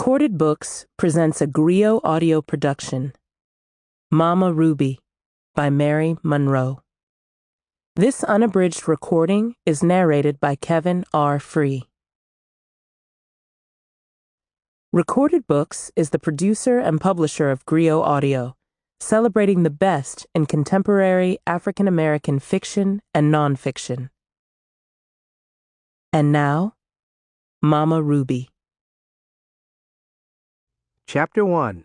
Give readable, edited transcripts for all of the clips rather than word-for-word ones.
Recorded Books presents a Griot audio production. Mama Ruby by Mary Monroe. This unabridged recording is narrated by Kevin R. Free. Recorded Books is the producer and publisher of Griot Audio, celebrating the best in contemporary African American fiction and nonfiction. And now, Mama Ruby. Chapter 1.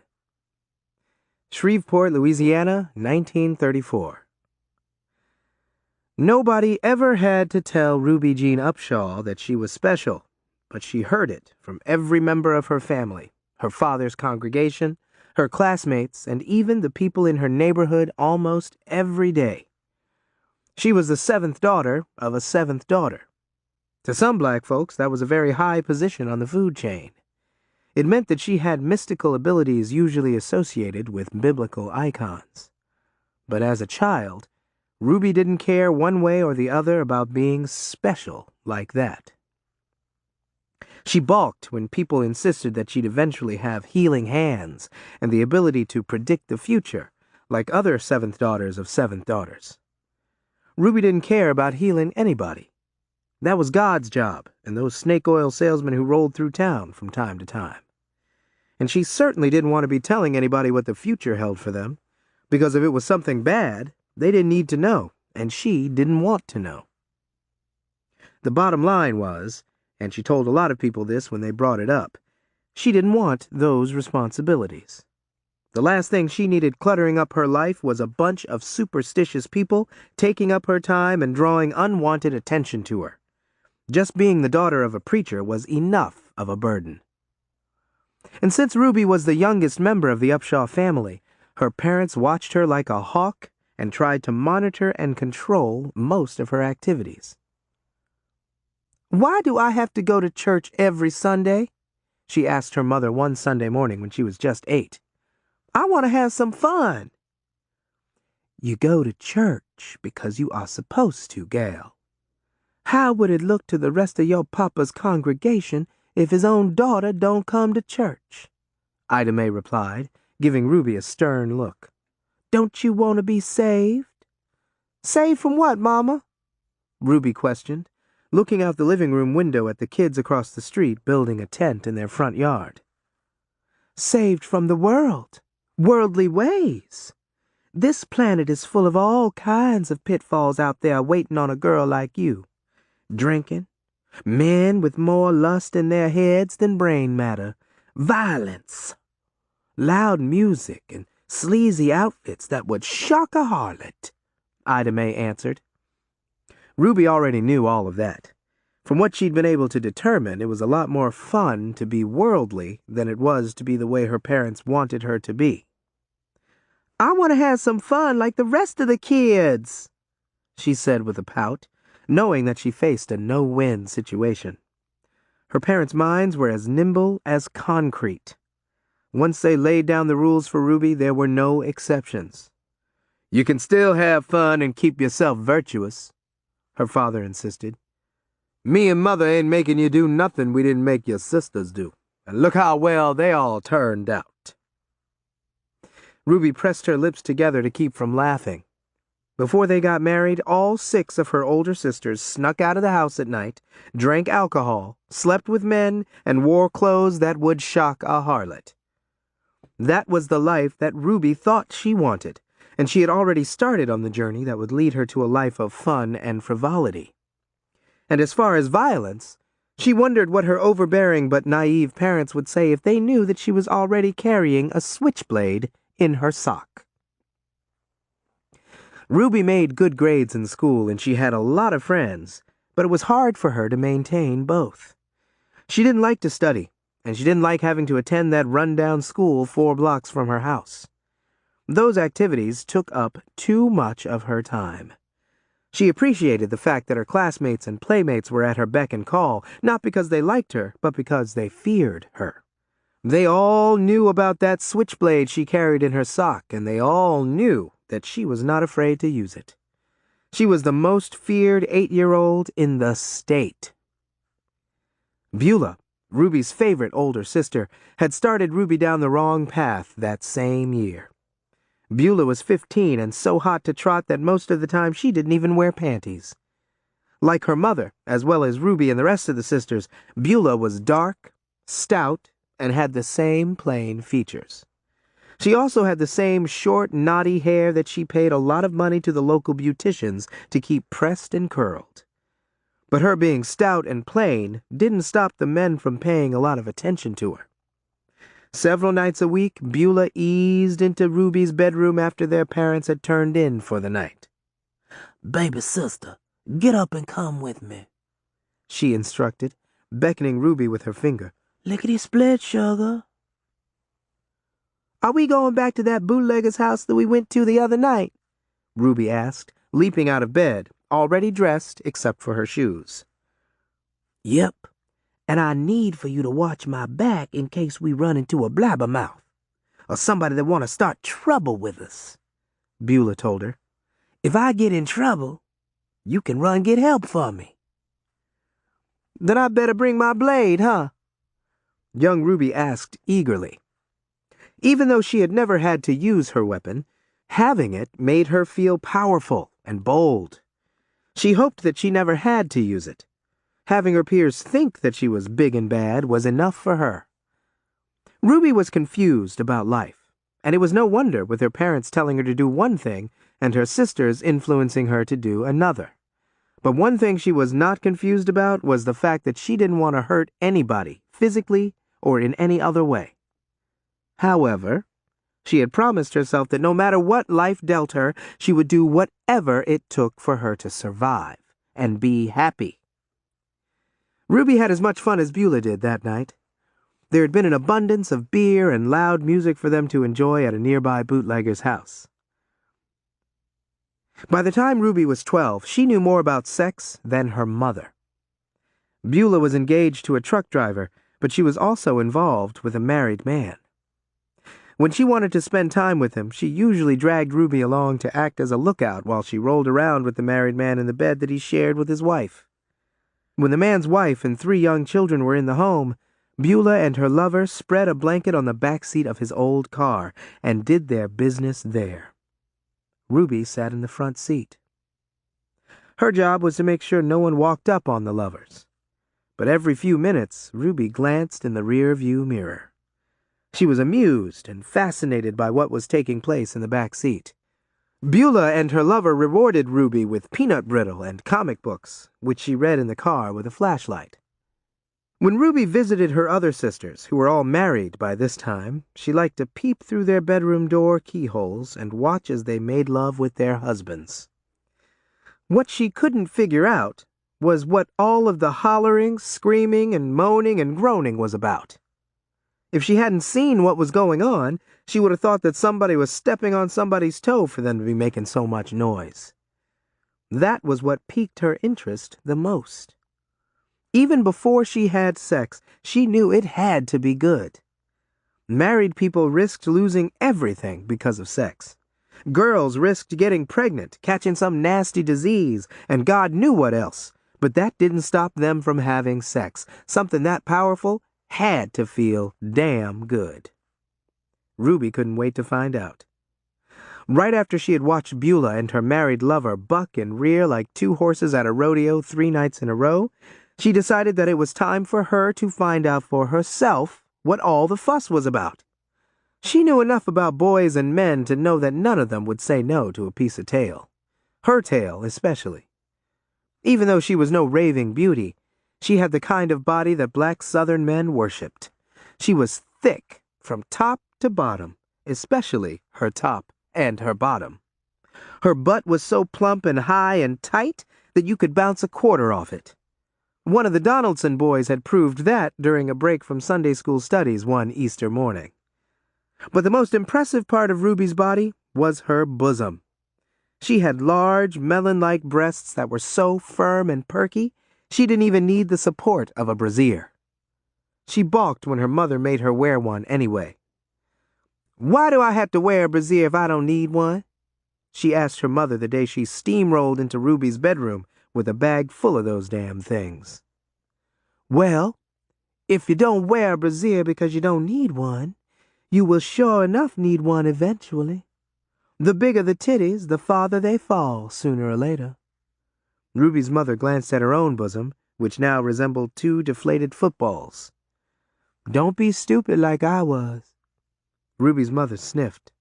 Shreveport, Louisiana, 1934. Nobody ever had to tell Ruby Jean Upshaw that she was special, but she heard it from every member of her family, her father's congregation, her classmates, and even the people in her neighborhood almost every day. She was the seventh daughter of a seventh daughter. To some black folks, that was a very high position on the food chain. It meant that she had mystical abilities usually associated with biblical icons. But as a child, Ruby didn't care one way or the other about being special like that. She balked when people insisted that she'd eventually have healing hands and the ability to predict the future, like other seventh daughters of seventh daughters. Ruby didn't care about healing anybody. That was God's job, and those snake oil salesmen who rolled through town from time to time. And she certainly didn't want to be telling anybody what the future held for them, because if it was something bad, they didn't need to know, and she didn't want to know. The bottom line was, and she told a lot of people this when they brought it up, she didn't want those responsibilities. The last thing she needed cluttering up her life was a bunch of superstitious people taking up her time and drawing unwanted attention to her. Just being the daughter of a preacher was enough of a burden. And since Ruby was the youngest member of the Upshaw family, her parents watched her like a hawk and tried to monitor and control most of her activities. "Why do I have to go to church every Sunday?" she asked her mother one Sunday morning when she was just 8. "I want to have some fun." "You go to church because you are supposed to, gal. How would it look to the rest of your papa's congregation if his own daughter don't come to church?" Ida Mae replied, giving Ruby a stern look. "Don't you want to be saved?" "Saved from what, Mama?" Ruby questioned, looking out the living room window at the kids across the street building a tent in their front yard. "Saved from the world, worldly ways. This planet is full of all kinds of pitfalls out there waiting on a girl like you. Drinking, men with more lust in their heads than brain matter, violence, loud music, and sleazy outfits that would shock a harlot," Ida Mae answered. Ruby already knew all of that. From what she'd been able to determine, it was a lot more fun to be worldly than it was to be the way her parents wanted her to be. "I want to have some fun like the rest of the kids," she said with a pout, knowing that she faced a no-win situation. Her parents' minds were as nimble as concrete. Once they laid down the rules for Ruby, there were no exceptions. "You can still have fun and keep yourself virtuous," her father insisted. "Me and Mother ain't making you do nothing we didn't make your sisters do. And look how well they all turned out." Ruby pressed her lips together to keep from laughing. Before they got married, all 6 of her older sisters snuck out of the house at night, drank alcohol, slept with men, and wore clothes that would shock a harlot. That was the life that Ruby thought she wanted, and she had already started on the journey that would lead her to a life of fun and frivolity. And as far as violence, she wondered what her overbearing but naive parents would say if they knew that she was already carrying a switchblade in her sock. Ruby made good grades in school, and she had a lot of friends, but it was hard for her to maintain both. She didn't like to study, and she didn't like having to attend that run-down school 4 blocks from her house. Those activities took up too much of her time. She appreciated the fact that her classmates and playmates were at her beck and call, not because they liked her, but because they feared her. They all knew about that switchblade she carried in her sock, and they all knew that she was not afraid to use it. She was the most feared 8-year-old in the state. Bula, Ruby's favorite older sister, had started Ruby down the wrong path that same year. Bula was 15 and so hot to trot that most of the time she didn't even wear panties. Like her mother, as well as Ruby and the rest of the sisters, Bula was dark, stout, and had the same plain features. She also had the same short, knotty hair that she paid a lot of money to the local beauticians to keep pressed and curled. But her being stout and plain didn't stop the men from paying a lot of attention to her. Several nights a week, Bula eased into Ruby's bedroom after their parents had turned in for the night. "Baby sister, get up and come with me," she instructed, beckoning Ruby with her finger. "Lickety-split, sugar." "Are we going back to that bootlegger's house that we went to the other night?" Ruby asked, leaping out of bed, already dressed except for her shoes. "Yep, and I need for you to watch my back in case we run into a blabbermouth, or somebody that want to start trouble with us," Bula told her. "If I get in trouble, you can run get help for me." "Then I better bring my blade, huh?" young Ruby asked eagerly. Even though she had never had to use her weapon, having it made her feel powerful and bold. She hoped that she never had to use it. Having her peers think that she was big and bad was enough for her. Ruby was confused about life, and it was no wonder with her parents telling her to do one thing and her sisters influencing her to do another. But one thing she was not confused about was the fact that she didn't want to hurt anybody, physically or in any other way. However, she had promised herself that no matter what life dealt her, she would do whatever it took for her to survive and be happy. Ruby had as much fun as Bula did that night. There had been an abundance of beer and loud music for them to enjoy at a nearby bootlegger's house. By the time Ruby was 12, she knew more about sex than her mother. Bula was engaged to a truck driver, but she was also involved with a married man. When she wanted to spend time with him, she usually dragged Ruby along to act as a lookout while she rolled around with the married man in the bed that he shared with his wife. When the man's wife and 3 young children were in the home, Bula and her lover spread a blanket on the back seat of his old car and did their business there. Ruby sat in the front seat. Her job was to make sure no one walked up on the lovers. But every few minutes, Ruby glanced in the rear-view mirror. She was amused and fascinated by what was taking place in the back seat. Bula and her lover rewarded Ruby with peanut brittle and comic books, which she read in the car with a flashlight. When Ruby visited her other sisters, who were all married by this time, she liked to peep through their bedroom door keyholes and watch as they made love with their husbands. What she couldn't figure out was what all of the hollering, screaming, and moaning and groaning was about. If she hadn't seen what was going on, she would have thought that somebody was stepping on somebody's toe for them to be making so much noise. That was what piqued her interest the most. Even before she had sex, she knew it had to be good. Married people risked losing everything because of sex. Girls risked getting pregnant, catching some nasty disease, and God knew what else. But that didn't stop them from having sex. Something that powerful had to feel damn good. Ruby couldn't wait to find out. Right after she had watched Bula and her married lover buck and rear like 2 horses at a rodeo 3 nights in a row, she decided that it was time for her to find out for herself what all the fuss was about. She knew enough about boys and men to know that none of them would say no to a piece of tail. Her tail, especially. Even though she was no raving beauty, she had the kind of body that black Southern men worshipped. She was thick from top to bottom, especially her top and her bottom. Her butt was so plump and high and tight that you could bounce a quarter off it. One of the Donaldson boys had proved that during a break from Sunday school studies one Easter morning. But the most impressive part of Ruby's body was her bosom. She had large, melon-like breasts that were so firm and perky, she didn't even need the support of a brassiere. She balked when her mother made her wear one anyway. "Why do I have to wear a brassiere if I don't need one?" she asked her mother the day she steamrolled into Ruby's bedroom with a bag full of those damn things. "Well, If you don't wear a brassiere because you don't need one, you will sure enough need one eventually. The bigger the titties, the farther they fall, sooner or later. Ruby's mother glanced at her own bosom, which now resembled two deflated footballs. Don't be stupid like I was. Ruby's mother sniffed.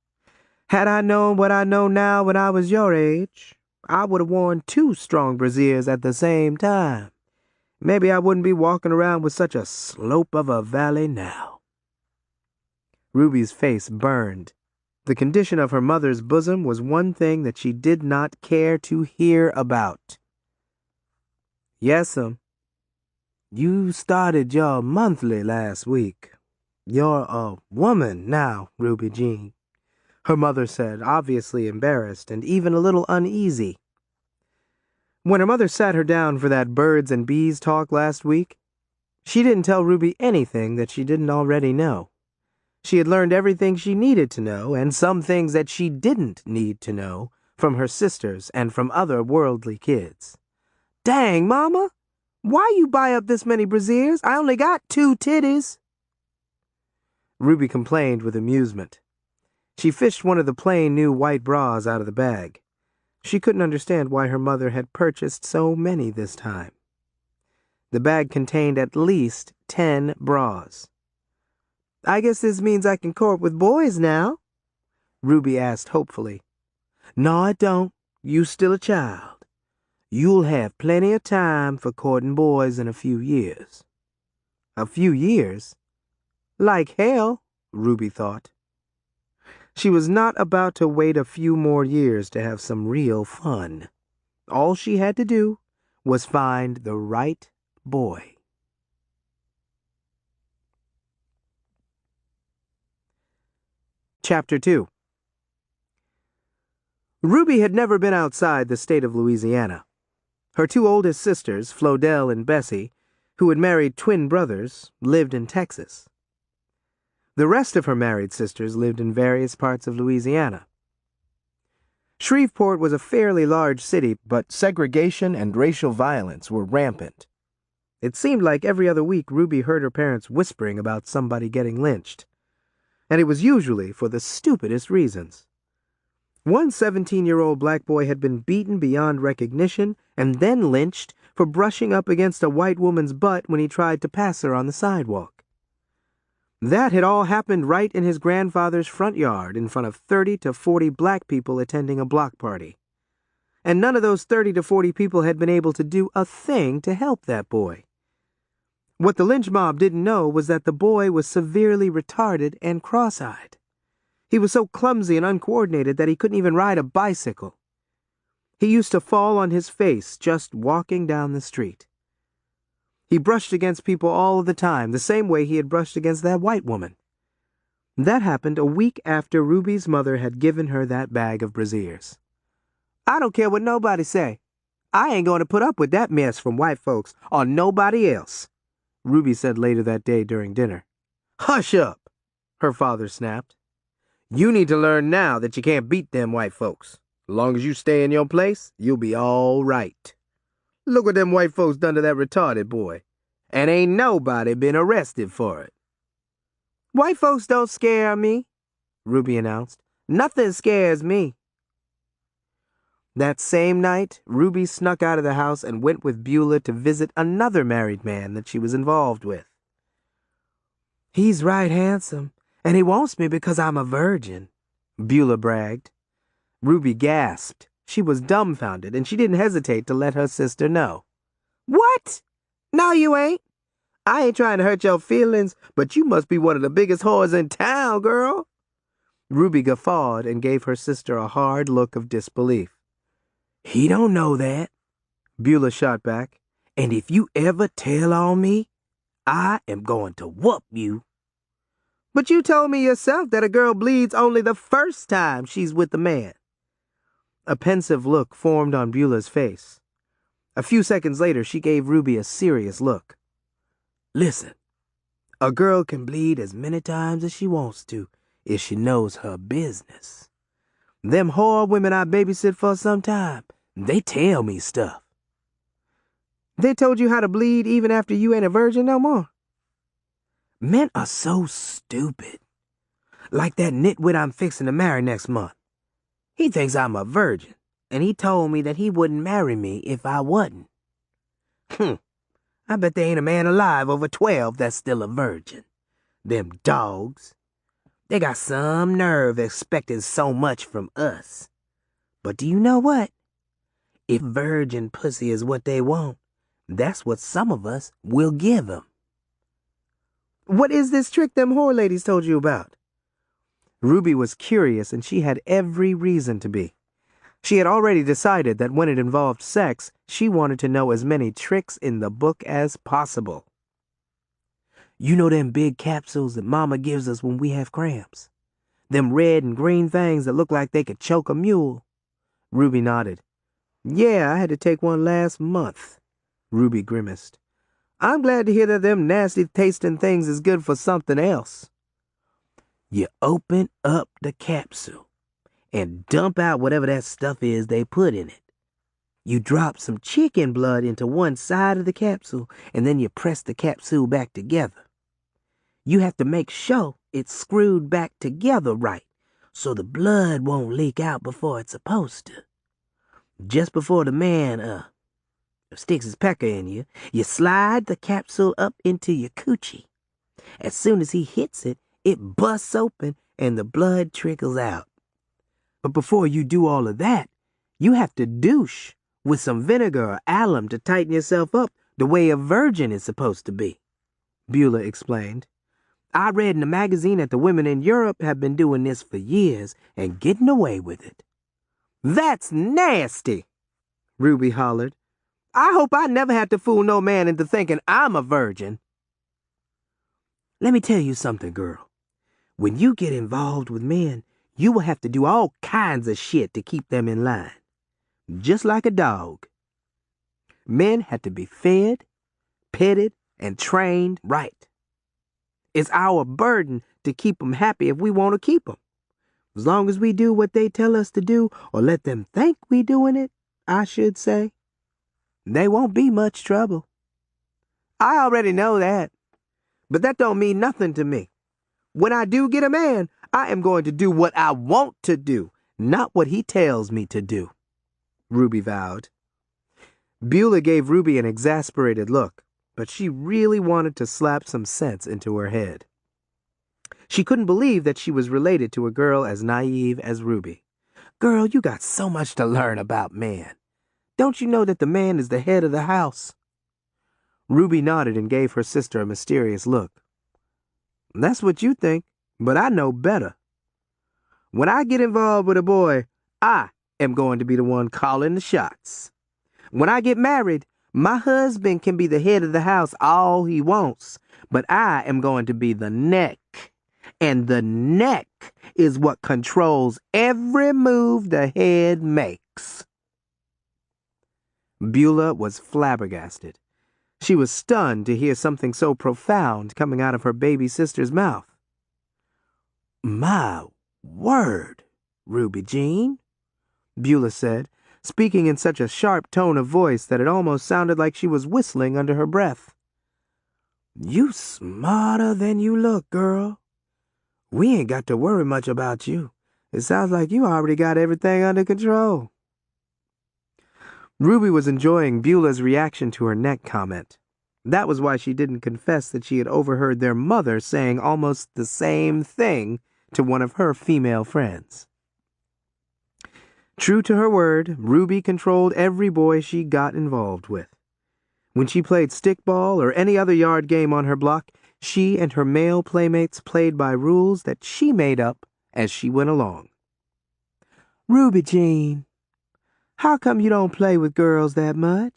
Had I known what I know now when I was your age, I would have worn 2 strong brassieres at the same time. Maybe I wouldn't be walking around with such a slope of a valley now. Ruby's face burned. The condition of her mother's bosom was one thing that she did not care to hear about. Yes'm. You started your monthly last week. You're a woman now, Ruby Jean, her mother said, obviously embarrassed and even a little uneasy. When her mother sat her down for that birds and bees talk last week, she didn't tell Ruby anything that she didn't already know. She had learned everything she needed to know, and some things that she didn't need to know, from her sisters and from other worldly kids. Dang, Mama! Why you buy up this many brassieres? I only got 2 titties. Ruby complained with amusement. She fished one of the plain new white bras out of the bag. She couldn't understand why her mother had purchased so many this time. The bag contained at least 10 bras. I guess this means I can court with boys now? Ruby asked hopefully. No, it don't. You still a child. You'll have plenty of time for courting boys in a few years. A few years? Like hell, Ruby thought. She was not about to wait a few more years to have some real fun. All she had to do was find the right boy. Chapter 2. Ruby had never been outside the state of Louisiana. Her 2 oldest sisters, Flodell and Bessie, who had married twin brothers, lived in Texas. The rest of her married sisters lived in various parts of Louisiana. Shreveport was a fairly large city, but segregation and racial violence were rampant. It seemed like every other week Ruby heard her parents whispering about somebody getting lynched. And it was usually for the stupidest reasons. One 17-year-old black boy had been beaten beyond recognition and then lynched for brushing up against a white woman's butt when he tried to pass her on the sidewalk. That had all happened right in his grandfather's front yard in front of 30 to 40 black people attending a block party. And none of those 30 to 40 people had been able to do a thing to help that boy. What the lynch mob didn't know was that the boy was severely retarded and cross-eyed. He was so clumsy and uncoordinated that he couldn't even ride a bicycle. He used to fall on his face just walking down the street. He brushed against people all the time, the same way he had brushed against that white woman. That happened a week after Ruby's mother had given her that bag of brassieres. I don't care what nobody say. I ain't going to put up with that mess from white folks or nobody else, Ruby said later that day during dinner. Hush up, her father snapped. You need to learn now that you can't beat them white folks. As long as you stay in your place, you'll be all right. Look what them white folks done to that retarded boy. And ain't nobody been arrested for it. White folks don't scare me, Ruby announced. Nothing scares me. That same night, Ruby snuck out of the house and went with Bula to visit another married man that she was involved with. He's right handsome, and he wants me because I'm a virgin, Bula bragged. Ruby gasped. She was dumbfounded, and she didn't hesitate to let her sister know. What? No, you ain't. I ain't trying to hurt your feelings, but you must be one of the biggest whores in town, girl. Ruby guffawed and gave her sister a hard look of disbelief. He don't know that, Bula shot back. And if you ever tell on me, I am going to whoop you. But you told me yourself that a girl bleeds only the first time she's with a man. A pensive look formed on Bula's face. A few seconds later, she gave Ruby a serious look. Listen, a girl can bleed as many times as she wants to if she knows her business. Them whore women I babysit for some time, they tell me stuff. They told you how to bleed even after you ain't a virgin no more? Men are so stupid. Like that nitwit I'm fixing to marry next month. He thinks I'm a virgin, and he told me that he wouldn't marry me if I wasn't. I bet there ain't a man alive over 12 that's still a virgin. Them dogs. They got some nerve expecting so much from us. But do you know what? If virgin pussy is what they want, that's what some of us will give them. What is this trick them whore ladies told you about? Ruby was curious, and she had every reason to be. She had already decided that when it involved sex, she wanted to know as many tricks in the book as possible. You know them big capsules that Mama gives us when we have cramps? Them red and green things that look like they could choke a mule? Ruby nodded. Yeah, I had to take one last month. Ruby grimaced. I'm glad to hear that them nasty tasting things is good for something else. You open up the capsule and dump out whatever that stuff is they put in it. You drop some chicken blood into one side of the capsule, and then you press the capsule back together. You have to make sure it's screwed back together right, so the blood won't leak out before it's supposed to. Just before the man, sticks his pecker in you, you slide the capsule up into your coochie. As soon as he hits it, it busts open and the blood trickles out. But before you do all of that, you have to douche with some vinegar or alum to tighten yourself up the way a virgin is supposed to be, Bula explained. I read in a magazine that the women in Europe have been doing this for years and getting away with it. That's nasty, Ruby hollered. I hope I never have to fool no man into thinking I'm a virgin. Let me tell you something, girl. When you get involved with men, you will have to do all kinds of shit to keep them in line. Just like a dog. Men have to be fed, petted, and trained right. It's our burden to keep them happy if we want to keep them. As long as we do what they tell us to do, or let them think we doing it, I should say, they won't be much trouble. I already know that, but that don't mean nothing to me. When I do get a man, I am going to do what I want to do, not what he tells me to do, Ruby vowed. Bula gave Ruby an exasperated look, but she really wanted to slap some sense into her head. She couldn't believe that she was related to a girl as naive as Ruby. Girl, you got so much to learn about man. Don't you know that the man is the head of the house? Ruby nodded and gave her sister a mysterious look. That's what you think, but I know better. When I get involved with a boy, I am going to be the one calling the shots. When I get married, my husband can be the head of the house all he wants, but I am going to be the neck. And the neck is what controls every move the head makes. Bula was flabbergasted. She was stunned to hear something so profound coming out of her baby sister's mouth. My word, Ruby Jean, Bula said, speaking in such a sharp tone of voice that it almost sounded like she was whistling under her breath. You smarter than you look, girl. We ain't got to worry much about you. It sounds like you already got everything under control. Ruby was enjoying Bula's reaction to her neck comment. That was why she didn't confess that she had overheard their mother saying almost the same thing to one of her female friends. True to her word, Ruby controlled every boy she got involved with. When she played stickball or any other yard game on her block, she and her male playmates played by rules that she made up as she went along. Ruby Jean, how come you don't play with girls that much?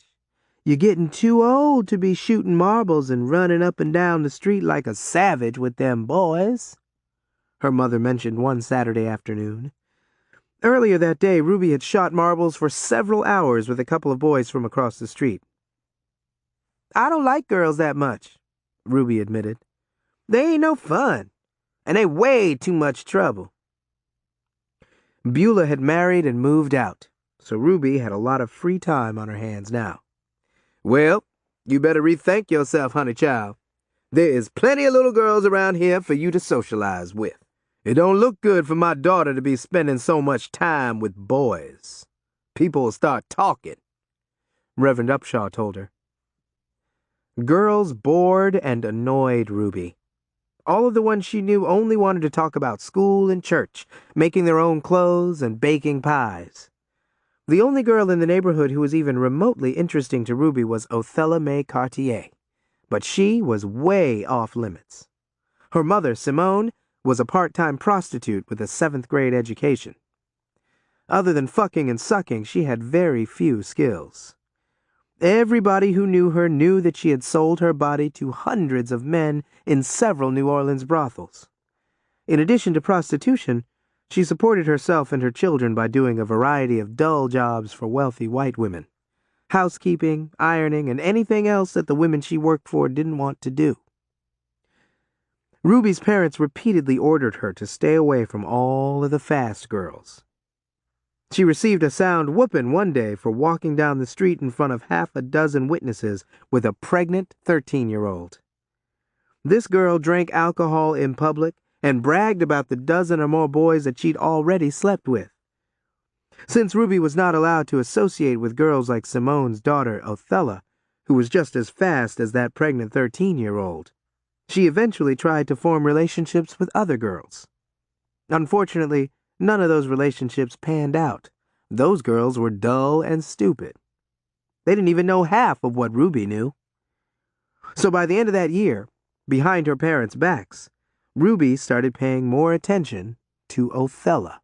You're getting too old to be shooting marbles and running up and down the street like a savage with them boys, her mother mentioned one Saturday afternoon. Earlier that day, Ruby had shot marbles for several hours with a couple of boys from across the street. I don't like girls that much, Ruby admitted. They ain't no fun, and they way too much trouble. Bula had married and moved out, so Ruby had a lot of free time on her hands now. Well, you better rethink yourself, honey child. There is plenty of little girls around here for you to socialize with. It don't look good for my daughter to be spending so much time with boys. People will start talking," Reverend Upshaw told her. Girls bored and annoyed Ruby. All of the ones she knew only wanted to talk about school and church, making their own clothes and baking pies. The only girl in the neighborhood who was even remotely interesting to Ruby was Othella May Cartier, but she was way off limits. Her mother, Simone, was a part-time prostitute with a 7th grade education. Other than fucking and sucking, she had very few skills. Everybody who knew her knew that she had sold her body to hundreds of men in several New Orleans brothels. In addition to prostitution, she supported herself and her children by doing a variety of dull jobs for wealthy white women: housekeeping, ironing, and anything else that the women she worked for didn't want to do. Ruby's parents repeatedly ordered her to stay away from all of the fast girls. She received a sound whooping one day for walking down the street in front of half a dozen witnesses with a pregnant 13-year-old. This girl drank alcohol in public and bragged about the dozen or more boys that she'd already slept with. Since Ruby was not allowed to associate with girls like Simone's daughter, Othella, who was just as fast as that pregnant 13-year-old, she eventually tried to form relationships with other girls. Unfortunately, none of those relationships panned out. Those girls were dull and stupid. They didn't even know half of what Ruby knew. So by the end of that year, behind her parents' backs, Ruby started paying more attention to Othella.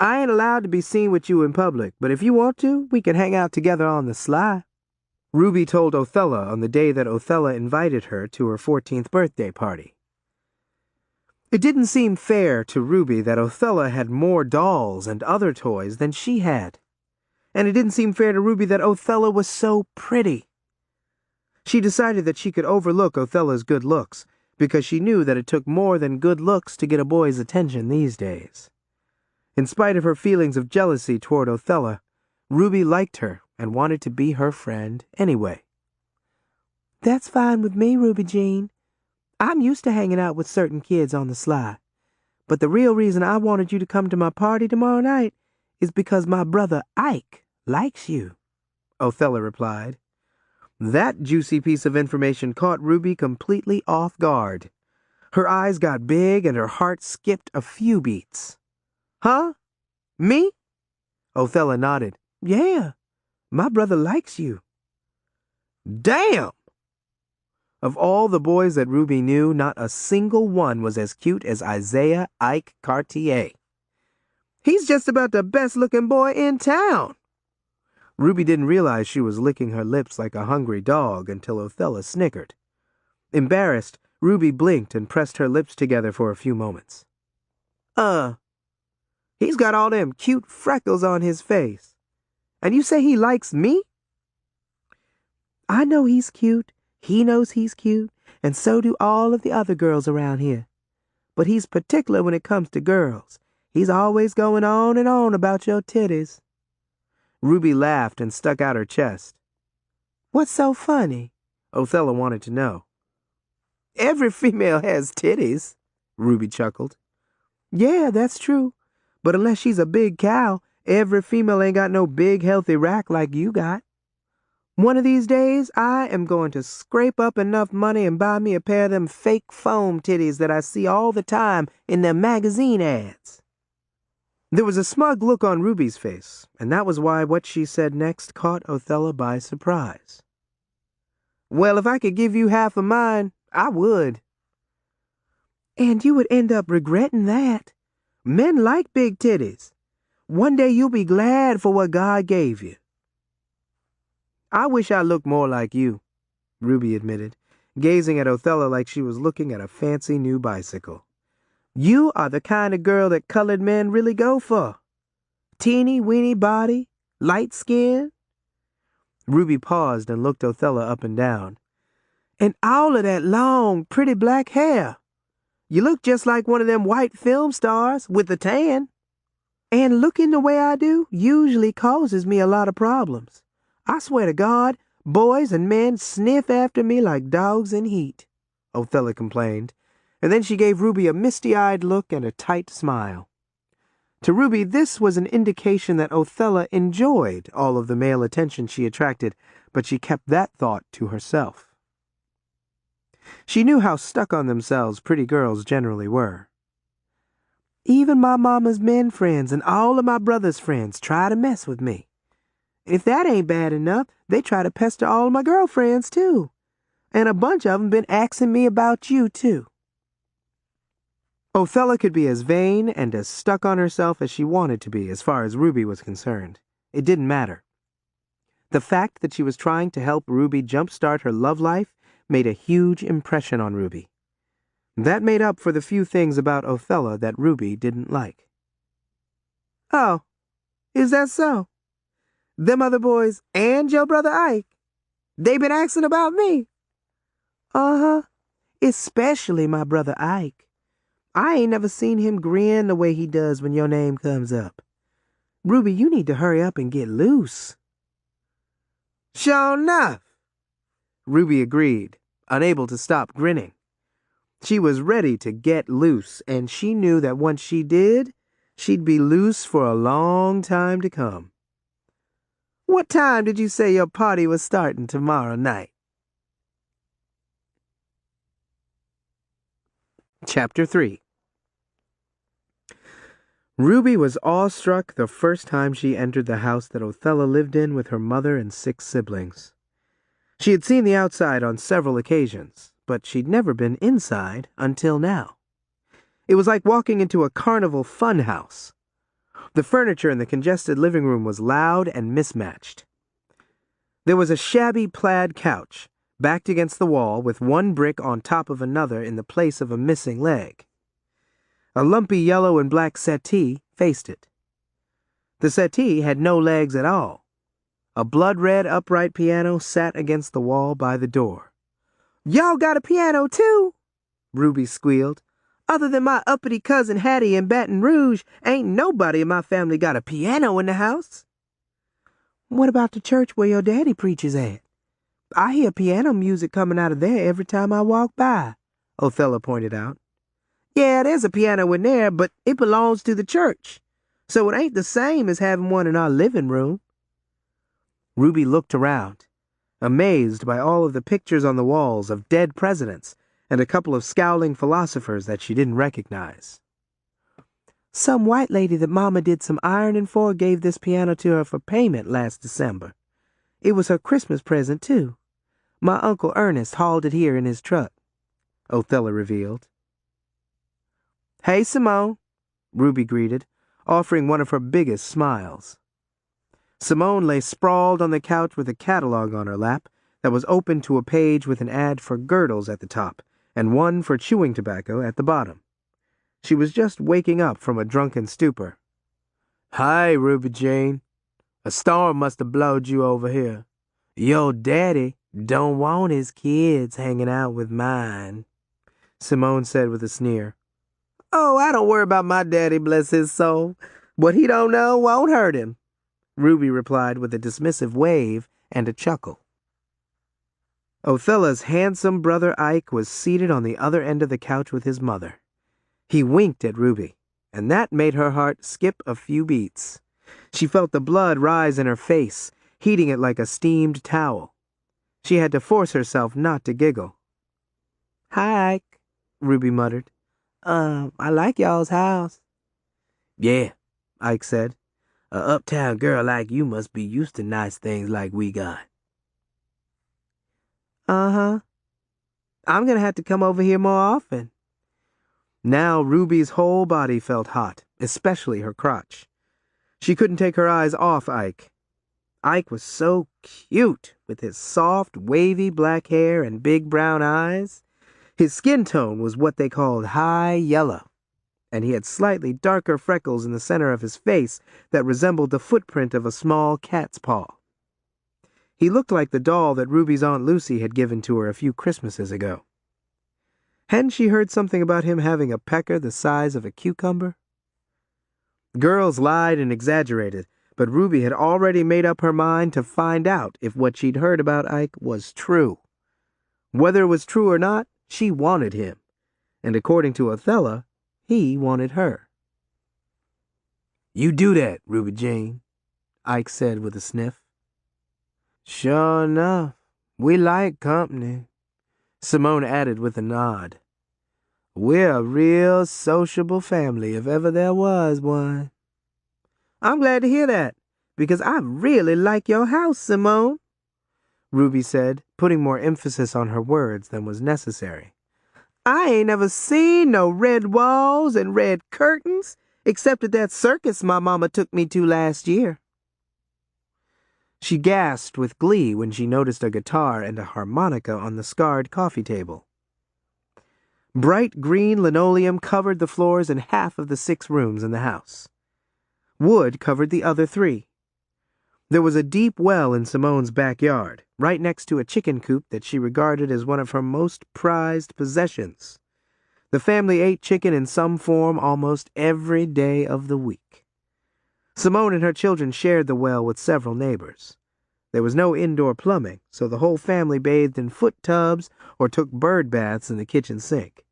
"I ain't allowed to be seen with you in public, but if you want to, we can hang out together on the sly," Ruby told Othella on the day that Othella invited her to her 14th birthday party. It didn't seem fair to Ruby that Othella had more dolls and other toys than she had. And it didn't seem fair to Ruby that Othella was so pretty. She decided that she could overlook Othella's good looks, because she knew that it took more than good looks to get a boy's attention these days. In spite of her feelings of jealousy toward Othella, Ruby liked her and wanted to be her friend anyway. "That's fine with me, Ruby Jean. I'm used to hanging out with certain kids on the sly. But the real reason I wanted you to come to my party tomorrow night is because my brother Ike likes you," Othella replied. That juicy piece of information caught Ruby completely off guard. Her eyes got big and her heart skipped a few beats. "Huh? Me?" Othella nodded. "Yeah, my brother likes you." Damn! Of all the boys that Ruby knew, not a single one was as cute as Isaiah Ike Cartier. "He's just about the best-looking boy in town." Ruby didn't realize she was licking her lips like a hungry dog until Othella snickered. Embarrassed, Ruby blinked and pressed her lips together for a few moments. He's got all them cute freckles on his face. And you say he likes me?" "I know he's cute. He knows he's cute, and so do all of the other girls around here. But he's particular when it comes to girls. He's always going on and on about your titties." Ruby laughed and stuck out her chest. "What's so funny?" Othella wanted to know. "Every female has titties," Ruby chuckled. "Yeah, that's true. But unless she's a big cow, every female ain't got no big healthy rack like you got. One of these days, I am going to scrape up enough money and buy me a pair of them fake foam titties that I see all the time in them magazine ads." There was a smug look on Ruby's face, and that was why what she said next caught Othella by surprise. "Well, if I could give you half of mine, I would." "And you would end up regretting that. Men like big titties. One day you'll be glad for what God gave you." "I wish I looked more like you," Ruby admitted, gazing at Othella like she was looking at a fancy new bicycle. "You are the kind of girl that colored men really go for. Teeny-weeny body, light skin." Ruby paused and looked Othella up and down. "And all of that long, pretty black hair. You look just like one of them white film stars with a tan. And looking the way I do usually causes me a lot of problems. I swear to God, Boys and men sniff after me like dogs in heat," Othella complained, and then she gave Ruby a misty-eyed look and a tight smile. To Ruby, this was an indication that Othella enjoyed all of the male attention she attracted, but she kept that thought to herself. She knew how stuck on themselves pretty girls generally were. "Even my mama's men friends and all of my brother's friends try to mess with me. If that ain't bad enough, they try to pester all of my girlfriends, too. And a bunch of 'em been asking me about you, too." Othella could be as vain and as stuck on herself as she wanted to be as far as Ruby was concerned. It didn't matter. The fact that she was trying to help Ruby jumpstart her love life made a huge impression on Ruby. That made up for the few things about Othella that Ruby didn't like. "Oh, is that so? Them other boys and your brother Ike, they been asking about me?" "Uh-huh, especially my brother Ike. I ain't never seen him grin the way he does when your name comes up. Ruby, you need to hurry up and get loose." "Sure enough," Ruby agreed, unable to stop grinning. She was ready to get loose, and she knew that once she did, she'd be loose for a long time to come. "What time did you say your party was starting tomorrow night?" Chapter 3. Ruby was awestruck the first time she entered the house that Othella lived in with her mother and 6 siblings. She had seen the outside on several occasions, but she'd never been inside until now. It was like walking into a carnival fun house. The furniture in the congested living room was loud and mismatched. There was a shabby plaid couch, backed against the wall with one brick on top of another in the place of a missing leg. A lumpy yellow and black settee faced it. The settee had no legs at all. A blood-red upright piano sat against the wall by the door. "Y'all got a piano, too?" Ruby squealed. "Other than my uppity cousin Hattie in Baton Rouge, ain't nobody in my family got a piano in the house." "What about the church where your daddy preaches at? I hear piano music coming out of there every time I walk by," Othella pointed out. "Yeah, there's a piano in there, but it belongs to the church, so it ain't the same as having one in our living room." Ruby looked around, amazed by all of the pictures on the walls of dead presidents and a couple of scowling philosophers that she didn't recognize. "Some white lady that Mama did some ironing for gave this piano to her for payment last December. It was her Christmas present, too. My Uncle Ernest hauled it here in his truck," Othella revealed. "Hey, Simone," Ruby greeted, offering one of her biggest smiles. Simone lay sprawled on the couch with a catalog on her lap that was open to a page with an ad for girdles at the top and one for chewing tobacco at the bottom. She was just waking up from a drunken stupor. "Hi, Ruby Jane. A storm must have blowed you over here. Your daddy don't want his kids hanging out with mine," Simone said with a sneer. "Oh, I don't worry about my daddy, bless his soul. What he don't know won't hurt him," Ruby replied with a dismissive wave and a chuckle. Othella's handsome brother Ike was seated on the other end of the couch with his mother. He winked at Ruby, and that made her heart skip a few beats. She felt the blood rise in her face, heating it like a steamed towel. She had to force herself not to giggle. "Hi, Ike," Ruby muttered. I like y'all's house." "Yeah," Ike said. "A uptown girl like you must be used to nice things like we got." "Uh-huh. I'm gonna have to come over here more often." Now Ruby's whole body felt hot, especially her crotch. She couldn't take her eyes off Ike. Ike was so cute, with his soft, wavy black hair and big brown eyes. His skin tone was what they called high yellow, and he had slightly darker freckles in the center of his face that resembled the footprint of a small cat's paw. He looked like the doll that Ruby's Aunt Lucy had given to her a few Christmases ago. Hadn't she heard something about him having a pecker the size of a cucumber? Girls lied and exaggerated, But Ruby had already made up her mind to find out if what she'd heard about Ike was true. Whether it was true or not, she wanted him. And according to Othella, he wanted her. "You do that, Ruby Jean," Ike said with a sniff. "Sure enough, we like company," Simone added with a nod. "We're a real sociable family if ever there was one." "I'm glad to hear that, because I really like your house, Simone," Ruby said, putting more emphasis on her words than was necessary. "I ain't never seen no red walls and red curtains, except at that circus my mama took me to last year." She gasped with glee when she noticed a guitar and a harmonica on the scarred coffee table. Bright green linoleum covered the floors in half of the 6 rooms in the house. Wood covered the other 3. There was a deep well in Simone's backyard, right next to a chicken coop that she regarded as one of her most prized possessions. The family ate chicken in some form almost every day of the week. Simone and her children shared the well with several neighbors. There was no indoor plumbing, so the whole family bathed in foot tubs or took bird baths in the kitchen sink.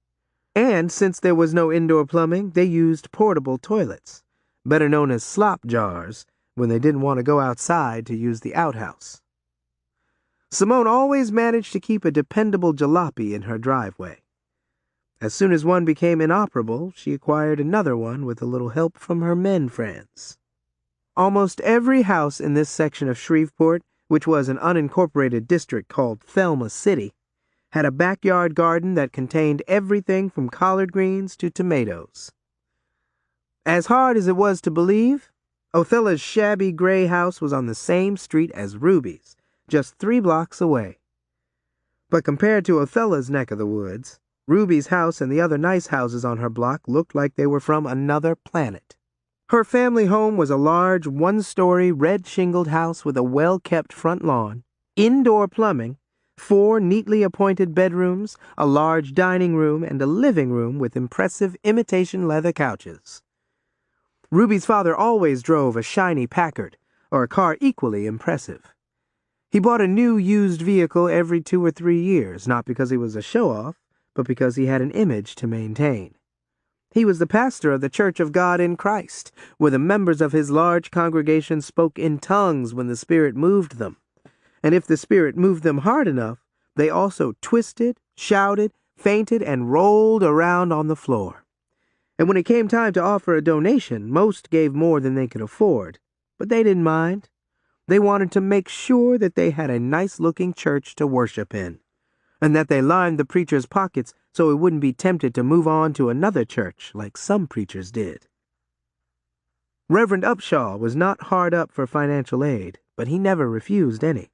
And since there was no indoor plumbing, they used portable toilets, better known as slop jars, when they didn't want to go outside to use the outhouse. Simone always managed to keep a dependable jalopy in her driveway. As soon as one became inoperable, she acquired another one with a little help from her men friends. Almost every house in this section of Shreveport, which was an unincorporated district called Thelma City, had a backyard garden that contained everything from collard greens to tomatoes. As hard as it was to believe, Othella's shabby gray house was on the same street as Ruby's, just 3 blocks away. But compared to Othella's neck of the woods, Ruby's house and the other nice houses on her block looked like they were from another planet. Her family home was a large 1-story red-shingled house with a well-kept front lawn, indoor plumbing, 4 neatly appointed bedrooms, a large dining room, and a living room with impressive imitation leather couches. Ruby's father always drove a shiny Packard, or a car equally impressive. He bought a new used vehicle every 2 or 3 years, not because he was a show-off, but because he had an image to maintain. He was the pastor of the Church of God in Christ, where the members of his large congregation spoke in tongues when the Spirit moved them. And if the Spirit moved them hard enough, they also twisted, shouted, fainted, and rolled around on the floor. And when it came time to offer a donation, most gave more than they could afford. But they didn't mind. They wanted to make sure that they had a nice-looking church to worship in, and that they lined the preacher's pockets so he wouldn't be tempted to move on to another church like some preachers did. Reverend Upshaw was not hard up for financial aid, but he never refused any.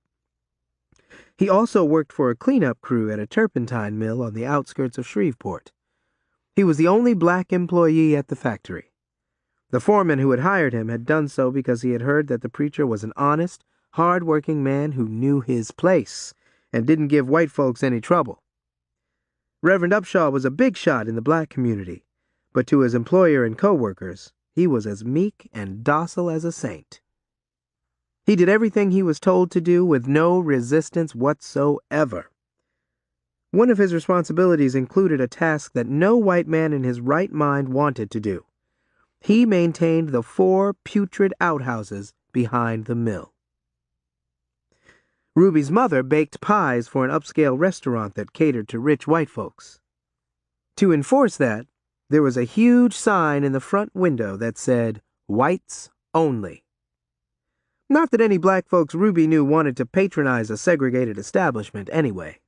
He also worked for a cleanup crew at a turpentine mill on the outskirts of Shreveport. He was the only black employee at the factory. The foreman who had hired him had done so because he had heard that the preacher was an honest, hard-working man who knew his place and didn't give white folks any trouble. Reverend Upshaw was a big shot in the black community, but to his employer and co-workers, he was as meek and docile as a saint. He did everything he was told to do with no resistance whatsoever. One of his responsibilities included a task that no white man in his right mind wanted to do. He maintained the 4 putrid outhouses behind the mill. Ruby's mother baked pies for an upscale restaurant that catered to rich white folks. To enforce that, there was a huge sign in the front window that said, "Whites Only." Not that any black folks Ruby knew wanted to patronize a segregated establishment anyway.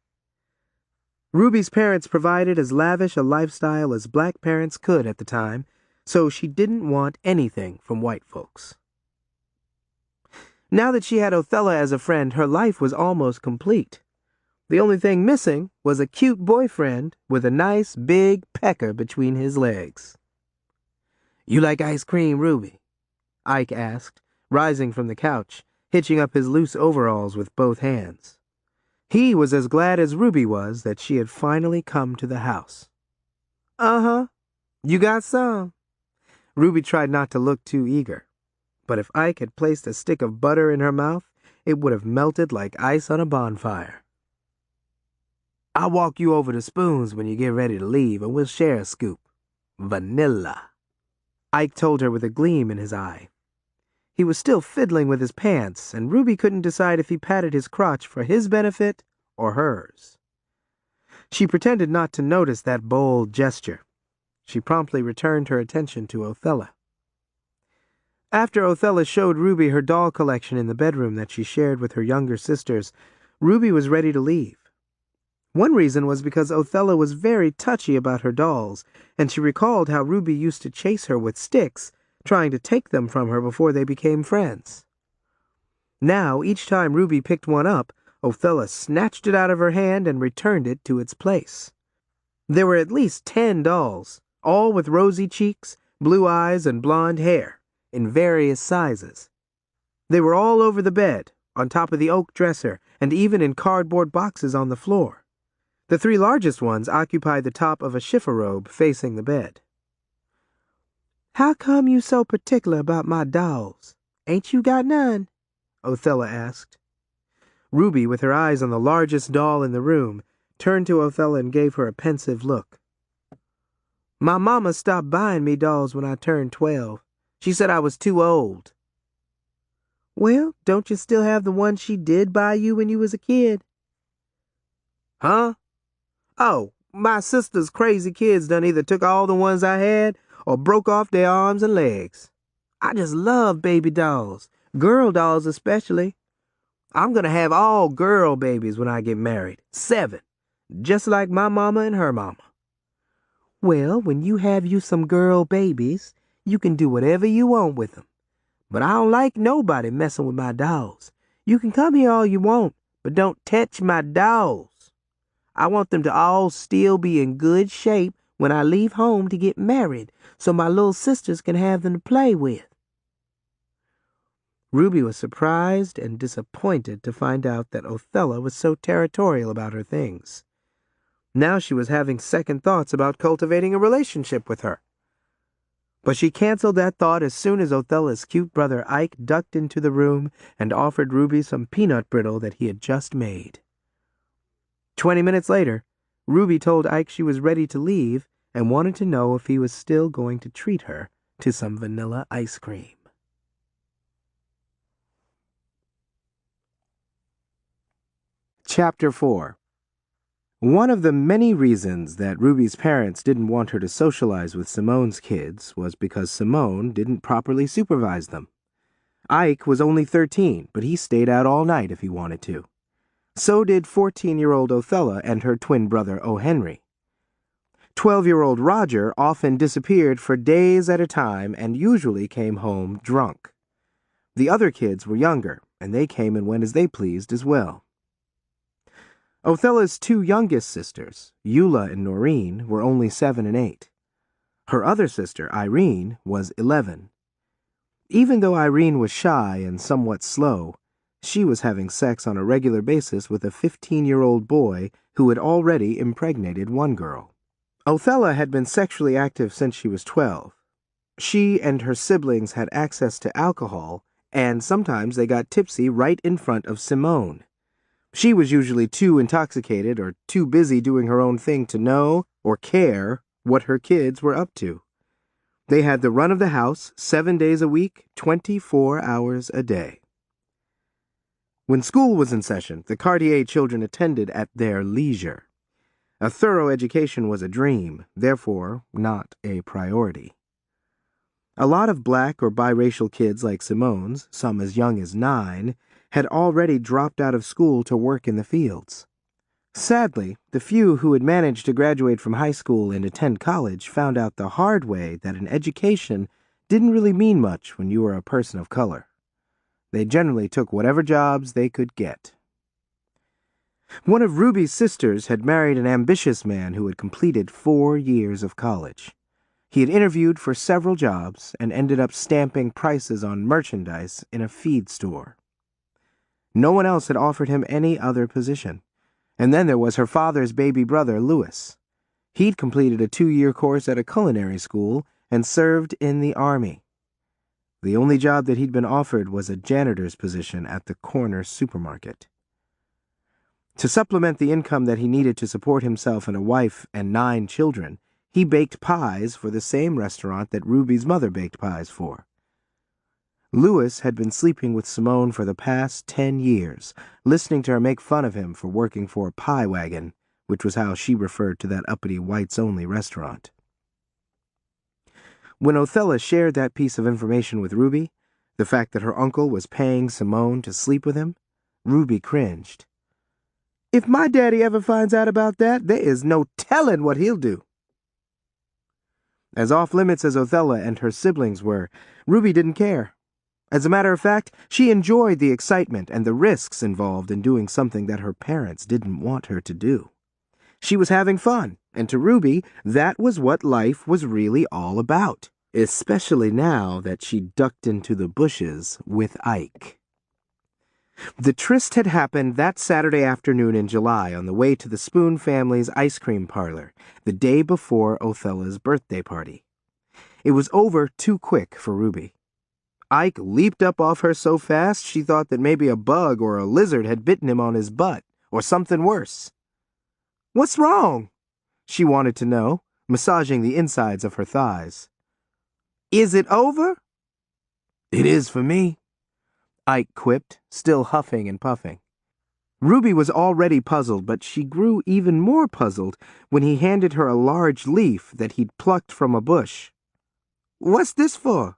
Ruby's parents provided as lavish a lifestyle as black parents could at the time, so she didn't want anything from white folks. Now that she had Othella as a friend, her life was almost complete. The only thing missing was a cute boyfriend with a nice big pecker between his legs. "You like ice cream, Ruby?" Ike asked, rising from the couch, hitching up his loose overalls with both hands. He was as glad as Ruby was that she had finally come to the house. "Uh-huh. You got some?" Ruby tried not to look too eager. but if Ike had placed a stick of butter in her mouth, it would have melted like ice on a bonfire. "I'll walk you over the spoons when you get ready to leave, and we'll share a scoop. Vanilla," Ike told her with a gleam in his eye. He was still fiddling with his pants, and Ruby couldn't decide if he patted his crotch for his benefit or hers. She pretended not to notice that bold gesture. She promptly returned her attention to Othella. After Othella showed Ruby her doll collection in the bedroom that she shared with her younger sisters, Ruby was ready to leave. One reason was because Othella was very touchy about her dolls, and she recalled how Ruby used to chase her with sticks, trying to take them from her before they became friends. Now, each time Ruby picked one up, Othella snatched it out of her hand and returned it to its place. There were at least 10 dolls, all with rosy cheeks, blue eyes, and blonde hair, in various sizes. They were all over the bed, on top of the oak dresser, and even in cardboard boxes on the floor. The 3 largest ones occupied the top of a chifforobe facing the bed. "How come you so particular about my dolls? Ain't you got none?" Othella asked. Ruby, with her eyes on the largest doll in the room, turned to Othella and gave her a pensive look. "My mama stopped buying me dolls when I turned 12. She said I was too old." "Well, don't you still have the one she did buy you when you was a kid?" "Huh? Oh, my sister's crazy kids done either took all the ones I had or broke off their arms and legs. I just love baby dolls, girl dolls especially. I'm gonna have all girl babies when I get married, 7, just like my mama and her mama." "Well, when you have you some girl babies, you can do whatever you want with them. But I don't like nobody messing with my dolls. You can come here all you want, but don't touch my dolls. I want them to all still be in good shape when I leave home to get married, so my little sisters can have them to play with." Ruby was surprised and disappointed to find out that Othella was so territorial about her things. Now she was having second thoughts about cultivating a relationship with her. But she canceled that thought as soon as Othella's cute brother Ike ducked into the room and offered Ruby some peanut brittle that he had just made. 20 minutes later, Ruby told Ike she was ready to leave and wanted to know if he was still going to treat her to some vanilla ice cream. Chapter 4. One of the many reasons that Ruby's parents didn't want her to socialize with Simone's kids was because Simone didn't properly supervise them. Ike was only 13, but he stayed out all night if he wanted to. So did 14-year-old Othella and her twin brother O. Henry. 12-year-old Roger often disappeared for days at a time and usually came home drunk. The other kids were younger, and they came and went as they pleased as well. Othella's 2 youngest sisters, Eula and Noreen, were only 7 and 8. Her other sister, Irene, was 11. Even though Irene was shy and somewhat slow, she was having sex on a regular basis with a 15-year-old boy who had already impregnated one girl. Othella had been sexually active since she was 12. She and her siblings had access to alcohol, and sometimes they got tipsy right in front of Simone. She was usually too intoxicated or too busy doing her own thing to know or care what her kids were up to. They had the run of the house 7 days a week, 24 hours a day. When school was in session, the Cartier children attended at their leisure. A thorough education was a dream, therefore not a priority. A lot of black or biracial kids like Simone's, some as young as 9, had already dropped out of school to work in the fields. Sadly, the few who had managed to graduate from high school and attend college found out the hard way that an education didn't really mean much when you were a person of color. They generally took whatever jobs they could get. One of Ruby's sisters had married an ambitious man who had completed 4 years of college. He had interviewed for several jobs and ended up stamping prices on merchandise in a feed store. No one else had offered him any other position. And then there was her father's baby brother, Louis. He'd completed a 2-year course at a culinary school and served in the army. The only job that he'd been offered was a janitor's position at the corner supermarket. To supplement the income that he needed to support himself and a wife and 9 children, he baked pies for the same restaurant that Ruby's mother baked pies for. Louis had been sleeping with Simone for the past 10 years, listening to her make fun of him for working for a pie wagon, which was how she referred to that uppity whites-only restaurant. When Othella shared that piece of information with Ruby, the fact that her uncle was paying Simone to sleep with him, Ruby cringed. "If my daddy ever finds out about that, there is no telling what he'll do." As off-limits as Othella and her siblings were, Ruby didn't care. As a matter of fact, she enjoyed the excitement and the risks involved in doing something that her parents didn't want her to do. She was having fun, and to Ruby, that was what life was really all about, especially now that she ducked into the bushes with Ike. The tryst had happened that Saturday afternoon in July on the way to the Spoon family's ice cream parlor, the day before Othella's birthday party. It was over too quick for Ruby. Ike leaped up off her so fast she thought that maybe a bug or a lizard had bitten him on his butt, or something worse. "What's wrong?" she wanted to know, massaging the insides of her thighs. "Is it over?" "It is for me," Ike quipped, still huffing and puffing. Ruby was already puzzled, but she grew even more puzzled when he handed her a large leaf that he'd plucked from a bush. "What's this for?"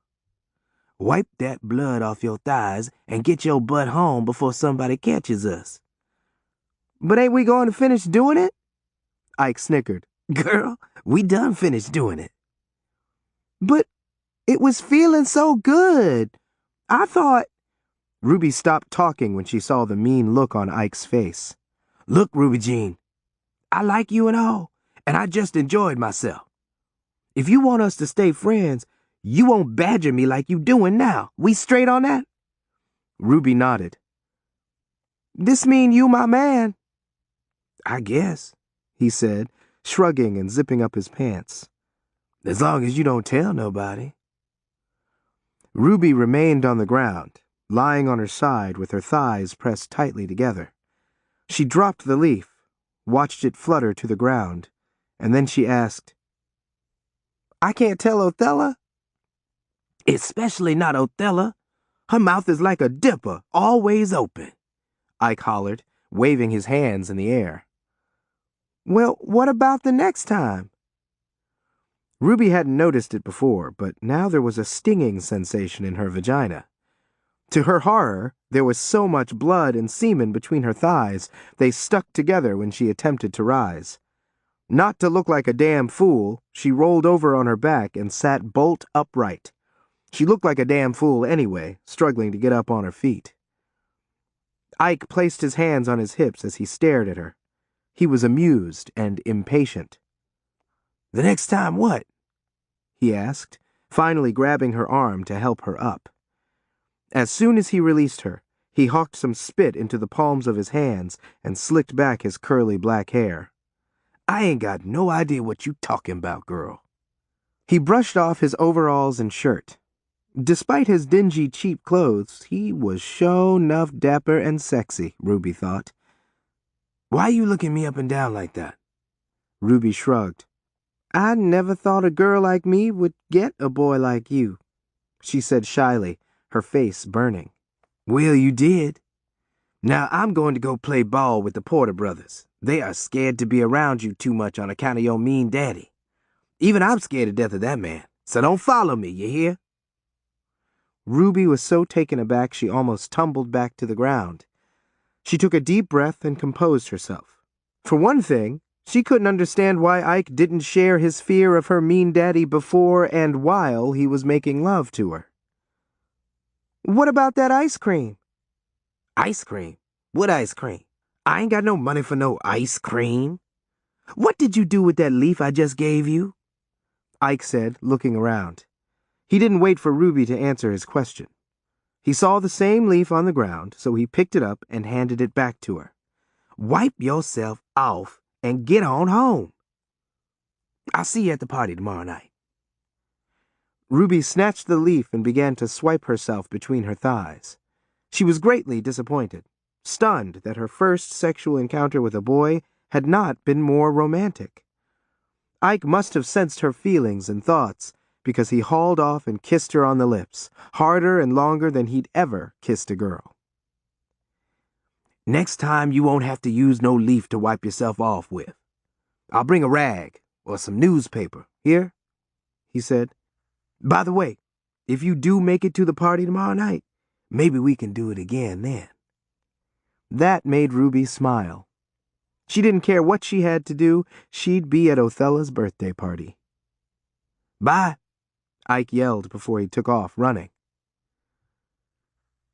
"Wipe that blood off your thighs and get your butt home before somebody catches us." "But ain't we going to finish doing it?" Ike snickered. "Girl, we done finished doing it." "But it was feeling so good. I thought—" Ruby stopped talking when she saw the mean look on Ike's face. "Look, Ruby Jean, I like you and all, and I just enjoyed myself. If you want us to stay friends, you won't badger me like you doing now. We straight on that?" Ruby nodded. "This mean you my man?" "I guess," he said, shrugging and zipping up his pants. "As long as you don't tell nobody." Ruby remained on the ground, lying on her side with her thighs pressed tightly together. She dropped the leaf, watched it flutter to the ground, and then she asked, "I can't tell Othella?" "Especially not Othella. Her mouth is like a dipper, always open," Ike hollered, waving his hands in the air. "Well, what about the next time?" Ruby hadn't noticed it before, but now there was a stinging sensation in her vagina. To her horror, there was so much blood and semen between her thighs, they stuck together when she attempted to rise. Not to look like a damn fool, she rolled over on her back and sat bolt upright. She looked like a damn fool anyway, struggling to get up on her feet. Ike placed his hands on his hips as he stared at her. He was amused and impatient. "The next time what?" he asked, finally grabbing her arm to help her up. As soon as he released her, he hawked some spit into the palms of his hands and slicked back his curly black hair. "I ain't got no idea what you talking about, girl." He brushed off his overalls and shirt. Despite his dingy, cheap clothes, he was sure 'nuff dapper and sexy, Ruby thought. "Why you looking me up and down like that?" Ruby shrugged. "I never thought a girl like me would get a boy like you," she said shyly, her face burning. "Well, you did. Now I'm going to go play ball with the Porter brothers. They are scared to be around you too much on account of your mean daddy. Even I'm scared to death of that man, so don't follow me, you hear?" Ruby was so taken aback she almost tumbled back to the ground. She took a deep breath and composed herself. For one thing, she couldn't understand why Ike didn't share his fear of her mean daddy before and while he was making love to her. "What about that ice cream?" "Ice cream? What ice cream? I ain't got no money for no ice cream. What did you do with that leaf I just gave you?" Ike said, looking around. He didn't wait for Ruby to answer his question. He saw the same leaf on the ground, so he picked it up and handed it back to her. "Wipe yourself off and get on home. I'll see you at the party tomorrow night." Ruby snatched the leaf and began to swipe herself between her thighs. She was greatly disappointed, stunned that her first sexual encounter with a boy had not been more romantic. Ike must have sensed her feelings and thoughts, because he hauled off and kissed her on the lips, harder and longer than he'd ever kissed a girl. "Next time you won't have to use no leaf to wipe yourself off with. I'll bring a rag or some newspaper, here?" he said. "By the way, if you do make it to the party tomorrow night, maybe we can do it again then." That made Ruby smile. She didn't care what she had to do, she'd be at Othella's birthday party. "Bye," Ike yelled before he took off running.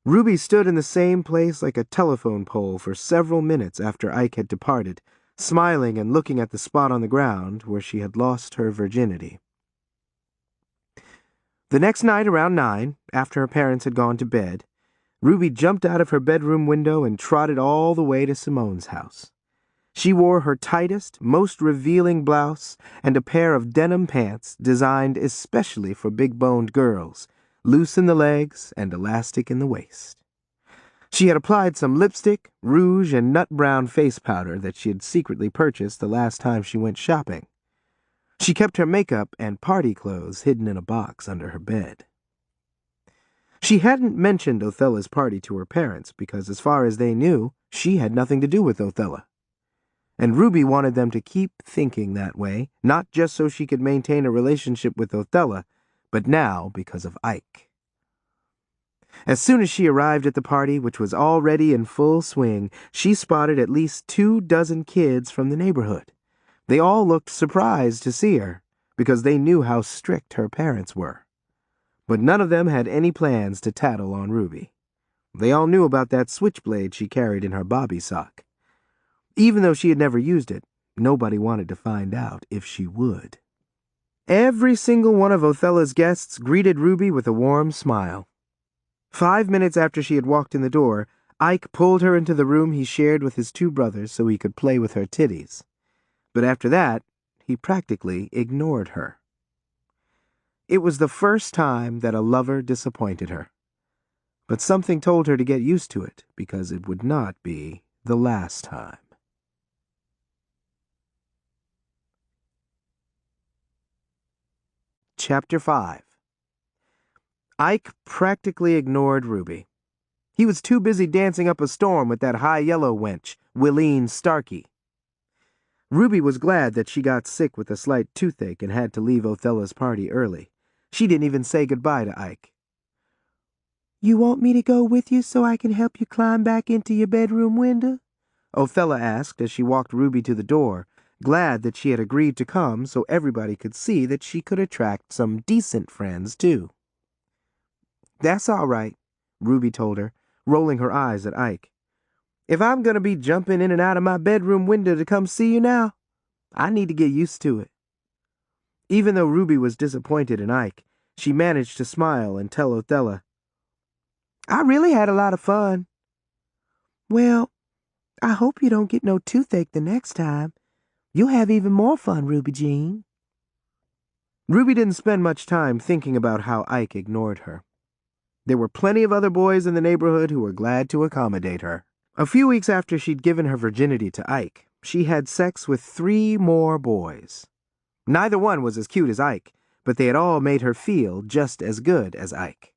Ruby stood in the same place like a telephone pole for several minutes after Ike had departed, smiling and looking at the spot on the ground where she had lost her virginity. The next night around 9, after her parents had gone to bed, Ruby jumped out of her bedroom window and trotted all the way to Simone's house. She wore her tightest, most revealing blouse and a pair of denim pants designed especially for big-boned girls, loose in the legs and elastic in the waist. She had applied some lipstick, rouge, and nut-brown face powder that she had secretly purchased the last time she went shopping. She kept her makeup and party clothes hidden in a box under her bed. She hadn't mentioned Othella's party to her parents because, as far as they knew, she had nothing to do with Othella. And Ruby wanted them to keep thinking that way, not just so she could maintain a relationship with Othella, but now because of Ike. As soon as she arrived at the party, which was already in full swing, she spotted at least 24 kids from the neighborhood. They all looked surprised to see her, because they knew how strict her parents were. But none of them had any plans to tattle on Ruby. They all knew about that switchblade she carried in her bobby sock. Even though she had never used it, nobody wanted to find out if she would. Every single one of Othella's guests greeted Ruby with a warm smile. 5 minutes after she had walked in the door, Ike pulled her into the room he shared with his 2 brothers so he could play with her titties. But after that, he practically ignored her. It was the first time that a lover disappointed her. But something told her to get used to it, because it would not be the last time. Chapter 5. Ike practically ignored Ruby. He was too busy dancing up a storm with that high-yellow wench, Willeen Starkey. Ruby was glad that she got sick with a slight toothache and had to leave Othella's party early. She didn't even say goodbye to Ike. "You want me to go with you so I can help you climb back into your bedroom window?" Othella asked as she walked Ruby to the door, glad that she had agreed to come so everybody could see that she could attract some decent friends, too. "That's all right," Ruby told her, rolling her eyes at Ike. "If I'm going to be jumping in and out of my bedroom window to come see you now, I need to get used to it." Even though Ruby was disappointed in Ike, she managed to smile and tell Othella, "I really had a lot of fun." "Well, I hope you don't get no toothache the next time. You'll have even more fun, Ruby Jean." Ruby didn't spend much time thinking about how Ike ignored her. There were plenty of other boys in the neighborhood who were glad to accommodate her. A few weeks after she'd given her virginity to Ike, she had sex with 3 more boys. Neither one was as cute as Ike, but they had all made her feel just as good as Ike.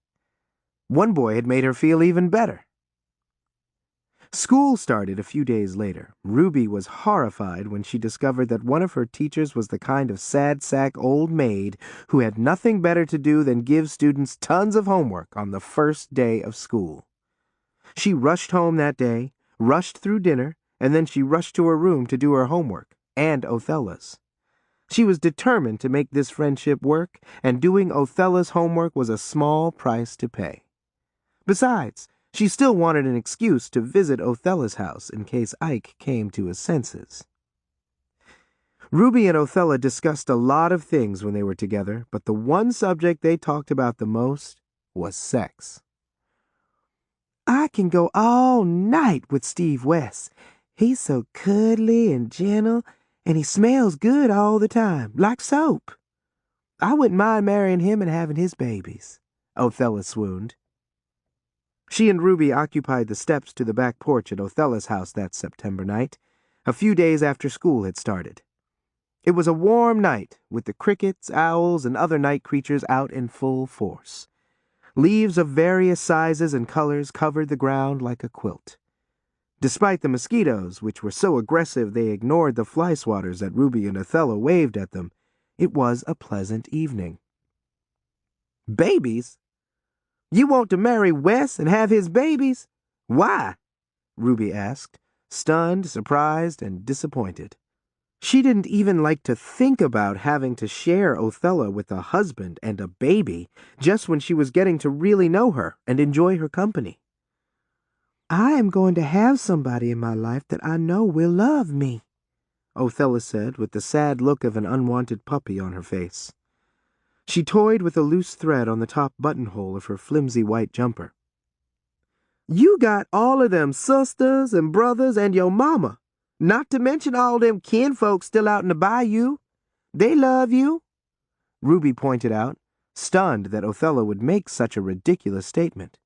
One boy had made her feel even better. School started a few days later. Ruby was horrified when she discovered that one of her teachers was the kind of sad-sack old maid who had nothing better to do than give students tons of homework on the first day of school. She rushed home that day, rushed through dinner, and then she rushed to her room to do her homework, and Othella's. She was determined to make this friendship work, and doing Othella's homework was a small price to pay. Besides, she still wanted an excuse to visit Othella's house in case Ike came to his senses. Ruby and Othella discussed a lot of things when they were together, but the one subject they talked about the most was sex. "I can go all night with Steve West. He's so cuddly and gentle, and he smells good all the time, like soap." I wouldn't mind marrying him and having his babies, Othella swooned. She and Ruby occupied the steps to the back porch at Othella's house that September night, a few days after school had started. It was a warm night, with the crickets, owls, and other night creatures out in full force. Leaves of various sizes and colors covered the ground like a quilt. Despite the mosquitoes, which were so aggressive they ignored the fly swatters that Ruby and Othella waved at them, it was a pleasant evening. Babies? You want to marry Wes and have his babies? Why? Ruby asked, stunned, surprised, and disappointed. She didn't even like to think about having to share Othella with a husband and a baby just when she was getting to really know her and enjoy her company. I am going to have somebody in my life that I know will love me, Othella said with the sad look of an unwanted puppy on her face. She toyed with a loose thread on the top buttonhole of her flimsy white jumper. You got all of them sisters and brothers and your mama, not to mention all them kinfolk still out in the bayou. They love you, Ruby pointed out, stunned that Othella would make such a ridiculous statement.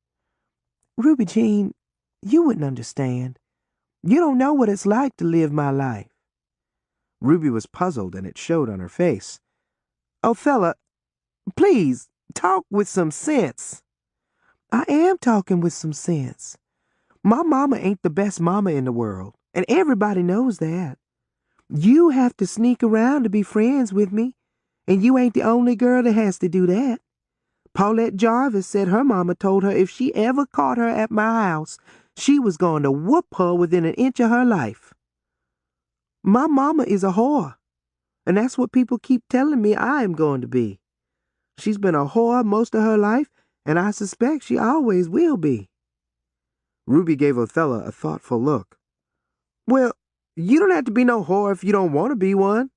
Ruby Jean, you wouldn't understand. You don't know what it's like to live my life. Ruby was puzzled, and it showed on her face. Othella, please, talk with some sense. I am talking with some sense. My mama ain't the best mama in the world, and everybody knows that. You have to sneak around to be friends with me, and you ain't the only girl that has to do that. Paulette Jarvis said her mama told her if she ever caught her at my house, she was going to whoop her within an inch of her life. My mama is a whore, and that's what people keep telling me I am going to be. She's been a whore most of her life, and I suspect she always will be. Ruby gave Othella a thoughtful look. Well, you don't have to be no whore if you don't want to be one.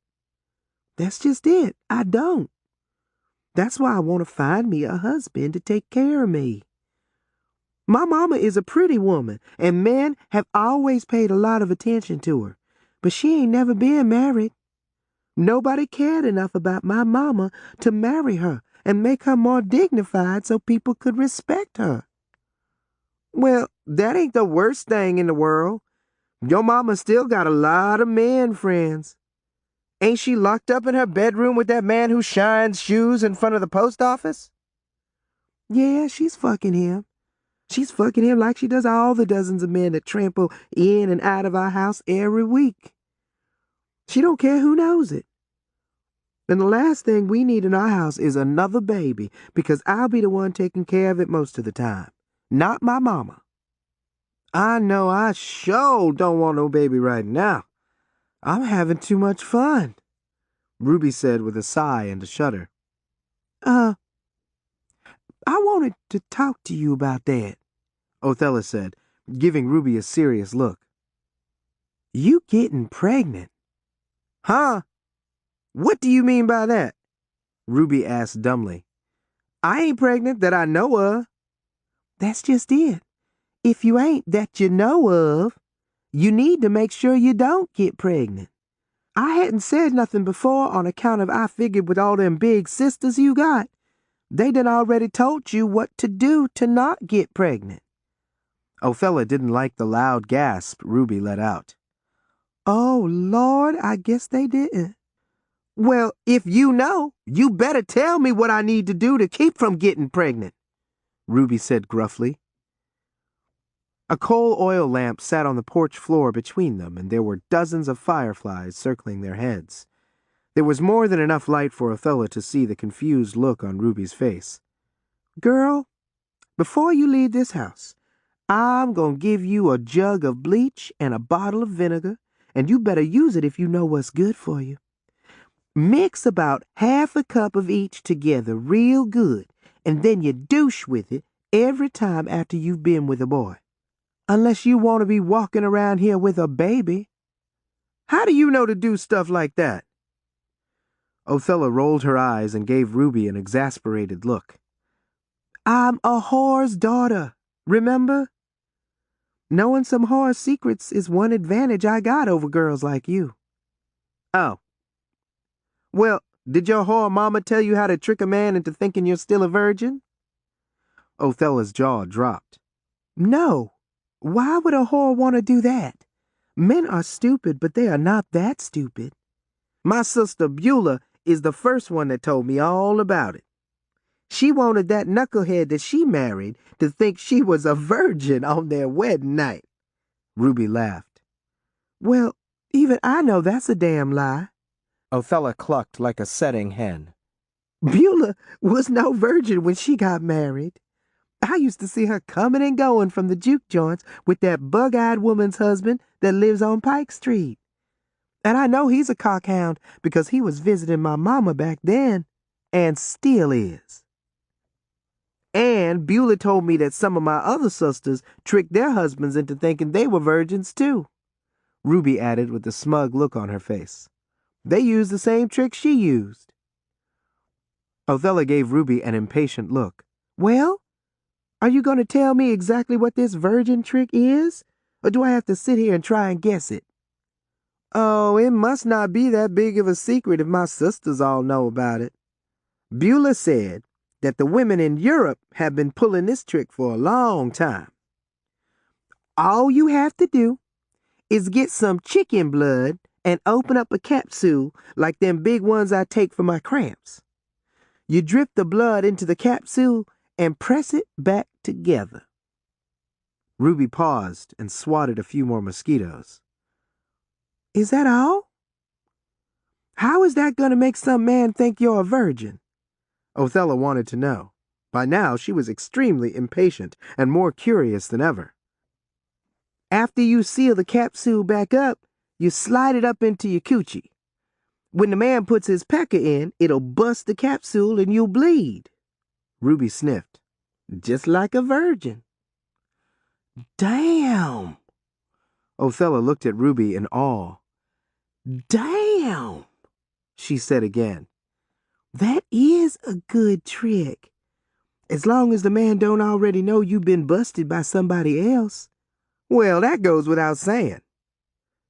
That's just it. I don't. That's why I want to find me a husband to take care of me. My mama is a pretty woman, and men have always paid a lot of attention to her, but she ain't never been married. Nobody cared enough about my mama to marry her and make her more dignified so people could respect her. Well, that ain't the worst thing in the world. Your mama still got a lot of men friends. Ain't she locked up in her bedroom with that man who shines shoes in front of the post office? Yeah, she's fucking him. She's fucking him like she does all the dozens of men that trample in and out of our house every week. She don't care who knows it. And the last thing we need in our house is another baby, because I'll be the one taking care of it most of the time, not my mama. I know I sure don't want no baby right now. I'm having too much fun, Ruby said with a sigh and a shudder. I wanted to talk to you about that, Othella said, giving Ruby a serious look. You getting pregnant? Huh? What do you mean by that? Ruby asked dumbly. I ain't pregnant that I know of. That's just it. If you ain't that you know of, you need to make sure you don't get pregnant. I hadn't said nothing before on account of I figured with all them big sisters you got, they done already told you what to do to not get pregnant. Othella didn't like the loud gasp Ruby let out. Oh, Lord, I guess they didn't. Well, if you know, you better tell me what I need to do to keep from getting pregnant, Ruby said gruffly. A coal oil lamp sat on the porch floor between them, and there were dozens of fireflies circling their heads. There was more than enough light for Othella to see the confused look on Ruby's face. Girl, before you leave this house, I'm going to give you a jug of bleach and a bottle of vinegar, and you better use it if you know what's good for you. Mix about half a cup of each together real good, and then you douche with it every time after you've been with a boy. Unless you want to be walking around here with a baby. How do you know to do stuff like that? Othella rolled her eyes and gave Ruby an exasperated look. I'm a whore's daughter, remember? Knowing some whore's secrets is one advantage I got over girls like you. Oh. Well, Did your whore mama tell you how to trick a man into thinking you're still a virgin?" Othella's jaw dropped. "No. Why would a whore want to do that? Men are stupid, but they are not that stupid. My sister Bula is the first one that told me all about it. She wanted that knucklehead that she married to think she was a virgin on their wedding night." Ruby laughed. "Well, even I know that's a damn lie." Othella clucked like a setting hen. "Bula was no virgin when she got married. I used to see her coming and going from the juke joints with that bug-eyed woman's husband that lives on Pike Street. And I know he's a cockhound because he was visiting my mama back then, and still is. And Beulah told me that some of my other sisters tricked their husbands into thinking they were virgins too," Ruby added with a smug look on her face. "They used the same trick she used." Othella gave Ruby an impatient look. "Well, are you going to tell me exactly what this virgin trick is, or do I have to sit here and try and guess it?" "Oh, it must not be that big of a secret if my sisters all know about it. Beulah said that the women in Europe have been pulling this trick for a long time. All you have to do is get some chicken blood and open up a capsule like them big ones I take for my cramps. You drip the blood into the capsule and press it back together." Ruby paused and swatted a few more mosquitoes. "Is that all? How is that going to make some man think you're a virgin?" Othella wanted to know. By now she was extremely impatient and more curious than ever. "After you seal the capsule back up, you slide it up into your coochie. When the man puts his pecker in, it'll bust the capsule and you'll bleed." Ruby sniffed. "Just like a virgin." "Damn!" Othella looked at Ruby in awe. "Damn!" she said again. "That is a good trick. As long as the man don't already know you've been busted by somebody else." "Well, that goes without saying.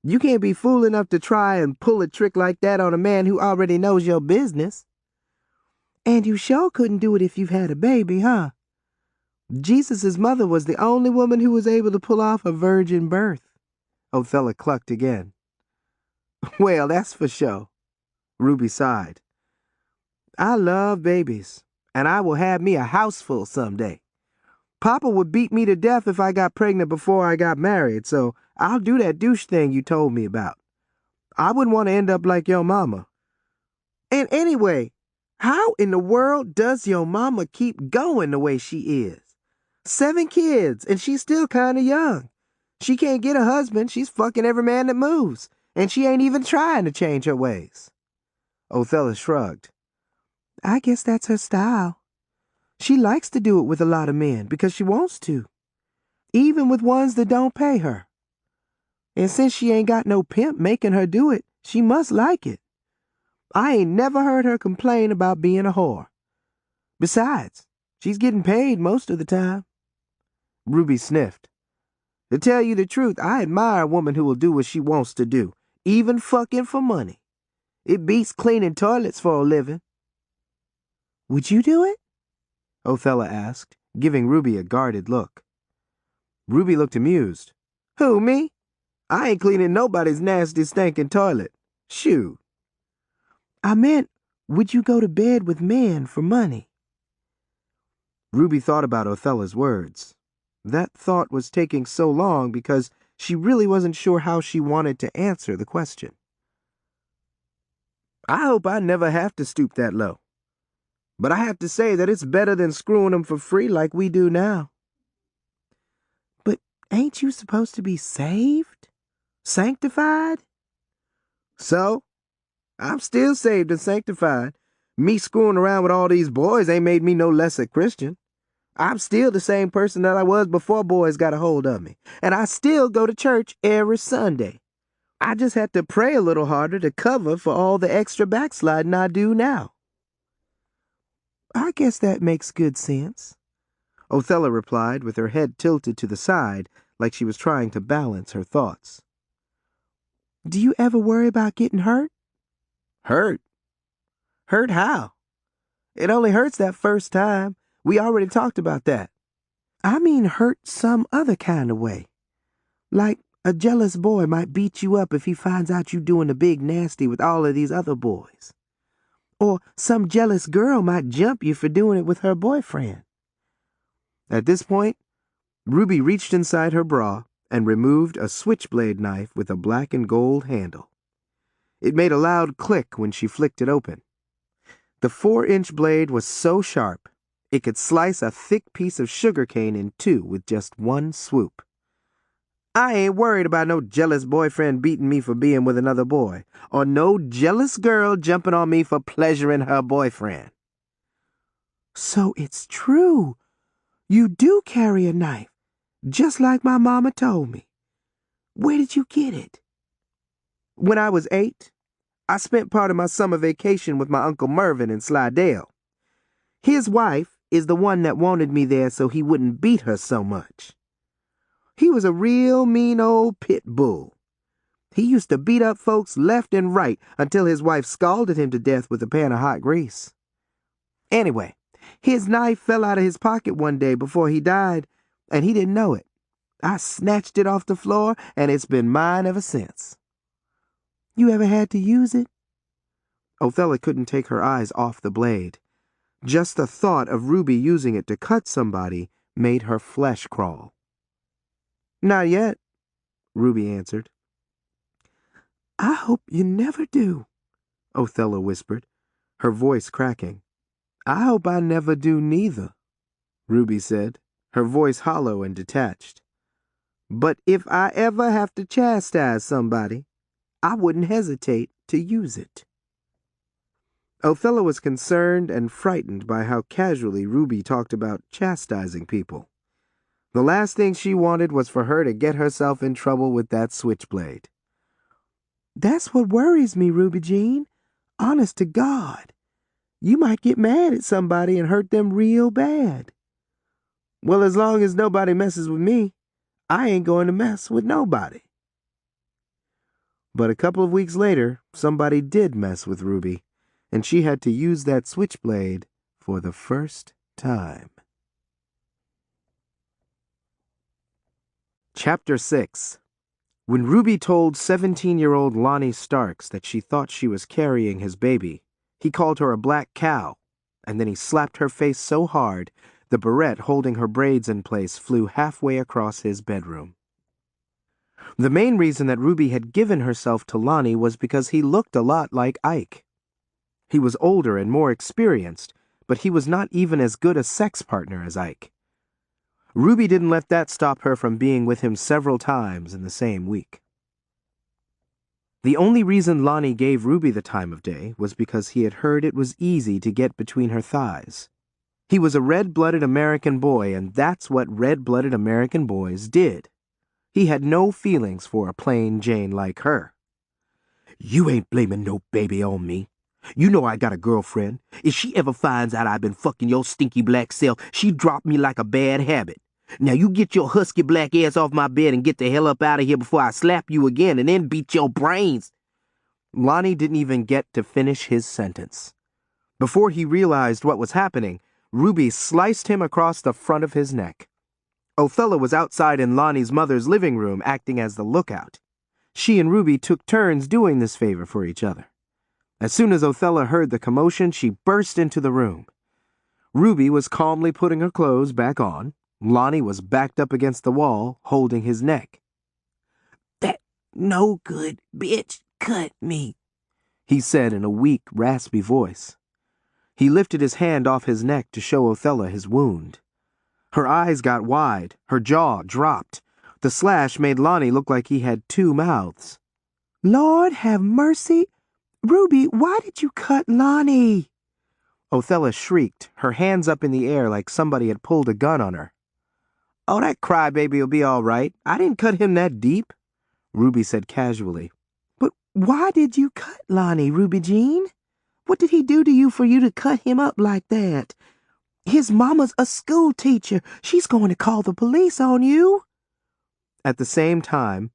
You can't be fool enough to try and pull a trick like that on a man who already knows your business." "And you sure couldn't do it if you've had a baby, huh? Jesus' mother was the only woman who was able to pull off a virgin birth." Othella clucked again. "Well, that's for sure." Ruby sighed. "I love babies, and I will have me a houseful someday. Papa would beat me to death if I got pregnant before I got married, so I'll do that douche thing you told me about. I wouldn't want to end up like your mama. And anyway, how in the world does your mama keep going the way she is? 7 kids, and she's still kind of young. She can't get a husband. She's fucking every man that moves, and she ain't even trying to change her ways." Othella shrugged. "I guess that's her style. She likes to do it with a lot of men because she wants to, even with ones that don't pay her. And since she ain't got no pimp making her do it, she must like it. I ain't never heard her complain about being a whore. Besides, she's getting paid most of the time." Ruby sniffed. "To tell you the truth, I admire a woman who will do what she wants to do, even fucking for money. It beats cleaning toilets for a living." "Would you do it?" Othella asked, giving Ruby a guarded look. Ruby looked amused. "Who, me? I ain't cleaning nobody's nasty stinking toilet. Shoo." "I meant, would you go to bed with men for money?" Ruby thought about Othella's words. That thought was taking so long because she really wasn't sure how she wanted to answer the question. "I hope I never have to stoop that low. But I have to say that it's better than screwing them for free like we do now." "But ain't you supposed to be saved? Sanctified?" "So? I'm still saved and sanctified. Me screwing around with all these boys ain't made me no less a Christian. I'm still the same person that I was before boys got a hold of me, and I still go to church every Sunday. I just have to pray a little harder to cover for all the extra backsliding I do now." "I guess that makes good sense," Othella replied with her head tilted to the side like she was trying to balance her thoughts. "Do you ever worry about getting hurt?" "Hurt? Hurt how? It only hurts that first time. We already talked about that. I mean hurt some other kind of way. Like a jealous boy might beat you up if he finds out you doing the big nasty with all of these other boys. Or some jealous girl might jump you for doing it with her boyfriend. At this point, Ruby reached inside her bra and removed a switchblade knife with a black and gold handle. It made a loud click when she flicked it open. The 4-inch blade was so sharp, it could slice a thick piece of sugar cane in two with just one swoop. I ain't worried about no jealous boyfriend beating me for being with another boy, or no jealous girl jumping on me for pleasuring her boyfriend. So it's true. You do carry a knife, just like my mama told me. Where did you get it? When I was 8, I spent part of my summer vacation with my Uncle Mervyn in Slidell. His wife is the one that wanted me there so he wouldn't beat her so much. He was a real mean old pit bull. He used to beat up folks left and right until his wife scalded him to death with a pan of hot grease. Anyway, his knife fell out of his pocket one day before he died, and he didn't know it. I snatched it off the floor, and it's been mine ever since. You ever had to use it? Othella couldn't take her eyes off the blade. Just the thought of Ruby using it to cut somebody made her flesh crawl. Not yet, Ruby answered. I hope you never do, Othella whispered, her voice cracking. I hope I never do neither, Ruby said, her voice hollow and detached. But if I ever have to chastise somebody, I wouldn't hesitate to use it. Othella was concerned and frightened by how casually Ruby talked about chastising people. The last thing she wanted was for her to get herself in trouble with that switchblade. That's what worries me, Ruby Jean. Honest to God. You might get mad at somebody and hurt them real bad. Well, as long as nobody messes with me, I ain't going to mess with nobody. But a couple of weeks later, somebody did mess with Ruby, and she had to use that switchblade for the first time. Chapter 6. When Ruby told 17-year-old Lonnie Starks that she thought she was carrying his baby, he called her a black cow, and then he slapped her face so hard, the barrette holding her braids in place flew halfway across his bedroom. The main reason that Ruby had given herself to Lonnie was because he looked a lot like Ike. He was older and more experienced, but he was not even as good a sex partner as Ike. Ruby didn't let that stop her from being with him several times in the same week. The only reason Lonnie gave Ruby the time of day was because he had heard it was easy to get between her thighs. He was a red-blooded American boy, and that's what red-blooded American boys did. He had no feelings for a plain Jane like her. You ain't blaming no baby on me. You know I got a girlfriend. If she ever finds out I've been fucking your stinky black self, she drop me like a bad habit. Now you get your husky black ass off my bed and get the hell up out of here before I slap you again and then beat your brains. Lonnie didn't even get to finish his sentence. Before he realized what was happening, Ruby sliced him across the front of his neck. Othella was outside in Lonnie's mother's living room acting as the lookout. She and Ruby took turns doing this favor for each other. As soon as Othella heard the commotion, she burst into the room. Ruby was calmly putting her clothes back on. Lonnie was backed up against the wall, holding his neck. That no good bitch cut me, he said in a weak, raspy voice. He lifted his hand off his neck to show Othella his wound. Her eyes got wide, her jaw dropped. The slash made Lonnie look like he had two mouths. Lord have mercy! Ruby, why did you cut Lonnie? Othella shrieked, her hands up in the air like somebody had pulled a gun on her. Oh, that crybaby will be all right. I didn't cut him that deep, Ruby said casually. But why did you cut Lonnie, Ruby Jean? What did he do to you for you to cut him up like that? His mama's a school teacher. She's going to call the police on you. At the same time,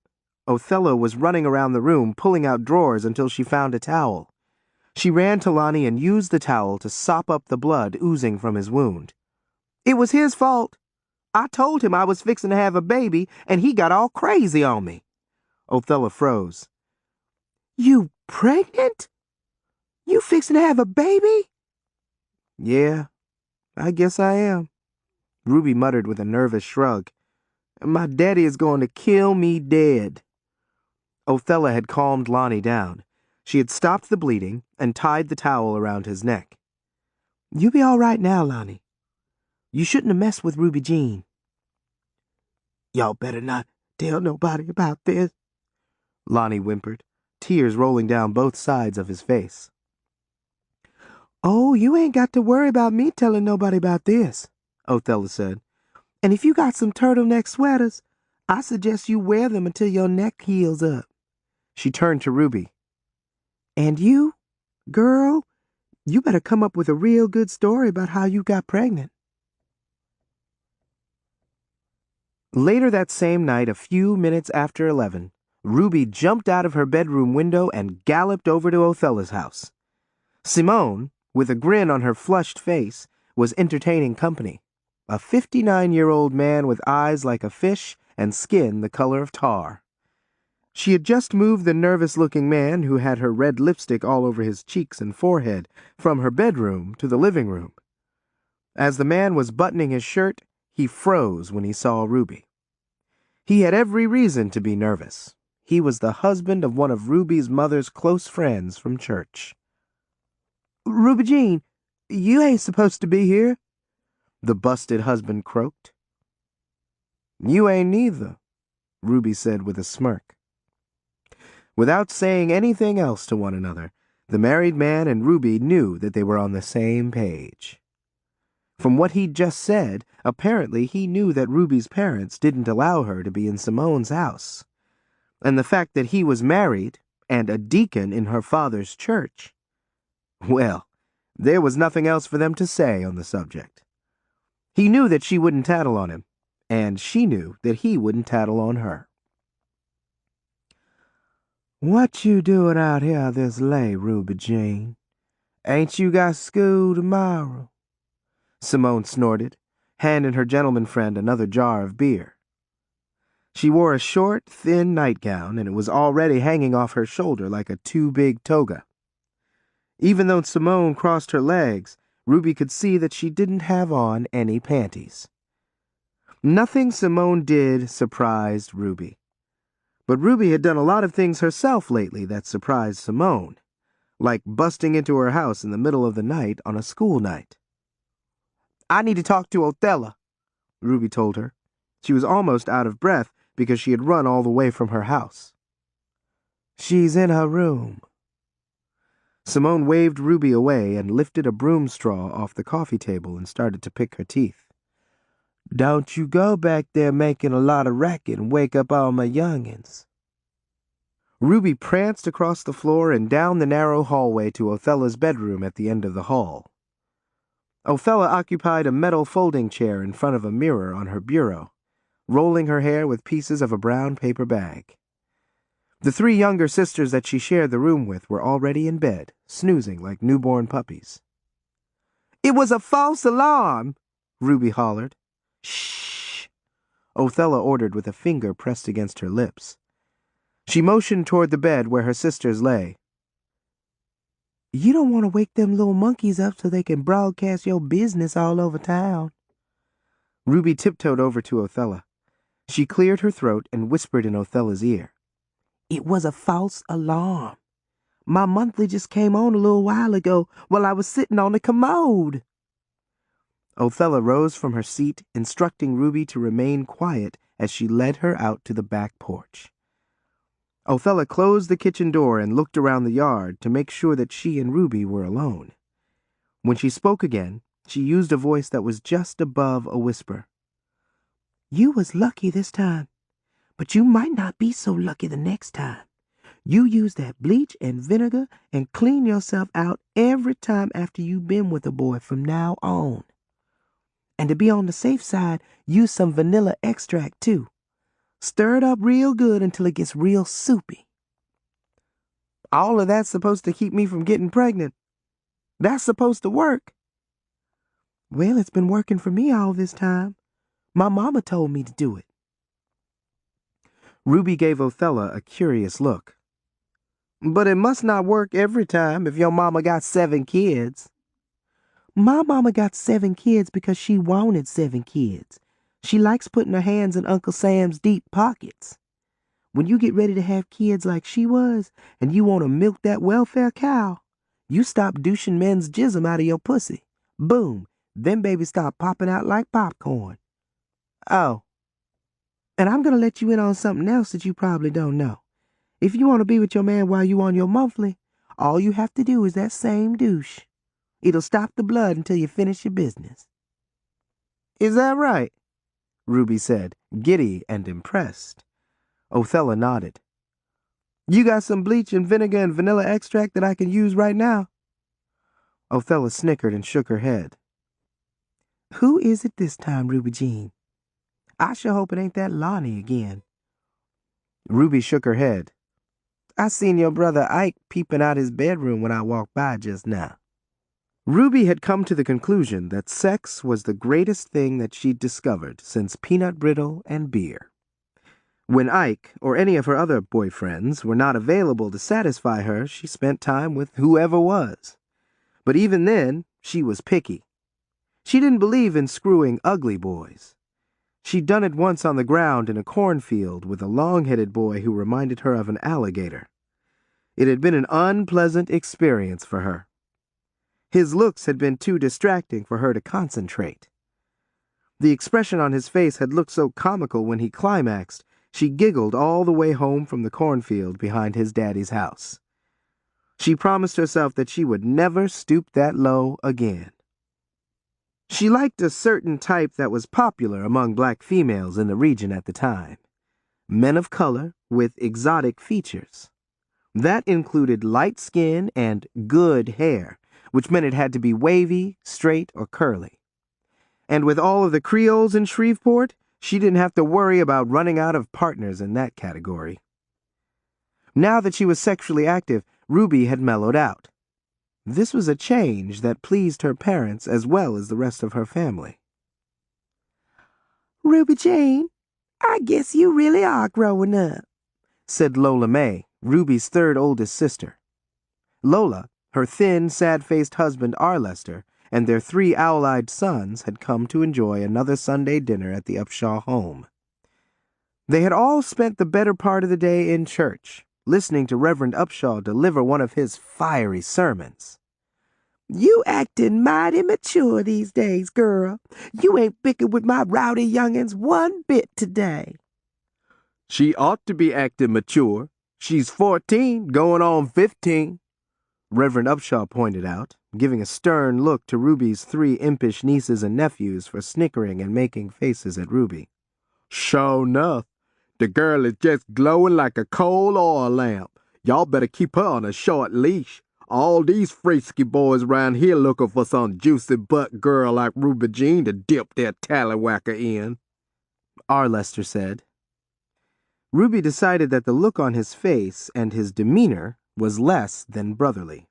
Othella was running around the room pulling out drawers until she found a towel. She ran to Lonnie and used the towel to sop up the blood oozing from his wound. "It was his fault. I told him I was fixing to have a baby, and he got all crazy on me." Othella froze. "You pregnant? You fixing to have a baby?" "Yeah, I guess I am," Ruby muttered with a nervous shrug. "My daddy is going to kill me dead." Othella had calmed Lonnie down. She had stopped the bleeding and tied the towel around his neck. "You be all right now, Lonnie. You shouldn't have messed with Ruby Jean." "Y'all better not tell nobody about this," Lonnie whimpered, tears rolling down both sides of his face. "Oh, you ain't got to worry about me telling nobody about this," Othella said. "And if you got some turtleneck sweaters, I suggest you wear them until your neck heals up." She turned to Ruby. "And you, girl, you better come up with a real good story about how you got pregnant." Later that same night, a few minutes after 11, Ruby jumped out of her bedroom window and galloped over to Othella's house. Simone, with a grin on her flushed face, was entertaining company. A 59-year-old man with eyes like a fish and skin the color of tar. She had just moved the nervous-looking man who had her red lipstick all over his cheeks and forehead from her bedroom to the living room. As the man was buttoning his shirt, he froze when he saw Ruby. He had every reason to be nervous. He was the husband of one of Ruby's mother's close friends from church. "Ruby Jean, you ain't supposed to be here," the busted husband croaked. "You ain't neither," Ruby said with a smirk. Without saying anything else to one another, the married man and Ruby knew that they were on the same page. From what he'd just said, apparently he knew that Ruby's parents didn't allow her to be in Simone's house. And the fact that he was married and a deacon in her father's church, well, there was nothing else for them to say on the subject. He knew that she wouldn't tattle on him, and she knew that he wouldn't tattle on her. "What you doing out here this late, Ruby Jean? Ain't you got school tomorrow?" Simone snorted, handing her gentleman friend another jar of beer. She wore a short, thin nightgown, and it was already hanging off her shoulder like a too-big toga. Even though Simone crossed her legs, Ruby could see that she didn't have on any panties. Nothing Simone did surprised Ruby. But Ruby had done a lot of things herself lately that surprised Simone, like busting into her house in the middle of the night on a school night. "I need to talk to Othella," Ruby told her. She was almost out of breath because she had run all the way from her house. "She's in her room." Simone waved Ruby away and lifted a broom straw off the coffee table and started to pick her teeth. "Don't you go back there making a lot of racket and wake up all my youngins." Ruby pranced across the floor and down the narrow hallway to Othella's bedroom at the end of the hall. Othella occupied a metal folding chair in front of a mirror on her bureau, rolling her hair with pieces of a brown paper bag. The three younger sisters that she shared the room with were already in bed, snoozing like newborn puppies. "It was a false alarm," Ruby hollered. "Shh," Othella ordered with a finger pressed against her lips. She motioned toward the bed where her sisters lay. "You don't want to wake them little monkeys up so they can broadcast your business all over town." Ruby tiptoed over to Othella. She cleared her throat and whispered in Othella's ear. "It was a false alarm. My monthly just came on a little while ago while I was sitting on the commode." Othella rose from her seat, instructing Ruby to remain quiet as she led her out to the back porch. Othella closed the kitchen door and looked around the yard to make sure that she and Ruby were alone. When she spoke again, she used a voice that was just above a whisper. "You was lucky this time, but you might not be so lucky the next time. You use that bleach and vinegar and clean yourself out every time after you've been with a boy from now on. And to be on the safe side, use some vanilla extract too. Stir it up real good until it gets real soupy." All of that's supposed to keep me from getting pregnant. That's supposed to work. Well, it's been working for me all this time. My mama told me to do it. Ruby gave Othella a curious look. But it must not work every time if your mama got 7 kids. My mama got 7 kids because she wanted 7 kids. She likes putting her hands in Uncle Sam's deep pockets. When you get ready to have kids like she was, and you want to milk that welfare cow, you stop douching men's jism out of your pussy. Boom, them babies start popping out like popcorn. Oh, and I'm going to let you in on something else that you probably don't know. If you want to be with your man while you on your monthly, all you have to do is that same douche. It'll stop the blood until you finish your business. Is that right? Ruby said, giddy and impressed. Othella nodded. You got some bleach and vinegar and vanilla extract that I can use right now? Othella snickered and shook her head. Who is it this time, Ruby Jean? I sure hope it ain't that Lonnie again. Ruby shook her head. I seen your brother Ike peeping out his bedroom when I walked by just now. Ruby had come to the conclusion that sex was the greatest thing that she'd discovered since peanut brittle and beer. When Ike or any of her other boyfriends were not available to satisfy her, she spent time with whoever was. But even then, she was picky. She didn't believe in screwing ugly boys. She'd done it once on the ground in a cornfield with a long-headed boy who reminded her of an alligator. It had been an unpleasant experience for her. His looks had been too distracting for her to concentrate. The expression on his face had looked so comical when he climaxed, she giggled all the way home from the cornfield behind his daddy's house. She promised herself that she would never stoop that low again. She liked a certain type that was popular among black females in the region at the time. Men of color with exotic features. That included light skin and good hair, which meant it had to be wavy, straight, or curly. And with all of the Creoles in Shreveport, she didn't have to worry about running out of partners in that category. Now that she was sexually active, Ruby had mellowed out. This was a change that pleased her parents as well as the rest of her family. Ruby Jane, I guess you really are growing up, said Lola May, Ruby's third oldest sister. Lola, her thin, sad-faced husband Arlester, and their 3 owl-eyed sons had come to enjoy another Sunday dinner at the Upshaw home. They had all spent the better part of the day in church, listening to Reverend Upshaw deliver one of his fiery sermons. You actin' mighty mature these days, girl. You ain't bickered with my rowdy young'uns one bit today. She ought to be acting mature. She's 14, going on 15. Reverend Upshaw pointed out, giving a stern look to Ruby's 3 impish nieces and nephews for snickering and making faces at Ruby. Sure enough, the girl is just glowing like a coal oil lamp. Y'all better keep her on a short leash. All these frisky boys round here looking for some juicy butt girl like Ruby Jean to dip their tallywhacker in, Arlester said. Ruby decided that the look on his face and his demeanor was less than brotherly.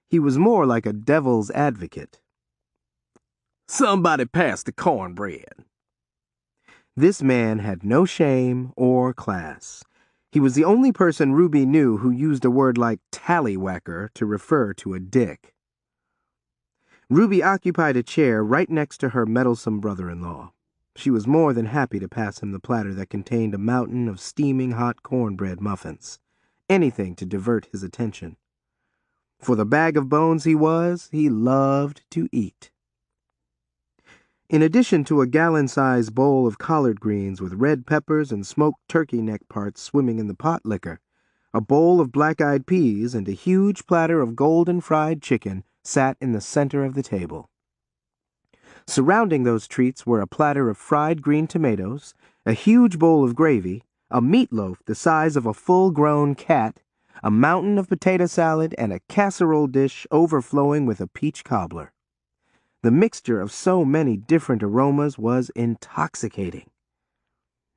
He was more like a devil's advocate. Somebody pass the cornbread. This man had no shame or class. He was the only person Ruby knew who used a word like tallywhacker to refer to a dick. Ruby occupied a chair right next to her meddlesome brother-in-law. She was more than happy to pass him the platter that contained a mountain of steaming hot cornbread muffins. Anything to divert his attention. For the bag of bones he loved to eat. In addition to a gallon-sized bowl of collard greens with red peppers and smoked turkey neck parts swimming in the pot liquor, a bowl of black-eyed peas and a huge platter of golden fried chicken sat in the center of the table. Surrounding those treats were a platter of fried green tomatoes, a huge bowl of gravy, a meatloaf the size of a full-grown cat, a mountain of potato salad, and a casserole dish overflowing with a peach cobbler. The mixture of so many different aromas was intoxicating.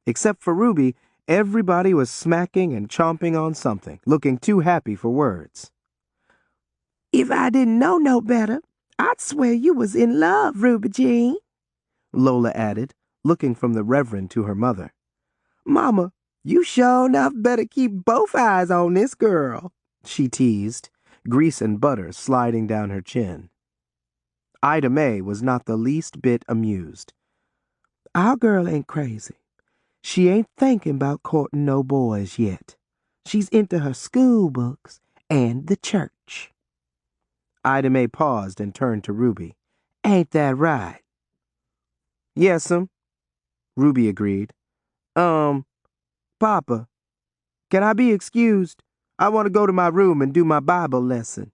Except for Ruby, Everybody was smacking and chomping on something, looking too happy for words. "If I didn't know no better, I'd swear you was in love, Ruby Jean," Lola added, looking from the Reverend to her mother. "Mama, you sure enough better keep both eyes on this girl," she teased, grease and butter sliding down her chin. Ida May was not the least bit amused. "Our girl ain't crazy. She ain't thinking about courting no boys yet. She's into her school books and the church." Ida May paused and turned to Ruby. "Ain't that right?" "Yes'm," Ruby agreed. Papa, can I be excused? I want to go to my room and do my Bible lesson."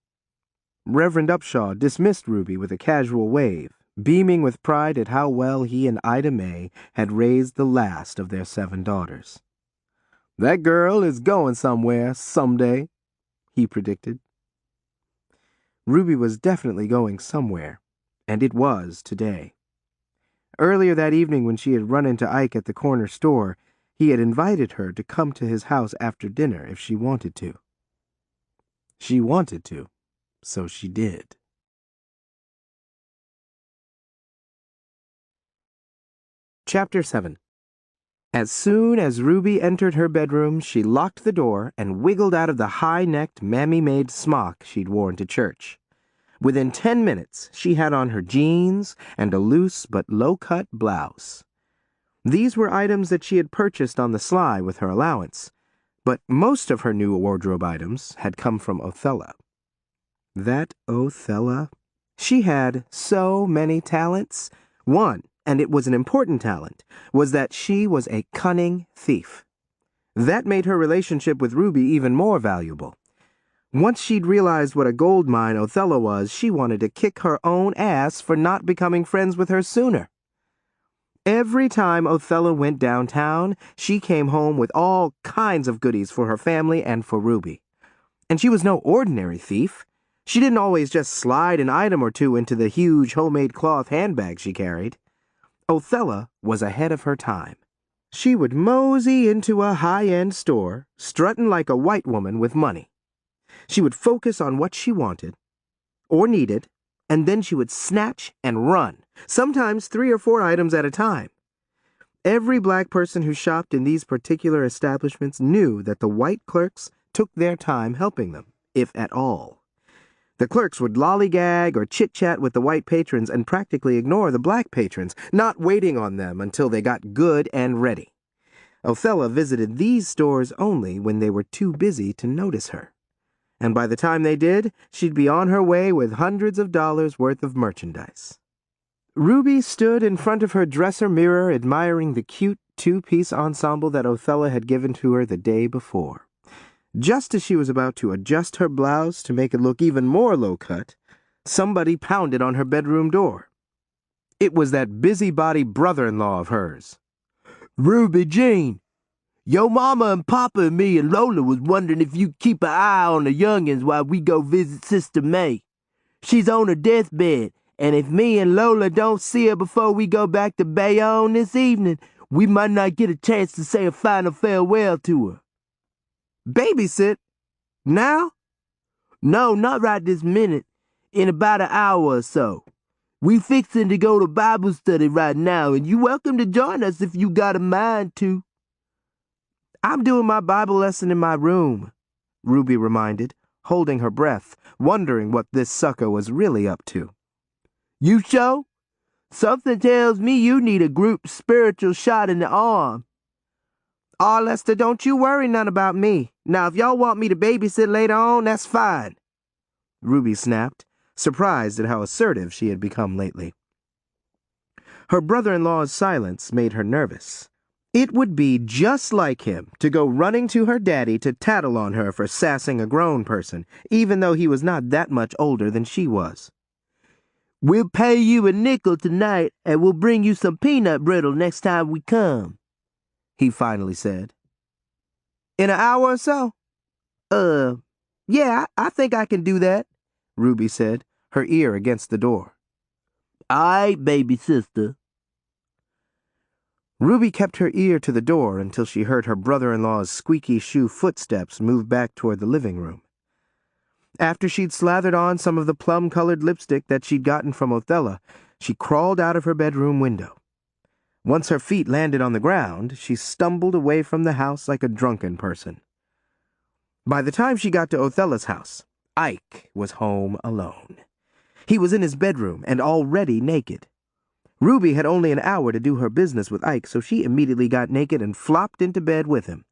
Reverend Upshaw dismissed Ruby with a casual wave, beaming with pride at how well he and Ida May had raised the last of their 7 daughters. "That girl is going somewhere someday," he predicted. Ruby was definitely going somewhere, and it was today. Earlier that evening when she had run into Ike at the corner store, he had invited her to come to his house after dinner if she wanted to. She wanted to, so she did. Chapter 7. As soon as Ruby entered her bedroom, she locked the door and wiggled out of the high-necked, mammy-made smock she'd worn to church. Within 10 minutes, she had on her jeans and a loose but low-cut blouse. These were items that she had purchased on the sly with her allowance, but most of her new wardrobe items had come from Othella. That Othella? She had so many talents. One, and it was an important talent, was that she was a cunning thief. That made her relationship with Ruby even more valuable. Once she'd realized what a gold mine Othella was, she wanted to kick her own ass for not becoming friends with her sooner. Every time Othella went downtown, she came home with all kinds of goodies for her family and for Ruby. And she was no ordinary thief. She didn't always just slide an item or two into the huge homemade cloth handbag she carried. Othella was ahead of her time. She would mosey into a high-end store, strutting like a white woman with money. She would focus on what she wanted or needed, and then she would snatch and run, sometimes 3 or 4 items at a time. Every black person who shopped in these particular establishments knew that the white clerks took their time helping them, if at all. The clerks would lollygag or chit-chat with the white patrons and practically ignore the black patrons, not waiting on them until they got good and ready. Othella visited these stores only when they were too busy to notice her. And by the time they did, she'd be on her way with hundreds of dollars worth of merchandise. Ruby stood in front of her dresser mirror admiring the cute 2-piece ensemble that Othella had given to her the day before. Just as she was about to adjust her blouse to make it look even more low-cut, somebody pounded on her bedroom door. It was that busybody brother-in-law of hers. "Ruby Jean, yo mama and papa and me and Lola was wondering if you'd keep an eye on the youngins while we go visit Sister May. She's on her deathbed, and if me and Lola don't see her before we go back to Bayonne this evening, we might not get a chance to say a final farewell to her." "Babysit? Now?" "No, not right this minute. In about an hour or so. We fixin' to go to Bible study right now, and you welcome to join us if you got a mind to." "I'm doing my Bible lesson in my room," Ruby reminded, holding her breath, wondering what this sucker was really up to. "You sure? Something tells me you need a group spiritual shot in the arm." "Aw, Lester, don't you worry none about me. Now, if y'all want me to babysit later on, that's fine," Ruby snapped, surprised at how assertive she had become lately. Her brother-in-law's silence made her nervous. It would be just like him to go running to her daddy to tattle on her for sassing a grown person, even though he was not that much older than she was. "We'll pay you a nickel tonight, and we'll bring you some peanut brittle next time we come," he finally said. "In an hour or so?" Yeah, I think I can do that," Ruby said, her ear against the door. "All right, baby sister." Ruby kept her ear to the door until she heard her brother-in-law's squeaky shoe footsteps move back toward the living room. After she'd slathered on some of the plum-colored lipstick that she'd gotten from Othella, she crawled out of her bedroom window. Once her feet landed on the ground, she stumbled away from the house like a drunken person. By the time she got to Othella's house, Ike was home alone. He was in his bedroom and already naked. Ruby had only an hour to do her business with Ike, so she immediately got naked and flopped into bed with him.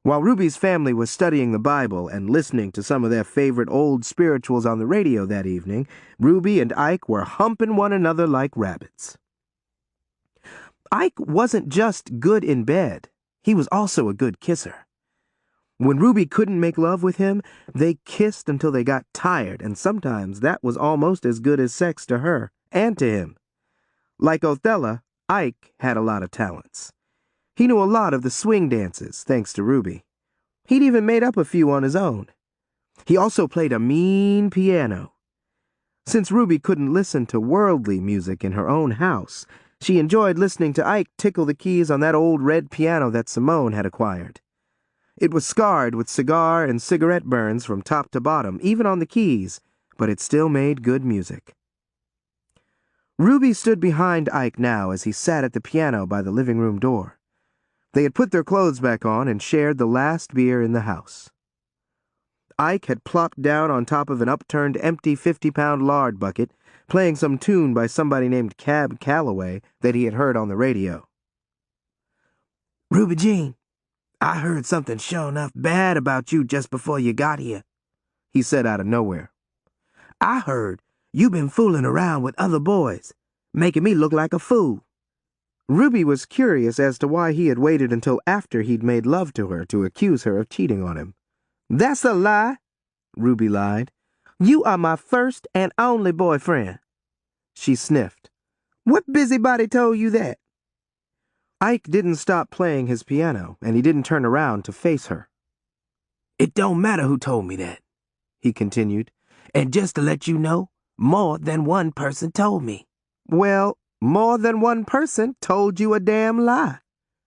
While Ruby's family was studying the Bible and listening to some of their favorite old spirituals on the radio that evening, Ruby and Ike were humping one another like rabbits. Ike wasn't just good in bed, he was also a good kisser. When Ruby couldn't make love with him, they kissed until they got tired, and sometimes that was almost as good as sex to her and to him. Like Othella, Ike had a lot of talents. He knew a lot of the swing dances, thanks to Ruby. He'd even made up a few on his own. He also played a mean piano. Since Ruby couldn't listen to worldly music in her own house, she enjoyed listening to Ike tickle the keys on that old red piano that Simone had acquired. It was scarred with cigar and cigarette burns from top to bottom, even on the keys, but it still made good music. Ruby stood behind Ike now as he sat at the piano by the living room door. They had put their clothes back on and shared the last beer in the house. Ike had plopped down on top of an upturned empty 50-pound lard bucket, playing some tune by somebody named Cab Calloway that he had heard on the radio. "Ruby Jean, I heard something sure enough bad about you just before you got here," he said out of nowhere. "I heard you been fooling around with other boys, making me look like a fool." Ruby was curious as to why he had waited until after he'd made love to her to accuse her of cheating on him. "That's a lie," Ruby lied. "You are my first and only boyfriend." She sniffed. "What busybody told you that?" Ike didn't stop playing his piano, and he didn't turn around to face her. "It don't matter who told me that," he continued. "And just to let you know, more than one person told me." "Well, more than one person told you a damn lie,"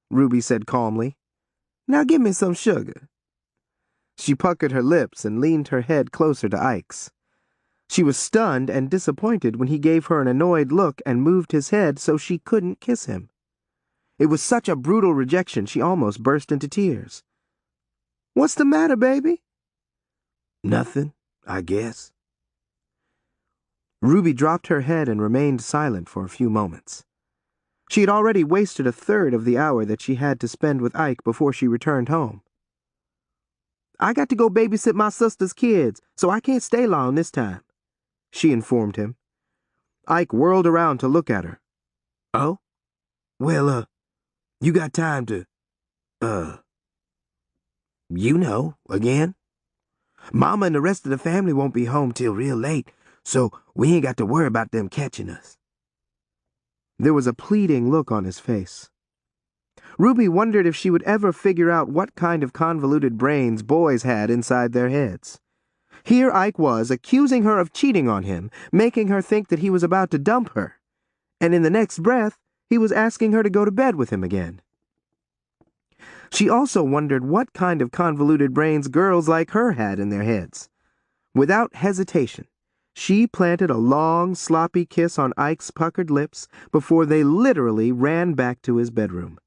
Ruby said calmly. "Now give me some sugar." She puckered her lips and leaned her head closer to Ike's. She was stunned and disappointed when he gave her an annoyed look and moved his head so she couldn't kiss him. It was such a brutal rejection she almost burst into tears. "What's the matter, baby?" "Nothing, I guess." Ruby dropped her head and remained silent for a few moments. She had already wasted a third of the hour that she had to spend with Ike before she returned home. "I got to go babysit my sister's kids, so I can't stay long this time," she informed him. Ike whirled around to look at her. "Oh? Well, you got time to, again? Mama and the rest of the family won't be home till real late, so we ain't got to worry about them catching us." There was a pleading look on his face. Ruby wondered if she would ever figure out what kind of convoluted brains boys had inside their heads. Here Ike was, accusing her of cheating on him, making her think that he was about to dump her. And in the next breath, he was asking her to go to bed with him again. She also wondered what kind of convoluted brains girls like her had in their heads. Without hesitation, she planted a long, sloppy kiss on Ike's puckered lips before they literally ran back to his bedroom.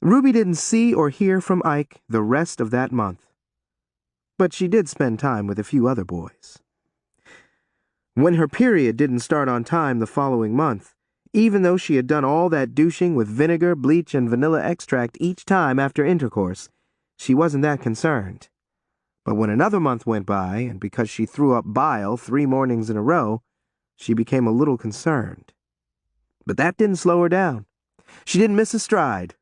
Ruby didn't see or hear from Ike the rest of that month, but she did spend time with a few other boys. When her period didn't start on time the following month, even though she had done all that douching with vinegar, bleach, and vanilla extract each time after intercourse, she wasn't that concerned. But when another month went by, and because she threw up bile 3 mornings in a row, she became a little concerned. But that didn't slow her down. She didn't miss a stride.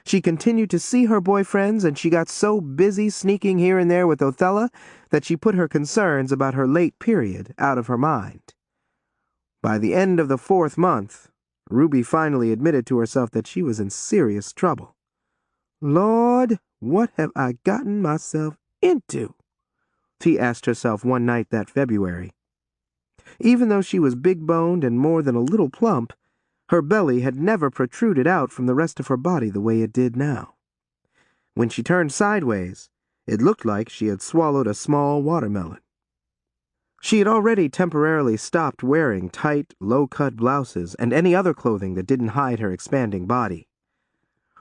She continued to see her boyfriends, and she got so busy sneaking here and there with Othella that she put her concerns about her late period out of her mind. By the end of the 4th month, Ruby finally admitted to herself that she was in serious trouble. "Lord, what have I gotten myself into?" she asked herself one night that February. Even though she was big-boned and more than a little plump, Her belly had never protruded out from the rest of her body the way it did now. When she turned sideways, it looked like she had swallowed a small watermelon. She had already temporarily stopped wearing tight, low-cut blouses and any other clothing that didn't hide her expanding body.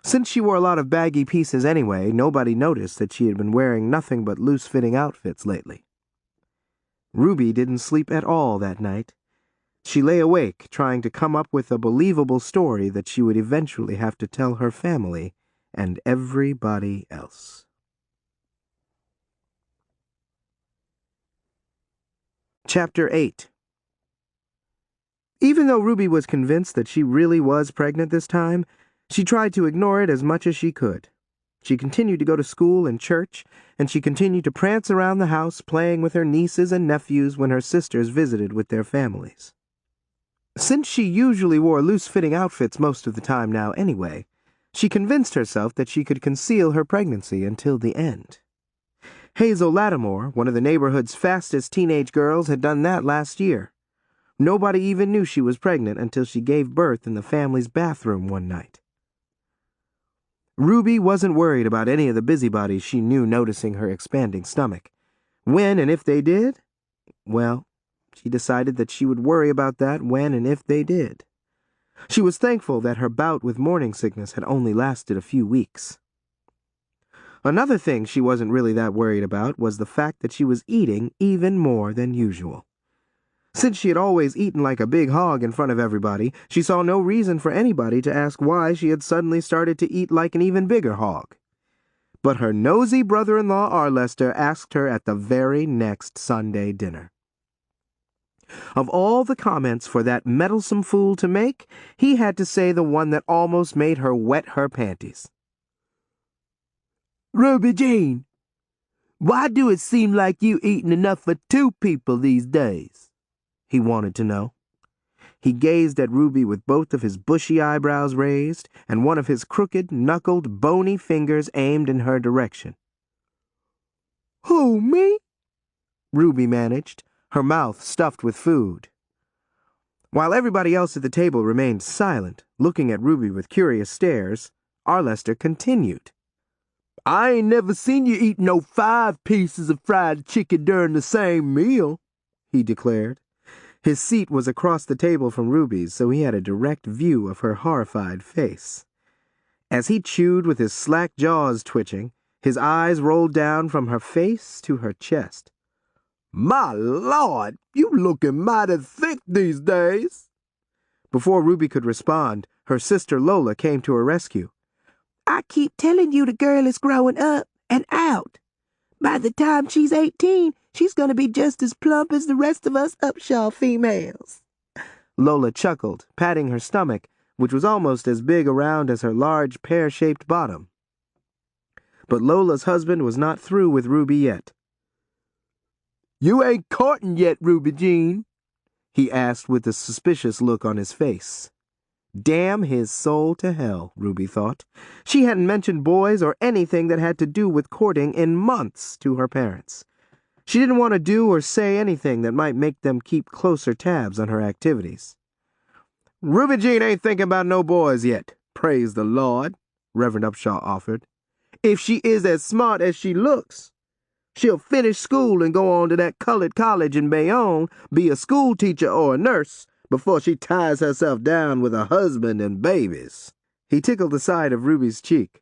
Since she wore a lot of baggy pieces anyway, nobody noticed that she had been wearing nothing but loose-fitting outfits lately. Ruby didn't sleep at all that night. She lay awake, trying to come up with a believable story that she would eventually have to tell her family and everybody else. Chapter 8. Even though Ruby was convinced that she really was pregnant this time, she tried to ignore it as much as she could. She continued to go to school and church, and she continued to prance around the house playing with her nieces and nephews when her sisters visited with their families. Since she usually wore loose-fitting outfits most of the time now anyway, she convinced herself that she could conceal her pregnancy until the end. Hazel Lattimore, one of the neighborhood's fastest teenage girls, had done that last year. Nobody even knew she was pregnant until she gave birth in the family's bathroom one night. Ruby wasn't worried about any of the busybodies she knew noticing her expanding stomach. When and if they did, well, she decided that she would worry about that when and if they did. She was thankful that her bout with morning sickness had only lasted a few weeks. Another thing she wasn't really that worried about was the fact that she was eating even more than usual. Since she had always eaten like a big hog in front of everybody, she saw no reason for anybody to ask why she had suddenly started to eat like an even bigger hog. But her nosy brother-in-law Arlester asked her at the very next Sunday dinner. Of all the comments for that meddlesome fool to make, he had to say the one that almost made her wet her panties. Ruby Jean, why do it seem like you eating enough for 2 people these days? He wanted to know. He gazed at Ruby with both of his bushy eyebrows raised and one of his crooked, knuckled, bony fingers aimed in her direction. Who, me? Ruby managed, her mouth stuffed with food. While everybody else at the table remained silent, looking at Ruby with curious stares, Arlester continued. I ain't never seen you eat no 5 pieces of fried chicken during the same meal, he declared. His seat was across the table from Ruby's, so he had a direct view of her horrified face. As he chewed with his slack jaws twitching, his eyes rolled down from her face to her chest. My Lord, you looking mighty thick these days. Before Ruby could respond, her sister Lola came to her rescue. I keep telling you the girl is growing up and out. By the time she's 18, she's going to be just as plump as the rest of us Upshaw females. Lola chuckled, patting her stomach, which was almost as big around as her large pear-shaped bottom. But Lola's husband was not through with Ruby yet. You ain't courting yet, Ruby Jean? He asked with a suspicious look on his face. Damn his soul to hell, Ruby thought. She hadn't mentioned boys or anything that had to do with courting in months to her parents. She didn't want to do or say anything that might make them keep closer tabs on her activities. Ruby Jean ain't thinking about no boys yet, praise the Lord, Reverend Upshaw offered. If she is as smart as she looks, she'll finish school and go on to that colored college in Bayonne, be a school teacher or a nurse, before she ties herself down with a husband and babies. He tickled the side of Ruby's cheek.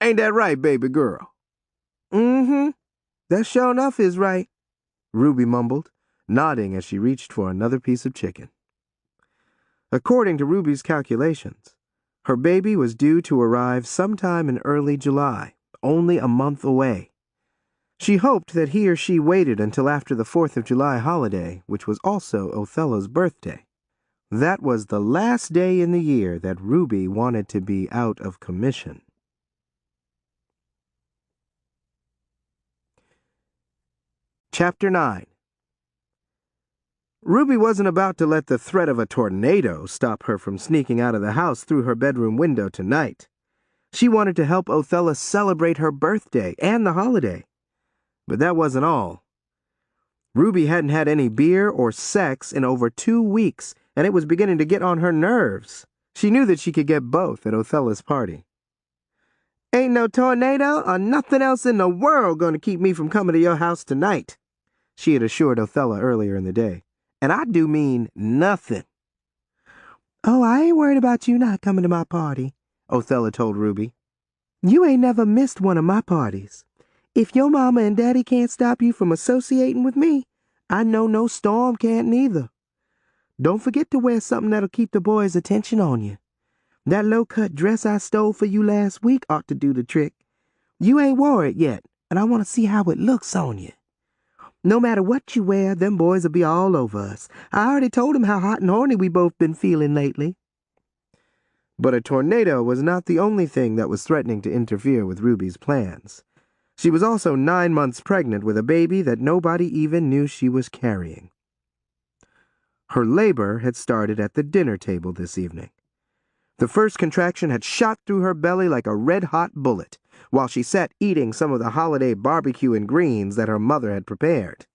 Ain't that right, baby girl? Mm-hmm. That sure enough is right, Ruby mumbled, nodding as she reached for another piece of chicken. According to Ruby's calculations, her baby was due to arrive sometime in early July, only a month away. She hoped that he or she waited until after the 4th of July holiday, which was also Othella's birthday. That was the last day in the year that Ruby wanted to be out of commission. Chapter 9. Ruby wasn't about to let the threat of a tornado stop her from sneaking out of the house through her bedroom window tonight. She wanted to help Othella celebrate her birthday and the holiday. But that wasn't all. Ruby hadn't had any beer or sex in over 2 weeks, and it was beginning to get on her nerves. She knew that she could get both at Othella's party. "Ain't no tornado or nothing else in the world going to keep me from coming to your house tonight," she had assured Othella earlier in the day. "And I do mean nothing." "Oh, I ain't worried about you not coming to my party," Othella told Ruby. "You ain't never missed one of my parties. If your mama and daddy can't stop you from associating with me, I know no storm can't neither. Don't forget to wear something that'll keep the boys' attention on you. That low-cut dress I stole for you last week ought to do the trick. You ain't wore it yet, and I want to see how it looks on you. No matter what you wear, them boys will be all over us. I already told them how hot and horny we both been feeling lately." But a tornado was not the only thing that was threatening to interfere with Ruby's plans. She was also 9 months pregnant with a baby that nobody even knew she was carrying. Her labor had started at the dinner table this evening. The first contraction had shot through her belly like a red-hot bullet, while she sat eating some of the holiday barbecue and greens that her mother had prepared.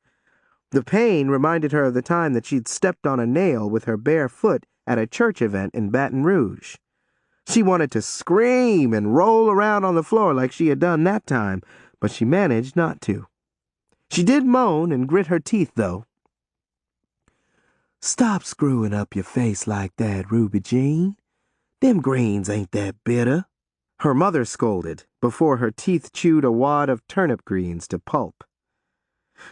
The pain reminded her of the time that she'd stepped on a nail with her bare foot at a church event in Baton Rouge. She wanted to scream and roll around on the floor like she had done that time, but she managed not to. She did moan and grit her teeth, though. "Stop screwing up your face like that, Ruby Jean. Them greens ain't that bitter," her mother scolded before her teeth chewed a wad of turnip greens to pulp.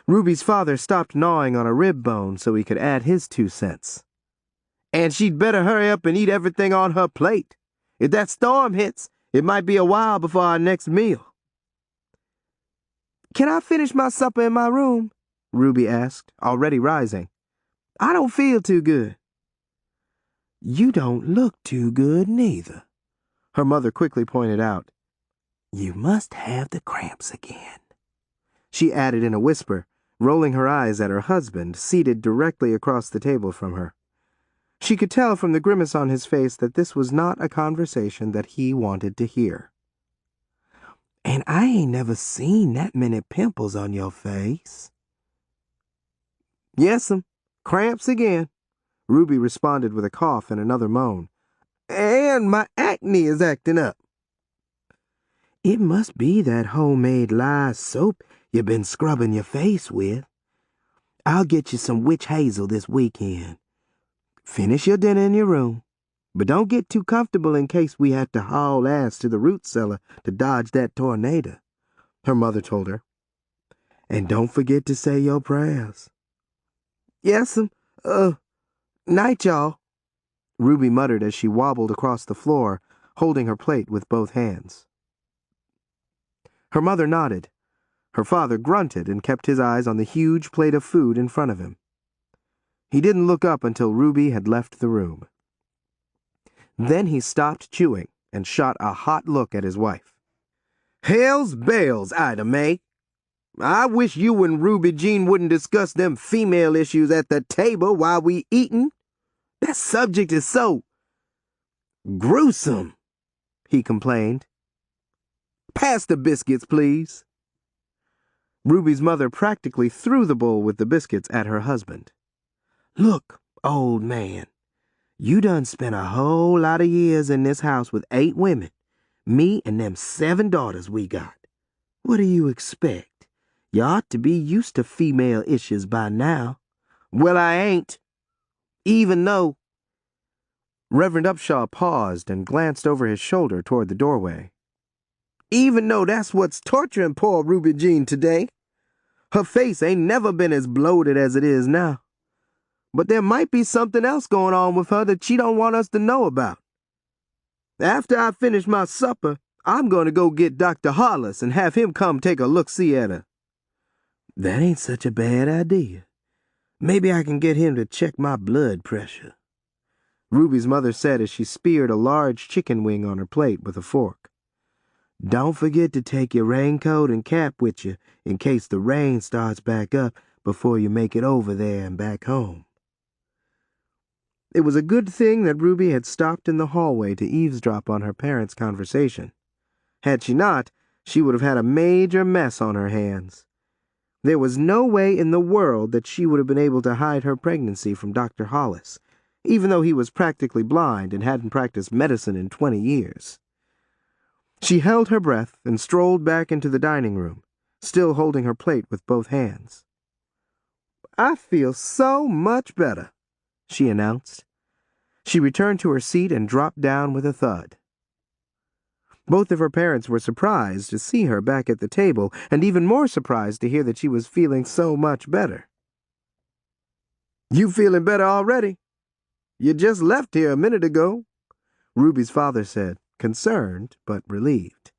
Ruby's father stopped gnawing on a rib bone so he could add his 2 cents. "And she'd better hurry up and eat everything on her plate. If that storm hits, it might be a while before our next meal." "Can I finish my supper in my room?" Ruby asked, already rising. "I don't feel too good." "You don't look too good neither," her mother quickly pointed out. "You must have the cramps again," she added in a whisper, rolling her eyes at her husband, seated directly across the table from her. She could tell from the grimace on his face that this was not a conversation that he wanted to hear. "And I ain't never seen that many pimples on your face." "Yes'm, cramps again," Ruby responded with a cough and another moan. "And my acne is acting up." "It must be that homemade lye soap you've been scrubbing your face with. I'll get you some witch hazel this weekend. Finish your dinner in your room, but don't get too comfortable in case we have to haul ass to the root cellar to dodge that tornado," her mother told her. "And don't forget to say your prayers." "Yes'm, night, y'all," Ruby muttered as she wobbled across the floor, holding her plate with both hands. Her mother nodded. Her father grunted and kept his eyes on the huge plate of food in front of him. He didn't look up until Ruby had left the room. Then he stopped chewing and shot a hot look at his wife. "Hell's bells, Ida Mae. I wish you and Ruby Jean wouldn't discuss them female issues at the table while we eatin'. That subject is so gruesome," he complained. "Pass the biscuits, please." Ruby's mother practically threw the bowl with the biscuits at her husband. "Look, old man, you done spent a whole lot of years in this house with 8 women, me and them 7 daughters we got. What do you expect? You ought to be used to female issues by now." "Well, I ain't. Even though—" Reverend Upshaw paused and glanced over his shoulder toward the doorway. "Even though that's what's torturing poor Ruby Jean today. Her face ain't never been as bloated as it is now. But there might be something else going on with her that she don't want us to know about. After I finish my supper, I'm going to go get Dr. Hollis and have him come take a look-see at her." "That ain't such a bad idea. Maybe I can get him to check my blood pressure," Ruby's mother said as she speared a large chicken wing on her plate with a fork. "Don't forget to take your raincoat and cap with you in case the rain starts back up before you make it over there and back home." It was a good thing that Ruby had stopped in the hallway to eavesdrop on her parents' conversation. Had she not, she would have had a major mess on her hands. There was no way in the world that she would have been able to hide her pregnancy from Dr. Hollis, even though he was practically blind and hadn't practiced medicine in 20 years. She held her breath and strolled back into the dining room, still holding her plate with both hands. "I feel so much better," she announced. She returned to her seat and dropped down with a thud. Both of her parents were surprised to see her back at the table, and even more surprised to hear that she was feeling so much better. "You feeling better already? You just left here a minute ago," Ruby's father said, concerned but relieved.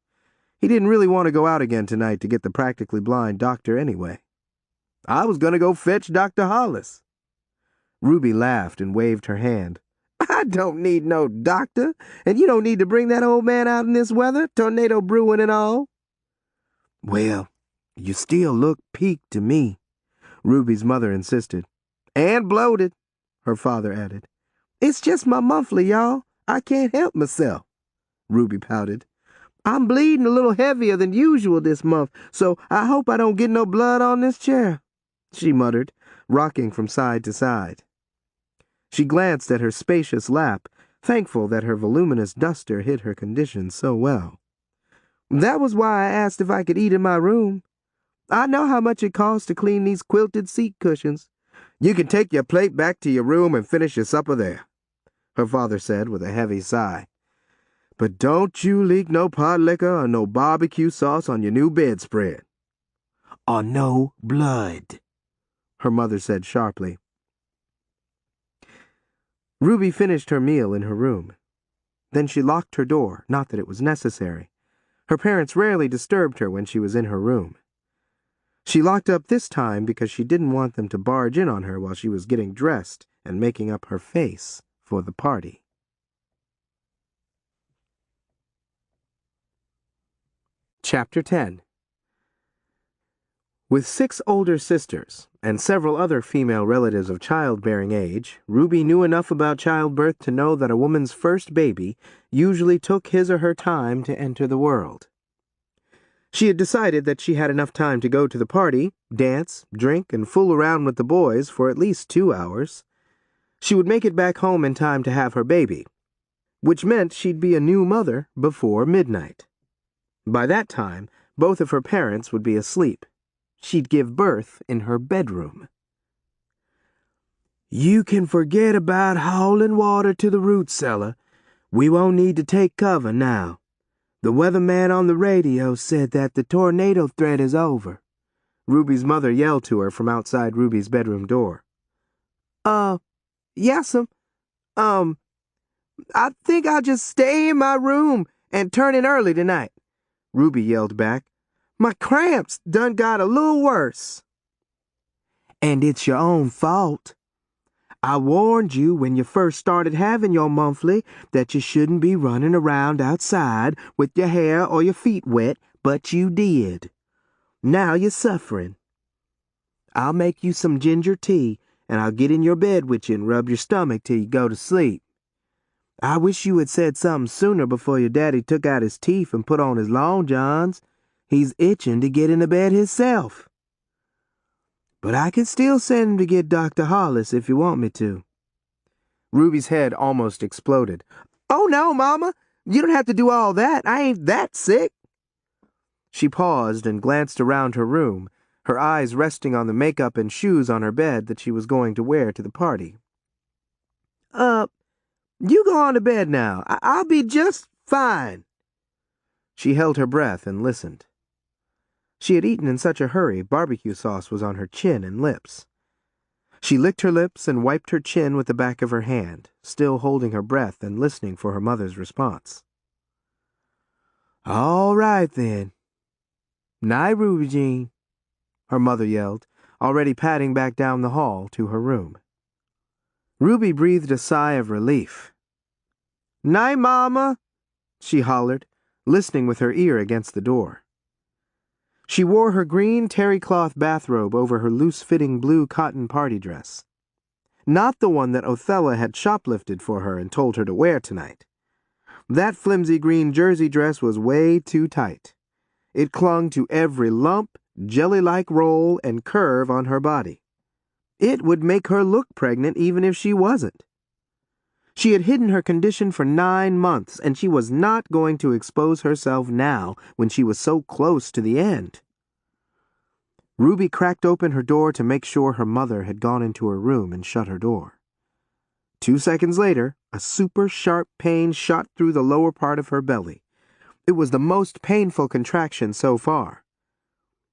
He didn't really want to go out again tonight to get the practically blind doctor anyway. "I was going to go fetch Dr. Hollis." Ruby laughed and waved her hand. "I don't need no doctor, and you don't need to bring that old man out in this weather, tornado brewing and all." "Well, you still look peaked to me," Ruby's mother insisted. "And bloated," her father added. "It's just my monthly, y'all. I can't help myself," Ruby pouted. "I'm bleeding a little heavier than usual this month, so I hope I don't get no blood on this chair," she muttered, rocking from side to side. She glanced at her spacious lap, thankful that her voluminous duster hid her condition so well. "That was why I asked if I could eat in my room. I know how much it costs to clean these quilted seat cushions." "You can take your plate back to your room and finish your supper there," her father said with a heavy sigh. "But don't you leak no pot liquor or no barbecue sauce on your new bedspread." "Or no blood," her mother said sharply. Ruby finished her meal in her room. Then she locked her door, not that it was necessary. Her parents rarely disturbed her when she was in her room. She locked up this time because she didn't want them to barge in on her while she was getting dressed and making up her face for the party. Chapter 10. With 6 older sisters and several other female relatives of childbearing age, Ruby knew enough about childbirth to know that a woman's first baby usually took his or her time to enter the world. She had decided that she had enough time to go to the party, dance, drink, and fool around with the boys for at least 2 hours. She would make it back home in time to have her baby, which meant she'd be a new mother before midnight. By that time, both of her parents would be asleep. She'd give birth in her bedroom. "You can forget about hauling water to the root cellar. We won't need to take cover now. The weatherman on the radio said that the tornado threat is over," Ruby's mother yelled to her from outside Ruby's bedroom door. Yes'm. I think I'll just stay in my room and turn in early tonight," Ruby yelled back. "My cramps done got a little worse." "And it's your own fault. I warned you when you first started having your monthly that you shouldn't be running around outside with your hair or your feet wet, but you did. Now you're suffering. I'll make you some ginger tea, and I'll get in your bed with you and rub your stomach till you go to sleep. I wish you had said something sooner before your daddy took out his teeth and put on his long johns. He's itching to get into bed himself. But I can still send him to get Dr. Hollis if you want me to." Ruby's head almost exploded. "Oh, no, Mama. You don't have to do all that. I ain't that sick." She paused and glanced around her room, her eyes resting on the makeup and shoes on her bed that she was going to wear to the party. You go on to bed now. I'll be just fine." She held her breath and listened. She had eaten in such a hurry, barbecue sauce was on her chin and lips. She licked her lips and wiped her chin with the back of her hand, still holding her breath and listening for her mother's response. "All right, then. Night, Ruby Jean," her mother yelled, already padding back down the hall to her room. Ruby breathed a sigh of relief. "Night, Mama," she hollered, listening with her ear against the door. She wore her green terry-cloth bathrobe over her loose-fitting blue cotton party dress. Not the one that Othella had shoplifted for her and told her to wear tonight. That flimsy green jersey dress was way too tight. It clung to every lump, jelly-like roll, and curve on her body. It would make her look pregnant even if she wasn't. She had hidden her condition for 9 months, and she was not going to expose herself now when she was so close to the end. Ruby cracked open her door to make sure her mother had gone into her room and shut her door. 2 seconds later, a super sharp pain shot through the lower part of her belly. It was the most painful contraction so far.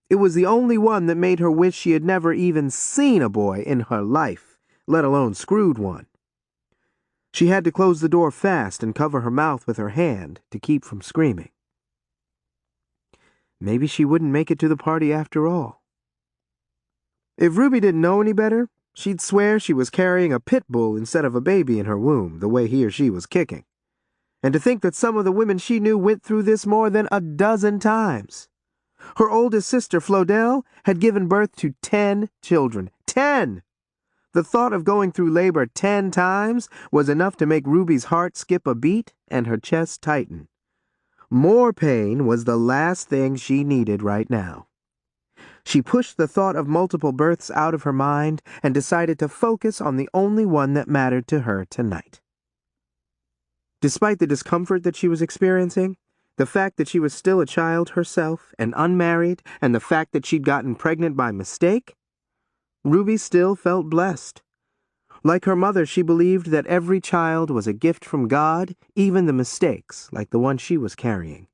It was the only one that made her wish she had never even seen a boy in her life, let alone screwed one. She had to close the door fast and cover her mouth with her hand to keep from screaming. Maybe she wouldn't make it to the party after all. If Ruby didn't know any better, she'd swear she was carrying a pit bull instead of a baby in her womb, the way he or she was kicking. And to think that some of the women she knew went through this more than a dozen times. Her oldest sister, Flodell, had given birth to 10 children. 10! The thought of going through labor 10 times was enough to make Ruby's heart skip a beat and her chest tighten. More pain was the last thing she needed right now. She pushed the thought of multiple births out of her mind and decided to focus on the only one that mattered to her tonight. Despite the discomfort that she was experiencing, the fact that she was still a child herself and unmarried, and the fact that she'd gotten pregnant by mistake, Ruby still felt blessed. Like her mother, she believed that every child was a gift from God, even the mistakes, like the one she was carrying.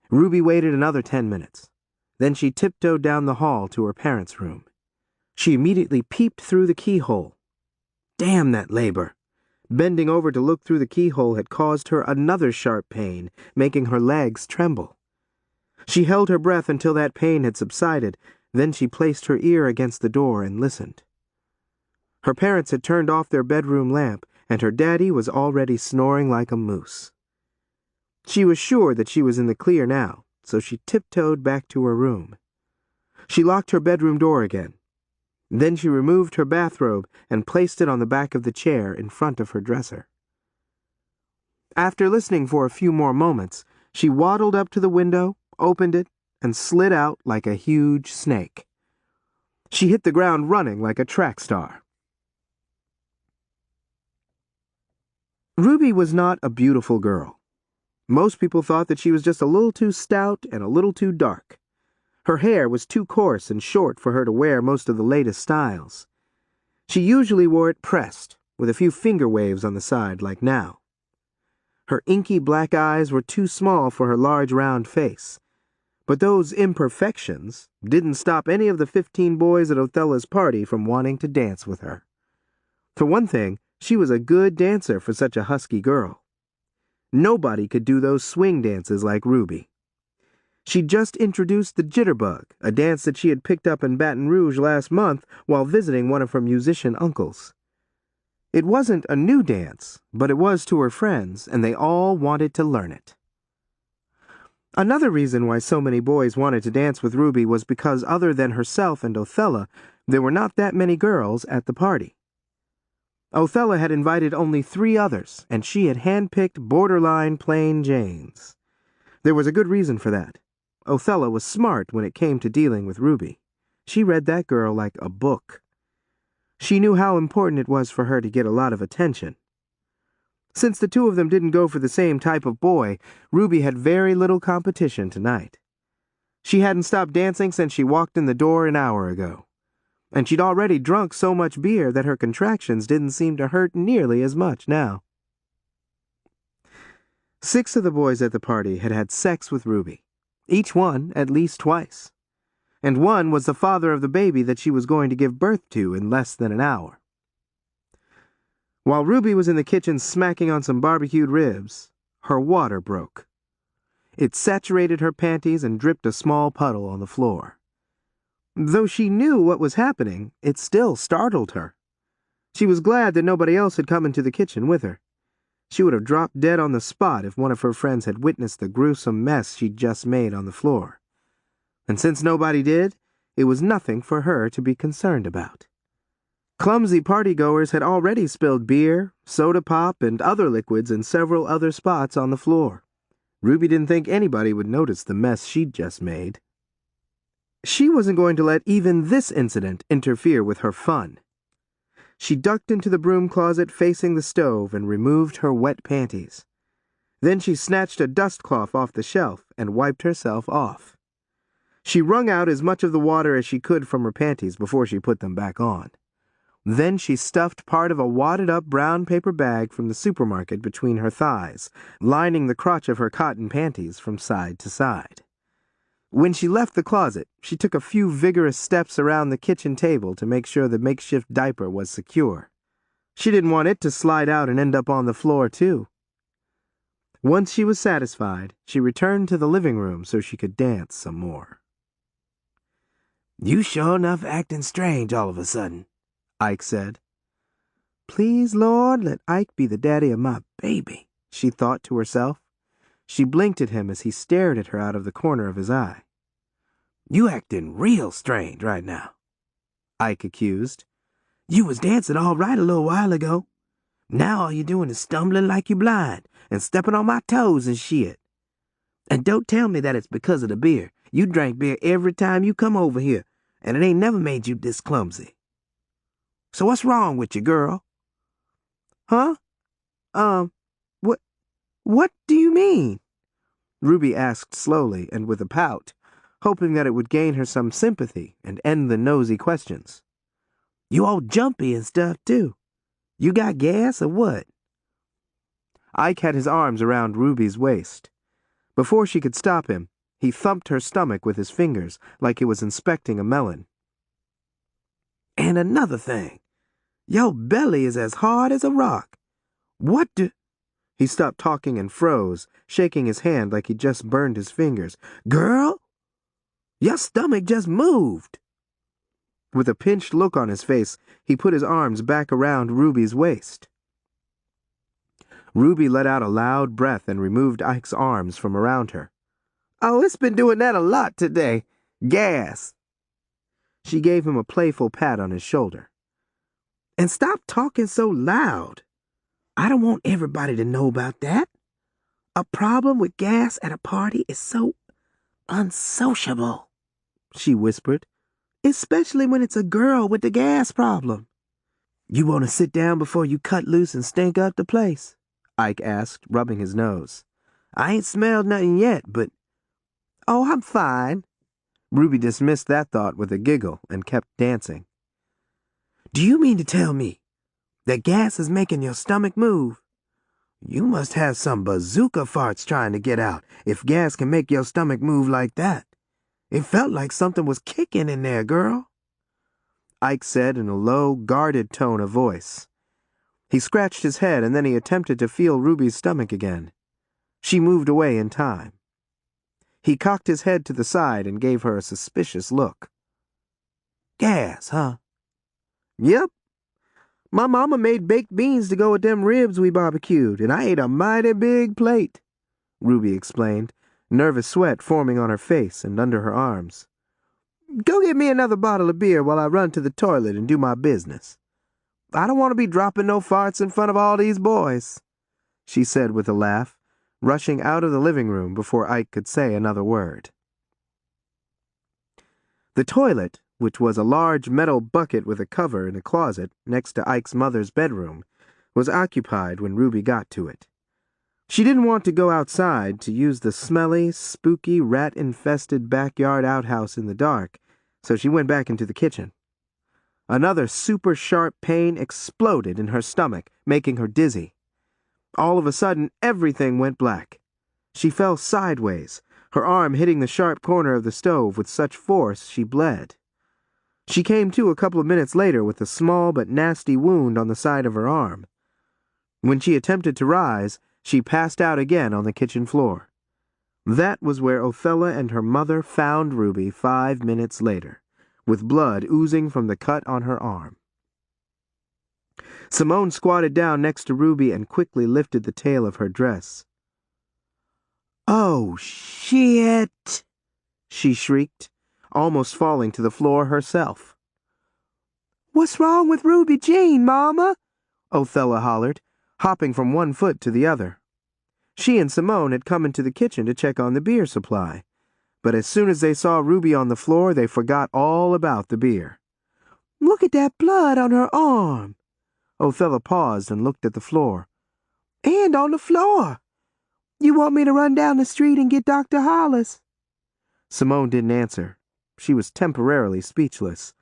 Ruby waited another 10 minutes. Then she tiptoed down the hall to her parents' room. She immediately peeped through the keyhole. Damn that labor! Bending over to look through the keyhole had caused her another sharp pain, making her legs tremble. She held her breath until that pain had subsided. Then she placed her ear against the door and listened. Her parents had turned off their bedroom lamp, and her daddy was already snoring like a moose. She was sure that she was in the clear now, so she tiptoed back to her room. She locked her bedroom door again. Then she removed her bathrobe and placed it on the back of the chair in front of her dresser. After listening for a few more moments, she waddled up to the window, opened it, and slid out like a huge snake. She hit the ground running like a track star. Ruby was not a beautiful girl. Most people thought that she was just a little too stout and a little too dark. Her hair was too coarse and short for her to wear most of the latest styles. She usually wore it pressed, with a few finger waves on the side like now. Her inky black eyes were too small for her large round face. But those imperfections didn't stop any of the 15 boys at Othella's party from wanting to dance with her. For one thing, she was a good dancer for such a husky girl. Nobody could do those swing dances like Ruby. She'd just introduced the jitterbug, a dance that she had picked up in Baton Rouge last month while visiting one of her musician uncles. It wasn't a new dance, but it was to her friends, and they all wanted to learn it. Another reason why so many boys wanted to dance with Ruby was because other than herself and Othella, there were not that many girls at the party. Othella had invited only 3 others, and she had handpicked borderline plain Janes. There was a good reason for that. Othella was smart when it came to dealing with Ruby. She read that girl like a book. She knew how important it was for her to get a lot of attention. Since the two of them didn't go for the same type of boy, Ruby had very little competition tonight. She hadn't stopped dancing since she walked in the door an hour ago. And she'd already drunk so much beer that her contractions didn't seem to hurt nearly as much now. 6 of the boys at the party had had sex with Ruby, each one at least twice. And one was the father of the baby that she was going to give birth to in less than an hour. While Ruby was in the kitchen smacking on some barbecued ribs, her water broke. It saturated her panties and dripped a small puddle on the floor. Though she knew what was happening, it still startled her. She was glad that nobody else had come into the kitchen with her. She would have dropped dead on the spot if one of her friends had witnessed the gruesome mess she'd just made on the floor. And since nobody did, it was nothing for her to be concerned about. Clumsy partygoers had already spilled beer, soda pop, and other liquids in several other spots on the floor. Ruby didn't think anybody would notice the mess she'd just made. She wasn't going to let even this incident interfere with her fun. She ducked into the broom closet facing the stove and removed her wet panties. Then she snatched a dust cloth off the shelf and wiped herself off. She wrung out as much of the water as she could from her panties before she put them back on. Then she stuffed part of a wadded-up brown paper bag from the supermarket between her thighs, lining the crotch of her cotton panties from side to side. When she left the closet, she took a few vigorous steps around the kitchen table to make sure the makeshift diaper was secure. She didn't want it to slide out and end up on the floor, too. Once she was satisfied, she returned to the living room so she could dance some more. "You sure enough acting strange all of a sudden," Ike said. "Please, Lord, let Ike be the daddy of my baby," she thought to herself. She blinked at him as he stared at her out of the corner of his eye. "You acting real strange right now," Ike accused. "You was dancing all right a little while ago. Now all you doing is stumbling like you blind and stepping on my toes and shit. And don't tell me that it's because of the beer. You drank beer every time you come over here, and it ain't never made you this clumsy. So what's wrong with you, girl?" "Huh? What do you mean?" Ruby asked slowly and with a pout, hoping that it would gain her some sympathy and end the nosy questions. "You all jumpy and stuff, too. You got gas or what?" Ike had his arms around Ruby's waist. Before she could stop him, he thumped her stomach with his fingers like he was inspecting a melon. "And another thing, your belly is as hard as a rock. What do—" He stopped talking and froze, shaking his hand like he'd just burned his fingers. "Girl, your stomach just moved." With a pinched look on his face, he put his arms back around Ruby's waist. Ruby let out a loud breath and removed Ike's arms from around her. "Oh, it's been doing that a lot today. Gas." She gave him a playful pat on his shoulder. "And stop talking so loud. I don't want everybody to know about that. A problem with gas at a party is so unsociable," she whispered, "especially when it's a girl with the gas problem." "You want to sit down before you cut loose and stink up the place?" Ike asked, rubbing his nose. "I ain't smelled nothing yet, but—" "Oh, I'm fine." Ruby dismissed that thought with a giggle and kept dancing. "Do you mean to tell me that gas is making your stomach move? You must have some bazooka farts trying to get out if gas can make your stomach move like that. It felt like something was kicking in there, girl," Ike said in a low, guarded tone of voice. He scratched his head and then he attempted to feel Ruby's stomach again. She moved away in time. He cocked his head to the side and gave her a suspicious look. "Gas, huh?" "Yep. My mama made baked beans to go with them ribs we barbecued, and I ate a mighty big plate," Ruby explained, nervous sweat forming on her face and under her arms. "Go get me another bottle of beer while I run to the toilet and do my business. I don't want to be dropping no farts in front of all these boys," she said with a laugh, rushing out of the living room before Ike could say another word. The toilet, which was a large metal bucket with a cover in a closet next to Ike's mother's bedroom, was occupied when Ruby got to it. She didn't want to go outside to use the smelly, spooky, rat-infested backyard outhouse in the dark, so she went back into the kitchen. Another super-sharp pain exploded in her stomach, making her dizzy. All of a sudden, everything went black. She fell sideways, her arm hitting the sharp corner of the stove with such force she bled. She came to a couple of minutes later with a small but nasty wound on the side of her arm. When she attempted to rise, she passed out again on the kitchen floor. That was where Othella and her mother found Ruby 5 minutes later, with blood oozing from the cut on her arm. Simone squatted down next to Ruby and quickly lifted the tail of her dress. "Oh, shit!" she shrieked, almost falling to the floor herself. "What's wrong with Ruby Jean, Mama?" Othella hollered, hopping from one foot to the other. She and Simone had come into the kitchen to check on the beer supply, but as soon as they saw Ruby on the floor, they forgot all about the beer. "Look at that blood on her arm. Othella paused and looked at the floor. And on the floor. You want me to run down the street and get Dr. Hollis? Simone didn't answer. She was temporarily speechless.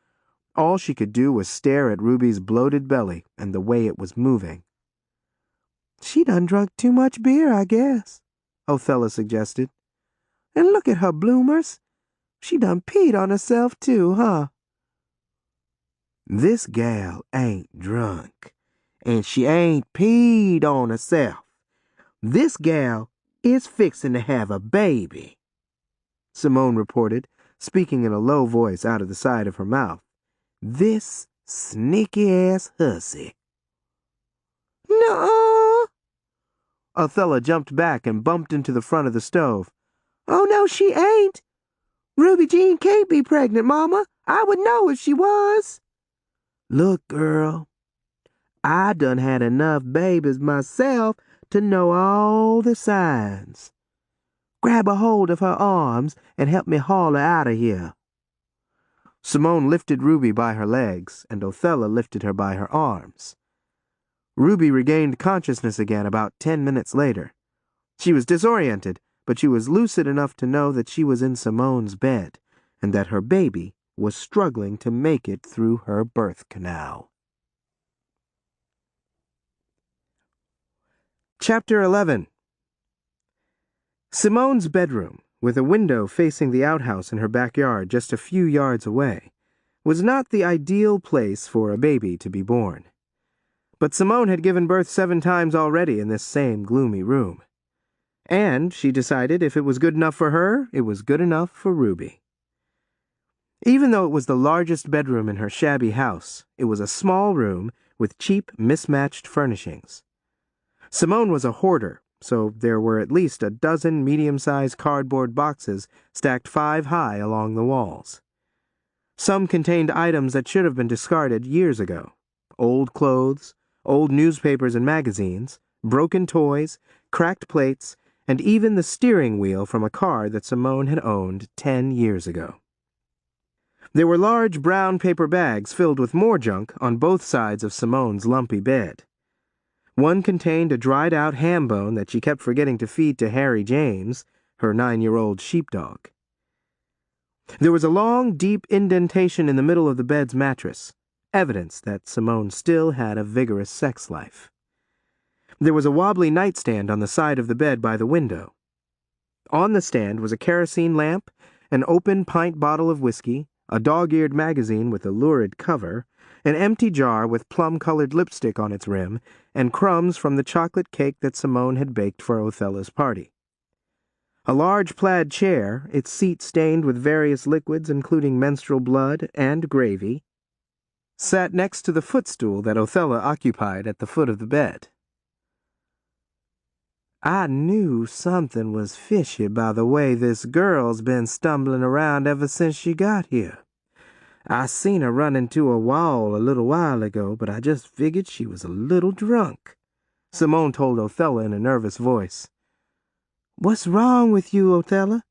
All she could do was stare at Ruby's bloated belly and the way it was moving. She done drunk too much beer, I guess, Othella suggested. And look at her bloomers. She done peed on herself too, huh? This gal ain't drunk, and she ain't peed on herself. This gal is fixin' to have a baby, Simone reported, speaking in a low voice out of the side of her mouth. This sneaky-ass hussy. Nuh-uh. Othella jumped back and bumped into the front of the stove. Oh, no, she ain't. Ruby Jean can't be pregnant, Mama. I would know if she was. Look, girl, I done had enough babies myself to know all the signs. Grab a hold of her arms and help me haul her out of here. Simone lifted Ruby by her legs, and Othella lifted her by her arms. Ruby regained consciousness again about 10 minutes later. She was disoriented, but she was lucid enough to know that she was in Simone's bed, and that her baby was struggling to make it through her birth canal. Chapter 11. Simone's bedroom, with a window facing the outhouse in her backyard just a few yards away, was not the ideal place for a baby to be born. But Simone had given birth 7 times already in this same gloomy room. And she decided if it was good enough for her, it was good enough for Ruby. Even though it was the largest bedroom in her shabby house, it was a small room with cheap, mismatched furnishings. Simone was a hoarder, so there were at least a dozen medium-sized cardboard boxes stacked 5 high along the walls. Some contained items that should have been discarded years ago. Old clothes, old newspapers and magazines, broken toys, cracked plates, and even the steering wheel from a car that Simone had owned 10 years ago. There were large brown paper bags filled with more junk on both sides of Simone's lumpy bed. One contained a dried-out ham bone that she kept forgetting to feed to Harry James, her 9-year-old sheepdog. There was a long, deep indentation in the middle of the bed's mattress, evidence that Simone still had a vigorous sex life. There was a wobbly nightstand on the side of the bed by the window. On the stand was a kerosene lamp, an open pint bottle of whiskey, a dog-eared magazine with a lurid cover, an empty jar with plum-colored lipstick on its rim, and crumbs from the chocolate cake that Simone had baked for Othella's party. A large plaid chair, its seat stained with various liquids including menstrual blood and gravy, sat next to the footstool that Othella occupied at the foot of the bed. I knew something was fishy by the way this girl's been stumbling around ever since she got here. I seen her run into a wall a little while ago, but I just figured she was a little drunk, Simone told Othella in a nervous voice. What's wrong with you, Othella?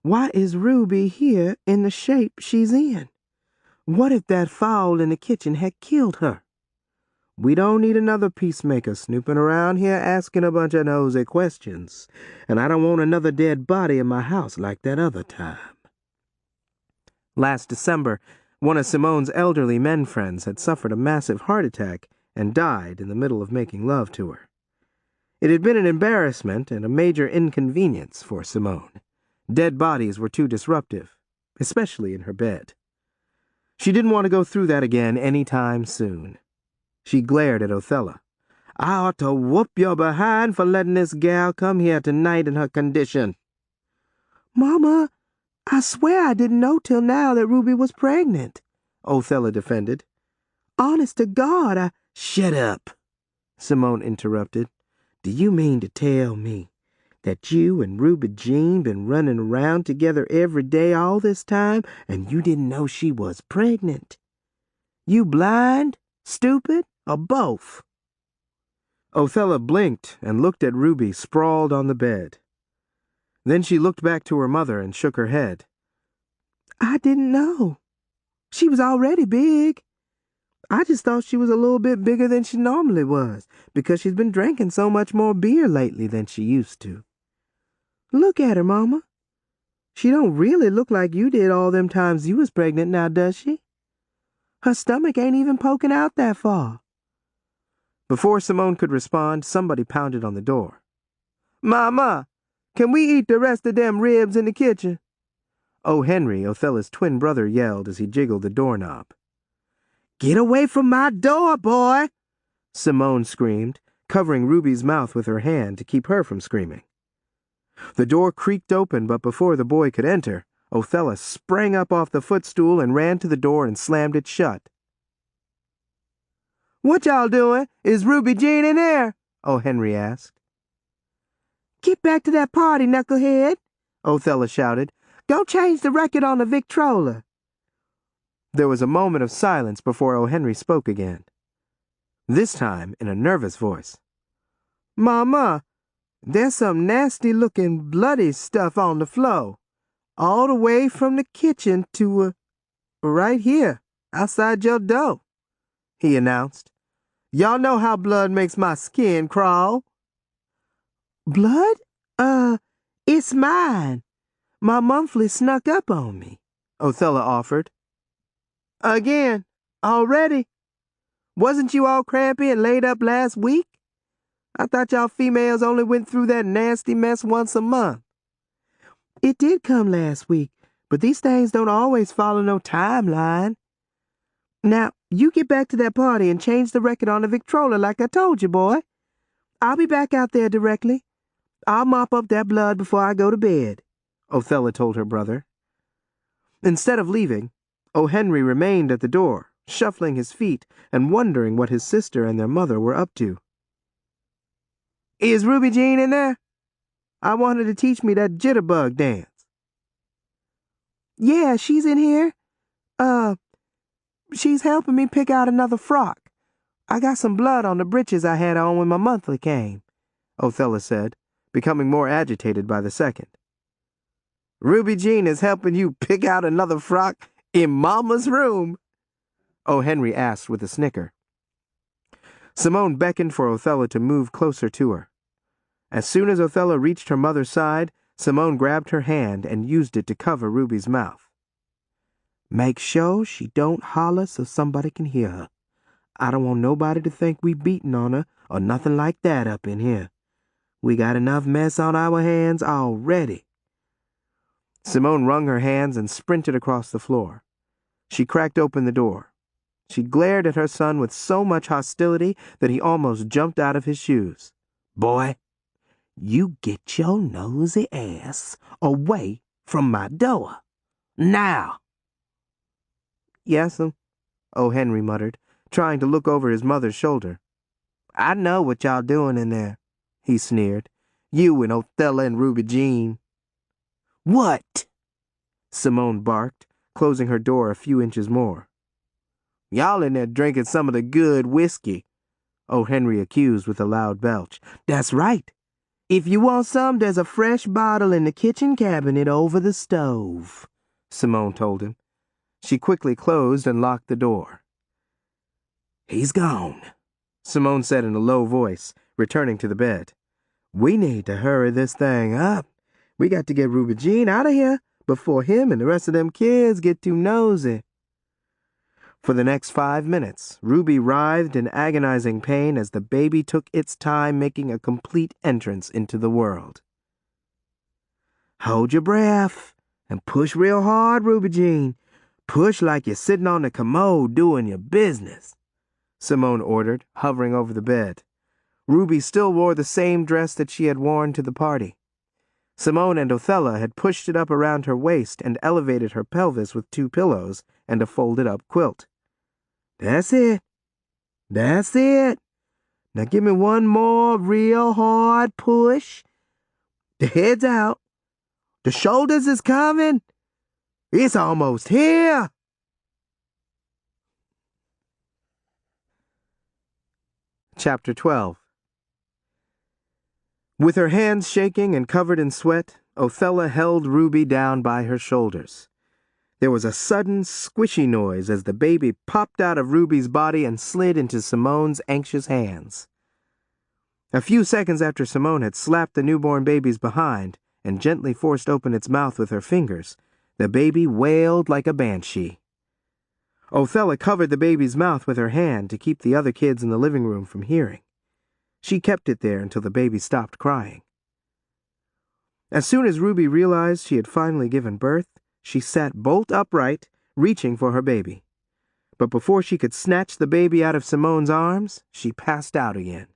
Why is Ruby here in the shape she's in? What if that fowl in the kitchen had killed her? We don't need another peacemaker snooping around here asking a bunch of nosy questions, and I don't want another dead body in my house like that other time. Last December, one of Simone's elderly men friends had suffered a massive heart attack and died in the middle of making love to her. It had been an embarrassment and a major inconvenience for Simone. Dead bodies were too disruptive, especially in her bed. She didn't want to go through that again any time soon. She glared at Othella. I ought to whoop your behind for letting this gal come here tonight in her condition. Mama, I swear I didn't know till now that Ruby was pregnant, Othella defended. Honest to God, I... Shut up, Simone interrupted. Do you mean to tell me that you and Ruby Jean been running around together every day all this time and you didn't know she was pregnant? You blind, stupid, or both? Othella blinked and looked at Ruby sprawled on the bed. Then she looked back to her mother and shook her head. I didn't know. She was already big. I just thought she was a little bit bigger than she normally was, because she's been drinking so much more beer lately than she used to. Look at her, Mama. She don't really look like you did all them times you was pregnant now, does she? Her stomach ain't even poking out that far. Before Simone could respond, somebody pounded on the door. Mama, can we eat the rest of them ribs in the kitchen? O. Henry, Othella's twin brother, yelled as he jiggled the doorknob. Get away from my door, boy! Simone screamed, covering Ruby's mouth with her hand to keep her from screaming. The door creaked open, but before the boy could enter, Othella sprang up off the footstool and ran to the door and slammed it shut. What y'all doing? Is Ruby Jean in there? O. Henry asked. Get back to that party, knucklehead, Othella shouted. Go change the record on the Victrola. There was a moment of silence before O. Henry spoke again. This time in a nervous voice. Mama, there's some nasty-looking bloody stuff on the floor, all the way from the kitchen to, right here, outside your door, he announced. Y'all know how blood makes my skin crawl. Blood? It's mine. My monthly snuck up on me, Othella offered. Again, already? Wasn't you all crampy and laid up last week? I thought y'all females only went through that nasty mess once a month. It did come last week, but these things don't always follow no timeline. Now, you get back to that party and change the record on the Victrola like I told you, boy. I'll be back out there directly. I'll mop up that blood before I go to bed, Othella told her brother. Instead of leaving, O. Henry remained at the door, shuffling his feet and wondering what his sister and their mother were up to. Is Ruby Jean in there? I want her to teach me that jitterbug dance. Yeah, she's in here. She's helping me pick out another frock. I got some blood on the breeches I had on when my monthly came, Othella said, becoming more agitated by the second. Ruby Jean is helping you pick out another frock in Mama's room? O. Henry asked with a snicker. Simone beckoned for Othella to move closer to her. As soon as Othella reached her mother's side, Simone grabbed her hand and used it to cover Ruby's mouth. Make sure she don't holler so somebody can hear her. I don't want nobody to think we beating on her or nothing like that up in here. We got enough mess on our hands already. Simone wrung her hands and sprinted across the floor. She cracked open the door. She glared at her son with so much hostility that he almost jumped out of his shoes. Boy, you get your nosy ass away from my door. Now! Yes'm, O. Henry muttered, trying to look over his mother's shoulder. I know what y'all doing in there, he sneered. You and Othella and Ruby Jean. What? Simone barked, closing her door a few inches more. Y'all in there drinking some of the good whiskey, O. Henry accused with a loud belch. That's right. If you want some, there's a fresh bottle in the kitchen cabinet over the stove, Simone told him. She quickly closed and locked the door. He's gone, Simone said in a low voice, returning to the bed. We need to hurry this thing up. We got to get Ruby Jean out of here before him and the rest of them kids get too nosy. For the next 5 minutes, Ruby writhed in agonizing pain as the baby took its time making a complete entrance into the world. Hold your breath and push real hard, Ruby Jean. Push like you're sitting on the commode doing your business, Simone ordered, hovering over the bed. Ruby still wore the same dress that she had worn to the party. Simone and Othella had pushed it up around her waist and elevated her pelvis with 2 pillows and a folded-up quilt. That's it. That's it. Now give me one more real hard push. The head's out. The shoulders is coming. It's almost here. Chapter 12. With her hands shaking and covered in sweat, Othella held Ruby down by her shoulders. There was a sudden squishy noise as the baby popped out of Ruby's body and slid into Simone's anxious hands. A few seconds after Simone had slapped the newborn baby's behind and gently forced open its mouth with her fingers, the baby wailed like a banshee. Othella covered the baby's mouth with her hand to keep the other kids in the living room from hearing. She kept it there until the baby stopped crying. As soon as Ruby realized she had finally given birth, she sat bolt upright, reaching for her baby. But before she could snatch the baby out of Simone's arms, she passed out again.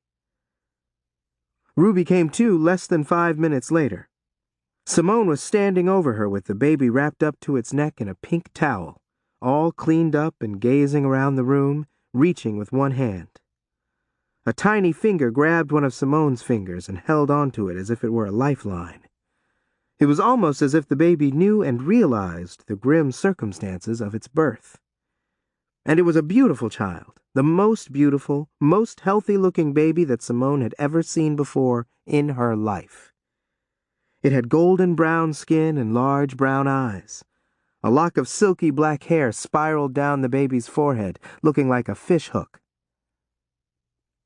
Ruby came to less than 5 minutes later. Simone was standing over her with the baby wrapped up to its neck in a pink towel, all cleaned up and gazing around the room, reaching with one hand. A tiny finger grabbed one of Simone's fingers and held onto it as if it were a lifeline. It was almost as if the baby knew and realized the grim circumstances of its birth. And it was a beautiful child, the most beautiful, most healthy-looking baby that Simone had ever seen before in her life. It had golden brown skin and large brown eyes. A lock of silky black hair spiraled down the baby's forehead, looking like a fishhook.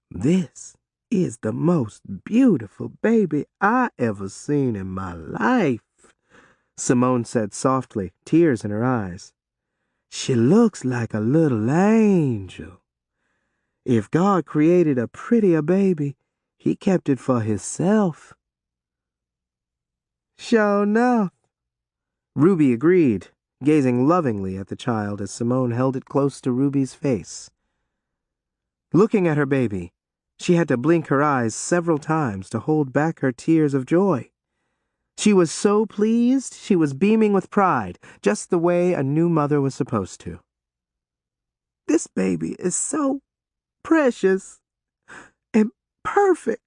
"This is the most beautiful baby I ever seen in my life," Simone said softly, tears in her eyes. "She looks like a little angel. If God created a prettier baby, he kept it for himself." "Sure enough," Ruby agreed, gazing lovingly at the child as Simone held it close to Ruby's face. Looking at her baby, she had to blink her eyes several times to hold back her tears of joy. She was so pleased she was beaming with pride, just the way a new mother was supposed to. "This baby is so precious and perfect,"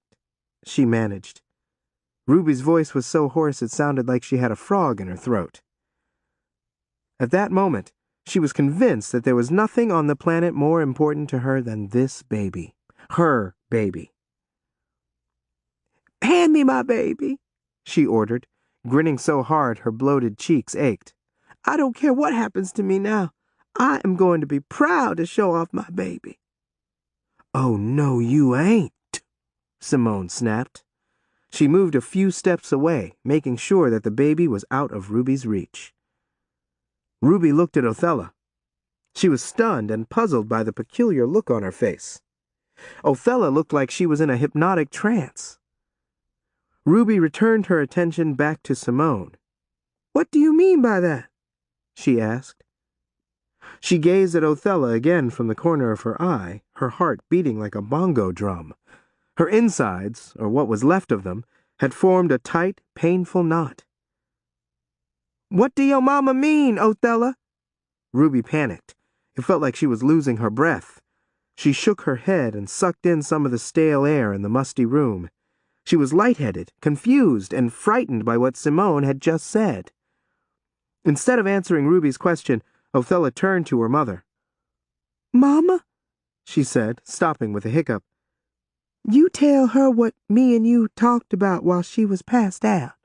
she managed. Ruby's voice was so hoarse it sounded like she had a frog in her throat. At that moment, she was convinced that there was nothing on the planet more important to her than this baby. Her baby. "Hand me my baby," she ordered, grinning so hard her bloated cheeks ached. "I don't care what happens to me now. I am going to be proud to show off my baby." "Oh, no, you ain't," Simone snapped. She moved a few steps away, making sure that the baby was out of Ruby's reach. Ruby looked at Othella. She was stunned and puzzled by the peculiar look on her face. Othella looked like she was in a hypnotic trance. Ruby returned her attention back to Simone. "What do you mean by that?" she asked. She gazed at Othella again from the corner of her eye, her heart beating like a bongo drum. Her insides, or what was left of them, had formed a tight, painful knot. "What do your mama mean, Othella?" Ruby panicked. It felt like she was losing her breath. She shook her head and sucked in some of the stale air in the musty room. She was lightheaded, confused, and frightened by what Simone had just said. Instead of answering Ruby's question, Othella turned to her mother. "Mama," she said, stopping with a hiccup, "you tell her what me and you talked about while she was passed out."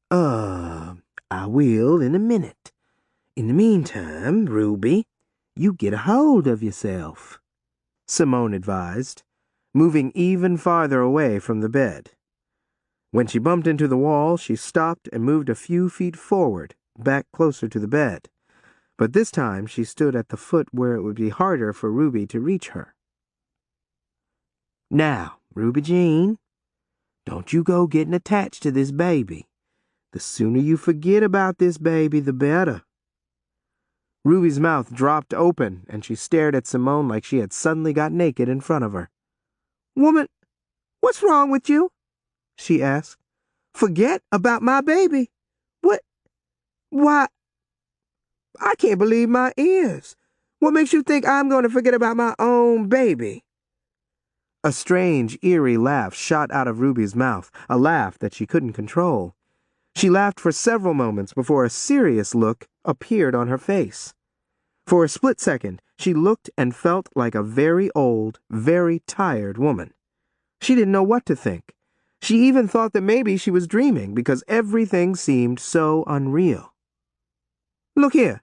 I will in a minute. In the meantime, Ruby, you get a hold of yourself," Simone advised, moving even farther away from the bed. When she bumped into the wall, she stopped and moved a few feet forward, back closer to the bed. But this time she stood at the foot where it would be harder for Ruby to reach her. "Now, Ruby Jean, don't you go getting attached to this baby. The sooner you forget about this baby, the better." Ruby's mouth dropped open, and she stared at Simone like she had suddenly got naked in front of her. "Woman, what's wrong with you?" she asked. "Forget about my baby? What? Why, I can't believe my ears. What makes you think I'm going to forget about my own baby?" A strange, eerie laugh shot out of Ruby's mouth, a laugh that she couldn't control. She laughed for several moments before a serious look appeared on her face. For a split second, she looked and felt like a very old, very tired woman. She didn't know what to think. She even thought that maybe she was dreaming because everything seemed so unreal. Look here,"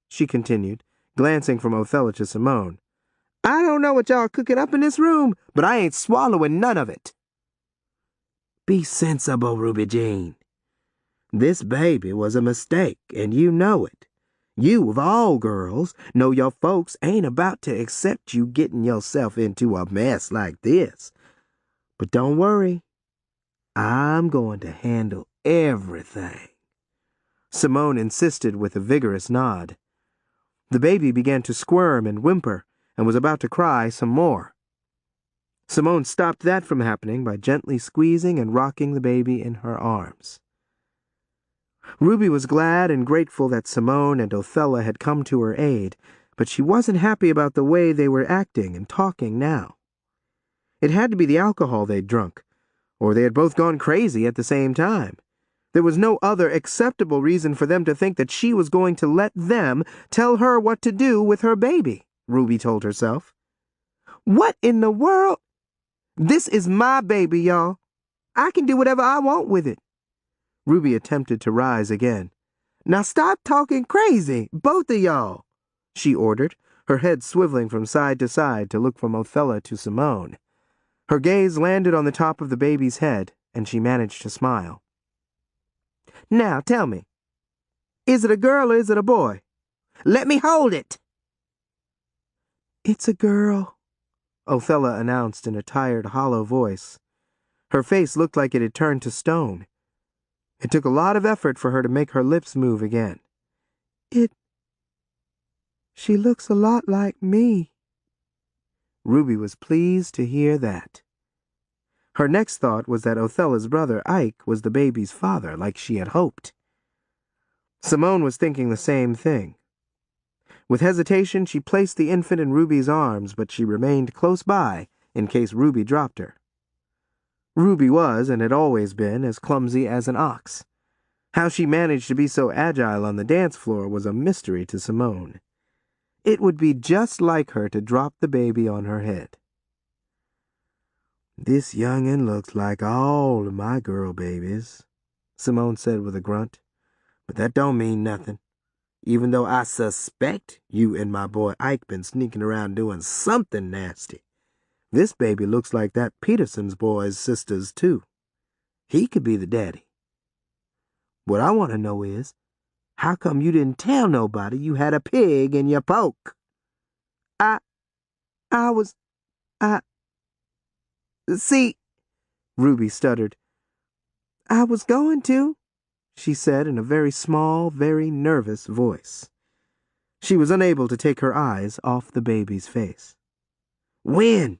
she continued, glancing from Othella to Simone. "I don't know what y'all are cooking up in this room, but I ain't swallowing none of it." Be sensible, Ruby Jean. This baby was a mistake, and you know it. You, of all girls, know your folks ain't about to accept you getting yourself into a mess like this. But don't worry. I'm going to handle everything." Simone insisted with a vigorous nod. The baby began to squirm and whimper and was about to cry some more. Simone stopped that from happening by gently squeezing and rocking the baby in her arms. Ruby was glad and grateful that Simone and Othella had come to her aid, but she wasn't happy about the way they were acting and talking now. It had to be the alcohol they'd drunk, or they had both gone crazy at the same time. There was no other acceptable reason for them to think that she was going to let them tell her what to do with her baby, Ruby told herself. "What in the world? This is my baby, y'all. I can do whatever I want with it." Ruby attempted to rise again. "Now stop talking crazy, both of y'all," she ordered, her head swiveling from side to side to look from Othella to Simone. Her gaze landed on the top of the baby's head, and she managed to smile. "Now tell me, is it a girl or is it a boy? Let me hold it." "It's a girl," Othella announced in a tired, hollow voice. Her face looked like it had turned to stone. It took a lot of effort for her to make her lips move again. She looks a lot like me." Ruby was pleased to hear that. Her next thought was that Othella's brother, Ike, was the baby's father, like she had hoped. Simone was thinking the same thing. With hesitation, she placed the infant in Ruby's arms, but she remained close by in case Ruby dropped her. Ruby was, and had always been, as clumsy as an ox. How she managed to be so agile on the dance floor was a mystery to Simone. It would be just like her to drop the baby on her head. "This young'un looks like all of my girl babies," Simone said with a grunt. "But that don't mean nothing. Even though I suspect you and my boy Ike been sneaking around doing something nasty, this baby looks like that Peterson's boy's sister's too. He could be the daddy. What I want to know is, how come you didn't tell nobody you had a pig in your poke?" "See," Ruby stuttered. "I was going to," she said in a very small, very nervous voice. She was unable to take her eyes off the baby's face. "When?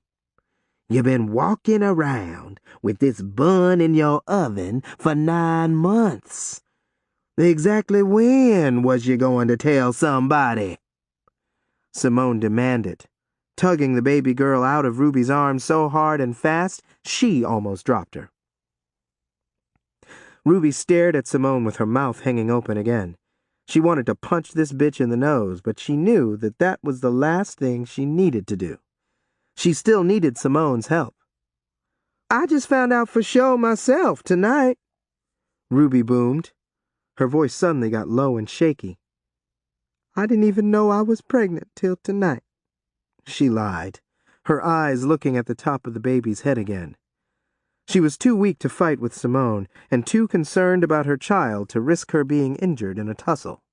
You been walking around with this bun in your oven for 9 months. Exactly when was you going to tell somebody?" Simone demanded, tugging the baby girl out of Ruby's arms so hard and fast she almost dropped her. Ruby stared at Simone with her mouth hanging open again. She wanted to punch this bitch in the nose, but she knew that that was the last thing she needed to do. She still needed Simone's help. "I just found out for sure myself tonight," Ruby boomed. Her voice suddenly got low and shaky. "I didn't even know I was pregnant till tonight," she lied, her eyes looking at the top of the baby's head again. She was too weak to fight with Simone, and too concerned about her child to risk her being injured in a tussle.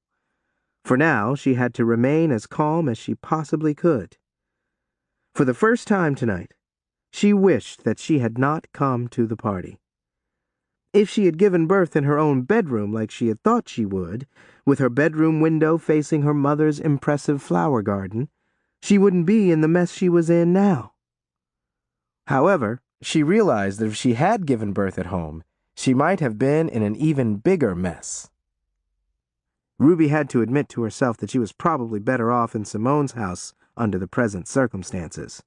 For now, she had to remain as calm as she possibly could. For the first time tonight, she wished that she had not come to the party. If she had given birth in her own bedroom like she had thought she would, with her bedroom window facing her mother's impressive flower garden, she wouldn't be in the mess she was in now. However, she realized that if she had given birth at home, she might have been in an even bigger mess. Ruby had to admit to herself that she was probably better off in Simone's house under the present circumstances.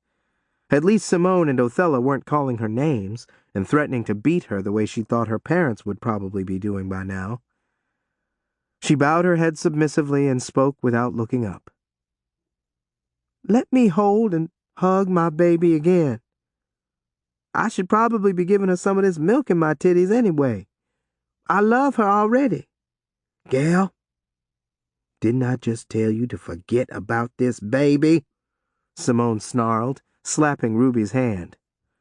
At least Simone and Othella weren't calling her names and threatening to beat her the way she thought her parents would probably be doing by now. She bowed her head submissively and spoke without looking up. "Let me hold and hug my baby again. I should probably be giving her some of this milk in my titties anyway. I love her already." "Gal, Didn't I just tell you to forget about this baby? Simone snarled, slapping Ruby's hand.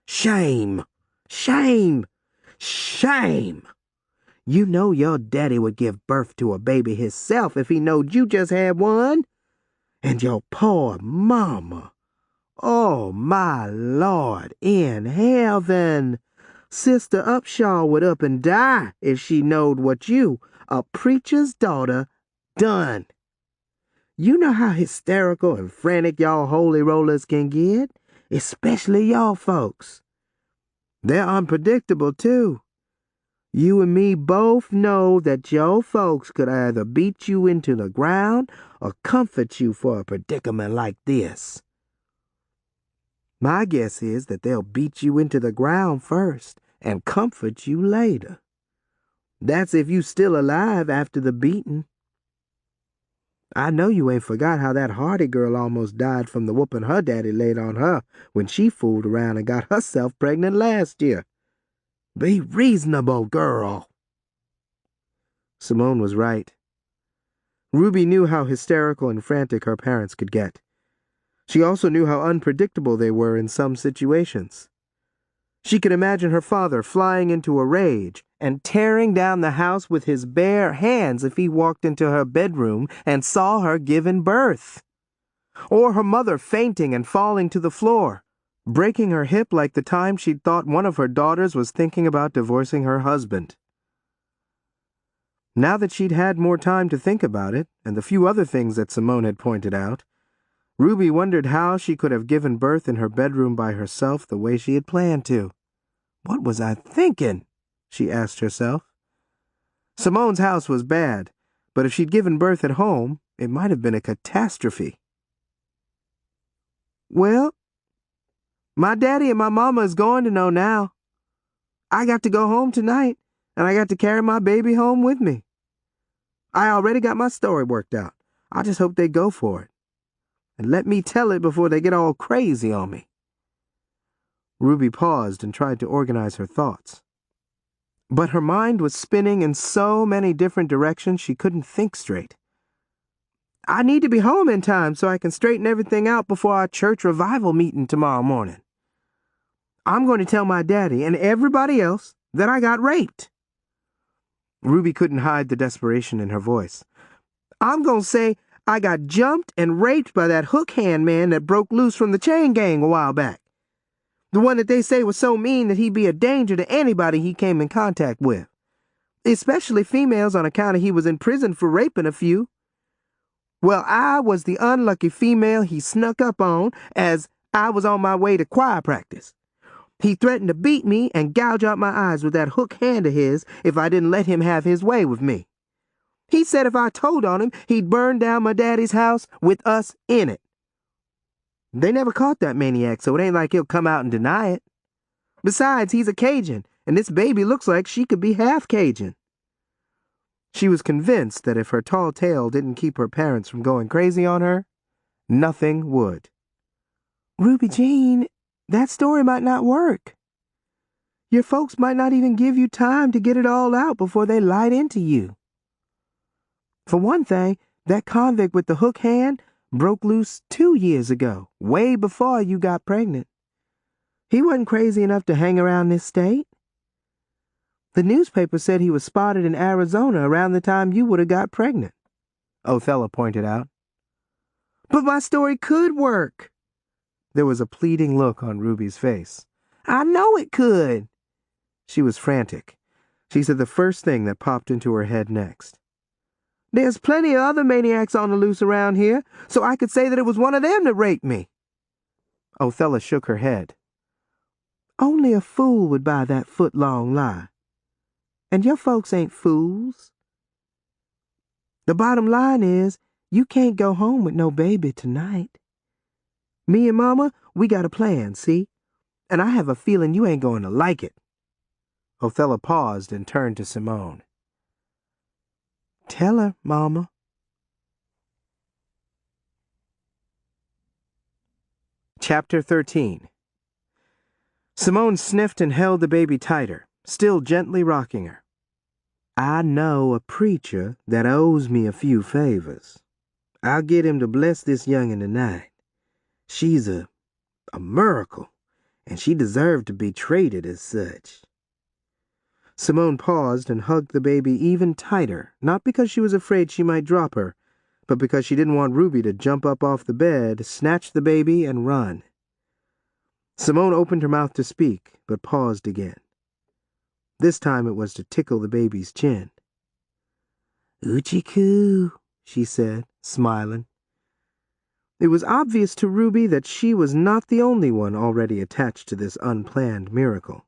Shame! Shame! Shame! You know your daddy would give birth to a baby hisself if he knowed you just had one. And your poor mama. Oh, my Lord in heaven. Sister Upshaw would up and die if she knowed what you, a preacher's daughter, done. You know how hysterical and frantic y'all holy rollers can get, especially y'all folks. They're unpredictable, too. You and me both know that your folks could either beat you into the ground or comfort you for a predicament like this. My guess is that they'll beat you into the ground first and comfort you later. That's if you still alive after the beating. I know you ain't forgot how that Hardy girl almost died from the whooping her daddy laid on her when she fooled around and got herself pregnant last year. Be reasonable, girl. Simone was right. Ruby knew how hysterical and frantic her parents could get. She also knew how unpredictable they were in some situations. She could imagine her father flying into a rage and tearing down the house with his bare hands if he walked into her bedroom and saw her giving birth. Or her mother fainting and falling to the floor, breaking her hip like the time she'd thought one of her daughters was thinking about divorcing her husband. Now that she'd had more time to think about it, and the few other things that Simone had pointed out, Ruby wondered how she could have given birth in her bedroom by herself the way she had planned to. What was I thinking? She asked herself. Simone's house was bad, but if she'd given birth at home, it might have been a catastrophe. Well, my daddy and my mama is going to know now. I got to go home tonight, and I got to carry my baby home with me. I already got my story worked out. I just hope they go for it. And let me tell it before they get all crazy on me. Ruby paused and tried to organize her thoughts. But her mind was spinning in so many different directions she couldn't think straight. I need to be home in time so I can straighten everything out before our church revival meeting tomorrow morning. I'm going to tell my daddy and everybody else that I got raped. Ruby couldn't hide the desperation in her voice. I'm going to say I got jumped and raped by that hook hand man that broke loose from the chain gang a while back. The one that they say was so mean that he'd be a danger to anybody he came in contact with. Especially females on account of he was in prison for raping a few. Well, I was the unlucky female he snuck up on as I was on my way to choir practice. He threatened to beat me and gouge out my eyes with that hook hand of his if I didn't let him have his way with me. He said if I told on him, he'd burn down my daddy's house with us in it. They never caught that maniac, so it ain't like he'll come out and deny it. Besides, he's a Cajun, and this baby looks like she could be half Cajun. She was convinced that if her tall tale didn't keep her parents from going crazy on her, nothing would. Ruby Jean, that story might not work. Your folks might not even give you time to get it all out before they light into you. For one thing, that convict with the hook hand broke loose 2 years ago, way before you got pregnant. He wasn't crazy enough to hang around this state. The newspaper said he was spotted in Arizona around the time you would have got pregnant, Othella pointed out. But my story could work. There was a pleading look on Ruby's face. I know it could. She was frantic. She said the first thing that popped into her head next. There's plenty of other maniacs on the loose around here, so I could say that it was one of them that raped me. Othella shook her head. Only a fool would buy that foot-long lie. And your folks ain't fools. The bottom line is, you can't go home with no baby tonight. Me and Mama, we got a plan, see? And I have a feeling you ain't going to like it. Othella paused and turned to Simone. Tell her, Mama. Chapter 13. Simone sniffed and held the baby tighter, still gently rocking her. I know a preacher that owes me a few favors. I'll get him to bless this youngin' tonight. She's a miracle, and she deserved to be treated as such." Simone paused and hugged the baby even tighter, not because she was afraid she might drop her, but because she didn't want Ruby to jump up off the bed, snatch the baby, and run. Simone opened her mouth to speak, but paused again. This time it was to tickle the baby's chin. "Oochie-coo," she said, smiling. It was obvious to Ruby that she was not the only one already attached to this unplanned miracle.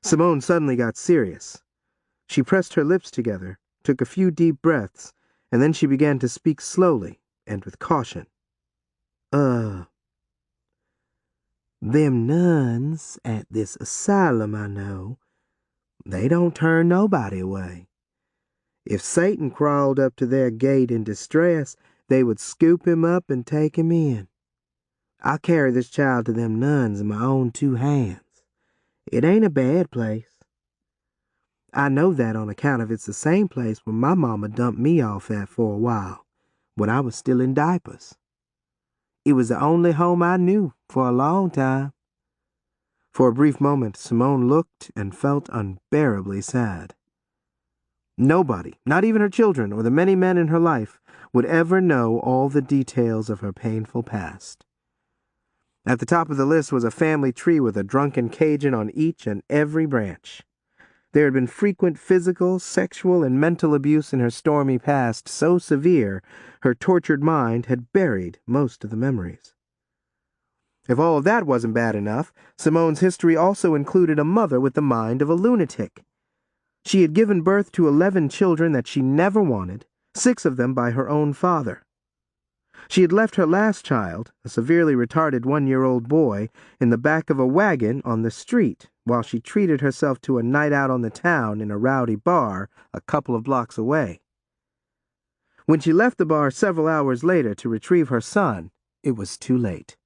Simone suddenly got serious. She pressed her lips together, took a few deep breaths, and then she began to speak slowly and with caution. Them nuns at this asylum, I know, they don't turn nobody away. If Satan crawled up to their gate in distress, they would scoop him up and take him in. I'll carry this child to them nuns in my own 2 hands. It ain't a bad place. I know that on account of it's the same place where my mama dumped me off at for a while, when I was still in diapers. It was the only home I knew for a long time." For a brief moment, Simone looked and felt unbearably sad. Nobody, not even her children or the many men in her life, would ever know all the details of her painful past. At the top of the list was a family tree with a drunken Cajun on each and every branch. There had been frequent physical, sexual, and mental abuse in her stormy past so severe her tortured mind had buried most of the memories. If all of that wasn't bad enough, Simone's history also included a mother with the mind of a lunatic. She had given birth to 11 children that she never wanted, 6 of them by her own father. She had left her last child, a severely retarded 1-year-old boy, in the back of a wagon on the street while she treated herself to a night out on the town in a rowdy bar a couple of blocks away. When she left the bar several hours later to retrieve her son, it was too late.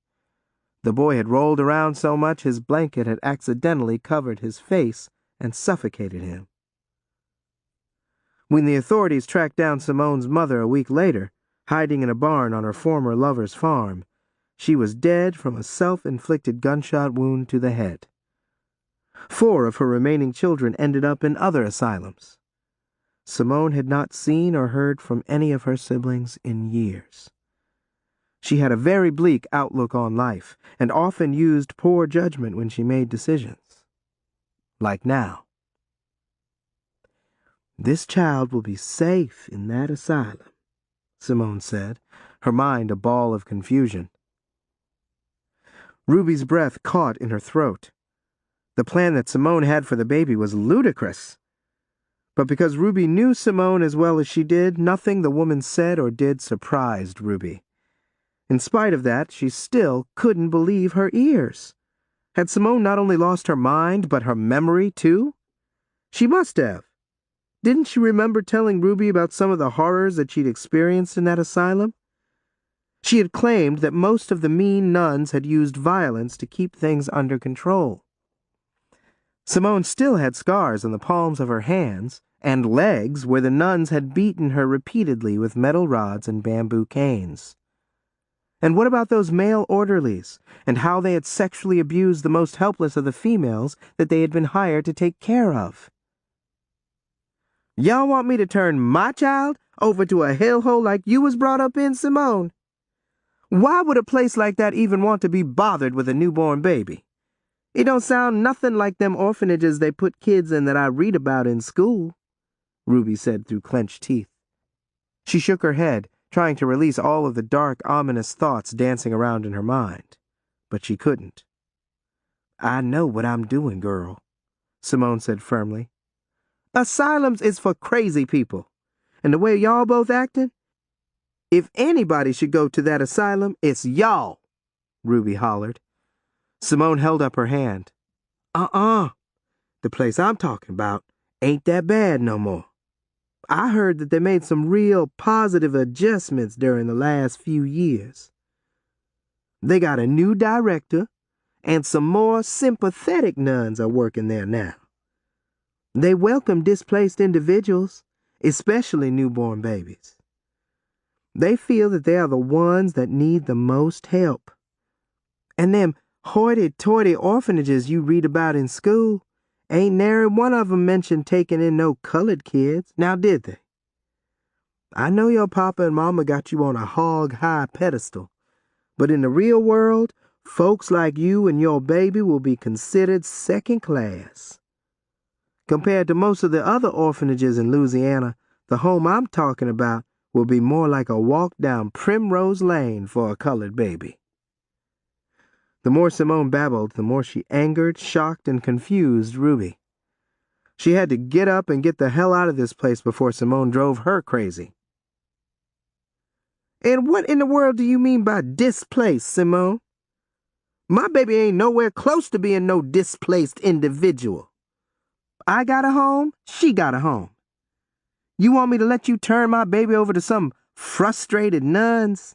The boy had rolled around so much his blanket had accidentally covered his face and suffocated him. When the authorities tracked down Simone's mother a week later, hiding in a barn on her former lover's farm, she was dead from a self-inflicted gunshot wound to the head. 4 of her remaining children ended up in other asylums. Simone had not seen or heard from any of her siblings in years. She had a very bleak outlook on life and often used poor judgment when she made decisions. Like now. "This child will be safe in that asylum," Simone said, her mind a ball of confusion. Ruby's breath caught in her throat. The plan that Simone had for the baby was ludicrous. But because Ruby knew Simone as well as she did, nothing the woman said or did surprised Ruby. In spite of that, she still couldn't believe her ears. Had Simone not only lost her mind, but her memory, too? She must have. Didn't she remember telling Ruby about some of the horrors that she'd experienced in that asylum? She had claimed that most of the mean nuns had used violence to keep things under control. Simone still had scars on the palms of her hands and legs where the nuns had beaten her repeatedly with metal rods and bamboo canes. And what about those male orderlies, and how they had sexually abused the most helpless of the females that they had been hired to take care of? "Y'all want me to turn my child over to a hellhole like you was brought up in, Simone? Why would a place like that even want to be bothered with a newborn baby? It don't sound nothing like them orphanages they put kids in that I read about in school," Ruby said through clenched teeth. She shook her head, trying to release all of the dark, ominous thoughts dancing around in her mind. But she couldn't. "I know what I'm doing, girl," Simone said firmly. "Asylums is for crazy people. And the way y'all both acting, if anybody should go to that asylum, it's y'all," Ruby hollered. Simone held up her hand. The place I'm talking about ain't that bad no more. I heard that they made some real positive adjustments during the last few years. They got a new director, and some more sympathetic nuns are working there now. They welcome displaced individuals, especially newborn babies. They feel that they are the ones that need the most help. And them hoity-toity orphanages you read about in school, ain't nary one of 'em mentioned taking in no colored kids, now did they? I know your papa and mama got you on a hog-high pedestal, but in the real world, folks like you and your baby will be considered second class. Compared to most of the other orphanages in Louisiana, the home I'm talking about will be more like a walk down Primrose Lane for a colored baby. The more Simone babbled, the more she angered, shocked, and confused Ruby. She had to get up and get the hell out of this place before Simone drove her crazy. And what in the world do you mean by displaced, Simone? My baby ain't nowhere close to being no displaced individual. I got a home, she got a home. You want me to let you turn my baby over to some frustrated nuns?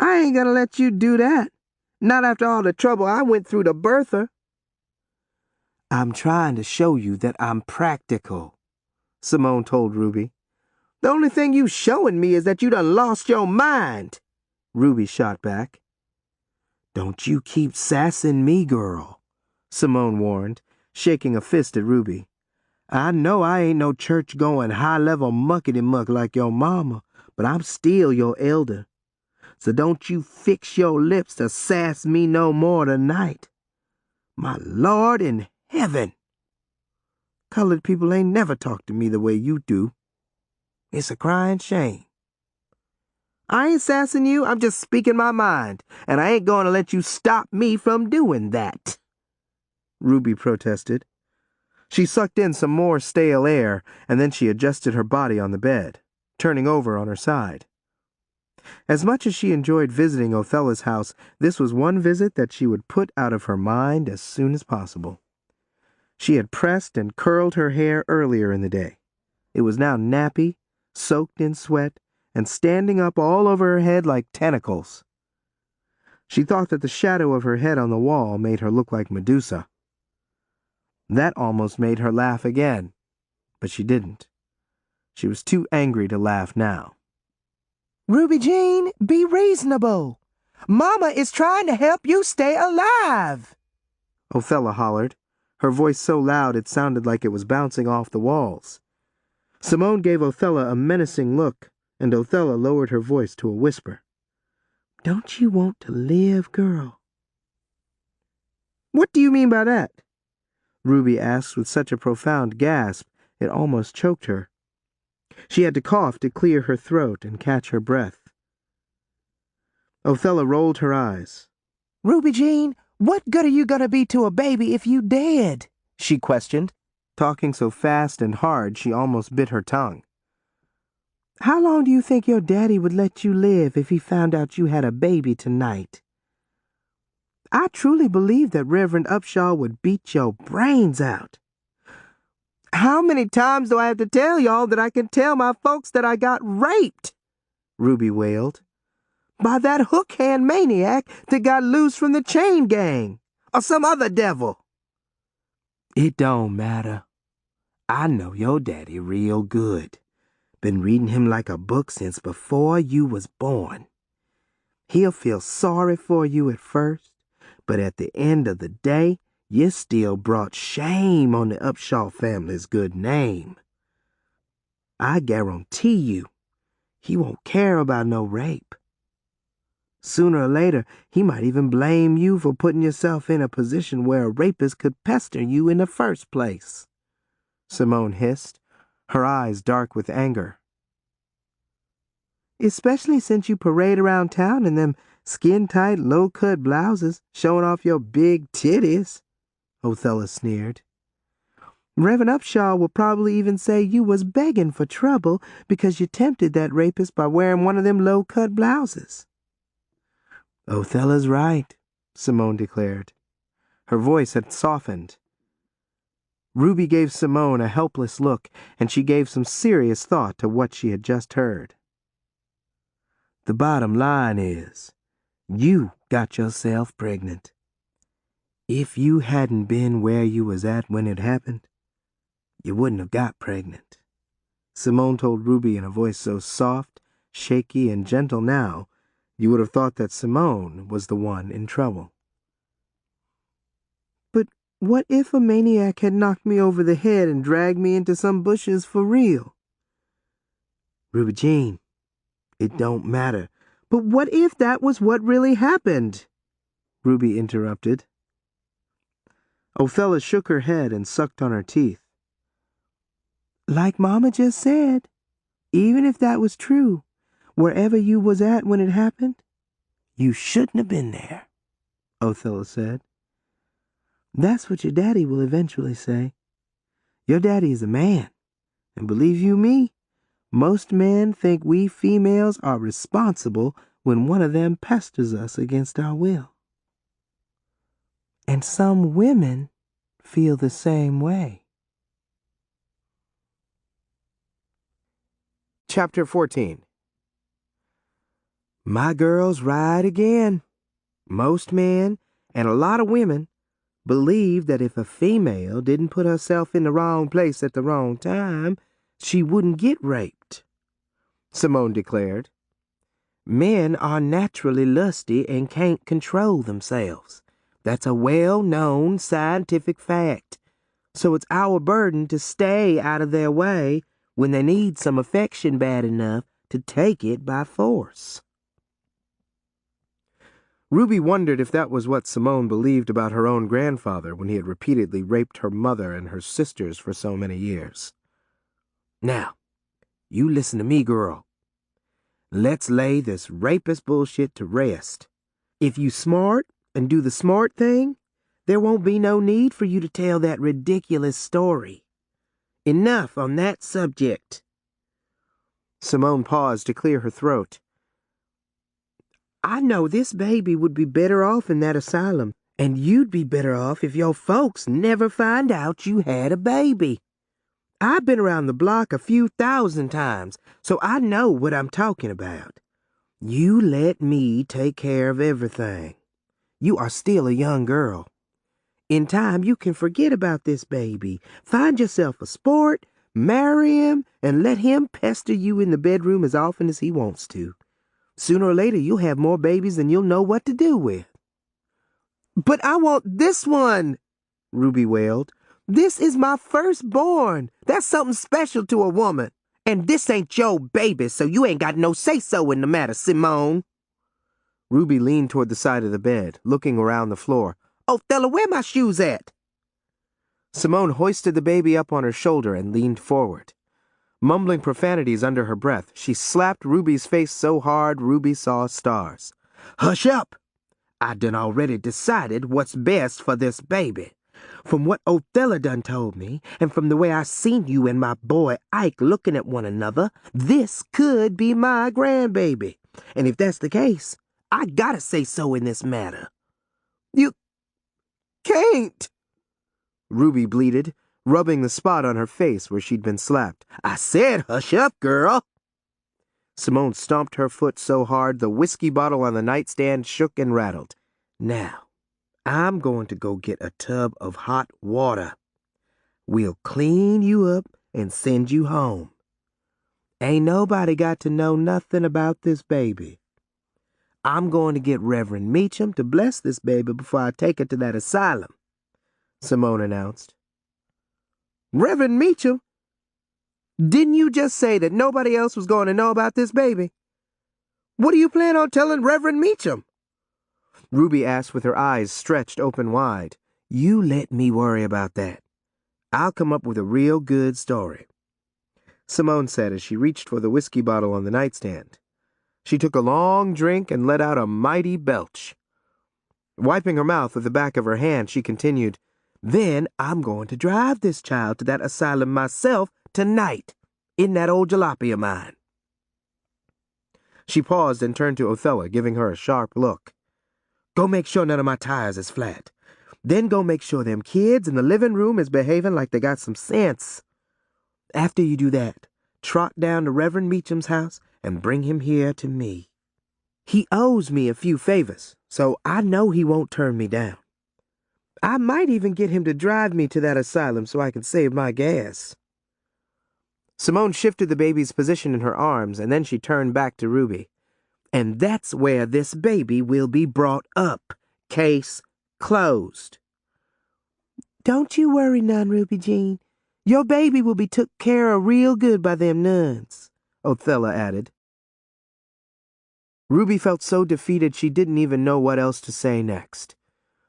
I ain't gonna let you do that. Not after all the trouble I went through to birth her. I'm trying to show you that I'm practical, Simone told Ruby. The only thing you showing me is that you done lost your mind, Ruby shot back. Don't you keep sassing me, girl, Simone warned, shaking a fist at Ruby. I know I ain't no church-going, high-level muckety-muck like your mama, but I'm still your elder. So don't you fix your lips to sass me no more tonight. My Lord in heaven! Colored people ain't never talked to me the way you do. It's a crying shame. I ain't sassing you, I'm just speaking my mind, and I ain't going to let you stop me from doing that, Ruby protested. She sucked in some more stale air, and then she adjusted her body on the bed, turning over on her side. As much as she enjoyed visiting Othella's house, this was one visit that she would put out of her mind as soon as possible. She had pressed and curled her hair earlier in the day. It was now nappy, soaked in sweat, and standing up all over her head like tentacles. She thought that the shadow of her head on the wall made her look like Medusa. That almost made her laugh again, but she didn't. She was too angry to laugh now. Ruby Jean, be reasonable. Mama is trying to help you stay alive, Othella hollered, her voice so loud it sounded like it was bouncing off the walls. Simone gave Othella a menacing look, and Othella lowered her voice to a whisper. Don't you want to live, girl? What do you mean by that? Ruby asked with such a profound gasp it almost choked her. She had to cough to clear her throat and catch her breath. Othella rolled her eyes. Ruby Jean, what good are you gonna be to a baby if you dead? She questioned, talking so fast and hard she almost bit her tongue. How long do you think your daddy would let you live if he found out you had a baby tonight? I truly believe that Reverend Upshaw would beat your brains out. How many times do I have to tell y'all that I can tell my folks that I got raped? Ruby wailed. By that hook-hand maniac that got loose from the chain gang, or some other devil. It don't matter. I know your daddy real good. Been reading him like a book since before you was born. He'll feel sorry for you at first, but at the end of the day, you still brought shame on the Upshaw family's good name. I guarantee you, he won't care about no rape. Sooner or later, he might even blame you for putting yourself in a position where a rapist could pester you in the first place. Simone hissed, her eyes dark with anger. Especially since you parade around town in them skin-tight, low-cut blouses showing off your big titties, Othella sneered. Reverend Upshaw will probably even say you was begging for trouble because you tempted that rapist by wearing one of them low-cut blouses. Othella's right, Simone declared. Her voice had softened. Ruby gave Simone a helpless look, and she gave some serious thought to what she had just heard. The bottom line is, you got yourself pregnant. If you hadn't been where you was at when it happened, you wouldn't have got pregnant. Simone told Ruby in a voice so soft shaky and gentle now, you would have thought that Simone was the one in trouble. But what if a maniac had knocked me over the head and dragged me into some bushes for real? Ruby Jean, it don't matter. But what if that was what really happened? Ruby interrupted. Othella shook her head and sucked on her teeth. Like Mama just said, even if that was true, wherever you was at when it happened, you shouldn't have been there, Othella said. That's what your daddy will eventually say. Your daddy is a man, and believe you me, most men think we females are responsible when one of them pesters us against our will. And some women feel the same way. Chapter 14. My girl's right again. Most men, and a lot of women, believe that if a female didn't put herself in the wrong place at the wrong time, she wouldn't get raped, Simone declared. Men are naturally lusty and can't control themselves. That's a well-known scientific fact. So it's our burden to stay out of their way when they need some affection bad enough to take it by force. Ruby wondered if that was what Simone believed about her own grandfather when he had repeatedly raped her mother and her sisters for so many years. Now, you listen to me, girl. Let's lay this rapist bullshit to rest. If you smart and do the smart thing, there won't be no need for you to tell that ridiculous story. Enough on that subject. Simone paused to clear her throat. I know this baby would be better off in that asylum, and you'd be better off if your folks never find out you had a baby. I've been around the block a few thousand times, so I know what I'm talking about. You let me take care of everything. You are still a young girl. In time, you can forget about this baby, find yourself a sport, marry him, and let him pester you in the bedroom as often as he wants to. Sooner or later, you'll have more babies than you'll know what to do with. But I want this one, Ruby wailed. This is my firstborn. That's something special to a woman. And this ain't your baby, so you ain't got no say-so in the matter, Simone. Ruby leaned toward the side of the bed, looking around the floor. Othella, where my shoes at? Simone hoisted the baby up on her shoulder and leaned forward. Mumbling profanities under her breath, she slapped Ruby's face so hard Ruby saw stars. Hush up! I done already decided what's best for this baby. From what Othella done told me, and from the way I seen you and my boy Ike looking at one another, this could be my grandbaby. And if that's the case, I gotta say so in this matter. You can't, Ruby bleated, rubbing the spot on her face where she'd been slapped. I said hush up, girl. Simone stomped her foot so hard the whiskey bottle on the nightstand shook and rattled. Now, I'm going to go get a tub of hot water. We'll clean you up and send you home. Ain't nobody got to know nothing about this baby. I'm going to get Reverend Meacham to bless this baby before I take it to that asylum, Simone announced. Reverend Meacham? Didn't you just say that nobody else was going to know about this baby? What do you plan on telling Reverend Meacham? Ruby asked with her eyes stretched open wide. You let me worry about that. I'll come up with a real good story, Simone said as she reached for the whiskey bottle on the nightstand. She took a long drink and let out a mighty belch. Wiping her mouth with the back of her hand, she continued, Then I'm going to drive this child to that asylum myself tonight, in that old jalopy of mine. She paused and turned to Othella, giving her a sharp look. Go make sure none of my tires is flat. Then go make sure them kids in the living room is behaving like they got some sense. After you do that, trot down to Reverend Meacham's house and bring him here to me. He owes me a few favors, so I know he won't turn me down. I might even get him to drive me to that asylum so I can save my gas. Simone shifted the baby's position in her arms, and then she turned back to Ruby. And that's where this baby will be brought up. Case closed. Don't you worry none, Ruby Jean. Your baby will be took care of real good by them nuns, Othella added. Ruby felt so defeated she didn't even know what else to say next.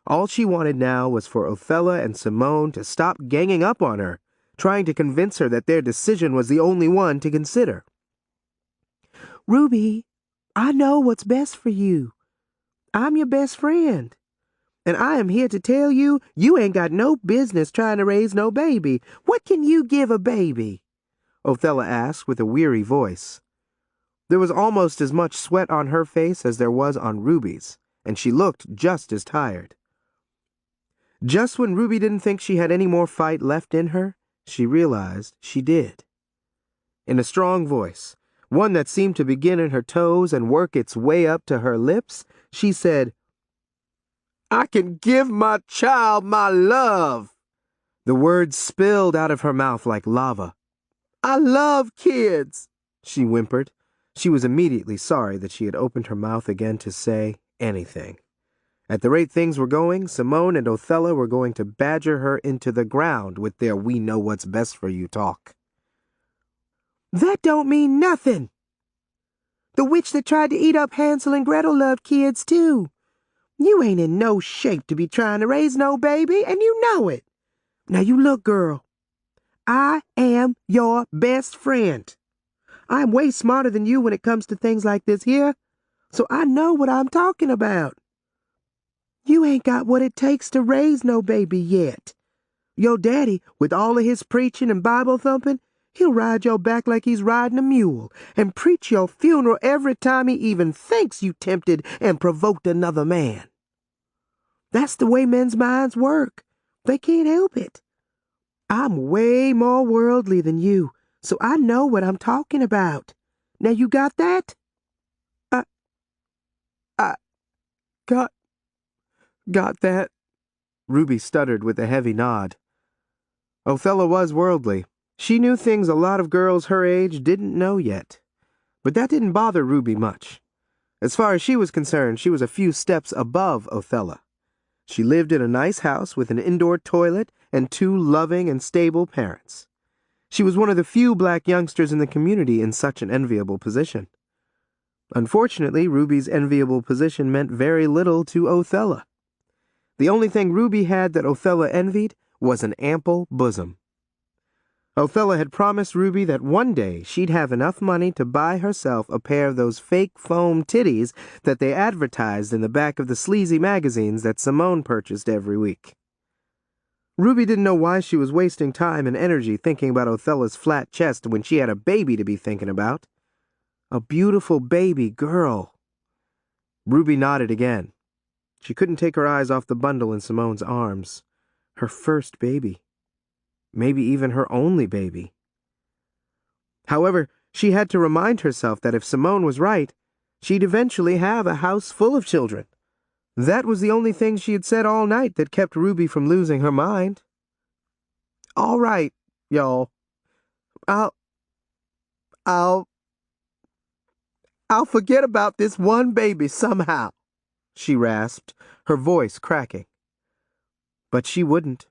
All she wanted now was for Othella and Simone to stop ganging up on her, trying to convince her that their decision was the only one to consider. Ruby, I know what's best for you. I'm your best friend. And I am here to tell you, you ain't got no business trying to raise no baby. What can you give a baby? Othella asked with a weary voice. There was almost as much sweat on her face as there was on Ruby's, and she looked just as tired. Just when Ruby didn't think she had any more fight left in her, she realized she did. In a strong voice, one that seemed to begin in her toes and work its way up to her lips, she said, "I can give my child my love." The words spilled out of her mouth like lava. "I love kids," she whimpered. She was immediately sorry that she had opened her mouth again to say anything. At the rate things were going, Simone and Othella were going to badger her into the ground with their "we know what's best for you" talk. That don't mean nothing. The witch that tried to eat up Hansel and Gretel loved kids too. You ain't in no shape to be trying to raise no baby, and you know it. Now you look, girl. I am your best friend. I'm way smarter than you when it comes to things like this here, so I know what I'm talking about. You ain't got what it takes to raise no baby yet. Your daddy, with all of his preaching and Bible thumping, he'll ride your back like he's riding a mule and preach your funeral every time he even thinks you tempted and provoked another man. That's the way men's minds work. They can't help it. I'm way more worldly than you, so I know what I'm talking about. Now you got that? I got that, Ruby stuttered with a heavy nod. Othella was worldly. She knew things a lot of girls her age didn't know yet. But that didn't bother Ruby much. As far as she was concerned, she was a few steps above Othella. She lived in a nice house with an indoor toilet and 2 loving and stable parents. She was one of the few black youngsters in the community in such an enviable position. Unfortunately, Ruby's enviable position meant very little to Othella. The only thing Ruby had that Othella envied was an ample bosom. Othella had promised Ruby that one day she'd have enough money to buy herself a pair of those fake foam titties that they advertised in the back of the sleazy magazines that Simone purchased every week. Ruby didn't know why she was wasting time and energy thinking about Othella's flat chest when she had a baby to be thinking about. A beautiful baby girl. Ruby nodded again. She couldn't take her eyes off the bundle in Simone's arms. Her first baby. Maybe even her only baby. However, she had to remind herself that if Simone was right, she'd eventually have a house full of children. That was the only thing she had said all night that kept Ruby from losing her mind. "All right, y'all. I'll forget about this one baby somehow," she rasped, her voice cracking. But she wouldn't.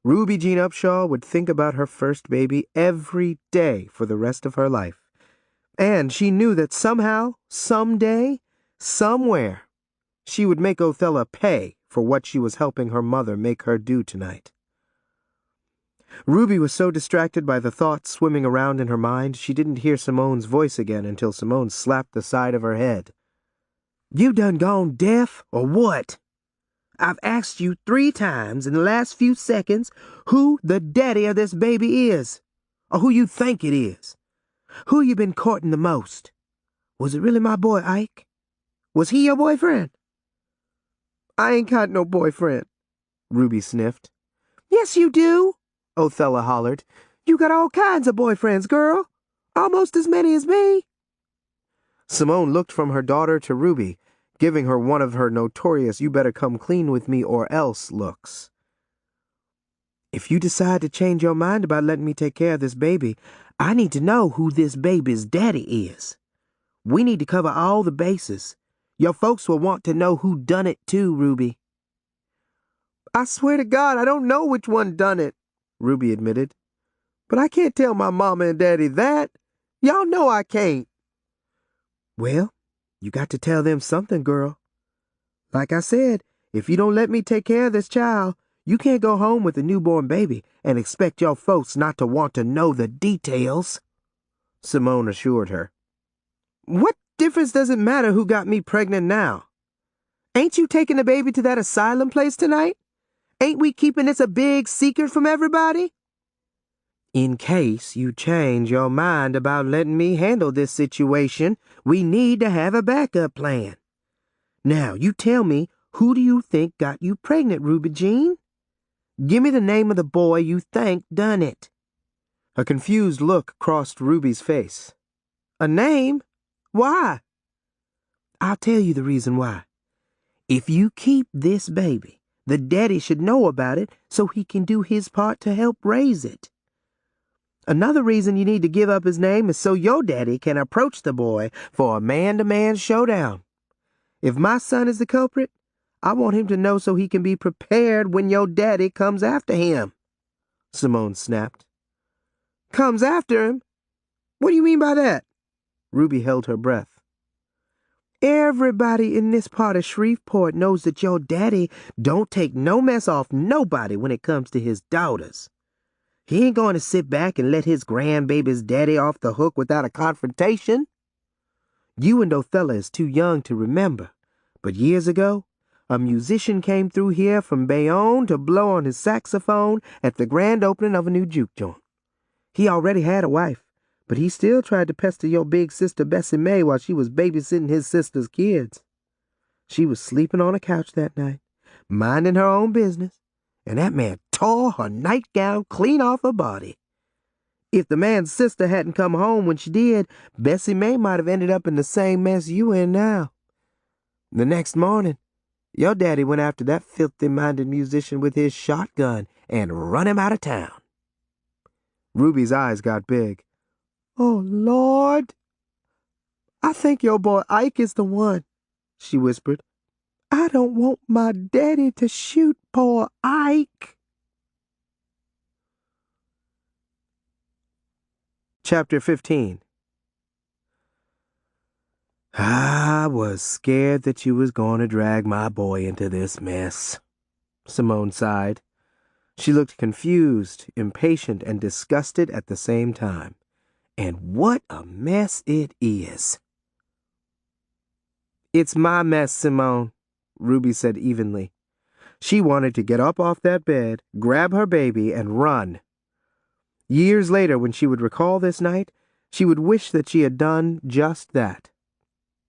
Ruby Jean Upshaw would think about her first baby every day for the rest of her life. And she knew that somehow, someday, somewhere, she would make Othella pay for what she was helping her mother make her do tonight. Ruby was so distracted by the thoughts swimming around in her mind, she didn't hear Simone's voice again until Simone slapped the side of her head. "You done gone deaf, or what? I've asked you 3 times in the last few seconds who the daddy of this baby is, or who you think it is. Who you been courting the most? Was it really my boy Ike? Was he your boyfriend?" "I ain't got no boyfriend," Ruby sniffed. "Yes, you do," Othella hollered. "You got all kinds of boyfriends, girl. Almost as many as me." Simone looked from her daughter to Ruby, giving her one of her notorious "you better come clean with me or else" looks. If you decide to change your mind about letting me take care of this baby, I need to know who this baby's daddy is. We need to cover all the bases. Your folks will want to know who done it too, Ruby. I swear to God, I don't know which one done it, Ruby admitted. But I can't tell my mama and daddy that. Y'all know I can't. Well, you got to tell them something, girl. Like I said, if you don't let me take care of this child, you can't go home with a newborn baby and expect your folks not to want to know the details, Simone assured her. What difference does it matter who got me pregnant now? Ain't you taking the baby to that asylum place tonight? Ain't we keeping this a big secret from everybody? In case you change your mind about letting me handle this situation, we need to have a backup plan. Now, you tell me, who do you think got you pregnant, Ruby Jean? Give me the name of the boy you think done it. A confused look crossed Ruby's face. A name? Why? I'll tell you the reason why. If you keep this baby, the daddy should know about it so he can do his part to help raise it. Another reason you need to give up his name is so your daddy can approach the boy for a man-to-man showdown. If my son is the culprit, I want him to know so he can be prepared when your daddy comes after him, Simone snapped. Comes after him? What do you mean by that? Ruby held her breath. Everybody in this part of Shreveport knows that your daddy don't take no mess off nobody when it comes to his daughters. He ain't going to sit back and let his grandbaby's daddy off the hook without a confrontation. You and Othella is too young to remember, but years ago, a musician came through here from Bayonne to blow on his saxophone at the grand opening of a new juke joint. He already had a wife, but he still tried to pester your big sister Bessie May while she was babysitting his sister's kids. She was sleeping on a couch that night, minding her own business, and that man tore her nightgown clean off her body. If the man's sister hadn't come home when she did, Bessie May might have ended up in the same mess you in now. The next morning, your daddy went after that filthy-minded musician with his shotgun and run him out of town. Ruby's eyes got big. Oh, Lord. I think your boy Ike is the one, she whispered. I don't want my daddy to shoot poor Ike. Chapter 15. I was scared that you was going to drag my boy into this mess, Simone sighed. She looked confused, impatient, and disgusted at the same time. And what a mess it is. It's my mess, Simone, Ruby said evenly. She wanted to get up off that bed, grab her baby, and run. Years later, when she would recall this night, she would wish that she had done just that.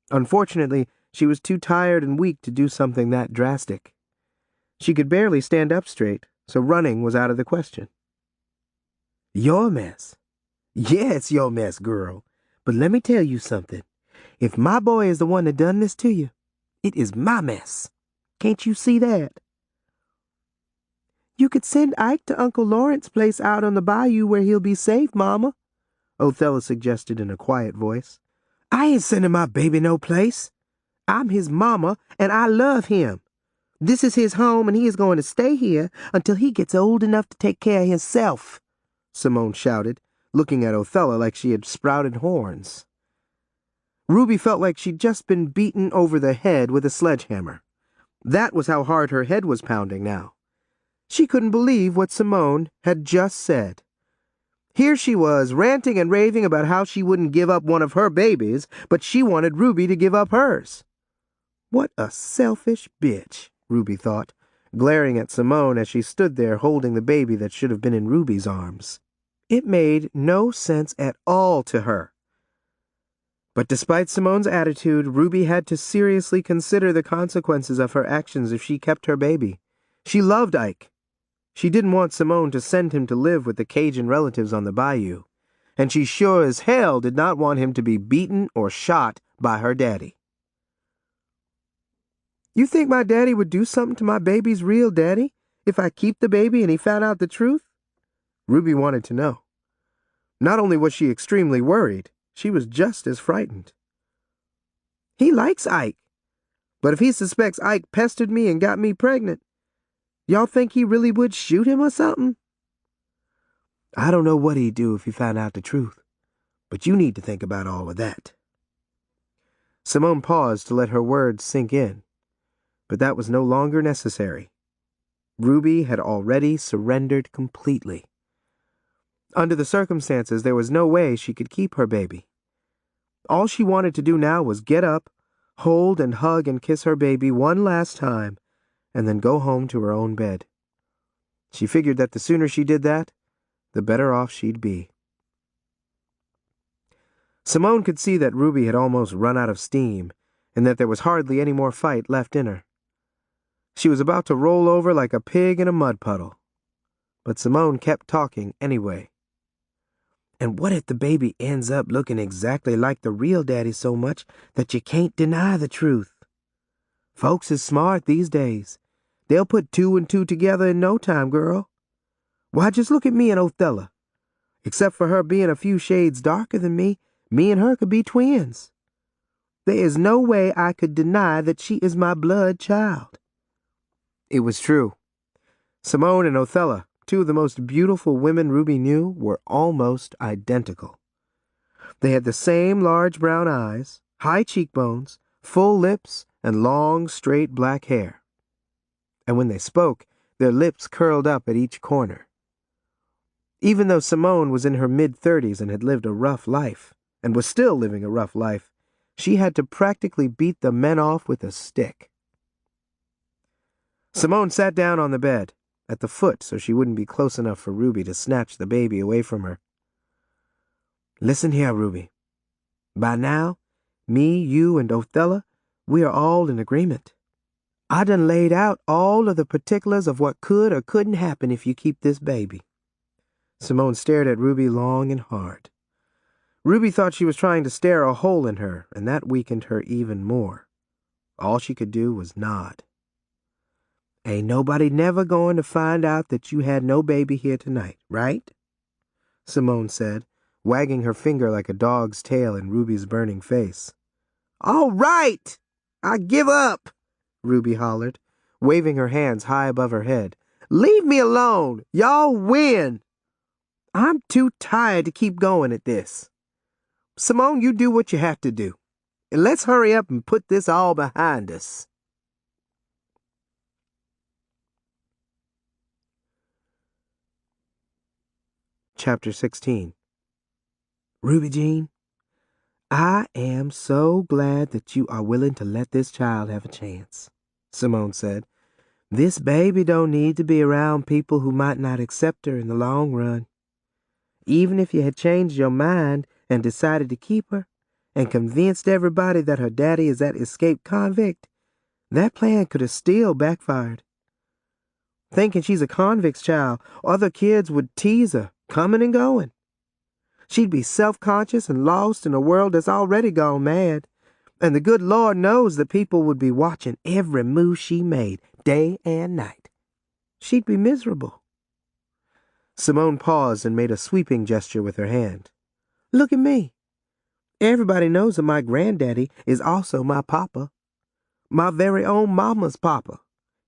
Unfortunately, she was too tired and weak to do something that drastic. She could barely stand up straight, so running was out of the question. Your mess? Yeah, it's your mess, girl. But let me tell you something. If my boy is the one that done this to you, it is my mess. Can't you see that? You could send Ike to Uncle Lawrence's place out on the bayou where he'll be safe, Mama, Othella suggested in a quiet voice. I ain't sending my baby no place. I'm his mama, and I love him. This is his home, and he is going to stay here until he gets old enough to take care of himself, Simone shouted, looking at Othella like she had sprouted horns. Ruby felt like she'd just been beaten over the head with a sledgehammer. That was how hard her head was pounding now. She couldn't believe what Simone had just said. Here she was, ranting and raving about how she wouldn't give up one of her babies, but she wanted Ruby to give up hers. What a selfish bitch, Ruby thought, glaring at Simone as she stood there holding the baby that should have been in Ruby's arms. It made no sense at all to her. But despite Simone's attitude, Ruby had to seriously consider the consequences of her actions if she kept her baby. She loved Ike. She didn't want Simone to send him to live with the Cajun relatives on the bayou, and she sure as hell did not want him to be beaten or shot by her daddy. You think my daddy would do something to my baby's real daddy if I keep the baby and he found out the truth? Ruby wanted to know. Not only was she extremely worried, she was just as frightened. He likes Ike, but if he suspects Ike pestered me and got me pregnant, y'all think he really would shoot him or something? I don't know what he'd do if he found out the truth, but you need to think about all of that. Simone paused to let her words sink in, but that was no longer necessary. Ruby had already surrendered completely. Under the circumstances, there was no way she could keep her baby. All she wanted to do now was get up, hold and hug and kiss her baby one last time, and then go home to her own bed. She figured that the sooner she did that, the better off she'd be. Simone could see that Ruby had almost run out of steam, and that there was hardly any more fight left in her. She was about to roll over like a pig in a mud puddle. But Simone kept talking anyway. And what if the baby ends up looking exactly like the real daddy so much that you can't deny the truth? Folks is smart these days. They'll put 2 and 2 together in no time, girl. Why, just look at me and Othella. Except for her being a few shades darker than me and her could be twins. There is no way I could deny that she is my blood child. It was true. Simone and Othella, 2 of the most beautiful women Ruby knew, were almost identical. They had the same large brown eyes, high cheekbones, full lips, and long, straight black hair. And when they spoke, their lips curled up at each corner. Even though Simone was in her mid-30s and had lived a rough life, and was still living a rough life, she had to practically beat the men off with a stick. Simone sat down on the bed, at the foot so she wouldn't be close enough for Ruby to snatch the baby away from her. Listen here, Ruby. By now, me, you, and Othella, we are all in agreement. I done laid out all of the particulars of what could or couldn't happen if you keep this baby. Simone stared at Ruby long and hard. Ruby thought she was trying to stare a hole in her, and that weakened her even more. All she could do was nod. Ain't nobody never going to find out that you had no baby here tonight, right? Simone said, wagging her finger like a dog's tail in Ruby's burning face. All right! I give up! Ruby hollered, waving her hands high above her head. Leave me alone! Y'all win! I'm too tired to keep going at this. Simone, you do what you have to do. And let's hurry up and put this all behind us. Chapter 16. Ruby Jean, I am so glad that you are willing to let this child have a chance, Simone said. This baby don't need to be around people who might not accept her in the long run. Even if you had changed your mind and decided to keep her and convinced everybody that her daddy is that escaped convict, that plan could have still backfired. Thinking she's a convict's child, other kids would tease her, coming and going. She'd be self-conscious and lost in a world that's already gone mad, and the good Lord knows that people would be watching every move she made, day and night. She'd be miserable. Simone paused and made a sweeping gesture with her hand. Look at me. Everybody knows that my granddaddy is also my papa. My very own mama's papa.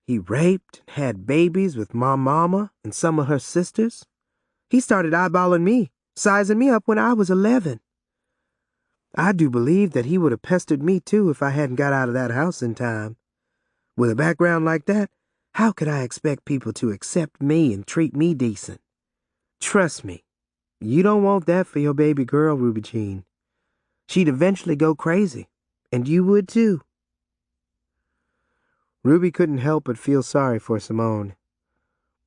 He raped and had babies with my mama and some of her sisters. He started eyeballing me, sizing me up when I was 11. I do believe that he would have pestered me too if I hadn't got out of that house in time. With a background like that, how could I expect people to accept me and treat me decent? Trust me, you don't want that for your baby girl, Ruby Jean. She'd eventually go crazy, and you would too. Ruby couldn't help but feel sorry for Simone.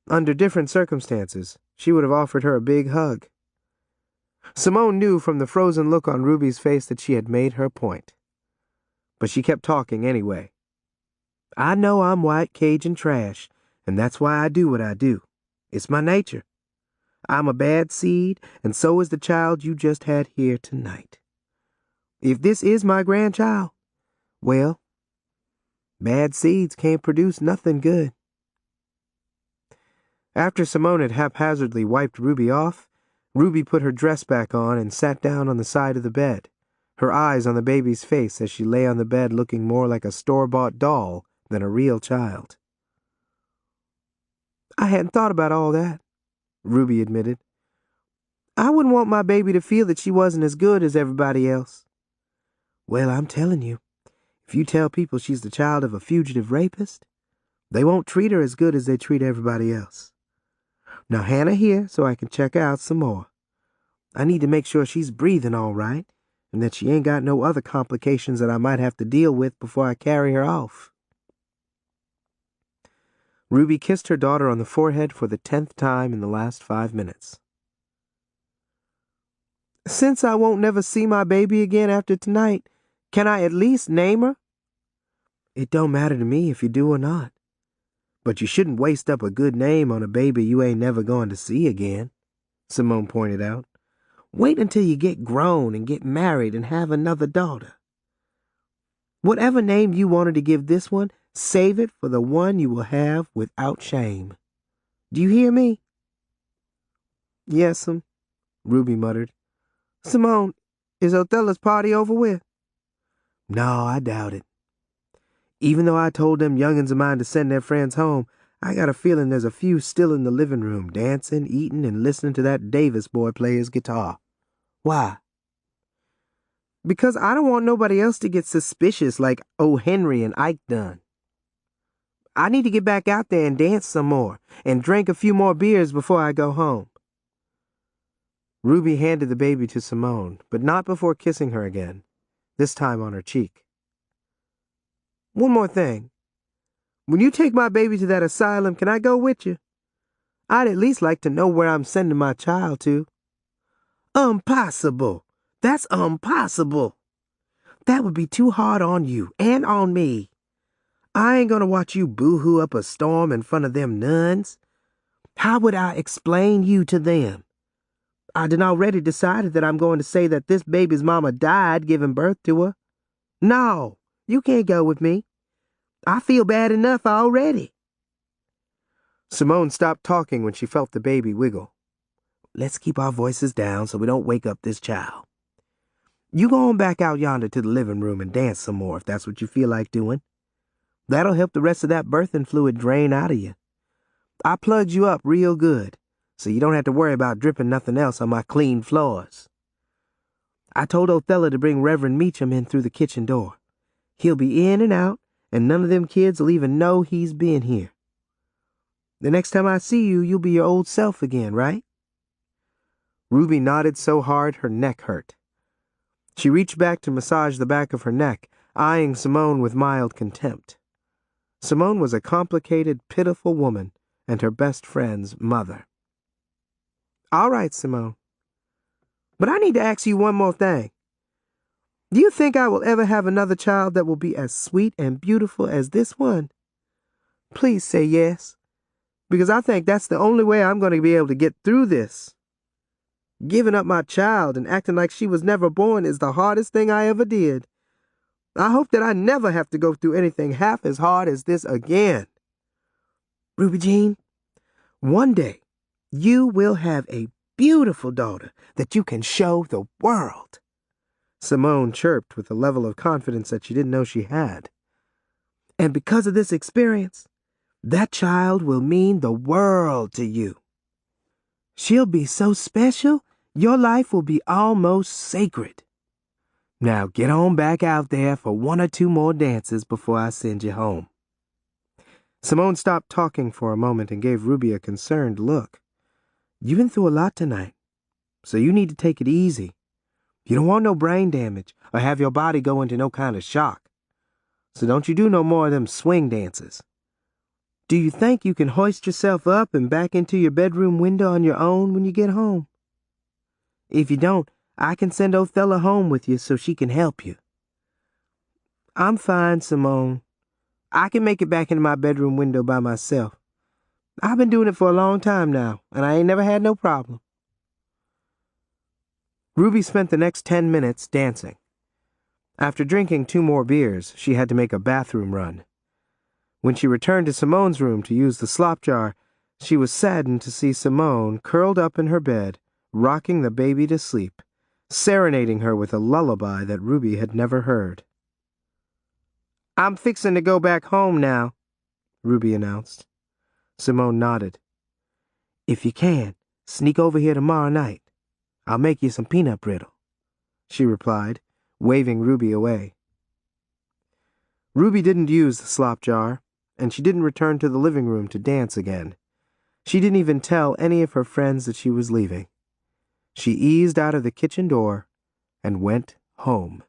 Under different circumstances, she would have offered her a big hug. Simone knew from the frozen look on Ruby's face that she had made her point. But she kept talking anyway. I know I'm white Cajun trash, and that's why I do what I do. It's my nature. I'm a bad seed, and so is the child you just had here tonight. If this is my grandchild, well, bad seeds can't produce nothing good. After Simone had haphazardly wiped Ruby off, Ruby put her dress back on and sat down on the side of the bed, her eyes on the baby's face as she lay on the bed looking more like a store-bought doll than a real child. I hadn't thought about all that, Ruby admitted. I wouldn't want my baby to feel that she wasn't as good as everybody else. Well, I'm telling you, if you tell people she's the child of a fugitive rapist, they won't treat her as good as they treat everybody else. Now, Hannah here so I can check her out some more. I need to make sure she's breathing all right and that she ain't got no other complications that I might have to deal with before I carry her off. Ruby kissed her daughter on the forehead for the 10th time in the last 5 minutes. Since I won't never see my baby again after tonight, can I at least name her? It don't matter to me if you do or not. But you shouldn't waste up a good name on a baby you ain't never going to see again, Simone pointed out. Wait until you get grown and get married and have another daughter. Whatever name you wanted to give this one, save it for the one you will have without shame. Do you hear me? Yes'm, Ruby muttered. Simone, is Othella's party over with? No, I doubt it. Even though I told them young'uns of mine to send their friends home, I got a feeling there's a few still in the living room, dancing, eating, and listening to that Davis boy play his guitar. Why? Because I don't want nobody else to get suspicious like O. Henry and Ike done. I need to get back out there and dance some more, and drink a few more beers before I go home. Ruby handed the baby to Simone, but not before kissing her again, this time on her cheek. One more thing. When you take my baby to that asylum, can I go with you? I'd at least like to know where I'm sending my child to. Impossible. That's impossible. That would be too hard on you and on me. I ain't gonna watch you boo-hoo up a storm in front of them nuns. How would I explain you to them? I done already decided that I'm going to say that this baby's mama died giving birth to her. No, you can't go with me. I feel bad enough already. Simone stopped talking when she felt the baby wiggle. Let's keep our voices down so we don't wake up this child. You go on back out yonder to the living room and dance some more if that's what you feel like doing. That'll help the rest of that birthing fluid drain out of you. I plugged you up real good, so you don't have to worry about dripping nothing else on my clean floors. I told Othella to bring Reverend Meacham in through the kitchen door. He'll be in and out, and none of them kids will even know he's been here. The next time I see you, you'll be your old self again, right? Ruby nodded so hard her neck hurt. She reached back to massage the back of her neck, eyeing Simone with mild contempt. Simone was a complicated, pitiful woman and her best friend's mother. All right, Simone. But I need to ask you one more thing. Do you think I will ever have another child that will be as sweet and beautiful as this one? Please say yes, because I think that's the only way I'm going to be able to get through this. Giving up my child and acting like she was never born is the hardest thing I ever did. I hope that I never have to go through anything half as hard as this again. Ruby Jean, one day you will have a beautiful daughter that you can show the world. Simone chirped with a level of confidence that she didn't know she had. And because of this experience, that child will mean the world to you. She'll be so special, your life will be almost sacred. Now get on back out there for 1 or 2 more dances before I send you home. Simone stopped talking for a moment and gave Ruby a concerned look. You've been through a lot tonight, so you need to take it easy. You don't want no brain damage or have your body go into no kind of shock. So don't you do no more of them swing dances. Do you think you can hoist yourself up and back into your bedroom window on your own when you get home? If you don't, I can send Othella home with you so she can help you. I'm fine, Simone. I can make it back into my bedroom window by myself. I've been doing it for a long time now, and I ain't never had no problem. Ruby spent the next 10 minutes dancing. After drinking 2 more beers, she had to make a bathroom run. When she returned to Simone's room to use the slop jar, She was saddened to see Simone curled up in her bed, rocking the baby to sleep, serenading her with a lullaby that Ruby had never heard. "I'm fixin' to go back home now," Ruby announced. Simone nodded. "If you can, sneak over here tomorrow night. I'll make you some peanut brittle," she replied, waving Ruby away. Ruby didn't use the slop jar, and she didn't return to the living room to dance again. She didn't even tell any of her friends that she was leaving. She eased out of the kitchen door and went home.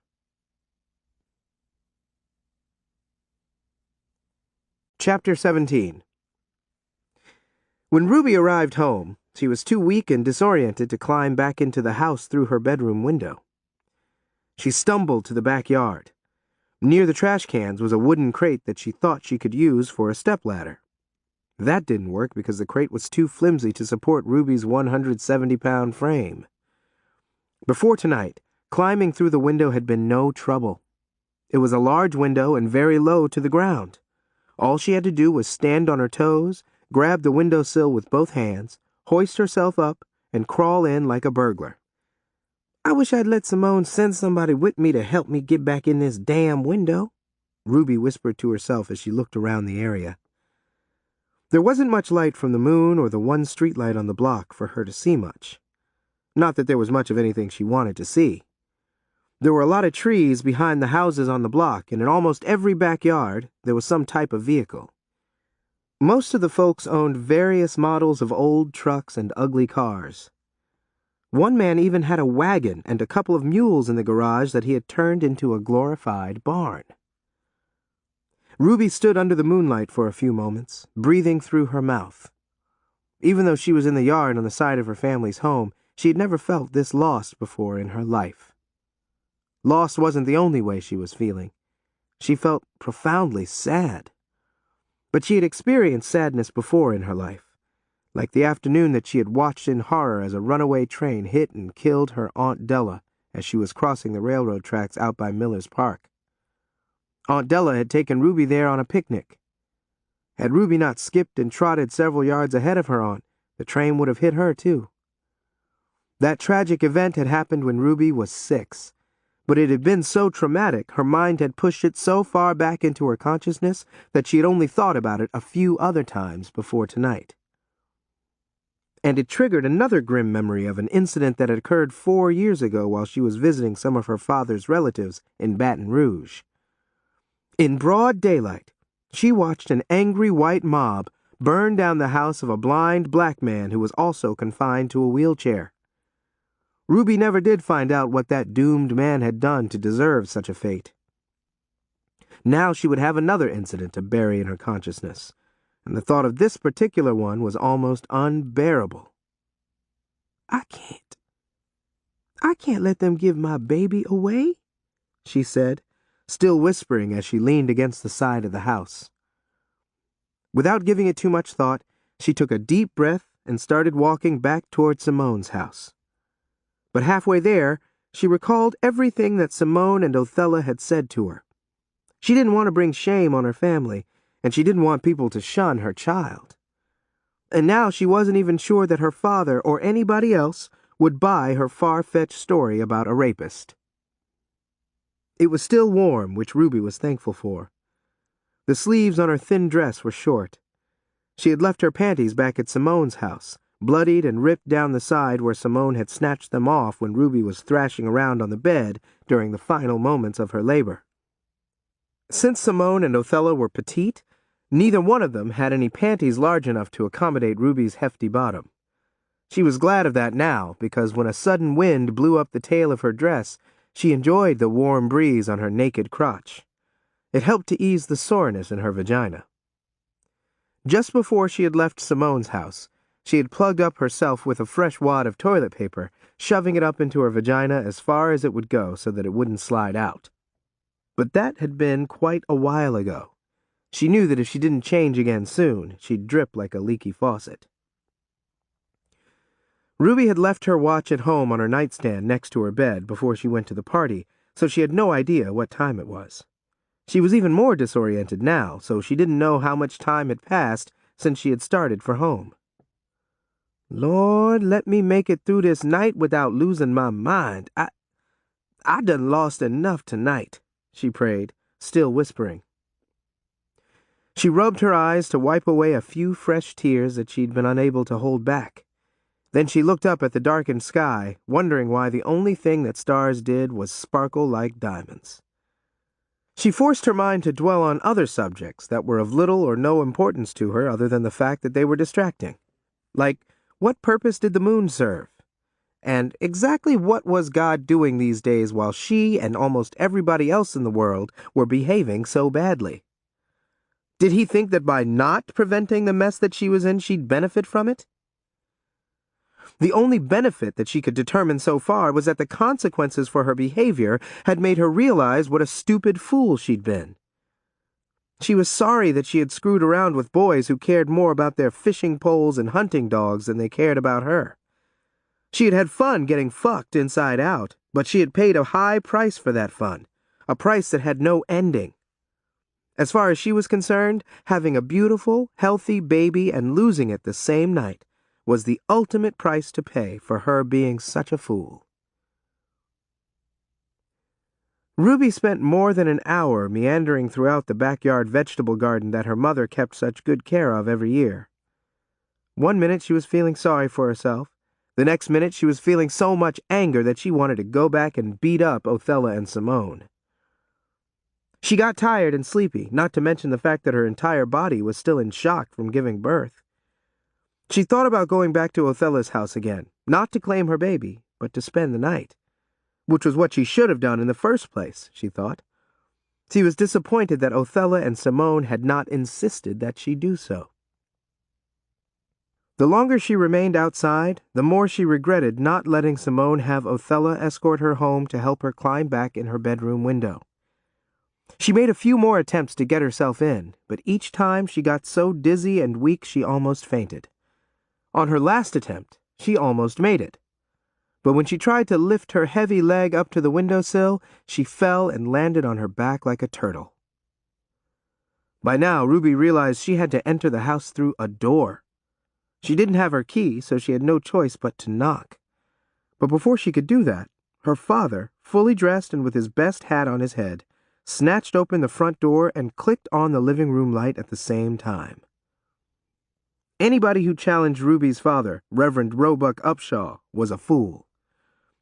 Chapter 17. When Ruby arrived home, she was too weak and disoriented to climb back into the house through her bedroom window. She stumbled to the backyard. Near the trash cans was a wooden crate that she thought she could use for a stepladder. That didn't work because the crate was too flimsy to support Ruby's 170-pound frame. Before tonight, climbing through the window had been no trouble. It was a large window and very low to the ground. All she had to do was stand on her toes, grab the windowsill with both hands, hoist herself up, and crawl in like a burglar. "I wish I'd let Simone send somebody with me to help me get back in this damn window," Ruby whispered to herself as she looked around the area. There wasn't much light from the moon or the one streetlight on the block for her to see much. Not that there was much of anything she wanted to see. There were a lot of trees behind the houses on the block, and in almost every backyard there was some type of vehicle. Most of the folks owned various models of old trucks and ugly cars. One man even had a wagon and a couple of mules in the garage that he had turned into a glorified barn. Ruby stood under the moonlight for a few moments, breathing through her mouth. Even though she was in the yard on the side of her family's home, she had never felt this lost before in her life. Lost wasn't the only way she was feeling. She felt profoundly sad. But she had experienced sadness before in her life, like the afternoon that she had watched in horror as a runaway train hit and killed her Aunt Della as she was crossing the railroad tracks out by Miller's Park. Aunt Della had taken Ruby there on a picnic. Had Ruby not skipped and trotted several yards ahead of her aunt, the train would have hit her too. That tragic event had happened when Ruby was 6, but it had been so traumatic her mind had pushed it so far back into her consciousness that she had only thought about it a few other times before tonight. And it triggered another grim memory of an incident that had occurred 4 years ago while she was visiting some of her father's relatives in Baton Rouge. In broad daylight, she watched an angry white mob burn down the house of a blind black man who was also confined to a wheelchair. Ruby never did find out what that doomed man had done to deserve such a fate. Now she would have another incident to bury in her consciousness, and the thought of this particular one was almost unbearable. I can't let them give my baby away," she said, still whispering as she leaned against the side of the house. Without giving it too much thought, she took a deep breath and started walking back toward Simone's house. But halfway there, she recalled everything that Simone and Othella had said to her. She didn't want to bring shame on her family, and she didn't want people to shun her child. And now she wasn't even sure that her father or anybody else would buy her far-fetched story about a rapist. It was still warm, which Ruby was thankful for. The sleeves on her thin dress were short. She had left her panties back at Simone's house, bloodied and ripped down the side where Simone had snatched them off when Ruby was thrashing around on the bed during the final moments of her labor. Since Simone and Othella were petite, neither one of them had any panties large enough to accommodate Ruby's hefty bottom. She was glad of that now, because when a sudden wind blew up the tail of her dress, she enjoyed the warm breeze on her naked crotch. It helped to ease the soreness in her vagina. Just before she had left Simone's house, she had plugged up herself with a fresh wad of toilet paper, shoving it up into her vagina as far as it would go so that it wouldn't slide out. But that had been quite a while ago. She knew that if she didn't change again soon, she'd drip like a leaky faucet. Ruby had left her watch at home on her nightstand next to her bed before she went to the party, so she had no idea what time it was. She was even more disoriented now, so she didn't know how much time had passed since she had started for home. Lord, let me make it through this night without losing my mind. I done lost enough tonight, she prayed, still whispering. She rubbed her eyes to wipe away a few fresh tears that she'd been unable to hold back. Then she looked up at the darkened sky, wondering why the only thing that stars did was sparkle like diamonds. She forced her mind to dwell on other subjects that were of little or no importance to her other than the fact that they were distracting. Like, what purpose did the moon serve? And exactly what was God doing these days while she and almost everybody else in the world were behaving so badly? Did he think that by not preventing the mess that she was in, she'd benefit from it? The only benefit that she could determine so far was that the consequences for her behavior had made her realize what a stupid fool she'd been. She was sorry that she had screwed around with boys who cared more about their fishing poles and hunting dogs than they cared about her. She had had fun getting fucked inside out, but she had paid a high price for that fun, a price that had no ending. As far as she was concerned, having a beautiful, healthy baby and losing it the same night was the ultimate price to pay for her being such a fool. Ruby spent more than an hour meandering throughout the backyard vegetable garden that her mother kept such good care of every year. One minute she was feeling sorry for herself. The next minute she was feeling so much anger that she wanted to go back and beat up Othella and Simone. She got tired and sleepy, not to mention the fact that her entire body was still in shock from giving birth. She thought about going back to Othella's house again, not to claim her baby, but to spend the night. Which was what she should have done in the first place, she thought. She was disappointed that Othella and Simone had not insisted that she do so. The longer she remained outside, the more she regretted not letting Simone have Othella escort her home to help her climb back in her bedroom window. She made a few more attempts to get herself in, but each time she got so dizzy and weak she almost fainted. On her last attempt, she almost made it. But when she tried to lift her heavy leg up to the windowsill, she fell and landed on her back like a turtle. By now, Ruby realized she had to enter the house through a door. She didn't have her key, so she had no choice but to knock. But before she could do that, her father, fully dressed and with his best hat on his head, snatched open the front door and clicked on the living room light at the same time. Anybody who challenged Ruby's father, Reverend Roebuck Upshaw, was a fool.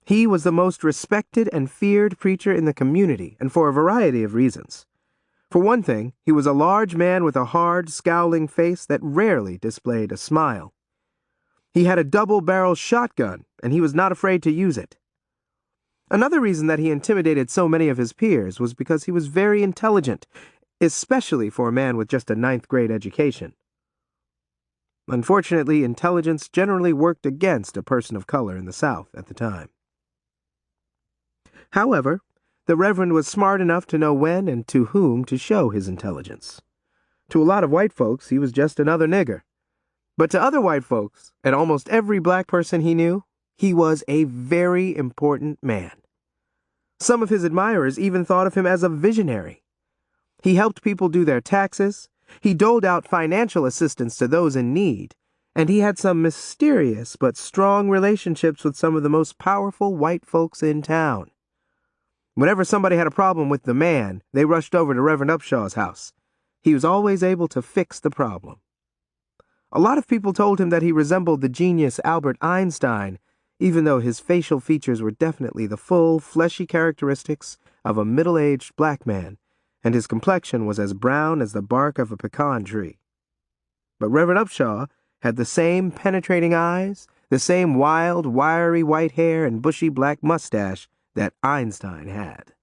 He was the most respected and feared preacher in the community, and for a variety of reasons. For one thing, he was a large man with a hard, scowling face that rarely displayed a smile. He had a double-barrel shotgun, and he was not afraid to use it. Another reason that he intimidated so many of his peers was because he was very intelligent, especially for a man with just a 9th-grade education. Unfortunately, intelligence generally worked against a person of color in the South at the time. However, the Reverend was smart enough to know when and to whom to show his intelligence. To a lot of white folks, he was just another nigger. But to other white folks, and almost every black person he knew, he was a very important man. Some of his admirers even thought of him as a visionary. He helped people do their taxes, he doled out financial assistance to those in need, and he had some mysterious but strong relationships with some of the most powerful white folks in town. Whenever somebody had a problem with the man, they rushed over to Reverend Upshaw's house. He was always able to fix the problem. A lot of people told him that he resembled the genius Albert Einstein, even though his facial features were definitely the full, fleshy characteristics of a middle-aged black man, and his complexion was as brown as the bark of a pecan tree. But Reverend Upshaw had the same penetrating eyes, the same wild, wiry white hair and bushy black mustache that Einstein had.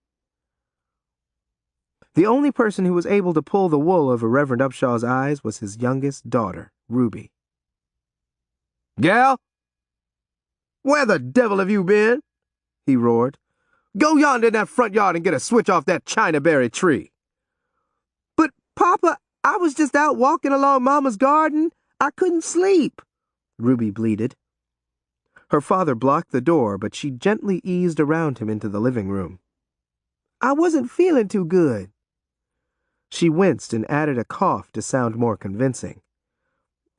The only person who was able to pull the wool over Reverend Upshaw's eyes was his youngest daughter, Ruby. "Gal, where the devil have you been?" he roared. "Go yonder in that front yard and get a switch off that chinaberry tree." "But, Papa, I was just out walking along Mama's garden. I couldn't sleep," Ruby bleated. Her father blocked the door, but she gently eased around him into the living room. "I wasn't feeling too good." She winced and added a cough to sound more convincing.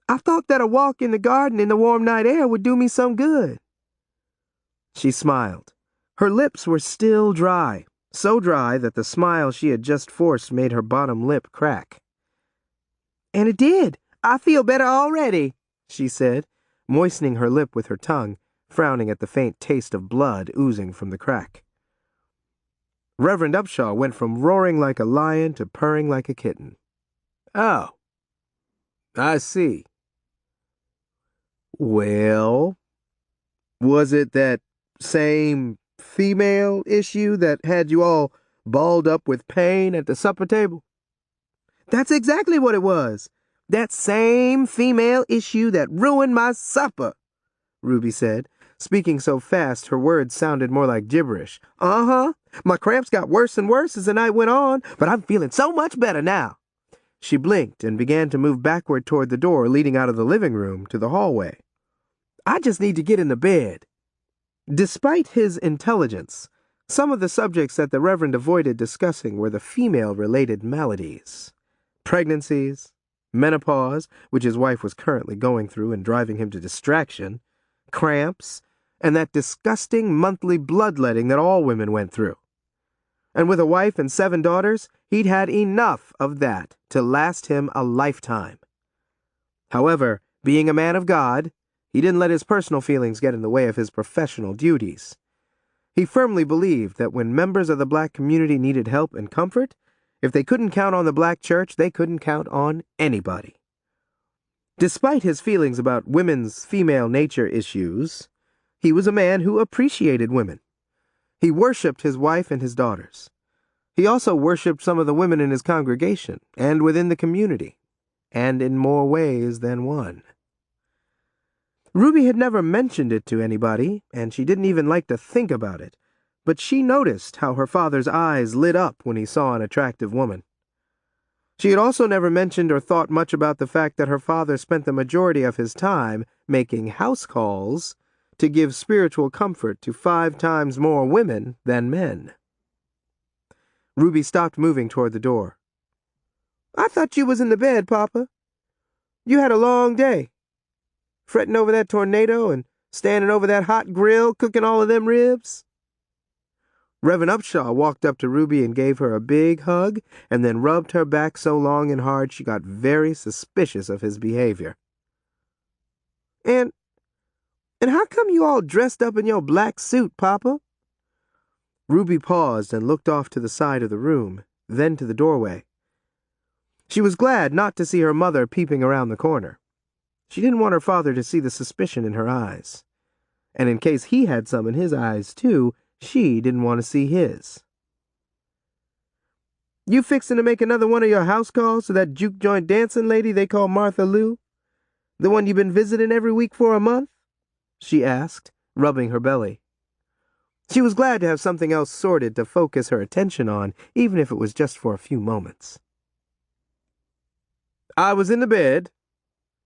I thought that a walk in the garden in the warm night air would do me some good. She smiled. Her lips were still dry, so dry that the smile she had just forced made her bottom lip crack. And it did. I feel better already, she said, moistening her lip with her tongue, frowning at the faint taste of blood oozing from the crack. Reverend Upshaw went from roaring like a lion to purring like a kitten. Oh, I see. Well, was it that same female issue that had you all balled up with pain at the supper table? That's exactly what it was. That same female issue that ruined my supper, Ruby said, speaking so fast her words sounded more like gibberish. Uh-huh. My cramps got worse and worse as the night went on, but I'm feeling so much better now. She blinked and began to move backward toward the door leading out of the living room to the hallway. I just need to get into bed. Despite his intelligence, some of the subjects that the Reverend avoided discussing were the female-related maladies. Pregnancies, menopause, which his wife was currently going through and driving him to distraction, cramps, and that disgusting monthly bloodletting that all women went through. And with a wife and 7 daughters, he'd had enough of that to last him a lifetime. However, being a man of God, he didn't let his personal feelings get in the way of his professional duties. He firmly believed that when members of the black community needed help and comfort, if they couldn't count on the black church, they couldn't count on anybody. Despite his feelings about women's female nature issues, he was a man who appreciated women. He worshipped his wife and his daughters. He also worshipped some of the women in his congregation and within the community, and in more ways than one. Ruby had never mentioned it to anybody, and she didn't even like to think about it, but she noticed how her father's eyes lit up when he saw an attractive woman. She had also never mentioned or thought much about the fact that her father spent the majority of his time making house calls to give spiritual comfort to 5 times more women than men. Ruby stopped moving toward the door. I thought you was in the bed, Papa. You had a long day. Fretting over that tornado and standing over that hot grill cooking all of them ribs. Reverend Upshaw walked up to Ruby and gave her a big hug and then rubbed her back so long and hard she got very suspicious of his behavior. And how come you all dressed up in your black suit, Papa? Ruby paused and looked off to the side of the room, then to the doorway. She was glad not to see her mother peeping around the corner. She didn't want her father to see the suspicion in her eyes. And in case he had some in his eyes, too, she didn't want to see his. You fixing to make another one of your house calls to that juke joint dancing lady they call Martha Lou? The one you've been visiting every week for a month? She asked, rubbing her belly. She was glad to have something else sorted to focus her attention on, even if it was just for a few moments. I was in the bed,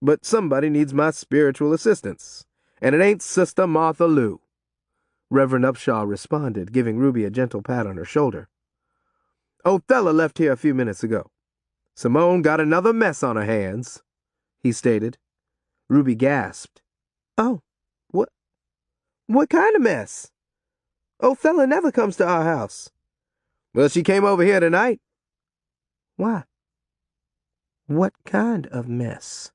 but somebody needs my spiritual assistance, and it ain't Sister Martha Lou, Reverend Upshaw responded, giving Ruby a gentle pat on her shoulder. Othella left here a few minutes ago. Simone got another mess on her hands, he stated. Ruby gasped. Oh, what kind of mess? Othella never comes to our house. Well, she came over here tonight. Why? What kind of mess?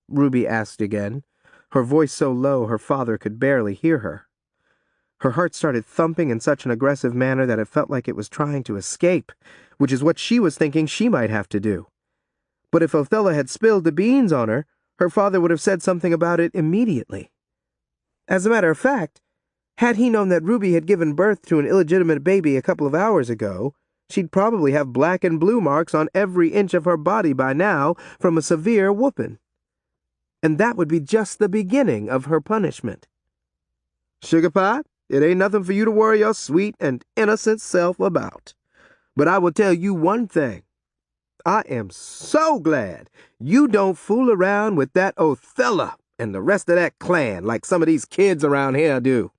Ruby asked again, her voice so low her father could barely hear her. Her heart started thumping in such an aggressive manner that it felt like it was trying to escape, which is what she was thinking she might have to do. But if Othella had spilled the beans on her, her father would have said something about it immediately. As a matter of fact, had he known that Ruby had given birth to an illegitimate baby a couple of hours ago, she'd probably have black and blue marks on every inch of her body by now from a severe whooping. And that would be just the beginning of her punishment. Sugar Pie, it ain't nothing for you to worry your sweet and innocent self about. But I will tell you one thing. I am so glad you don't fool around with that Othella and the rest of that clan like some of these kids around here do.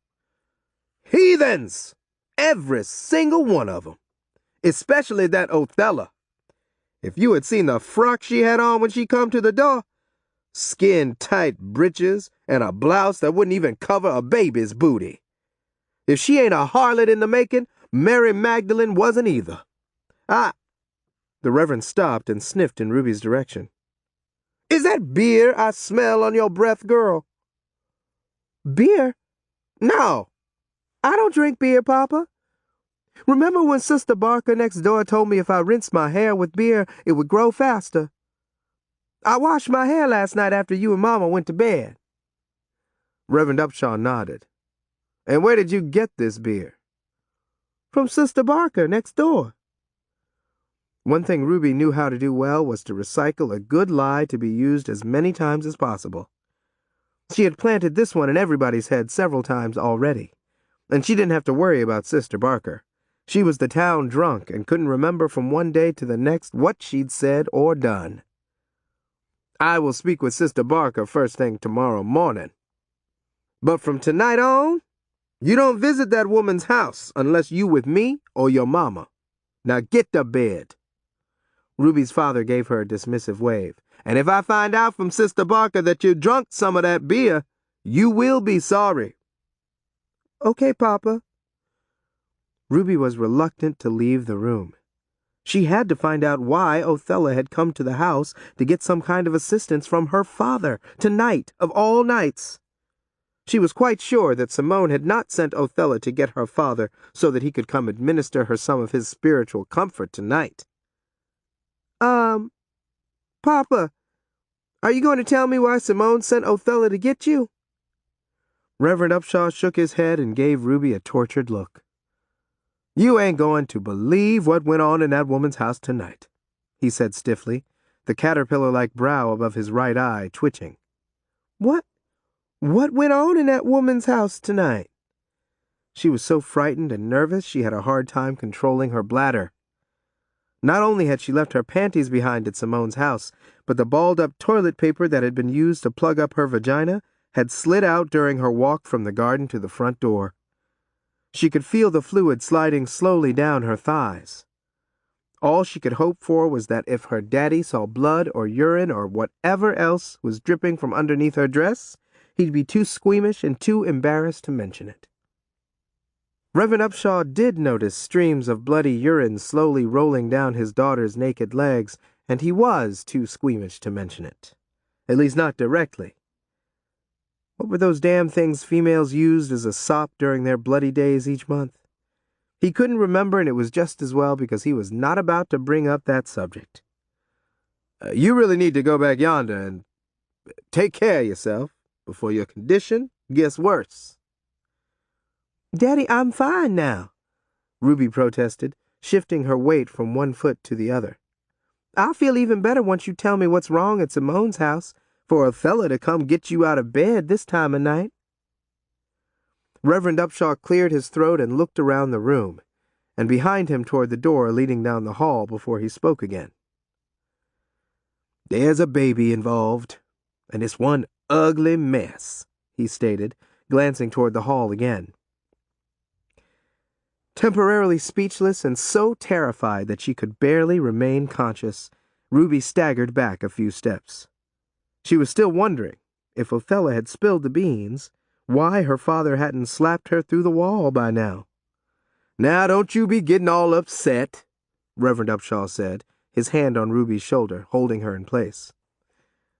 Heathens! Every single one of them. Especially that Othella. If you had seen the frock she had on when she come to the door, Skin-tight breeches and a blouse that wouldn't even cover a baby's booty. If she ain't a harlot in the making, Mary Magdalene wasn't either. The Reverend stopped and sniffed in Ruby's direction. Is that beer I smell on your breath, girl? Beer? No, I don't drink beer, Papa. Remember when Sister Barker next door told me if I rinsed my hair with beer, it would grow faster? I washed my hair last night after you and Mama went to bed. Reverend Upshaw nodded. And where did you get this beer? From Sister Barker next door. One thing Ruby knew how to do well was to recycle a good lie to be used as many times as possible. She had planted this one in everybody's head several times already, and she didn't have to worry about Sister Barker. She was the town drunk and couldn't remember from one day to the next what she'd said or done. I will speak with Sister Barker first thing tomorrow morning. But from tonight on, you don't visit that woman's house unless you with me or your mama. Now get to bed. Ruby's father gave her a dismissive wave. And if I find out from Sister Barker that you drunk some of that beer, you will be sorry. Okay, Papa. Ruby was reluctant to leave the room. She had to find out why Othella had come to the house to get some kind of assistance from her father, tonight of all nights. She was quite sure that Simone had not sent Othella to get her father so that he could come administer her some of his spiritual comfort tonight. Papa, are you going to tell me why Simone sent Othella to get you? Reverend Upshaw shook his head and gave Ruby a tortured look. You ain't going to believe what went on in that woman's house tonight, he said stiffly, the caterpillar-like brow above his right eye twitching. What went on in that woman's house tonight? She was so frightened and nervous she had a hard time controlling her bladder. Not only had she left her panties behind at Simone's house, but the balled-up toilet paper that had been used to plug up her vagina had slid out during her walk from the garden to the front door. She could feel the fluid sliding slowly down her thighs. All she could hope for was that if her daddy saw blood or urine or whatever else was dripping from underneath her dress, he'd be too squeamish and too embarrassed to mention it. Reverend Upshaw did notice streams of bloody urine slowly rolling down his daughter's naked legs, and he was too squeamish to mention it. At least not directly. What were those damn things females used as a sop during their bloody days each month? He couldn't remember, and it was just as well because he was not about to bring up that subject. You really need to go back yonder and take care of yourself before your condition gets worse. Daddy, I'm fine now, Ruby protested, shifting her weight from one foot to the other. I'll feel even better once you tell me what's wrong at Simone's house for Othella to come get you out of bed this time of night. Reverend Upshaw cleared his throat and looked around the room, and behind him toward the door leading down the hall before he spoke again. There's a baby involved, and it's one ugly mess, he stated, glancing toward the hall again. Temporarily speechless and so terrified that she could barely remain conscious, Ruby staggered back a few steps. She was still wondering, if Othella had spilled the beans, why her father hadn't slapped her through the wall by now. Now don't you be getting all upset, Reverend Upshaw said, his hand on Ruby's shoulder, holding her in place.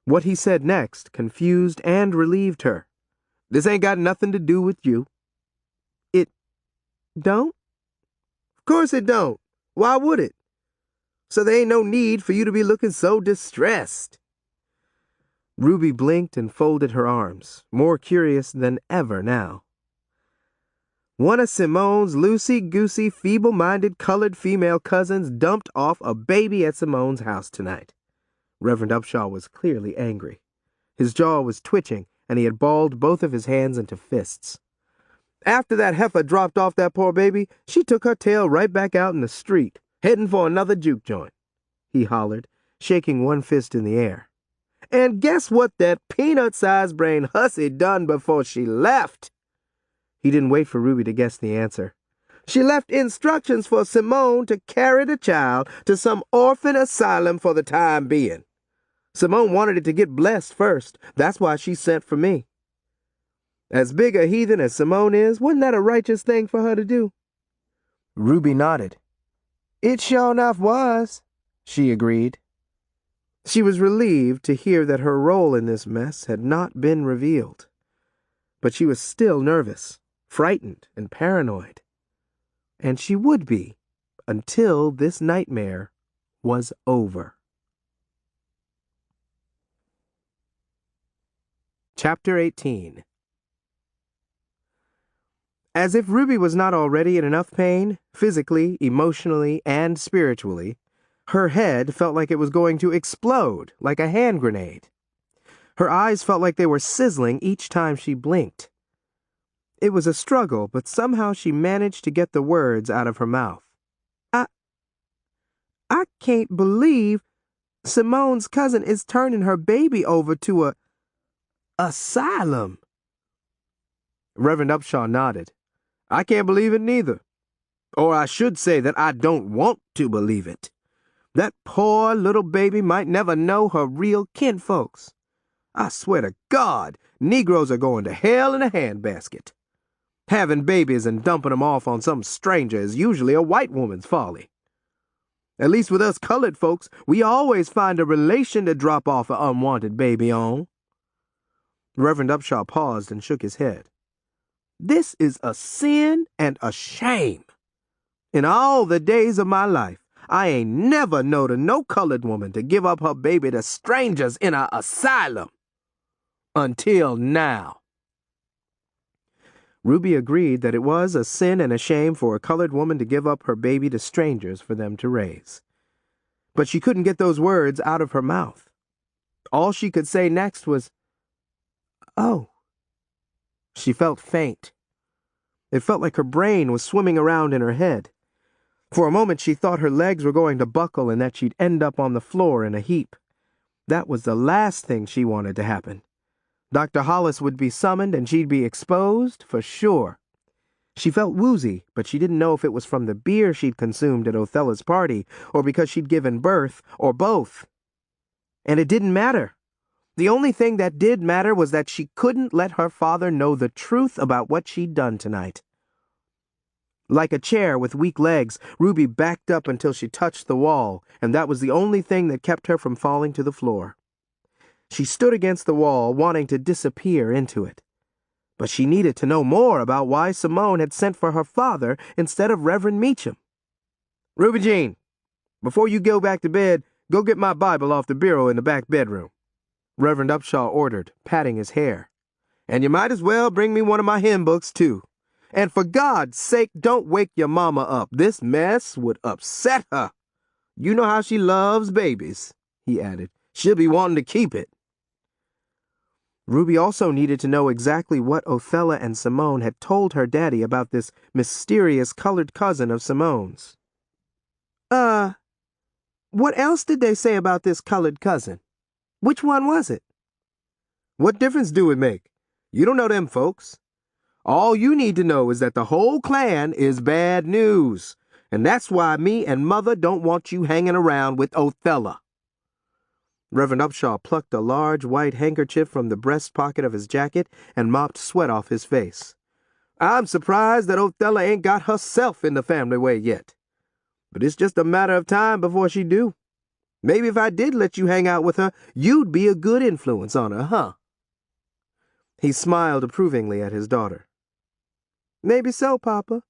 What he said next confused and relieved her. This ain't got nothing to do with you. It don't? Of course it don't. Why would it? So there ain't no need for you to be looking so distressed. Ruby blinked and folded her arms, more curious than ever now. One of Simone's loosey-goosey, feeble-minded colored female cousins dumped off a baby at Simone's house tonight. Reverend Upshaw was clearly angry. His jaw was twitching, and he had balled both of his hands into fists. After that heifer dropped off that poor baby, she took her tail right back out in the street, heading for another juke joint, he hollered, shaking one fist in the air. And guess what that peanut-sized brain hussy done before she left? He didn't wait for Ruby to guess the answer. She left instructions for Simone to carry the child to some orphan asylum for the time being. Simone wanted it to get blessed first. That's why she sent for me. As big a heathen as Simone is, wasn't that a righteous thing for her to do?" Ruby nodded. "It sure enough was," she agreed. She was relieved to hear that her role in this mess had not been revealed. But she was still nervous, frightened, and paranoid. And she would be until this nightmare was over. Chapter 18. As if Ruby was not already in enough pain, physically, emotionally, and spiritually, her head felt like it was going to explode like a hand grenade. Her eyes felt like they were sizzling each time she blinked. It was a struggle, but somehow she managed to get the words out of her mouth. I can't believe Simone's cousin is turning her baby over to a asylum." Reverend Upshaw nodded. "I can't believe it neither. Or I should say that I don't want to believe it. That poor little baby might never know her real kinfolks. I swear to God, Negroes are going to hell in a handbasket. Having babies and dumping them off on some stranger is usually a white woman's folly. At least with us colored folks, we always find a relation to drop off an unwanted baby on." Reverend Upshaw paused and shook his head. "This is a sin and a shame. In all the days of my life, I ain't never knowed of no colored woman to give up her baby to strangers in a asylum. Until now." Ruby agreed that it was a sin and a shame for a colored woman to give up her baby to strangers for them to raise. But she couldn't get those words out of her mouth. All she could say next was, "Oh." She felt faint. It felt like her brain was swimming around in her head. For a moment she thought her legs were going to buckle and that she'd end up on the floor in a heap. That was the last thing she wanted to happen. Dr. Hollis would be summoned and she'd be exposed for sure. She felt woozy, but she didn't know if it was from the beer she'd consumed at Othella's party or because she'd given birth, or both. And it didn't matter. The only thing that did matter was that she couldn't let her father know the truth about what she'd done tonight. Like a chair with weak legs, Ruby backed up until she touched the wall, and that was the only thing that kept her from falling to the floor. She stood against the wall, wanting to disappear into it. But she needed to know more about why Simone had sent for her father instead of Reverend Meacham. "Ruby Jean, before you go back to bed, go get my Bible off the bureau in the back bedroom," Reverend Upshaw ordered, patting his hair. "And you might as well bring me one of my hymn books, too. And for God's sake, don't wake your mama up. This mess would upset her. You know how she loves babies," he added. "She'll be wanting to keep it." Ruby also needed to know exactly what Othella and Simone had told her daddy about this mysterious colored cousin of Simone's. What else did they say about this colored cousin? Which one was it?" "What difference do it make? You don't know them folks. All you need to know is that the whole clan is bad news, and that's why me and Mother don't want you hanging around with Othella." Reverend Upshaw plucked a large white handkerchief from the breast pocket of his jacket and mopped sweat off his face. "I'm surprised that Othella ain't got herself in the family way yet. But it's just a matter of time before she do. Maybe if I did let you hang out with her, you'd be a good influence on her, huh?" He smiled approvingly at his daughter. "Maybe so, Papa,"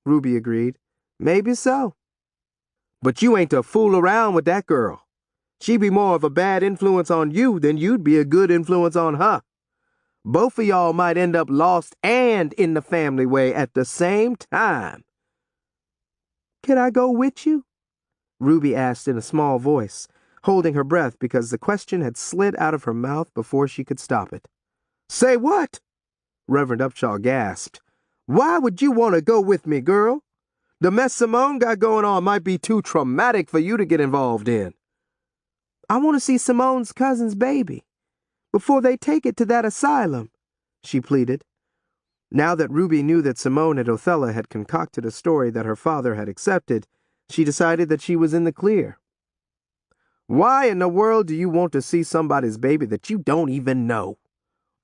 Ruby agreed. "Maybe so." "But you ain't to fool around with that girl. She'd be more of a bad influence on you than you'd be a good influence on her. Both of y'all might end up lost and in the family way at the same time." "Can I go with you?" Ruby asked in a small voice, holding her breath because the question had slid out of her mouth before she could stop it. "Say what?" Reverend Upshaw gasped. "Why would you want to go with me, girl? The mess Simone got going on might be too traumatic for you to get involved in." "I want to see Simone's cousin's baby before they take it to that asylum," she pleaded. Now that Ruby knew that Simone and Othella had concocted a story that her father had accepted, she decided that she was in the clear. Why in the world do you want to see somebody's baby that you don't even know?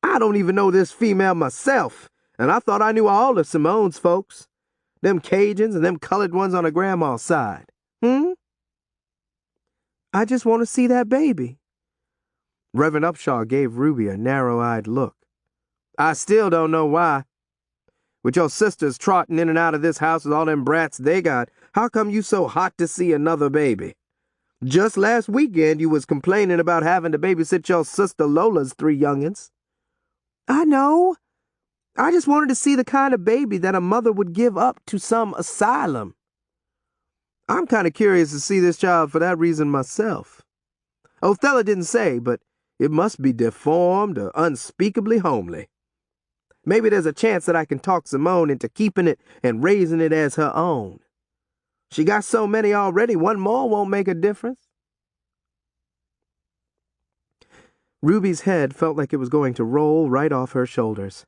I don't even know this female myself, and I thought I knew all of Simone's folks. Them Cajuns and them colored ones on her grandma's side. I just want to see that baby. Reverend Upshaw gave Ruby a narrow-eyed look. I still don't know why. With your sisters trotting in and out of this house with all them brats they got, how come you so hot to see another baby? Just last weekend you was complaining about having to babysit your sister Lola's 3 youngins. I know. I just wanted to see the kind of baby that a mother would give up to some asylum. I'm kind of curious to see this child for that reason myself. Othella didn't say, but it must be deformed or unspeakably homely. Maybe there's a chance that I can talk Simone into keeping it and raising it as her own. She got so many already, one more won't make a difference. Ruby's head felt like it was going to roll right off her shoulders.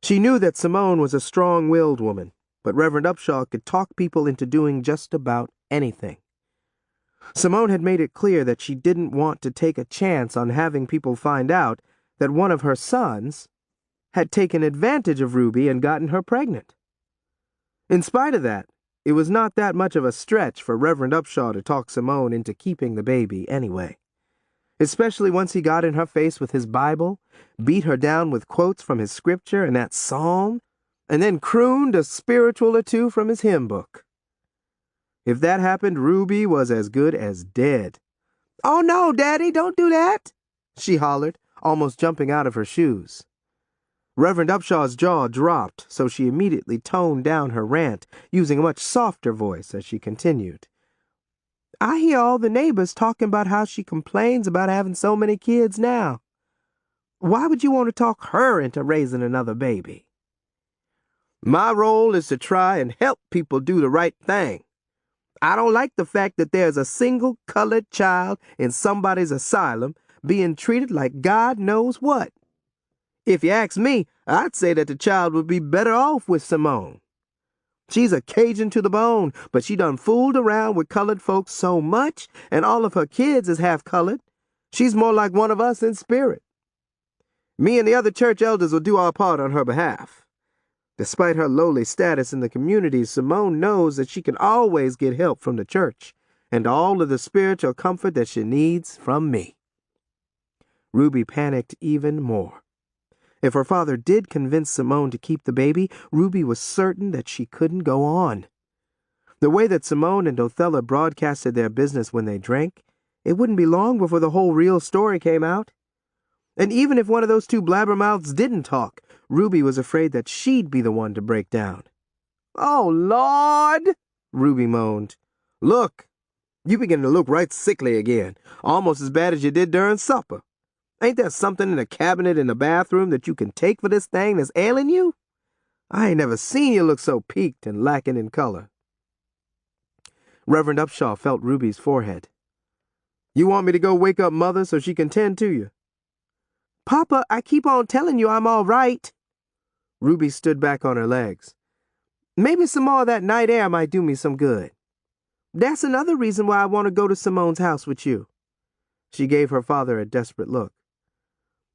She knew that Simone was a strong-willed woman, but Reverend Upshaw could talk people into doing just about anything. Simone had made it clear that she didn't want to take a chance on having people find out that one of her sons had taken advantage of Ruby and gotten her pregnant. In spite of that, it was not that much of a stretch for Reverend Upshaw to talk Simone into keeping the baby anyway, especially once he got in her face with his Bible, beat her down with quotes from his scripture and that psalm, and then crooned a spiritual or two from his hymn book. If that happened, Ruby was as good as dead. "Oh, no, Daddy, don't do that," she hollered, almost jumping out of her shoes. Reverend Upshaw's jaw dropped, so she immediately toned down her rant, using a much softer voice as she continued. "I hear all the neighbors talking about how she complains about having so many kids now. Why would you want to talk her into raising another baby?" My role is to try and help people do the right thing. I don't like the fact that there's a single colored child in somebody's asylum being treated like God knows what. If you ask me, I'd say that the child would be better off with Simone. She's a Cajun to the bone, but she done fooled around with colored folks so much, and all of her kids is half-colored. She's more like one of us in spirit. Me and the other church elders will do our part on her behalf. Despite her lowly status in the community, Simone knows that she can always get help from the church and all of the spiritual comfort that she needs from me. Ruby panicked even more. If her father did convince Simone to keep the baby, Ruby was certain that she couldn't go on. The way that Simone and Othella broadcasted their business when they drank, it wouldn't be long before the whole real story came out. And even if one of those 2 blabbermouths didn't talk, Ruby was afraid that she'd be the one to break down. "Oh, Lord," Ruby moaned. Look, you begin to look right sickly again, almost as bad as you did during supper. Ain't there something in the cabinet in the bathroom that you can take for this thing that's ailing you? I ain't never seen you look so peaked and lacking in color. Reverend Upshaw felt Ruby's forehead. You want me to go wake up Mother so she can tend to you? "Papa, I keep on telling you I'm all right." Ruby stood back on her legs. "Maybe some more of that night air might do me some good. That's another reason why I want to go to Simone's house with you." She gave her father a desperate look.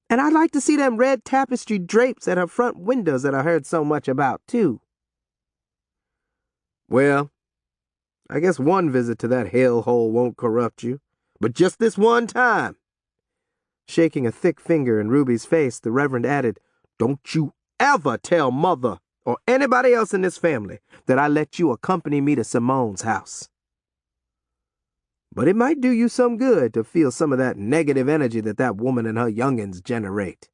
"And I'd like to see them red tapestry drapes at her front windows that I heard so much about, too." Well, I guess one visit to that hellhole won't corrupt you, but just this one time. Shaking a thick finger in Ruby's face, the Reverend added, Don't you ever tell Mother or anybody else in this family that I let you accompany me to Simone's house. But it might do you some good to feel some of that negative energy that woman and her youngins generate.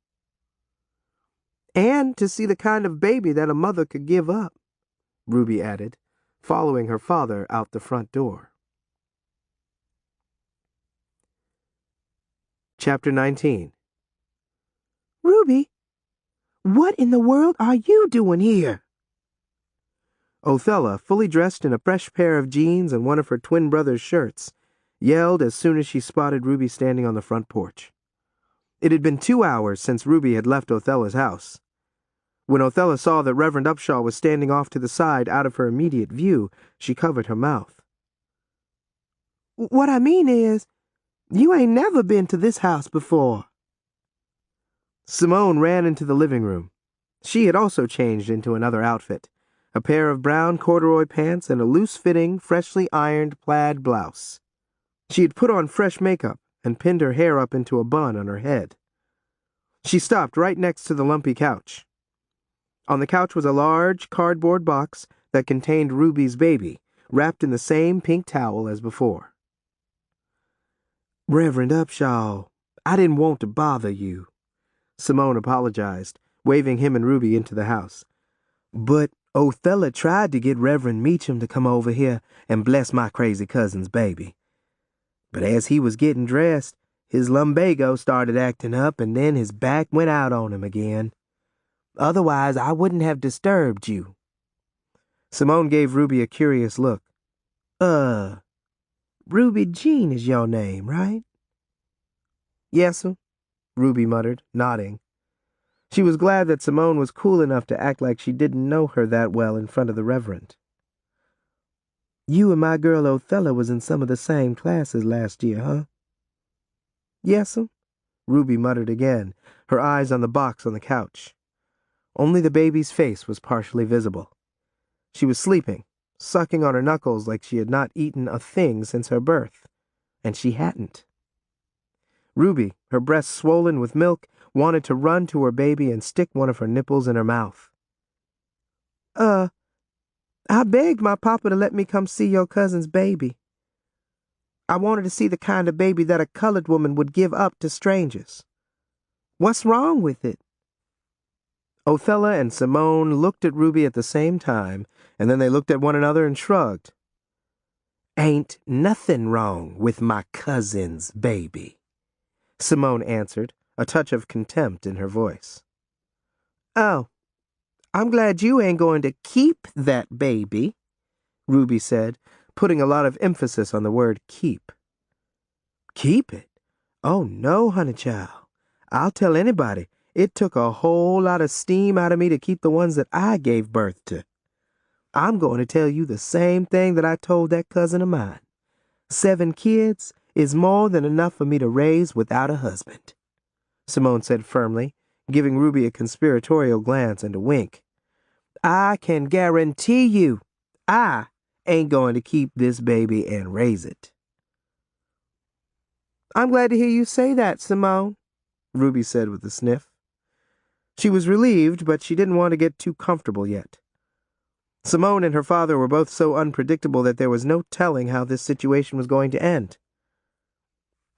And to see the kind of baby that a mother could give up, Ruby added, following her father out the front door. Chapter 19. Ruby, what in the world are you doing here? Othella, fully dressed in a fresh pair of jeans and one of her twin brother's shirts, yelled as soon as she spotted Ruby standing on the front porch. It had been 2 hours since Ruby had left Othella's house. When Othella saw that Reverend Upshaw was standing off to the side out of her immediate view, she covered her mouth. What I mean is, You ain't never been to this house before. Simone ran into the living room. She had also changed into another outfit, a pair of brown corduroy pants and a loose-fitting, freshly ironed plaid blouse. She had put on fresh makeup and pinned her hair up into a bun on her head. She stopped right next to the lumpy couch. On the couch was a large cardboard box that contained Ruby's baby, wrapped in the same pink towel as before. Reverend Upshaw, I didn't want to bother you, Simone apologized, waving him and Ruby into the house. But Othella tried to get Reverend Meacham to come over here and bless my crazy cousin's baby. But as he was getting dressed, his lumbago started acting up and then his back went out on him again. Otherwise, I wouldn't have disturbed you. Simone gave Ruby a curious look. Ruby Jean is your name, right? Yes'm, Ruby muttered, nodding. She was glad that Simone was cool enough to act like she didn't know her that well in front of the Reverend. You and my girl Othella was in some of the same classes last year, huh? Yes'm, Ruby muttered again, her eyes on the box on the couch. Only the baby's face was partially visible. She was sleeping, sucking on her knuckles like she had not eaten a thing since her birth, and she hadn't. Ruby, her breasts swollen with milk, wanted to run to her baby and stick one of her nipples in her mouth. I begged my papa to let me come see your cousin's baby. I wanted to see the kind of baby that a colored woman would give up to strangers. What's wrong with it? Othella and Simone looked at Ruby at the same time, and then they looked at one another and shrugged. Ain't nothing wrong with my cousin's baby, Simone answered, a touch of contempt in her voice. Oh, I'm glad you ain't going to keep that baby, Ruby said, putting a lot of emphasis on the word keep. Keep it? Oh, no, honey child. I'll tell anybody. It took a whole lot of steam out of me to keep the ones that I gave birth to. I'm going to tell you the same thing that I told that cousin of mine. 7 kids is more than enough for me to raise without a husband, Simone said firmly, giving Ruby a conspiratorial glance and a wink. I can guarantee you, I ain't going to keep this baby and raise it. I'm glad to hear you say that, Simone, Ruby said with a sniff. She was relieved, but she didn't want to get too comfortable yet. Simone and her father were both so unpredictable that there was no telling how this situation was going to end.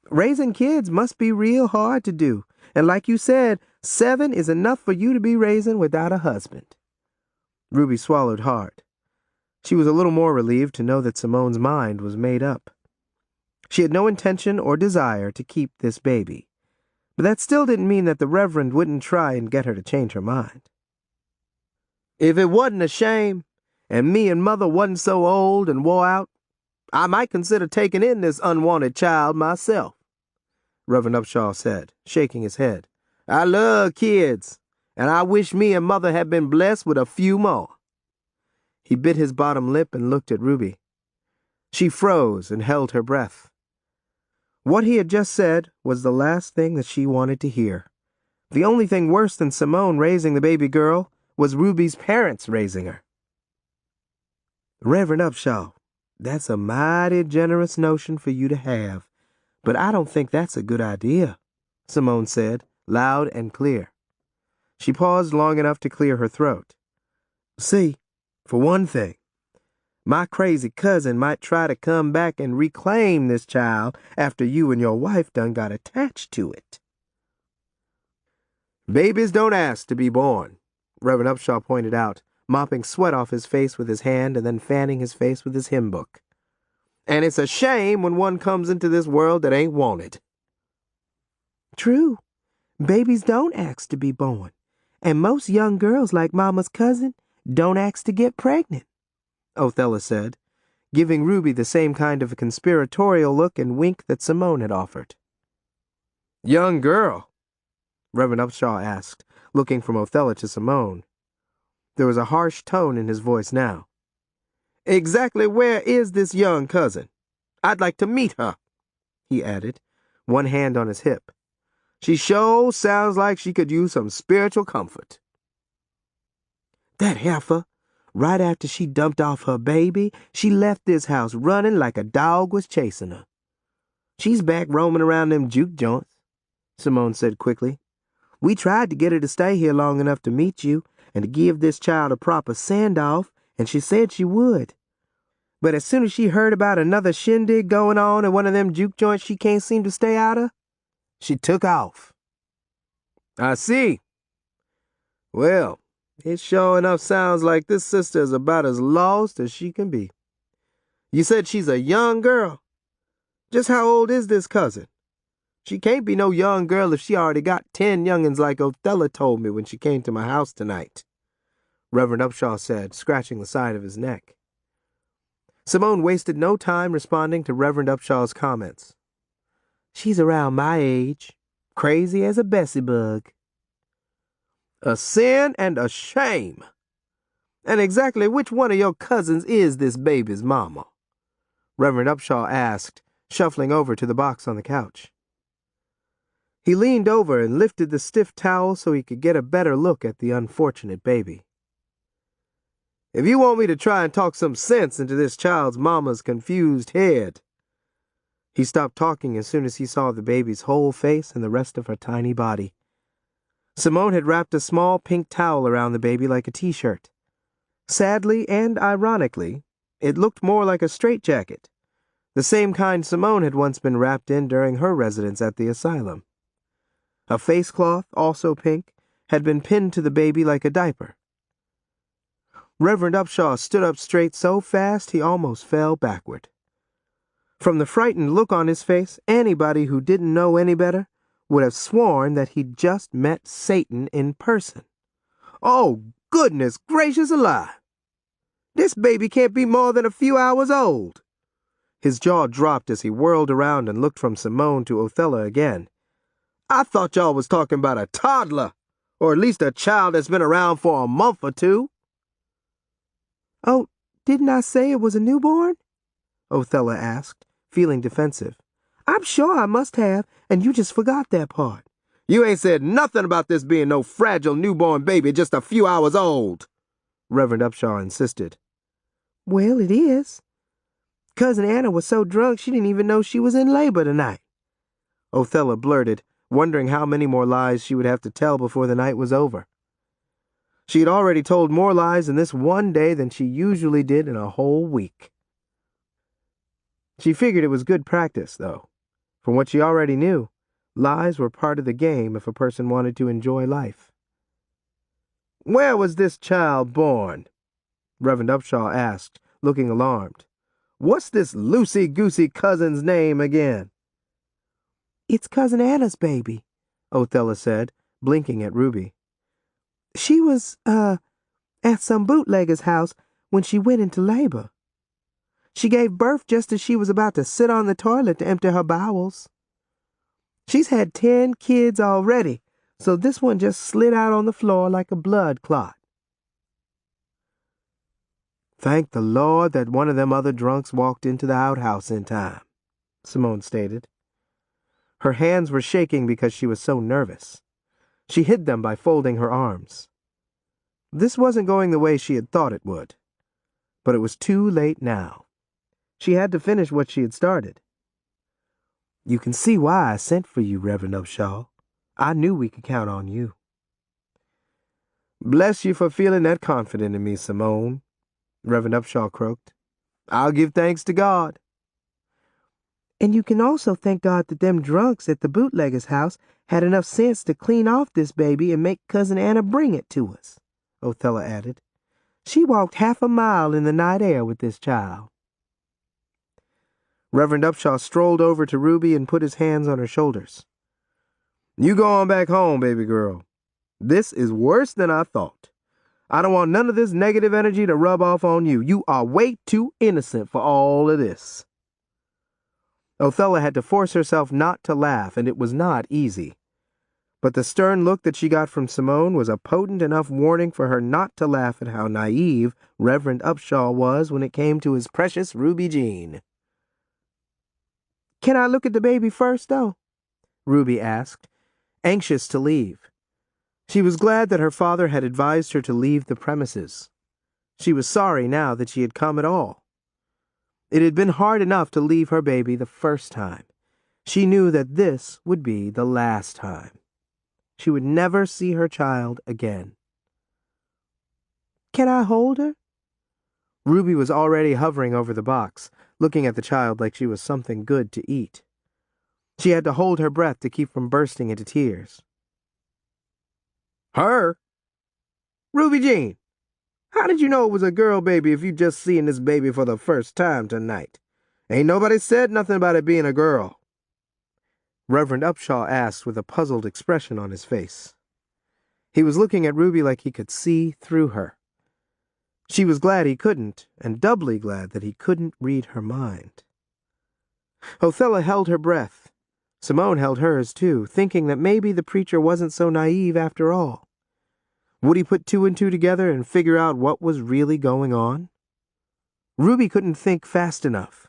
Raising kids must be real hard to do, and like you said, 7 is enough for you to be raising without a husband. Ruby swallowed hard. She was a little more relieved to know that Simone's mind was made up. She had no intention or desire to keep this baby, but that still didn't mean that the Reverend wouldn't try and get her to change her mind. If it wasn't a shame, and me and Mother wasn't so old and wore out, I might consider taking in this unwanted child myself, Reverend Upshaw said, shaking his head. I love kids, and I wish me and Mother had been blessed with a few more. He bit his bottom lip and looked at Ruby. She froze and held her breath. What he had just said was the last thing that she wanted to hear. The only thing worse than Simone raising the baby girl was Ruby's parents raising her. Reverend Upshaw, that's a mighty generous notion for you to have, but I don't think that's a good idea, Simone said, loud and clear. She paused long enough to clear her throat. See, for one thing, my crazy cousin might try to come back and reclaim this child after you and your wife done got attached to it. Babies don't ask to be born, Reverend Upshaw pointed out, mopping sweat off his face with his hand and then fanning his face with his hymn book. And it's a shame when one comes into this world that ain't wanted. True. Babies don't ask to be born, and most young girls like Mama's cousin don't ask to get pregnant, Othella said, giving Ruby the same kind of a conspiratorial look and wink that Simone had offered. Young girl? Reverend Upshaw asked, looking from Othella to Simone. There was a harsh tone in his voice now. Exactly where is this young cousin? I'd like to meet her, he added, one hand on his hip. "She sure sounds like she could use some spiritual comfort." That heifer, right after she dumped off her baby, she left this house running like a dog was chasing her. She's back roaming around them juke joints," Simone said quickly. "We tried to get her to stay here long enough to meet you and to give this child a proper send-off, and she said she would. But as soon as she heard about another shindig going on in one of them juke joints she can't seem to stay out of, she took off." "I see. Well, it sure enough sounds like this sister is about as lost as she can be. You said she's a young girl. Just how old is this cousin? She can't be no young girl if she already got 10 youngins like Othella told me when she came to my house tonight," Reverend Upshaw said, scratching the side of his neck. Simone wasted no time responding to Reverend Upshaw's comments. "She's around my age, crazy as a Bessie bug." "A sin and a shame. And exactly which one of your cousins is this baby's mama?" Reverend Upshaw asked, shuffling over to the box on the couch. He leaned over and lifted the stiff towel so he could get a better look at the unfortunate baby. "If you want me to try and talk some sense into this child's mama's confused head—" He stopped talking as soon as he saw the baby's whole face and the rest of her tiny body. Simone had wrapped a small pink towel around the baby like a t-shirt. Sadly and ironically, it looked more like a straitjacket, the same kind Simone had once been wrapped in during her residence at the asylum. A face cloth, also pink, had been pinned to the baby like a diaper. Reverend Upshaw stood up straight so fast he almost fell backward. From the frightened look on his face, anybody who didn't know any better would have sworn that he'd just met Satan in person. "Oh, goodness gracious alive! This baby can't be more than a few hours old." His jaw dropped as he whirled around and looked from Simone to Othella again. "I thought y'all was talking about a toddler, or at least a child that's been around for a month or two." "Oh, didn't I say it was a newborn?" Othella asked, feeling defensive. "I'm sure I must have, and you just forgot that part." "You ain't said nothing about this being no fragile newborn baby just a few hours old," Reverend Upshaw insisted. "Well, it is. Cousin Anna was so drunk she didn't even know she was in labor tonight," Othella blurted, wondering how many more lies she would have to tell before the night was over. She had already told more lies in this one day than she usually did in a whole week. She figured it was good practice, though. From what she already knew, lies were part of the game if a person wanted to enjoy life. "Where was this child born?" Reverend Upshaw asked, looking alarmed. "What's this loosey-goosey cousin's name again?" "It's Cousin Anna's baby," Othella said, blinking at Ruby. "She was, at some bootlegger's house when she went into labor. She gave birth just as she was about to sit on the toilet to empty her bowels. She's had 10 kids already, so this one just slid out on the floor like a blood clot." "Thank the Lord that one of them other drunks walked into the outhouse in time," Simone stated. Her hands were shaking because she was so nervous. She hid them by folding her arms. This wasn't going the way she had thought it would. But it was too late now. She had to finish what she had started. "You can see why I sent for you, Reverend Upshaw. I knew we could count on you." "Bless you for feeling that confident in me, Simone," Reverend Upshaw croaked. "I'll give thanks to God." "And you can also thank God that them drunks at the bootlegger's house had enough sense to clean off this baby and make Cousin Anna bring it to us," Othella added. "She walked half a mile in the night air with this child." Reverend Upshaw strolled over to Ruby and put his hands on her shoulders. "You go on back home, baby girl. This is worse than I thought. I don't want none of this negative energy to rub off on you. You are way too innocent for all of this." Othella had to force herself not to laugh, and it was not easy. But the stern look that she got from Simone was a potent enough warning for her not to laugh at how naive Reverend Upshaw was when it came to his precious Ruby Jean. "Can I look at the baby first, though?" Ruby asked, anxious to leave. She was glad that her father had advised her to leave the premises. She was sorry now that she had come at all. It had been hard enough to leave her baby the first time. She knew that this would be the last time. She would never see her child again. Can I hold her? Ruby was already hovering over the box, looking at the child like she was something good to eat. She had to hold her breath to keep from bursting into tears. Her? Ruby Jean, how did you know it was a girl baby if you just seen this baby for the first time tonight? Ain't nobody said nothing about it being a girl. Reverend Upshaw asked with a puzzled expression on his face. He was looking at Ruby like he could see through her. She was glad he couldn't, and doubly glad that he couldn't read her mind. Othella held her breath. Simone held hers, too, thinking that maybe the preacher wasn't so naive after all. Would he put two and two together and figure out what was really going on? Ruby couldn't think fast enough.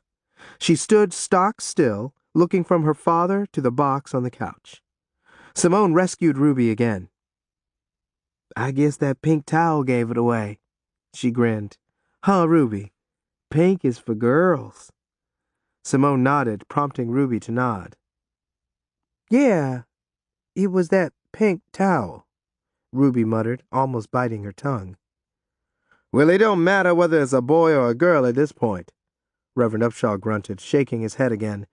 She stood stock still, looking from her father to the box on the couch. Simone rescued Ruby again. I guess that pink towel gave it away. She grinned. Huh, Ruby? Pink is for girls. Simone nodded, prompting Ruby to nod. Yeah, it was that pink towel, Ruby muttered, almost biting her tongue. Well, it don't matter whether it's a boy or a girl at this point, Reverend Upshaw grunted, shaking his head again.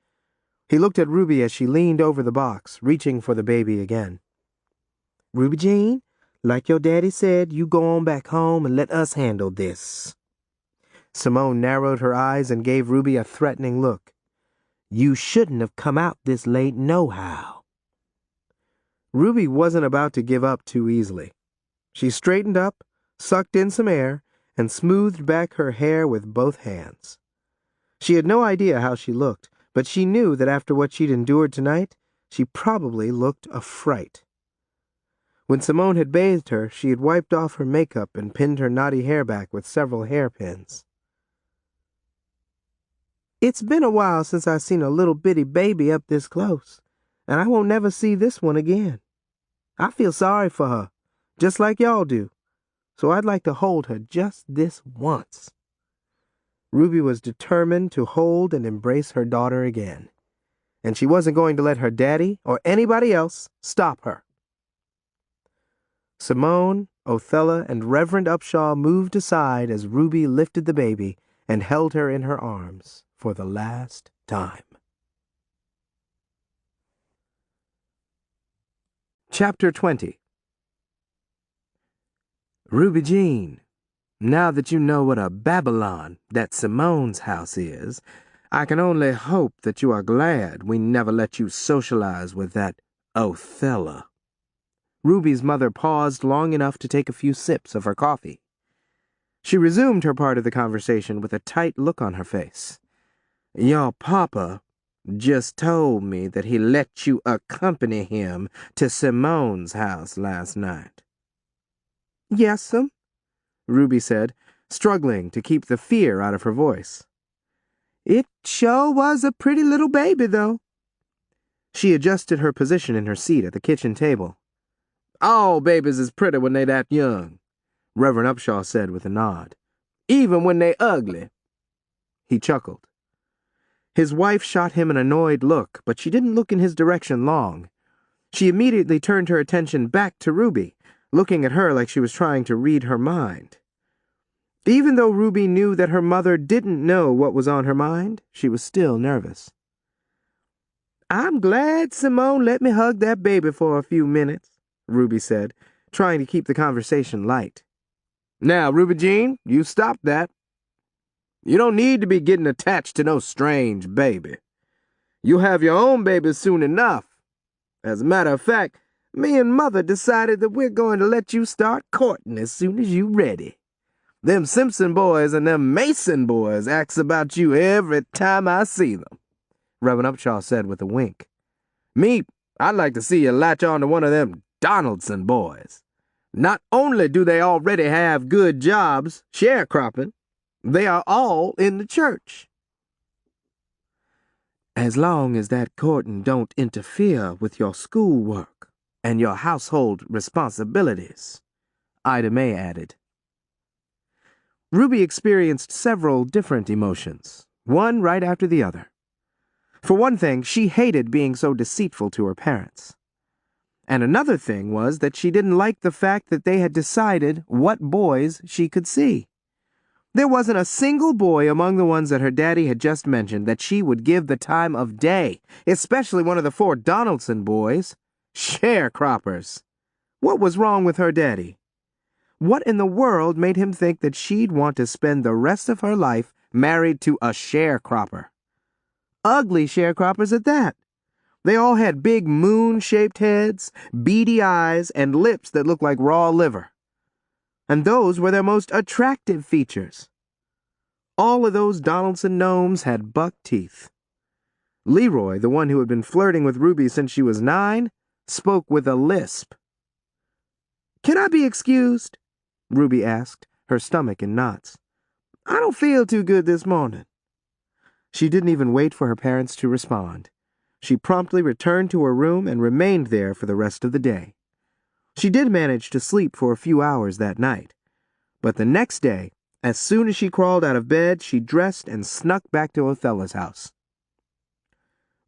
He looked at Ruby as she leaned over the box, reaching for the baby again. Ruby Jean, like your daddy said, you go on back home and let us handle this. Simone narrowed her eyes and gave Ruby a threatening look. You shouldn't have come out this late nohow. Ruby wasn't about to give up too easily. She straightened up, sucked in some air, and smoothed back her hair with both hands. She had no idea how she looked, but she knew that after what she'd endured tonight, she probably looked a fright. When Simone had bathed her, she had wiped off her makeup and pinned her knotty hair back with several hairpins. It's been a while since I seen a little bitty baby up this close, and I won't never see this one again. I feel sorry for her, just like y'all do, so I'd like to hold her just this once. Ruby was determined to hold and embrace her daughter again, and she wasn't going to let her daddy or anybody else stop her. Simone, Othella, and Reverend Upshaw moved aside as Ruby lifted the baby and held her in her arms for the last time. Chapter 20. Ruby Jean, now that you know what a Babylon that Simone's house is, I can only hope that you are glad we never let you socialize with that Othella. Ruby's mother paused long enough to take a few sips of her coffee. She resumed her part of the conversation with a tight look on her face. Your papa just told me that he let you accompany him to Simone's house last night. Yes'm, Ruby said, struggling to keep the fear out of her voice. It sure was a pretty little baby, though. She adjusted her position in her seat at the kitchen table. All babies is pretty when they that young, Reverend Upshaw said with a nod. Even when they ugly. He chuckled. His wife shot him an annoyed look, but she didn't look in his direction long. She immediately turned her attention back to Ruby, looking at her like she was trying to read her mind. Even though Ruby knew that her mother didn't know what was on her mind, she was still nervous. I'm glad Simone let me hug that baby for a few minutes, Ruby said, trying to keep the conversation light. Now, Ruby Jean, you stop that. You don't need to be getting attached to no strange baby. You'll have your own baby soon enough. As a matter of fact, me and Mother decided that we're going to let you start courting as soon as you're ready. Them Simpson boys and them Mason boys asks about you every time I see them, Reverend Upshaw said with a wink. Me, I'd like to see you latch on to one of them Donaldson boys. Not only do they already have good jobs sharecropping, they are all in the church. As long as that courting don't interfere with your schoolwork and your household responsibilities, Ida May added. Ruby experienced several different emotions, one right after the other. For one thing, she hated being so deceitful to her parents. And another thing was that she didn't like the fact that they had decided what boys she could see. There wasn't a single boy among the ones that her daddy had just mentioned that she would give the time of day, especially one of the 4 Donaldson boys. Sharecroppers. What was wrong with her daddy? What in the world made him think that she'd want to spend the rest of her life married to a sharecropper? Ugly sharecroppers at that. They all had big moon-shaped heads, beady eyes, and lips that looked like raw liver. And those were their most attractive features. All of those Donaldson gnomes had buck teeth. Leroy, the one who had been flirting with Ruby since she was 9, spoke with a lisp. "Can I be excused?" Ruby asked, her stomach in knots. "I don't feel too good this morning." She didn't even wait for her parents to respond. She promptly returned to her room and remained there for the rest of the day. She did manage to sleep for a few hours that night, but the next day, as soon as she crawled out of bed, she dressed and snuck back to Othella's house.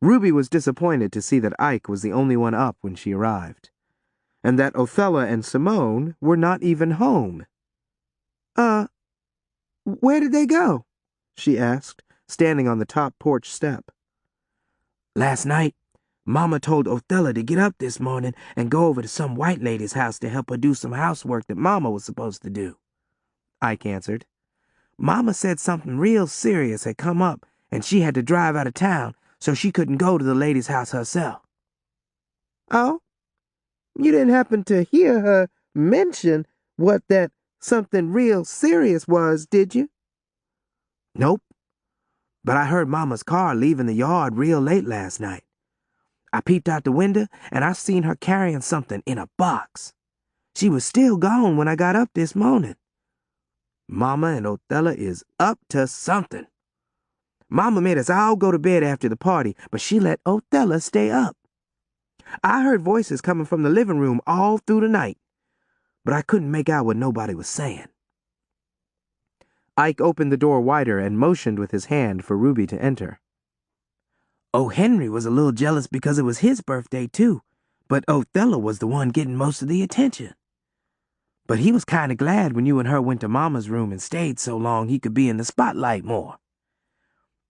Ruby was disappointed to see that Ike was the only one up when she arrived, and that Othella and Simone were not even home. Where did they go?" she asked, standing on the top porch step. "Last night, Mama told Othella to get up this morning and go over to some white lady's house to help her do some housework that Mama was supposed to do," Ike answered. "Mama said something real serious had come up and she had to drive out of town, so she couldn't go to the lady's house herself." "Oh? You didn't happen to hear her mention what that something real serious was, did you?" "Nope. But I heard Mama's car leaving the yard real late last night. I peeped out the window, and I seen her carrying something in a box. She was still gone when I got up this morning. Mama and Othella is up to something. Mama made us all go to bed after the party, but she let Othella stay up. I heard voices coming from the living room all through the night, but I couldn't make out what nobody was saying." Ike opened the door wider and motioned with his hand for Ruby to enter. "O. Henry was a little jealous because it was his birthday, too, but Othella was the one getting most of the attention. But he was kind of glad when you and her went to Mama's room and stayed so long he could be in the spotlight more.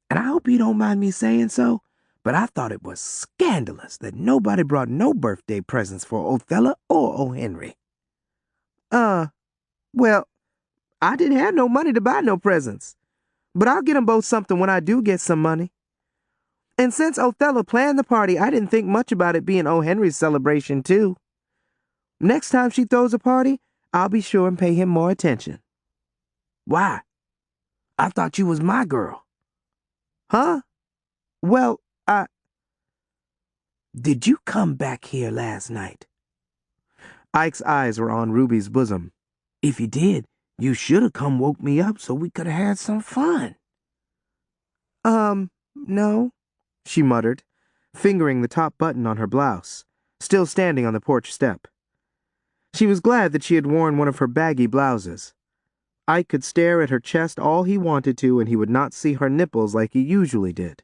And I hope you don't mind me saying so, but I thought it was scandalous that nobody brought no birthday presents for Othella or O. Henry." Well, I didn't have no money to buy no presents, but I'll get 'em both something when I do get some money. And since Othella planned the party, I didn't think much about it being O. Henry's celebration, too. Next time she throws a party, I'll be sure and pay him more attention." "Why? I thought you was my girl." "Huh? Well, Did you come back here last night?" Ike's eyes were on Ruby's bosom. "If you did, you should have come woke me up so we could have had some fun." No," she muttered, fingering the top button on her blouse, still standing on the porch step. She was glad that she had worn one of her baggy blouses. Ike could stare at her chest all he wanted to, and he would not see her nipples like he usually did.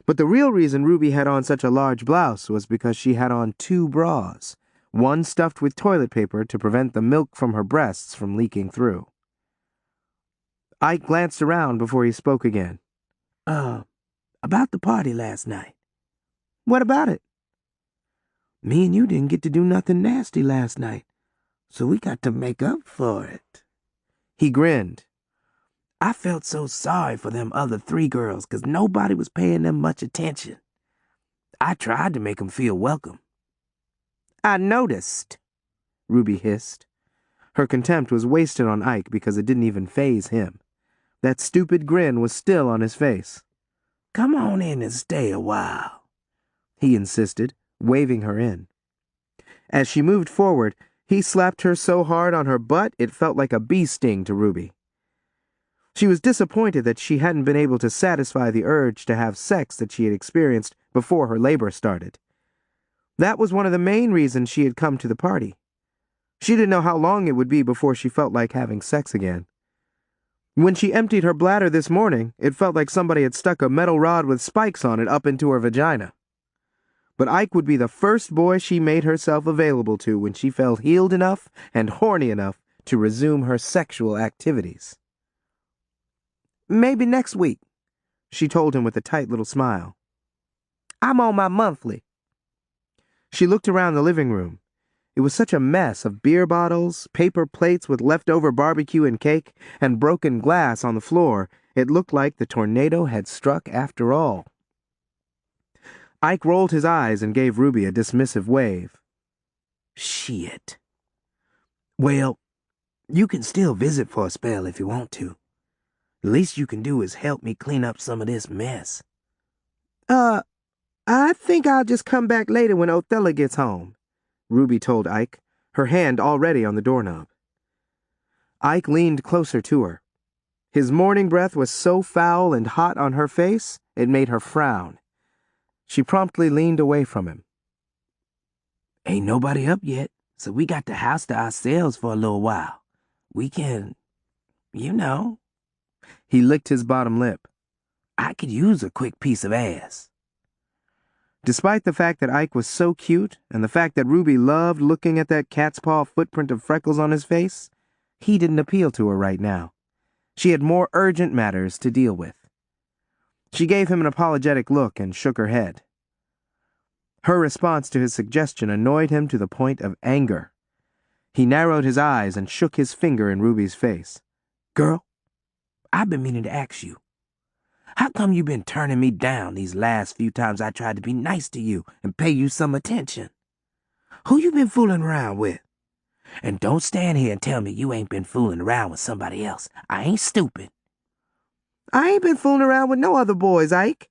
But the real reason Ruby had on such a large blouse was because she had on 2 bras, one stuffed with toilet paper to prevent the milk from her breasts from leaking through. Ike glanced around before he spoke again. About the party last night." "What about it?" "Me and you didn't get to do nothing nasty last night, so we got to make up for it." He grinned. "I felt so sorry for them other 3 girls 'cause nobody was paying them much attention. I tried to make 'em feel welcome." "I noticed," Ruby hissed. Her contempt was wasted on Ike because it didn't even faze him. That stupid grin was still on his face. "Come on in and stay a while," he insisted, waving her in. As she moved forward, he slapped her so hard on her butt it felt like a bee sting to Ruby. She was disappointed that she hadn't been able to satisfy the urge to have sex that she had experienced before her labor started. That was one of the main reasons she had come to the party. She didn't know how long it would be before she felt like having sex again. When she emptied her bladder this morning, it felt like somebody had stuck a metal rod with spikes on it up into her vagina. But Ike would be the first boy she made herself available to when she felt healed enough and horny enough to resume her sexual activities. "Maybe next week," she told him with a tight little smile. "I'm on my monthly." She looked around the living room. It was such a mess of beer bottles, paper plates with leftover barbecue and cake, and broken glass on the floor. It looked like the tornado had struck after all. Ike rolled his eyes and gave Ruby a dismissive wave. Shit. Well, you can still visit for a spell if you want to. The least you can do is help me clean up some of this mess. I think I'll just come back later when Othella gets home," Ruby told Ike, her hand already on the doorknob. Ike leaned closer to her. His morning breath was so foul and hot on her face, it made her frown. She promptly leaned away from him. Ain't nobody up yet, so we got the house to ourselves for a little while. We can, you know. He licked his bottom lip. I could use a quick piece of ass. Despite the fact that Ike was so cute and the fact that Ruby loved looking at that cat's paw footprint of freckles on his face, he didn't appeal to her right now. She had more urgent matters to deal with. She gave him an apologetic look and shook her head. Her response to his suggestion annoyed him to the point of anger. He narrowed his eyes and shook his finger in Ruby's face. Girl, I've been meaning to ask you. How come you been turning me down these last few times I tried to be nice to you and pay you some attention? Who you been fooling around with? And don't stand here and tell me you ain't been fooling around with somebody else. I ain't stupid. "I ain't been fooling around with no other boys, Ike.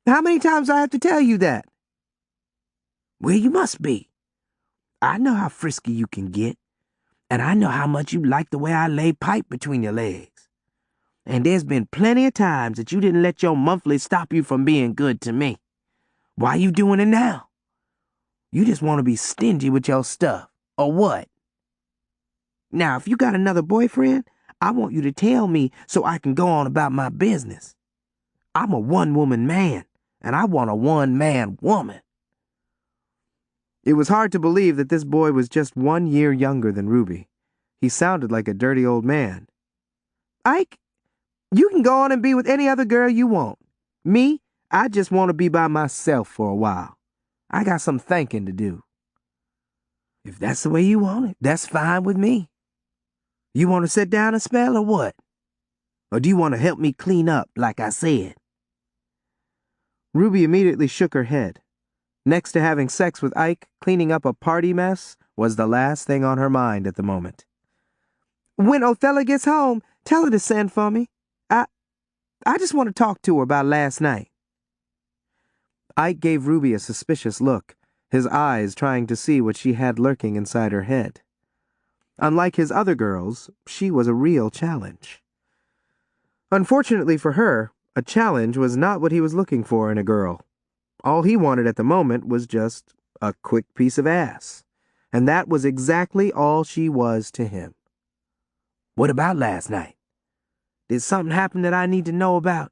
How many times do I have to tell you that?" Well, you must be. I know how frisky you can get, and I know how much you like the way I lay pipe between your legs. And there's been plenty of times that you didn't let your monthly stop you from being good to me. Why you doing it now? You just want to be stingy with your stuff, or what? Now, if you got another boyfriend, I want you to tell me so I can go on about my business. I'm a one-woman man, and I want a one-man woman. It was hard to believe that this boy was just 1 year younger than Ruby. He sounded like a dirty old man. "Ike, you can go on and be with any other girl you want. Me, I just want to be by myself for a while. I got some thinking to do." If that's the way you want it, that's fine with me. You want to sit down and spell or what? Or do you want to help me clean up like I said? Ruby immediately shook her head. Next to having sex with Ike, cleaning up a party mess was the last thing on her mind at the moment. "When Othella gets home, tell her to send for me. I just want to talk to her about last night." Ike gave Ruby a suspicious look, his eyes trying to see what she had lurking inside her head. Unlike his other girls, she was a real challenge. Unfortunately for her, a challenge was not what he was looking for in a girl. All he wanted at the moment was just a quick piece of ass. And that was exactly all she was to him. What about last night? Did something happen that I need to know about?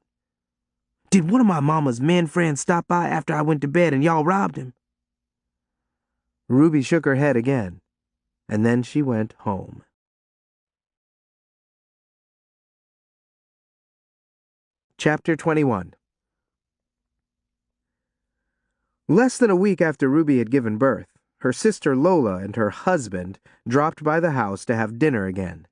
Did one of my mama's men friends stop by after I went to bed and y'all robbed him? Ruby shook her head again, and then she went home. Chapter 21. Less than a week after Ruby had given birth, her sister Lola and her husband dropped by the house to have dinner again.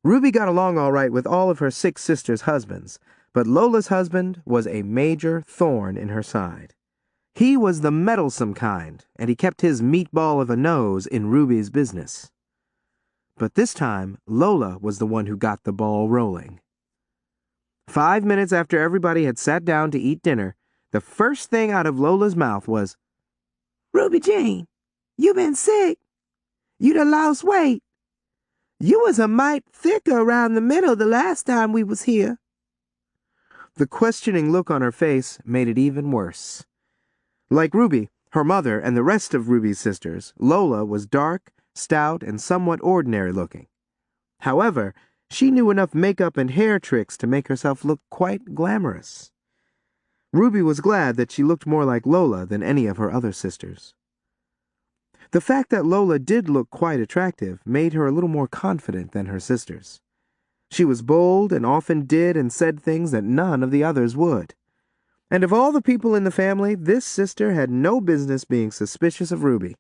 Ruby got along all right with all of her 6 sisters' husbands, but Lola's husband was a major thorn in her side. He was the meddlesome kind, and he kept his meatball of a nose in Ruby's business. But this time, Lola was the one who got the ball rolling. 5 minutes after everybody had sat down to eat dinner, the first thing out of Lola's mouth was, Ruby Jean, you been sick. You done lost weight. You was a mite thicker around the middle the last time we was here. The questioning look on her face made it even worse. Like Ruby, her mother, and the rest of Ruby's sisters, Lola was dark, stout, and somewhat ordinary looking. However, she knew enough makeup and hair tricks to make herself look quite glamorous. Ruby was glad that she looked more like Lola than any of her other sisters. The fact that Lola did look quite attractive made her a little more confident than her sisters. She was bold and often did and said things that none of the others would. And of all the people in the family, this sister had no business being suspicious of Ruby.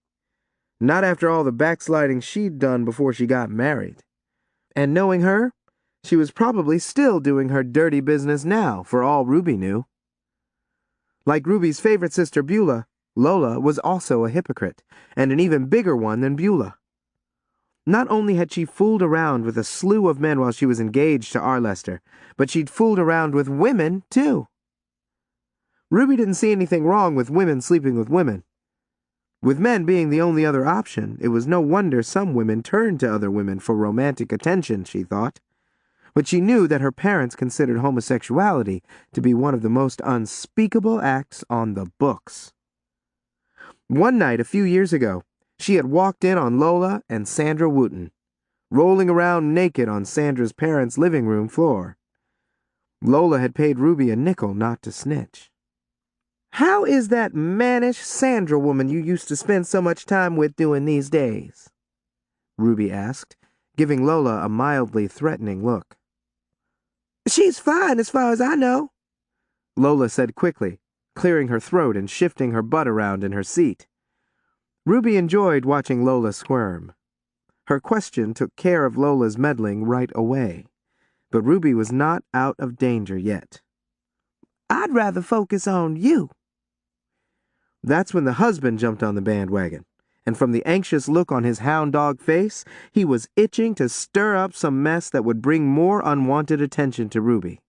Not after all the backsliding she'd done before she got married. And knowing her, she was probably still doing her dirty business now, for all Ruby knew. Like Ruby's favorite sister Bula, Lola was also a hypocrite, and an even bigger one than Bula. Not only had she fooled around with a slew of men while she was engaged to Arlester, but she'd fooled around with women, too. Ruby didn't see anything wrong with women sleeping with women. With men being the only other option, it was no wonder some women turned to other women for romantic attention, she thought. But she knew that her parents considered homosexuality to be one of the most unspeakable acts on the books. One night a few years ago, she had walked in on Lola and Sandra Wooten, rolling around naked on Sandra's parents' living room floor. Lola had paid Ruby a nickel not to snitch. "How is that mannish Sandra woman you used to spend so much time with doing these days?" Ruby asked, giving Lola a mildly threatening look. "She's fine as far as I know," Lola said quickly, clearing her throat and shifting her butt around in her seat. Ruby enjoyed watching Lola squirm. Her question took care of Lola's meddling right away, but Ruby was not out of danger yet. "I'd rather focus on you." That's when the husband jumped on the bandwagon, and from the anxious look on his hound dog face, he was itching to stir up some mess that would bring more unwanted attention to Ruby.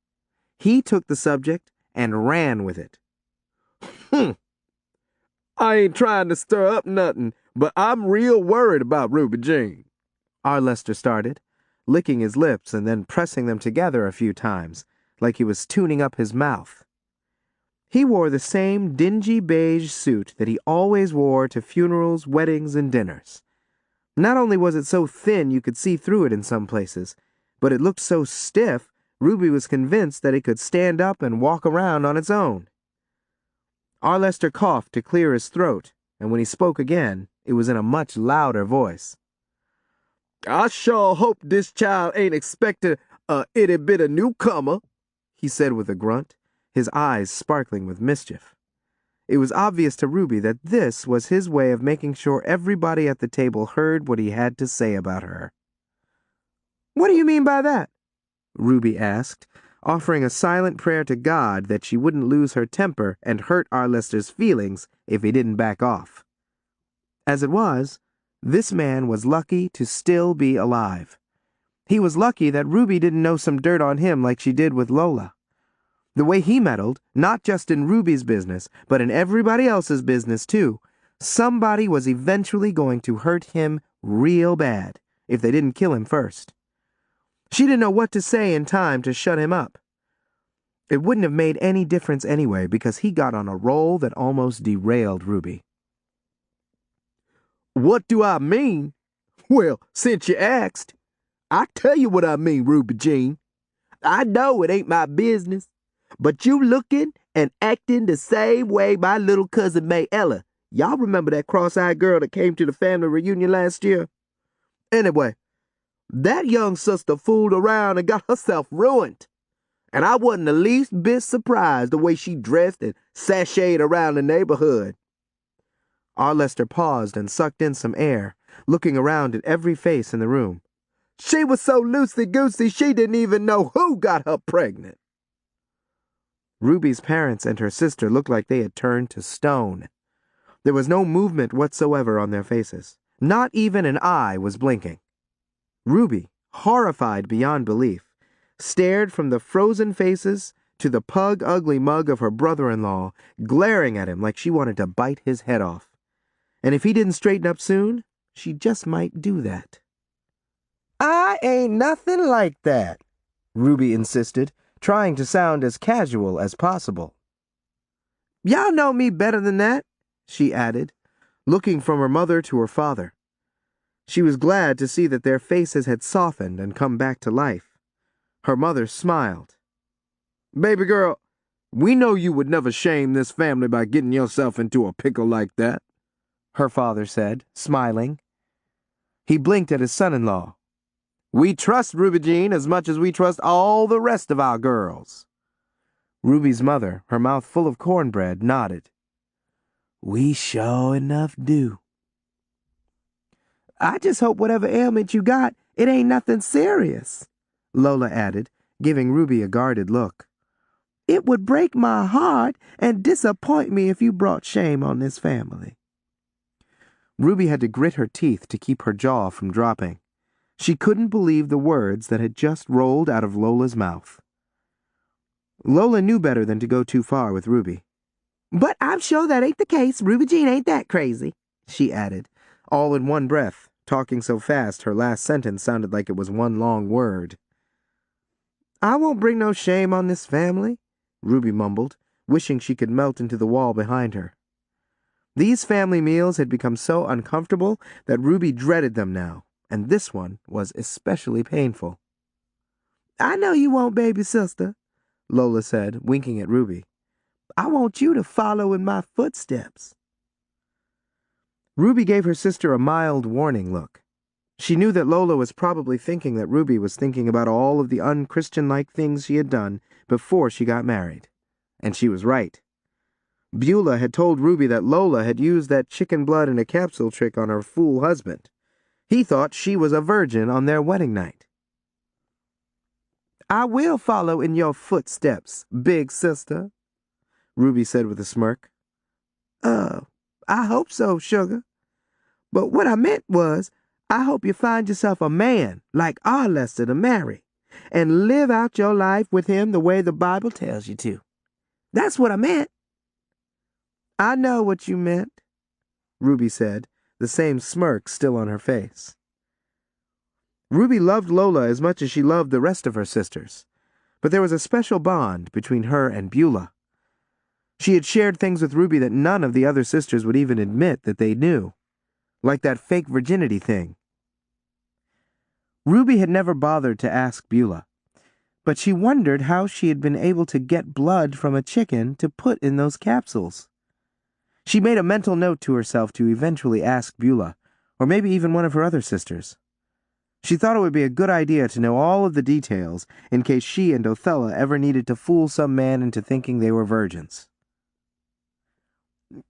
He took the subject and ran with it. "I ain't trying to stir up nothing, but I'm real worried about Ruby Jean," Arlester started, licking his lips and then pressing them together a few times, like he was tuning up his mouth. He wore the same dingy beige suit that he always wore to funerals, weddings, and dinners. Not only was it so thin you could see through it in some places, but it looked so stiff Ruby was convinced that it could stand up and walk around on its own. Arlester coughed to clear his throat, and when he spoke again, it was in a much louder voice. "I sure hope this child ain't expecting a itty bit of newcomer," he said with a grunt, his eyes sparkling with mischief. It was obvious to Ruby that this was his way of making sure everybody at the table heard what he had to say about her. "What do you mean by that?" Ruby asked, offering a silent prayer to God that she wouldn't lose her temper and hurt Arlester's feelings if he didn't back off. As it was, this man was lucky to still be alive. He was lucky that Ruby didn't know some dirt on him like she did with Lola. The way he meddled, not just in Ruby's business, but in everybody else's business too, somebody was eventually going to hurt him real bad if they didn't kill him first. She didn't know what to say in time to shut him up. It wouldn't have made any difference anyway because he got on a roll that almost derailed Ruby. "What do I mean? Well, since you asked, I tell you what I mean, Ruby Jean. I know it ain't my business, but you looking and acting the same way my little cousin Oella. Y'all remember that cross-eyed girl that came to the family reunion last year? Anyway, that young sister fooled around and got herself ruined. And I wasn't the least bit surprised the way she dressed and sashayed around the neighborhood." Arlester paused and sucked in some air, looking around at every face in the room. "She was so loosey-goosey she didn't even know who got her pregnant." Ruby's parents and her sister looked like they had turned to stone. There was no movement whatsoever on their faces. Not even an eye was blinking. Ruby, horrified beyond belief, stared from the frozen faces to the ugly mug of her brother-in-law, glaring at him like she wanted to bite his head off. And if he didn't straighten up soon, she just might do that. I ain't nothing like that, Ruby insisted, trying to sound as casual as possible. Y'all know me better than that, she added, looking from her mother to her father. She was glad to see that their faces had softened and come back to life. Her mother smiled. Baby girl, we know you would never shame this family by getting yourself into a pickle like that, her father said, smiling. He blinked at his son-in-law. We trust Ruby Jean as much as we trust all the rest of our girls. Ruby's mother, her mouth full of cornbread, nodded. We sure enough do. I just hope whatever ailment you got, it ain't nothing serious, Lola added, giving Ruby a guarded look. It would break my heart and disappoint me if you brought shame on this family. Ruby had to grit her teeth to keep her jaw from dropping. She couldn't believe the words that had just rolled out of Lola's mouth. Lola knew better than to go too far with Ruby. But I'm sure that ain't the case. Ruby Jean ain't that crazy, she added, all in one breath, talking so fast her last sentence sounded like it was one long word. I won't bring no shame on this family, Ruby mumbled, wishing she could melt into the wall behind her. These family meals had become so uncomfortable that Ruby dreaded them now, and this one was especially painful. I know you won't, baby sister, Lola said, winking at Ruby. I want you to follow in my footsteps. Ruby gave her sister a mild warning look. She knew that Lola was probably thinking that Ruby was thinking about all of the unchristian-like things she had done before she got married. And she was right. Bula had told Ruby that Lola had used that chicken blood in a capsule trick on her fool husband. He thought she was a virgin on their wedding night. I will follow in your footsteps, big sister, Ruby said with a smirk. I hope so, sugar. But what I meant was, I hope you find yourself a man like our Lester to marry, and live out your life with him the way the Bible tells you to. That's what I meant. I know what you meant, Ruby said, the same smirk still on her face. Ruby loved Lola as much as she loved the rest of her sisters, but there was a special bond between her and Bula. She had shared things with Ruby that none of the other sisters would even admit that they knew, like that fake virginity thing. Ruby had never bothered to ask Bula, but she wondered how she had been able to get blood from a chicken to put in those capsules. She made a mental note to herself to eventually ask Bula, or maybe even one of her other sisters. She thought it would be a good idea to know all of the details in case she and Othella ever needed to fool some man into thinking they were virgins.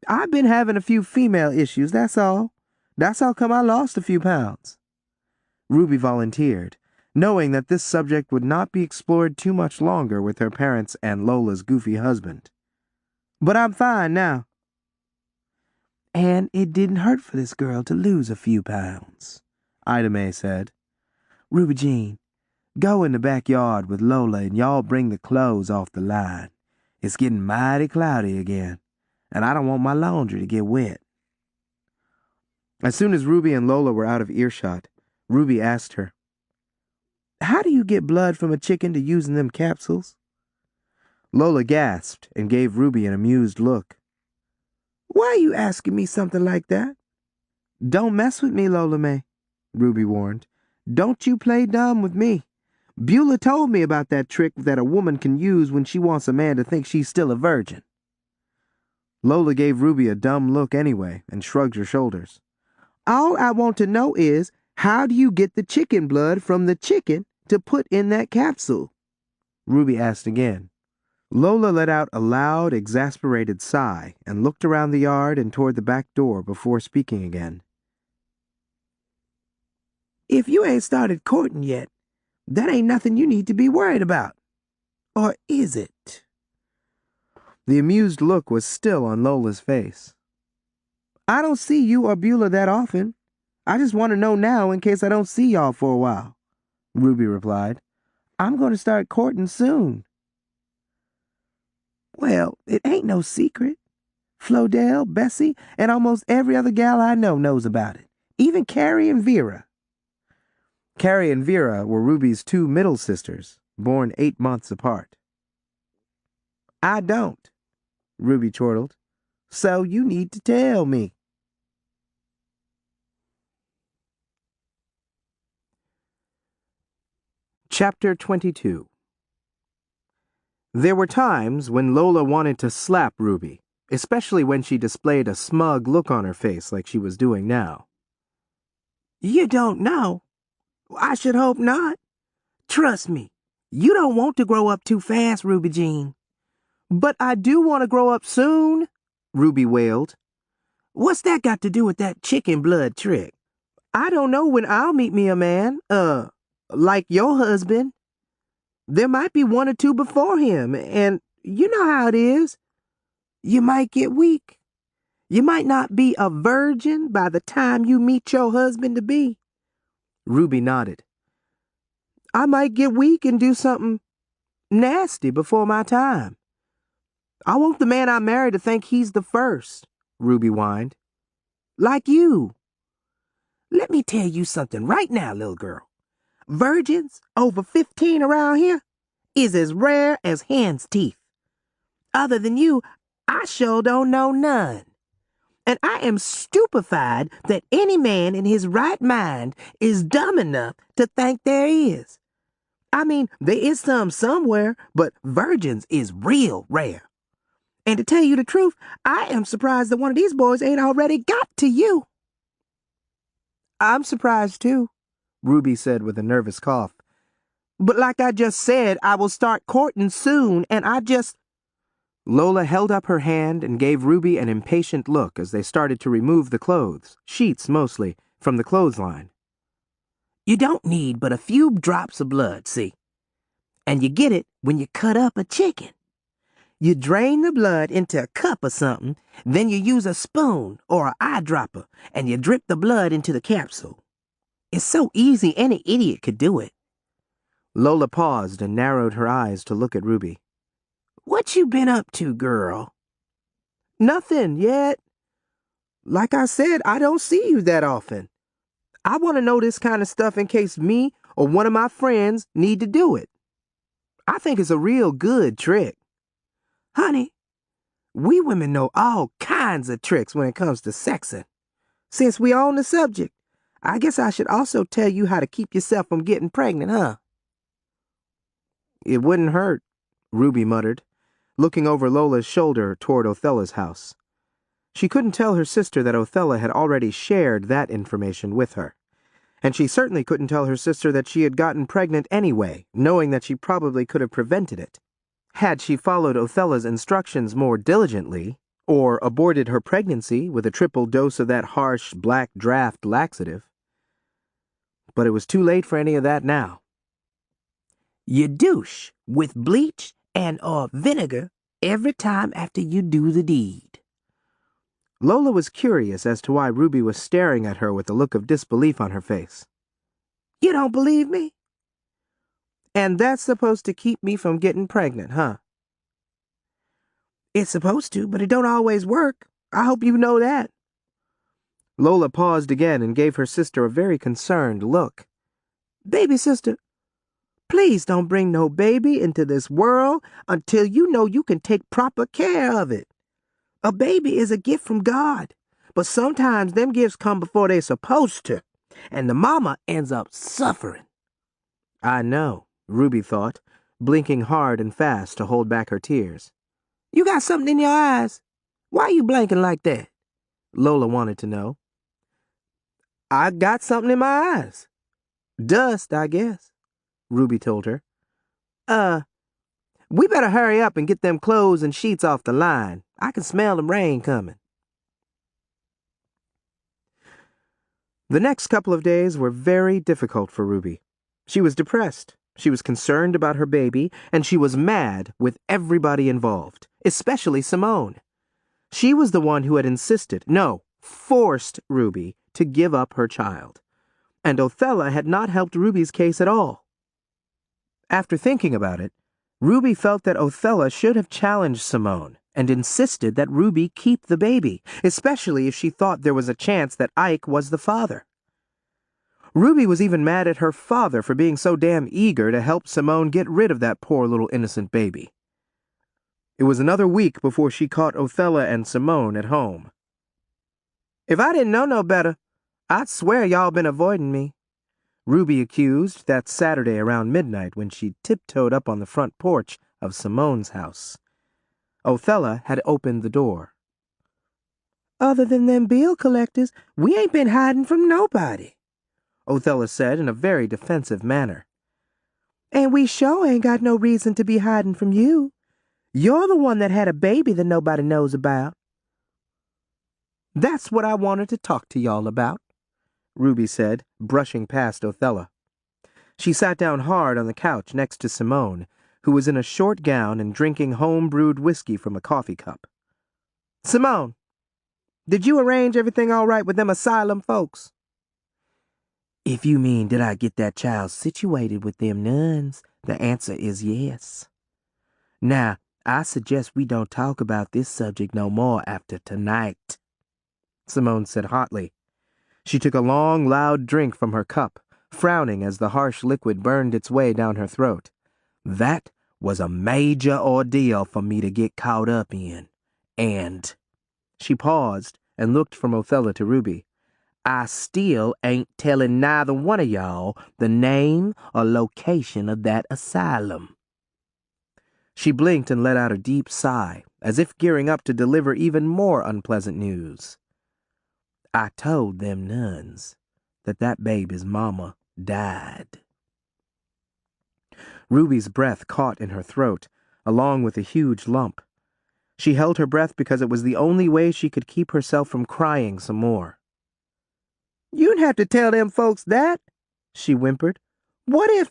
I've been having a few female issues, that's all. That's how come I lost a few pounds. Ruby volunteered, knowing that this subject would not be explored too much longer with her parents and Lola's goofy husband. But I'm fine now. And it didn't hurt for this girl to lose a few pounds, Ida Mae said. Ruby Jean, go in the backyard with Lola and y'all bring the clothes off the line. It's getting mighty cloudy again, and I don't want my laundry to get wet. As soon as Ruby and Lola were out of earshot, Ruby asked her, How do you get blood from a chicken to use in them capsules? Lola gasped and gave Ruby an amused look. Why are you asking me something like that? Don't mess with me, Lola Mae, Ruby warned. Don't you play dumb with me. Bula told me about that trick that a woman can use when she wants a man to think she's still a virgin. Lola gave Ruby a dumb look anyway and shrugged her shoulders. All I want to know is, how do you get the chicken blood from the chicken to put in that capsule? Ruby asked again. Lola let out a loud, exasperated sigh and looked around the yard and toward the back door before speaking again. If you ain't started courting yet, that ain't nothing you need to be worried about. Or is it? The amused look was still on Lola's face. I don't see you or Bula that often. I just want to know now in case I don't see y'all for a while, Ruby replied. I'm going to start courting soon. Well, it ain't no secret. Flodell, Bessie, and almost every other gal I know knows about it. Even Carrie and Vera. Carrie and Vera were Ruby's two middle sisters, born 8 months apart. I don't, Ruby chortled. So you need to tell me. Chapter 22. There were times when Lola wanted to slap Ruby, especially when she displayed a smug look on her face like she was doing now. You don't know. I should hope not. Trust me, you don't want to grow up too fast, Ruby Jean. But I do want to grow up soon, Ruby wailed. What's that got to do with that chicken blood trick? I don't know when I'll meet me a man, like your husband. There might be one or two before him, and you know how it is. You might get weak. You might not be a virgin by the time you meet your husband-to-be. Ruby nodded. I might get weak and do something nasty before my time. I want the man I marry to think he's the first, Ruby whined. Like you. Let me tell you something right now, little girl. Virgins over 15 around here is as rare as hen's teeth. Other than you, I sure don't know none. And I am stupefied that any man in his right mind is dumb enough to think there is. I mean, there is some somewhere, but virgins is real rare. And to tell you the truth, I am surprised that one of these boys ain't already got to you. I'm surprised too, Ruby said with a nervous cough. But like I just said, I will start courting soon, and Lola held up her hand and gave Ruby an impatient look as they started to remove the clothes, sheets mostly, from the clothesline. You don't need but a few drops of blood, see? And you get it when you cut up a chicken. You drain the blood into a cup or something, then you use a spoon or an eyedropper, and you drip the blood into the capsule. It's so easy any idiot could do it. Lola paused and narrowed her eyes to look at Ruby. What you been up to, girl? Nothing yet. Like I said, I don't see you that often. I want to know this kind of stuff in case me or one of my friends need to do it. I think it's a real good trick. Honey, we women know all kinds of tricks when it comes to sexing. Since we on the subject, I guess I should also tell you how to keep yourself from getting pregnant, huh? It wouldn't hurt, Ruby muttered, looking over Lola's shoulder toward Othella's house. She couldn't tell her sister that Othella had already shared that information with her. And she certainly couldn't tell her sister that she had gotten pregnant anyway, knowing that she probably could have prevented it. Had she followed Othella's instructions more diligently, or aborted her pregnancy with a triple dose of that harsh black draft laxative. But it was too late for any of that now. You douche with bleach and/or vinegar every time after you do the deed. Lola was curious as to why Ruby was staring at her with a look of disbelief on her face. You don't believe me? And that's supposed to keep me from getting pregnant, huh? It's supposed to, but it don't always work. I hope you know that. Lola paused again and gave her sister a very concerned look. Baby sister, please don't bring no baby into this world until you know you can take proper care of it. A baby is a gift from God, but sometimes them gifts come before they're supposed to, and the mama ends up suffering. I know, Ruby thought, blinking hard and fast to hold back her tears. You got something in your eyes? Why you blinking like that? Lola wanted to know. I got something in my eyes. Dust, I guess, Ruby told her. We better hurry up and get them clothes and sheets off the line. I can smell the rain coming. The next couple of days were very difficult for Ruby. She was depressed, she was concerned about her baby, and she was mad with everybody involved, especially Simone. She was the one who had insisted, no, forced Ruby to give up her child. And Othella had not helped Ruby's case at all. After thinking about it, Ruby felt that Othella should have challenged Simone and insisted that Ruby keep the baby, especially if she thought there was a chance that Ike was the father. Ruby was even mad at her father for being so damn eager to help Simone get rid of that poor little innocent baby. It was another week before she caught Othella and Simone at home. "If I didn't know no better, I'd swear y'all been avoiding me," Ruby accused that Saturday around midnight when she tiptoed up on the front porch of Simone's house. Othella had opened the door. "Other than them bill collectors, we ain't been hiding from nobody," Othella said in a very defensive manner. "And we sure ain't got no reason to be hiding from you. You're the one that had a baby that nobody knows about." "That's what I wanted to talk to y'all about," Ruby said, brushing past Othella. She sat down hard on the couch next to Simone, who was in a short gown and drinking home-brewed whiskey from a coffee cup. "Simone, did you arrange everything all right with them asylum folks?" If you mean did I get that child situated with them nuns, the answer is yes. Now, I suggest we don't talk about this subject no more after tonight," Simone said hotly. She took a long, loud drink from her cup, frowning as the harsh liquid burned its way down her throat. "That was a major ordeal for me to get caught up in. And," she paused and looked from Othella to Ruby, "I still ain't telling neither one of y'all the name or location of that asylum." She blinked and let out a deep sigh, as if gearing up to deliver even more unpleasant news. "I told them nuns that baby's mama died." Ruby's breath caught in her throat, along with a huge lump. She held her breath because it was the only way she could keep herself from crying some more. "You'd have to tell them folks that," she whimpered. "What if—"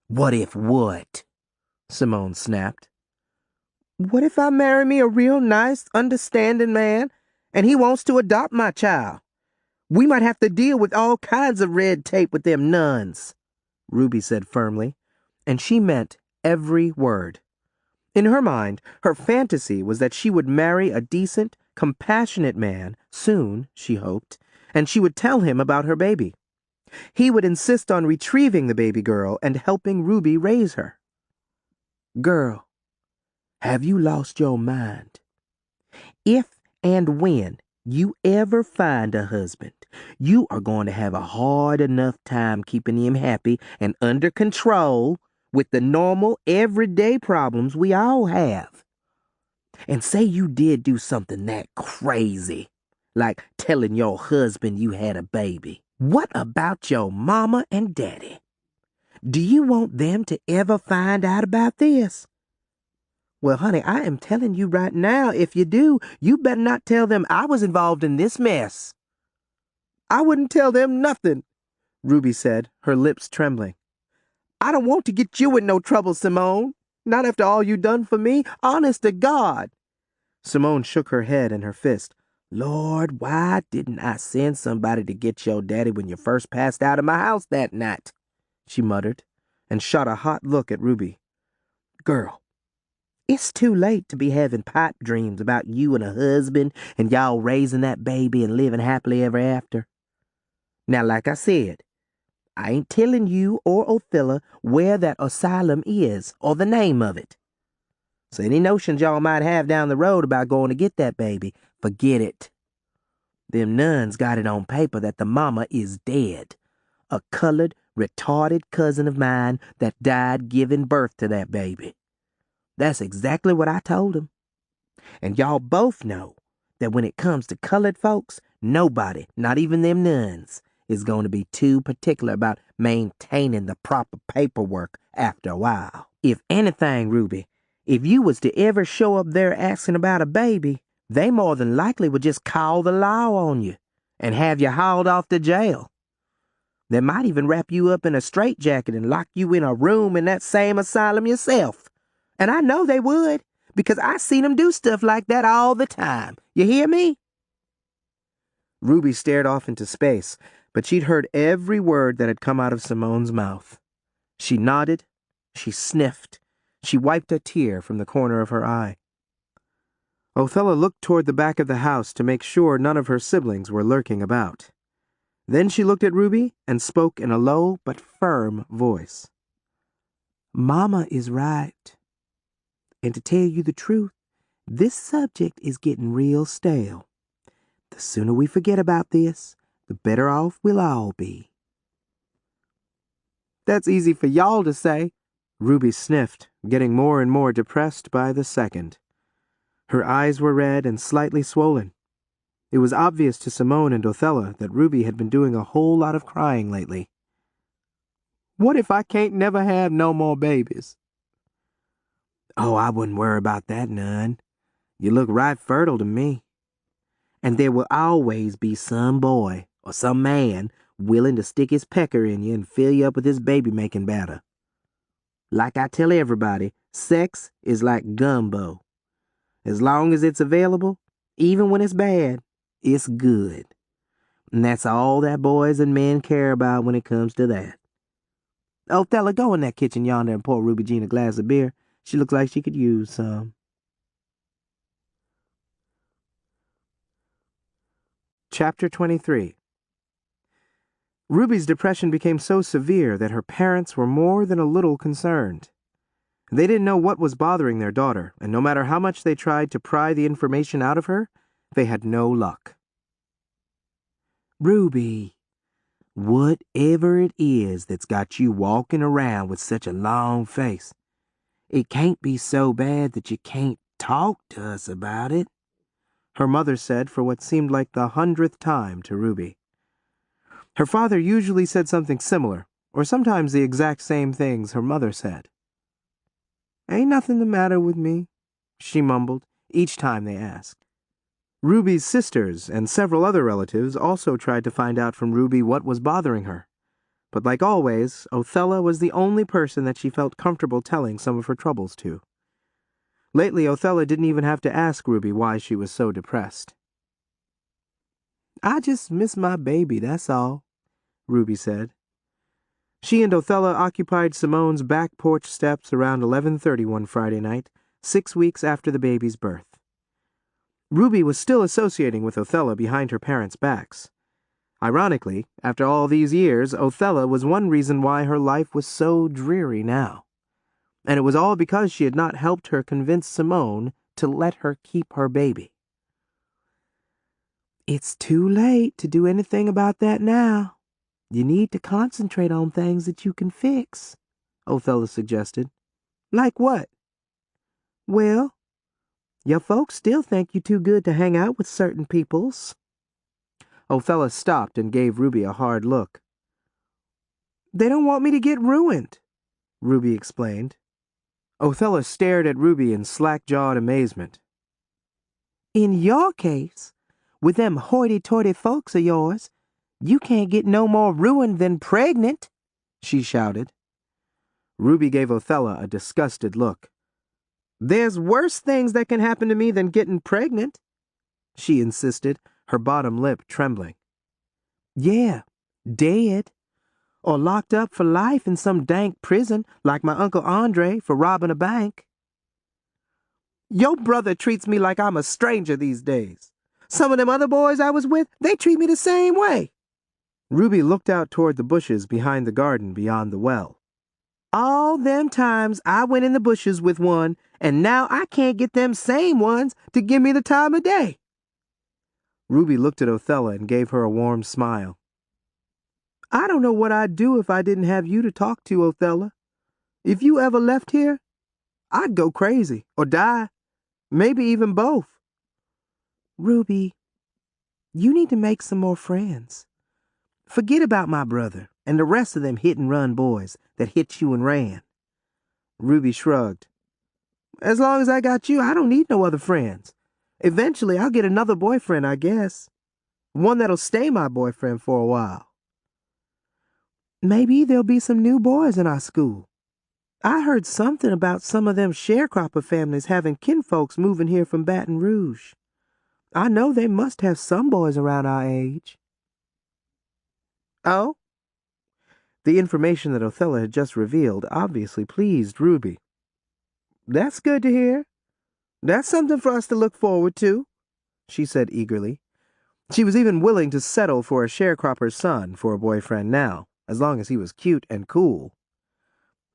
"What if what?" Simone snapped. "What if I marry me a real nice, understanding man, and he wants to adopt my child? We might have to deal with all kinds of red tape with them nuns," Ruby said firmly, and she meant every word. In her mind, her fantasy was that she would marry a decent, compassionate man soon, she hoped, and she would tell him about her baby. He would insist on retrieving the baby girl and helping Ruby raise her. "Girl, have you lost your mind? If and when you ever find a husband, you are going to have a hard enough time keeping him happy and under control with the normal, everyday problems we all have. And say you did do something that crazy, like telling your husband you had a baby. What about your mama and daddy? Do you want them to ever find out about this?" "Well, honey, I am telling you right now, if you do, you better not tell them I was involved in this mess." "I wouldn't tell them nothing," Ruby said, her lips trembling. "I don't want to get you in no trouble, Simone. Not after all you done for me, honest to God." Simone shook her head and her fist. "Lord, why didn't I send somebody to get your daddy when you first passed out of my house that night?" she muttered, and shot a hot look at Ruby. "Girl, it's too late to be having pipe dreams about you and a husband and y'all raising that baby and living happily ever after. Now, like I said, I ain't telling you or Othella where that asylum is or the name of it. So any notions y'all might have down the road about going to get that baby, forget it. Them nuns got it on paper that the mama is dead. A colored, retarded cousin of mine that died giving birth to that baby. That's exactly what I told them. And y'all both know that when it comes to colored folks, nobody, not even them nuns, is going to be too particular about maintaining the proper paperwork after a while. If anything, Ruby, if you was to ever show up there asking about a baby, they more than likely would just call the law on you and have you hauled off to jail. They might even wrap you up in a straitjacket and lock you in a room in that same asylum yourself. And I know they would, because I seen them do stuff like that all the time. You hear me?" Ruby stared off into space, but she'd heard every word that had come out of Simone's mouth. She nodded, she sniffed, she wiped a tear from the corner of her eye. Othella looked toward the back of the house to make sure none of her siblings were lurking about. Then she looked at Ruby and spoke in a low but firm voice. Mama is right. And to tell you the truth, this subject is getting real stale. The sooner we forget about this, the better off we'll all be. That's easy for y'all to say. Ruby sniffed, getting more and more depressed by the second. Her eyes were red and slightly swollen. It was obvious to Simone and Othella that Ruby had been doing a whole lot of crying lately. What if I can't never have no more babies? Oh, I wouldn't worry about that none. You look right fertile to me. And there will always be some boy or some man willing to stick his pecker in you and fill you up with his baby-making batter. Like I tell everybody, sex is like gumbo. As long as it's available, even when it's bad, it's good. And that's all that boys and men care about when it comes to that. Othella, go in that kitchen yonder and pour Ruby Jean a glass of beer. She looks like she could use some. Chapter 23. Ruby's depression became so severe that her parents were more than a little concerned. They didn't know what was bothering their daughter, and no matter how much they tried to pry the information out of her, they had no luck. Ruby, whatever it is that's got you walking around with such a long face, it can't be so bad that you can't talk to us about it, her mother said for what seemed like the 100th time to Ruby. Her father usually said something similar, or sometimes the exact same things her mother said. "Ain't nothing the matter with me," she mumbled each time they asked. Ruby's sisters and several other relatives also tried to find out from Ruby what was bothering her. But like always, Othella was the only person that she felt comfortable telling some of her troubles to. Lately, Othella didn't even have to ask Ruby why she was so depressed. "I just miss my baby, that's all," Ruby said. She and Othella occupied Simone's back porch steps around 11:30 one Friday night, 6 weeks after the baby's birth. Ruby was still associating with Othella behind her parents' backs. Ironically, after all these years, Othella was one reason why her life was so dreary now. And it was all because she had not helped her convince Simone to let her keep her baby. It's too late to do anything about that now. You need to concentrate on things that you can fix, Othella suggested. Like what? Well, your folks still think you too good to hang out with certain peoples. Othella stopped and gave Ruby a hard look. They don't want me to get ruined, Ruby explained. Othella stared at Ruby in slack-jawed amazement. In your case, with them hoity-toity folks of yours, you can't get no more ruined than pregnant, she shouted. Ruby gave Othella a disgusted look. "There's worse things that can happen to me than getting pregnant," she insisted, her bottom lip trembling. "Yeah, dead. Or locked up for life in some dank prison like my Uncle Andre for robbing a bank." "Your brother treats me like I'm a stranger these days. Some of them other boys I was with, they treat me the same way." Ruby looked out toward the bushes behind the garden beyond the well. "All them times I went in the bushes with one, and now I can't get them same ones to give me the time of day." Ruby looked at Othella and gave her a warm smile. "I don't know what I'd do if I didn't have you to talk to, Othella. If you ever left here, I'd go crazy or die, maybe even both." "Ruby, you need to make some more friends. Forget about my brother and the rest of them hit-and-run boys that hit you and ran." Ruby shrugged. "As long as I got you, I don't need no other friends. Eventually, I'll get another boyfriend, I guess. One that'll stay my boyfriend for a while." "Maybe there'll be some new boys in our school. I heard something about some of them sharecropper families having kinfolks moving here from Baton Rouge. I know they must have some boys around our age." "Oh?" The information that Othella had just revealed obviously pleased Ruby. "That's good to hear. That's something for us to look forward to," she said eagerly. She was even willing to settle for a sharecropper's son for a boyfriend now, as long as he was cute and cool.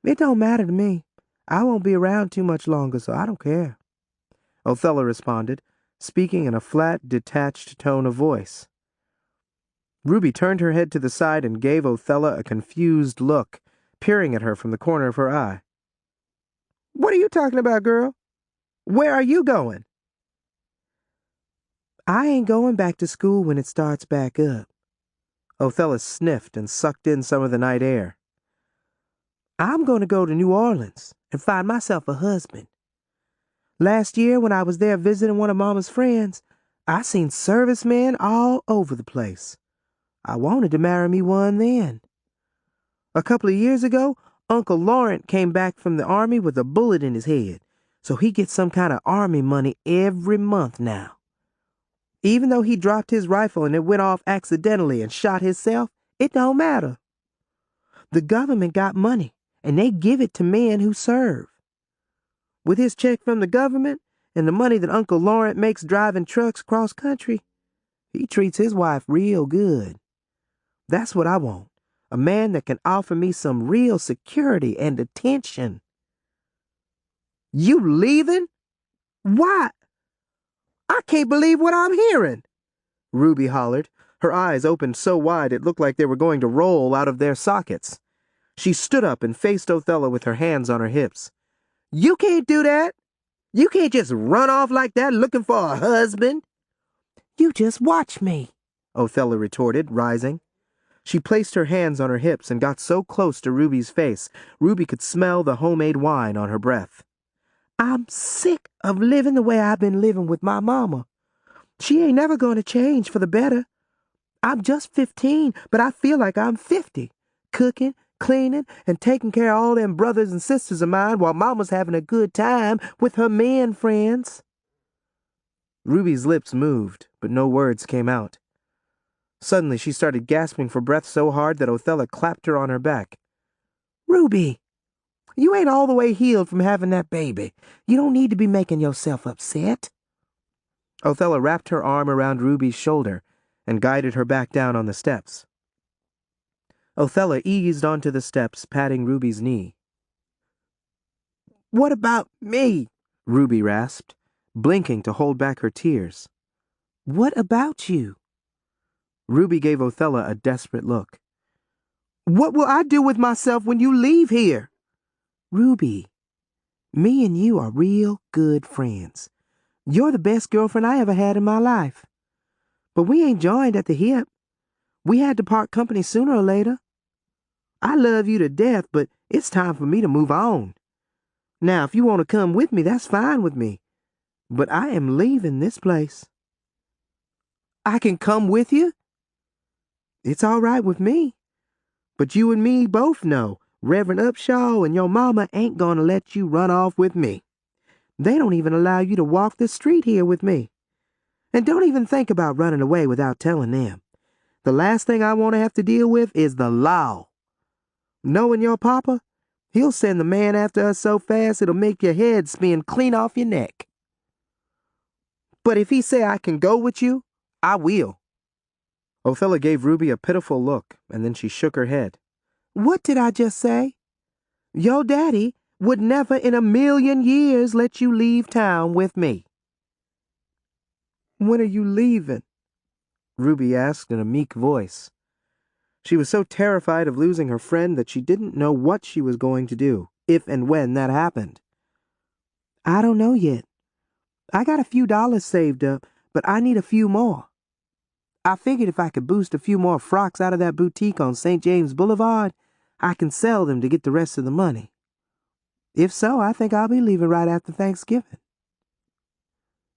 It don't matter to me. I won't be around too much longer, so I don't care. Othella responded, speaking in a flat, detached tone of voice. Ruby turned her head to the side and gave Othella a confused look, peering at her from the corner of her eye. What are you talking about, girl? Where are you going? I ain't going back to school when it starts back up. Othella sniffed and sucked in some of the night air. I'm going to go to New Orleans and find myself a husband. Last year when I was there visiting one of Mama's friends, I seen servicemen all over the place. I wanted to marry me one then. A couple of years ago, Uncle Laurent came back from the army with a bullet in his head, so he gets some kind of army money every month now. Even though he dropped his rifle and it went off accidentally and shot himself, it don't matter. The government got money, and they give it to men who serve. With his check from the government and the money that Uncle Laurent makes driving trucks cross country, he treats his wife real good. That's what I want, a man that can offer me some real security and attention. You leaving? Why? I can't believe what I'm hearing, Ruby hollered. Her eyes opened so wide it looked like they were going to roll out of their sockets. She stood up and faced Othella with her hands on her hips. You can't do that. You can't just run off like that looking for a husband. You just watch me, Othella retorted, rising. She placed her hands on her hips and got so close to Ruby's face, Ruby could smell the homemade wine on her breath. I'm sick of living the way I've been living with my mama. She ain't never going to change for the better. I'm just 15, but I feel like I'm 50, cooking, cleaning, and taking care of all them brothers and sisters of mine while Mama's having a good time with her men friends. Ruby's lips moved, but no words came out. Suddenly she started gasping for breath so hard that Othella clapped her on her back. Ruby, you ain't all the way healed from having that baby. You don't need to be making yourself upset. Othella wrapped her arm around Ruby's shoulder and guided her back down on the steps. Othella eased onto the steps, patting Ruby's knee. What about me? Ruby rasped, blinking to hold back her tears. What about you? Ruby gave Othella a desperate look. What will I do with myself when you leave here? Ruby, me and you are real good friends. You're the best girlfriend I ever had in my life. But we ain't joined at the hip. We had to part company sooner or later. I love you to death, but it's time for me to move on. Now, if you want to come with me, that's fine with me. But I am leaving this place. I can come with you? It's all right with me. But you and me both know Reverend Upshaw and your mama ain't gonna let you run off with me. They don't even allow you to walk the street here with me. And don't even think about running away without telling them. The last thing I want to have to deal with is the law. Knowing your papa, he'll send the man after us so fast it'll make your head spin clean off your neck. But if he say I can go with you, I will. Othella gave Ruby a pitiful look, and then she shook her head. What did I just say? Your daddy would never in a million years let you leave town with me. When are you leaving? Ruby asked in a meek voice. She was so terrified of losing her friend that she didn't know what she was going to do, if and when that happened. I don't know yet. I got a few dollars saved up, but I need a few more. I figured if I could boost a few more frocks out of that boutique on St. James Boulevard, I can sell them to get the rest of the money. If so, I think I'll be leaving right after Thanksgiving.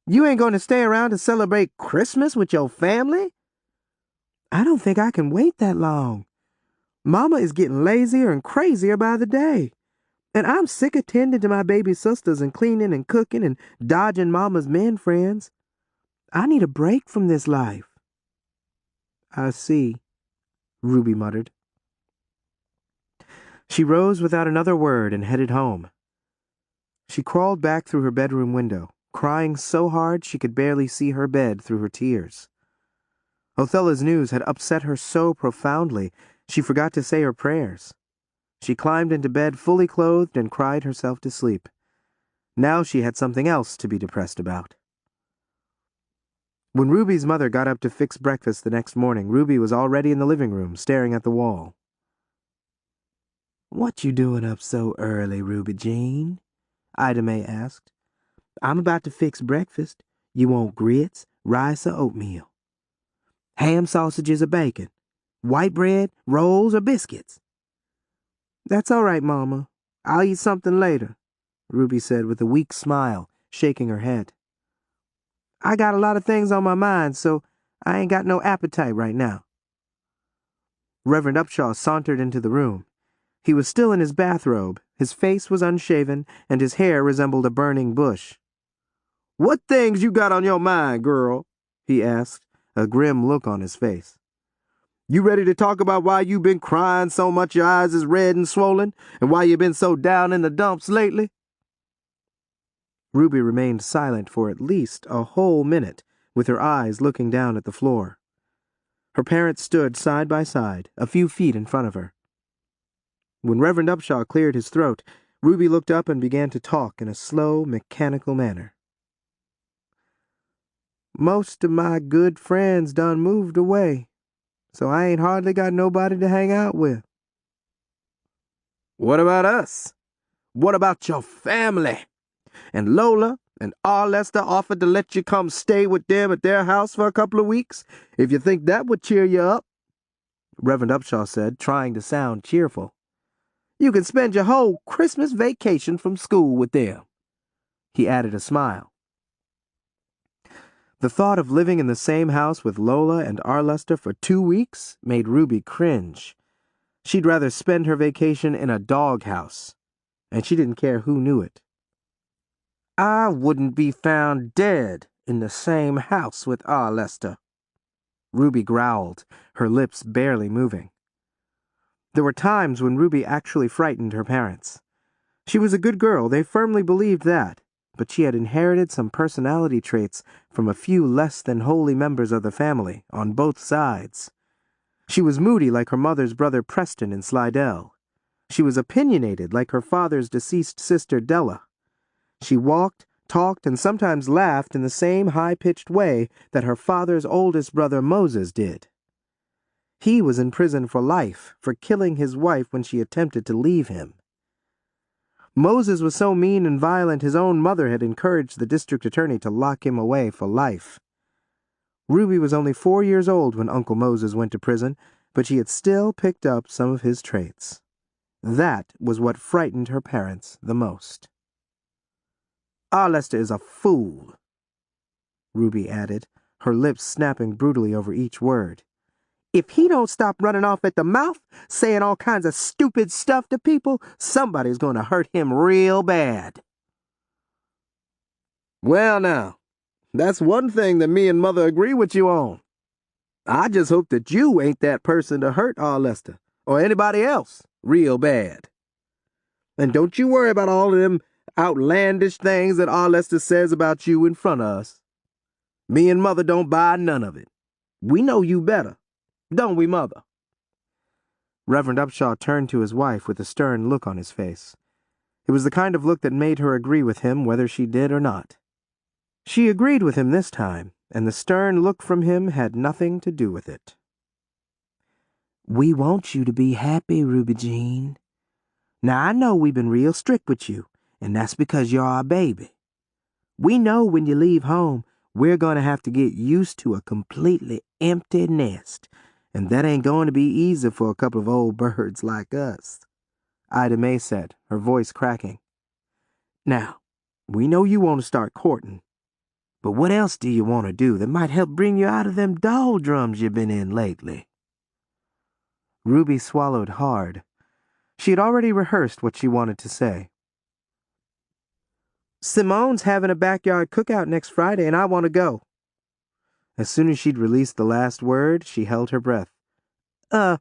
You ain't going to stay around to celebrate Christmas with your family? I don't think I can wait that long. Mama is getting lazier and crazier by the day. And I'm sick of tending to my baby sisters and cleaning and cooking and dodging Mama's men friends. I need a break from this life. I see, Ruby muttered. She rose without another word and headed home. She crawled back through her bedroom window, crying so hard she could barely see her bed through her tears. Othella's news had upset her so profoundly, she forgot to say her prayers. She climbed into bed fully clothed and cried herself to sleep. Now she had something else to be depressed about. When Ruby's mother got up to fix breakfast the next morning, Ruby was already in the living room, staring at the wall. "What you doing up so early, Ruby Jean?" Ida May asked. "I'm about to fix breakfast. You want grits, rice, or oatmeal? Ham, sausages, or bacon? White bread, rolls, or biscuits?" "That's all right, Mama. I'll eat something later," Ruby said with a weak smile, shaking her head. "I got a lot of things on my mind, so I ain't got no appetite right now." Reverend Upshaw sauntered into the room. He was still in his bathrobe, his face was unshaven, and his hair resembled a burning bush. "What things you got on your mind, girl?" he asked, a grim look on his face. "You ready to talk about why you been crying so much your eyes is red and swollen, and why you been so down in the dumps lately?" Ruby remained silent for at least a whole minute, with her eyes looking down at the floor. Her parents stood side by side, a few feet in front of her. When Reverend Upshaw cleared his throat, Ruby looked up and began to talk in a slow, mechanical manner. "Most of my good friends done moved away, so I ain't hardly got nobody to hang out with." "What about us? What about your family? And Lola and Arlester offered to let you come stay with them at their house for a couple of weeks, if you think that would cheer you up," Reverend Upshaw said, trying to sound cheerful. "You can spend your whole Christmas vacation from school with them." He added a smile. The thought of living in the same house with Lola and Arlester for 2 weeks made Ruby cringe. She'd rather spend her vacation in a doghouse, and she didn't care who knew it. "I wouldn't be found dead in the same house with Arlester," Ruby growled, her lips barely moving. There were times when Ruby actually frightened her parents. She was a good girl, they firmly believed that, but she had inherited some personality traits from a few less than holy members of the family, on both sides. She was moody like her mother's brother Preston in Slidell. She was opinionated like her father's deceased sister Della. She walked, talked, and sometimes laughed in the same high-pitched way that her father's oldest brother Moses did. He was in prison for life for killing his wife when she attempted to leave him. Moses was so mean and violent his own mother had encouraged the district attorney to lock him away for life. Ruby was only 4 years old when Uncle Moses went to prison, but she had still picked up some of his traits. That was what frightened her parents the most. "Arlester is a fool," Ruby added, her lips snapping brutally over each word. "If he don't stop running off at the mouth, saying all kinds of stupid stuff to people, somebody's going to hurt him real bad." "Well now, that's one thing that me and Mother agree with you on. I just hope that you ain't that person to hurt Arlester, or anybody else, real bad. And don't you worry about all of them outlandish things that Arlester says about you in front of us. Me and Mother don't buy none of it. We know you better. Don't we, Mother?" Reverend Upshaw turned to his wife with a stern look on his face. It was the kind of look that made her agree with him whether she did or not. She agreed with him this time, and the stern look from him had nothing to do with it. "We want you to be happy, Ruby Jean. Now, I know we've been real strict with you, and that's because you're our baby. We know when you leave home, we're going to have to get used to a completely empty nest, and that ain't going to be easy for a couple of old birds like us," Ida May said, her voice cracking. "Now, we know you want to start courting, but what else do you want to do that might help bring you out of them doldrums you've been in lately?" Ruby swallowed hard. She had already rehearsed what she wanted to say. "Simone's having a backyard cookout next Friday, and I want to go." As soon as she'd released the last word, she held her breath. I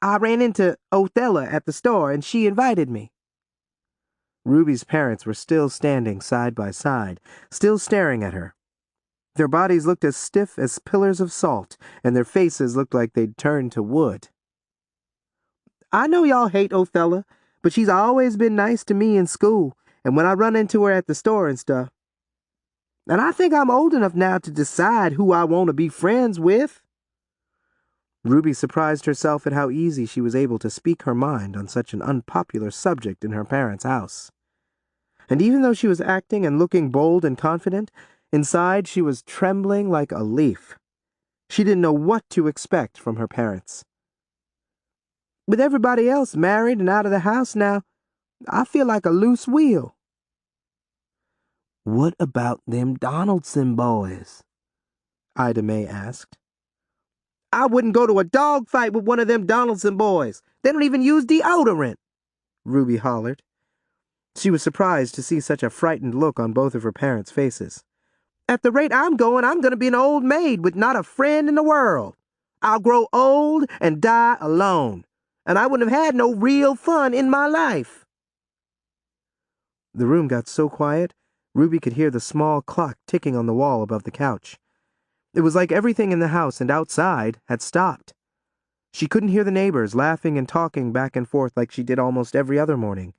ran into Othella at the store, and she invited me." Ruby's parents were still standing side by side, still staring at her. Their bodies looked as stiff as pillars of salt, and their faces looked like they'd turned to wood. I know y'all hate Othella, but she's always been nice to me in school, and when I run into her at the store and stuff. And I think I'm old enough now to decide who I want to be friends with. Ruby surprised herself at how easy she was able to speak her mind on such an unpopular subject in her parents' house. And even though she was acting and looking bold and confident, inside she was trembling like a leaf. She didn't know what to expect from her parents. With everybody else married and out of the house now, I feel like a loose wheel. What about them Donaldson boys? Ida May asked. I wouldn't go to a dog fight with one of them Donaldson boys. They don't even use deodorant, Ruby hollered. She was surprised to see such a frightened look on both of her parents' faces. At the rate I'm going to be an old maid with not a friend in the world. I'll grow old and die alone, and I wouldn't have had no real fun in my life. The room got so quiet, Ruby could hear the small clock ticking on the wall above the couch. It was like everything in the house and outside had stopped. She couldn't hear the neighbors laughing and talking back and forth like she did almost every other morning.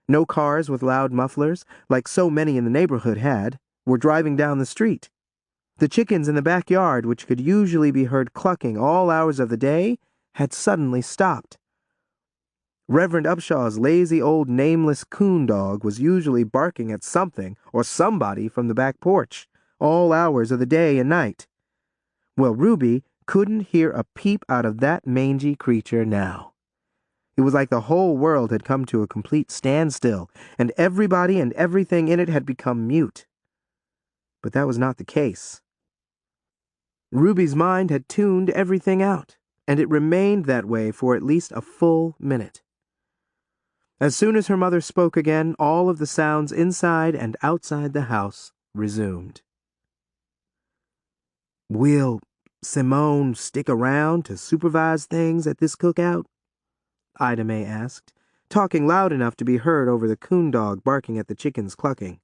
No cars with loud mufflers, like so many in the neighborhood had, were driving down the street. The chickens in the backyard, which could usually be heard clucking all hours of the day, had suddenly stopped. Reverend Upshaw's lazy old nameless coon dog was usually barking at something or somebody from the back porch, all hours of the day and night. Well, Ruby couldn't hear a peep out of that mangy creature now. It was like the whole world had come to a complete standstill, and everybody and everything in it had become mute. But that was not the case. Ruby's mind had tuned everything out, and it remained that way for at least a full minute. As soon as her mother spoke again, all of the sounds inside and outside the house resumed. Will Simone stick around to supervise things at this cookout? Ida May asked, talking loud enough to be heard over the coon dog barking at the chickens clucking.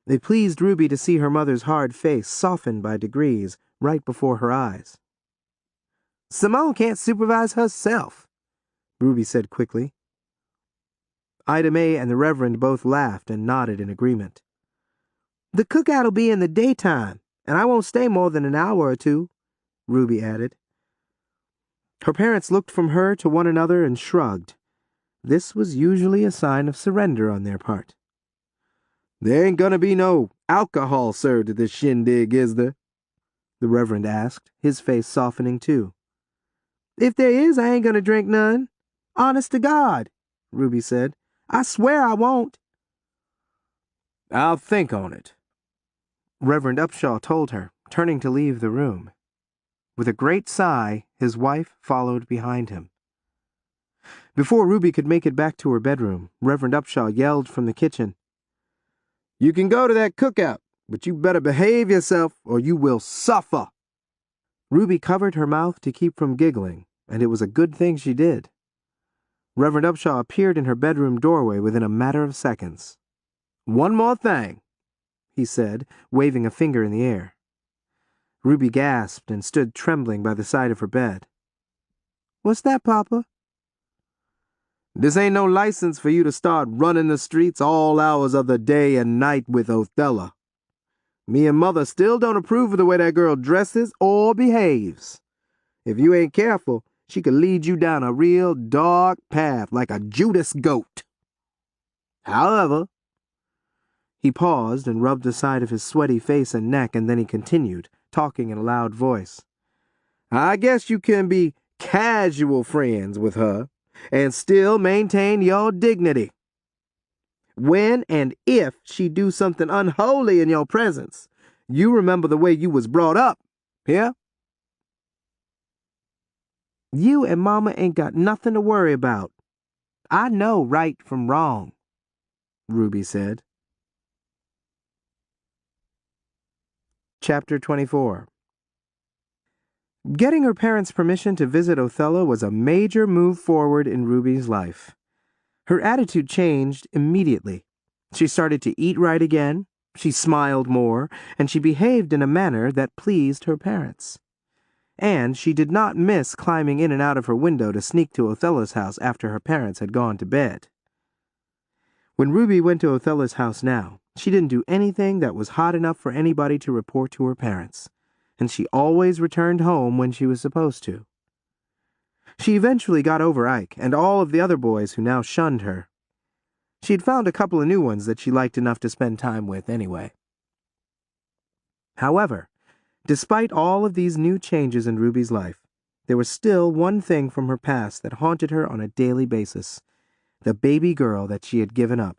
It pleased Ruby to see her mother's hard face soften by degrees right before her eyes. Simone can't supervise herself, Ruby said quickly. Ida May and the Reverend both laughed and nodded in agreement. The cookout'll be in the daytime, and I won't stay more than an hour or two, Ruby added. Her parents looked from her to one another and shrugged. This was usually a sign of surrender on their part. There ain't gonna be no alcohol served at this shindig, is there? The Reverend asked, his face softening too. If there is, I ain't gonna drink none. Honest to God, Ruby said. I swear I won't. I'll think on it, Reverend Upshaw told her, turning to leave the room. With a great sigh, his wife followed behind him. Before Ruby could make it back to her bedroom, Reverend Upshaw yelled from the kitchen, "You can go to that cookout, but you better behave yourself or you will suffer." Ruby covered her mouth to keep from giggling, and it was a good thing she did. Reverend Upshaw appeared in her bedroom doorway within a matter of seconds. "One more thing," he said, waving a finger in the air. Ruby gasped and stood trembling by the side of her bed. What's that, Papa? This ain't no license for you to start running the streets all hours of the day and night with Othella. Me and Mother still don't approve of the way that girl dresses or behaves. If you ain't careful, she could lead you down a real dark path like a Judas goat. However," he paused and rubbed the side of his sweaty face and neck, and then he continued, talking in a loud voice, "I guess you can be casual friends with her and still maintain your dignity. When and if she do something unholy in your presence, you remember the way you was brought up, yeah?" You and Mama ain't got nothing to worry about. I know right from wrong, Ruby said. Chapter 24. Getting her parents' permission to visit Othella was a major move forward in Ruby's life. Her attitude changed immediately. She started to eat right again, She smiled more, and she behaved in a manner that pleased her parents. And she did not miss climbing in and out of her window to sneak to Othella's house after her parents had gone to bed. When Ruby went to Othella's house now, she didn't do anything that was hot enough for anybody to report to her parents, and she always returned home when she was supposed to. She eventually got over Ike and all of the other boys who now shunned her. She had found a couple of new ones that she liked enough to spend time with anyway. However, despite all of these new changes in Ruby's life, there was still one thing from her past that haunted her on a daily basis: the baby girl that she had given up.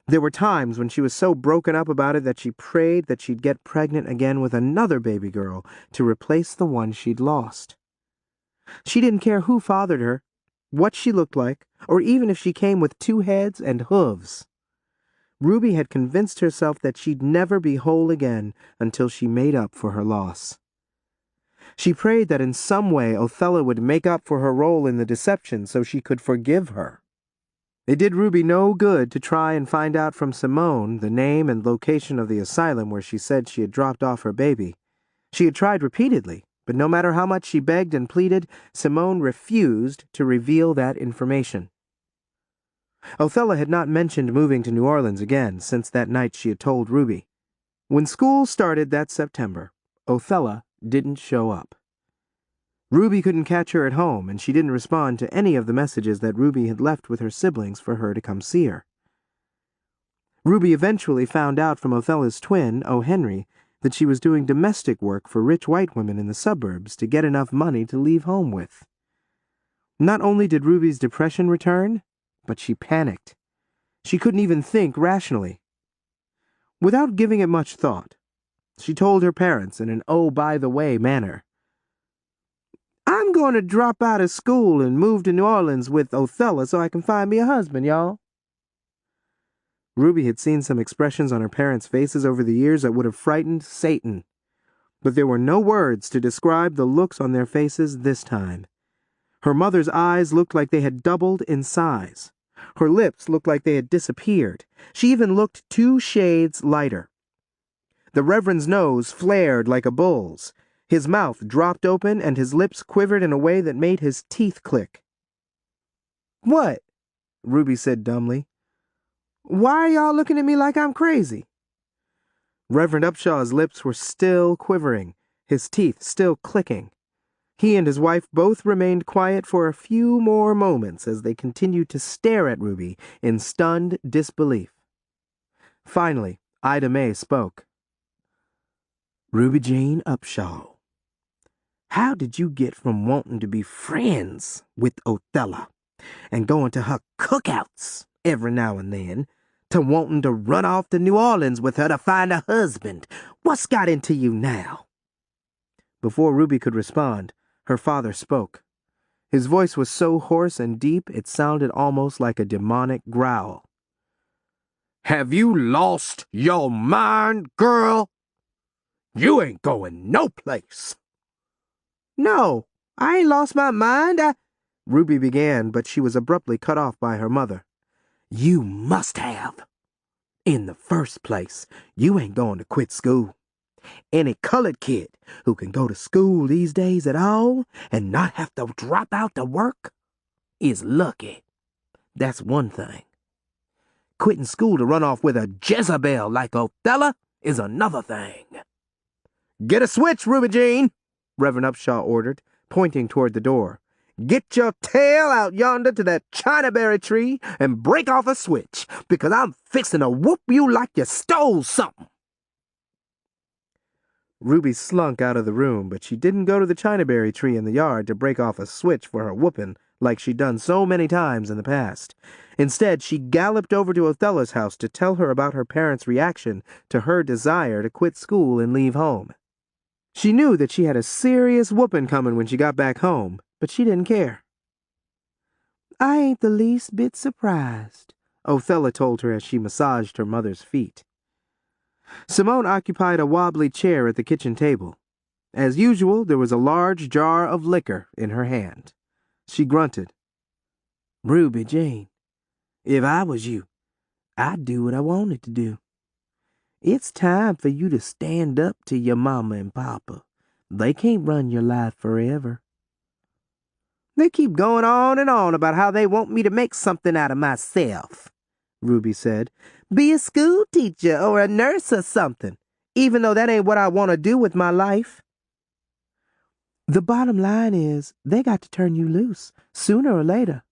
There were times when she was so broken up about it that she prayed that she'd get pregnant again with another baby girl to replace the one she'd lost. She didn't care who fathered her, what she looked like, or even if she came with 2 heads and hooves. Ruby had convinced herself that she'd never be whole again until she made up for her loss. She prayed that in some way Othella would make up for her role in the deception so she could forgive her. It did Ruby no good to try and find out from Simone the name and location of the asylum where she said she had dropped off her baby. She had tried repeatedly, but no matter how much she begged and pleaded, Simone refused to reveal that information. Othella had not mentioned moving to New Orleans again since that night she had told Ruby. When school started that September, Othella didn't show up. Ruby couldn't catch her at home, and she didn't respond to any of the messages that Ruby had left with her siblings for her to come see her. Ruby eventually found out from Othella's twin, O. Henry, that she was doing domestic work for rich white women in the suburbs to get enough money to leave home with. Not only did Ruby's depression return, but she panicked. She couldn't even think rationally. Without giving it much thought, she told her parents in an oh-by-the-way manner, "I'm going to drop out of school and move to New Orleans with Othella so I can find me a husband, y'all." Ruby had seen some expressions on her parents' faces over the years that would have frightened Satan, but there were no words to describe the looks on their faces this time. Her mother's eyes looked like they had doubled in size. Her lips looked like they had disappeared. She even looked 2 shades lighter. The Reverend's nose flared like a bull's. His mouth dropped open and his lips quivered in a way that made his teeth click. "What?" Ruby said dumbly. "Why are y'all looking at me like I'm crazy?" Reverend Upshaw's lips were still quivering, his teeth still clicking. He and his wife both remained quiet for a few more moments as they continued to stare at Ruby in stunned disbelief. Finally, Ida May spoke. "Ruby Jean Upshaw, how did you get from wanting to be friends with Othella and going to her cookouts every now and then to wanting to run off to New Orleans with her to find a husband? What's got into you now?" Before Ruby could respond, her father spoke. His voice was so hoarse and deep it sounded almost like a demonic growl. "Have you lost your mind, girl? You ain't going no place." "No, I ain't lost my mind. Ruby began, but she was abruptly cut off by her mother. "You must have. In the first place, you ain't going to quit school. Any colored kid who can go to school these days at all and not have to drop out to work is lucky. That's one thing. Quitting school to run off with a Jezebel like Othella is another thing." "Get a switch, Ruby Jean," Reverend Upshaw ordered, pointing toward the door. "Get your tail out yonder to that chinaberry tree and break off a switch, because I'm fixing to whoop you like you stole something." Ruby slunk out of the room, but she didn't go to the chinaberry tree in the yard to break off a switch for her whooping like she'd done so many times in the past. Instead, she galloped over to Othella's house to tell her about her parents' reaction to her desire to quit school and leave home. She knew that she had a serious whooping coming when she got back home, but she didn't care. "I ain't the least bit surprised," Othella told her as she massaged her mother's feet. Simone occupied a wobbly chair at the kitchen table. As usual, there was a large jar of liquor in her hand. She grunted. "Ruby Jean, if I was you, I'd do what I wanted to do. It's time for you to stand up to your mama and papa. They can't run your life forever. They keep going on and on about how they want me to make something out of myself, Ruby said. Be a school teacher or a nurse or something, even though that ain't what I want to do with my life. The bottom line is, they got to turn you loose, sooner or later.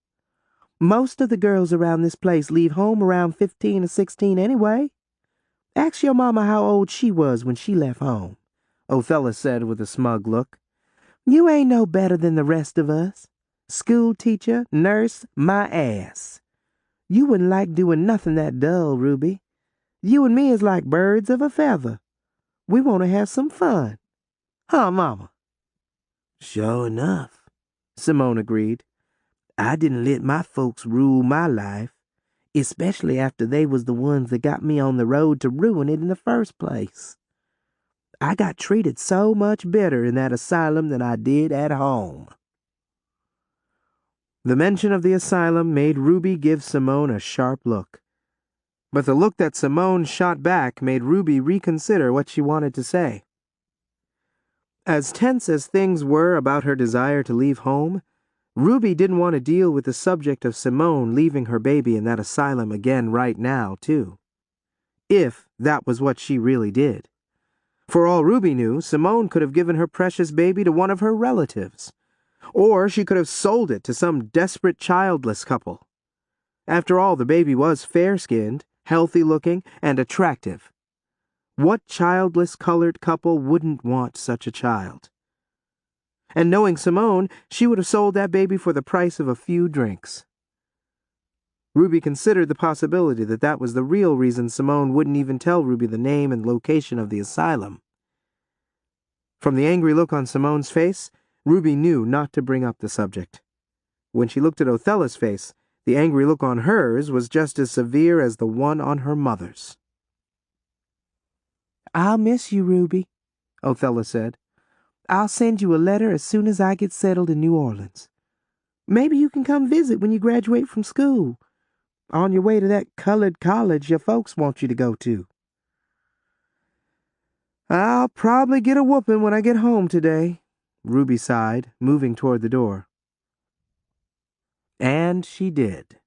Most of the girls around this place leave home around 15 or 16 anyway. Ask your mama how old she was when she left home, Othella said with a smug look. You ain't no better than the rest of us. School teacher, nurse, my ass. You wouldn't like doing nothing that dull, Ruby. You and me is like birds of a feather. We want to have some fun. Huh, Mama? Sure enough, Simone agreed. I didn't let my folks rule my life, especially after they was the ones that got me on the road to ruin it in the first place. I got treated so much better in that asylum than I did at home. The mention of the asylum made Ruby give Simone a sharp look. But the look that Simone shot back made Ruby reconsider what she wanted to say. As tense as things were about her desire to leave home, Ruby didn't want to deal with the subject of Simone leaving her baby in that asylum again right now, too. If that was what she really did. For all Ruby knew, Simone could have given her precious baby to one of her relatives. Or she could have sold it to some desperate childless couple. After all, the baby was fair-skinned, healthy-looking, and attractive. What childless colored couple wouldn't want such a child? And knowing Simone, she would have sold that baby for the price of a few drinks. Ruby considered the possibility that that was the real reason Simone wouldn't even tell Ruby the name and location of the asylum. From the angry look on Simone's face, Ruby knew not to bring up the subject. When she looked at Othella's face, the angry look on hers was just as severe as the one on her mother's. I'll miss you, Ruby, Othella said. I'll send you a letter as soon as I get settled in New Orleans. Maybe you can come visit when you graduate from school, on your way to that colored college your folks want you to go to. I'll probably get a whooping when I get home today, Ruby sighed, moving toward the door. And she did.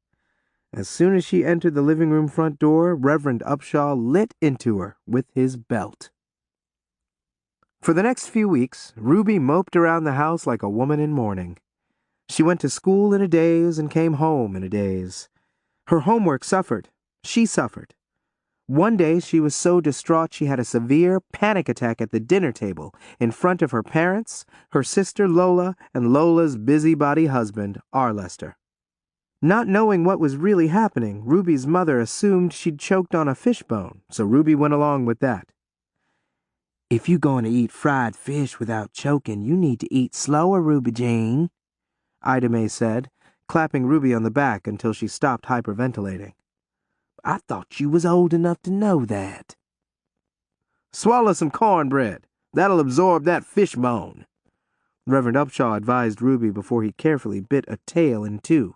As soon as she entered the living room front door, Reverend Upshaw lit into her with his belt. For the next few weeks, Ruby moped around the house like a woman in mourning. She went to school in a daze and came home in a daze. Her homework suffered. She suffered. One day she was so distraught she had a severe panic attack at the dinner table in front of her parents, her sister Lola, and Lola's busybody husband, Arlester. Not knowing what was really happening, Ruby's mother assumed she'd choked on a fishbone, so Ruby went along with that. If you're going to eat fried fish without choking, you need to eat slower, Ruby Jean, Ida Mae said, clapping Ruby on the back until she stopped hyperventilating. I thought you was old enough to know that. Swallow some cornbread. That'll absorb that fishbone, Reverend Upshaw advised Ruby before he carefully bit a tail in two,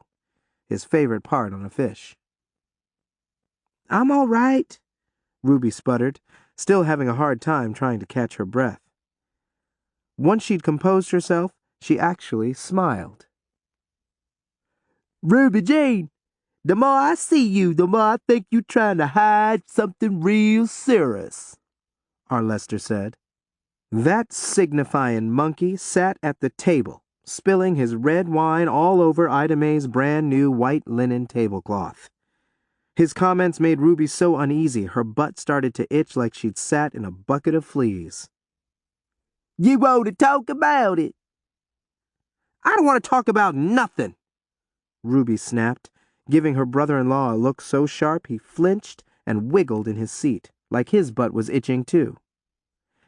his favorite part on a fish. I'm all right, Ruby sputtered, still having a hard time trying to catch her breath. Once she'd composed herself, she actually smiled. Ruby Jean, the more I see you, the more I think you're trying to hide something real serious, Arlester said. That signifying monkey sat at the table, spilling his red wine all over Ida Mae's brand-new white linen tablecloth. His comments made Ruby so uneasy her butt started to itch like she'd sat in a bucket of fleas. You want to talk about it? I don't want to talk about nothing, Ruby snapped, giving her brother-in-law a look so sharp he flinched and wiggled in his seat, like his butt was itching too.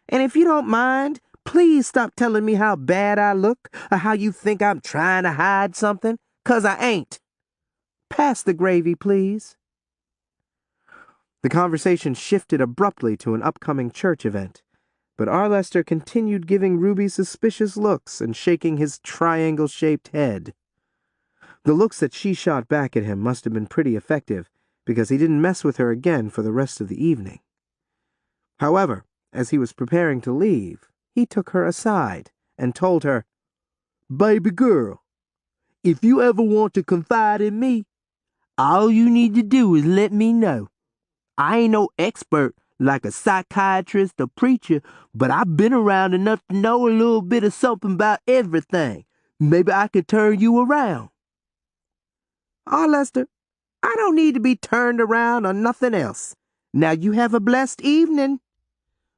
And if you don't mind, please stop telling me how bad I look or how you think I'm trying to hide something, 'cause I ain't. Pass the gravy, please. The conversation shifted abruptly to an upcoming church event, but Arlester continued giving Ruby suspicious looks and shaking his triangle-shaped head. The looks that she shot back at him must have been pretty effective, because he didn't mess with her again for the rest of the evening. However, as he was preparing to leave, he took her aside and told her, Baby girl, if you ever want to confide in me, all you need to do is let me know. I ain't no expert like a psychiatrist or preacher, but I've been around enough to know a little bit of something about everything. Maybe I could turn you around. Oh, Lester, I don't need to be turned around or nothing else. Now you have a blessed evening,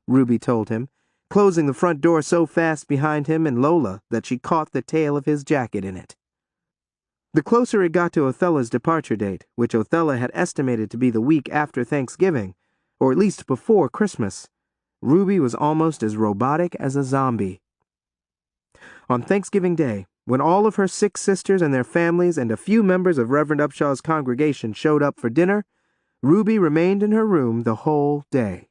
Ruby told him, closing the front door so fast behind him and Lola that she caught the tail of his jacket in it. The closer it got to Othella's departure date, which Othella had estimated to be the week after Thanksgiving, or at least before Christmas, Ruby was almost as robotic as a zombie. On Thanksgiving Day, when all of her 6 sisters and their families and a few members of Reverend Upshaw's congregation showed up for dinner, Ruby remained in her room the whole day.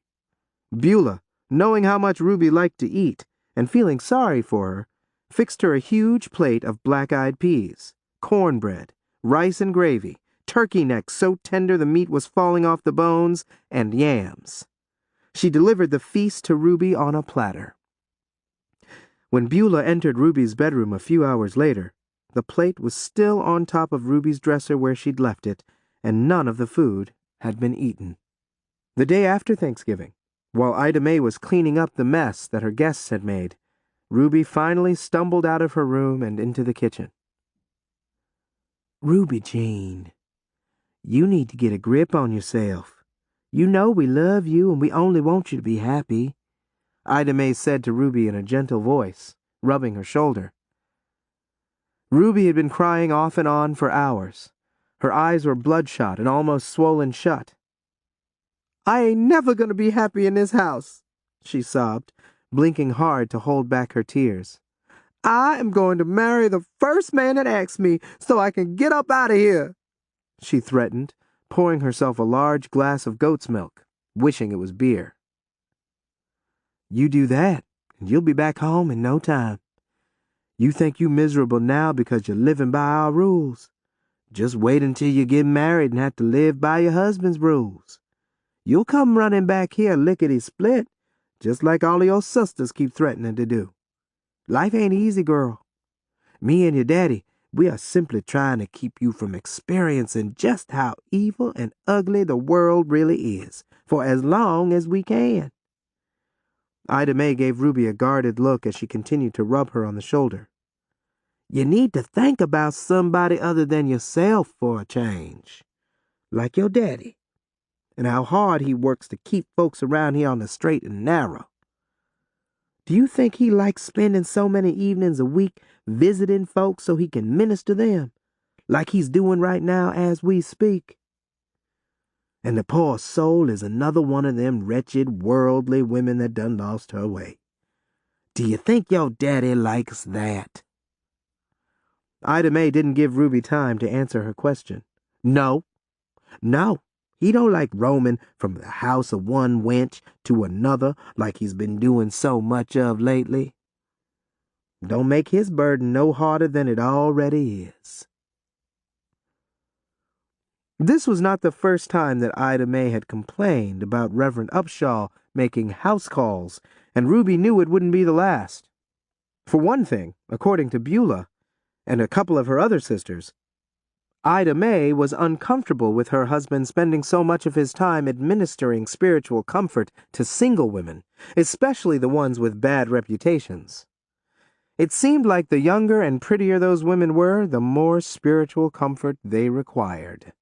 Bula, knowing how much Ruby liked to eat and feeling sorry for her, fixed her a huge plate of black-eyed peas, cornbread, rice and gravy, turkey necks so tender the meat was falling off the bones, and yams. She delivered the feast to Ruby on a platter. When Bula entered Ruby's bedroom a few hours later, the plate was still on top of Ruby's dresser where she'd left it, and none of the food had been eaten. The day after Thanksgiving, while Ida May was cleaning up the mess that her guests had made, Ruby finally stumbled out of her room and into the kitchen. Ruby Jean, you need to get a grip on yourself. You know we love you and we only want you to be happy, Ida May said to Ruby in a gentle voice, rubbing her shoulder. Ruby had been crying off and on for hours. Her eyes were bloodshot and almost swollen shut. I ain't never gonna be happy in this house, she sobbed, blinking hard to hold back her tears. I am going to marry the first man that asks me so I can get up out of here, she threatened, pouring herself a large glass of goat's milk, wishing it was beer. You do that, and you'll be back home in no time. You think you miserable now because you're living by our rules. Just wait until you get married and have to live by your husband's rules. You'll come running back here lickety-split, just like all of your sisters keep threatening to do. Life ain't easy, girl. Me and your daddy, we are simply trying to keep you from experiencing just how evil and ugly the world really is, for as long as we can. Ida May gave Ruby a guarded look as she continued to rub her on the shoulder. You need to think about somebody other than yourself for a change, like your daddy, and how hard he works to keep folks around here on the straight and narrow. Do you think he likes spending so many evenings a week visiting folks so he can minister them, like he's doing right now as we speak? And the poor soul is another one of them wretched, worldly women that done lost her way. Do you think your daddy likes that? Ida May didn't give Ruby time to answer her question. No, he don't like roaming from the house of one wench to another like he's been doing so much of lately. Don't make his burden no harder than it already is. This was not the first time that Ida May had complained about Reverend Upshaw making house calls, and Ruby knew it wouldn't be the last. For one thing, according to Bula and a couple of her other sisters, Ida May was uncomfortable with her husband spending so much of his time administering spiritual comfort to single women, especially the ones with bad reputations. It seemed like the younger and prettier those women were, the more spiritual comfort they required.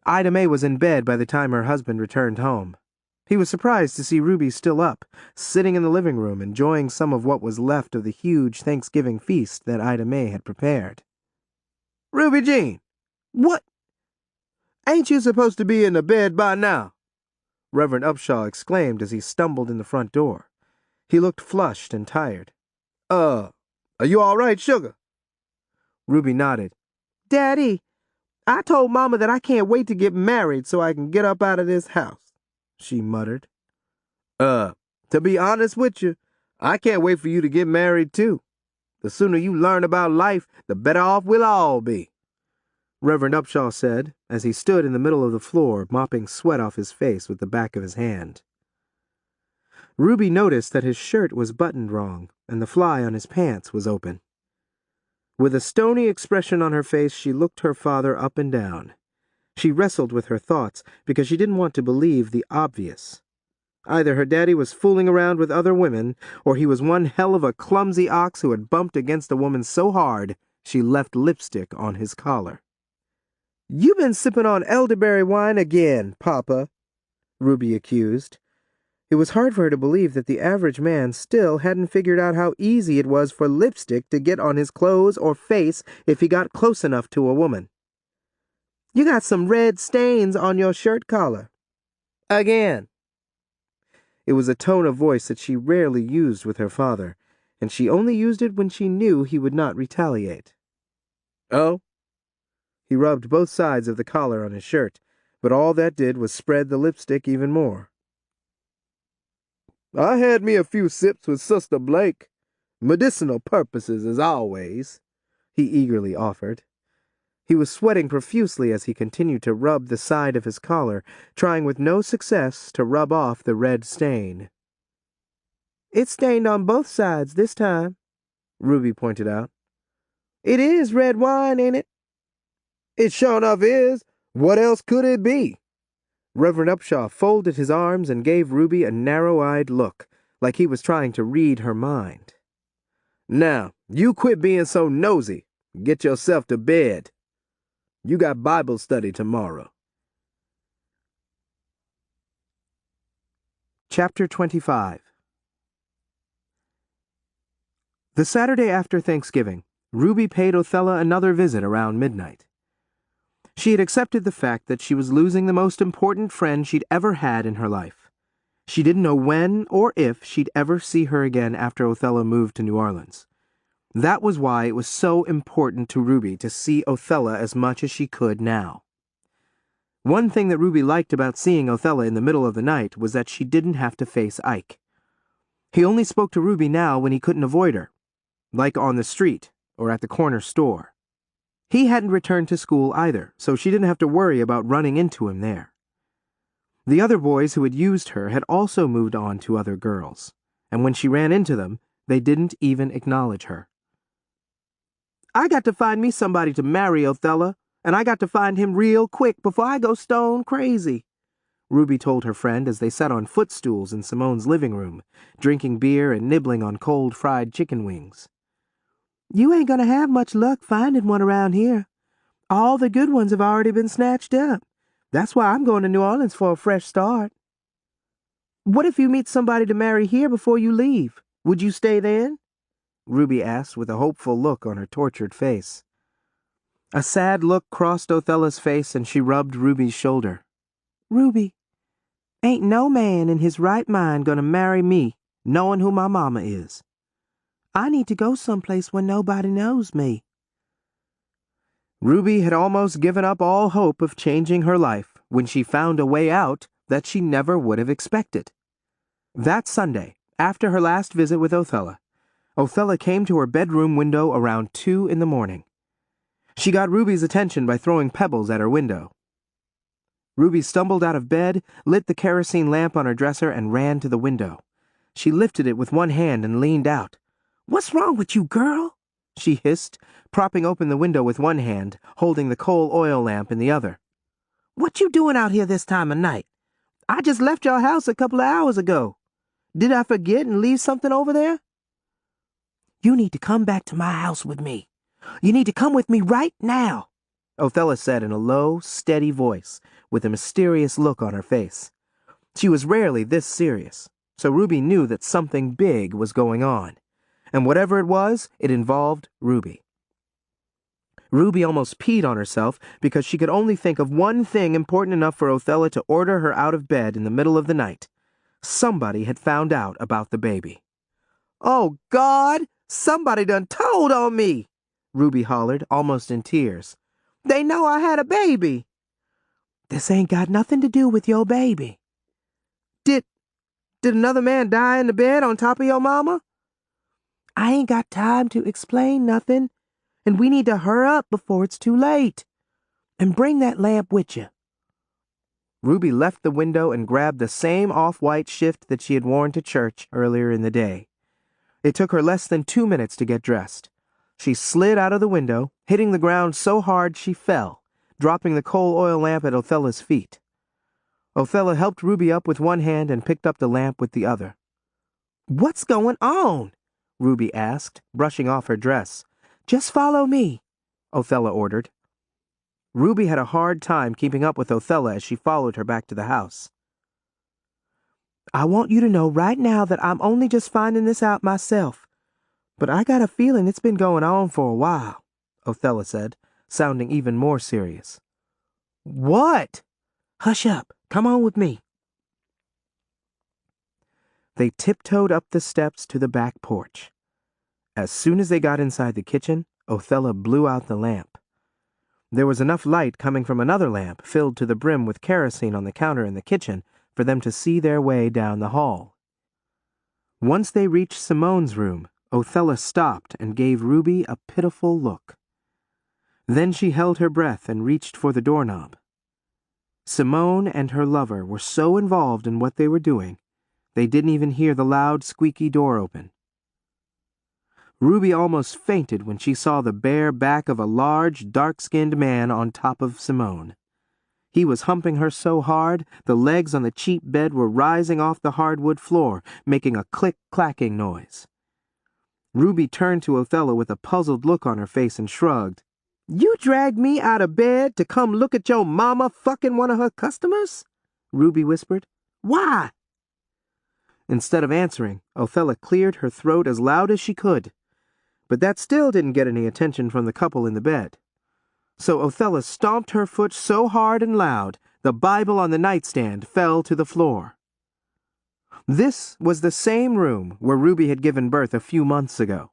Ida May was in bed by the time her husband returned home. He was surprised to see Ruby still up, sitting in the living room enjoying some of what was left of the huge Thanksgiving feast that Ida May had prepared. Ruby Jean, what? Ain't you supposed to be in the bed by now? Reverend Upshaw exclaimed as he stumbled in the front door. He looked flushed and tired. Are you all right, sugar? Ruby nodded. Daddy, I told Mama that I can't wait to get married so I can get up out of this house, she muttered. To be honest with you, I can't wait for you to get married too. The sooner you learn about life, the better off we'll all be, Reverend Upshaw said as he stood in the middle of the floor mopping sweat off his face with the back of his hand. Ruby noticed that his shirt was buttoned wrong, and the fly on his pants was open. With a stony expression on her face, she looked her father up and down. She wrestled with her thoughts because she didn't want to believe the obvious. Either her daddy was fooling around with other women, or he was one hell of a clumsy ox who had bumped against a woman so hard she left lipstick on his collar. "You been sipping on elderberry wine again, Papa," Ruby accused. It was hard for her to believe that the average man still hadn't figured out how easy it was for lipstick to get on his clothes or face if he got close enough to a woman. "You got some red stains on your shirt collar. Again." It was a tone of voice that she rarely used with her father, and she only used it when she knew he would not retaliate. "Oh?" He rubbed both sides of the collar on his shirt, but all that did was spread the lipstick even more. "I had me a few sips with Sister Blake. Medicinal purposes, as always," he eagerly offered. He was sweating profusely as he continued to rub the side of his collar, trying with no success to rub off the red stain. "It's stained on both sides this time," Ruby pointed out. "It is red wine, ain't it?" "It sure enough is. What else could it be?" Reverend Upshaw folded his arms and gave Ruby a narrow-eyed look, like he was trying to read her mind. "Now, you quit being so nosy. Get yourself to bed. You got Bible study tomorrow." Chapter 25. The Saturday after Thanksgiving, Ruby paid Othella another visit around midnight. She had accepted the fact that she was losing the most important friend she'd ever had in her life. She didn't know when or if she'd ever see her again after Othella moved to New Orleans. That was why it was so important to Ruby to see Othella as much as she could now. One thing that Ruby liked about seeing Othella in the middle of the night was that she didn't have to face Ike. He only spoke to Ruby now when he couldn't avoid her, like on the street or at the corner store. He hadn't returned to school either, so she didn't have to worry about running into him there. The other boys who had used her had also moved on to other girls, and when she ran into them, they didn't even acknowledge her. "I got to find me somebody to marry, Othella, and I got to find him real quick before I go stone crazy," Ruby told her friend as they sat on footstools in Simone's living room, drinking beer and nibbling on cold fried chicken wings. "You ain't gonna have much luck finding one around here. All the good ones have already been snatched up. That's why I'm going to New Orleans for a fresh start." "What if you meet somebody to marry here before you leave? Would you stay then?" Ruby asked with a hopeful look on her tortured face. A sad look crossed Othella's face and she rubbed Ruby's shoulder. "Ruby, ain't no man in his right mind gonna marry me, knowing who my mama is. I need to go someplace where nobody knows me." Ruby had almost given up all hope of changing her life when she found a way out that she never would have expected. That Sunday, after her last visit with Othella, Othella came to her bedroom window around 2 in the morning. She got Ruby's attention by throwing pebbles at her window. Ruby stumbled out of bed, lit the kerosene lamp on her dresser, and ran to the window. She lifted it with one hand and leaned out. "What's wrong with you, girl?" she hissed, propping open the window with one hand, holding the coal oil lamp in the other. "What you doing out here this time of night? I just left your house a couple of hours ago. Did I forget and leave something over there?" "You need to come back to my house with me. You need to come with me right now," Othella said in a low, steady voice, with a mysterious look on her face. She was rarely this serious, so Ruby knew that something big was going on. And whatever it was, it involved Ruby. Ruby almost peed on herself because she could only think of one thing important enough for Othella to order her out of bed in the middle of the night. Somebody had found out about the baby. "Oh, God! Somebody done told on me!" Ruby hollered, almost in tears. "They know I had a baby." "This ain't got nothing to do with your baby." Did another man die in the bed on top of your mama?" "I ain't got time to explain nothing, and we need to hurry up before it's too late. And bring that lamp with you." Ruby left the window and grabbed the same off-white shift that she had worn to church earlier in the day. It took her less than 2 minutes to get dressed. She slid out of the window, hitting the ground so hard she fell, dropping the coal oil lamp at Othella's feet. Othella helped Ruby up with one hand and picked up the lamp with the other. "What's going on?" Ruby asked, brushing off her dress. "Just follow me," Othella ordered. Ruby had a hard time keeping up with Othella as she followed her back to the house. "I want you to know right now that I'm only just finding this out myself, but I got a feeling it's been going on for a while," Othella said, sounding even more serious. "What?" "Hush up. Come on with me." They tiptoed up the steps to the back porch. As soon as they got inside the kitchen, Othella blew out the lamp. There was enough light coming from another lamp filled to the brim with kerosene on the counter in the kitchen for them to see their way down the hall. Once they reached Simone's room, Othella stopped and gave Ruby a pitiful look. Then she held her breath and reached for the doorknob. Simone and her lover were so involved in what they were doing, they didn't even hear the loud, squeaky door open. Ruby almost fainted when she saw the bare back of a large, dark-skinned man on top of Simone. He was humping her so hard, the legs on the cheap bed were rising off the hardwood floor, making a click-clacking noise. Ruby turned to Othella with a puzzled look on her face and shrugged. "You dragged me out of bed to come look at your mama fucking one of her customers?" Ruby whispered. "Why?" Instead of answering, Othella cleared her throat as loud as she could. But that still didn't get any attention from the couple in the bed. So Othella stomped her foot so hard and loud, the Bible on the nightstand fell to the floor. This was the same room where Ruby had given birth a few months ago.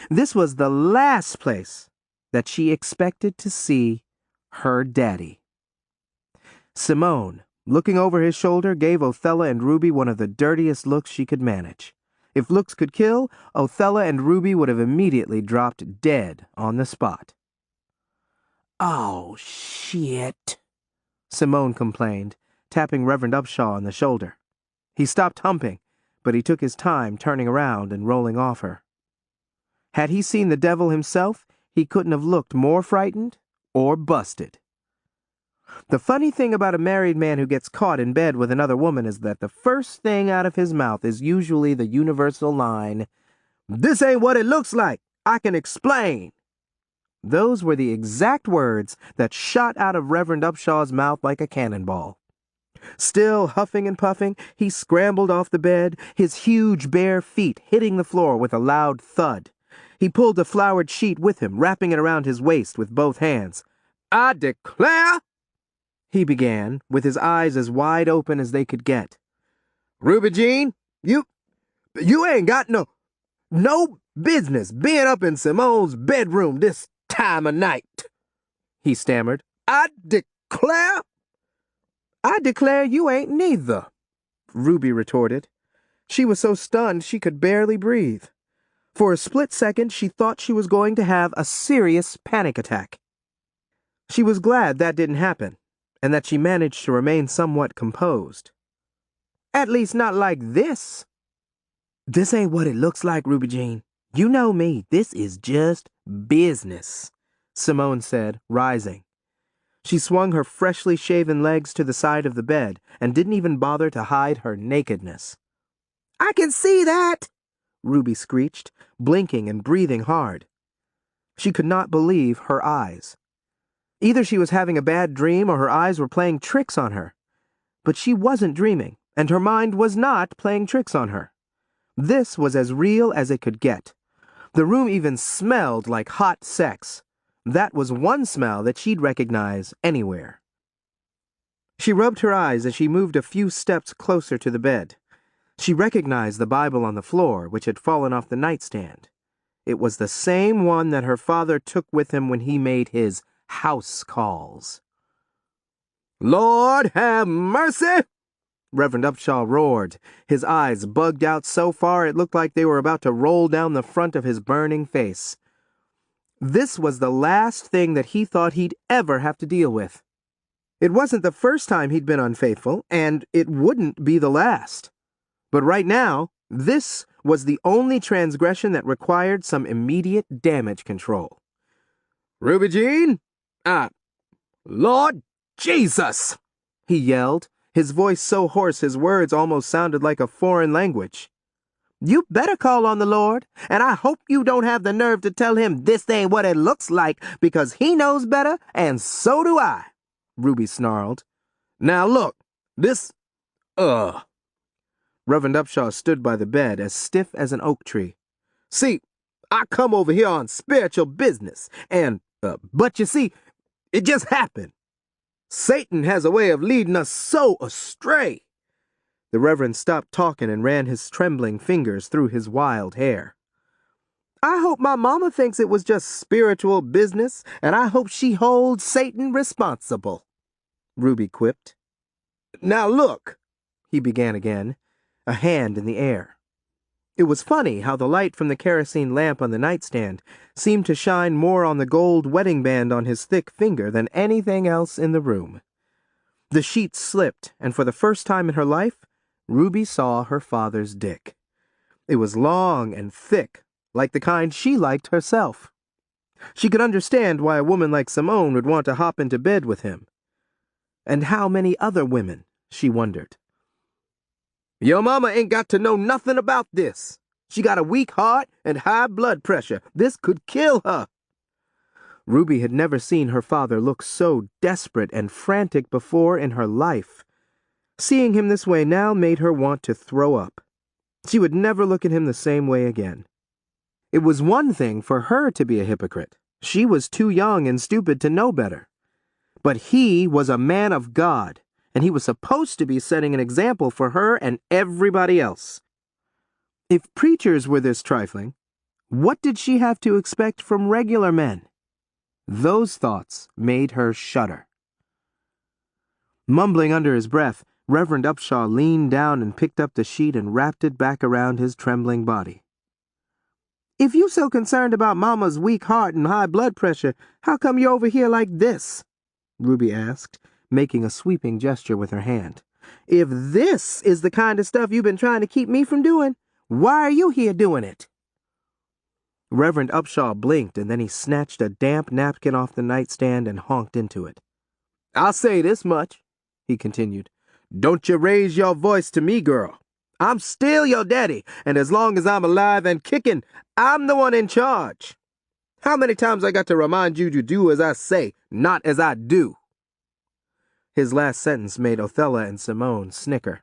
This was the last place that she expected to see her daddy. Simone, looking over his shoulder, gave Othella and Ruby one of the dirtiest looks she could manage. If looks could kill, Othella and Ruby would have immediately dropped dead on the spot. "Oh, shit," Simone complained, tapping Reverend Upshaw on the shoulder. He stopped humping, but he took his time turning around and rolling off her. Had he seen the devil himself, he couldn't have looked more frightened or busted. The funny thing about a married man who gets caught in bed with another woman is that the first thing out of his mouth is usually the universal line, "This ain't what it looks like. I can explain." Those were the exact words that shot out of Reverend Upshaw's mouth like a cannonball. Still huffing and puffing, he scrambled off the bed, his huge bare feet hitting the floor with a loud thud. He pulled the flowered sheet with him, wrapping it around his waist with both hands. "I declare," he began, with his eyes as wide open as they could get. "Ruby Jean, you ain't got no business being up in Simone's bedroom this time of night," he stammered. "I declare you ain't neither," Ruby retorted. She was so stunned she could barely breathe. For a split second, she thought she was going to have a serious panic attack. She was glad that didn't happen, and that she managed to remain somewhat composed. "At least not like this." "This ain't what it looks like, Ruby Jean. You know me. This is just business," Simone said, rising. She swung her freshly shaven legs to the side of the bed and didn't even bother to hide her nakedness. "I can see that," Ruby screeched, blinking and breathing hard. She could not believe her eyes. Either she was having a bad dream or her eyes were playing tricks on her. But she wasn't dreaming, and her mind was not playing tricks on her. This was as real as it could get. The room even smelled like hot sex. That was one smell that she'd recognize anywhere. She rubbed her eyes as she moved a few steps closer to the bed. She recognized the Bible on the floor, which had fallen off the nightstand. It was the same one that her father took with him when he made his house calls. "Lord have mercy!" Reverend Upshaw roared. His eyes bugged out so far it looked like they were about to roll down the front of his burning face. This was the last thing that he thought he'd ever have to deal with. It wasn't the first time he'd been unfaithful, and it wouldn't be the last. But right now, this was the only transgression that required some immediate damage control. "Ruby Jean? Lord Jesus!" he yelled, his voice so hoarse his words almost sounded like a foreign language. "You better call on the Lord, and I hope you don't have the nerve to tell him this ain't what it looks like, because he knows better, and so do I," Ruby snarled. "Now look, this, Reverend Upshaw stood by the bed, as stiff as an oak tree. "See, I come over here on spiritual business, and, but you see, it just happened. Satan has a way of leading us so astray." The Reverend stopped talking and ran his trembling fingers through his wild hair. "I hope my mama thinks it was just spiritual business, and I hope she holds Satan responsible," Ruby quipped. "Now look," he began again, a hand in the air. It was funny how the light from the kerosene lamp on the nightstand seemed to shine more on the gold wedding band on his thick finger than anything else in the room. The sheets slipped, and for the first time in her life, Ruby saw her father's dick. It was long and thick, like the kind she liked herself. She could understand why a woman like Simone would want to hop into bed with him. And how many other women, she wondered. "Your mama ain't got to know nothing about this. She got a weak heart and high blood pressure. This could kill her." Ruby had never seen her father look so desperate and frantic before in her life. Seeing him this way now made her want to throw up. She would never look at him the same way again. It was one thing for her to be a hypocrite. She was too young and stupid to know better. But he was a man of God, and he was supposed to be setting an example for her and everybody else. If preachers were this trifling, what did she have to expect from regular men? Those thoughts made her shudder. Mumbling under his breath, Reverend Upshaw leaned down and picked up the sheet and wrapped it back around his trembling body. "If you so concerned about Mama's weak heart and high blood pressure, how come you're over here like this?" Ruby asked, making a sweeping gesture with her hand. "If this is the kind of stuff you've been trying to keep me from doing, why are you here doing it?" Reverend Upshaw blinked, and then he snatched a damp napkin off the nightstand and honked into it. "I'll say this much," he continued. "Don't you raise your voice to me, girl. I'm still your daddy, and as long as I'm alive and kicking, I'm the one in charge. How many times I got to remind you to do as I say, not as I do?" His last sentence made Othella and Simone snicker.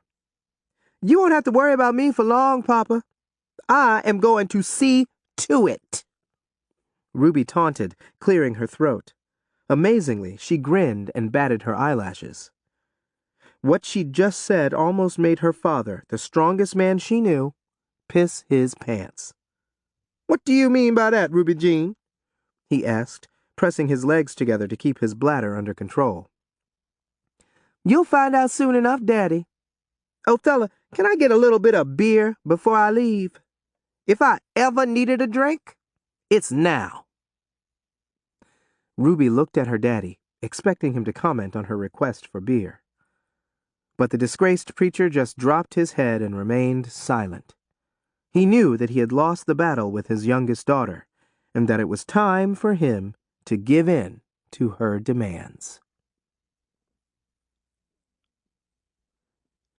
"You won't have to worry about me for long, Papa. I am going to see to it," Ruby taunted, clearing her throat. Amazingly, she grinned and batted her eyelashes. What she'd just said almost made her father, the strongest man she knew, piss his pants. "What do you mean by that, Ruby Jean?" he asked, pressing his legs together to keep his bladder under control. "You'll find out soon enough, Daddy. Othella, can I get a little bit of beer before I leave? If I ever needed a drink, it's now." Ruby looked at her daddy, expecting him to comment on her request for beer. But the disgraced preacher just dropped his head and remained silent. He knew that he had lost the battle with his youngest daughter, and that it was time for him to give in to her demands.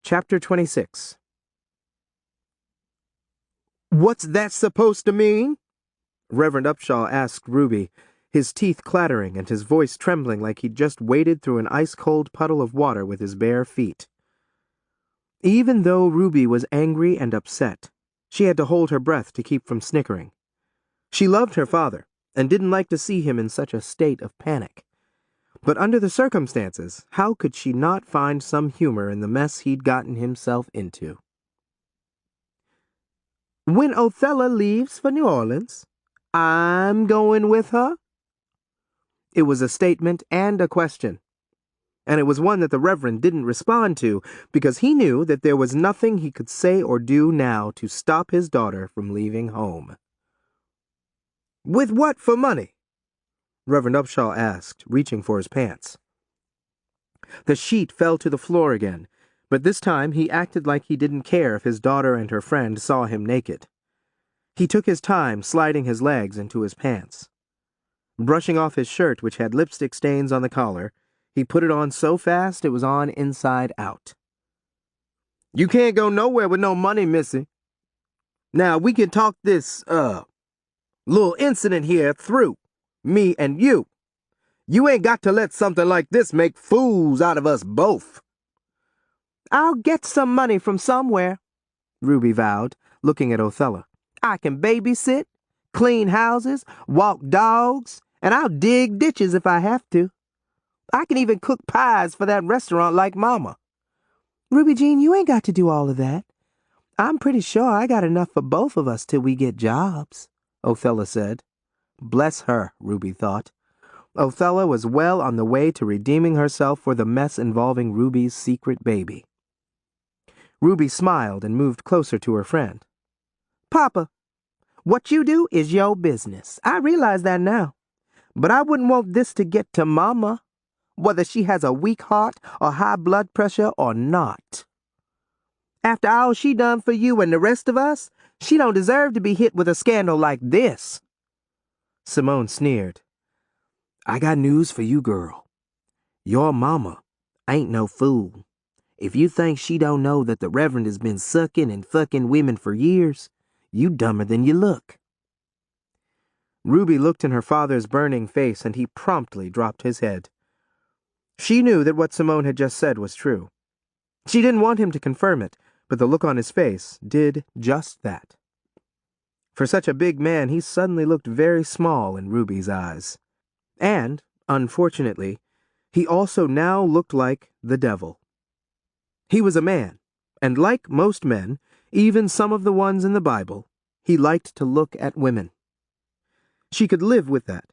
Chapter 26. "What's that supposed to mean?" Reverend Upshaw asked Ruby, his teeth clattering and his voice trembling like he'd just waded through an ice-cold puddle of water with his bare feet. Even though Ruby was angry and upset, she had to hold her breath to keep from snickering. She loved her father and didn't like to see him in such a state of panic. But under the circumstances, how could she not find some humor in the mess he'd gotten himself into? "When Othella leaves for New Orleans, I'm going with her?" It was a statement and a question, and it was one that the Reverend didn't respond to because he knew that there was nothing he could say or do now to stop his daughter from leaving home. "With what for money?" Reverend Upshaw asked, reaching for his pants. The sheet fell to the floor again, but this time he acted like he didn't care if his daughter and her friend saw him naked. He took his time sliding his legs into his pants. Brushing off his shirt, which had lipstick stains on the collar, he put it on so fast it was on inside out. "You can't go nowhere with no money, missy. Now, we can talk this, little incident here through, me and you. You ain't got to let something like this make fools out of us both." I'll get some money from somewhere, Ruby vowed, looking at Othella. I can babysit, clean houses, walk dogs, and I'll dig ditches if I have to. I can even cook pies for that restaurant like Mama. Ruby Jean, you ain't got to do all of that. I'm pretty sure I got enough for both of us till we get jobs, Othella said. Bless her, Ruby thought. Othella was well on the way to redeeming herself for the mess involving Ruby's secret baby. Ruby smiled and moved closer to her friend. Papa, what you do is your business. I realize that now. But I wouldn't want this to get to Mama, whether she has a weak heart or high blood pressure or not. After all she done for you and the rest of us, she don't deserve to be hit with a scandal like this. Simone sneered. I got news for you, girl. Your mama ain't no fool. If you think she don't know that the Reverend has been sucking and fucking women for years, you dumber than you look. Ruby looked in her father's burning face and he promptly dropped his head. She knew that what Simone had just said was true. She didn't want him to confirm it, but the look on his face did just that. For such a big man, he suddenly looked very small in Ruby's eyes. And, unfortunately, he also now looked like the devil. He was a man, and like most men, even some of the ones in the Bible, he liked to look at women. She could live with that,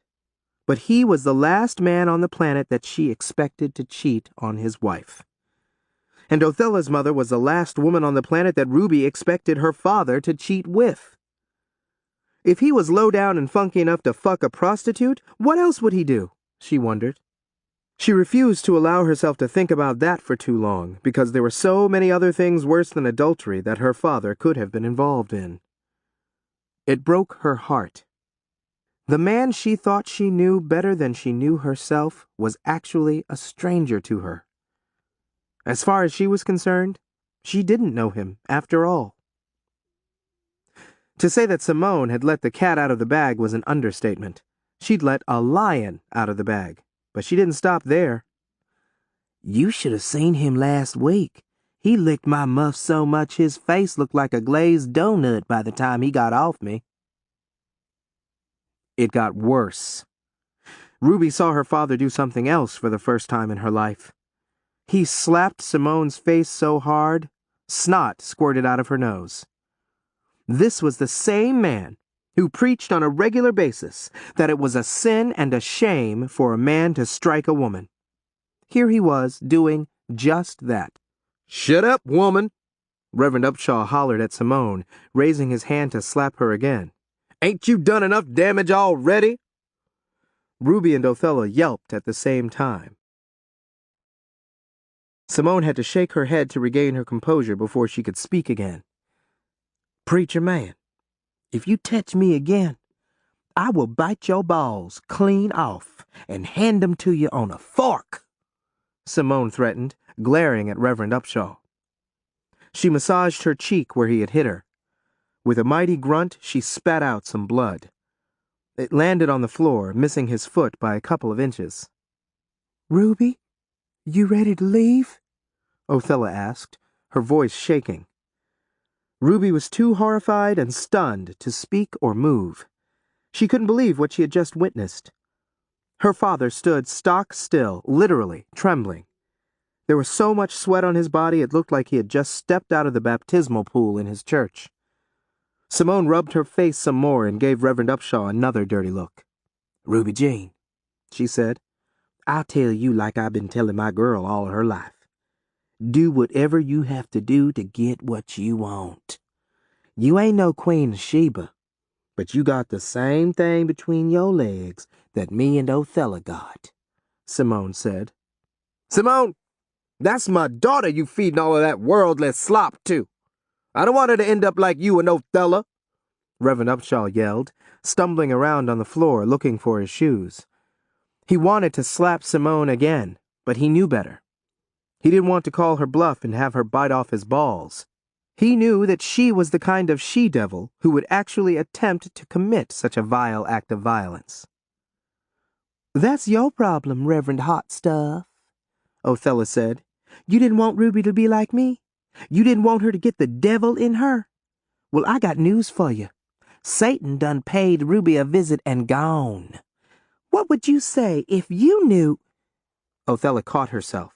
but he was the last man on the planet that she expected to cheat on his wife. And Othella's mother was the last woman on the planet that Ruby expected her father to cheat with. If he was low down and funky enough to fuck a prostitute, what else would he do? She wondered. She refused to allow herself to think about that for too long, because there were so many other things worse than adultery that her father could have been involved in. It broke her heart. The man she thought she knew better than she knew herself was actually a stranger to her. As far as she was concerned, she didn't know him after all. To say that Simone had let the cat out of the bag was an understatement. She'd let a lion out of the bag, but she didn't stop there. You should have seen him last week. He licked my muff so much his face looked like a glazed donut by the time he got off me. It got worse. Ruby saw her father do something else for the first time in her life. He slapped Simone's face so hard, snot squirted out of her nose. This was the same man who preached on a regular basis that it was a sin and a shame for a man to strike a woman. Here he was doing just that. "Shut up, woman!" Reverend Upshaw hollered at Simone, raising his hand to slap her again. "Ain't you done enough damage already?" Ruby and Othella yelped at the same time. Simone had to shake her head to regain her composure before she could speak again. "Preacher man, if you touch me again, I will bite your balls clean off and hand them to you on a fork," Simone threatened, glaring at Reverend Upshaw. She massaged her cheek where he had hit her. With a mighty grunt, she spat out some blood. It landed on the floor, missing his foot by a couple of inches. "Ruby, you ready to leave?" Othella asked, her voice shaking. Ruby was too horrified and stunned to speak or move. She couldn't believe what she had just witnessed. Her father stood stock still, literally trembling. There was so much sweat on his body it looked like he had just stepped out of the baptismal pool in his church. Simone rubbed her face some more and gave Reverend Upshaw another dirty look. "Ruby Jean," she said, "I'll tell you like I've been telling my girl all her life. Do whatever you have to do to get what you want. You ain't no Queen of Sheba, but you got the same thing between your legs that me and Othella got," Simone said. "Simone, That's my daughter you feeding all of that worldly slop to. I don't want her to end up like you and Othella, Reverend Upshaw yelled, stumbling around on the floor looking for his shoes. He wanted to slap Simone again, but he knew better. He didn't want to call her bluff and have her bite off his balls. He knew that she was the kind of she-devil who would actually attempt to commit such a vile act of violence. That's your problem, Reverend Hot Stuff, Othella said. You didn't want Ruby to be like me? You didn't want her to get the devil in her? Well, I got news for you. Satan done paid Ruby a visit and gone. What would you say if you knew? Othella caught herself.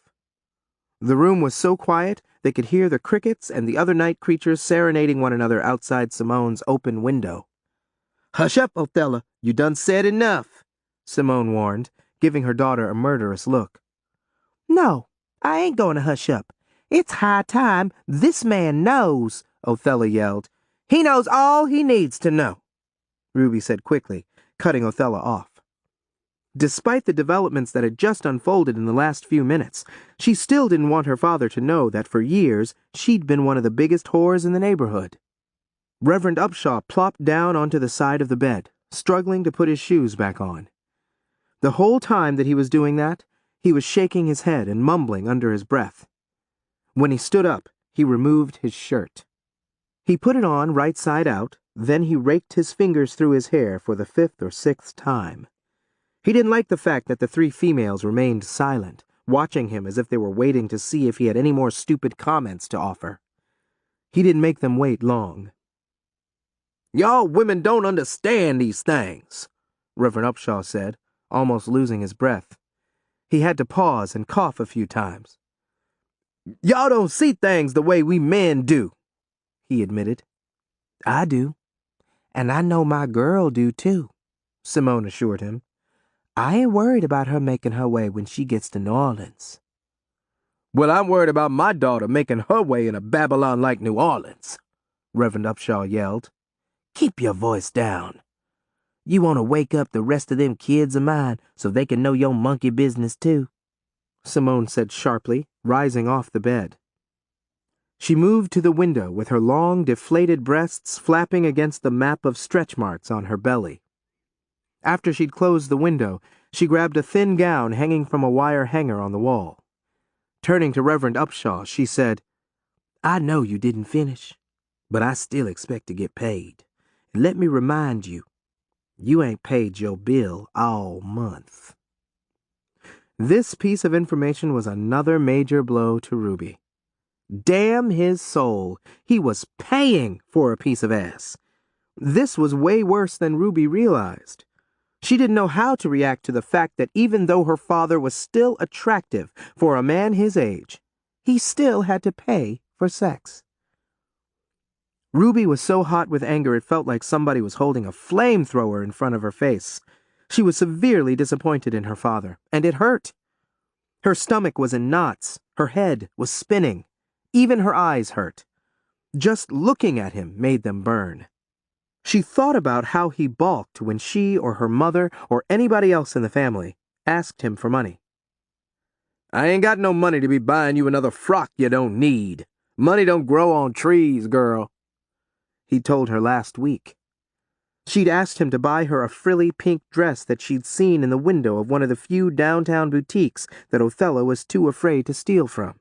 The room was so quiet they could hear the crickets and the other night creatures serenading one another outside Simone's open window. Hush up, Othella, you done said enough, Simone warned, giving her daughter a murderous look. No, I ain't going to hush up. It's high time this man knows, Othella yelled. He knows all he needs to know, Ruby said quickly, cutting Othella off. Despite the developments that had just unfolded in the last few minutes, she still didn't want her father to know that for years she'd been one of the biggest whores in the neighborhood. Reverend Upshaw plopped down onto the side of the bed, struggling to put his shoes back on. The whole time that he was doing that, he was shaking his head and mumbling under his breath. When he stood up, he removed his shirt. He put it on right side out, then he raked his fingers through his hair for the 5th or 6th time. He didn't like the fact that the 3 females remained silent, watching him as if they were waiting to see if he had any more stupid comments to offer. He didn't make them wait long. Y'all women don't understand these things, Reverend Upshaw said, almost losing his breath. He had to pause and cough a few times. Y'all don't see things the way we men do, he admitted. I do. And I know my girl do too, Simone assured him. I ain't worried about her making her way when she gets to New Orleans. Well, I'm worried about my daughter making her way in a Babylon like New Orleans, Reverend Upshaw yelled. Keep your voice down. You want to wake up the rest of them kids of mine so they can know your monkey business too, Simone said sharply, rising off the bed. She moved to the window with her long, deflated breasts flapping against the map of stretch marks on her belly. After she'd closed the window, she grabbed a thin gown hanging from a wire hanger on the wall. Turning to Reverend Upshaw, she said, I know you didn't finish, but I still expect to get paid. And let me remind you, you ain't paid your bill all month. This piece of information was another major blow to Ruby. Damn his soul, he was paying for a piece of ass. This was way worse than Ruby realized. She didn't know how to react to the fact that even though her father was still attractive for a man his age, he still had to pay for sex. Ruby was so hot with anger it felt like somebody was holding a flamethrower in front of her face. She was severely disappointed in her father, and it hurt. Her stomach was in knots, her head was spinning, even her eyes hurt. Just looking at him made them burn. She thought about how he balked when she or her mother or anybody else in the family asked him for money. I ain't got no money to be buying you another frock you don't need. Money don't grow on trees, girl, he told her last week. She'd asked him to buy her a frilly pink dress that she'd seen in the window of one of the few downtown boutiques that Othella was too afraid to steal from.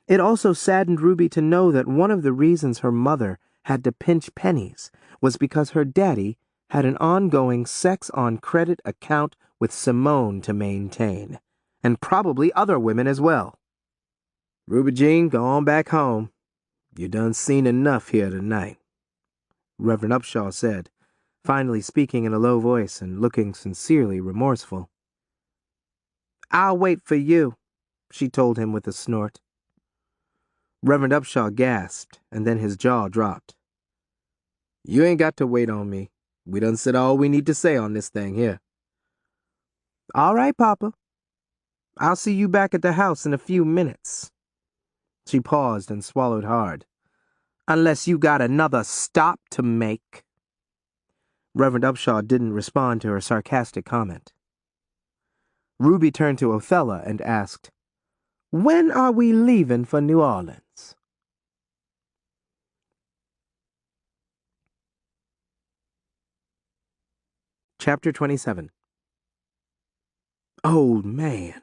It also saddened Ruby to know that one of the reasons her mother had to pinch pennies was because her daddy had an ongoing sex-on-credit account with Simone to maintain, and probably other women as well. Ruby Jean, go on back home. You done seen enough here tonight, Reverend Upshaw said, finally speaking in a low voice and looking sincerely remorseful. I'll wait for you, she told him with a snort. Reverend Upshaw gasped, and then his jaw dropped. You ain't got to wait on me. We done said all we need to say on this thing here. All right, Papa. I'll see you back at the house in a few minutes. She paused and swallowed hard. Unless you got another stop to make. Reverend Upshaw didn't respond to her sarcastic comment. Ruby turned to Othella and asked, When are we leaving for New Orleans? Chapter 27. Old man.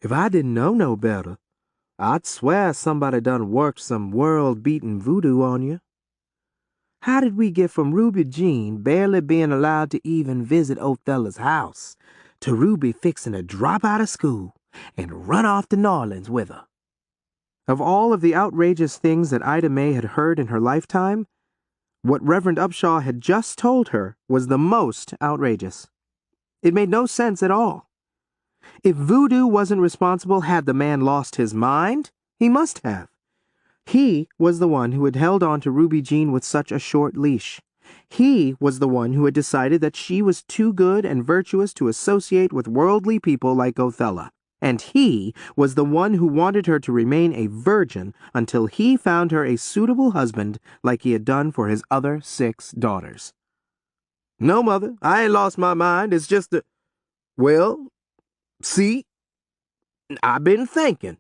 If I didn't know no better, I'd swear somebody done worked some world-beating voodoo on you. How did we get from Ruby Jean barely being allowed to even visit Othella's house to Ruby fixing to drop out of school and run off to New Orleans with her? Of all of the outrageous things that Ida May had heard in her lifetime, what Reverend Upshaw had just told her was the most outrageous. It made no sense at all. If voodoo wasn't responsible, had the man lost his mind? He must have. He was the one who had held on to Ruby Jean with such a short leash. He was the one who had decided that she was too good and virtuous to associate with worldly people like Othella. And he was the one who wanted her to remain a virgin until he found her a suitable husband like he had done for his other 6 daughters. No, Mother, I ain't lost my mind. It's just that, well, see, I've been thinking,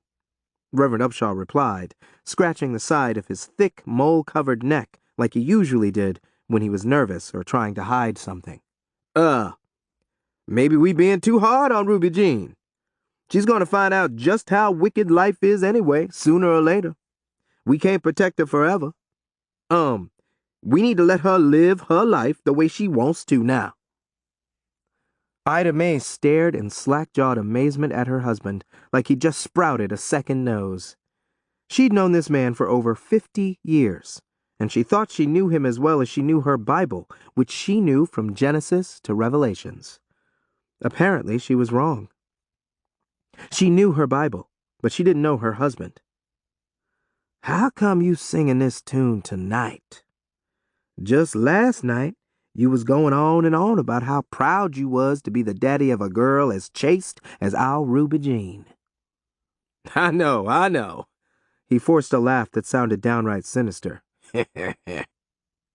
Reverend Upshaw replied, scratching the side of his thick, mole-covered neck like he usually did when he was nervous or trying to hide something. Maybe we being too hard on Ruby Jean. She's going to find out just how wicked life is anyway, sooner or later. We can't protect her forever. We need to let her live her life the way she wants to now. Ida May stared in slack-jawed amazement at her husband like he'd just sprouted a second nose. She'd known this man for over 50 years, and she thought she knew him as well as she knew her Bible, which she knew from Genesis to Revelations. Apparently, she was wrong. She knew her Bible, but she didn't know her husband. How come you singing this tune tonight? Just last night, you was going on and on about how proud you was to be the daddy of a girl as chaste as our Ruby Jean. I know. He forced a laugh that sounded downright sinister.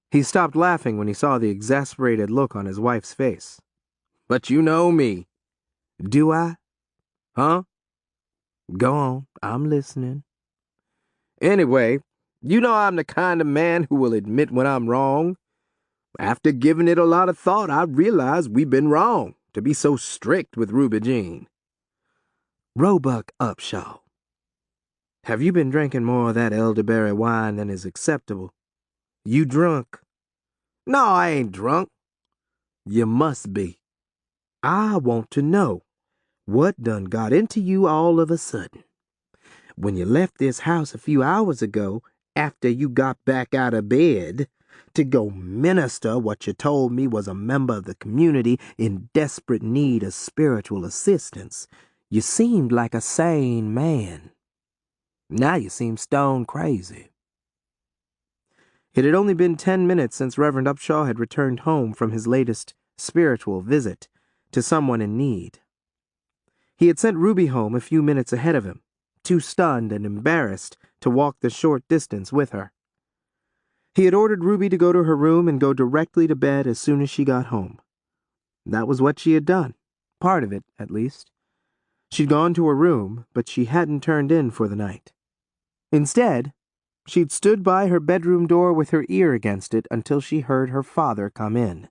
He stopped laughing when he saw the exasperated look on his wife's face. But you know me. Do I? Huh? Go on, I'm listening. Anyway, you know I'm the kind of man who will admit when I'm wrong. After giving it a lot of thought, I realized we've been wrong to be so strict with Ruby Jean. Roebuck Upshaw, have you been drinking more of that elderberry wine than is acceptable? You drunk? No, I ain't drunk. You must be. I want to know what done got into you all of a sudden. When you left this house a few hours ago, after you got back out of bed, to go minister what you told me was a member of the community in desperate need of spiritual assistance, you seemed like a sane man. Now you seem stone crazy. It had only been 10 minutes since Reverend Upshaw had returned home from his latest spiritual visit to someone in need. He had sent Ruby home a few minutes ahead of him, too stunned and embarrassed to walk the short distance with her. He had ordered Ruby to go to her room and go directly to bed as soon as she got home. That was what she had done, part of it, at least. She'd gone to her room, but she hadn't turned in for the night. Instead, she'd stood by her bedroom door with her ear against it until she heard her father come in.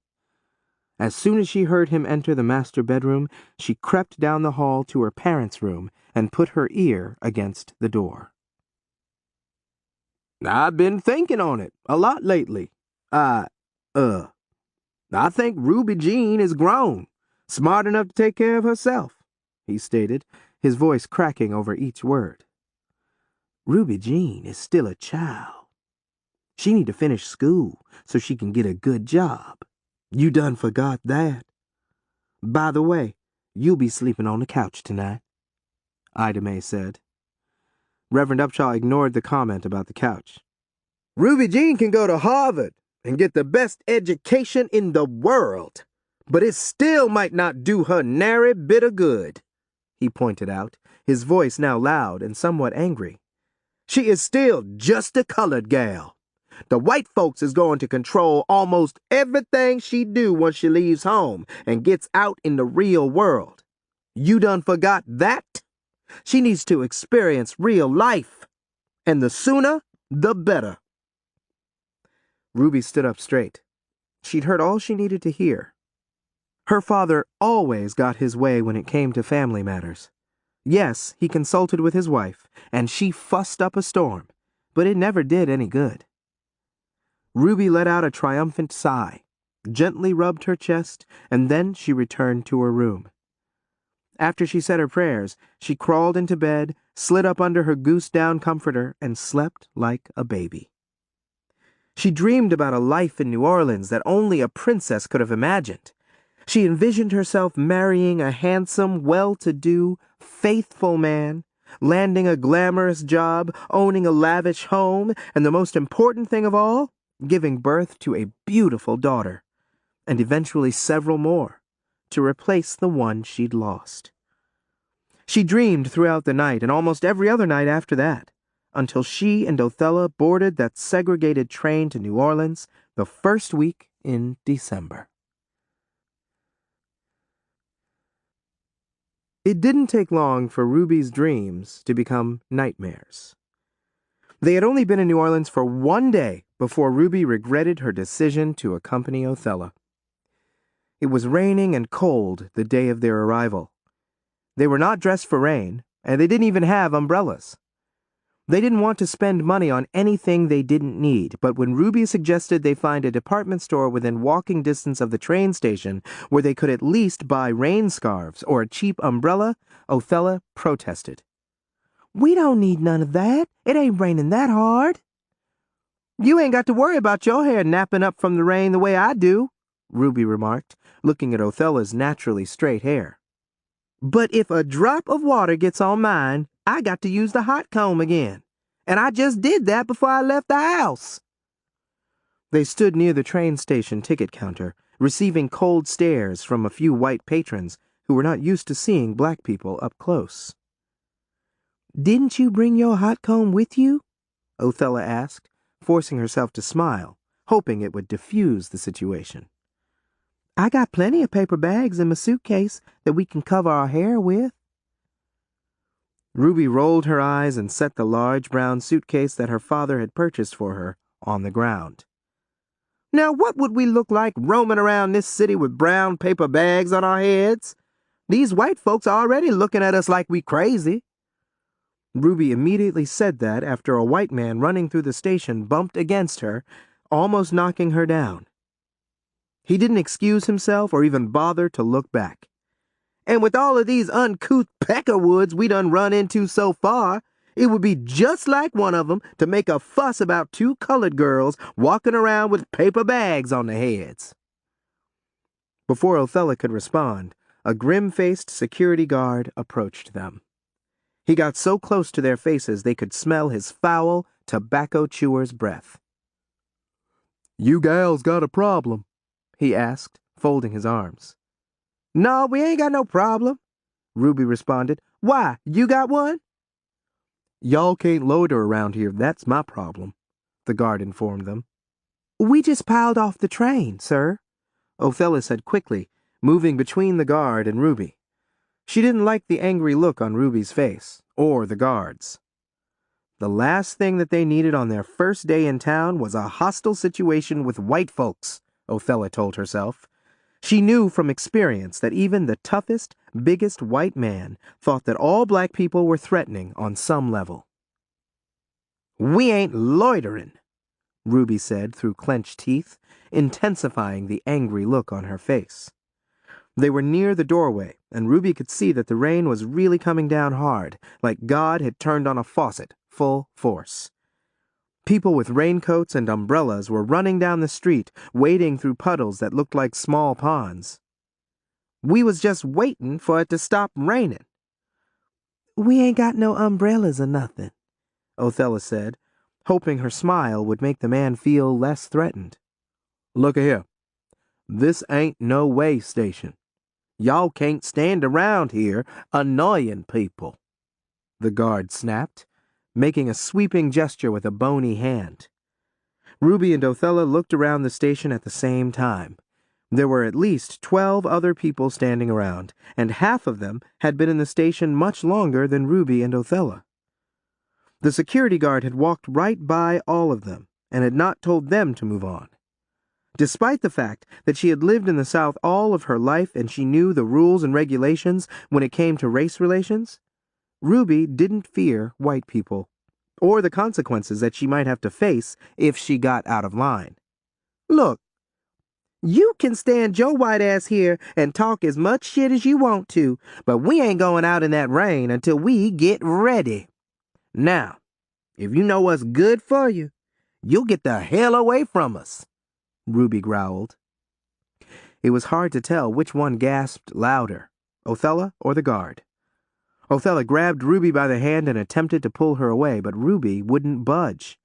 As soon as she heard him enter the master bedroom, she crept down the hall to her parents' room and put her ear against the door. I've been thinking on it a lot lately. I think Ruby Jean is grown, smart enough to take care of herself, he stated, his voice cracking over each word. Ruby Jean is still a child. She need to finish school so she can get a good job. You done forgot that. By the way, you'll be sleeping on the couch tonight, Ida May said. Reverend Upshaw ignored the comment about the couch. Ruby Jean can go to Harvard and get the best education in the world, but it still might not do her nary bit of good, he pointed out, his voice now loud and somewhat angry. She is still just a colored gal. The white folks is going to control almost everything she do once she leaves home and gets out in the real world. You done forgot that? She needs to experience real life. And the sooner, the better. Ruby stood up straight. She'd heard all she needed to hear. Her father always got his way when it came to family matters. Yes, he consulted with his wife, and she fussed up a storm, but it never did any good. Ruby let out a triumphant sigh, gently rubbed her chest, and then she returned to her room. After she said her prayers, she crawled into bed, slid up under her goose-down comforter, and slept like a baby. She dreamed about a life in New Orleans that only a princess could have imagined. She envisioned herself marrying a handsome, well-to-do, faithful man, landing a glamorous job, owning a lavish home, and the most important thing of all, giving birth to a beautiful daughter, and eventually several more, to replace the one she'd lost. She dreamed throughout the night and almost every other night after that, until she and Othella boarded that segregated train to New Orleans the first week in December. It didn't take long for Ruby's dreams to become nightmares. They had only been in New Orleans for one day before Ruby regretted her decision to accompany Othella. It was raining and cold the day of their arrival. They were not dressed for rain, and they didn't even have umbrellas. They didn't want to spend money on anything they didn't need, but when Ruby suggested they find a department store within walking distance of the train station where they could at least buy rain scarves or a cheap umbrella, Othella protested. We don't need none of that. It ain't raining that hard. You ain't got to worry about your hair napping up from the rain the way I do, Ruby remarked, looking at Othella's naturally straight hair. But if a drop of water gets on mine, I got to use the hot comb again. And I just did that before I left the house. They stood near the train station ticket counter, receiving cold stares from a few white patrons who were not used to seeing black people up close. Didn't you bring your hot comb with you? Othella asked, forcing herself to smile, hoping it would diffuse the situation. I got plenty of paper bags in my suitcase that we can cover our hair with. Ruby rolled her eyes and set the large brown suitcase that her father had purchased for her on the ground. Now what would we look like roaming around this city with brown paper bags on our heads? These white folks are already looking at us like we crazy. Ruby immediately said that after a white man running through the station bumped against her, almost knocking her down. He didn't excuse himself or even bother to look back. And with all of these uncouth peckerwoods we done run into so far, it would be just like one of them to make a fuss about two colored girls walking around with paper bags on their heads. Before Othella could respond, a grim-faced security guard approached them. He got so close to their faces they could smell his foul, tobacco chewer's breath. You gals got a problem? He asked, folding his arms. No, we ain't got no problem, Ruby responded. Why, you got one? Y'all can't loiter around here, that's my problem, the guard informed them. We just piled off the train, sir, Othella said quickly, moving between the guard and Ruby. She didn't like the angry look on Ruby's face, or the guard's. The last thing that they needed on their first day in town was a hostile situation with white folks, Othella told herself. She knew from experience that even the toughest, biggest white man thought that all black people were threatening on some level. We ain't loitering, Ruby said through clenched teeth, intensifying the angry look on her face. They were near the doorway, and Ruby could see that the rain was really coming down hard, like God had turned on a faucet, full force. People with raincoats and umbrellas were running down the street, wading through puddles that looked like small ponds. We was just waiting for it to stop raining. We ain't got no umbrellas or nothing, Othella said, hoping her smile would make the man feel less threatened. Look here. This ain't no way station. Y'all can't stand around here annoying people, the guard snapped, making a sweeping gesture with a bony hand. Ruby and Othella looked around the station at the same time. There were at least 12 other people standing around, and half of them had been in the station much longer than Ruby and Othella. The security guard had walked right by all of them and had not told them to move on. Despite the fact that she had lived in the South all of her life and she knew the rules and regulations when it came to race relations, Ruby didn't fear white people, or the consequences that she might have to face if she got out of line. Look, you can stand your white ass here and talk as much shit as you want to, but we ain't going out in that rain until we get ready. Now, if you know what's good for you, you'll get the hell away from us, Ruby growled. It was hard to tell which one gasped louder, Othella or the guard. Othella grabbed Ruby by the hand and attempted to pull her away, but Ruby wouldn't budge.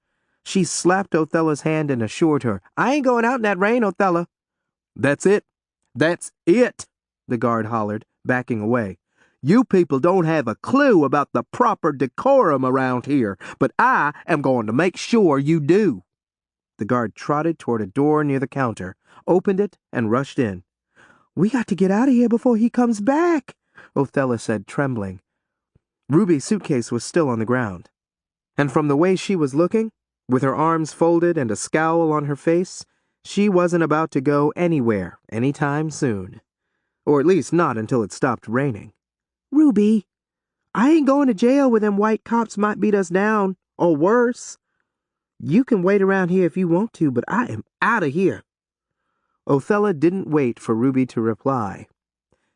She slapped Othella's hand and assured her, I ain't going out in that rain, Othella. That's it. That's it, the guard hollered, backing away. You people don't have a clue about the proper decorum around here, but I am going to make sure you do. The guard trotted toward a door near the counter, opened it, and rushed in. We got to get out of here before he comes back, Othella said, trembling. Ruby's suitcase was still on the ground, and from the way she was looking, with her arms folded and a scowl on her face, she wasn't about to go anywhere anytime soon. Or at least not until it stopped raining. Ruby, I ain't going to jail where them white cops might beat us down, or worse. You can wait around here if you want to, but I am out of here. Othella didn't wait for Ruby to reply.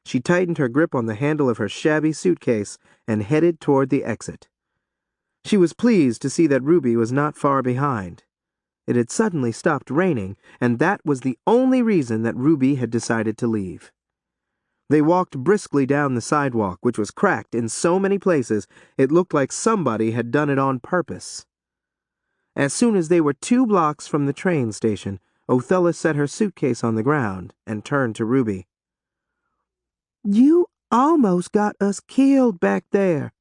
She tightened her grip on the handle of her shabby suitcase and headed toward the exit. She was pleased to see that Ruby was not far behind. It had suddenly stopped raining, and that was the only reason that Ruby had decided to leave. They walked briskly down the sidewalk, which was cracked in so many places it looked like somebody had done it on purpose. As soon as they were 2 blocks from the train station, Othella set her suitcase on the ground and turned to Ruby. You almost got us killed back there.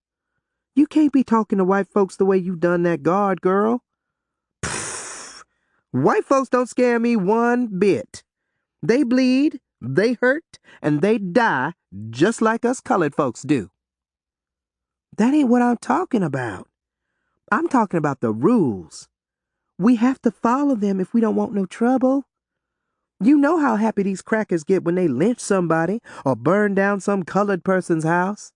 You can't be talking to white folks the way you done that guard, girl. Pfft. White folks don't scare me one bit. They bleed, they hurt, and they die just like us colored folks do. That ain't what I'm talking about. I'm talking about the rules. We have to follow them if we don't want no trouble. You know how happy these crackers get when they lynch somebody or burn down some colored person's house.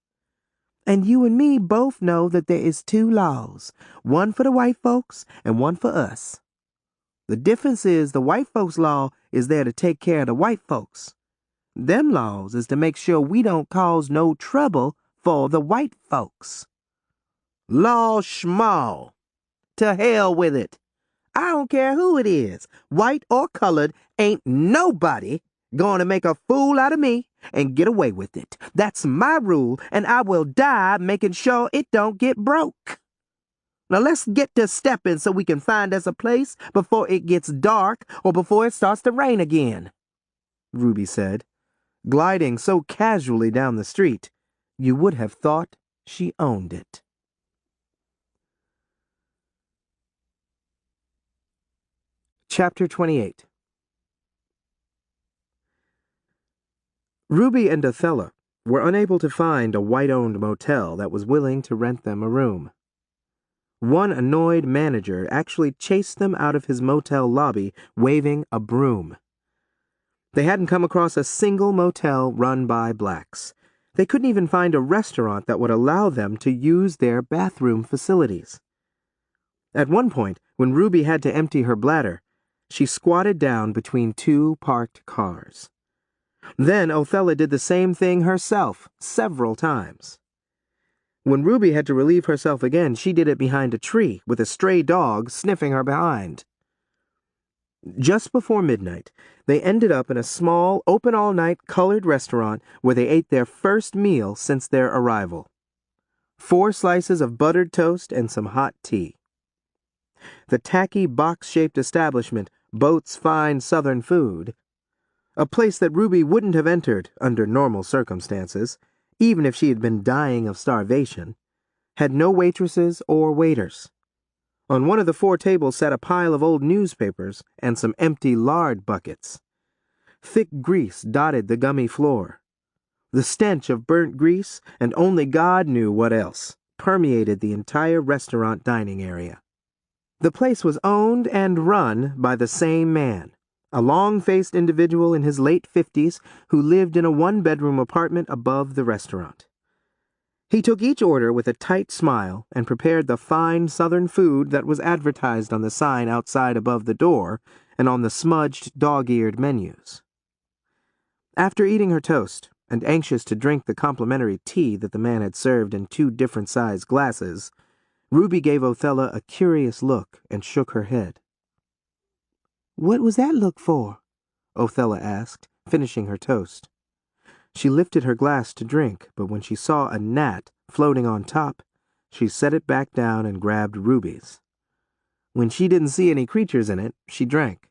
And you and me both know that there is 2 laws, one for the white folks and one for us. The difference is the white folks' law is there to take care of the white folks. Them laws is to make sure we don't cause no trouble for the white folks. Law schmaw. To hell with it. I don't care who it is, white or colored, ain't nobody going to make a fool out of me and get away with it. That's my rule, and I will die making sure it don't get broke. Now let's get to stepping so we can find us a place before it gets dark or before it starts to rain again, Ruby said, gliding so casually down the street, you would have thought she owned it. Chapter 28. Ruby and Othella were unable to find a white-owned motel that was willing to rent them a room. One annoyed manager actually chased them out of his motel lobby waving a broom. They hadn't come across a single motel run by blacks. They couldn't even find a restaurant that would allow them to use their bathroom facilities. At one point, when Ruby had to empty her bladder, she squatted down between 2 parked cars. Then Othella did the same thing herself several times. When Ruby had to relieve herself again, she did it behind a tree with a stray dog sniffing her behind. Just before midnight, they ended up in a small, open-all-night colored restaurant where they ate their first meal since their arrival. 4 slices of buttered toast and some hot tea. The tacky box-shaped establishment boats fine Southern food, a place that Ruby wouldn't have entered under normal circumstances, even if she had been dying of starvation, had no waitresses or waiters. On one of the 4 tables sat a pile of old newspapers and some empty lard buckets. Thick grease dotted the gummy floor. The stench of burnt grease, and only God knew what else, permeated the entire restaurant dining area. The place was owned and run by the same man, a long-faced individual in his late 50s who lived in a one-bedroom apartment above the restaurant. He took each order with a tight smile and prepared the fine Southern food that was advertised on the sign outside above the door and on the smudged, dog-eared menus. After eating her toast, and anxious to drink the complimentary tea that the man had served in 2 different-sized glasses, Ruby gave Othella a curious look and shook her head. "What was that look for?" Othella asked, finishing her toast. She lifted her glass to drink, but when she saw a gnat floating on top, she set it back down and grabbed Ruby's. When she didn't see any creatures in it, she drank.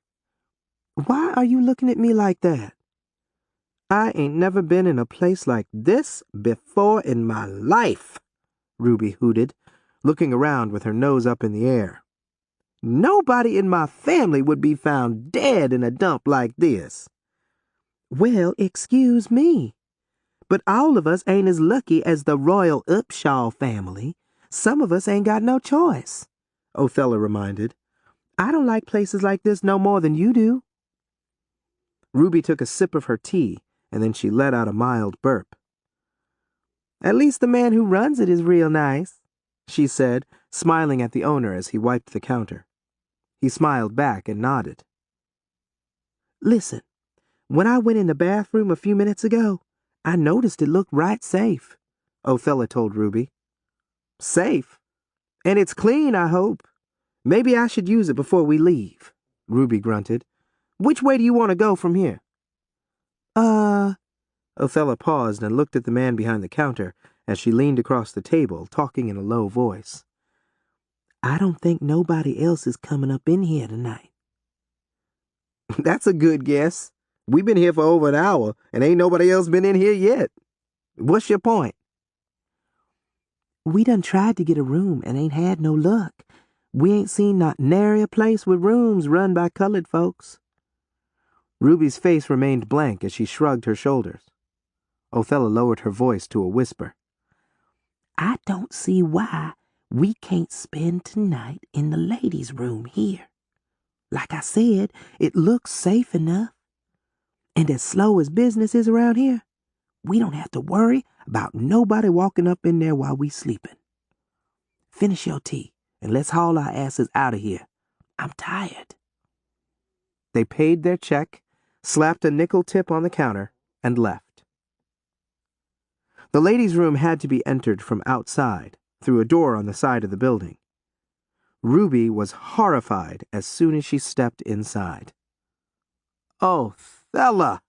"Why are you looking at me like that?" "I ain't never been in a place like this before in my life," Ruby hooted, looking around with her nose up in the air. "Nobody in my family would be found dead in a dump like this." "Well, excuse me, but all of us ain't as lucky as the Royal Upshaw family. Some of us ain't got no choice," Othella reminded. "I don't like places like this no more than you do." Ruby took a sip of her tea, and then she let out a mild burp. "At least the man who runs it is real nice," she said, smiling at the owner as he wiped the counter. He smiled back and nodded. "Listen, when I went in the bathroom a few minutes ago, I noticed it looked right safe," Othella told Ruby. "Safe? And it's clean, I hope. Maybe I should use it before we leave," Ruby grunted. "Which way do you want to go from here?" Othella paused and looked at the man behind the counter as she leaned across the table, talking in a low voice. "I don't think nobody else is coming up in here tonight." "That's a good guess. We've been here for over an hour, and ain't nobody else been in here yet. What's your point?" "We done tried to get a room and ain't had no luck. We ain't seen not nary a place with rooms run by colored folks." Ruby's face remained blank as she shrugged her shoulders. Othella lowered her voice to a whisper. "I don't see why we can't spend tonight in the ladies' room here. Like I said, it looks safe enough. And as slow as business is around here, we don't have to worry about nobody walking up in there while we sleeping. Finish your tea, and let's haul our asses out of here. I'm tired." They paid their check, slapped a nickel tip on the counter, and left. The ladies' room had to be entered from outside, through a door on the side of the building. Ruby was horrified as soon as she stepped inside. "Othella,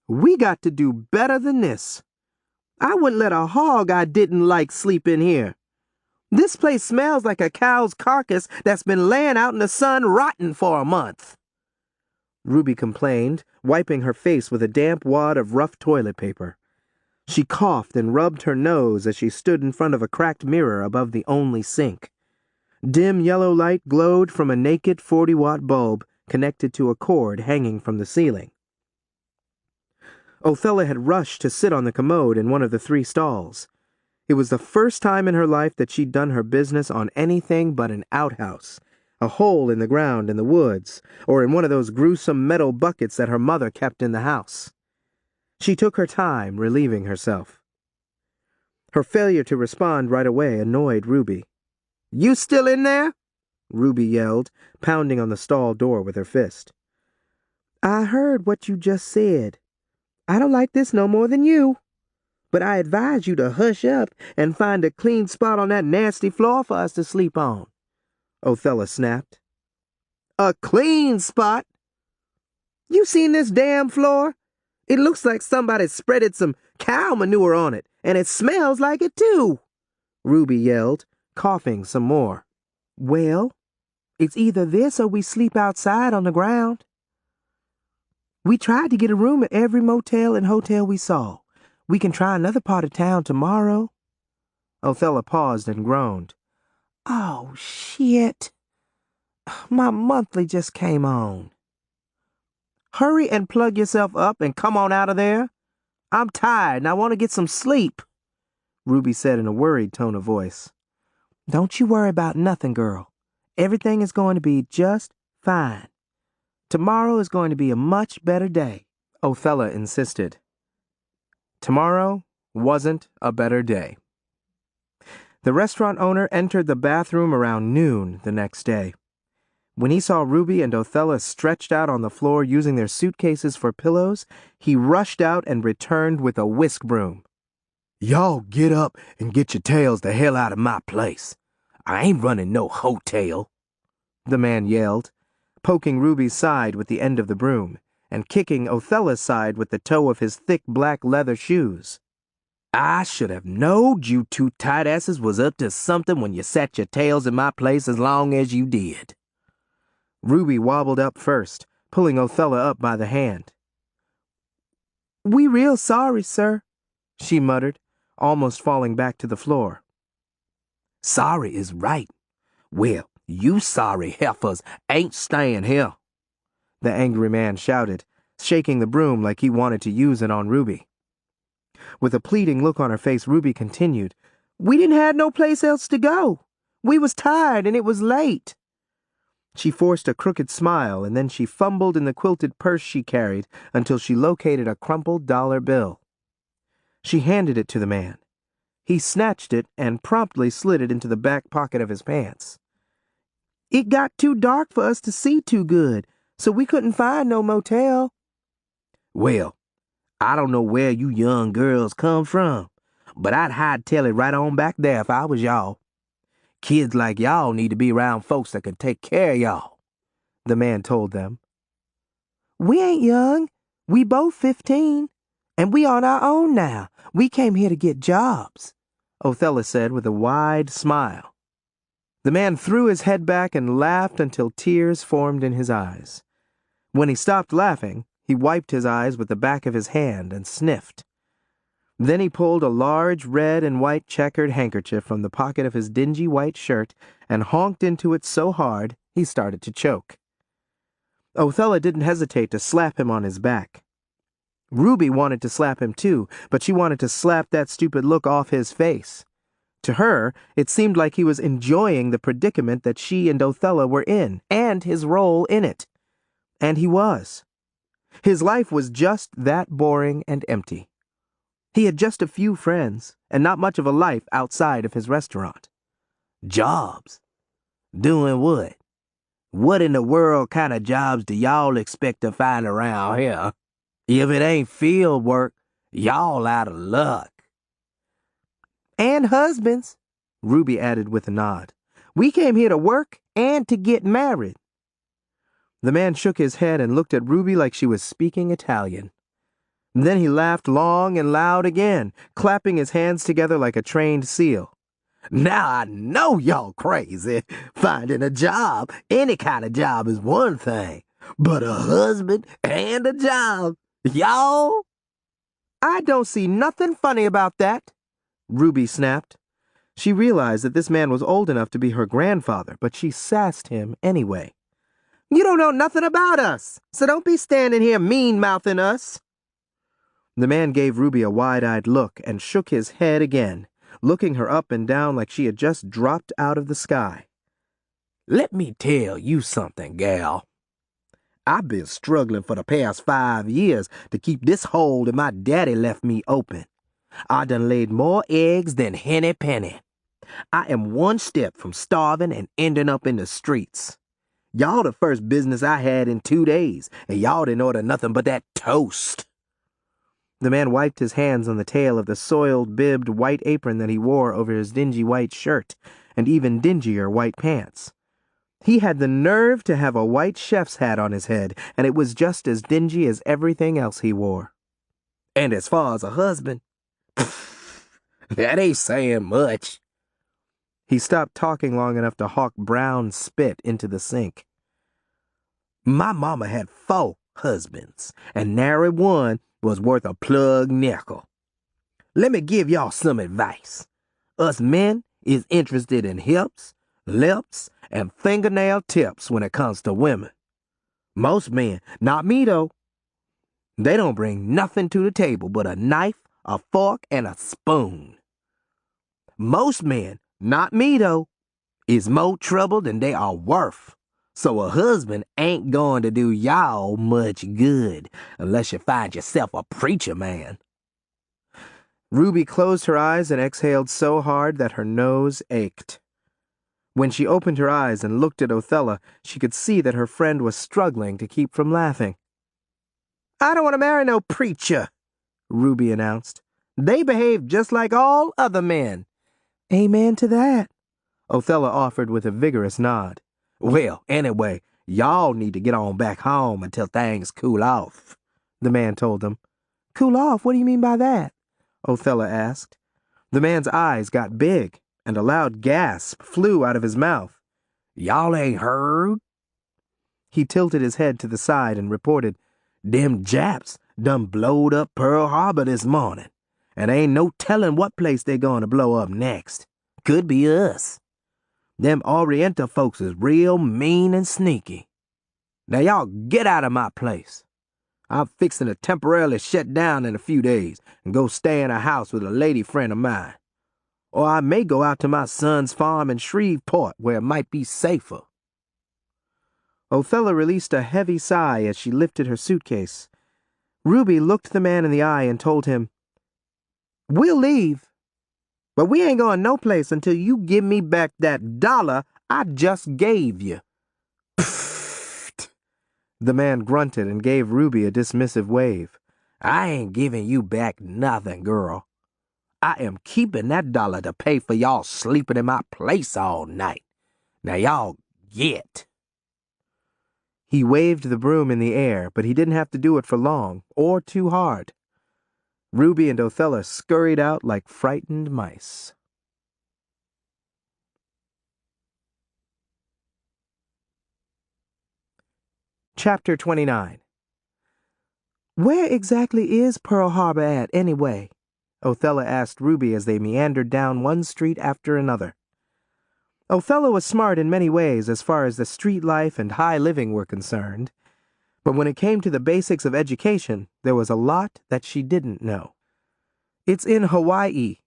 we got to do better than this. I wouldn't let a hog I didn't like sleep in here. This place smells like a cow's carcass that's been laying out in the sun rotting for a month," Ruby complained, wiping her face with a damp wad of rough toilet paper. She coughed and rubbed her nose as she stood in front of a cracked mirror above the only sink. Dim yellow light glowed from a naked 40-watt bulb connected to a cord hanging from the ceiling. Othella had rushed to sit on the commode in one of the 3 stalls. It was the first time in her life that she'd done her business on anything but an outhouse, a hole in the ground in the woods, or in one of those gruesome metal buckets that her mother kept in the house. She took her time relieving herself. Her failure to respond right away annoyed Ruby. "You still in there?" Ruby yelled, pounding on the stall door with her fist. "I heard what you just said. I don't like this no more than you. But I advise you to hush up and find a clean spot on that nasty floor for us to sleep on," Othella snapped. "A clean spot? You seen this damn floor? It looks like somebody spreaded some cow manure on it, and it smells like it too," Ruby yelled, coughing some more. "Well, it's either this or we sleep outside on the ground. We tried to get a room at every motel and hotel we saw. We can try another part of town tomorrow." Othella paused and groaned. "Oh, shit. My monthly just came on." Hurry and plug yourself up and come on out of there. I'm tired and I want to get some sleep, Ruby said in a worried tone of voice. Don't you worry about nothing, girl. Everything is going to be just fine. Tomorrow is going to be a much better day, Othella insisted. Tomorrow wasn't a better day. The restaurant owner entered the bathroom around noon the next day. When he saw Ruby and Othella stretched out on the floor using their suitcases for pillows, he rushed out and returned with a whisk broom. Y'all get up and get your tails the hell out of my place. I ain't running no hotel, the man yelled, poking Ruby's side with the end of the broom and kicking Othella's side with the toe of his thick black leather shoes. I should have knowed you two tight asses was up to something when you sat your tails in my place as long as you did. Ruby wobbled up first, pulling Othella up by the hand. We real sorry, sir, she muttered, almost falling back to the floor. Sorry is right. Well, you sorry heifers ain't staying here, the angry man shouted, shaking the broom like he wanted to use it on Ruby. With a pleading look on her face, Ruby continued, We didn't have no place else to go. We was tired and it was late. She forced a crooked smile, and then she fumbled in the quilted purse she carried until she located a crumpled dollar bill. She handed it to the man. He snatched it and promptly slid it into the back pocket of his pants. It got too dark for us to see too good, so we couldn't find no motel. Well, I don't know where you young girls come from, but I'd hightail it right on back there if I was y'all. Kids like y'all need to be around folks that can take care of y'all, the man told them. We ain't young. We both 15, and we on our own now. We came here to get jobs, Othella said with a wide smile. The man threw his head back and laughed until tears formed in his eyes. When he stopped laughing, he wiped his eyes with the back of his hand and sniffed. Then he pulled a large red and white checkered handkerchief from the pocket of his dingy white shirt and honked into it so hard he started to choke. Othella didn't hesitate to slap him on his back. Ruby wanted to slap him too, but she wanted to slap that stupid look off his face. To her, it seemed like he was enjoying the predicament that she and Othella were in, and his role in it. And he was. His life was just that boring and empty. He had just a few friends, and not much of a life outside of his restaurant. Jobs? Doing what? What in the world kind of jobs do y'all expect to find around here? If it ain't field work, y'all out of luck. And husbands, Ruby added with a nod. We came here to work and to get married. The man shook his head and looked at Ruby like she was speaking Italian. Then he laughed long and loud again, clapping his hands together like a trained seal. Now I know y'all crazy. Finding a job, any kind of job is one thing, but a husband and a job, y'all? I don't see nothing funny about that, Ruby snapped. She realized that this man was old enough to be her grandfather, but she sassed him anyway. You don't know nothing about us, so don't be standing here mean-mouthing us. The man gave Ruby a wide-eyed look and shook his head again, looking her up and down like she had just dropped out of the sky. Let me tell you something, gal. I've been struggling for the past 5 years to keep this hole that my daddy left me open. I done laid more eggs than Henny Penny. I am one step from starving and ending up in the streets. Y'all the first business I had in 2 days, and y'all didn't order nothing but that toast. The man wiped his hands on the tail of the soiled, bibbed white apron that he wore over his dingy white shirt and even dingier white pants. He had the nerve to have a white chef's hat on his head, and it was just as dingy as everything else he wore. And as far as a husband, that ain't saying much. He stopped talking long enough to hawk brown spit into the sink. My mama had 4 husbands, and nary one was worth a plug nickel. Let me give y'all some advice. Us men is interested in hips, lips, and fingernail tips when it comes to women. Most men, not me though, They don't bring nothing to the table but a knife, a fork, and a spoon. Most men, not me though, is more trouble than they are worth. So a husband ain't going to do y'all much good unless you find yourself a preacher man. Ruby closed her eyes and exhaled so hard that her nose ached. When she opened her eyes and looked at Othella, she could see that her friend was struggling to keep from laughing. I don't want to marry no preacher, Ruby announced. They behave just like all other men. Amen to that, Othella offered with a vigorous nod. Well, anyway, y'all need to get on back home until things cool off, the man told them. Cool off? What do you mean by that? Othella asked. The man's eyes got big, and a loud gasp flew out of his mouth. Y'all ain't heard? He tilted his head to the side and reported, Them Japs done blowed up Pearl Harbor this morning, and ain't no telling what place they gonna blow up next. Could be us. Them Oriental folks is real mean and sneaky. Now y'all get out of my place. I'm fixing to temporarily shut down in a few days and go stay in a house with a lady friend of mine. Or I may go out to my son's farm in Shreveport where it might be safer. Othella released a heavy sigh as she lifted her suitcase. Ruby looked the man in the eye and told him, We'll leave, but we ain't going no place until you give me back that $1 I just gave you. Pfft. The man grunted and gave Ruby a dismissive wave. I ain't giving you back nothing, girl. I am keeping that $1 to pay for y'all sleeping in my place all night. Now y'all get. He waved the broom in the air, but he didn't have to do it for long, or too hard. Ruby and Othella scurried out like frightened mice. Chapter 29. Where exactly is Pearl Harbor at, anyway? Othella asked Ruby as they meandered down one street after another. Othella was smart in many ways as far as the street life and high living were concerned, but when it came to the basics of education, there was a lot that she didn't know. It's in Hawaii,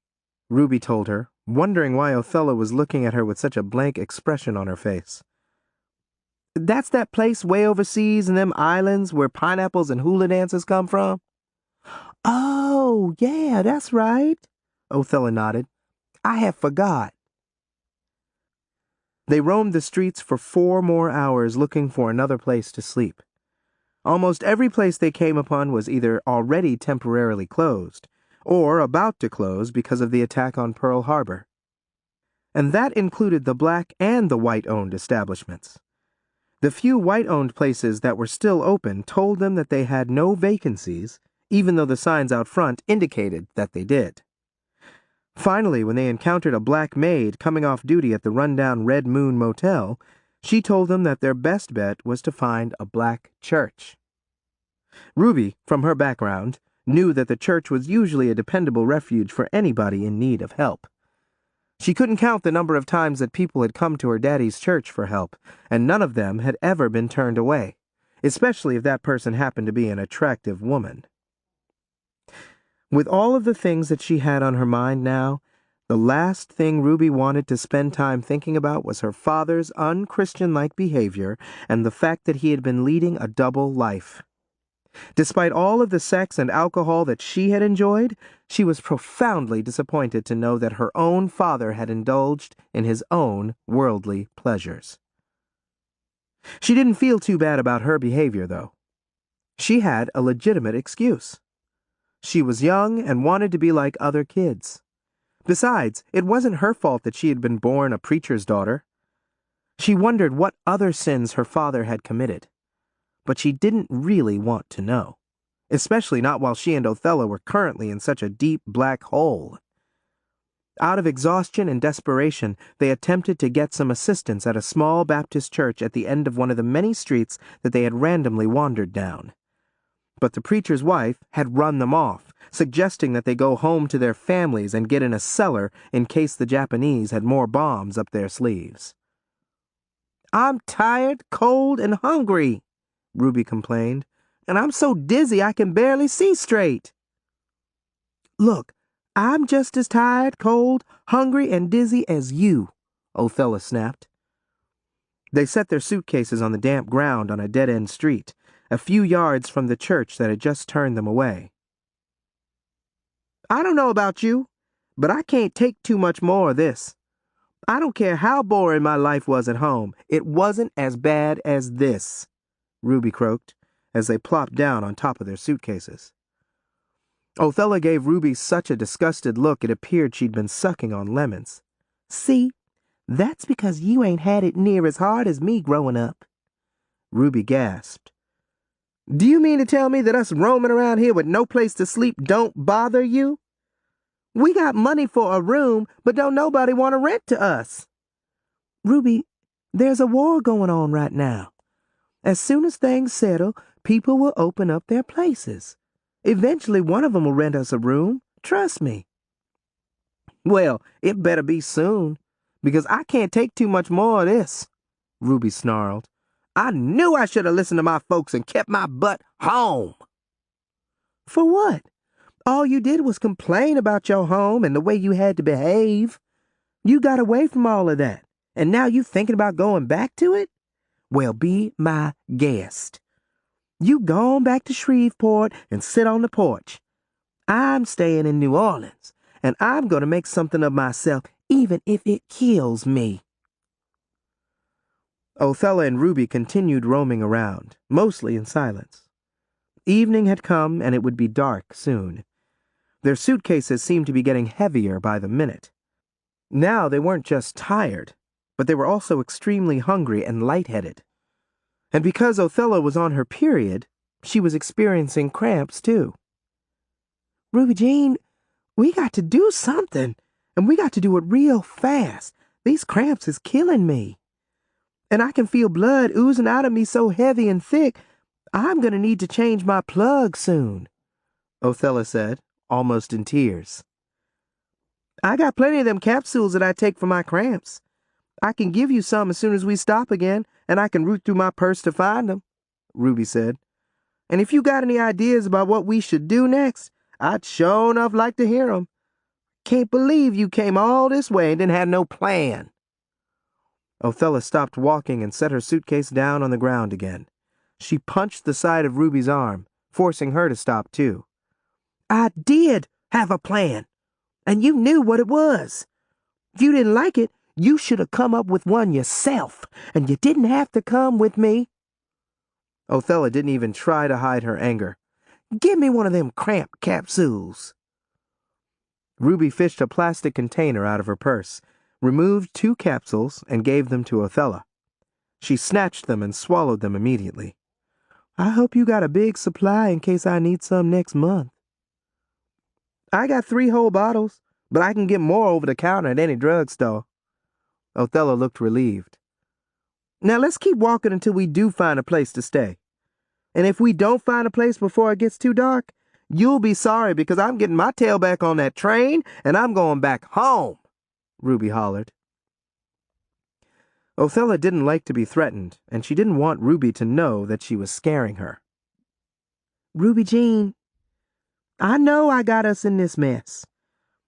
Ruby told her, wondering why Othella was looking at her with such a blank expression on her face. That's that place way overseas in them islands where pineapples and hula dances come from? Oh, yeah, that's right, Othella nodded. I have forgot. They roamed the streets for 4 more hours looking for another place to sleep. Almost every place they came upon was either already temporarily closed or about to close because of the attack on Pearl Harbor. And that included the black and the white-owned establishments. The few white-owned places that were still open told them that they had no vacancies, even though the signs out front indicated that they did. Finally, when they encountered a black maid coming off duty at the rundown Red Moon Motel, she told them that their best bet was to find a black church. Ruby, from her background, knew that the church was usually a dependable refuge for anybody in need of help. She couldn't count the number of times that people had come to her daddy's church for help, and none of them had ever been turned away, especially if that person happened to be an attractive woman. With all of the things that she had on her mind now, the last thing Ruby wanted to spend time thinking about was her father's unchristian-like behavior and the fact that he had been leading a double life. Despite all of the sex and alcohol that she had enjoyed, she was profoundly disappointed to know that her own father had indulged in his own worldly pleasures. She didn't feel too bad about her behavior, though. She had a legitimate excuse. She was young and wanted to be like other kids. Besides, it wasn't her fault that she had been born a preacher's daughter. She wondered what other sins her father had committed, but she didn't really want to know, especially not while she and Othella were currently in such a deep black hole. Out of exhaustion and desperation, they attempted to get some assistance at a small Baptist church at the end of one of the many streets that they had randomly wandered down. But the preacher's wife had run them off, suggesting that they go home to their families and get in a cellar in case the Japanese had more bombs up their sleeves. "I'm tired, cold, and hungry," Ruby complained. and I'm so dizzy I can barely see straight. Look, I'm just as tired, cold, hungry, and dizzy as you, Othella snapped. They set their suitcases on the damp ground on a dead-end street, a few yards from the church that had just turned them away. I don't know about you, but I can't take too much more of this. I don't care how boring my life was at home. It wasn't as bad as this, Ruby croaked, as they plopped down on top of their suitcases. Othella gave Ruby such a disgusted look it appeared she'd been sucking on lemons. See, that's because you ain't had it near as hard as me growing up. Ruby gasped. Do you mean to tell me that us roaming around here with no place to sleep don't bother you? We got money for a room, but don't nobody want to rent to us. Ruby, there's a war going on right now. As soon as things settle, people will open up their places. Eventually one of them will rent us a room, trust me. Well, it better be soon, because I can't take too much more of this, Ruby snarled. I knew I should have listened to my folks and kept my butt home. For what? All you did was complain about your home and the way you had to behave. You got away from all of that, and now you thinking about going back to it? Well, be my guest. You go on back to Shreveport and sit on the porch. I'm staying in New Orleans, and I'm going to make something of myself, even if it kills me. Othella and Ruby continued roaming around, mostly in silence. Evening had come, and it would be dark soon. Their suitcases seemed to be getting heavier by the minute. Now they weren't just tired, but they were also extremely hungry and lightheaded. And because Othella was on her period, she was experiencing cramps too. Ruby Jean, we got to do something, and we got to do it real fast. These cramps is killing me. And I can feel blood oozing out of me so heavy and thick, I'm going to need to change my plug soon, Othella said, almost in tears. I got plenty of them capsules that I take for my cramps. I can give you some as soon as we stop again, and I can root through my purse to find them, Ruby said. And if you got any ideas about what we should do next, I'd sure enough like to hear 'em. Can't believe you came all this way and didn't have no plan. Othella stopped walking and set her suitcase down on the ground again. She punched the side of Ruby's arm, forcing her to stop too. I did have a plan, and you knew what it was. If you didn't like it, you should have come up with one yourself, and you didn't have to come with me. Othella didn't even try to hide her anger. Give me one of them cramp capsules. Ruby fished a plastic container out of her purse, removed 2 capsules, and gave them to Othella. She snatched them and swallowed them immediately. I hope you got a big supply in case I need some next month. I got 3 whole bottles, but I can get more over the counter at any drugstore. Othella looked relieved. Now let's keep walking until we do find a place to stay. And if we don't find a place before it gets too dark, you'll be sorry because I'm getting my tail back on that train and I'm going back home, Ruby hollered. Othella didn't like to be threatened, and she didn't want Ruby to know that she was scaring her. Ruby Jean, I know I got us in this mess,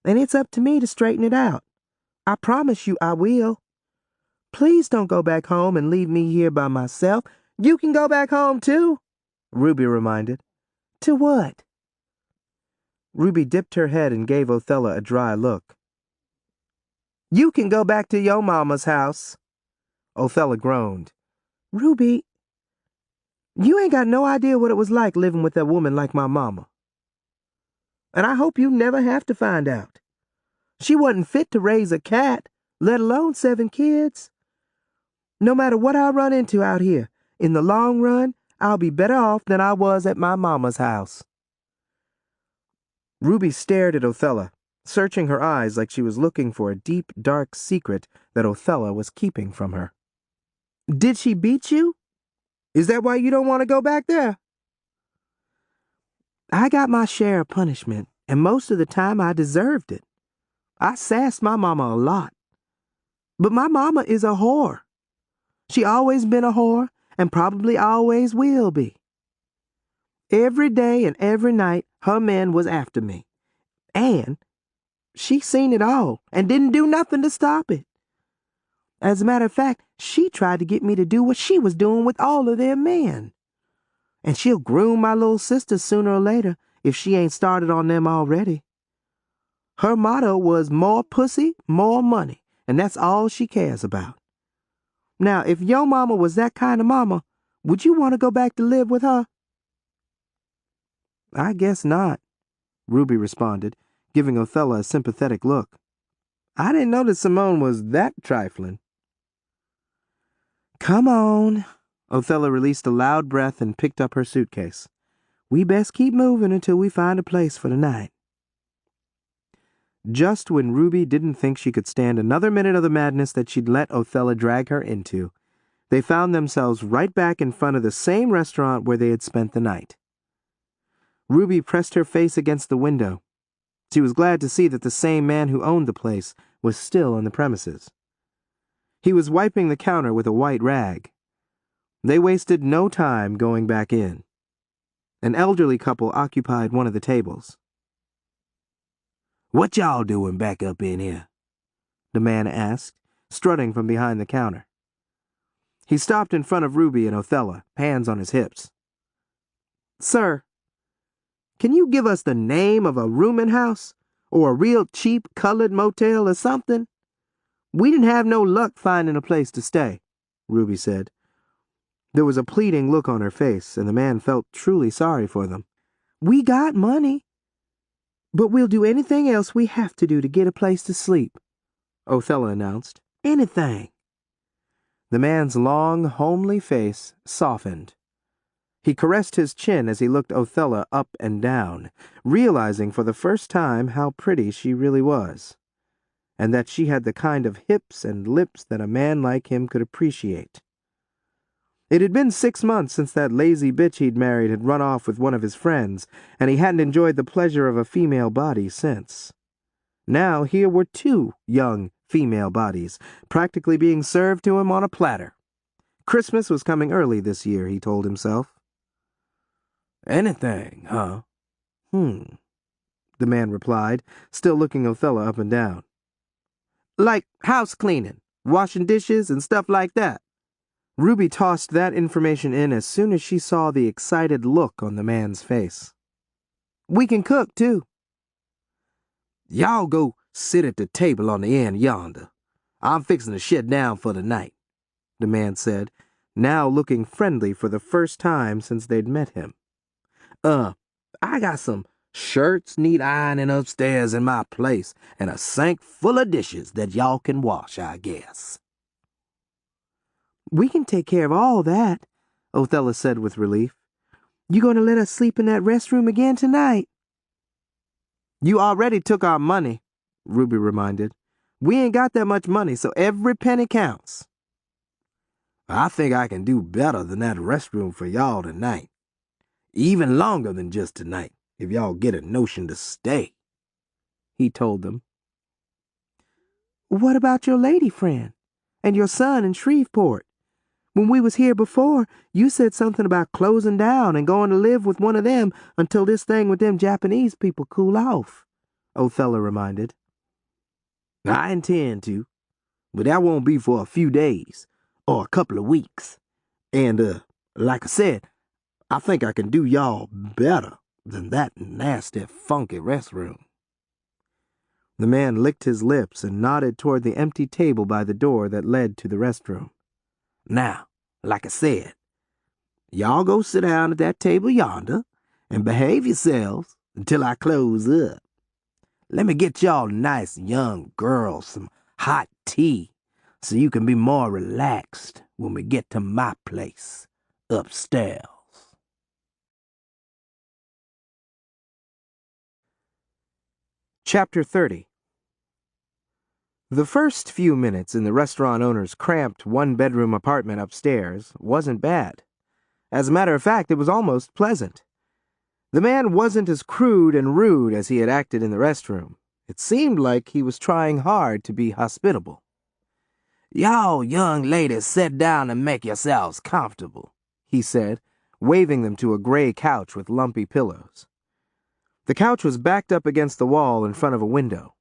and it's up to me to straighten it out. I promise you I will. Please don't go back home and leave me here by myself. You can go back home too, Ruby reminded. To what? Ruby dipped her head and gave Othella a dry look. You can go back to your mama's house. Othella groaned. Ruby, you ain't got no idea what it was like living with a woman like my mama. And I hope you never have to find out. She wasn't fit to raise a cat, let alone 7 kids. No matter what I run into out here, in the long run, I'll be better off than I was at my mama's house. Ruby stared at Othella, searching her eyes like she was looking for a deep, dark secret that Othella was keeping from her. Did she beat you? Is that why you don't want to go back there? I got my share of punishment, and most of the time I deserved it. I sassed my mama a lot. But my mama is a whore. She always been a whore, and probably always will be. Every day and every night, her men was after me. And she seen it all and didn't do nothing to stop it. As a matter of fact, she tried to get me to do what she was doing with all of their men. And she'll groom my little sister sooner or later if she ain't started on them already. Her motto was more pussy, more money, and that's all she cares about. Now, if your mama was that kind of mama, would you want to go back to live with her? I guess not, Ruby responded, giving Othella a sympathetic look. I didn't know that Simone was that trifling. Come on. Othella released a loud breath and picked up her suitcase. We best keep moving until we find a place for the night. Just when Ruby didn't think she could stand another minute of the madness that she'd let Othella drag her into, they found themselves right back in front of the same restaurant where they had spent the night. Ruby pressed her face against the window. She was glad to see that the same man who owned the place was still on the premises. He was wiping the counter with a white rag. They wasted no time going back in. An elderly couple occupied one of the tables. "What y'all doing back up in here?" the man asked, strutting from behind the counter. He stopped in front of Ruby and Othella, hands on his hips. Sir, can you give us the name of a rooming house or a real cheap colored motel or something? We didn't have no luck finding a place to stay, Ruby said. There was a pleading look on her face, and the man felt truly sorry for them. We got money, but we'll do anything else we have to do to get a place to sleep, Othella announced. Anything. The man's long, homely face softened. He caressed his chin as he looked Othella up and down, realizing for the first time how pretty she really was, and that she had the kind of hips and lips that a man like him could appreciate. It had been 6 months since that lazy bitch he'd married had run off with one of his friends, and he hadn't enjoyed the pleasure of a female body since. Now here were 2 young female bodies, practically being served to him on a platter. Christmas was coming early this year, he told himself. "Anything, huh?" The man replied, still looking Othella up and down. Like house cleaning, washing dishes, and stuff like that. Ruby tossed that information in as soon as she saw the excited look on the man's face. We can cook, too. "Y'all go sit at the table on the end yonder. I'm fixing to shut down for the night," the man said, now looking friendly for the first time since they'd met him. I got some shirts need ironing upstairs in my place and a sink full of dishes that y'all can wash, I guess." We can take care of all that, Othella said with relief. You going to let us sleep in that restroom again tonight? You already took our money, Ruby reminded. We ain't got that much money, so every penny counts. "I think I can do better than that restroom for y'all tonight. Even longer than just tonight, if y'all get a notion to stay," he told them. What about your lady friend and your son in Shreveport? When we was here before, you said something about closing down and going to live with one of them until this thing with them Japanese people cool off, Othella reminded. "I intend to, but that won't be for a few days or a couple of weeks. And, like I said, I think I can do y'all better than that nasty, funky restroom." The man licked his lips and nodded toward the empty table by the door that led to the restroom. "Now, like I said, y'all go sit down at that table yonder and behave yourselves until I close up. Let me get y'all nice young girls some hot tea so you can be more relaxed when we get to my place upstairs." Chapter 30. The first few minutes in the restaurant owner's cramped one-bedroom apartment upstairs wasn't bad. As a matter of fact, it was almost pleasant. The man wasn't as crude and rude as he had acted in the restroom. It seemed like he was trying hard to be hospitable. "Y'all young ladies sit down and make yourselves comfortable," he said, waving them to a gray couch with lumpy pillows. The couch was backed up against the wall in front of a window.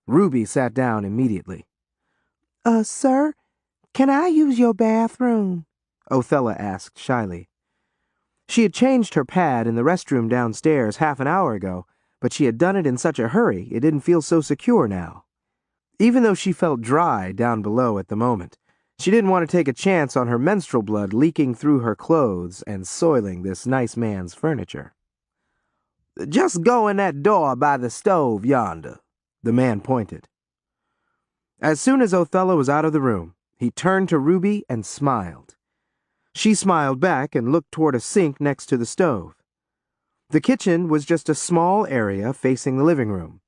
Ruby sat down immediately. Sir, can I use your bathroom? Othella asked shyly. She had changed her pad in the restroom downstairs half an hour ago, but she had done it in such a hurry it didn't feel so secure now. Even though she felt dry down below at the moment, she didn't want to take a chance on her menstrual blood leaking through her clothes and soiling this nice man's furniture. "Just go in that door by the stove yonder," the man pointed. As soon as Othella was out of the room, he turned to Ruby and smiled. She smiled back and looked toward a sink next to the stove. The kitchen was just a small area facing the living room.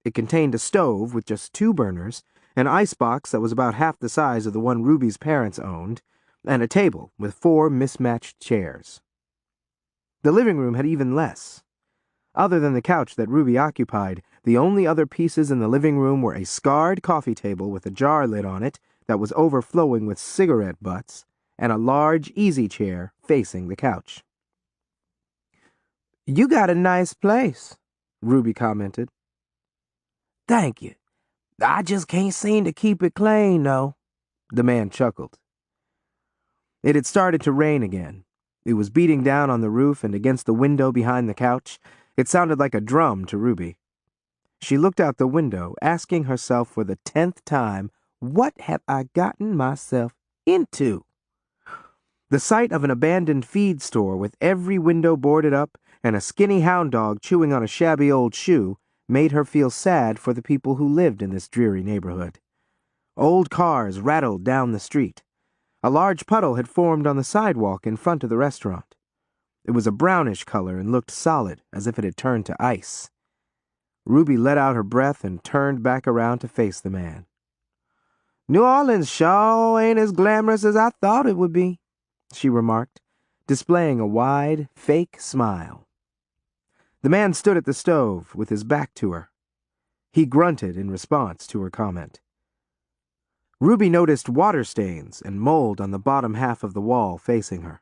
It contained a stove with just 2 burners, an icebox that was about half the size of the one Ruby's parents owned, and a table with 4 mismatched chairs. The living room had even less. Other than the couch that Ruby occupied, the only other pieces in the living room were a scarred coffee table with a jar lid on it that was overflowing with cigarette butts, and a large easy chair facing the couch. You got a nice place, Ruby commented. Thank you. I just can't seem to keep it clean, though. The man chuckled. It had started to rain again. It was beating down on the roof and against the window behind the couch. It sounded like a drum to Ruby. She looked out the window, asking herself for the 10th time, what have I gotten myself into? The sight of an abandoned feed store with every window boarded up and a skinny hound dog chewing on a shabby old shoe made her feel sad for the people who lived in this dreary neighborhood. Old cars rattled down the street. A large puddle had formed on the sidewalk in front of the restaurant. It was a brownish color and looked solid, as if it had turned to ice. Ruby let out her breath and turned back around to face the man. "New Orleans sure ain't as glamorous as I thought it would be," she remarked, displaying a wide, fake smile. The man stood at the stove with his back to her. He grunted in response to her comment. Ruby noticed water stains and mold on the bottom half of the wall facing her.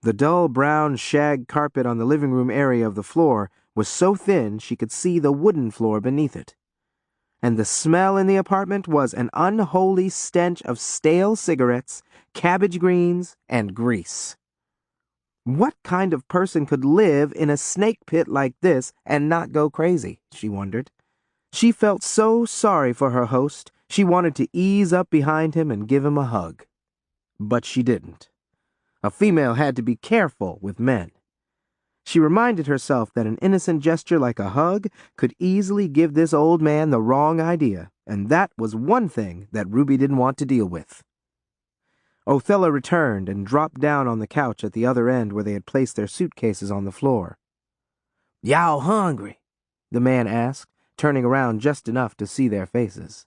The dull brown shag carpet on the living room area of the floor was so thin she could see the wooden floor beneath it. And the smell in the apartment was an unholy stench of stale cigarettes, cabbage greens, and grease. What kind of person could live in a snake pit like this and not go crazy, she wondered. She felt so sorry for her host, she wanted to ease up behind him and give him a hug. But she didn't. A female had to be careful with men. She reminded herself that an innocent gesture like a hug could easily give this old man the wrong idea, and that was one thing that Ruby didn't want to deal with. Othella returned and dropped down on the couch at the other end where they had placed their suitcases on the floor. "Y'all hungry?" the man asked, turning around just enough to see their faces.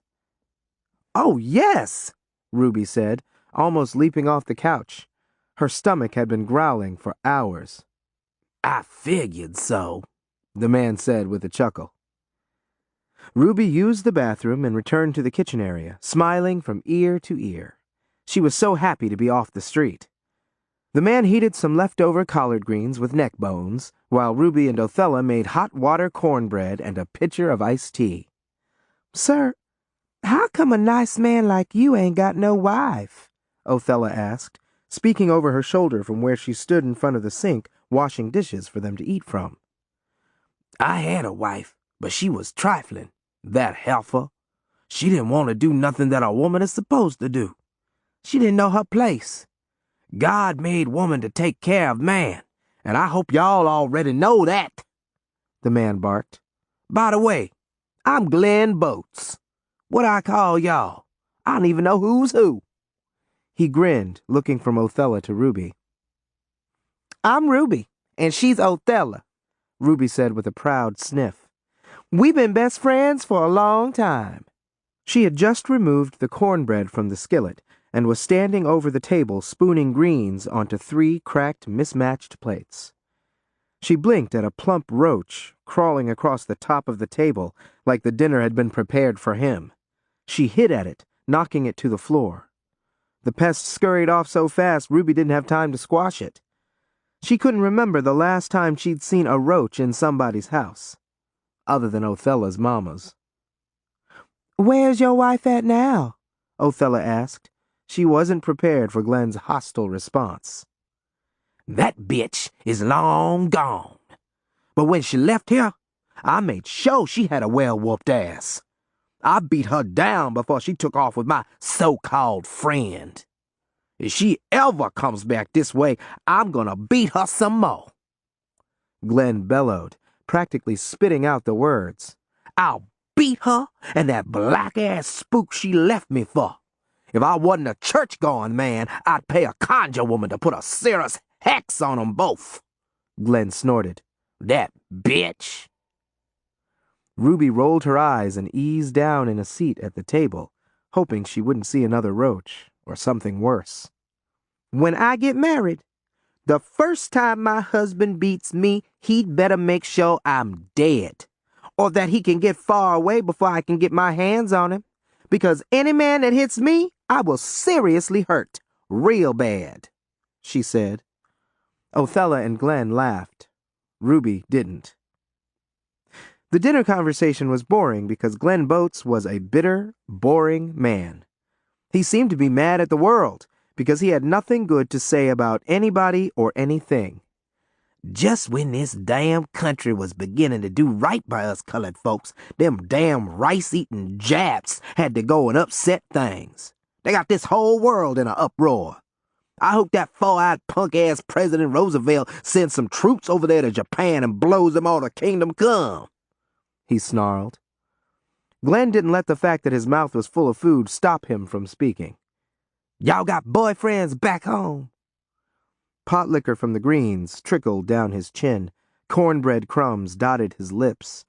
"Oh, yes," Ruby said, almost leaping off the couch. Her stomach had been growling for hours. "I figured so," the man said with a chuckle. Ruby used the bathroom and returned to the kitchen area, smiling from ear to ear. She was so happy to be off the street. The man heated some leftover collard greens with neck bones, while Ruby and Othella made hot water cornbread and a pitcher of iced tea. "Sir, how come a nice man like you ain't got no wife?" Othella asked, speaking over her shoulder from where she stood in front of the sink, washing dishes for them to eat from. "I had a wife, but she was trifling, that heifer. She didn't want to do nothing that a woman is supposed to do. She didn't know her place. God made woman to take care of man, and I hope y'all already know that," the man barked. "By the way, I'm Glenn Boats. What I call y'all? I don't even know who's who." He grinned, looking from Othella to Ruby. "I'm Ruby, and she's Othella," Ruby said with a proud sniff. "We've been best friends for a long time." She had just removed the cornbread from the skillet and was standing over the table spooning greens onto 3 cracked, mismatched plates. She blinked at a plump roach crawling across the top of the table like the dinner had been prepared for him. She hit at it, knocking it to the floor. The pest scurried off so fast Ruby didn't have time to squash it. She couldn't remember the last time she'd seen a roach in somebody's house, other than Othella's mama's. Where's your wife at now? Othella asked. She wasn't prepared for Glenn's hostile response. That bitch is long gone. But when she left here, I made sure she had a well-whooped ass. I beat her down before she took off with my so-called friend. If she ever comes back this way, I'm gonna beat her some more. Glenn bellowed, practically spitting out the words. I'll beat her and that black-ass spook she left me for. If I wasn't a church-going man, I'd pay a conjure woman to put a serious hex on 'em both. Glenn snorted. That bitch. Ruby rolled her eyes and eased down in a seat at the table, hoping she wouldn't see another roach or something worse. When I get married, the first time my husband beats me, he'd better make sure I'm dead, or that he can get far away before I can get my hands on him, because any man that hits me, I will seriously hurt, real bad, she said. Othella and Glenn laughed. Ruby didn't. The dinner conversation was boring because Glenn Boats was a bitter, boring man. He seemed to be mad at the world because he had nothing good to say about anybody or anything. Just when this damn country was beginning to do right by us colored folks, them damn rice-eating Japs had to go and upset things. They got this whole world in an uproar. I hope that four-eyed punk-ass President Roosevelt sends some troops over there to Japan and blows them all to kingdom come, he snarled. Glenn didn't let the fact that his mouth was full of food stop him from speaking. Y'all got boyfriends back home? Pot liquor from the greens trickled down his chin. Cornbread crumbs dotted his lips.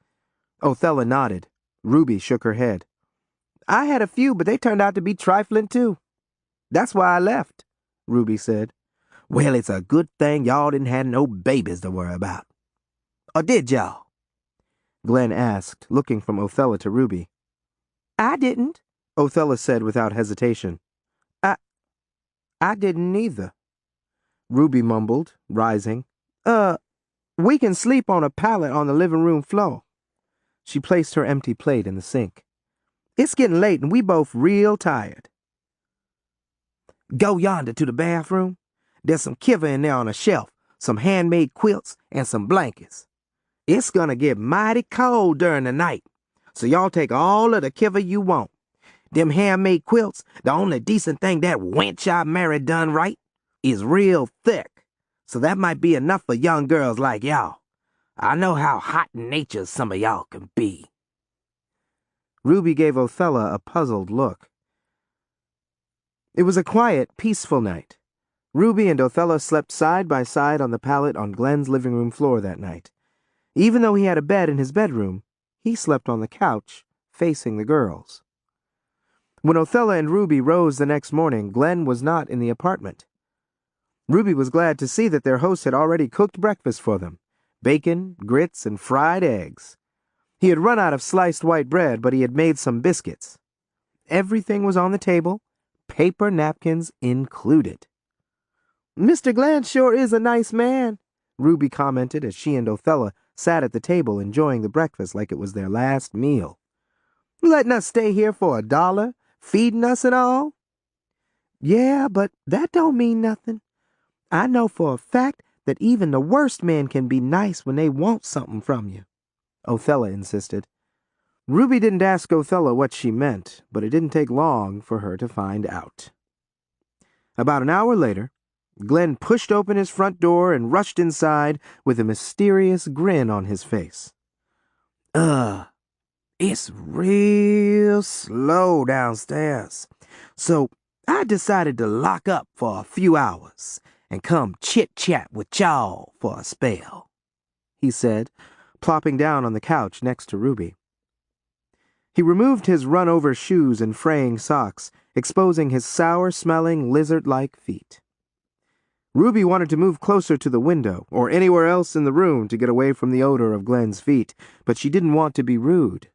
Othella nodded. Ruby shook her head. I had a few, but they turned out to be trifling too. That's why I left, Ruby said. Well, it's a good thing y'all didn't have no babies to worry about. Or did y'all? Glenn asked, looking from Othella to Ruby. I didn't, Othella said without hesitation. I didn't either. Ruby mumbled, rising. We can sleep on a pallet on the living room floor. She placed her empty plate in the sink. It's getting late and we both real tired. Go yonder to the bathroom. There's some kiver in there on a shelf, some handmade quilts, and some blankets. It's gonna get mighty cold during the night, so y'all take all of the kiver you want. Them handmade quilts, the only decent thing that wench I married done right, is real thick, so that might be enough for young girls like y'all. I know how hot-natured some of y'all can be. Ruby gave Othella a puzzled look. It was a quiet, peaceful night. Ruby and Othella slept side by side on the pallet on Glenn's living room floor that night. Even though he had a bed in his bedroom, he slept on the couch, facing the girls. When Othella and Ruby rose the next morning, Glenn was not in the apartment. Ruby was glad to see that their host had already cooked breakfast for them. Bacon, grits, and fried eggs. He had run out of sliced white bread, but he had made some biscuits. Everything was on the table, paper napkins included. Mr. Glenn sure is a nice man, Ruby commented as she and Othella sat at the table enjoying the breakfast like it was their last meal. Letting us stay here for $1, feeding us and all. Yeah, but that don't mean nothing. I know for a fact that even the worst men can be nice when they want something from you, Othella insisted. Ruby didn't ask Othella what she meant, but it didn't take long for her to find out. About an hour later, Glenn pushed open his front door and rushed inside with a mysterious grin on his face. It's real slow downstairs, so I decided to lock up for a few hours and come chit-chat with y'all for a spell, he said, plopping down on the couch next to Ruby. He removed his run-over shoes and fraying socks, exposing his sour-smelling, lizard-like feet. Ruby wanted to move closer to the window or anywhere else in the room to get away from the odor of Glenn's feet, but she didn't want to be rude.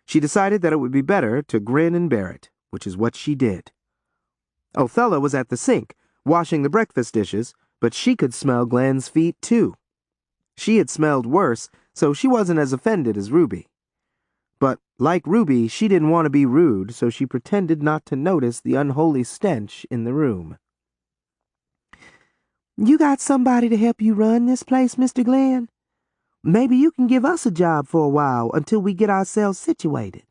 She decided that it would be better to grin and bear it, which is what she did. Othella was at the sink, washing the breakfast dishes, but she could smell Glen's feet too. She had smelled worse, so she wasn't as offended as Ruby. But, like Ruby, she didn't want to be rude, so she pretended not to notice the unholy stench in the room. You got somebody to help you run this place, Mr. Glenn? Maybe you can give us a job for a while until we get ourselves situated,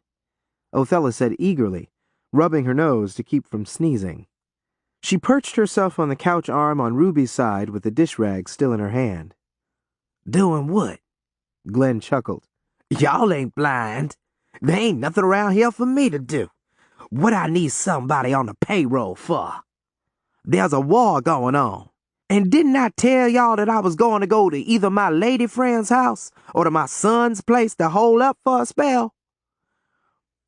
Othella said eagerly, rubbing her nose to keep from sneezing. She perched herself on the couch arm on Ruby's side with the dish rag still in her hand. Doing what? Glen chuckled. Y'all ain't blind. There ain't nothing around here for me to do. What I need somebody on the payroll for? There's a war going on. And didn't I tell y'all that I was going to go to either my lady friend's house or to my son's place to hole up for a spell?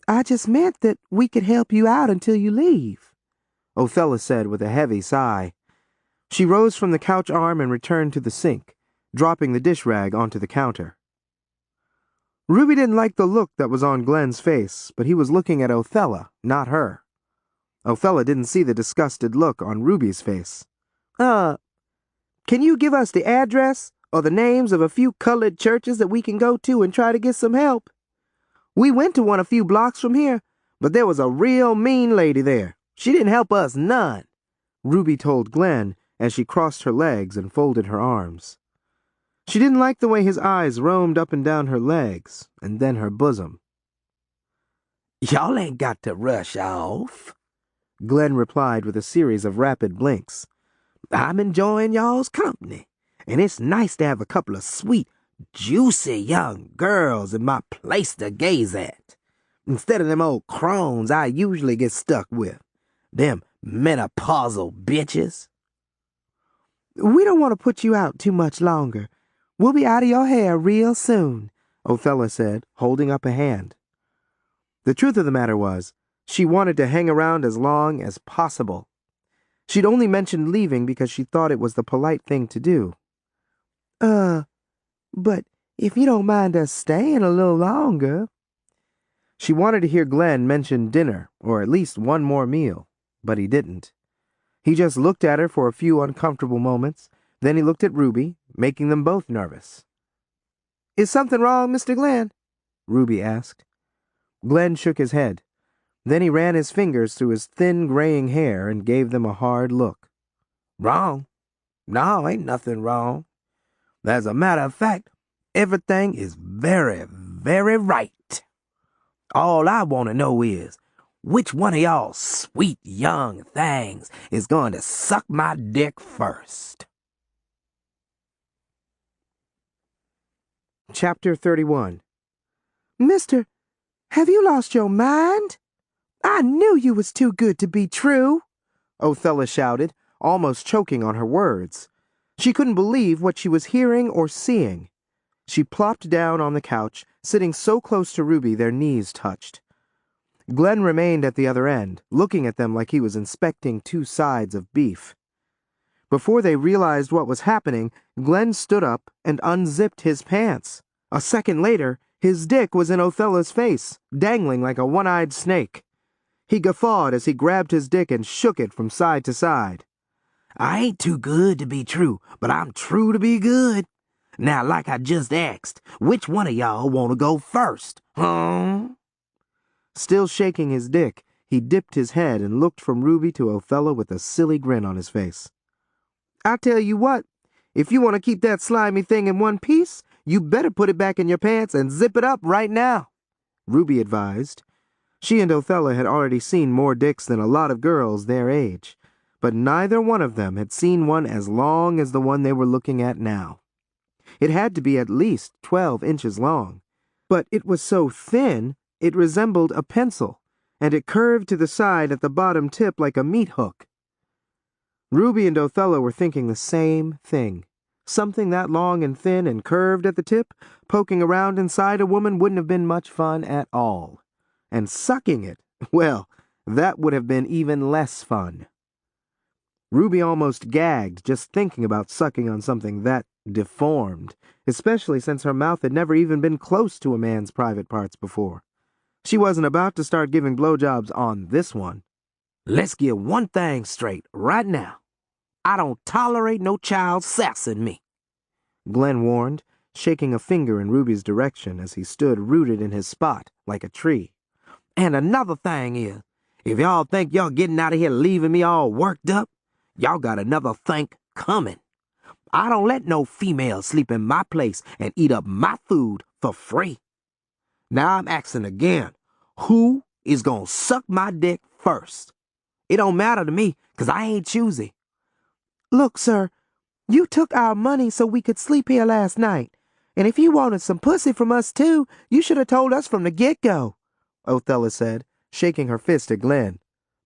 I just meant that we could help you out until you leave, Othella said with a heavy sigh. She rose from the couch arm and returned to the sink, dropping the dish rag onto the counter. Ruby didn't like the look that was on Glen's face, but he was looking at Othella, not her. Othella didn't see the disgusted look on Ruby's face. Can you give us the address or the names of a few colored churches that we can go to and try to get some help? We went to one a few blocks from here, but there was a real mean lady there. She didn't help us none, Ruby told Glen as she crossed her legs and folded her arms. She didn't like the way his eyes roamed up and down her legs, and then her bosom. Y'all ain't got to rush off, Glen replied with a series of rapid blinks. I'm enjoying y'all's company, and it's nice to have a couple of sweet, juicy young girls in my place to gaze at, instead of them old crones I usually get stuck with, them menopausal bitches. We don't want to put you out too much longer. We'll be out of your hair real soon, Othella said, holding up a hand. The truth of the matter was, she wanted to hang around as long as possible. She'd only mentioned leaving because she thought it was the polite thing to do. But if you don't mind us staying a little longer. She wanted to hear Glen mention dinner, or at least one more meal, but he didn't. He just looked at her for a few uncomfortable moments, then he looked at Ruby, making them both nervous. Is something wrong, Mr. Glen? Ruby asked. Glen shook his head. Then he ran his fingers through his thin, graying hair and gave them a hard look. Wrong? No, ain't nothing wrong. As a matter of fact, everything is very, very right. All I want to know is, which one of y'all sweet young things is going to suck my dick first? Chapter 31. Mister, have you lost your mind? I knew you was too good to be true, Othella shouted, almost choking on her words. She couldn't believe what she was hearing or seeing. She plopped down on the couch, sitting so close to Ruby their knees touched. Glen remained at the other end, looking at them like he was inspecting two sides of beef. Before they realized what was happening, Glen stood up and unzipped his pants. A second later, his dick was in Othella's face, dangling like a one-eyed snake. He guffawed as he grabbed his dick and shook it from side to side. I ain't too good to be true, but I'm true to be good. Now, like I just asked, which one of y'all want to go first, huh? Still shaking his dick, he dipped his head and looked from Ruby to Othella with a silly grin on his face. I tell you what, if you want to keep that slimy thing in one piece, you better put it back in your pants and zip it up right now, Ruby advised. She and Othella had already seen more dicks than a lot of girls their age, but neither one of them had seen one as long as the one they were looking at now. It had to be at least 12 inches long, but it was so thin it resembled a pencil, and it curved to the side at the bottom tip like a meat hook. Ruby and Othella were thinking the same thing. Something that long and thin and curved at the tip, poking around inside a woman wouldn't have been much fun at all. And sucking it, well, that would have been even less fun. Ruby almost gagged just thinking about sucking on something that deformed, especially since her mouth had never even been close to a man's private parts before. She wasn't about to start giving blowjobs on this one. Let's get one thing straight right now. I don't tolerate no child sassing me," Glenn warned, shaking a finger in Ruby's direction as he stood rooted in his spot like a tree. "And another thing is, if y'all think y'all getting out of here leaving me all worked up, y'all got another think coming. I don't let no female sleep in my place and eat up my food for free. Now I'm asking again, who is gonna suck my dick first? It don't matter to me, 'cause I ain't choosy." Look, sir, you took our money so we could sleep here last night. And if you wanted some pussy from us too, you should have told us from the get-go, Othella said, shaking her fist at Glenn.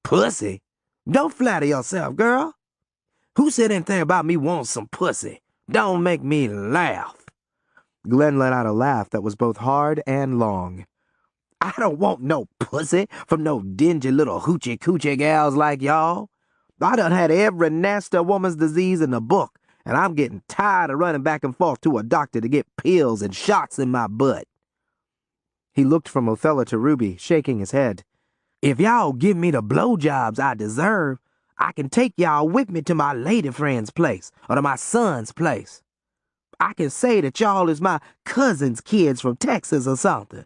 "Pussy? Don't flatter yourself, girl. Who said anything about me wanting some pussy? Don't make me laugh." Glenn let out a laugh that was both hard and long. "I don't want no pussy from no dingy little hoochie-coochie gals like y'all. I done had every nasty woman's disease in the book, and I'm getting tired of running back and forth to a doctor to get pills and shots in my butt." He looked from Othella to Ruby, shaking his head. "If y'all give me the blowjobs I deserve, I can take y'all with me to my lady friend's place or to my son's place. I can say that y'all is my cousin's kids from Texas or something.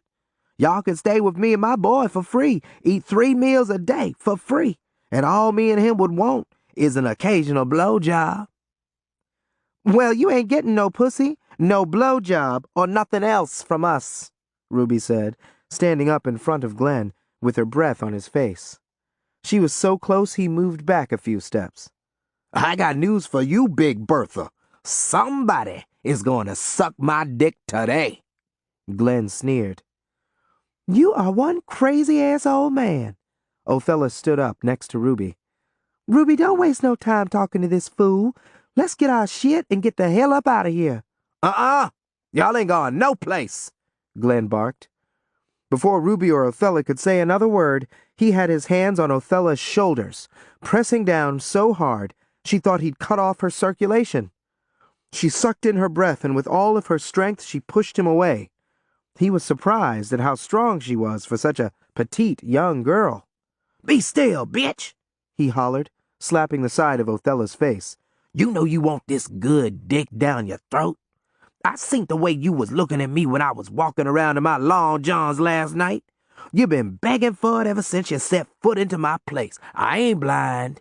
Y'all can stay with me and my boy for free, eat 3 meals a day for free, and all me and him would want is an occasional blowjob." Well, you ain't getting no pussy, no blowjob, or nothing else from us, Ruby said, standing up in front of Glenn with her breath on his face. She was so close he moved back a few steps. "I got news for you, Big Bertha. Somebody is going to suck my dick today." Glenn sneered. You are one crazy-ass old man. Othella stood up next to Ruby. Ruby, don't waste no time talking to this fool. Let's get our shit and get the hell up out of here. Y'all ain't going no place, Glenn barked. Before Ruby or Othella could say another word, he had his hands on Othella's shoulders, pressing down so hard she thought he'd cut off her circulation. She sucked in her breath, and with all of her strength she pushed him away. He was surprised at how strong she was for such a petite young girl. "Be still, bitch," he hollered, slapping the side of Othella's face. "You know you want this good dick down your throat. I seen the way you was looking at me when I was walking around in my long johns last night. You been begging for it ever since you set foot into my place. I ain't blind."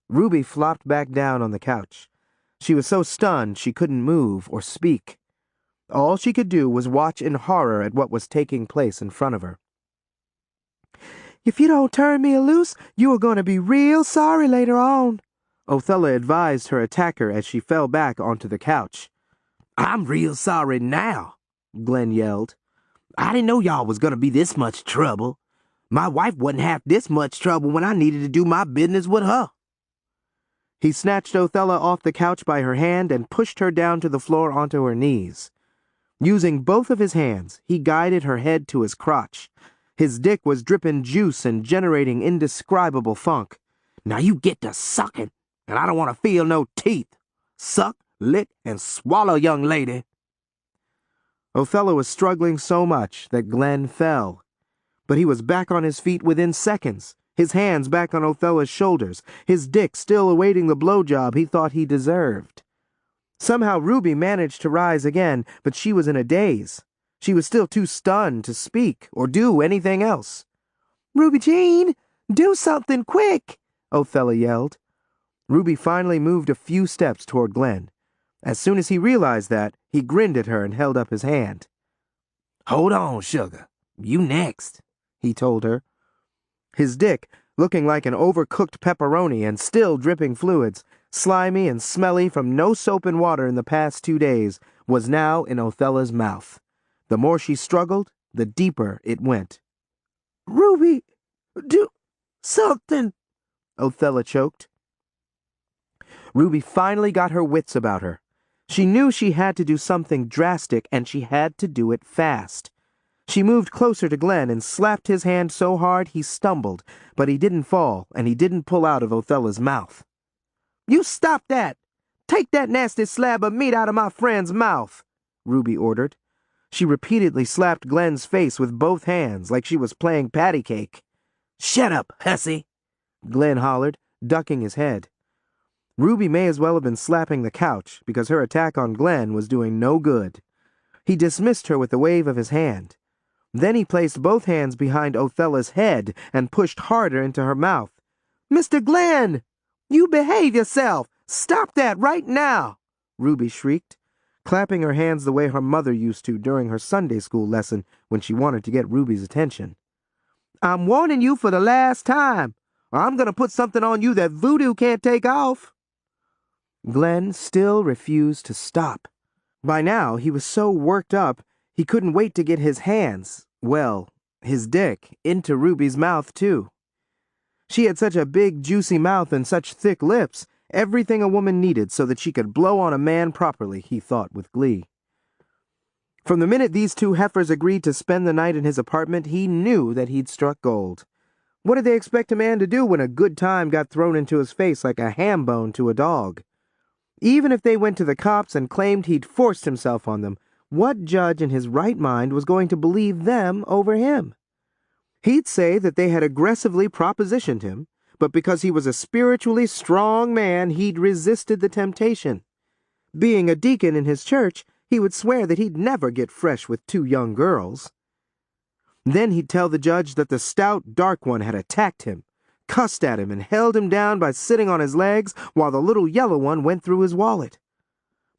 Ruby flopped back down on the couch. She was so stunned she couldn't move or speak. All she could do was watch in horror at what was taking place in front of her. If you don't turn me loose, you are going to be real sorry later on, Othella advised her attacker as she fell back onto the couch. "I'm real sorry now," Glenn yelled. "I didn't know y'all was going to be this much trouble. My wife wasn't half this much trouble when I needed to do my business with her." He snatched Othella off the couch by her hand and pushed her down to the floor onto her knees. Using both of his hands, he guided her head to his crotch. His dick was dripping juice and generating indescribable funk. "Now you get to sucking, and I don't want to feel no teeth. Suck, lick, and swallow, young lady." Othella was struggling so much that Glenn fell. But he was back on his feet within seconds, his hands back on Othella's shoulders, his dick still awaiting the blowjob he thought he deserved. Somehow Ruby managed to rise again, but she was in a daze. She was still too stunned to speak or do anything else. Ruby Jean, do something quick, Othella yelled. Ruby finally moved a few steps toward Glenn. As soon as he realized that, he grinned at her and held up his hand. "Hold on, sugar. You next," he told her. His dick, looking like an overcooked pepperoni and still dripping fluids, slimy and smelly from no soap and water in the past 2 days, was now in Othella's mouth. The more she struggled, the deeper it went. Ruby, do something, Othella choked. Ruby finally got her wits about her. She knew she had to do something drastic, and she had to do it fast. She moved closer to Glenn and slapped his hand so hard he stumbled, but he didn't fall, and he didn't pull out of Othella's mouth. You stop that! Take that nasty slab of meat out of my friend's mouth, Ruby ordered. She repeatedly slapped Glenn's face with both hands like she was playing patty cake. "Shut up, hussy," Glenn hollered, ducking his head. Ruby may as well have been slapping the couch, because her attack on Glenn was doing no good. He dismissed her with a wave of his hand. Then he placed both hands behind Othella's head and pushed harder into her mouth. "Mr. Glenn! You behave yourself! Stop that right now!" Ruby shrieked, clapping her hands the way her mother used to during her Sunday school lesson when she wanted to get Ruby's attention. "I'm warning you for the last time, or I'm going to put something on you that voodoo can't take off." Glenn still refused to stop. By now, he was so worked up, he couldn't wait to get his hands, well, his dick, into Ruby's mouth, too. She had such a big, juicy mouth and such thick lips, everything a woman needed so that she could blow on a man properly, he thought with glee. From the minute these two heifers agreed to spend the night in his apartment, he knew that he'd struck gold. What did they expect a man to do when a good time got thrown into his face like a ham bone to a dog? Even if they went to the cops and claimed he'd forced himself on them, what judge in his right mind was going to believe them over him? He'd say that they had aggressively propositioned him, but because he was a spiritually strong man, he'd resisted the temptation. Being a deacon in his church, he would swear that he'd never get fresh with two young girls. Then he'd tell the judge that the stout, dark one had attacked him, cussed at him, and held him down by sitting on his legs while the little yellow one went through his wallet.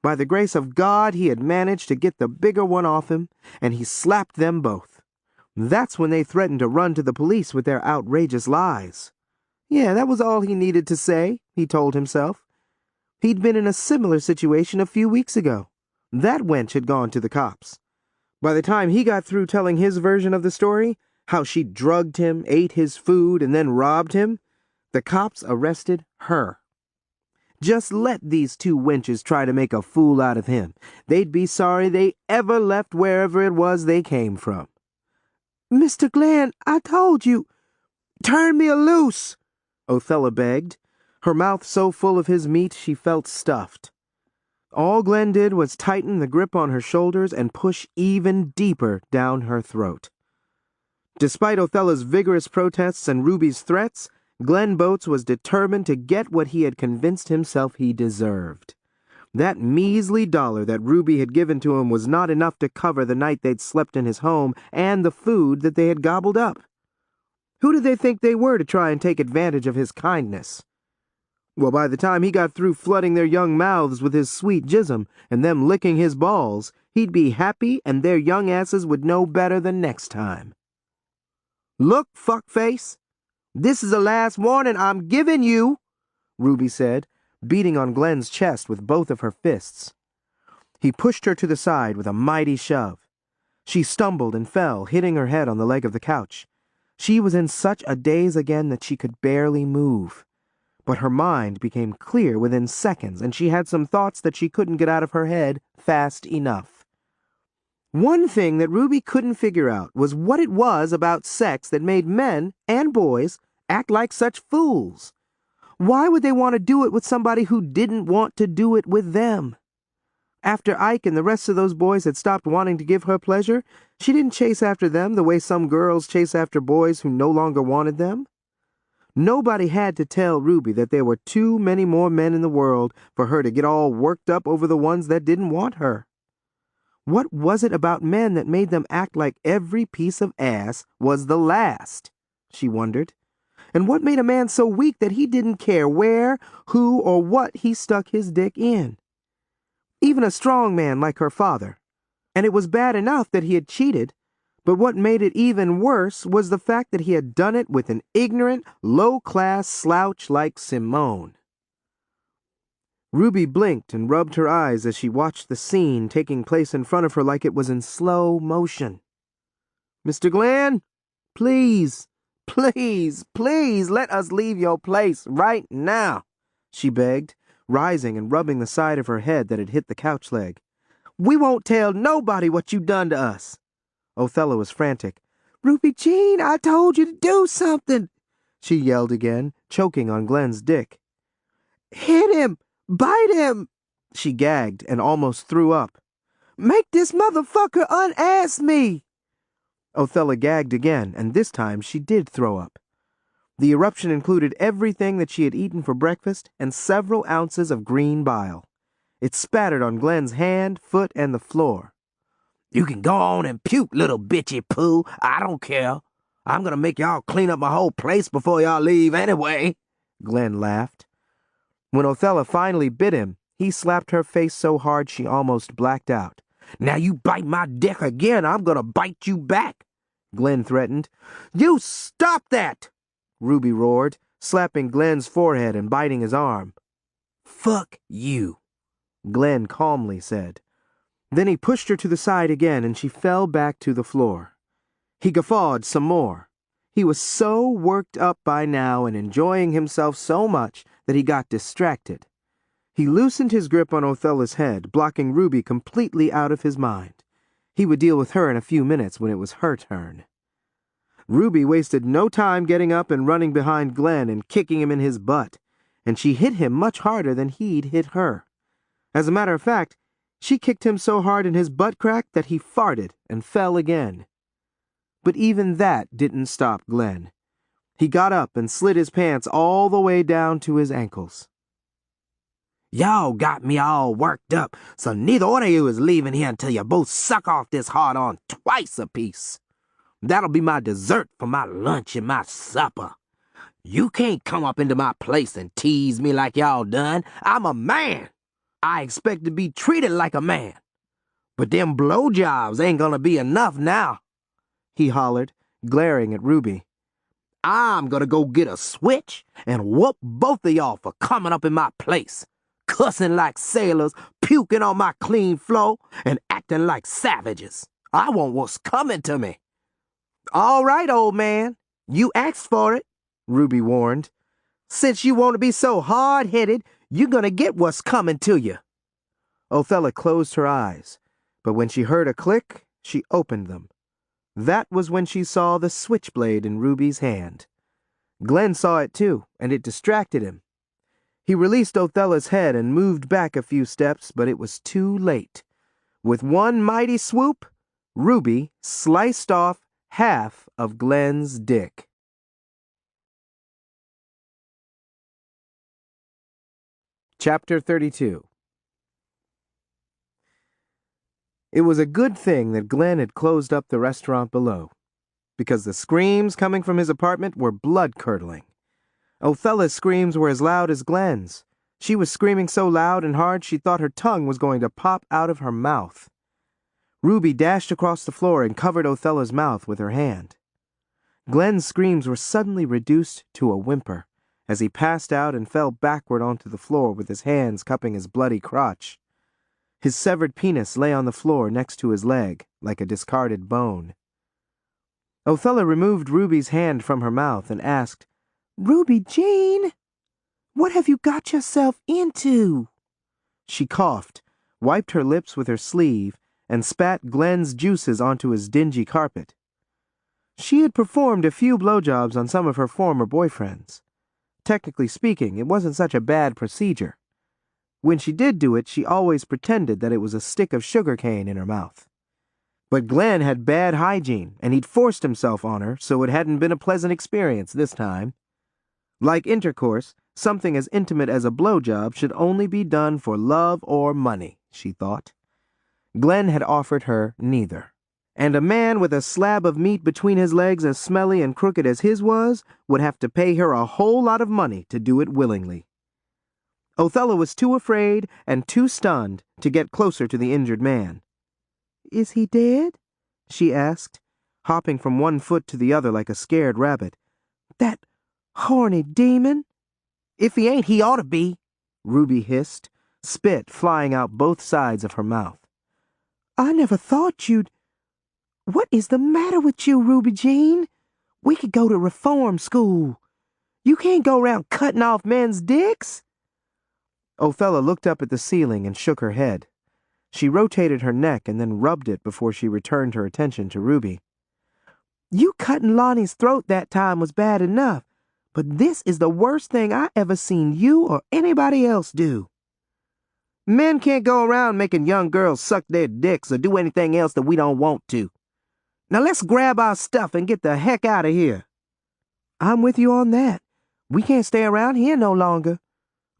By the grace of God, he had managed to get the bigger one off him, and he slapped them both. That's when they threatened to run to the police with their outrageous lies. Yeah, that was all he needed to say, he told himself. He'd been in a similar situation a few weeks ago. That wench had gone to the cops. By the time he got through telling his version of the story, how she drugged him, ate his food, and then robbed him, the cops arrested her. Just let these two wenches try to make a fool out of him. They'd be sorry they ever left wherever it was they came from. "Mr. Glenn, I told you, turn me loose," Othella begged, her mouth so full of his meat she felt stuffed. All Glenn did was tighten the grip on her shoulders and push even deeper down her throat. Despite Othella's vigorous protests and Ruby's threats, Glenn Boats was determined to get what he had convinced himself he deserved. That measly $1 that Ruby had given to him was not enough to cover the night they'd slept in his home and the food that they had gobbled up. Who did they think they were to try and take advantage of his kindness? Well, by the time he got through flooding their young mouths with his sweet jism and them licking his balls, he'd be happy and their young asses would know better the next time. "Look, fuckface, this is the last warning I'm giving you," Ruby said, beating on Glenn's chest with both of her fists. He pushed her to the side with a mighty shove. She stumbled and fell, hitting her head on the leg of the couch. She was in such a daze again that she could barely move. But her mind became clear within seconds, and she had some thoughts that she couldn't get out of her head fast enough. One thing that Ruby couldn't figure out was what it was about sex that made men and boys act like such fools. Why would they want to do it with somebody who didn't want to do it with them? After Ike and the rest of those boys had stopped wanting to give her pleasure, she didn't chase after them the way some girls chase after boys who no longer wanted them. Nobody had to tell Ruby that there were too many more men in the world for her to get all worked up over the ones that didn't want her. What was it about men that made them act like every piece of ass was the last? She wondered. And what made a man so weak that he didn't care where, who, or what he stuck his dick in? Even a strong man like her father. And it was bad enough that he had cheated, but what made it even worse was the fact that he had done it with an ignorant, low-class slouch like Simone. Ruby blinked and rubbed her eyes as she watched the scene taking place in front of her like it was in slow motion. "Mr. Glenn, please, please, please let us leave your place right now," she begged, rising and rubbing the side of her head that had hit the couch leg. "We won't tell nobody what you done to us." Othella was frantic. "Ruby Jean, I told you to do something," she yelled again, choking on Glenn's dick. "Hit him! Bite him!" She gagged and almost threw up. "Make this motherfucker unass me!" Othella gagged again, and this time she did throw up. The eruption included everything that she had eaten for breakfast and several ounces of green bile. It spattered on Glenn's hand, foot, and the floor. You can go on and puke, little bitchy poo. I don't care. I'm gonna make y'all clean up my whole place before y'all leave anyway, Glenn laughed. When Othella finally bit him, he slapped her face so hard she almost blacked out. Now you bite my dick again, I'm gonna bite you back, Glenn threatened. You stop that! Ruby roared, slapping Glenn's forehead and biting his arm. Fuck you, Glenn calmly said. Then he pushed her to the side again and she fell back to the floor. He guffawed some more. He was so worked up by now and enjoying himself so much that he got distracted. He loosened his grip on Othella's head, blocking Ruby completely out of his mind. He would deal with her in a few minutes when it was her turn. Ruby wasted no time getting up and running behind Glenn and kicking him in his butt, and she hit him much harder than he'd hit her. As a matter of fact, she kicked him so hard in his butt crack that he farted and fell again. But even that didn't stop Glenn. He got up and slid his pants all the way down to his ankles. Y'all got me all worked up, so neither one of you is leaving here until you both suck off this hard-on twice apiece. That'll be my dessert for my lunch and my supper. You can't come up into my place and tease me like y'all done. I'm a man. I expect to be treated like a man. But them blowjobs ain't gonna be enough now, he hollered, glaring at Ruby. I'm gonna go get a switch and whoop both of y'all for coming up in my place, cussing like sailors, puking on my clean floor, and acting like savages. I want what's coming to me. All right, old man, you asked for it, Ruby warned. Since you want to be so hard-headed, you're gonna get what's coming to you. Othella closed her eyes, but when she heard a click, she opened them. That was when she saw the switchblade in Ruby's hand. Glenn saw it too, and it distracted him. He released Othella's head and moved back a few steps, but it was too late. With one mighty swoop, Ruby sliced off half of Glenn's dick. Chapter 32. It was a good thing that Glenn had closed up the restaurant below, because the screams coming from his apartment were blood-curdling. Othella's screams were as loud as Glenn's. She was screaming so loud and hard she thought her tongue was going to pop out of her mouth. Ruby dashed across the floor and covered Othella's mouth with her hand. Glenn's screams were suddenly reduced to a whimper as he passed out and fell backward onto the floor with his hands cupping his bloody crotch. His severed penis lay on the floor next to his leg, like a discarded bone. Othella removed Ruby's hand from her mouth and asked, "Ruby Jean, what have you got yourself into?" She coughed, wiped her lips with her sleeve, and spat Glenn's juices onto his dingy carpet. She had performed a few blowjobs on some of her former boyfriends. Technically speaking, it wasn't such a bad procedure. When she did do it, she always pretended that it was a stick of sugar cane in her mouth. But Glenn had bad hygiene, and he'd forced himself on her, so it hadn't been a pleasant experience this time. Like intercourse, something as intimate as a blowjob should only be done for love or money, she thought. Glenn had offered her neither. And a man with a slab of meat between his legs as smelly and crooked as his was would have to pay her a whole lot of money to do it willingly. Othella was too afraid and too stunned to get closer to the injured man. "Is he dead?" she asked, hopping from one foot to the other like a scared rabbit. "That horny demon?" "If he ain't, he ought to be," Ruby hissed, spit flying out both sides of her mouth. "I never thought you'd... What is the matter with you, Ruby Jean? We could go to reform school. You can't go around cutting off men's dicks." Othella looked up at the ceiling and shook her head. She rotated her neck and then rubbed it before she returned her attention to Ruby. "You cutting Lonnie's throat that time was bad enough, but this is the worst thing I ever seen you or anybody else do." "Men can't go around making young girls suck their dicks or do anything else that we don't want to. Now let's grab our stuff and get the heck out of here." I'm with you on that. We can't stay around here no longer,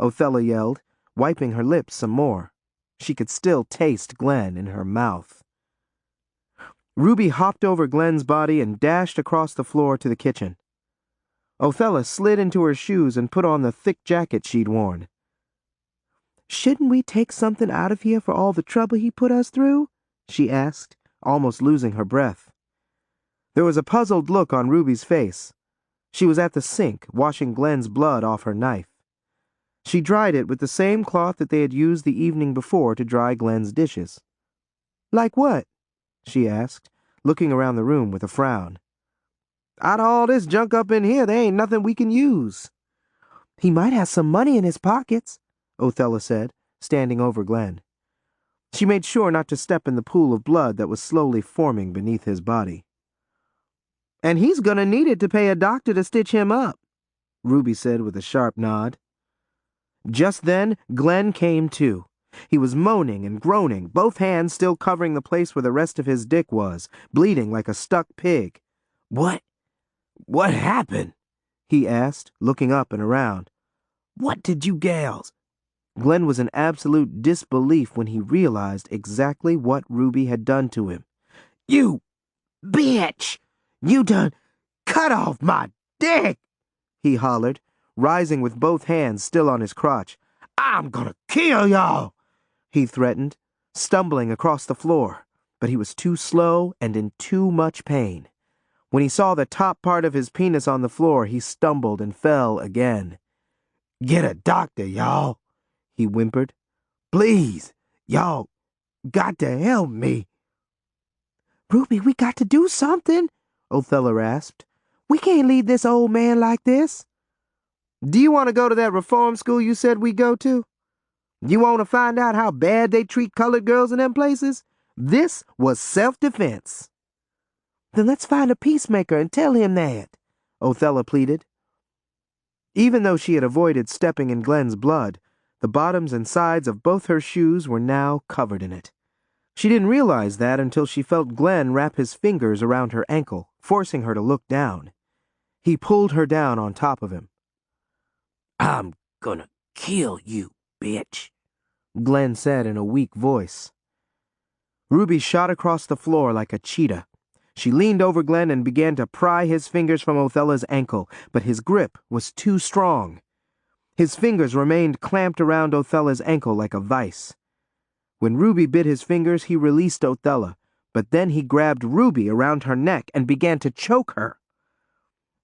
Othella yelled, wiping her lips some more. She could still taste Glenn in her mouth. Ruby hopped over Glenn's body and dashed across the floor to the kitchen. Othella slid into her shoes and put on the thick jacket she'd worn. Shouldn't we take something out of here for all the trouble he put us through? She asked, almost losing her breath. There was a puzzled look on Ruby's face. She was at the sink, washing Glenn's blood off her knife. She dried it with the same cloth that they had used the evening before to dry Glenn's dishes. Like what? She asked, looking around the room with a frown. Out of all this junk up in here, there ain't nothing we can use. He might have some money in his pockets, Othella said, standing over Glenn. She made sure not to step in the pool of blood that was slowly forming beneath his body. And he's gonna need it to pay a doctor to stitch him up, Ruby said with a sharp nod. Just then, Glenn came to. He was moaning and groaning, both hands still covering the place where the rest of his dick was, bleeding like a stuck pig. What happened? He asked, looking up and around. What did you gals? Glenn was in absolute disbelief when he realized exactly what Ruby had done to him. You bitch! You done cut off my dick! He hollered, rising with both hands still on his crotch. I'm gonna kill y'all! He threatened, stumbling across the floor, but he was too slow and in too much pain. When he saw the top part of his penis on the floor, he stumbled and fell again. Get a doctor, y'all, he whimpered. Please, y'all got to help me. Ruby, we got to do something, Othella rasped. We can't leave this old man like this. Do you want to go to that reform school you said we go to? You want to find out how bad they treat colored girls in them places? This was self-defense. Then let's find a peacemaker and tell him that, Othella pleaded. Even though she had avoided stepping in Glenn's blood, the bottoms and sides of both her shoes were now covered in it. She didn't realize that until she felt Glenn wrap his fingers around her ankle, forcing her to look down. He pulled her down on top of him. I'm gonna kill you, bitch, Glenn said in a weak voice. Ruby shot across the floor like a cheetah. She leaned over Glenn and began to pry his fingers from Othella's ankle, but his grip was too strong. His fingers remained clamped around Othella's ankle like a vice. When Ruby bit his fingers, he released Othella, but then he grabbed Ruby around her neck and began to choke her.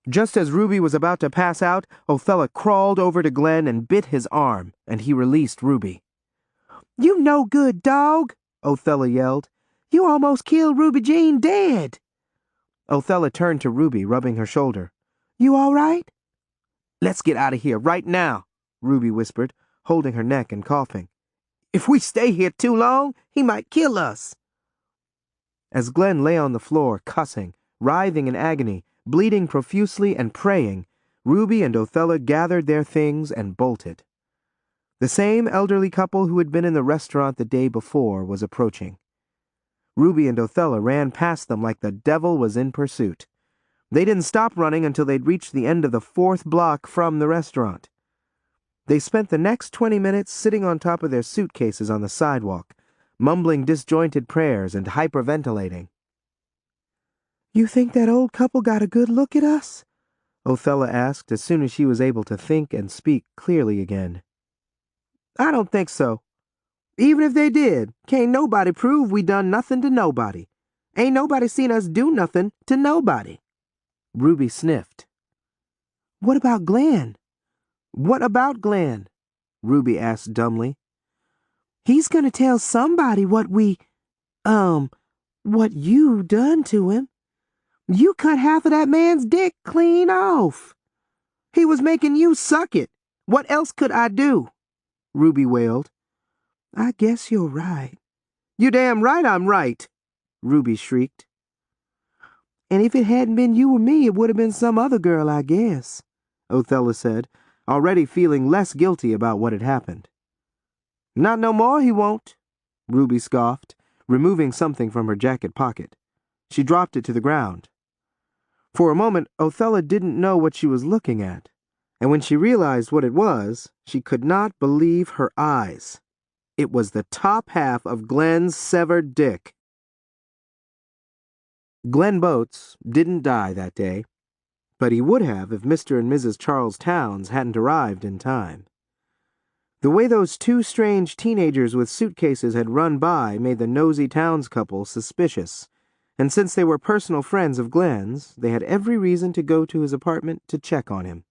Just as Ruby was about to pass out, Othella crawled over to Glenn and bit his arm, and he released Ruby. You no good dog, Othella yelled. You almost killed Ruby Jean dead. Othella turned to Ruby, rubbing her shoulder. You all right? Let's get out of here right now, Ruby whispered, holding her neck and coughing. If we stay here too long, he might kill us. As Glenn lay on the floor, cussing, writhing in agony, bleeding profusely and praying, Ruby and Othella gathered their things and bolted. The same elderly couple who had been in the restaurant the day before was approaching. Ruby and Othella ran past them like the devil was in pursuit. They didn't stop running until they'd reached the end of the 4th block from the restaurant. They spent the next 20 minutes sitting on top of their suitcases on the sidewalk, mumbling disjointed prayers and hyperventilating. You think that old couple got a good look at us? Othella asked as soon as she was able to think and speak clearly again. I don't think so. Even if they did, can't nobody prove we done nothing to nobody. Ain't nobody seen us do nothing to nobody. Ruby sniffed. What about Glenn? What about Glenn? Ruby asked dumbly. He's gonna tell somebody what what you done to him. You cut half of that man's dick clean off. He was making you suck it. What else could I do? Ruby wailed. I guess you're right. You damn right I'm right, Ruby shrieked. And if it hadn't been you or me, it would have been some other girl, I guess, Othella said, already feeling less guilty about what had happened. Not no more he won't, Ruby scoffed, removing something from her jacket pocket. She dropped it to the ground. For a moment, Othella didn't know what she was looking at, and when she realized what it was, she could not believe her eyes. It was the top half of Glenn's severed dick. Glenn Boats didn't die that day, but he would have if Mr. and Mrs. Charles Towns hadn't arrived in time. The way those two strange teenagers with suitcases had run by made the nosy Towns couple suspicious, and since they were personal friends of Glenn's, they had every reason to go to his apartment to check on him.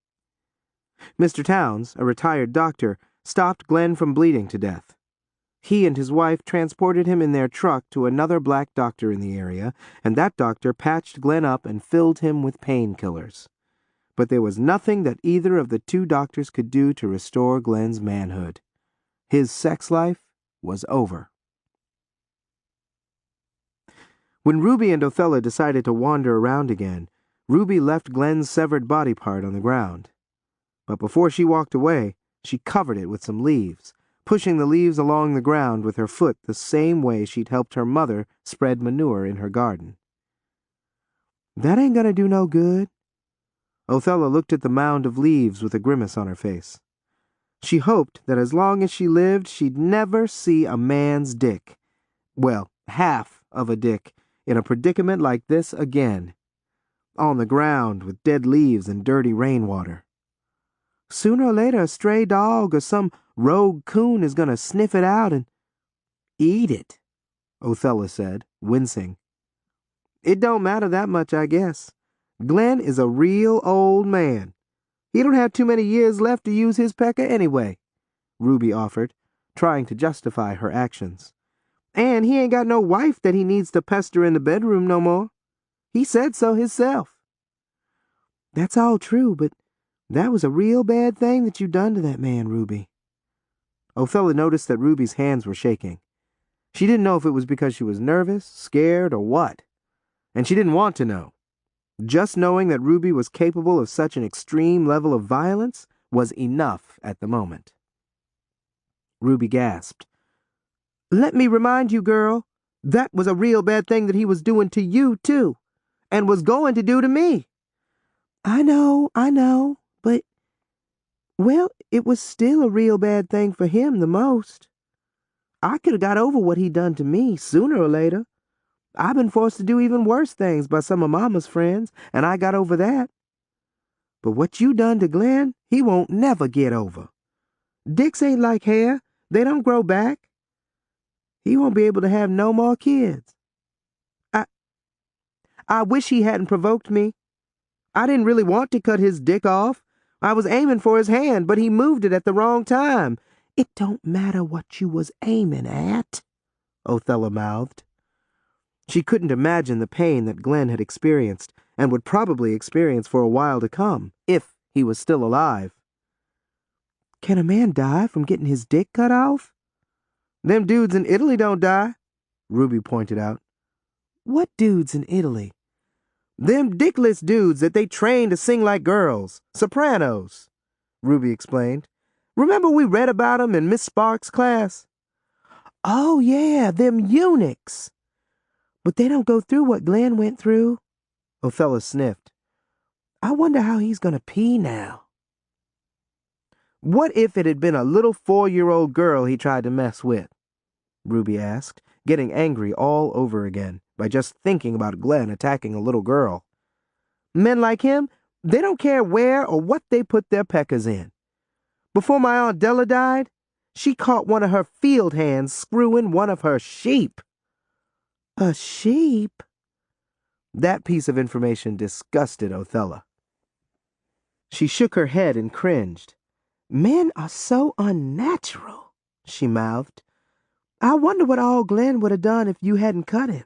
Mr. Towns, a retired doctor, stopped Glenn from bleeding to death. He and his wife transported him in their truck to another black doctor in the area, and that doctor patched Glenn up and filled him with painkillers. But there was nothing that either of the two doctors could do to restore Glenn's manhood. His sex life was over. When Ruby and Othella decided to wander around again, Ruby left Glenn's severed body part on the ground. But before she walked away, she covered it with some leaves, pushing the leaves along the ground with her foot the same way she'd helped her mother spread manure in her garden. "That ain't gonna do no good." Othella looked at the mound of leaves with a grimace on her face. She hoped that as long as she lived, she'd never see a man's dick. Well, half of a dick in a predicament like this again. On the ground with dead leaves and dirty rainwater. Sooner or later, a stray dog or some rogue coon is going to sniff it out and eat it, Othella said, wincing. "It don't matter that much, I guess. Glenn is a real old man. He don't have too many years left to use his pecker anyway," Ruby offered, trying to justify her actions. "And he ain't got no wife that he needs to pester in the bedroom no more. He said so hisself." "That's all true, but that was a real bad thing that you done to that man, Ruby." Othella noticed that Ruby's hands were shaking. She didn't know if it was because she was nervous, scared, or what. And she didn't want to know. Just knowing that Ruby was capable of such an extreme level of violence was enough at the moment. Ruby gasped. "Let me remind you, girl, that was a real bad thing that he was doing to you, too, and was going to do to me." I know, but, well, it was still a real bad thing for him the most. I could have got over what he done to me sooner or later. I've been forced to do even worse things by some of Mama's friends, and I got over that. But what you done to Glenn, he won't never get over. Dicks ain't like hair. They don't grow back. He won't be able to have no more kids. I wish he hadn't provoked me. I didn't really want to cut his dick off. I was aiming for his hand, but he moved it at the wrong time. It don't matter what you was aiming at, Othella mouthed. She couldn't imagine the pain that Glenn had experienced, and would probably experience for a while to come, if he was still alive. "Can a man die from getting his dick cut off?" "Them dudes in Italy don't die," Ruby pointed out. "What dudes in Italy?" "Them dickless dudes that they train to sing like girls, sopranos," Ruby explained. "Remember we read about 'em in Miss Sparks' class?" "Oh, yeah, them eunuchs. But they don't go through what Glenn went through." Othella sniffed. "I wonder how he's going to pee now." "What if it had been a little 4-year-old girl he tried to mess with?" Ruby asked, getting angry all over again by just thinking about Glenn attacking a little girl. "Men like him, they don't care where or what they put their peckers in. Before my Aunt Della died, she caught one of her field hands screwing one of her sheep." "A sheep?" That piece of information disgusted Othella. She shook her head and cringed. "Men are so unnatural," she mouthed. "I wonder what all Glenn would have done if you hadn't cut him."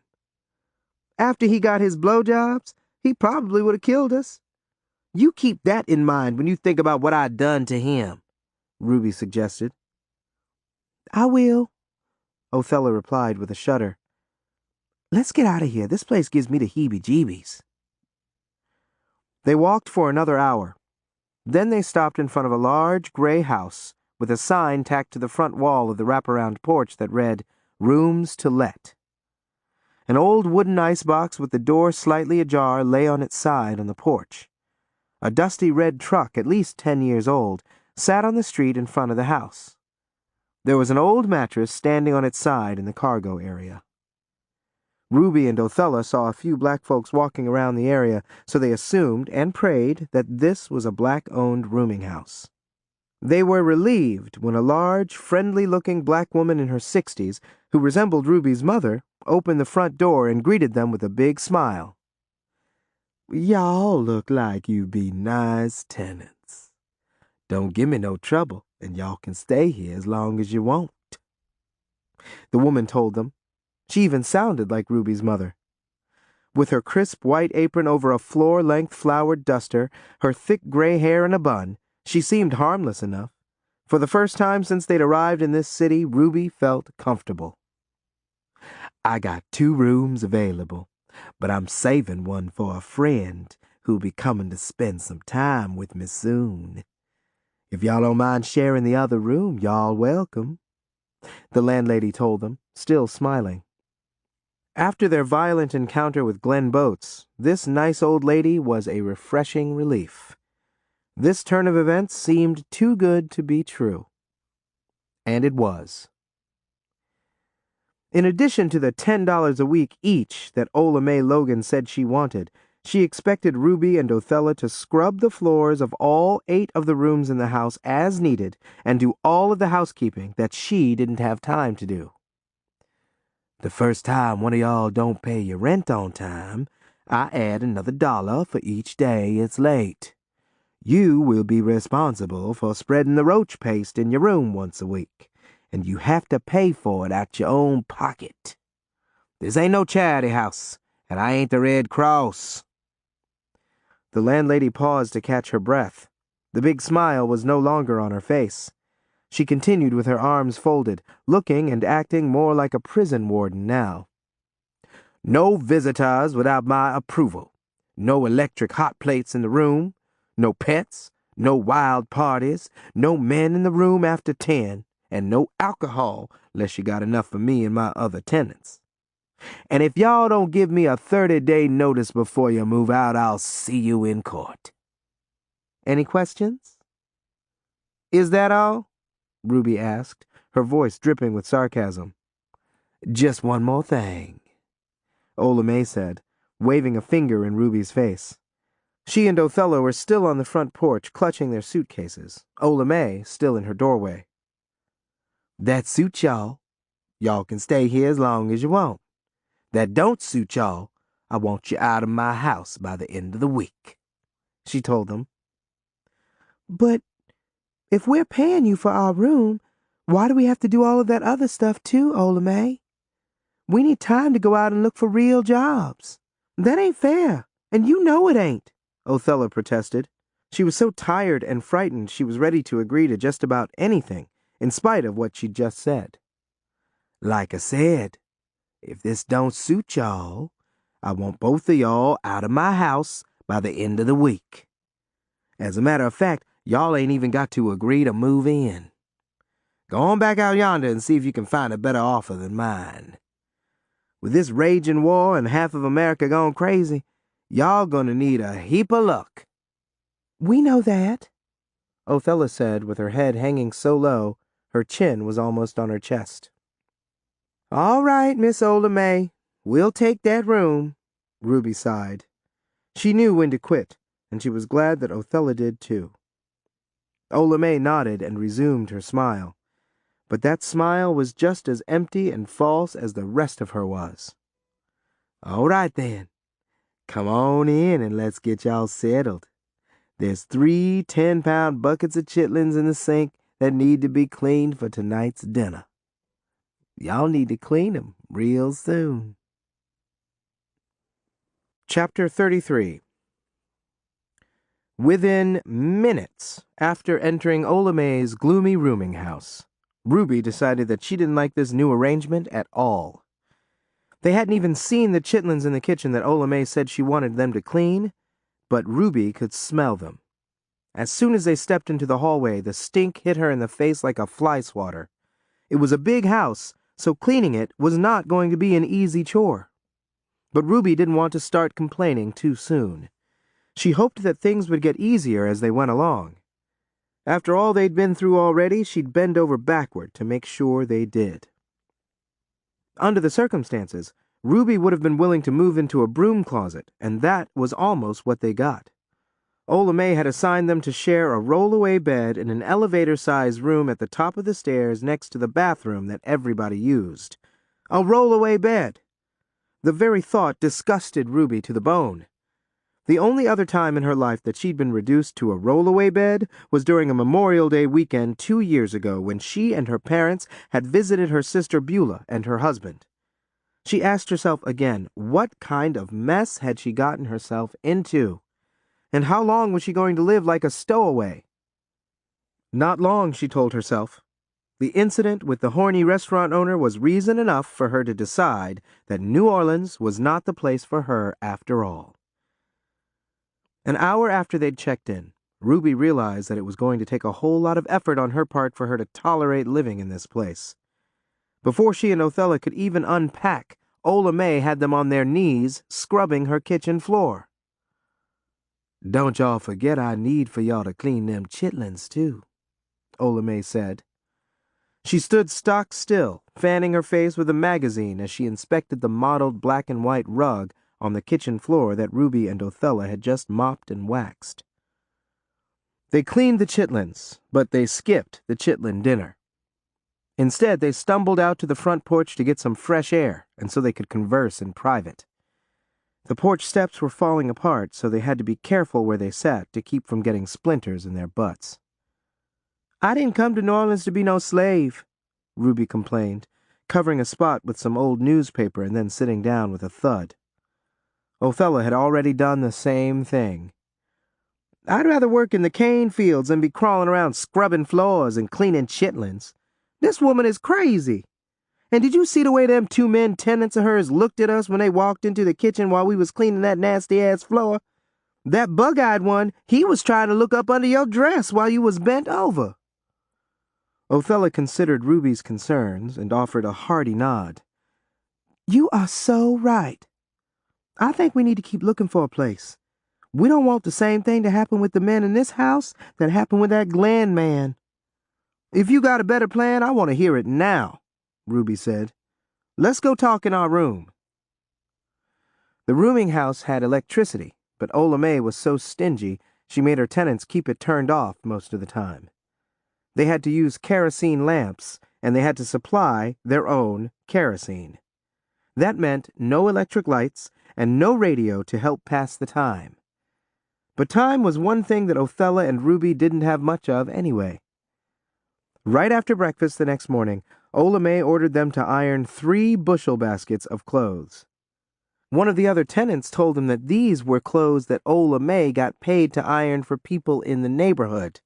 "After he got his blowjobs, he probably would have killed us. You keep that in mind when you think about what I done to him," Ruby suggested. "I will," Othella replied with a shudder. "Let's get out of here. This place gives me the heebie-jeebies." They walked for another hour. Then they stopped in front of a large gray house with a sign tacked to the front wall of the wraparound porch that read, "Rooms to Let." An old wooden icebox with the door slightly ajar lay on its side on the porch. A dusty red truck, at least 10 years old, sat on the street in front of the house. There was an old mattress standing on its side in the cargo area. Ruby and Othella saw a few black folks walking around the area, so they assumed and prayed that this was a black-owned rooming house. They were relieved when a large, friendly-looking black woman in her 60s, who resembled Ruby's mother, opened the front door and greeted them with a big smile. Y'all look like you be nice tenants. Don't give me no trouble, and y'all can stay here as long as you want. The woman told them. She even sounded like Ruby's mother. With her crisp white apron over a floor-length flowered duster, her thick gray hair in a bun, she seemed harmless enough. For the first time since they'd arrived in this city, Ruby felt comfortable. I got 2 rooms available, but I'm saving one for a friend who'll be coming to spend some time with me soon. If y'all don't mind sharing the other room, y'all welcome, the landlady told them, still smiling. After their violent encounter with Glenn Boats, this nice old lady was a refreshing relief. This turn of events seemed too good to be true. And it was. In addition to the $10 a week each that Oella May Logan said she wanted, she expected Ruby and Othella to scrub the floors of all 8 of the rooms in the house as needed and do all of the housekeeping that she didn't have time to do. The first time one of y'all don't pay your rent on time, I add another $1 for each day it's late. You will be responsible for spreading the roach paste in your room once a week, and you have to pay for it out your own pocket. This ain't no charity house, and I ain't the Red Cross. The landlady paused to catch her breath. The big smile was no longer on her face. She continued with her arms folded, looking and acting more like a prison warden now. No visitors without my approval. No electric hot plates in the room. No pets. No wild parties. No men in the room after 10. And no alcohol, unless you got enough for me and my other tenants. And if y'all don't give me a 30-day notice before you move out, I'll see you in court. Any questions? Is that all? Ruby asked, her voice dripping with sarcasm. Just one more thing, Oella May said, waving a finger in Ruby's face. She and Othella were still on the front porch, clutching their suitcases, Oella May still in her doorway. That suits y'all. Y'all can stay here as long as you want. That don't suit y'all, I want you out of my house by the end of the week, she told them. But if we're paying you for our room, why do we have to do all of that other stuff too, Oella May? We need time to go out and look for real jobs. That ain't fair, and you know it ain't, Othella protested. She was so tired and frightened she was ready to agree to just about anything, in spite of what she'd just said. Like I said, if this don't suit y'all, I want both of y'all out of my house by the end of the week. As a matter of fact, y'all ain't even got to agree to move in. Go on back out yonder and see if you can find a better offer than mine. With this raging war and half of America gone crazy, y'all gonna need a heap of luck. We know that, Othella said with her head hanging so low, her chin was almost on her chest. All right, Miss Oella May, we'll take that room, Ruby sighed. She knew when to quit, and she was glad that Othella did too. Oella May nodded and resumed her smile, but that smile was just as empty and false as the rest of her was. All right then, come on in and let's get y'all settled. There's 3 10-pound buckets of chitlins in the sink that need to be cleaned for tonight's dinner. Y'all need to clean them real soon. Chapter 33. Within minutes after entering Oella May's gloomy rooming house, Ruby decided that she didn't like this new arrangement at all. They hadn't even seen the chitlins in the kitchen that Oella May said she wanted them to clean, but Ruby could smell them. As soon as they stepped into the hallway, the stink hit her in the face like a fly swatter. It was a big house, so cleaning it was not going to be an easy chore. But Ruby didn't want to start complaining too soon. She hoped that things would get easier as they went along. After all they'd been through already, she'd bend over backward to make sure they did. Under the circumstances, Ruby would have been willing to move into a broom closet, and that was almost what they got. Oella had assigned them to share a roll-away bed in an elevator-sized room at the top of the stairs next to the bathroom that everybody used. A roll-away bed! The very thought disgusted Ruby to the bone. The only other time in her life that she'd been reduced to a roll-away bed was during a Memorial Day weekend 2 years ago when she and her parents had visited her sister Bula and her husband. She asked herself again, what kind of mess had she gotten herself into? And how long was she going to live like a stowaway? Not long, she told herself. The incident with the horny restaurant owner was reason enough for her to decide that New Orleans was not the place for her after all. An hour after they'd checked in, Ruby realized that it was going to take a whole lot of effort on her part for her to tolerate living in this place. Before she and Othella could even unpack, Oella had them on their knees, scrubbing her kitchen floor. "Don't y'all forget I need for y'all to clean them chitlins, too," Oella said. She stood stock still, fanning her face with a magazine as she inspected the mottled black and white rug on the kitchen floor that Ruby and Othella had just mopped and waxed. They cleaned the chitlins, but they skipped the chitlin dinner. Instead, they stumbled out to the front porch to get some fresh air, and so they could converse in private. The porch steps were falling apart, so they had to be careful where they sat to keep from getting splinters in their butts. "I didn't come to New Orleans to be no slave," Ruby complained, covering a spot with some old newspaper and then sitting down with a thud. Othella had already done the same thing. "I'd rather work in the cane fields than be crawling around scrubbing floors and cleaning chitlins. This woman is crazy. And did you see the way them 2 men tenants of hers looked at us when they walked into the kitchen while we was cleaning that nasty-ass floor? That bug-eyed one, he was trying to look up under your dress while you was bent over." Othella considered Ruby's concerns and offered a hearty nod. "You are so right. I think we need to keep looking for a place. We don't want the same thing to happen with the men in this house that happened with that Glenn man." "If you got a better plan, I want to hear it now," Ruby said. "Let's go talk in our room." The rooming house had electricity, but Oella was so stingy she made her tenants keep it turned off most of the time. They had to use kerosene lamps, and they had to supply their own kerosene. That meant no electric lights and no radio to help pass the time. But time was one thing that Othella and Ruby didn't have much of anyway. Right after breakfast the next morning, Oella ordered them to iron 3 bushel baskets of clothes. One of the other tenants told them that these were clothes that Oella got paid to iron for people in the neighborhood.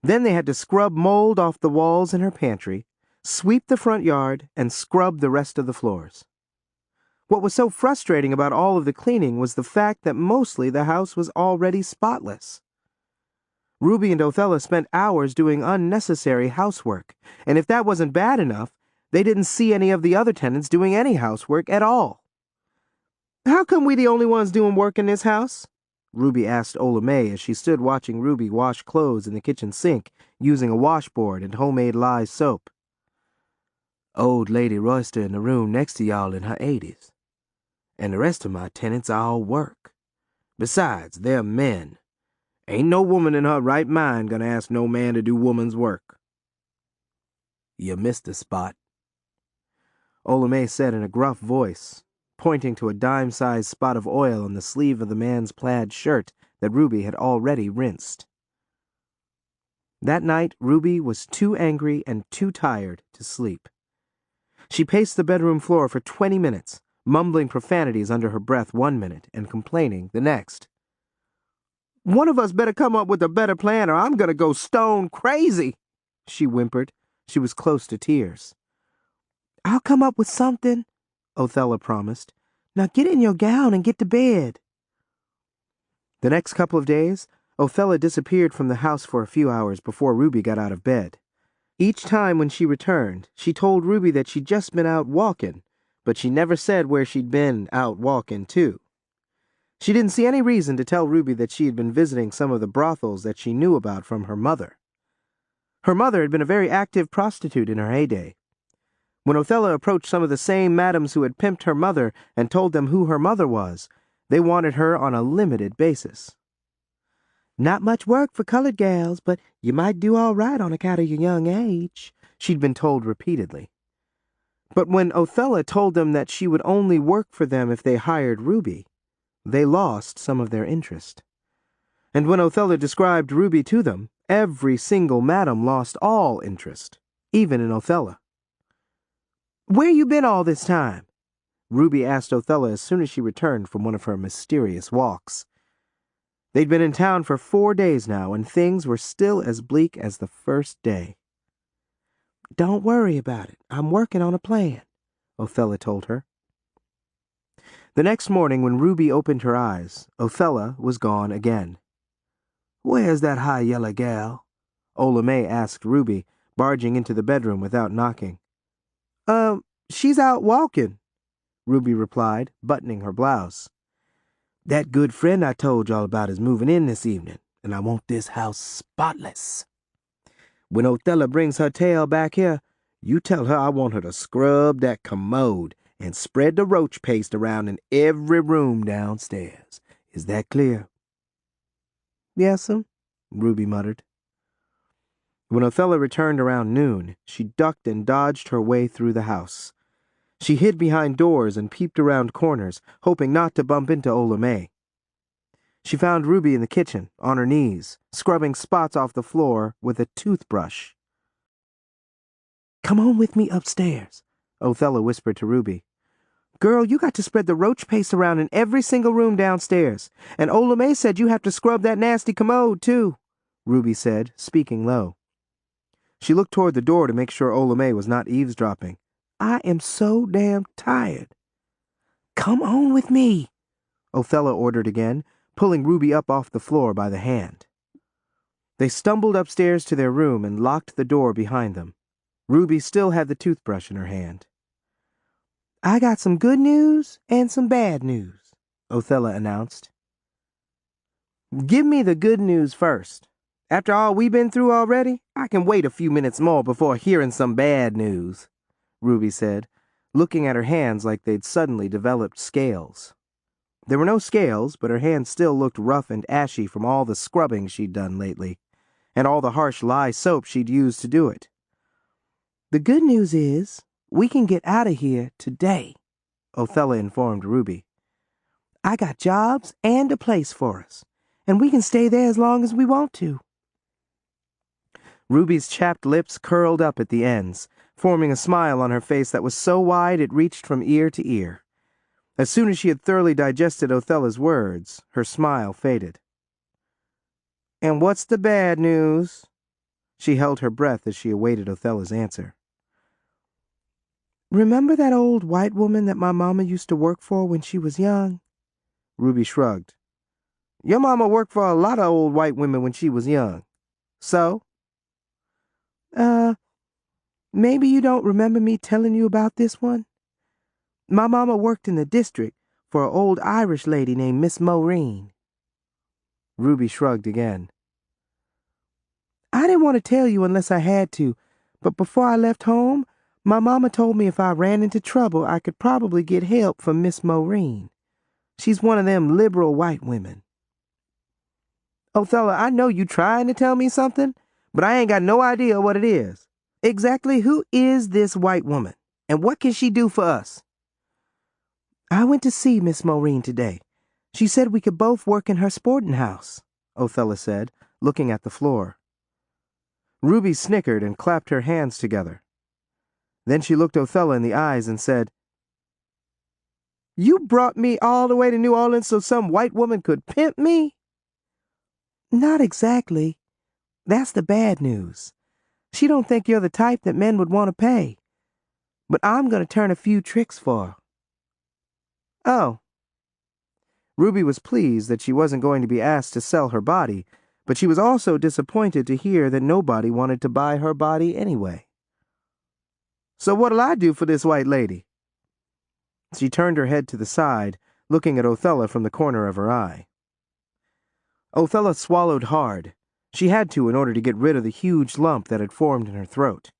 Then they had to scrub mold off the walls in her pantry, sweep the front yard, and scrub the rest of the floors. What was so frustrating about all of the cleaning was the fact that mostly the house was already spotless. Ruby and Othella spent hours doing unnecessary housework, and if that wasn't bad enough, they didn't see any of the other tenants doing any housework at all. "How come we the only ones doing work in this house?" Ruby asked Oella as she stood watching Ruby wash clothes in the kitchen sink using a washboard and homemade lye soap. "Old Lady Royster in the room next to y'all in her 80s. And the rest of my tenants all work. Besides, they're men. Ain't no woman in her right mind gonna ask no man to do woman's work." "You missed the spot," Oella said in a gruff voice, pointing to a dime-sized spot of oil on the sleeve of the man's plaid shirt that Ruby had already rinsed. That night, Ruby was too angry and too tired to sleep. She paced the bedroom floor for 20 minutes, mumbling profanities under her breath 1 minute and complaining the next. "One of us better come up with a better plan or I'm gonna go stone crazy," she whimpered. She was close to tears. "I'll come up with something," Othella promised. "Now get in your gown and get to bed." The next couple of days, Othella disappeared from the house for a few hours before Ruby got out of bed. Each time when she returned, she told Ruby that she'd just been out walking, but she never said where she'd been out walking too. She didn't see any reason to tell Ruby that she had been visiting some of the brothels that she knew about from her mother. Her mother had been a very active prostitute in her heyday. When Othella approached some of the same madams who had pimped her mother and told them who her mother was, they wanted her on a limited basis. Not much work for colored gals, but you might do all right on account of your young age, she'd been told repeatedly. But when Othella told them that she would only work for them if they hired Ruby, they lost some of their interest. And when Othella described Ruby to them, every single madam lost all interest, even in Othella. "Where you been all this time?" Ruby asked Othella as soon as she returned from one of her mysterious walks. They'd been in town for 4 days now, and things were still as bleak as the first day. "Don't worry about it. I'm working on a plan," Othella told her. The next morning when Ruby opened her eyes, Othella was gone again. "Where's that high yellow gal?" Ola May asked Ruby, barging into the bedroom without knocking. She's out walking," Ruby replied, buttoning her blouse. "That good friend I told y'all about is moving in this evening, and I want this house spotless. When Othella brings her tail back here, you tell her I want her to scrub that commode and spread the roach paste around in every room downstairs. Is that clear?" "Yes'm," Ruby muttered. When Othella returned around noon, she ducked and dodged her way through the house. She hid behind doors and peeped around corners, hoping not to bump into Ola May. She found Ruby in the kitchen, on her knees, scrubbing spots off the floor with a toothbrush. "Come on with me upstairs," Othella whispered to Ruby. "Girl, you got to spread the roach paste around in every single room downstairs. And Ola May said you have to scrub that nasty commode, too," Ruby said, speaking low. She looked toward the door to make sure Ola May was not eavesdropping. "I am so damn tired." "Come on with me," Othella ordered again, pulling Ruby up off the floor by the hand. They stumbled upstairs to their room and locked the door behind them. Ruby still had the toothbrush in her hand. "I got some good news and some bad news," Othella announced. "Give me the good news first. After all we've been through already, I can wait a few minutes more before hearing some bad news," Ruby said, looking at her hands like they'd suddenly developed scales. There were no scales, but her hands still looked rough and ashy from all the scrubbing she'd done lately, and all the harsh lye soap she'd used to do it. "The good news is we can get out of here today," Othella informed Ruby. "I got jobs and a place for us, and we can stay there as long as we want to." Ruby's chapped lips curled up at the ends, forming a smile on her face that was so wide it reached from ear to ear. As soon as she had thoroughly digested Othella's words, her smile faded. "And what's the bad news?" She held her breath as she awaited Othella's answer. "Remember that old white woman that my mama used to work for when she was young?" Ruby shrugged. "Your mama worked for a lot of old white women when she was young. So?" Maybe you don't remember me telling you about this one? My mama worked in the district for an old Irish lady named Miss Maureen." Ruby shrugged again. "I didn't want to tell you unless I had to, but before I left home, my mama told me if I ran into trouble, I could probably get help from Miss Maureen. She's one of them liberal white women." "Othella, I know you trying to tell me something, but I ain't got no idea what it is. Exactly who is this white woman, and what can she do for us?" "I went to see Miss Maureen today. She said we could both work in her sporting house," Othella said, looking at the floor. Ruby snickered and clapped her hands together. Then she looked Othella in the eyes and said, "You brought me all the way to New Orleans so some white woman could pimp me?" "Not exactly. That's the bad news. She don't think you're the type that men would want to pay. But I'm going to turn a few tricks for her." "Oh." Ruby was pleased that she wasn't going to be asked to sell her body, but she was also disappointed to hear that nobody wanted to buy her body anyway. "So what'll I do for this white lady?" She turned her head to the side, looking at Othella from the corner of her eye. Othella swallowed hard. She had to in order to get rid of the huge lump that had formed in her throat.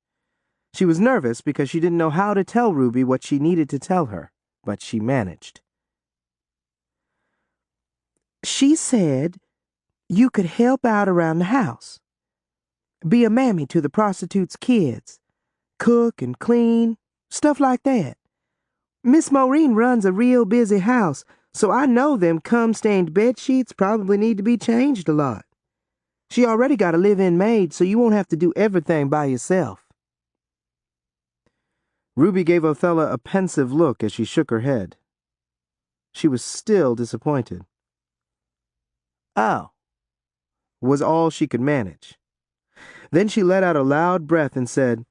She was nervous because she didn't know how to tell Ruby what she needed to tell her, but she managed. She said you could help out around the house. Be a mammy to the prostitutes' kids. Cook and clean, stuff like that. Miss Maureen runs a real busy house, so I know them cum-stained bed sheets probably need to be changed a lot. She already got a live-in maid, so you won't have to do everything by yourself. Ruby gave Othella a pensive look as she shook her head. She was still disappointed. Oh, Was all she could manage. Then she let out a loud breath and said,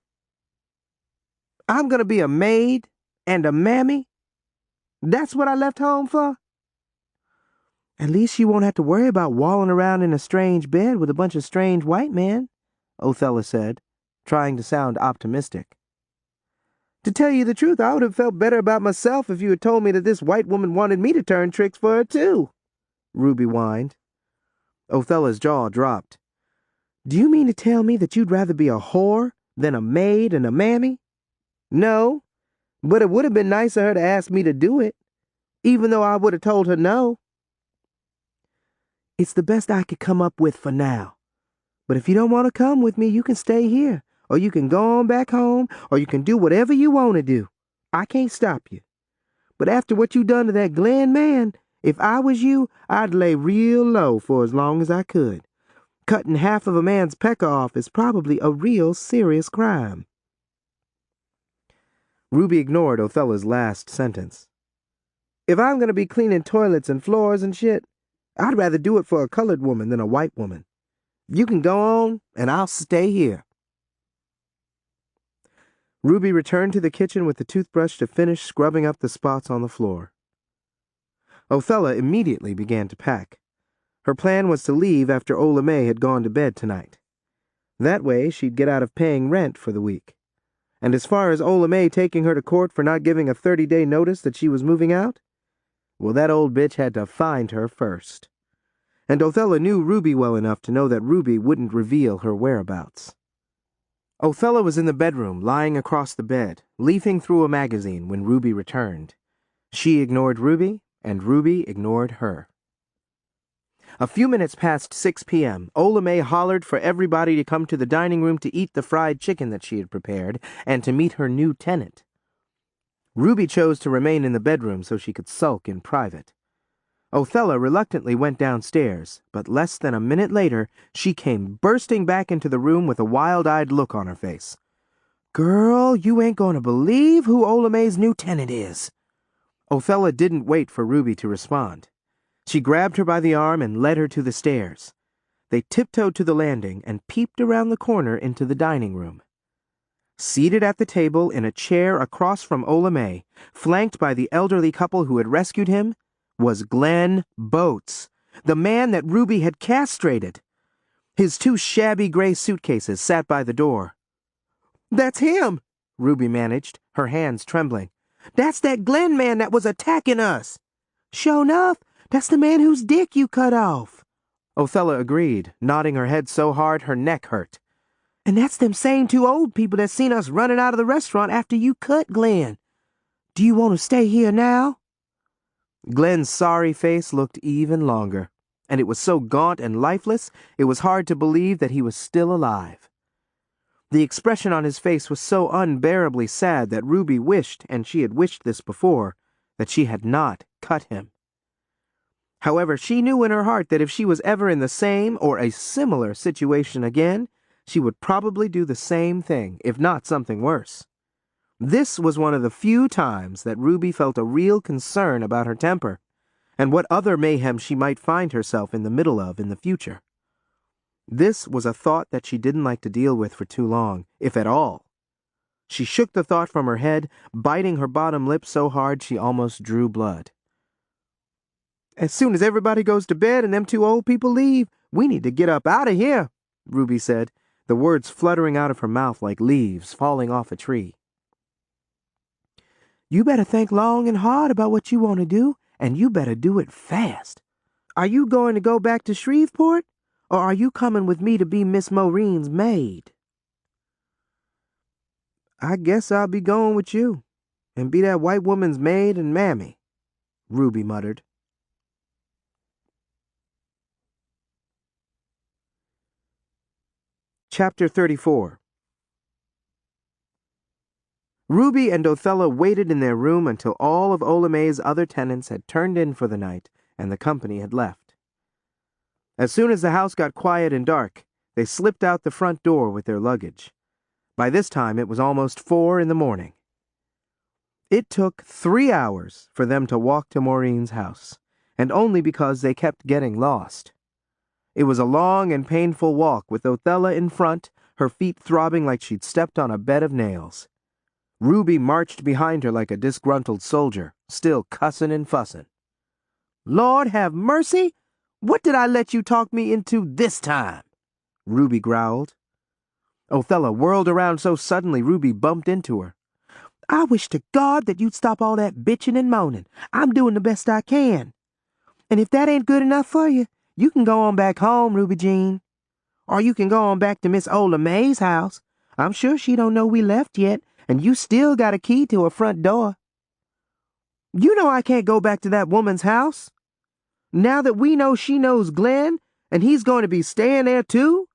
I'm gonna be a maid and a mammy? That's what I left home for? At least you won't have to worry about walling around in a strange bed with a bunch of strange white men, Othella said, trying to sound optimistic. To tell you the truth, I would have felt better about myself if you had told me that this white woman wanted me to turn tricks for her too, Ruby whined. Othella's jaw dropped. Do you mean to tell me that you'd rather be a whore than a maid and a mammy? No, but it would have been nice of her to ask me to do it, even though I would have told her no. It's the best I could come up with for now. But if you don't want to come with me, you can stay here, or you can go on back home, or you can do whatever you want to do. I can't stop you. But after what you done to that Glenn man, if I was you, I'd lay real low for as long as I could. Cutting half of a man's pecker off is probably a real serious crime. Ruby ignored Othella's last sentence. If I'm going to be cleaning toilets and floors and shit, I'd rather do it for a colored woman than a white woman. You can go on, and I'll stay here. Ruby returned to the kitchen with the toothbrush to finish scrubbing up the spots on the floor. Othella immediately began to pack. Her plan was to leave after Oella had gone to bed tonight. That way she'd get out of paying rent for the week. And as far as Oella taking her to court for not giving a 30-day notice that she was moving out, well, that old bitch had to find her first. And Othella knew Ruby well enough to know that Ruby wouldn't reveal her whereabouts. Othella was in the bedroom, lying across the bed, leafing through a magazine when Ruby returned. She ignored Ruby, and Ruby ignored her. A few minutes past 6 p.m., Oella hollered for everybody to come to the dining room to eat the fried chicken that she had prepared and to meet her new tenant. Ruby chose to remain in the bedroom so she could sulk in private. Othella reluctantly went downstairs, but less than a minute later, she came bursting back into the room with a wild-eyed look on her face. Girl, you ain't gonna believe who Oella new tenant is. Othella didn't wait for Ruby to respond. She grabbed her by the arm and led her to the stairs. They tiptoed to the landing and peeped around the corner into the dining room. Seated at the table in a chair across from Oella, flanked by the elderly couple who had rescued him, was Glenn Boats, the man that Ruby had castrated. His 2 shabby gray suitcases sat by the door. That's him, Ruby managed, her hands trembling. That's that Glenn man that was attacking us. Sure enough, that's the man whose dick you cut off. Othella agreed, nodding her head so hard her neck hurt. And that's them same 2 old people that seen us running out of the restaurant after you cut Glenn. Do you want to stay here now? Glenn's sorry face looked even longer, and it was so gaunt and lifeless it was hard to believe that he was still alive. The expression on his face was so unbearably sad that Ruby wished, and she had wished this before, that she had not cut him. However, she knew in her heart that if she was ever in the same or a similar situation again, she would probably do the same thing, if not something worse. This was one of the few times that Ruby felt a real concern about her temper, and what other mayhem she might find herself in the middle of in the future. This was a thought that she didn't like to deal with for too long, if at all. She shook the thought from her head, biting her bottom lip so hard she almost drew blood. As soon as everybody goes to bed and them 2 old people leave, we need to get up out of here, Ruby said, the words fluttering out of her mouth like leaves falling off a tree. You better think long and hard about what you want to do, and you better do it fast. Are you going to go back to Shreveport, or are you coming with me to be Miss Maureen's maid?" "I guess I'll be going with you, and be that white woman's maid and mammy," Ruby muttered. Chapter 34. Ruby and Othella waited in their room until all of Ola May's other tenants had turned in for the night and the company had left. As soon as the house got quiet and dark, they slipped out the front door with their luggage. By this time it was almost 4 in the morning. It took 3 hours for them to walk to Maureen's house, and only because they kept getting lost. It was a long and painful walk with Othella in front, her feet throbbing like she'd stepped on a bed of nails. Ruby marched behind her like a disgruntled soldier, still cussin' and fussin'. "Lord have mercy! What did I let you talk me into this time?" Ruby growled. Othella whirled around so suddenly Ruby bumped into her. "I wish to God that you'd stop all that bitching and moaning. I'm doing the best I can. And if that ain't good enough for you, you can go on back home, Ruby Jean. Or you can go on back to Miss Ola May's house. I'm sure she don't know we left yet, and you still got a key to her front door." "You know I can't go back to that woman's house. Now that we know she knows Glenn, and he's going to be staying there too.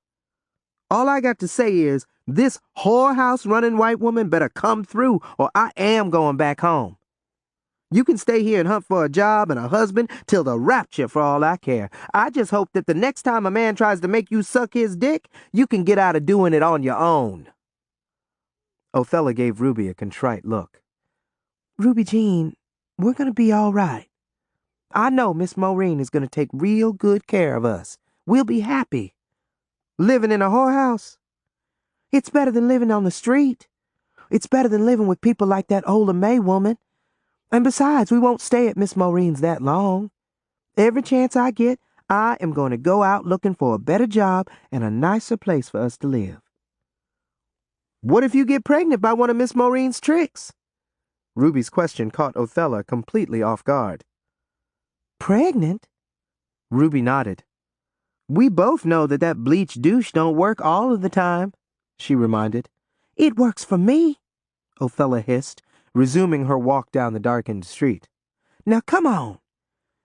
All I got to say is, this whorehouse-running white woman better come through, or I am going back home. You can stay here and hunt for a job and a husband till the rapture for all I care. I just hope that the next time a man tries to make you suck his dick, you can get out of doing it on your own." Othella gave Ruby a contrite look. "Ruby Jean, we're going to be all right. I know Miss Maureen is going to take real good care of us. We'll be happy. Living in a whorehouse? It's better than living on the street. It's better than living with people like that Ola May woman. And besides, we won't stay at Miss Maureen's that long. Every chance I get, I am going to go out looking for a better job and a nicer place for us to live." "What if you get pregnant by one of Miss Maureen's tricks?" Ruby's question caught Othella completely off guard. "Pregnant?" Ruby nodded. "We both know that bleach douche don't work all of the time," she reminded. "It works for me," Othella hissed, resuming her walk down the darkened street. "Now come on.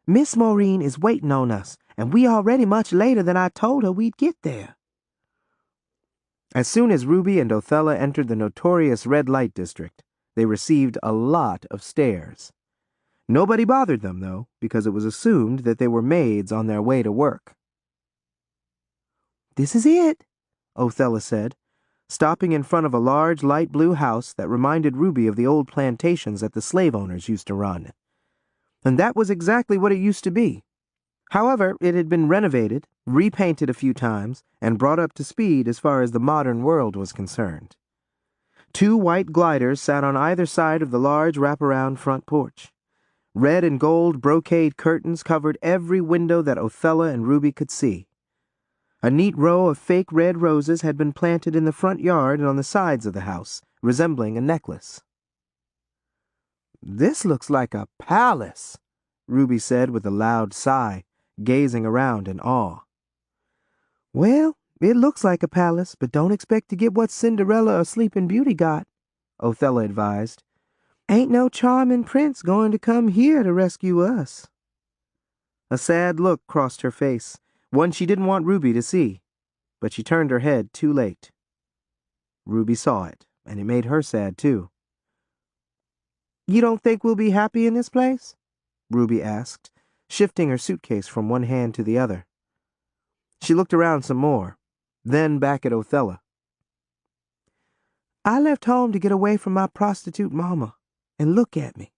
Miss Maureen is waiting on us, and we already much later than I told her we'd get there." As soon as Ruby and Othella entered the notorious red light district, they received a lot of stares. Nobody bothered them, though, because it was assumed that they were maids on their way to work. "This is it," Othella said, stopping in front of a large light blue house that reminded Ruby of the old plantations that the slave owners used to run. And that was exactly what it used to be. However, it had been renovated, repainted a few times, and brought up to speed as far as the modern world was concerned. 2 white gliders sat on either side of the large wraparound front porch. Red and gold brocade curtains covered every window that Othella and Ruby could see. A neat row of fake red roses had been planted in the front yard and on the sides of the house, resembling a necklace. "This looks like a palace," Ruby said with a loud sigh, gazing around in awe. "Well, it looks like a palace, but don't expect to get what Cinderella or Sleeping Beauty got," Othella advised. "Ain't no charming prince going to come here to rescue us." A sad look crossed her face, one she didn't want Ruby to see, but she turned her head too late. Ruby saw it, and it made her sad too. "You don't think we'll be happy in this place?" Ruby asked, shifting her suitcase from one hand to the other. She looked around some more, then back at Othella. "I left home to get away from my prostitute mama, and look at me.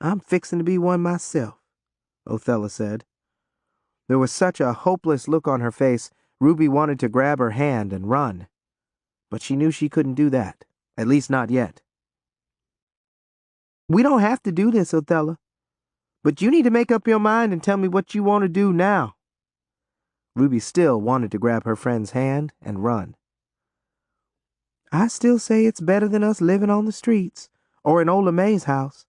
I'm fixing to be one myself," Othella said. There was such a hopeless look on her face, Ruby wanted to grab her hand and run. But she knew she couldn't do that, at least not yet. "We don't have to do this, Othella. But you need to make up your mind and tell me what you want to do now." Ruby still wanted to grab her friend's hand and run. "I still say it's better than us living on the streets, or in Ola May's house.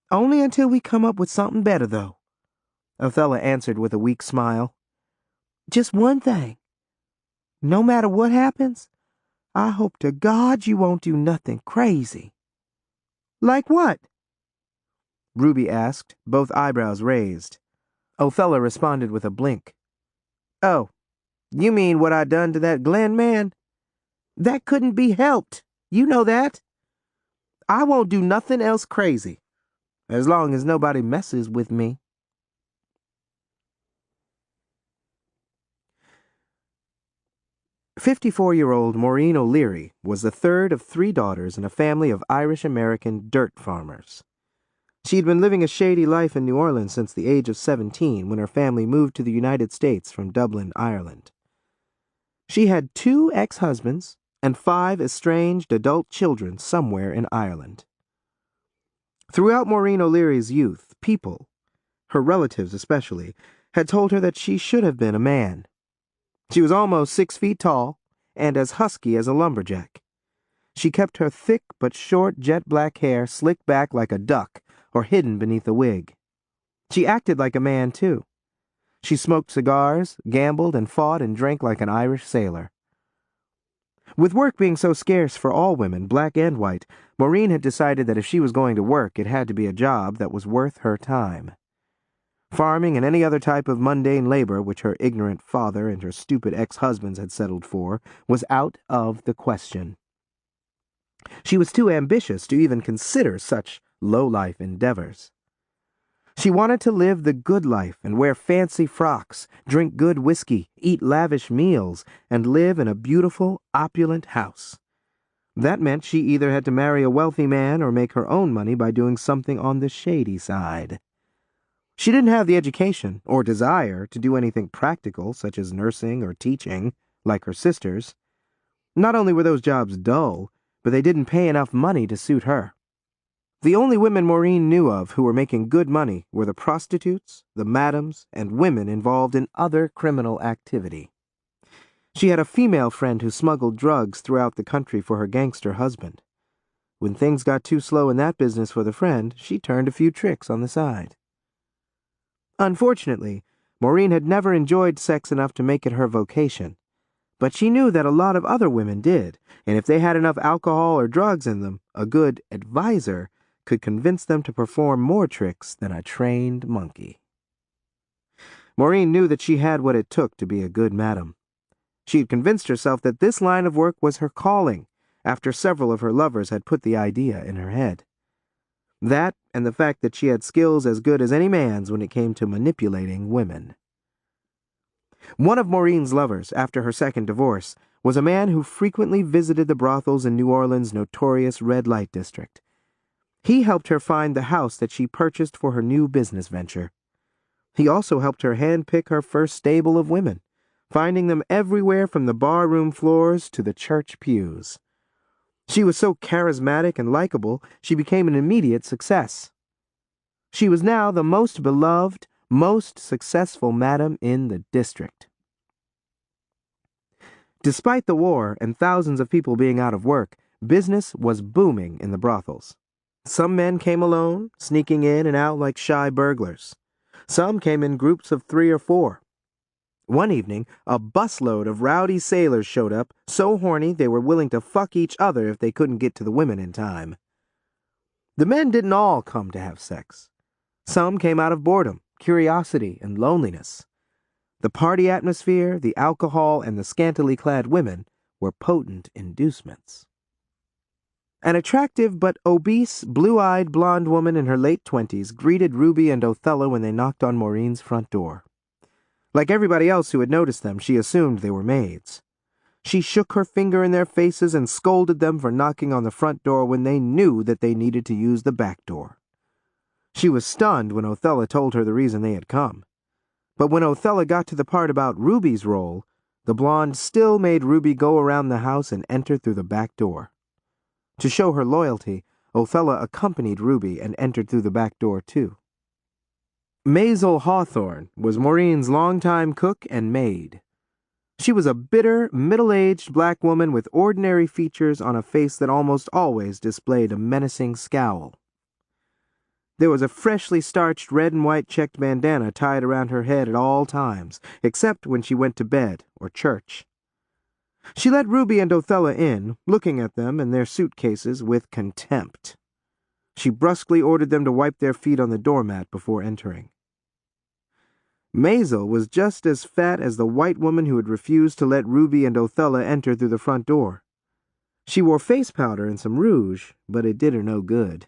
Only until we come up with something better, though, Othella answered with a weak smile. Just one thing. No matter what happens, I hope to God you won't do nothing crazy. Like what? Ruby asked, both eyebrows raised. Othella responded with a blink. Oh, you mean what I done to that Glenn man? That couldn't be helped. You know that. I won't do nothing else crazy, as long as nobody messes with me. "54-year-old Maureen O'Leary was the third of 3 daughters in a family of Irish-American dirt farmers. She had been living a shady life in New Orleans since the age of 17 when her family moved to the United States from Dublin, Ireland. She had 2 ex-husbands and 5 estranged adult children somewhere in Ireland. Throughout Maureen O'Leary's youth, people, her relatives especially, had told her that she should have been a man. She was almost 6 feet tall and as husky as a lumberjack. She kept her thick but short jet-black hair slicked back like a duck or hidden beneath a wig. She acted like a man, too. She smoked cigars, gambled, and fought and drank like an Irish sailor. With work being so scarce for all women, black and white, Maureen had decided that if she was going to work, it had to be a job that was worth her time. Farming and any other type of mundane labor which her ignorant father and her stupid ex-husbands had settled for was out of the question. She was too ambitious to even consider such low-life endeavors. She wanted to live the good life and wear fancy frocks, drink good whiskey, eat lavish meals, and live in a beautiful, opulent house. That meant she either had to marry a wealthy man or make her own money by doing something on the shady side. She didn't have the education or desire to do anything practical, such as nursing or teaching, like her sisters. Not only were those jobs dull, but they didn't pay enough money to suit her. The only women Maureen knew of who were making good money were the prostitutes, the madams, and women involved in other criminal activity. She had a female friend who smuggled drugs throughout the country for her gangster husband. When things got too slow in that business for the friend, she turned a few tricks on the side. Unfortunately, Maureen had never enjoyed sex enough to make it her vocation, but she knew that a lot of other women did, and if they had enough alcohol or drugs in them, a good advisor could convince them to perform more tricks than a trained monkey. Maureen knew that she had what it took to be a good madam. She had convinced herself that this line of work was her calling, after several of her lovers had put the idea in her head. That, and the fact that she had skills as good as any man's when it came to manipulating women. One of Maureen's lovers, after her second divorce, was a man who frequently visited the brothels in New Orleans' notorious red light district. He helped her find the house that she purchased for her new business venture. He also helped her handpick her first stable of women, finding them everywhere from the barroom floors to the church pews. She was so charismatic and likable, she became an immediate success. She was now the most beloved, most successful madam in the district. Despite the war and thousands of people being out of work, business was booming in the brothels. Some men came alone, sneaking in and out like shy burglars. Some came in groups of 3 or 4. One evening, a busload of rowdy sailors showed up, so horny they were willing to fuck each other if they couldn't get to the women in time. The men didn't all come to have sex. Some came out of boredom, curiosity, and loneliness. The party atmosphere, the alcohol, and the scantily clad women were potent inducements. An attractive but obese, blue-eyed blonde woman in her late 20s greeted Ruby and Othella when they knocked on Maureen's front door. Like everybody else who had noticed them, she assumed they were maids. She shook her finger in their faces and scolded them for knocking on the front door when they knew that they needed to use the back door. She was stunned when Othella told her the reason they had come. But when Othella got to the part about Ruby's role, the blonde still made Ruby go around the house and enter through the back door. To show her loyalty, Othella accompanied Ruby and entered through the back door, too. Maisel Hawthorne was Maureen's longtime cook and maid. She was a bitter, middle-aged black woman with ordinary features on a face that almost always displayed a menacing scowl. There was a freshly starched red and white checked bandana tied around her head at all times, except when she went to bed or church. She let Ruby and Othella in, looking at them and their suitcases with contempt. She brusquely ordered them to wipe their feet on the doormat before entering. Maisel was just as fat as the white woman who had refused to let Ruby and Othella enter through the front door. She wore face powder and some rouge, but it did her no good.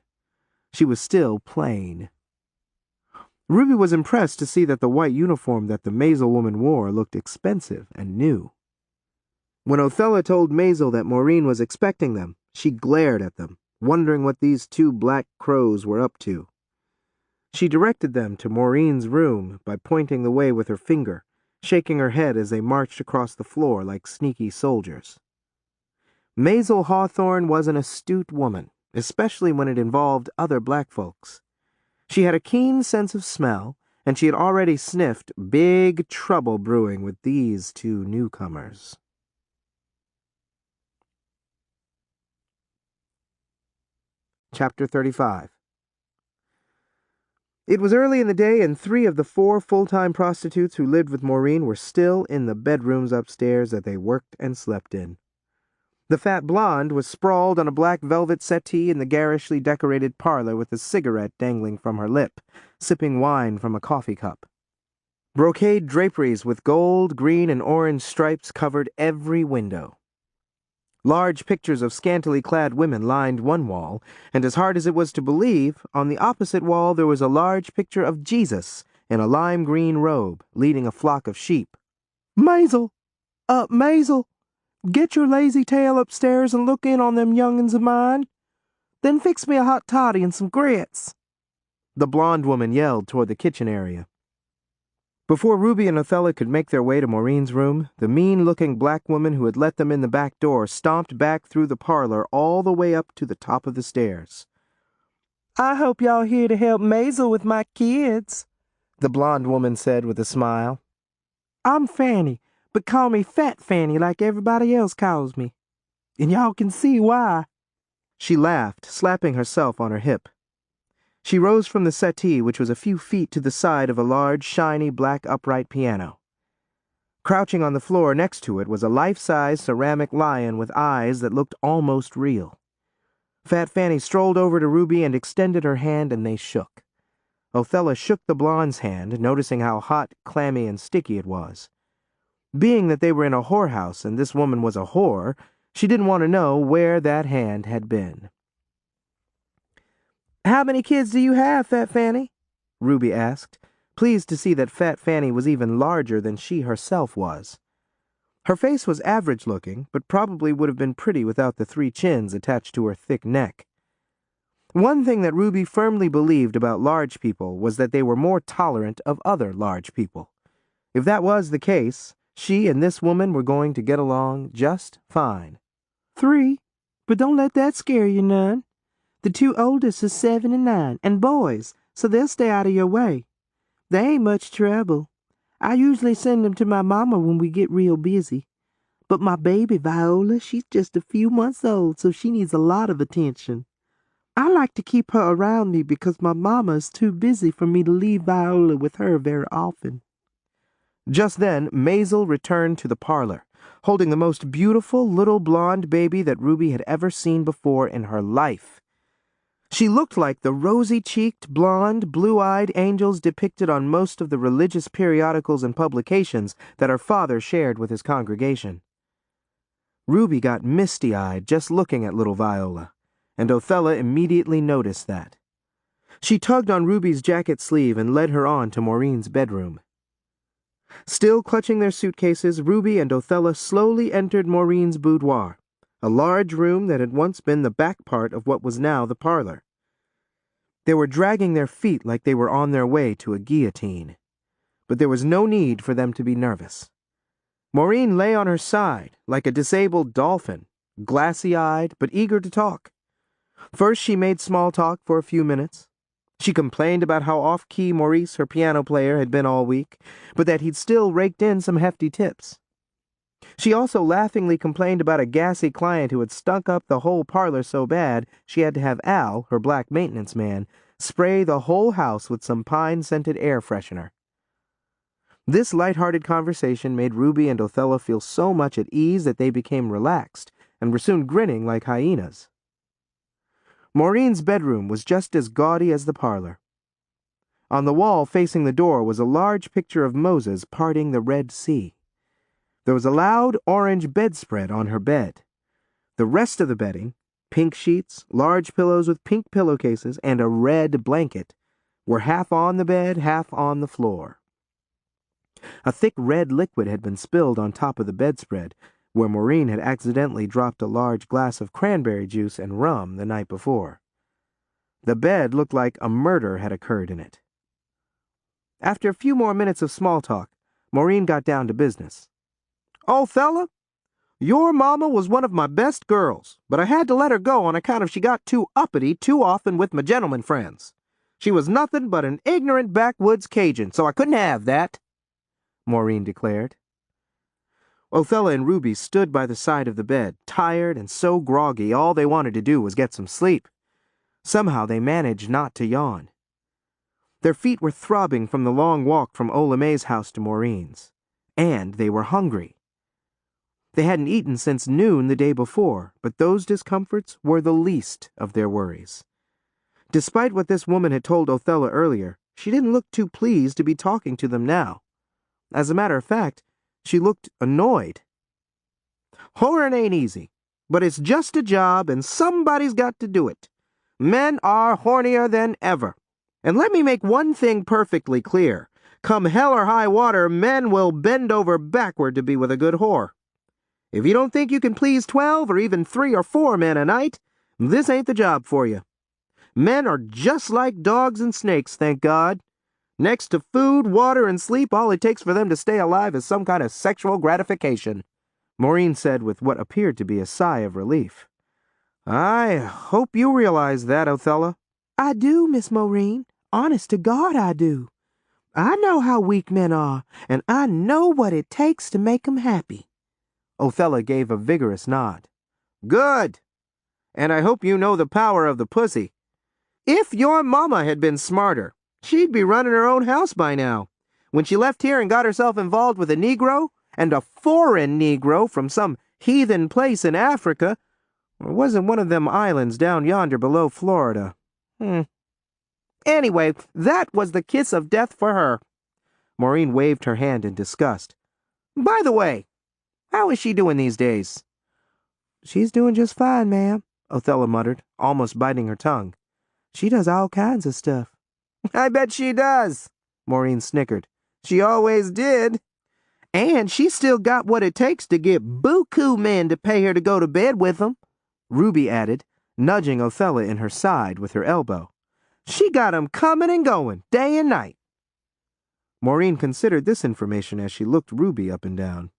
She was still plain. Ruby was impressed to see that the white uniform that the Maisel woman wore looked expensive and new. When Othella told Maisel that Maureen was expecting them, she glared at them, wondering what these two black crows were up to. She directed them to Maureen's room by pointing the way with her finger, shaking her head as they marched across the floor like sneaky soldiers. Maisel Hawthorne was an astute woman, especially when it involved other black folks. She had a keen sense of smell, and she had already sniffed big trouble brewing with these two newcomers. Chapter 35. It was early in the day, and 3 of the 4 full-time prostitutes who lived with Maureen were still in the bedrooms upstairs that they worked and slept in. The fat blonde was sprawled on a black velvet settee in the garishly decorated parlor with a cigarette dangling from her lip, sipping wine from a coffee cup. Brocade draperies with gold, green, and orange stripes covered every window. Large pictures of scantily clad women lined one wall, and as hard as it was to believe, on the opposite wall there was a large picture of Jesus in a lime green robe, leading a flock of sheep. Maisel! Maisel! Get your lazy tail upstairs and look in on them young'uns of mine. Then fix me a hot toddy and some grits. The blonde woman yelled toward the kitchen area. Before Ruby and Othella could make their way to Maureen's room, the mean-looking black woman who had let them in the back door stomped back through the parlor all the way up to the top of the stairs. I hope y'all here to help Maisel with my kids, the blonde woman said with a smile. I'm Fanny, but call me Fat Fanny like everybody else calls me. And y'all can see why. She laughed, slapping herself on her hip. She rose from the settee, which was a few feet to the side of a large, shiny, black upright piano. Crouching on the floor next to it was a life-size ceramic lion with eyes that looked almost real. Fat Fanny strolled over to Ruby and extended her hand, and they shook. Othella shook the blonde's hand, noticing how hot, clammy, and sticky it was. Being that they were in a whorehouse and this woman was a whore, she didn't want to know where that hand had been. How many kids do you have, Fat Fanny? Ruby asked, pleased to see that Fat Fanny was even larger than she herself was. Her face was average-looking, but probably would have been pretty without the 3 chins attached to her thick neck. One thing that Ruby firmly believed about large people was that they were more tolerant of other large people. If that was the case, she and this woman were going to get along just fine. 3, but don't let that scare you none. The 2 oldest is 7 and 9, and boys, so they'll stay out of your way. They ain't much trouble. I usually send them to my mama when we get real busy. But my baby, Viola, she's just a few months old, so she needs a lot of attention. I like to keep her around me because my mama is too busy for me to leave Viola with her very often. Just then, Maisel returned to the parlor, holding the most beautiful little blonde baby that Ruby had ever seen before in her life. She looked like the rosy-cheeked, blonde, blue-eyed angels depicted on most of the religious periodicals and publications that her father shared with his congregation. Ruby got misty-eyed just looking at little Viola, and Othella immediately noticed that. She tugged on Ruby's jacket sleeve and led her on to Maureen's bedroom. Still clutching their suitcases, Ruby and Othella slowly entered Maureen's boudoir, a large room that had once been the back part of what was now the parlor. They were dragging their feet like they were on their way to a guillotine, but there was no need for them to be nervous. Maureen lay on her side like a disabled dolphin, glassy-eyed but eager to talk. First she made small talk for a few minutes. She complained about how off-key Maurice, her piano player, had been all week, but that he'd still raked in some hefty tips. She also laughingly complained about a gassy client who had stunk up the whole parlor so bad she had to have Al, her black maintenance man, spray the whole house with some pine-scented air freshener. This light-hearted conversation made Ruby and Othella feel so much at ease that they became relaxed and were soon grinning like hyenas. Maureen's bedroom was just as gaudy as the parlor. On the wall facing the door was a large picture of Moses parting the Red Sea. There was a loud orange bedspread on her bed. The rest of the bedding, pink sheets, large pillows with pink pillowcases, and a red blanket, were half on the bed, half on the floor. A thick red liquid had been spilled on top of the bedspread, where Maureen had accidentally dropped a large glass of cranberry juice and rum the night before. The bed looked like a murder had occurred in it. After a few more minutes of small talk, Maureen got down to business. "Othella, your mama was one of my best girls, but I had to let her go on account of she got too uppity too often with my gentleman friends. She was nothing but an ignorant backwoods Cajun, so I couldn't have that," Maureen declared. Othella and Ruby stood by the side of the bed, tired and so groggy all they wanted to do was get some sleep. Somehow they managed not to yawn. Their feet were throbbing from the long walk from Oella May's house to Maureen's, and they were hungry. They hadn't eaten since noon the day before, but those discomforts were the least of their worries. Despite what this woman had told Othella earlier, she didn't look too pleased to be talking to them now. As a matter of fact, she looked annoyed. "Whoring ain't easy, but it's just a job and somebody's got to do it. Men are hornier than ever. And let me make one thing perfectly clear. Come hell or high water, men will bend over backward to be with a good whore. If you don't think you can please 12 or even 3 or 4 men a night, this ain't the job for you. Men are just like dogs and snakes, thank God. Next to food, water, and sleep, all it takes for them to stay alive is some kind of sexual gratification," Maureen said with what appeared to be a sigh of relief. "I hope you realize that, Othella." I do, Miss Maureen. Honest to God, I do. I know how weak men are, and I know what it takes to make 'em happy." Othella gave a vigorous nod. "Good. And I hope you know the power of the pussy. If your mama had been smarter, she'd be running her own house by now. When she left here and got herself involved with a Negro, and a foreign Negro from some heathen place in Africa, or wasn't one of them islands down yonder below Florida. Anyway, that was the kiss of death for her." Maureen waved her hand in disgust. "By the way, how is she doing these days?" "She's doing just fine, ma'am," Othella muttered, almost biting her tongue. "She does all kinds of stuff." "I bet she does," Maureen snickered. "She always did. And she's still got what it takes to get buku men to pay her to go to bed with them," Ruby added, nudging Othella in her side with her elbow. "She got 'em coming and going, day and night." Maureen considered this information as she looked Ruby up and down.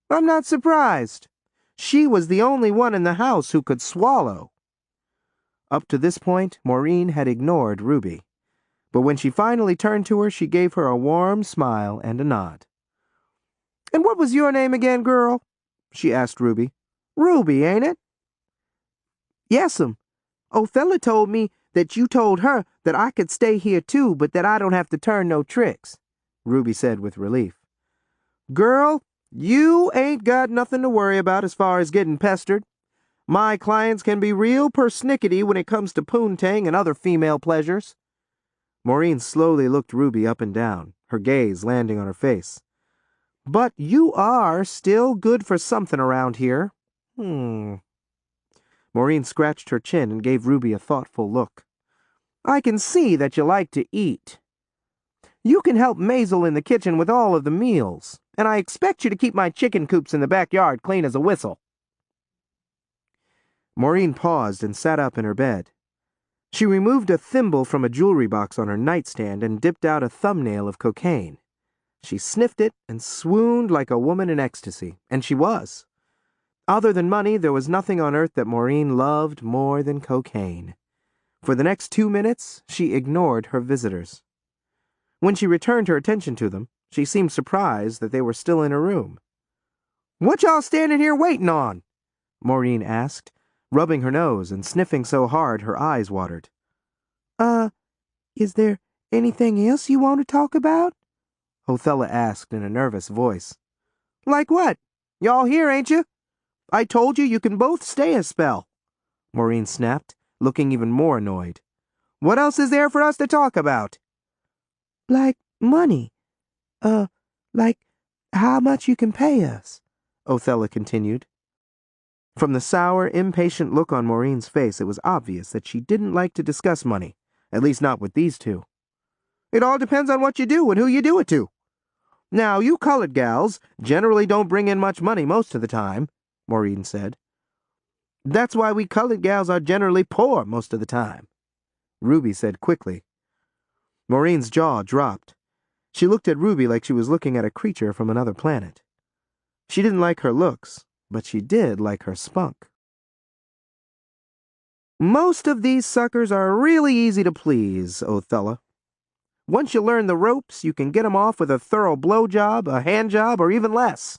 "I'm not surprised. She was the only one in the house who could swallow." Up to this point, Maureen had ignored Ruby, but when she finally turned to her, she gave her a warm smile and a nod. "And what was your name again, girl?" she asked Ruby. "Ruby, ain't it?" "Yes'm. Othella told me that you told her that I could stay here too, but that I don't have to turn no tricks," Ruby said with relief. "Girl, you ain't got nothing to worry about as far as getting pestered. My clients can be real persnickety when it comes to poontang and other female pleasures." Maureen slowly looked Ruby up and down, her gaze landing on her face. "But you are still good for something around here." Maureen scratched her chin and gave Ruby a thoughtful look. "I can see that you like to eat. You can help Maisel in the kitchen with all of the meals, and I expect you to keep my chicken coops in the backyard clean as a whistle." Maureen paused and sat up in her bed. She removed a thimble from a jewelry box on her nightstand and dipped out a thumbnail of cocaine. She sniffed it and swooned like a woman in ecstasy, and she was. Other than money, there was nothing on earth that Maureen loved more than cocaine. For the next 2 minutes, she ignored her visitors. When she returned her attention to them, she seemed surprised that they were still in her room. What y'all standing here waiting on? Maureen asked, rubbing her nose and sniffing so hard her eyes watered. Is there anything else you want to talk about? Othella asked in a nervous voice. Like what? Y'all here, ain't you? I told you can both stay a spell, Maureen snapped, looking even more annoyed. What else is there for us to talk about? Like money. Like how much you can pay us, Othella continued. From the sour, impatient look on Maureen's face, it was obvious that she didn't like to discuss money, at least not with these two. It all depends on what you do and who you do it to. Now, you colored gals generally don't bring in much money most of the time, Maureen said. That's why we colored gals are generally poor most of the time, Ruby said quickly. Maureen's jaw dropped. She looked at Ruby like she was looking at a creature from another planet. She didn't like her looks, but she did like her spunk. Most of these suckers are really easy to please, Othella. Once you learn the ropes, you can get 'em off with a thorough blowjob, a hand job, or even less.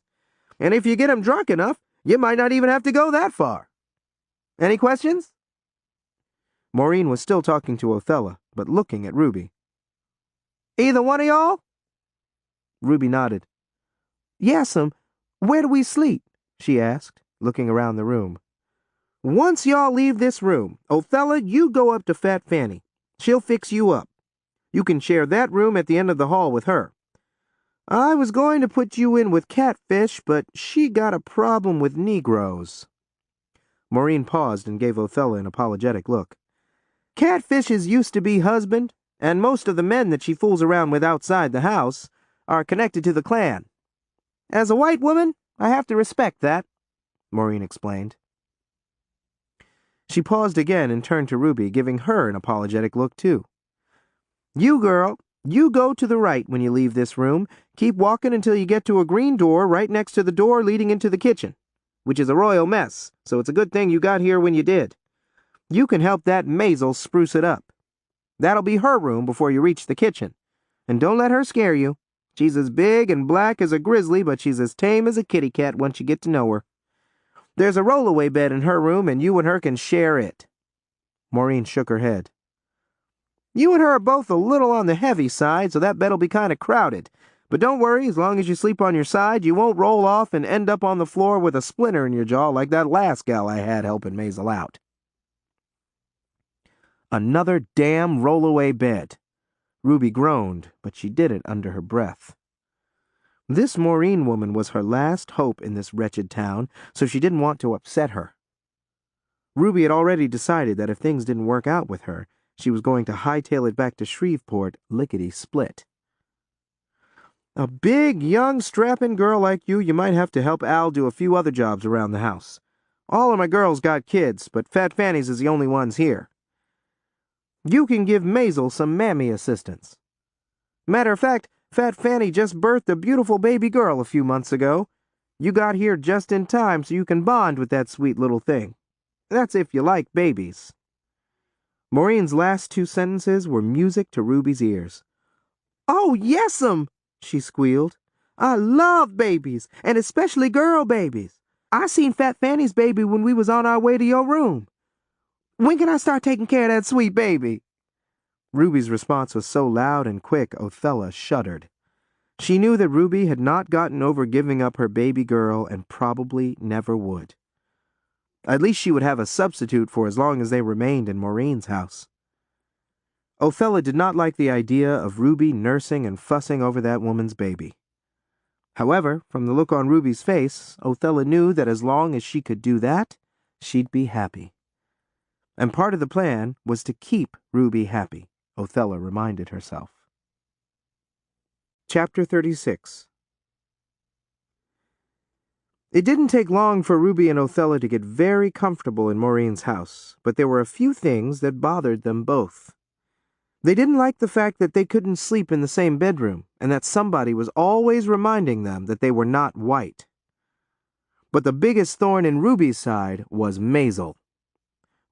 And if you get 'em drunk enough, you might not even have to go that far. Any questions? Maureen was still talking to Othella, but looking at Ruby. Either one of y'all? Ruby nodded. Yes'm. Where do we sleep? She asked, looking around the room. Once y'all leave this room, Othella, you go up to Fat Fanny. She'll fix you up. You can share that room at the end of the hall with her. I was going to put you in with Catfish, but she got a problem with Negroes. Maureen paused and gave Othella an apologetic look. Catfish's used-to-be husband, and most of the men that she fools around with outside the house, are connected to the clan. As a white woman, I have to respect that, Maureen explained. She paused again and turned to Ruby, giving her an apologetic look, too. You, girl, you go to the right when you leave this room. Keep walking until you get to a green door right next to the door leading into the kitchen, which is a royal mess, so it's a good thing you got here when you did. You can help that Maisel spruce it up. That'll be her room before you reach the kitchen. And don't let her scare you. She's as big and black as a grizzly, but she's as tame as a kitty cat once you get to know her. There's a rollaway bed in her room, and you and her can share it. Maureen shook her head. You and her are both a little on the heavy side, so that bed'll be kind of crowded. But don't worry, as long as you sleep on your side, you won't roll off and end up on the floor with a splinter in your jaw like that last gal I had helping Maisel out. Another damn rollaway bed. Ruby groaned, but she did it under her breath. This Maureen woman was her last hope in this wretched town, so she didn't want to upset her. Ruby had already decided that if things didn't work out with her, she was going to hightail it back to Shreveport lickety-split. A big, young, strapping girl like you might have to help Al do a few other jobs around the house. All of my girls got kids, but Fat Fanny's is the only ones here. You can give Maisel some mammy assistance. Matter of fact, Fat Fanny just birthed a beautiful baby girl a few months ago. You got here just in time so you can bond with that sweet little thing. That's if you like babies. Maureen's last two sentences were music to Ruby's ears. Oh, yes'm, she squealed. I love babies, and especially girl babies. I seen Fat Fanny's baby when we was on our way to your room. When can I start taking care of that sweet baby? Ruby's response was so loud and quick, Othella shuddered. She knew that Ruby had not gotten over giving up her baby girl and probably never would. At least she would have a substitute for as long as they remained in Maureen's house. Othella did not like the idea of Ruby nursing and fussing over that woman's baby. However, from the look on Ruby's face, Othella knew that as long as she could do that, she'd be happy. And part of the plan was to keep Ruby happy, Othella reminded herself. Chapter 36. It didn't take long for Ruby and Othella to get very comfortable in Maureen's house, but there were a few things that bothered them both. They didn't like the fact that they couldn't sleep in the same bedroom, and that somebody was always reminding them that they were not white. But the biggest thorn in Ruby's side was Maisel.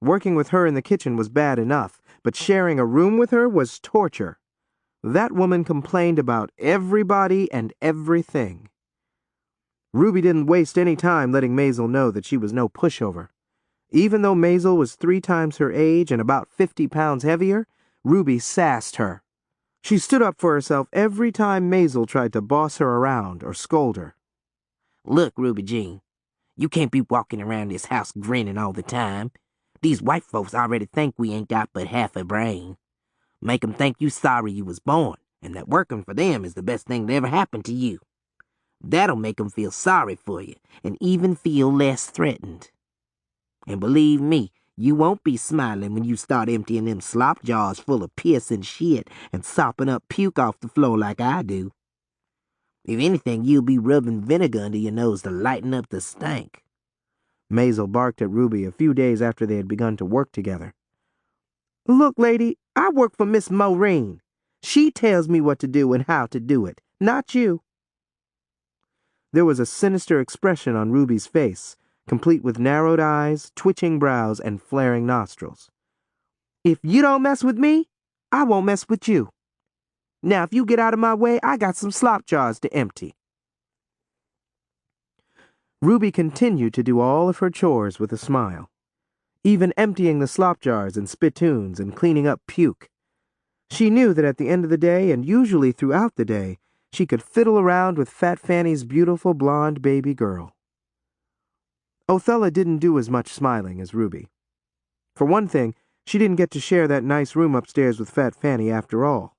Working with her in the kitchen was bad enough, but sharing a room with her was torture. That woman complained about everybody and everything. Ruby didn't waste any time letting Maisel know that she was no pushover. Even though Maisel was 3 times her age and about 50 pounds heavier, Ruby sassed her. She stood up for herself every time Maisel tried to boss her around or scold her. Look, Ruby Jean, you can't be walking around this house grinning all the time. These white folks already think we ain't got but half a brain. Make 'em think you sorry you was born, and that working for them is the best thing that ever happened to you. That'll make 'em feel sorry for you, and even feel less threatened. And believe me, you won't be smiling when you start emptying them slop jars full of piss and shit and sopping up puke off the floor like I do. If anything, you'll be rubbing vinegar under your nose to lighten up the stank. Maisel barked at Ruby a few days after they had begun to work together. Look, lady, I work for Miss Maureen. She tells me what to do and how to do it, not you. There was a sinister expression on Ruby's face, complete with narrowed eyes, twitching brows, and flaring nostrils. If you don't mess with me, I won't mess with you. Now, if you get out of my way, I got some slop jars to empty. Ruby continued to do all of her chores with a smile, even emptying the slop jars and spittoons and cleaning up puke. She knew that at the end of the day, and usually throughout the day, she could fiddle around with Fat Fanny's beautiful blonde baby girl. Othella didn't do as much smiling as Ruby. For one thing, she didn't get to share that nice room upstairs with Fat Fanny after all.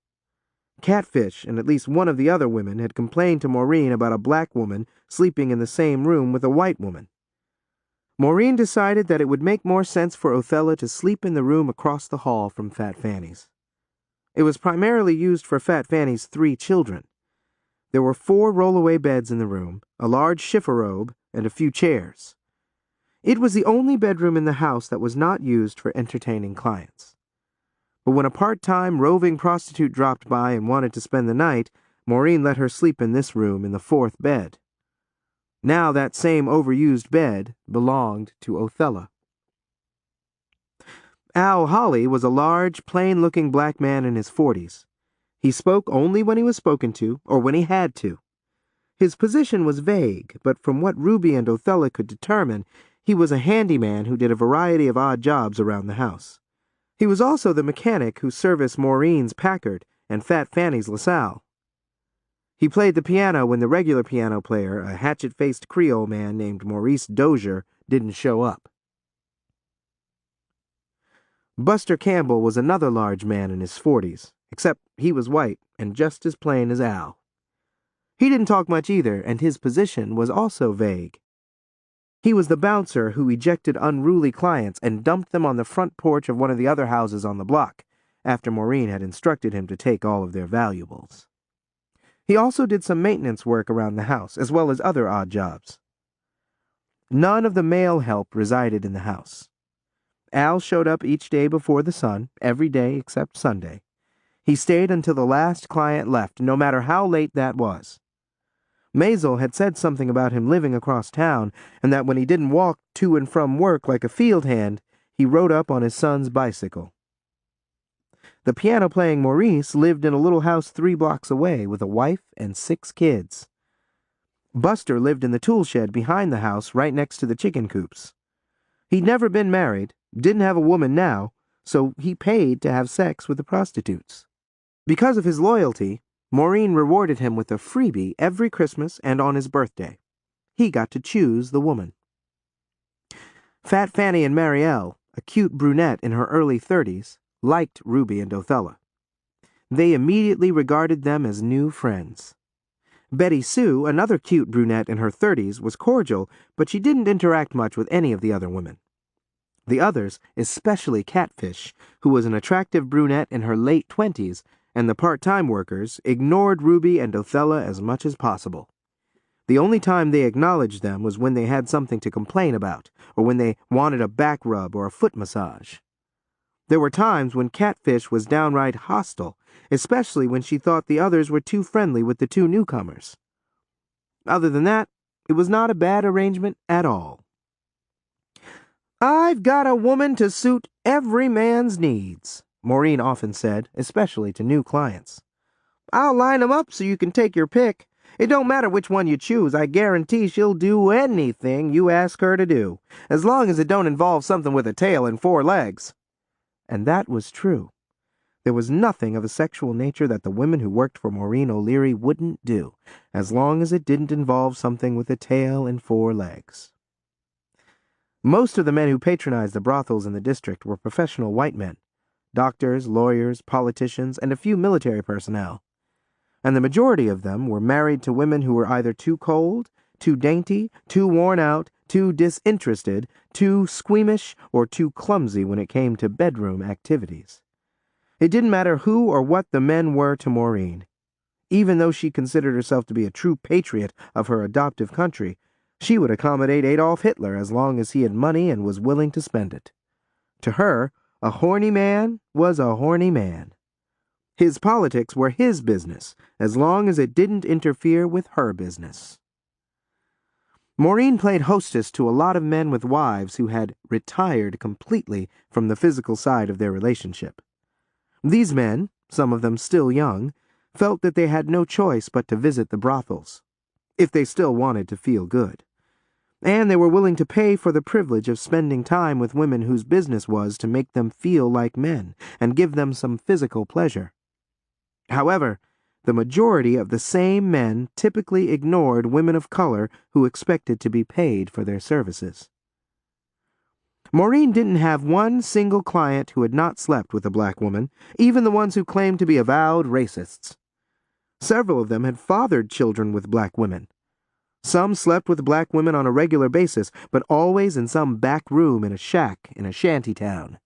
Catfish and at least one of the other women had complained to Maureen about a black woman sleeping in the same room with a white woman. Maureen decided that it would make more sense for Othella to sleep in the room across the hall from Fat Fanny's. It was primarily used for Fat Fanny's 3 children. There were 4 rollaway beds in the room, a large chifforobe, and a few chairs. It was the only bedroom in the house that was not used for entertaining clients. But when a part-time roving prostitute dropped by and wanted to spend the night, Maureen let her sleep in this room in the 4th bed. Now that same overused bed belonged to Othella. Al Holly was a large, plain-looking black man in his 40s. He spoke only when he was spoken to, or when he had to. His position was vague, but from what Ruby and Othella could determine, he was a handyman who did a variety of odd jobs around the house. He was also the mechanic who serviced Maureen's Packard and Fat Fanny's LaSalle. He played the piano when the regular piano player, a hatchet-faced Creole man named Maurice Dozier, didn't show up. Buster Campbell was another large man in his 40s, except he was white and just as plain as Al. He didn't talk much either, and his position was also vague. He was the bouncer who ejected unruly clients and dumped them on the front porch of one of the other houses on the block, after Maureen had instructed him to take all of their valuables. He also did some maintenance work around the house, as well as other odd jobs. None of the male help resided in the house. Al showed up each day before the sun, every day except Sunday. He stayed until the last client left, no matter how late that was. Maisel had said something about him living across town, and that when he didn't walk to and from work like a field hand, he rode up on his son's bicycle. The piano-playing Maurice lived in a little house 3 blocks away with a wife and 6 kids. Buster lived in the tool shed behind the house right next to the chicken coops. He'd never been married, didn't have a woman now, so he paid to have sex with the prostitutes. Because of his loyalty, Maureen rewarded him with a freebie every Christmas and on his birthday. He got to choose the woman. Fat Fanny and Marielle, a cute brunette in her early 30s, liked Ruby and Othella. They immediately regarded them as new friends. Betty Sue, another cute brunette in her 30s, was cordial, but she didn't interact much with any of the other women. The others, especially Catfish, who was an attractive brunette in her late 20s, and the part-time workers, ignored Ruby and Othella as much as possible. The only time they acknowledged them was when they had something to complain about, or when they wanted a back rub or a foot massage. There were times when Catfish was downright hostile, especially when she thought the others were too friendly with the 2 newcomers. Other than that, it was not a bad arrangement at all. "I've got a woman to suit every man's needs," Maureen often said, especially to new clients. "I'll line 'em up so you can take your pick, It don't matter which one you choose, I guarantee she'll do anything you ask her to do, as long as it don't involve something with a tail and 4 legs. And that was true. There was nothing of a sexual nature that the women who worked for Maureen O'Leary wouldn't do, as long as it didn't involve something with a tail and 4 legs. Most of the men who patronized the brothels in the district were professional white men, doctors, lawyers, politicians, and a few military personnel. And the majority of them were married to women who were either too cold, too dainty, too worn out, too disinterested, too squeamish, or too clumsy when it came to bedroom activities. It didn't matter who or what the men were to Maureen. Even though she considered herself to be a true patriot of her adoptive country, she would accommodate Adolf Hitler as long as he had money and was willing to spend it. To her, a horny man was a horny man. His politics were his business, as long as it didn't interfere with her business. Maureen played hostess to a lot of men with wives who had retired completely from the physical side of their relationship. These men, some of them still young, felt that they had no choice but to visit the brothels, if they still wanted to feel good. And they were willing to pay for the privilege of spending time with women whose business was to make them feel like men and give them some physical pleasure. However, the majority of the same men typically ignored women of color who expected to be paid for their services. Maureen didn't have one single client who had not slept with a black woman, even the ones who claimed to be avowed racists. Several of them had fathered children with black women. Some slept with black women on a regular basis, but always in some back room in a shack in a shanty town.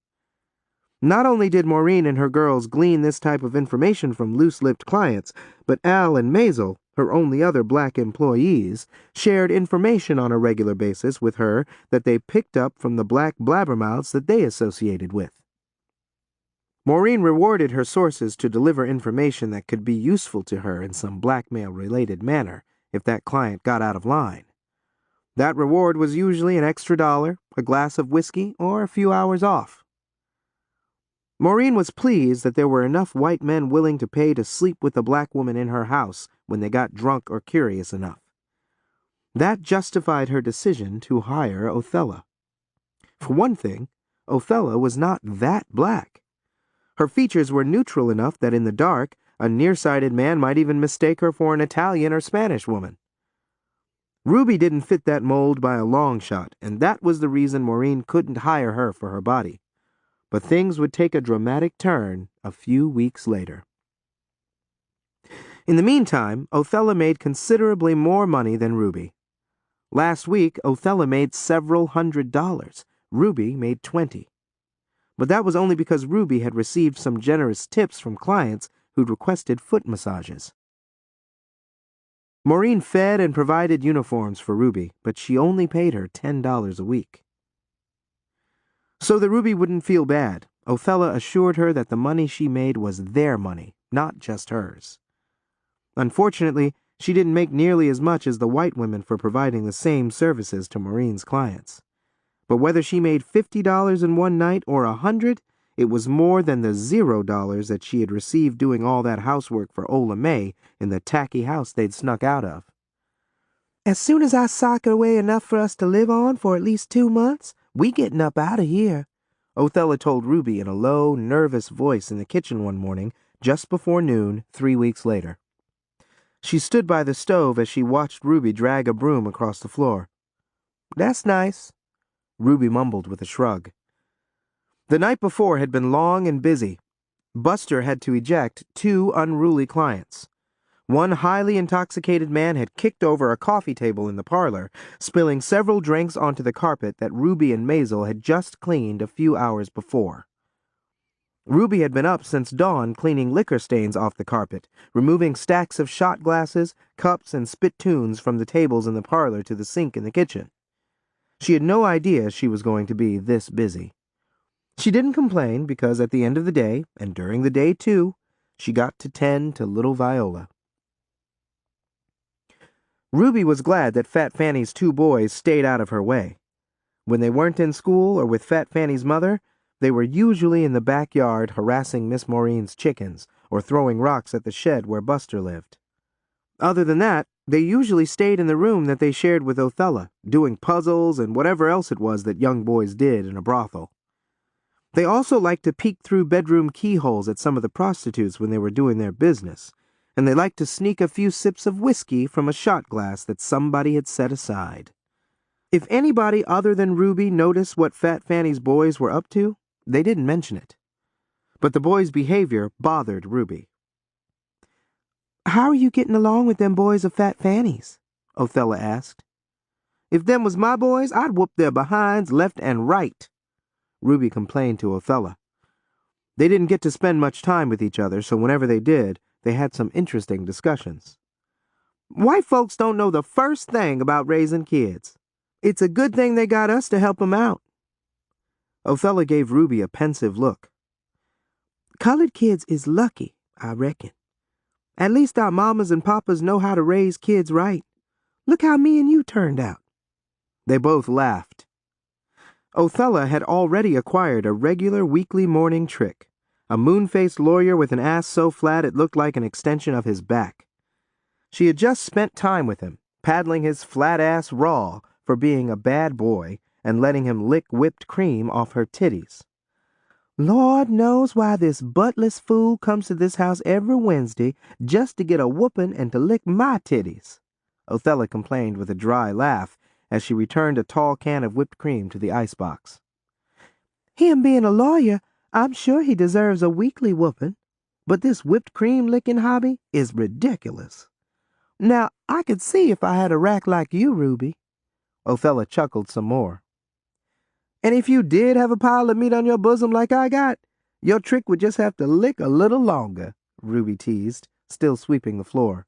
Not only did Maureen and her girls glean this type of information from loose-lipped clients, but Al and Maisel, her only other black employees, shared information on a regular basis with her that they picked up from the black blabbermouths that they associated with. Maureen rewarded her sources to deliver information that could be useful to her in some blackmail-related manner if that client got out of line. That reward was usually an extra $1, a glass of whiskey, or a few hours off. Maureen was pleased that there were enough white men willing to pay to sleep with a black woman in her house when they got drunk or curious enough. That justified her decision to hire Othella. For one thing, Othella was not that black. Her features were neutral enough that in the dark, a nearsighted man might even mistake her for an Italian or Spanish woman. Ruby didn't fit that mold by a long shot, and that was the reason Maureen couldn't hire her for her body. But things would take a dramatic turn a few weeks later. In the meantime, Othella made considerably more money than Ruby. Last week, Othella made several $100s. Ruby made 20. But that was only because Ruby had received some generous tips from clients who'd requested foot massages. Maureen fed and provided uniforms for Ruby, but she only paid her $10 a week. So that Ruby wouldn't feel bad, Othella assured her that the money she made was their money, not just hers. Unfortunately, she didn't make nearly as much as the white women for providing the same services to Maureen's clients. But whether she made $50 in one night or $100, it was more than the $0 that she had received doing all that housework for Oella May in the tacky house they'd snuck out of. As soon as I sock away enough for us to live on for at least 2 months, we getting up out of here, Othella told Ruby in a low, nervous voice in the kitchen one morning, just before noon, 3 weeks later. She stood by the stove as she watched Ruby drag a broom across the floor. "That's nice," Ruby mumbled with a shrug. The night before had been long and busy. Buster had to eject 2 unruly clients. One highly intoxicated man had kicked over a coffee table in the parlor, spilling several drinks onto the carpet that Ruby and Maisel had just cleaned a few hours before. Ruby had been up since dawn cleaning liquor stains off the carpet, removing stacks of shot glasses, cups, and spittoons from the tables in the parlor to the sink in the kitchen. She had no idea she was going to be this busy. She didn't complain because at the end of the day, and during the day too, she got to tend to little Viola. Ruby was glad that Fat Fanny's 2 boys stayed out of her way. When they weren't in school or with Fat Fanny's mother, they were usually in the backyard harassing Miss Maureen's chickens or throwing rocks at the shed where Buster lived. Other than that, They usually stayed in the room that they shared with Othella, doing puzzles and whatever else it was that young boys did in a brothel. They also liked to peek through bedroom keyholes at some of the prostitutes when they were doing their business, and they liked to sneak a few sips of whiskey from a shot glass that somebody had set aside. If anybody other than Ruby noticed what Fat Fanny's boys were up to, they didn't mention it. But the boys' behavior bothered Ruby. "How are you getting along with them boys of Fat Fanny's?" Othella asked. "If them was my boys, I'd whoop their behinds left and right," Ruby complained to Othella. They didn't get to spend much time with each other, so whenever they did, they had some interesting discussions. "White folks don't know the first thing about raising kids. It's a good thing they got us to help 'em out." Othella gave Ruby a pensive look. "Colored kids is lucky, I reckon. At least our mamas and papas know how to raise kids right. Look how me and you turned out." They both laughed. Othella had already acquired a regular weekly morning trick, a moon-faced lawyer with an ass so flat it looked like an extension of his back. She had just spent time with him, paddling his flat ass raw for being a bad boy and letting him lick whipped cream off her titties. "Lord knows why this buttless fool comes to this house every Wednesday just to get a whooping and to lick my titties," Othella complained with a dry laugh as she returned a tall can of whipped cream to the icebox. "Him being a lawyer, I'm sure he deserves a weekly whooping, but this whipped cream licking hobby is ridiculous. Now, I could see if I had a rack like you, Ruby." Othella chuckled some more. "And if you did have a pile of meat on your bosom like I got, your trick would just have to lick a little longer," Ruby teased, still sweeping the floor.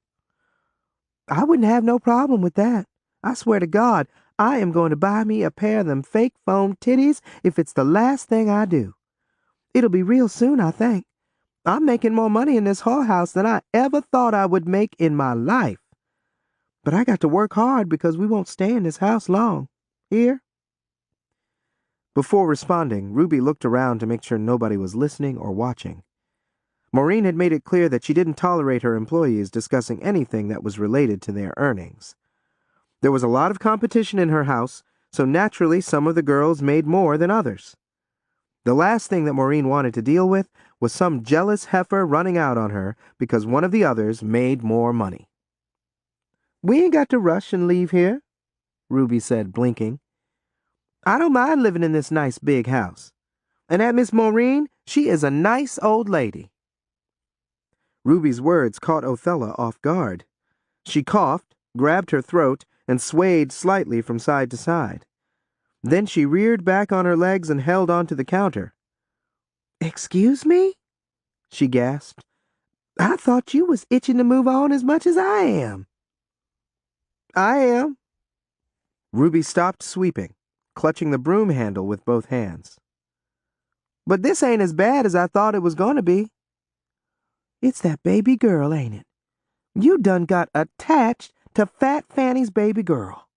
"I wouldn't have no problem with that. I swear to God, I am going to buy me a pair of them fake foam titties if it's the last thing I do. It'll be real soon, I think. I'm making more money in this whorehouse than I ever thought I would make in my life. But I got to work hard because we won't stay in this house long. Here?" Before responding, Ruby looked around to make sure nobody was listening or watching. Maureen had made it clear that she didn't tolerate her employees discussing anything that was related to their earnings. There was a lot of competition in her house, so naturally some of the girls made more than others. The last thing that Maureen wanted to deal with was some jealous heifer running out on her because one of the others made more money. "We ain't got to rush and leave here," Ruby said, blinking. "I don't mind living in this nice big house. And that Miss Maureen, she is a nice old lady." Ruby's words caught Othella off guard. She coughed, grabbed her throat, and swayed slightly from side to side. Then she reared back on her legs and held onto the counter. "Excuse me?" she gasped. "I thought you was itching to move on as much as I am." "I am." Ruby stopped sweeping, clutching the broom handle with both hands. "But this ain't as bad as I thought it was going to be." "It's that baby girl, ain't it? You done got attached to Fat Fanny's baby girl."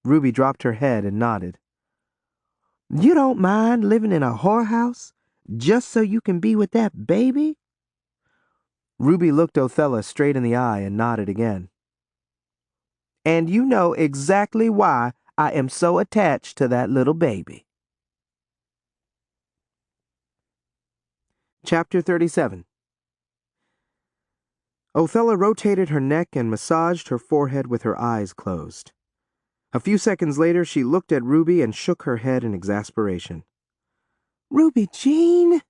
Ruby dropped her head and nodded. "You don't mind living in a whorehouse just so you can be with that baby?" Ruby looked Othella straight in the eye and nodded again. "And you know exactly why I am so attached to that little baby." Chapter 37. Othella rotated her neck and massaged her forehead with her eyes closed. A few seconds later, she looked at Ruby and shook her head in exasperation. "Ruby Jean,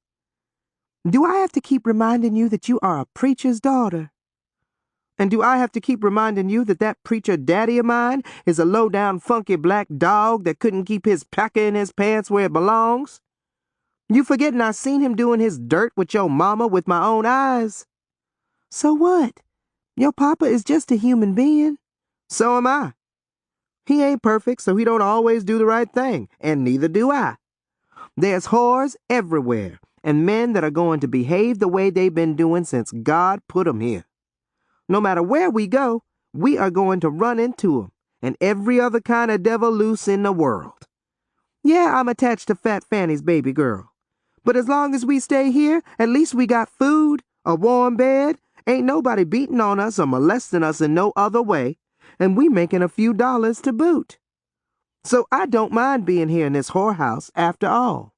do I have to keep reminding you that you are a preacher's daughter? And do I have to keep reminding you that that preacher daddy of mine is a low-down funky black dog that couldn't keep his packer in his pants where it belongs? You forgetting I seen him doing his dirt with your mama with my own eyes?" "So what? Your papa is just a human being." "So am I. He ain't perfect, so he don't always do the right thing, and neither do I. There's whores everywhere, and men that are going to behave the way they've been doing since God put 'em here. No matter where we go, we are going to run into 'em, and every other kind of devil loose in the world. Yeah, I'm attached to Fat Fanny's baby girl, but as long as we stay here, at least we got food, a warm bed, Ain't nobody beating on us or molesting us in no other way, and we making a few dollars to boot. So I don't mind being here in this whorehouse after all."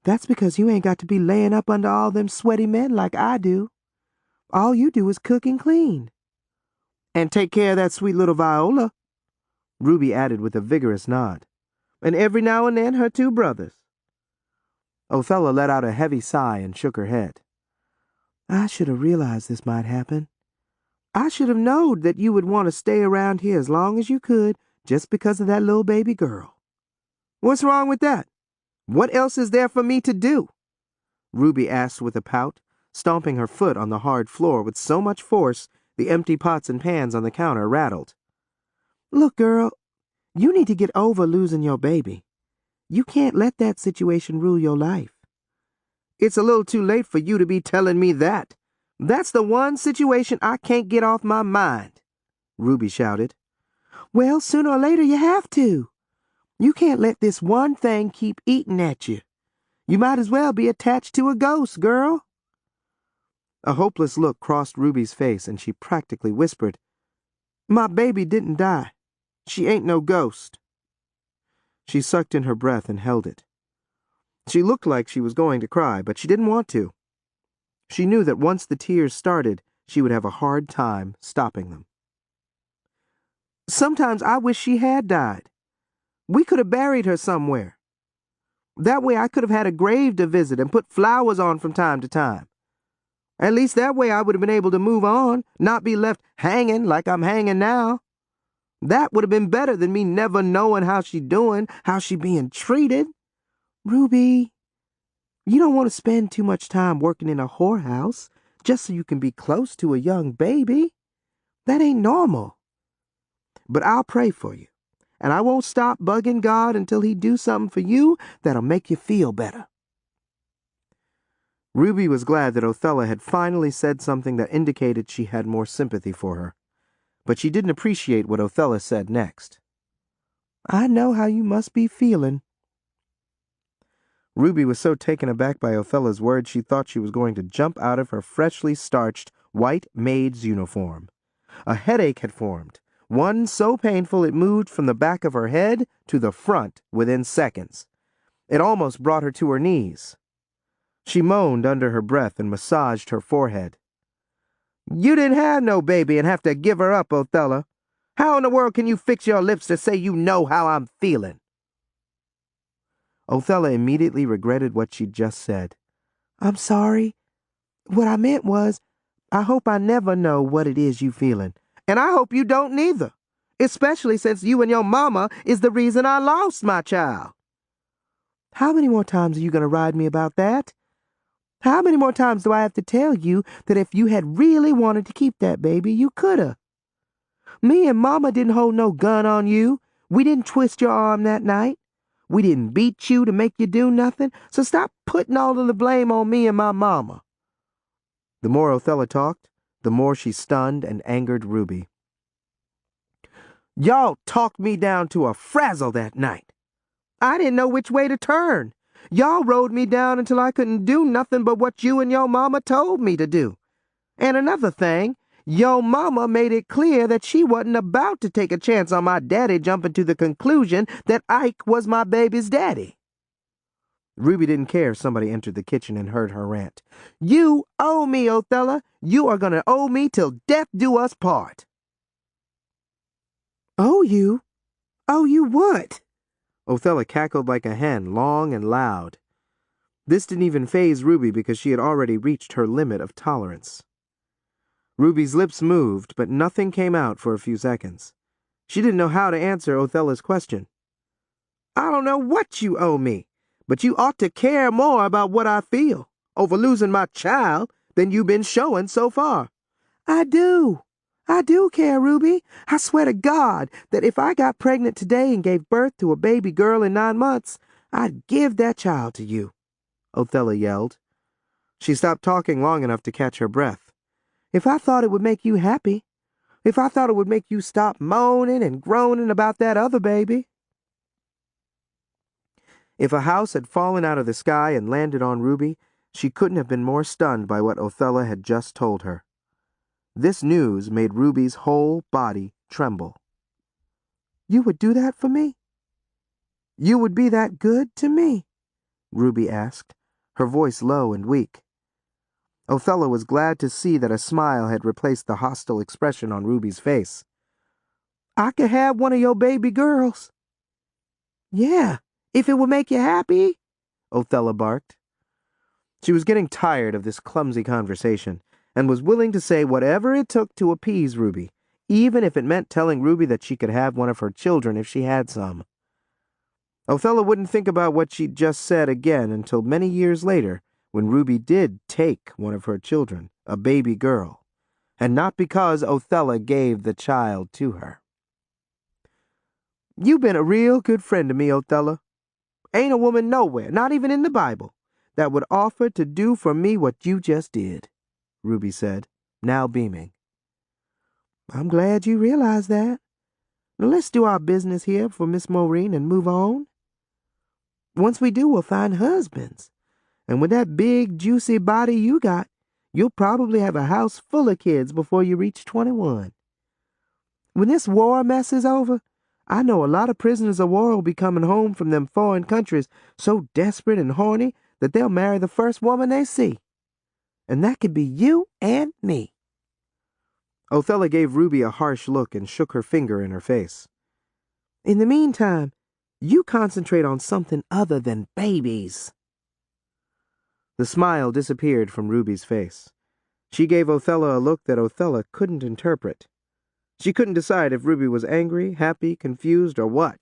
"That's because you ain't got to be laying up under all them sweaty men like I do. All you do is cook and clean." "And take care of that sweet little Viola," Ruby added with a vigorous nod. "And every now and then her two brothers." Othella let out a heavy sigh and shook her head. "I should have realized this might happen. I should have knowed that you would want to stay around here as long as you could just because of that little baby girl." "What's wrong with that? What else is there for me to do?" Ruby asked with a pout, stomping her foot on the hard floor with so much force the empty pots and pans on the counter rattled. "Look, girl, you need to get over losing your baby. You can't let that situation rule your life." "It's a little too late for you to be telling me that. That's the one situation I can't get off my mind," Ruby shouted. "Well, sooner or later you have to. You can't let this one thing keep eating at you. You might as well be attached to a ghost, girl." A hopeless look crossed Ruby's face, and she practically whispered, "My baby didn't die. She ain't no ghost." She sucked in her breath and held it. She looked like she was going to cry, but she didn't want to. She knew that once the tears started, she would have a hard time stopping them. "Sometimes I wish she had died. We could have buried her somewhere. That way I could have had a grave to visit and put flowers on from time to time. At least that way I would have been able to move on, not be left hanging like I'm hanging now. That would have been better than me never knowing how she doing, how she being treated." "Ruby, you don't want to spend too much time working in a whorehouse just so you can be close to a young baby. That ain't normal." "But I'll pray for you, and I won't stop bugging God until he do something for you that'll make you feel better." Ruby was glad that Othella had finally said something that indicated she had more sympathy for her, but she didn't appreciate what Othella said next. "I know how you must be feeling." Ruby was so taken aback by Othella's words she thought she was going to jump out of her freshly starched white maid's uniform. A headache had formed, one so painful it moved from the back of her head to the front within seconds. It almost brought her to her knees. She moaned under her breath and massaged her forehead. "You didn't have no baby and have to give her up, Othella. How in the world can you fix your lips to say you know how I'm feeling?" Othella immediately regretted what she'd just said. "I'm sorry. What I meant was, I hope I never know what it is you feeling. And I hope you don't neither, especially since you and your mama is the reason I lost my child." "How many more times are you going to ride me about that? How many more times do I have to tell you that if you had really wanted to keep that baby, you coulda? Me and Mama didn't hold no gun on you. We didn't twist your arm that night. We didn't beat you to make you do nothing, so stop putting all of the blame on me and my mama." The more Othella talked, the more she stunned and angered Ruby. "Y'all talked me down to a frazzle that night. I didn't know which way to turn. Y'all rode me down until I couldn't do nothing but what you and your mama told me to do. And another thing, your mama made it clear that she wasn't about to take a chance on my daddy jumping to the conclusion that Ike was my baby's daddy." Ruby didn't care if somebody entered the kitchen and heard her rant. "You owe me, Othella. You are going to owe me till death do us part." "Owe you? Owe you what?" Othella cackled like a hen, long and loud. This didn't even faze Ruby because she had already reached her limit of tolerance. Ruby's lips moved, but nothing came out for a few seconds. She didn't know how to answer Othella's question. "I don't know what you owe me, but you ought to care more about what I feel over losing my child than you've been showing so far." I do. I do care, Ruby. I swear to God that if I got pregnant today and gave birth to a baby girl in 9 months, I'd give that child to you," Othella yelled. She stopped talking long enough to catch her breath. "If I thought it would make you happy. If I thought it would make you stop moaning and groaning about that other baby." If a house had fallen out of the sky and landed on Ruby, She couldn't have been more stunned by what Othella had just told her. This news made Ruby's whole body tremble. You would do that for me? You would be that good to me? Ruby asked, her voice low and weak. Othella was glad to see that a smile had replaced the hostile expression on Ruby's face. I could have one of your baby girls. Yeah, if it would make you happy, Othella barked. She was getting tired of this clumsy conversation and was willing to say whatever it took to appease Ruby, even if it meant telling Ruby that she could have one of her children if she had some. Othella wouldn't think about what she'd just said again until many years later, when Ruby did take one of her children, a baby girl, and not because Othella gave the child to her. You been a real good friend to me, Othella. Ain't a woman nowhere, not even in the Bible, that would offer to do for me what you just did, Ruby said, now beaming. I'm glad you realize that. Now let's do our business here for Miss Maureen and move on. Once we do, we'll find husbands. And with that big, juicy body you got, you'll probably have a house full of kids before you reach 21. When this war mess is over, I know a lot of prisoners of war will be coming home from them foreign countries so desperate and horny that they'll marry the first woman they see. And that could be you and me. Othella gave Ruby a harsh look and shook her finger in her face. In the meantime, you concentrate on something other than babies. The smile disappeared from Ruby's face. She gave Othella a look that Othella couldn't interpret. She couldn't decide if Ruby was angry, happy, confused, or what.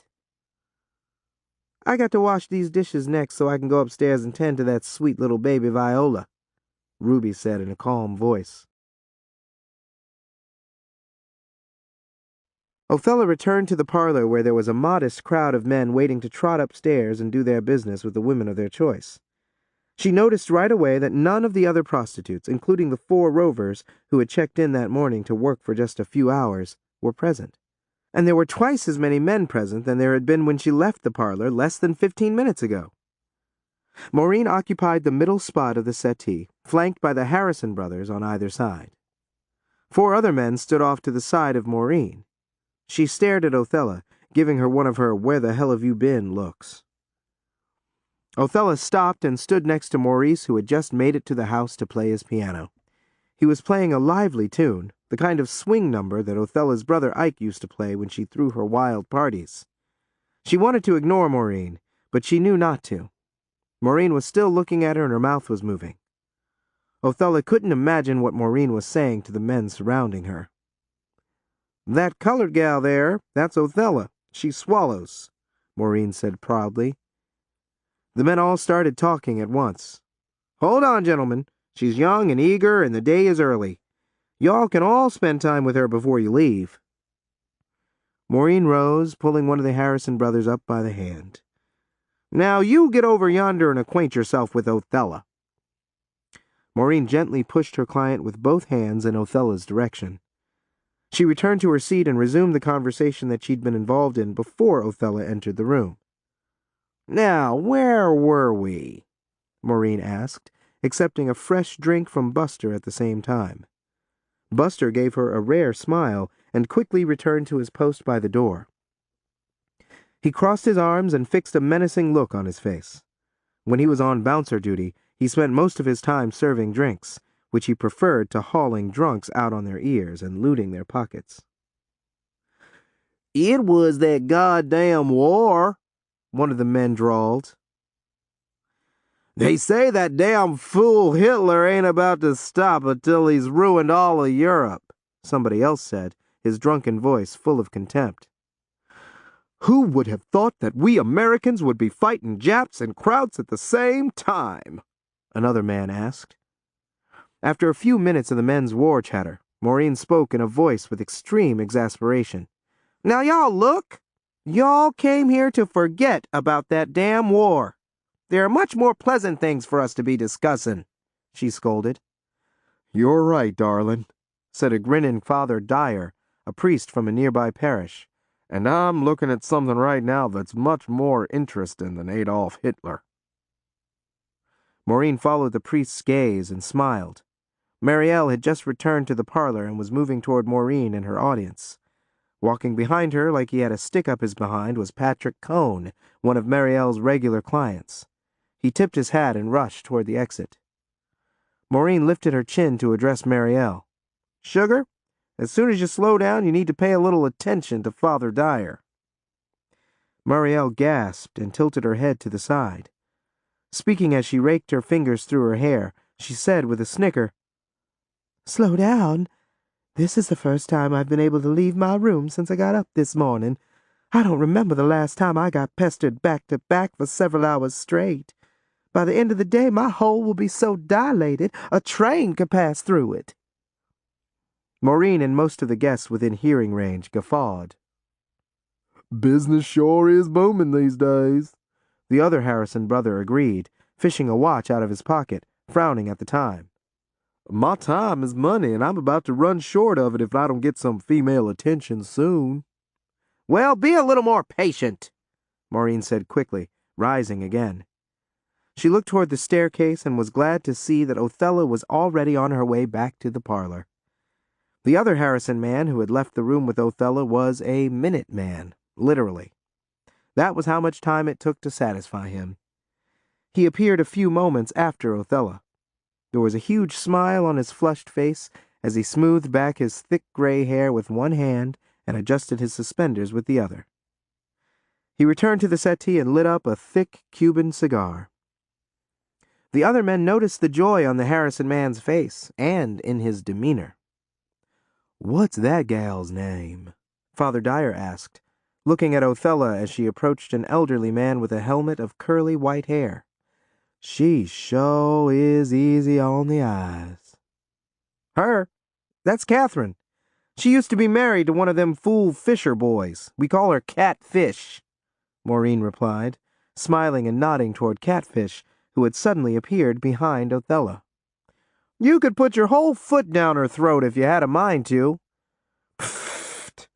I got to wash these dishes next so I can go upstairs and tend to that sweet little baby Viola, Ruby said in a calm voice. Othella returned to the parlor where there was a modest crowd of men waiting to trot upstairs and do their business with the women of their choice. She noticed right away that none of the other prostitutes, including the 4 rovers who had checked in that morning to work for just a few hours, were present. And there were twice as many men present than there had been when she left the parlor less than 15 minutes ago. Maureen occupied the middle spot of the settee, flanked by the Harrison brothers on either side. 4 other men stood off to the side of Maureen. She stared at Othella, giving her one of her where-the-hell-have-you-been looks. Othella stopped and stood next to Maurice, who had just made it to the house to play his piano. He was playing a lively tune, the kind of swing number that Othella's brother Ike used to play when she threw her wild parties. She wanted to ignore Maureen, but she knew not to. Maureen was still looking at her and her mouth was moving. Othella couldn't imagine what Maureen was saying to the men surrounding her. "That colored gal there, that's Othella. She swallows," Maureen said proudly. The men all started talking at once. "Hold on, gentlemen. She's young and eager, and the day is early. Y'all can all spend time with her before you leave." Maureen rose, pulling one of the Harrison brothers up by the hand. "Now you get over yonder and acquaint yourself with Othella." Maureen gently pushed her client with both hands in Othella's direction. She returned to her seat and resumed the conversation that she'd been involved in before Othella entered the room. "Now, where were we?" Maureen asked, accepting a fresh drink from Buster at the same time. Buster gave her a rare smile and quickly returned to his post by the door. He crossed his arms and fixed a menacing look on his face. When he was on bouncer duty, he spent most of his time serving drinks, which he preferred to hauling drunks out on their ears and looting their pockets. "It was that goddamn war," one of the men drawled. "They say that damn fool Hitler ain't about to stop until he's ruined all of Europe," somebody else said, his drunken voice full of contempt. "Who would have thought that we Americans would be fighting Japs and Krauts at the same time?" another man asked. After a few minutes of the men's war chatter, Maureen spoke in a voice with extreme exasperation. "Now y'all look! Y'all came here to forget about that damn war. There are much more pleasant things for us to be discussing," she scolded. "You're right, darling," said a grinning Father Dyer, a priest from a nearby parish. "And I'm looking at something right now that's much more interesting than Adolf Hitler." Maureen followed the priest's gaze and smiled. Marielle had just returned to the parlor and was moving toward Maureen and her audience. Walking behind her like he had a stick up his behind was Patrick Cohn, one of Marielle's regular clients. He tipped his hat and rushed toward the exit. Maureen lifted her chin to address Marielle. "Sugar, as soon as you slow down, you need to pay a little attention to Father Dyer." Marielle gasped and tilted her head to the side. Speaking as she raked her fingers through her hair, she said with a snicker, "Slow down. This is the first time I've been able to leave my room since I got up this morning. I don't remember the last time I got pestered back to back for several hours straight. By the end of the day, my hole will be so dilated a train could pass through it." Maureen and most of the guests within hearing range guffawed. Business sure is booming these days. The other Harrison brother agreed, fishing a watch out of his pocket, frowning at the time. My time is money, and I'm about to run short of it if I don't get some female attention soon. "Well, be a little more patient," Maureen said quickly, rising again. She looked toward the staircase and was glad to see that Othella was already on her way back to the parlor. The other Harrison man who had left the room with Othella was a minute man, literally. That was how much time it took to satisfy him. He appeared a few moments after Othella. There was a huge smile on his flushed face as he smoothed back his thick gray hair with one hand and adjusted his suspenders with the other. He returned to the settee and lit up a thick Cuban cigar. The other men noticed the joy on the Harrison man's face and in his demeanor. What's that gal's name? Father Dyer asked, looking at Othella as she approached an elderly man with a helmet of curly white hair. She sure is easy on the eyes. "Her? That's Catherine. She used to be married to one of them fool Fisher boys. We call her Catfish," Maureen replied, smiling and nodding toward Catfish, who had suddenly appeared behind Othella. "You could put your whole foot down her throat if you had a mind to." "Pfft,"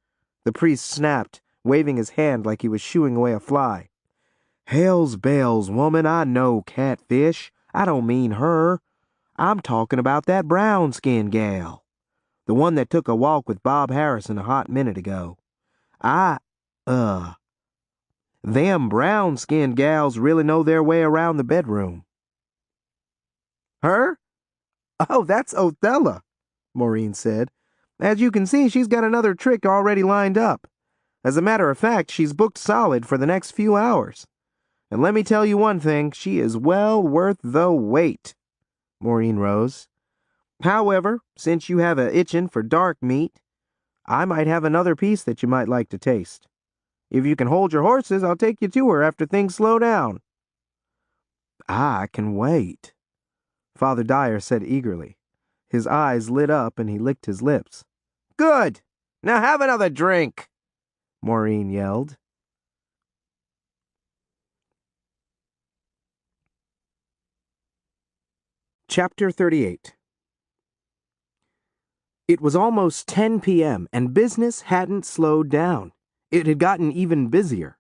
the priest snapped, waving his hand like he was shooing away a fly. Hell's bells, woman, I know Catfish. I don't mean her. I'm talking about that brown-skinned gal. The one that took a walk with Bob Harrison a hot minute ago. Them brown-skinned gals really know their way around the bedroom." "Her? Oh, that's Othella," Maureen said. "As you can see, she's got another trick already lined up. As a matter of fact, she's booked solid for the next few hours. And let me tell you one thing, she is well worth the wait." Maureen rose. "However, since you have a itchin' for dark meat, I might have another piece that you might like to taste. If you can hold your horses, I'll take you to her after things slow down." I can wait, Father Dyer said eagerly. His eyes lit up and he licked his lips. "Good! Now have another drink!" Maureen yelled. Chapter 38. It was almost 10 p.m., and business hadn't slowed down. It had gotten even busier.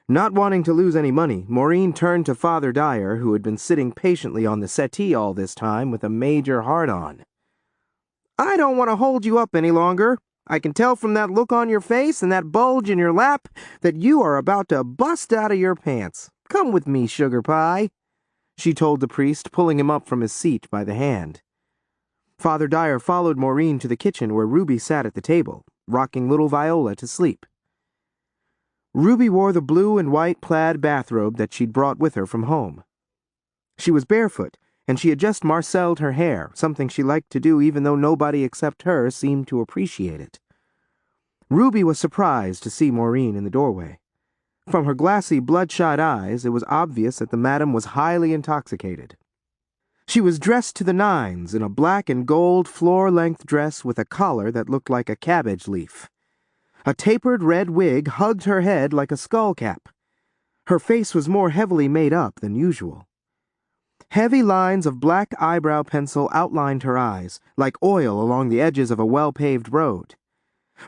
Not wanting to lose any money, Maureen turned to Father Dyer, who had been sitting patiently on the settee all this time with a major heart-on. "I don't want to hold you up any longer. I can tell from that look on your face and that bulge in your lap that you are about to bust out of your pants. Come with me, sugar pie," she told the priest, pulling him up from his seat by the hand. Father Dyer followed Maureen to the kitchen where Ruby sat at the table, rocking little Viola to sleep. Ruby wore the blue and white plaid bathrobe that she'd brought with her from home. She was barefoot, and she had just marcelled her hair, something she liked to do even though nobody except her seemed to appreciate it. Ruby was surprised to see Maureen in the doorway. From her glassy, bloodshot eyes, it was obvious that the madam was highly intoxicated. She was dressed to the nines in a black and gold floor-length dress with a collar that looked like a cabbage leaf. A tapered red wig hugged her head like a skullcap. Her face was more heavily made up than usual. Heavy lines of black eyebrow pencil outlined her eyes, like oil along the edges of a well-paved road.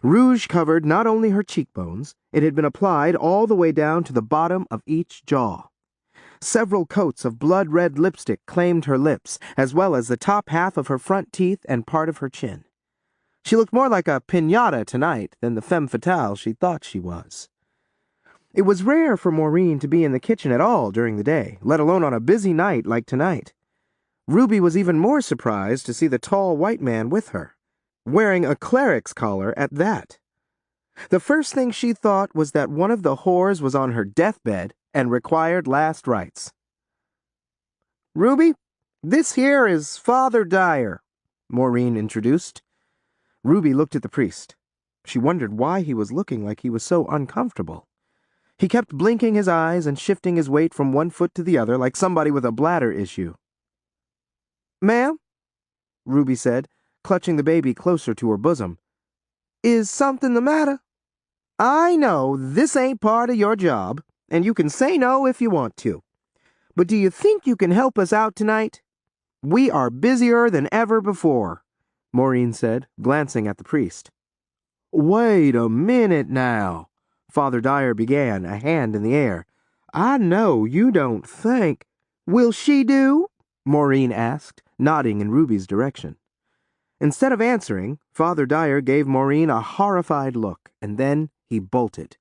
Rouge covered not only her cheekbones, it had been applied all the way down to the bottom of each jaw. Several coats of blood-red lipstick claimed her lips, as well as the top half of her front teeth and part of her chin. She looked more like a piñata tonight than the femme fatale she thought she was. It was rare for Maureen to be in the kitchen at all during the day, let alone on a busy night like tonight. Ruby was even more surprised to see the tall white man with her, wearing a cleric's collar at that. The first thing she thought was that one of the whores was on her deathbed and required last rites. "Ruby, this here is Father Dyer," Maureen introduced. Ruby looked at the priest. She wondered why he was looking like he was so uncomfortable. He kept blinking his eyes and shifting his weight from one foot to the other like somebody with a bladder issue. "Ma'am," Ruby said, clutching the baby closer to her bosom, "is something the matter? I know this ain't part of your job, and you can say no if you want to. But do you think you can help us out tonight? We are busier than ever before," Maureen said, glancing at the priest. "Wait a minute now," Father Dyer began, a hand in the air. "I know you don't think—" "Will she do?" Maureen asked, nodding in Ruby's direction. Instead of answering, Father Dyer gave Maureen a horrified look, and then he bolted.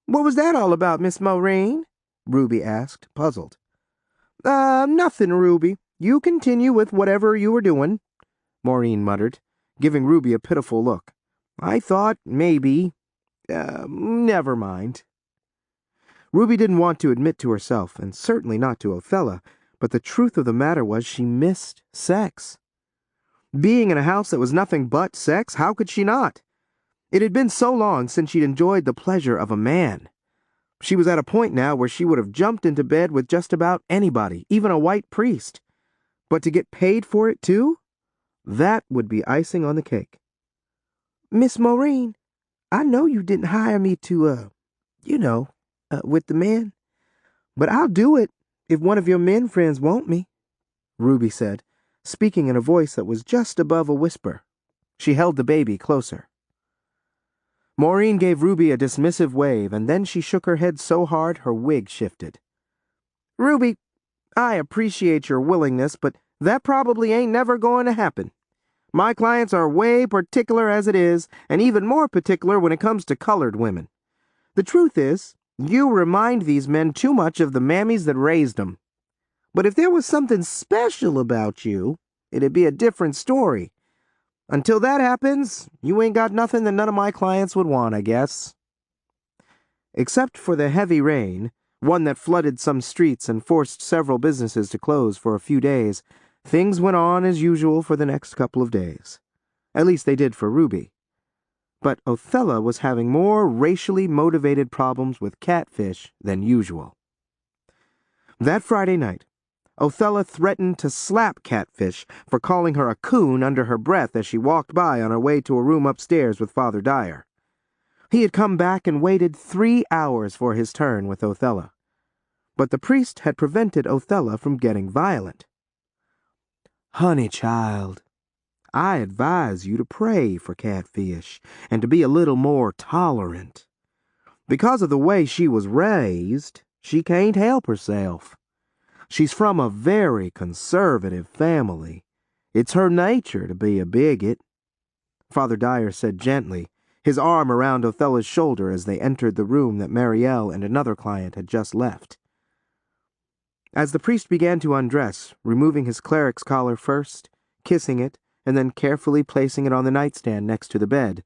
"What was that all about, Miss Maureen?" Ruby asked, puzzled. Nothing, Ruby. You continue with whatever you were doing," Maureen muttered, giving Ruby a pitiful look. "I thought maybe... never mind." Ruby didn't want to admit to herself, and certainly not to Othella, but the truth of the matter was she missed sex. Being in a house that was nothing but sex, how could she not? It had been so long since she'd enjoyed the pleasure of a man. She was at a point now where she would have jumped into bed with just about anybody, even a white priest. But to get paid for it, too? That would be icing on the cake. "Miss Maureen, I know you didn't hire me to, with the men. But I'll do it if one of your men friends want me," Ruby said, speaking in a voice that was just above a whisper. She held the baby closer. Maureen gave Ruby a dismissive wave, and then she shook her head so hard her wig shifted. "Ruby, I appreciate your willingness, but that probably ain't never going to happen. My clients are way particular as it is, and even more particular when it comes to colored women. The truth is, you remind these men too much of the mammies that raised 'em. But if there was something special about you, it'd be a different story. Until that happens, you ain't got nothing that none of my clients would want, I guess." Except for the heavy rain, one that flooded some streets and forced several businesses to close for a few days, things went on as usual for the next couple of days. At least they did for Ruby. But Othella was having more racially motivated problems with catfish than usual. That Friday night, Othella threatened to slap Catfish for calling her a coon under her breath as she walked by on her way to a room upstairs with Father Dyer. He had come back and waited 3 hours for his turn with Othella. But the priest had prevented Othella from getting violent. "Honey child, I advise you to pray for Catfish and to be a little more tolerant. Because of the way she was raised, she can't help herself. She's from a very conservative family. It's her nature to be a bigot," Father Dyer said gently, his arm around Othella's shoulder as they entered the room that Marielle and another client had just left. As the priest began to undress, removing his cleric's collar first, kissing it, and then carefully placing it on the nightstand next to the bed,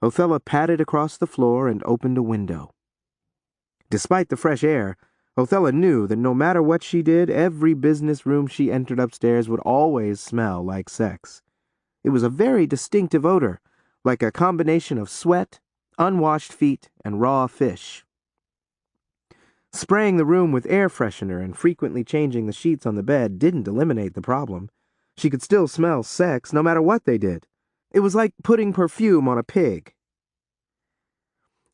Othella padded across the floor and opened a window. Despite the fresh air, Othella knew that no matter what she did, every business room she entered upstairs would always smell like sex. It was a very distinctive odor, like a combination of sweat, unwashed feet, and raw fish. Spraying the room with air freshener and frequently changing the sheets on the bed didn't eliminate the problem. She could still smell sex no matter what they did. It was like putting perfume on a pig.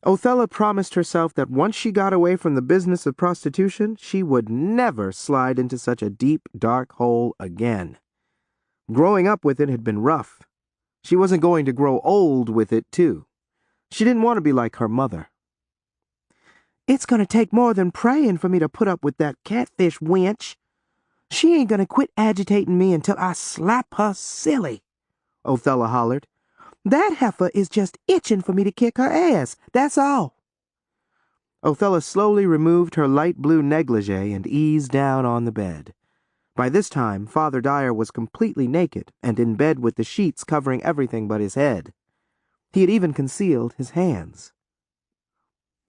Othella promised herself that once she got away from the business of prostitution, she would never slide into such a deep, dark hole again. Growing up with it had been rough. She wasn't going to grow old with it, too. She didn't want to be like her mother. It's gonna take more than praying for me to put up with that catfish wench. She ain't gonna quit agitating me until I slap her silly," Othella hollered. "That heifer is just itching for me to kick her ass, that's all." Othella slowly removed her light blue negligee and eased down on the bed. By this time, Father Dyer was completely naked and in bed with the sheets covering everything but his head. He had even concealed his hands.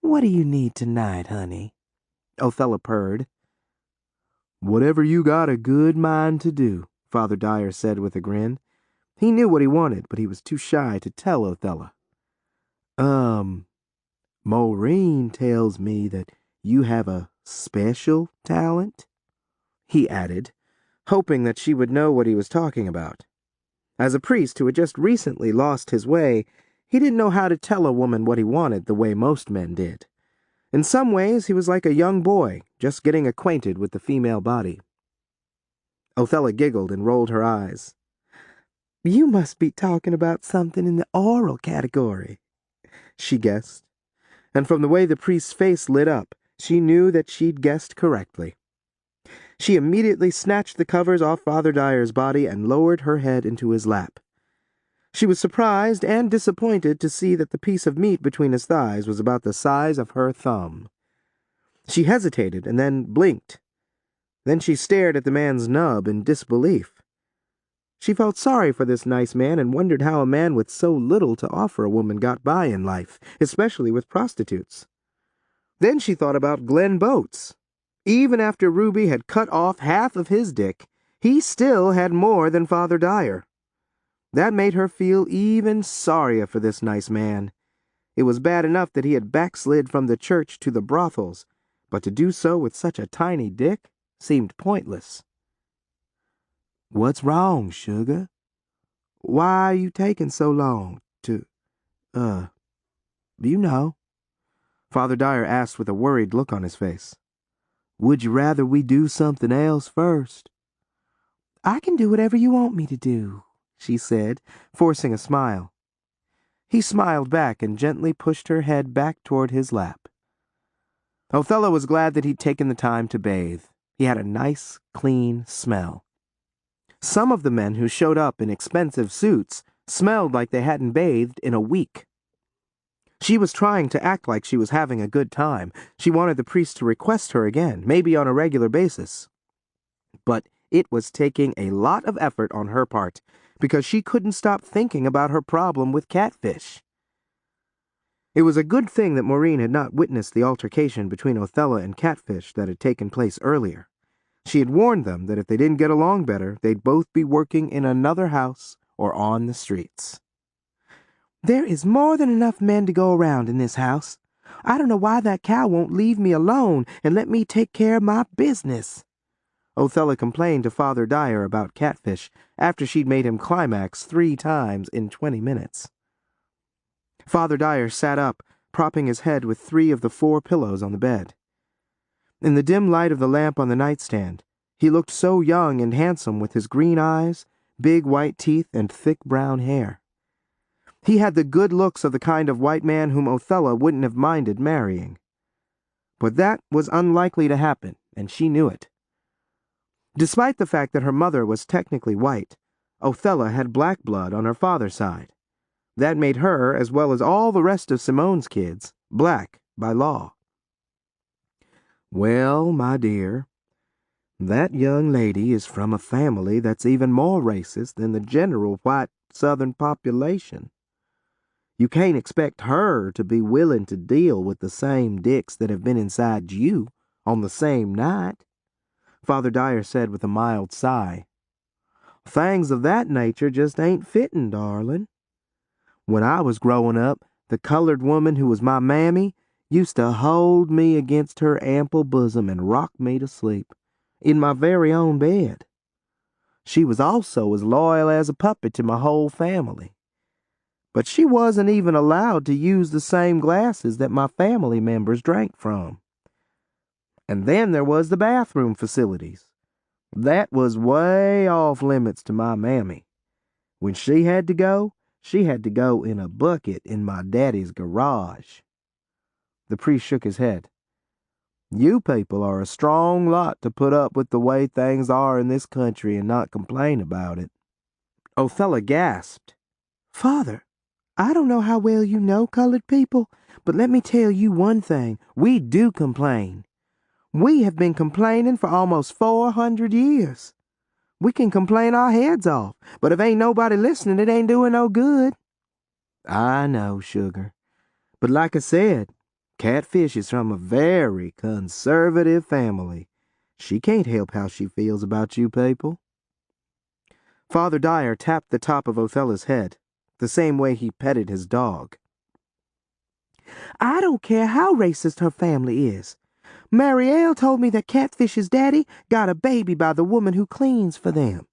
"What do you need tonight, honey?" Othella purred. Whatever you got a good mind to do, Father Dyer said with a grin. He knew what he wanted, but he was too shy to tell Othella. Maureen tells me that you have a special talent," he added, hoping that she would know what he was talking about. As a priest who had just recently lost his way, he didn't know how to tell a woman what he wanted the way most men did. In some ways, he was like a young boy, just getting acquainted with the female body. Othella giggled and rolled her eyes. "You must be talking about something in the oral category," she guessed. And from the way the priest's face lit up, she knew that she'd guessed correctly. She immediately snatched the covers off Father Dyer's body and lowered her head into his lap. She was surprised and disappointed to see that the piece of meat between his thighs was about the size of her thumb. She hesitated and then blinked. Then she stared at the man's nub in disbelief. She felt sorry for this nice man and wondered how a man with so little to offer a woman got by in life, especially with prostitutes. Then she thought about Glenn Boats. Even after Ruby had cut off half of his dick, he still had more than Father Dyer. That made her feel even sorrier for this nice man. It was bad enough that he had backslid from the church to the brothels, but to do so with such a tiny dick seemed pointless. "What's wrong, sugar? Why are you taking so long to, you know?" Father Dyer asked with a worried look on his face. "Would you rather we do something else first?" "I can do whatever you want me to do," she said, forcing a smile. He smiled back and gently pushed her head back toward his lap. Othella was glad that he'd taken the time to bathe. He had a nice, clean smell. Some of the men who showed up in expensive suits smelled like they hadn't bathed in a week. She was trying to act like she was having a good time. She wanted the priest to request her again, maybe on a regular basis. But it was taking a lot of effort on her part, because she couldn't stop thinking about her problem with catfish. It was a good thing that Maureen had not witnessed the altercation between Othella and Catfish that had taken place earlier. She had warned them that if they didn't get along better, they'd both be working in another house or on the streets. "There is more than enough men to go around in this house. I don't know why that cow won't leave me alone and let me take care of my business," Othella complained to Father Dyer about Catfish after she'd made him climax 3 times in 20 minutes. Father Dyer sat up, propping his head with 3 of the 4 pillows on the bed. In the dim light of the lamp on the nightstand, he looked so young and handsome with his green eyes, big white teeth, and thick brown hair. He had the good looks of the kind of white man whom Othella wouldn't have minded marrying. But that was unlikely to happen, and she knew it. Despite the fact that her mother was technically white, Othella had black blood on her father's side. That made her, as well as all the rest of Simone's kids, black by law. "Well, my dear, that young lady is from a family that's even more racist than the general white Southern population. You can't expect her to be willing to deal with the same dicks that have been inside you on the same night," Father Dyer said with a mild sigh. "Things of that nature just ain't fitting, darling. When I was growing up, the colored woman who was my mammy used to hold me against her ample bosom and rock me to sleep, in my very own bed. She was also as loyal as a puppet to my whole family. But she wasn't even allowed to use the same glasses that my family members drank from. And then there was the bathroom facilities. That was way off limits to my mammy. When she had to go in a bucket in my daddy's garage." The priest shook his head. You people are a strong lot to put up with the way things are in this country and not complain about it." Othella gasped. Father, I don't know how well you know colored people, but let me tell you one thing. We do complain. We have been complaining for almost 400 years. We can complain our heads off, but if ain't nobody listening, it ain't doing no good. I know, sugar. But like I said, Catfish is from a very conservative family. She can't help how she feels about you people. Father Dyer tapped the top of Othella's head, the same way he petted his dog. I don't care how racist her family is. Marielle told me that Catfish's daddy got a baby by the woman who cleans for them,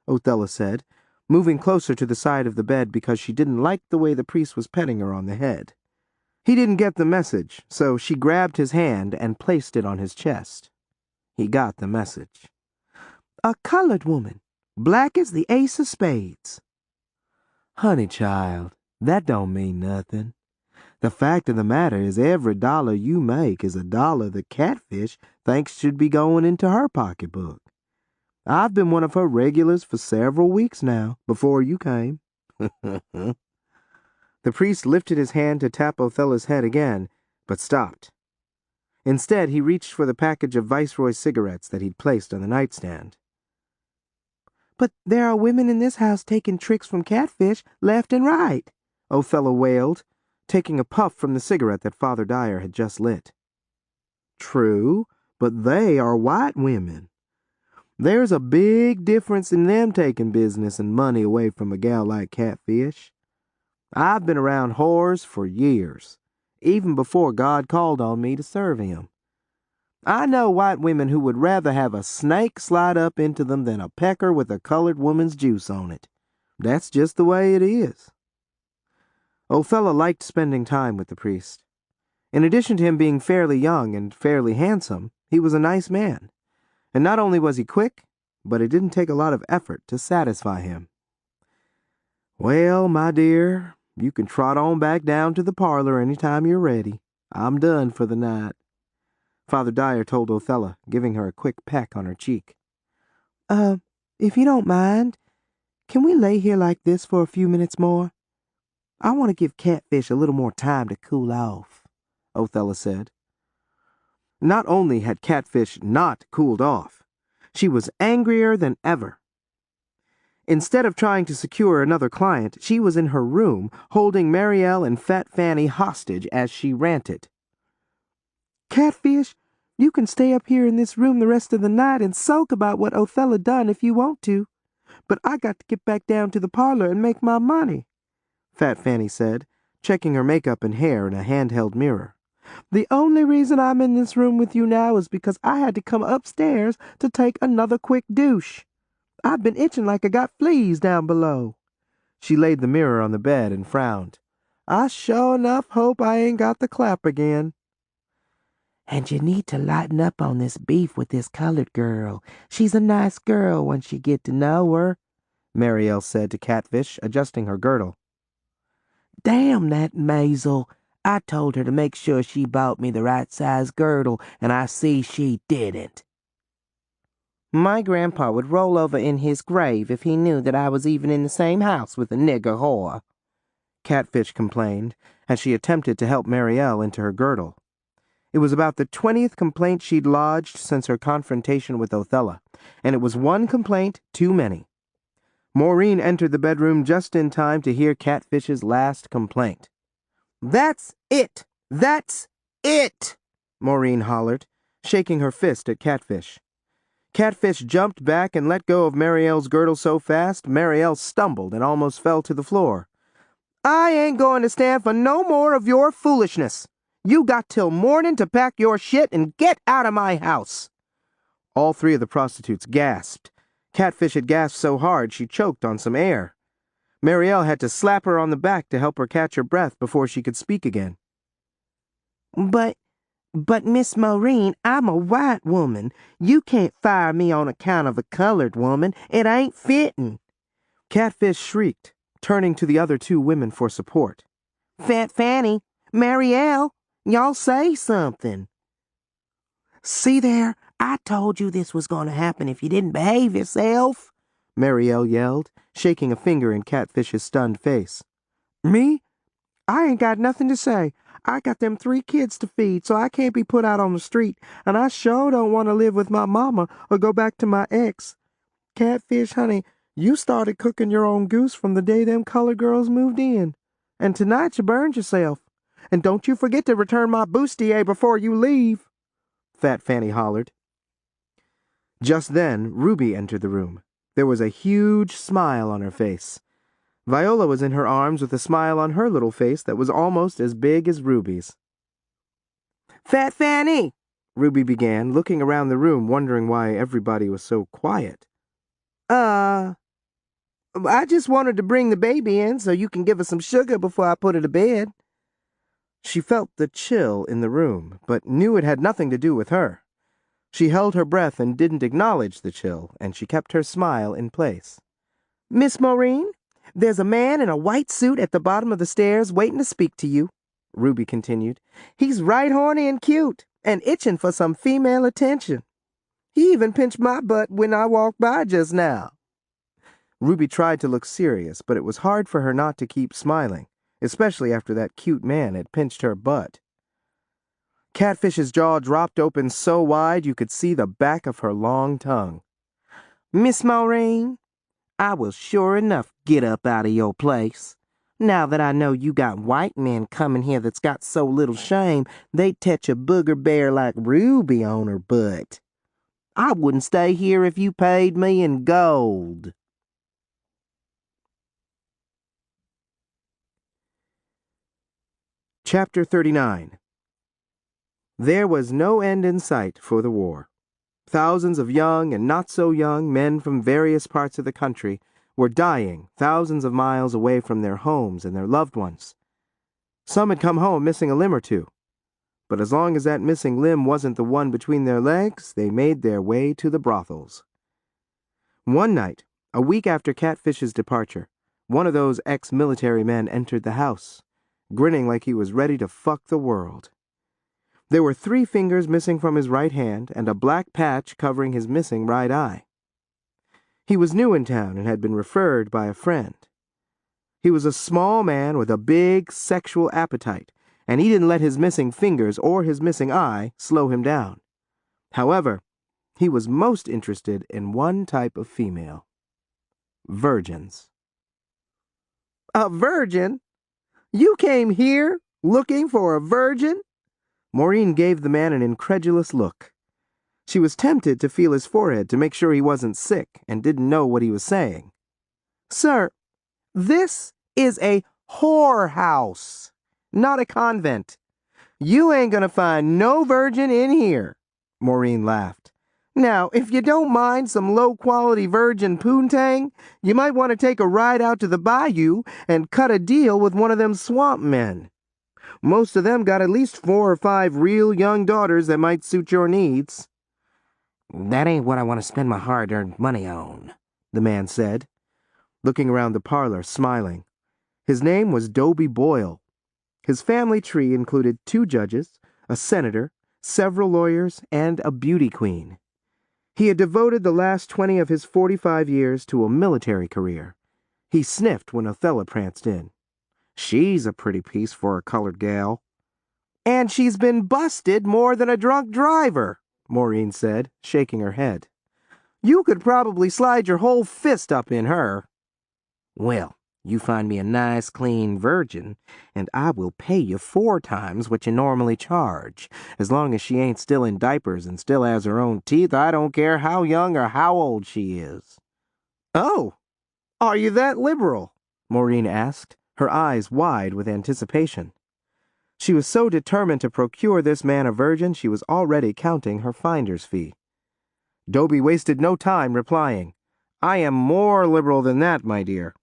Othella said, moving closer to the side of the bed because she didn't like the way the priest was petting her on the head. He didn't get the message, so she grabbed his hand and placed it on his chest. He got the message. A colored woman, black as the ace of spades. Honey child, that don't mean nothing. The fact of the matter is every dollar you make is a dollar the Catfish thinks should be going into her pocketbook. I've been one of her regulars for several weeks now, before you came. The priest lifted his hand to tap Othella's head again, but stopped. Instead, he reached for the package of Viceroy cigarettes that he'd placed on the nightstand. But there are women in this house taking tricks from Catfish left and right, Othella wailed, taking a puff from the cigarette that Father Dyer had just lit. True, but they are white women. There's a big difference in them taking business and money away from a gal like Catfish. I've been around whores for years, even before God called on me to serve him. I know white women who would rather have a snake slide up into them than a pecker with a colored woman's juice on it. That's just the way it is. Othella liked spending time with the priest. In addition to him being fairly young and fairly handsome, he was a nice man. And not only was he quick, but it didn't take a lot of effort to satisfy him. Well, my dear, you can trot on back down to the parlor any time you're ready. I'm done for the night, Father Dyer told Othella, giving her a quick peck on her cheek. If you don't mind, can we lay here like this for a few minutes more? I want to give Catfish a little more time to cool off, Othella said. Not only had Catfish not cooled off, she was angrier than ever. Instead of trying to secure another client, she was in her room holding Marielle and Fat Fanny hostage as she ranted. Catfish, you can stay up here in this room the rest of the night and sulk about what Othella done if you want to. But I got to get back down to the parlor and make my money, Fat Fanny said, checking her makeup and hair in a handheld mirror. The only reason I'm in this room with you now is because I had to come upstairs to take another quick douche. I've been itching like I got fleas down below. She laid the mirror on the bed and frowned. I sure enough hope I ain't got the clap again. And you need to lighten up on this beef with this colored girl. She's a nice girl once you get to know her, Marielle said to Catfish, adjusting her girdle. Damn that Maisel. I told her to make sure she bought me the right size girdle, and I see she didn't. My grandpa would roll over in his grave if he knew that I was even in the same house with a nigger whore, Catfish complained, as she attempted to help Marielle into her girdle. It was about the 20th complaint she'd lodged since her confrontation with Othella, and it was one complaint too many. Maureen entered the bedroom just in time to hear Catfish's last complaint. "That's it! That's it!" Maureen hollered, shaking her fist at Catfish. Catfish jumped back and let go of Marielle's girdle so fast, Marielle stumbled and almost fell to the floor. "I ain't going to stand for no more of your foolishness. You got till morning to pack your shit and get out of my house." All three of the prostitutes gasped. Catfish had gasped so hard she choked on some air. Marielle had to slap her on the back to help her catch her breath before she could speak again. But Miss Maureen, I'm a white woman. You can't fire me on account of a colored woman. It ain't fitting." Catfish shrieked, turning to the other two women for support. "Fat Fanny, Marielle, y'all say something." See there? I told you this was going to happen if you didn't behave yourself, Marielle yelled, shaking a finger in Catfish's stunned face. Me? I ain't got nothing to say. I got them 3 kids to feed, so I can't be put out on the street, and I sure don't want to live with my mama or go back to my ex. Catfish, honey, you started cooking your own goose from the day them colored girls moved in. And tonight you burned yourself. And don't you forget to return my bustier before you leave, Fat Fanny hollered. Just then, Ruby entered the room. There was a huge smile on her face. Viola was in her arms with a smile on her little face that was almost as big as Ruby's. Fat Fanny, Ruby began, looking around the room, wondering why everybody was so quiet. I just wanted to bring the baby in so you can give her some sugar before I put her to bed. She felt the chill in the room, but knew it had nothing to do with her. She held her breath and didn't acknowledge the chill, and she kept her smile in place. Miss Maureen, there's a man in a white suit at the bottom of the stairs waiting to speak to you, Ruby continued. He's right horny and cute, and itching for some female attention. He even pinched my butt when I walked by just now. Ruby tried to look serious, but it was hard for her not to keep smiling, especially after that cute man had pinched her butt. Catfish's jaw dropped open so wide you could see the back of her long tongue. Miss Maureen, I will sure enough get up out of your place. Now that I know you got white men coming here that's got so little shame, they'd tetch a booger bear like Ruby on her butt. I wouldn't stay here if you paid me in gold. Chapter 39. There was no end in sight for the war. Thousands of young and not so young men from various parts of the country were dying thousands of miles away from their homes and their loved ones. Some had come home missing a limb or two, but as long as that missing limb wasn't the one between their legs, they made their way to the brothels. One night, a week after Catfish's departure, one of those ex-military men entered the house, grinning like he was ready to fuck the world. There were 3 fingers missing from his right hand and a black patch covering his missing right eye. He was new in town and had been referred by a friend. He was a small man with a big sexual appetite, and he didn't let his missing fingers or his missing eye slow him down. However, he was most interested in one type of female: virgins. A virgin? You came here looking for a virgin? Maureen gave the man an incredulous look. She was tempted to feel his forehead to make sure he wasn't sick and didn't know what he was saying. Sir, this is a whorehouse, not a convent. You ain't gonna find no virgin in here, Maureen laughed. Now, if you don't mind some low-quality virgin poontang, you might want to take a ride out to the bayou and cut a deal with one of them swamp men. Most of them got at least 4 or 5 real young daughters that might suit your needs. That ain't what I want to spend my hard-earned money on, the man said, looking around the parlor, smiling. His name was Dobie Boyle. His family tree included 2 judges, a senator, several lawyers, and a beauty queen. He had devoted the last 20 of his 45 years to a military career. He sniffed when Othella pranced in. She's a pretty piece for a colored gal. And she's been busted more than a drunk driver, Maureen said, shaking her head. You could probably slide your whole fist up in her. Well, you find me a nice, clean virgin, and I will pay you 4 times what you normally charge. As long as she ain't still in diapers and still has her own teeth, I don't care how young or how old she is. Oh, are you that liberal? Maureen asked, her eyes wide with anticipation. She was so determined to procure this man a virgin, she was already counting her finder's fee. Dobie wasted no time replying, I am more liberal than that, my dear.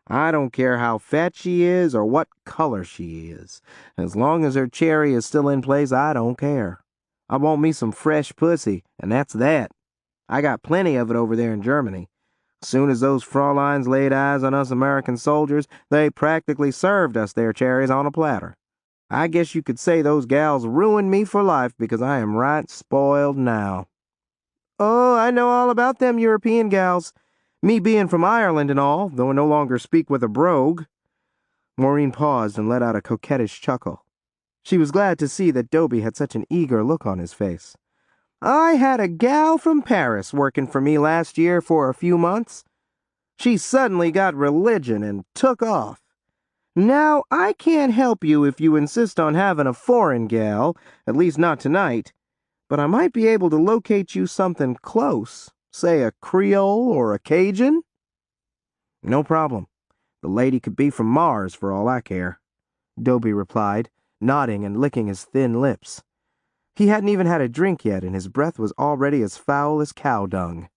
I don't care how fat she is or what color she is. As long as her cherry is still in place, I don't care. I want me some fresh pussy, and that's that. I got plenty of it over there in Germany. Soon as those Fräuleins laid eyes on us American soldiers, they practically served us their cherries on a platter. I guess you could say those gals ruined me for life because I am right spoiled now. Oh, I know all about them European gals. Me being from Ireland and all, though I no longer speak with a brogue. Maureen paused and let out a coquettish chuckle. She was glad to see that Dobie had such an eager look on his face. I had a gal from Paris working for me last year for a few months. She suddenly got religion and took off. Now, I can't help you if you insist on having a foreign gal, at least not tonight, but I might be able to locate you something close, say a Creole or a Cajun. No problem. The lady could be from Mars for all I care, Dobie replied, nodding and licking his thin lips. He hadn't even had a drink yet, and his breath was already as foul as cow dung.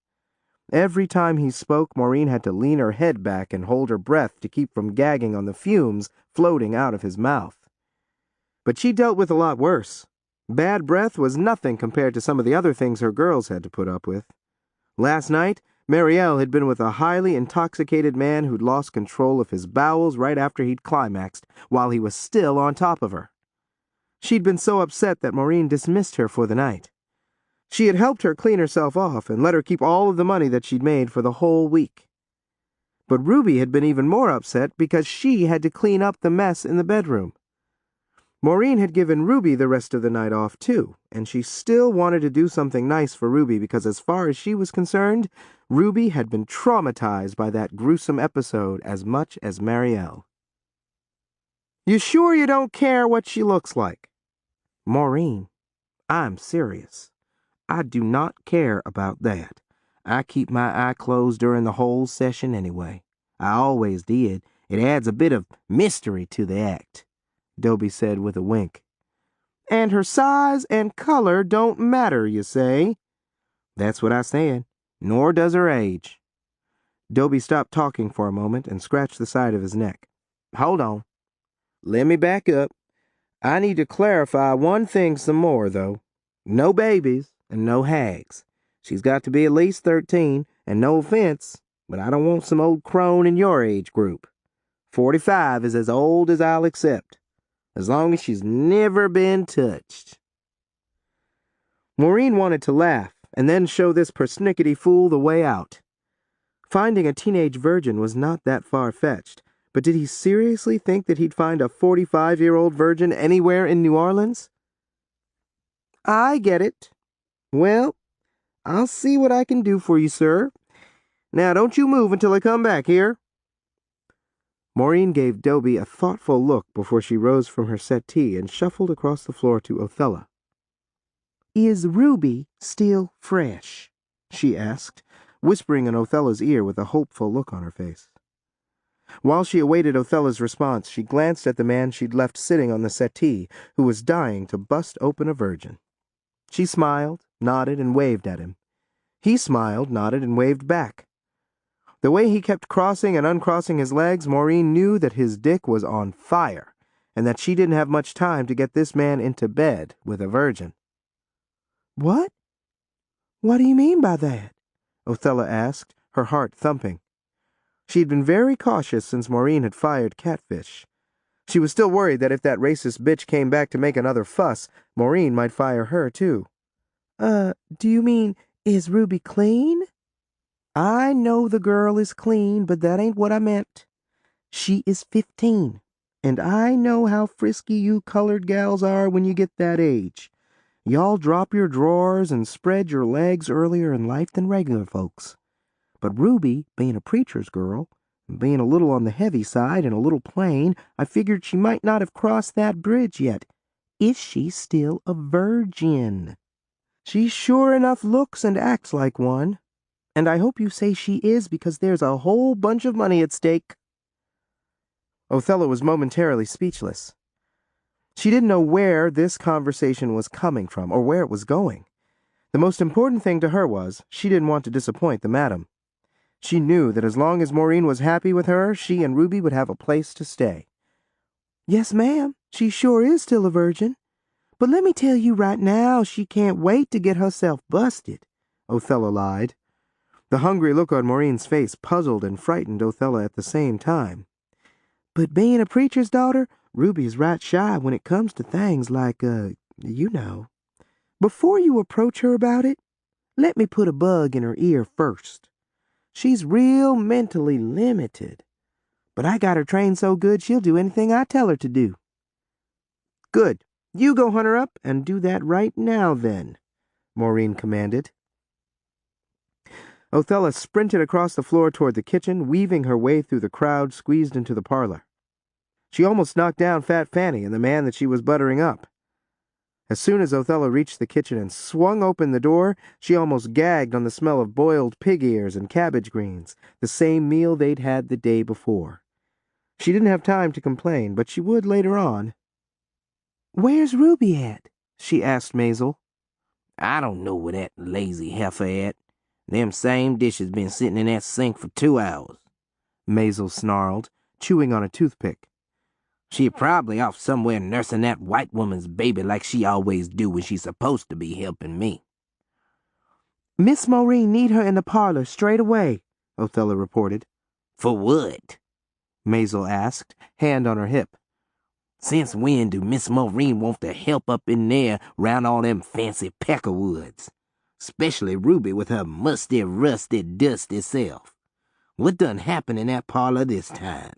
Every time he spoke, Maureen had to lean her head back and hold her breath to keep from gagging on the fumes floating out of his mouth. But she dealt with a lot worse. Bad breath was nothing compared to some of the other things her girls had to put up with. Last night, Marielle had been with a highly intoxicated man who'd lost control of his bowels right after he'd climaxed, while he was still on top of her. She'd been so upset that Maureen dismissed her for the night. She had helped her clean herself off and let her keep all of the money that she'd made for the whole week. But Ruby had been even more upset because she had to clean up the mess in the bedroom. Maureen had given Ruby the rest of the night off too, and she still wanted to do something nice for Ruby because as far as she was concerned, Ruby had been traumatized by that gruesome episode as much as Marielle. You sure you don't care what she looks like? Maureen, I'm serious. I do not care about that. I keep my eye closed during the whole session anyway. I always did. It adds a bit of mystery to the act, Dobie said with a wink. And her size and color don't matter, you say? That's what I said. Nor does her age. Dobie stopped talking for a moment and scratched the side of his neck. Hold on. Let me back up. I need to clarify one thing some more, though. No babies and no hags. She's got to be at least 13, and no offense, but I don't want some old crone in your age group. 45 is as old as I'll accept, as long as she's never been touched. Maureen wanted to laugh and then show this persnickety fool the way out. Finding a teenage virgin was not that far-fetched, but did he seriously think that he'd find a 45-year-old virgin anywhere in New Orleans? I get it. Well, I'll see what I can do for you, sir. Now don't you move until I come back here. Maureen gave Dobie a thoughtful look before she rose from her settee and shuffled across the floor to Othella. Is Ruby still fresh? She asked, whispering in Othella's ear with a hopeful look on her face. While she awaited Othella's response, she glanced at the man she'd left sitting on the settee, who was dying to bust open a virgin. She smiled, nodded, and waved at him. He smiled, nodded, and waved back. The way he kept crossing and uncrossing his legs, Maureen knew that his dick was on fire, and that she didn't have much time to get this man into bed with a virgin. What? What do you mean by that? Othella asked, her heart thumping. She'd been very cautious since Maureen had fired Catfish. She was still worried that if that racist bitch came back to make another fuss, Maureen might fire her, too. Do you mean, is Ruby clean? I know the girl is clean, but that ain't what I meant. She is 15, and I know how frisky you colored gals are when you get that age. Y'all drop your drawers and spread your legs earlier in life than regular folks. But Ruby, being a preacher's girl, and being a little on the heavy side and a little plain, I figured she might not have crossed that bridge yet. Is she still a virgin? She sure enough looks and acts like one. And I hope you say she is, because there's a whole bunch of money at stake. Othella was momentarily speechless. She didn't know where this conversation was coming from or where it was going. The most important thing to her was she didn't want to disappoint the madam. She knew that as long as Maureen was happy with her, she and Ruby would have a place to stay. Yes, ma'am, she sure is still a virgin. But let me tell you right now, she can't wait to get herself busted, Othella lied. The hungry look on Maureen's face puzzled and frightened Othella at the same time. But being a preacher's daughter, Ruby's right shy when it comes to things like, you know. Before you approach her about it, let me put a bug in her ear first. She's real mentally limited, but I got her trained so good she'll do anything I tell her to do. Good. You go hunt her up and do that right now then, Maureen commanded. Othella sprinted across the floor toward the kitchen, weaving her way through the crowd squeezed into the parlor. She almost knocked down Fat Fanny and the man that she was buttering up. As soon as Othella reached the kitchen and swung open the door, she almost gagged on the smell of boiled pig ears and cabbage greens, the same meal they'd had the day before. She didn't have time to complain, but she would later on. "Where's Ruby at?" she asked Maisel. I don't know where that lazy heifer at. Them same dishes been sitting in that sink for 2 hours, Maisel snarled, chewing on a toothpick. She probably off somewhere nursing that white woman's baby like she always do when she's supposed to be helping me. "Miss Maureen need her in the parlor straight away," Othella reported. For what? Maisel asked, hand on her hip. Since when do Miss Maureen want to help up in there round all them fancy peckerwoods? Especially Ruby with her musty, rusty, dusty self. What done happened in that parlor this time?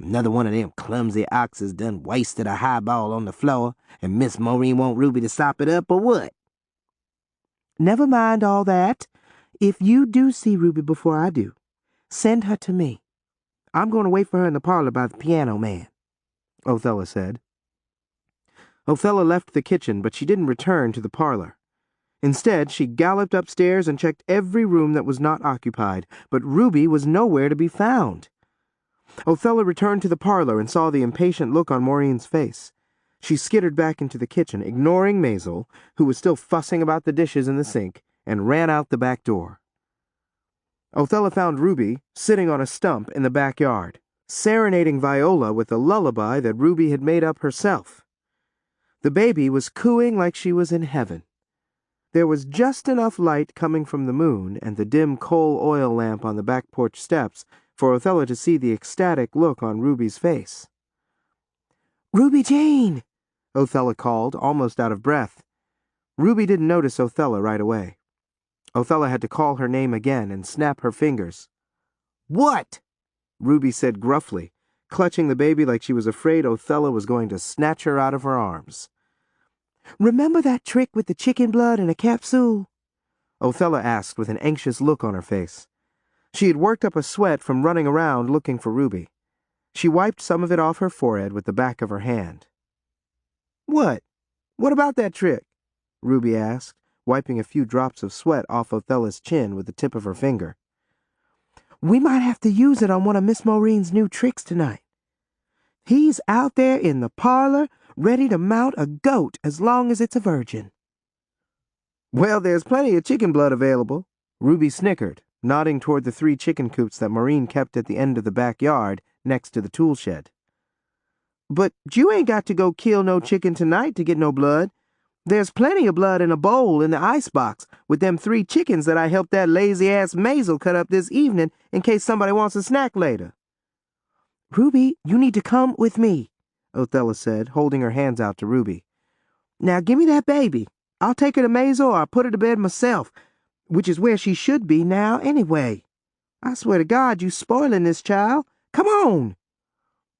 Another one of them clumsy oxes done wasted a highball on the floor, and Miss Maureen want Ruby to sop it up, or what? "Never mind all that. If you do see Ruby before I do, send her to me. I'm going to wait for her in the parlor by the piano man," Othella said. Othella left the kitchen, but she didn't return to the parlor. Instead, she galloped upstairs and checked every room that was not occupied, but Ruby was nowhere to be found. Othella returned to the parlor and saw the impatient look on Maureen's face. She skittered back into the kitchen, ignoring Maisel, who was still fussing about the dishes in the sink, and ran out the back door. Othella found Ruby sitting on a stump in the backyard, serenading Viola with a lullaby that Ruby had made up herself. The baby was cooing like she was in heaven. There was just enough light coming from the moon and the dim coal oil lamp on the back porch steps for Othella to see the ecstatic look on Ruby's face. "Ruby Jane!" Othella called, almost out of breath. Ruby didn't notice Othella right away. Othella had to call her name again and snap her fingers. "What?" Ruby said gruffly, clutching the baby like she was afraid Othella was going to snatch her out of her arms. "Remember that trick with the chicken blood in a capsule?" Othella asked with an anxious look on her face. She had worked up a sweat from running around looking for Ruby. She wiped some of it off her forehead with the back of her hand. "What? What about that trick?" Ruby asked, wiping a few drops of sweat off Othella's chin with the tip of her finger. "We might have to use it on one of Miss Maureen's new tricks tonight. He's out there in the parlor, ready to mount a goat as long as it's a virgin." "Well, there's plenty of chicken blood available," Ruby snickered, nodding toward the 3 chicken coops that Maureen kept at the end of the backyard next to the tool shed. "But you ain't got to go kill no chicken tonight to get no blood. There's plenty of blood in a bowl in the icebox with them 3 chickens that I helped that lazy-ass Maisel cut up this evening in case somebody wants a snack later." "Ruby, you need to come with me," Othella said, holding her hands out to Ruby. "Now give me that baby. I'll take her to Maisel or I'll put her to bed myself, which is where she should be now anyway. I swear to God, you spoiling this child. Come on."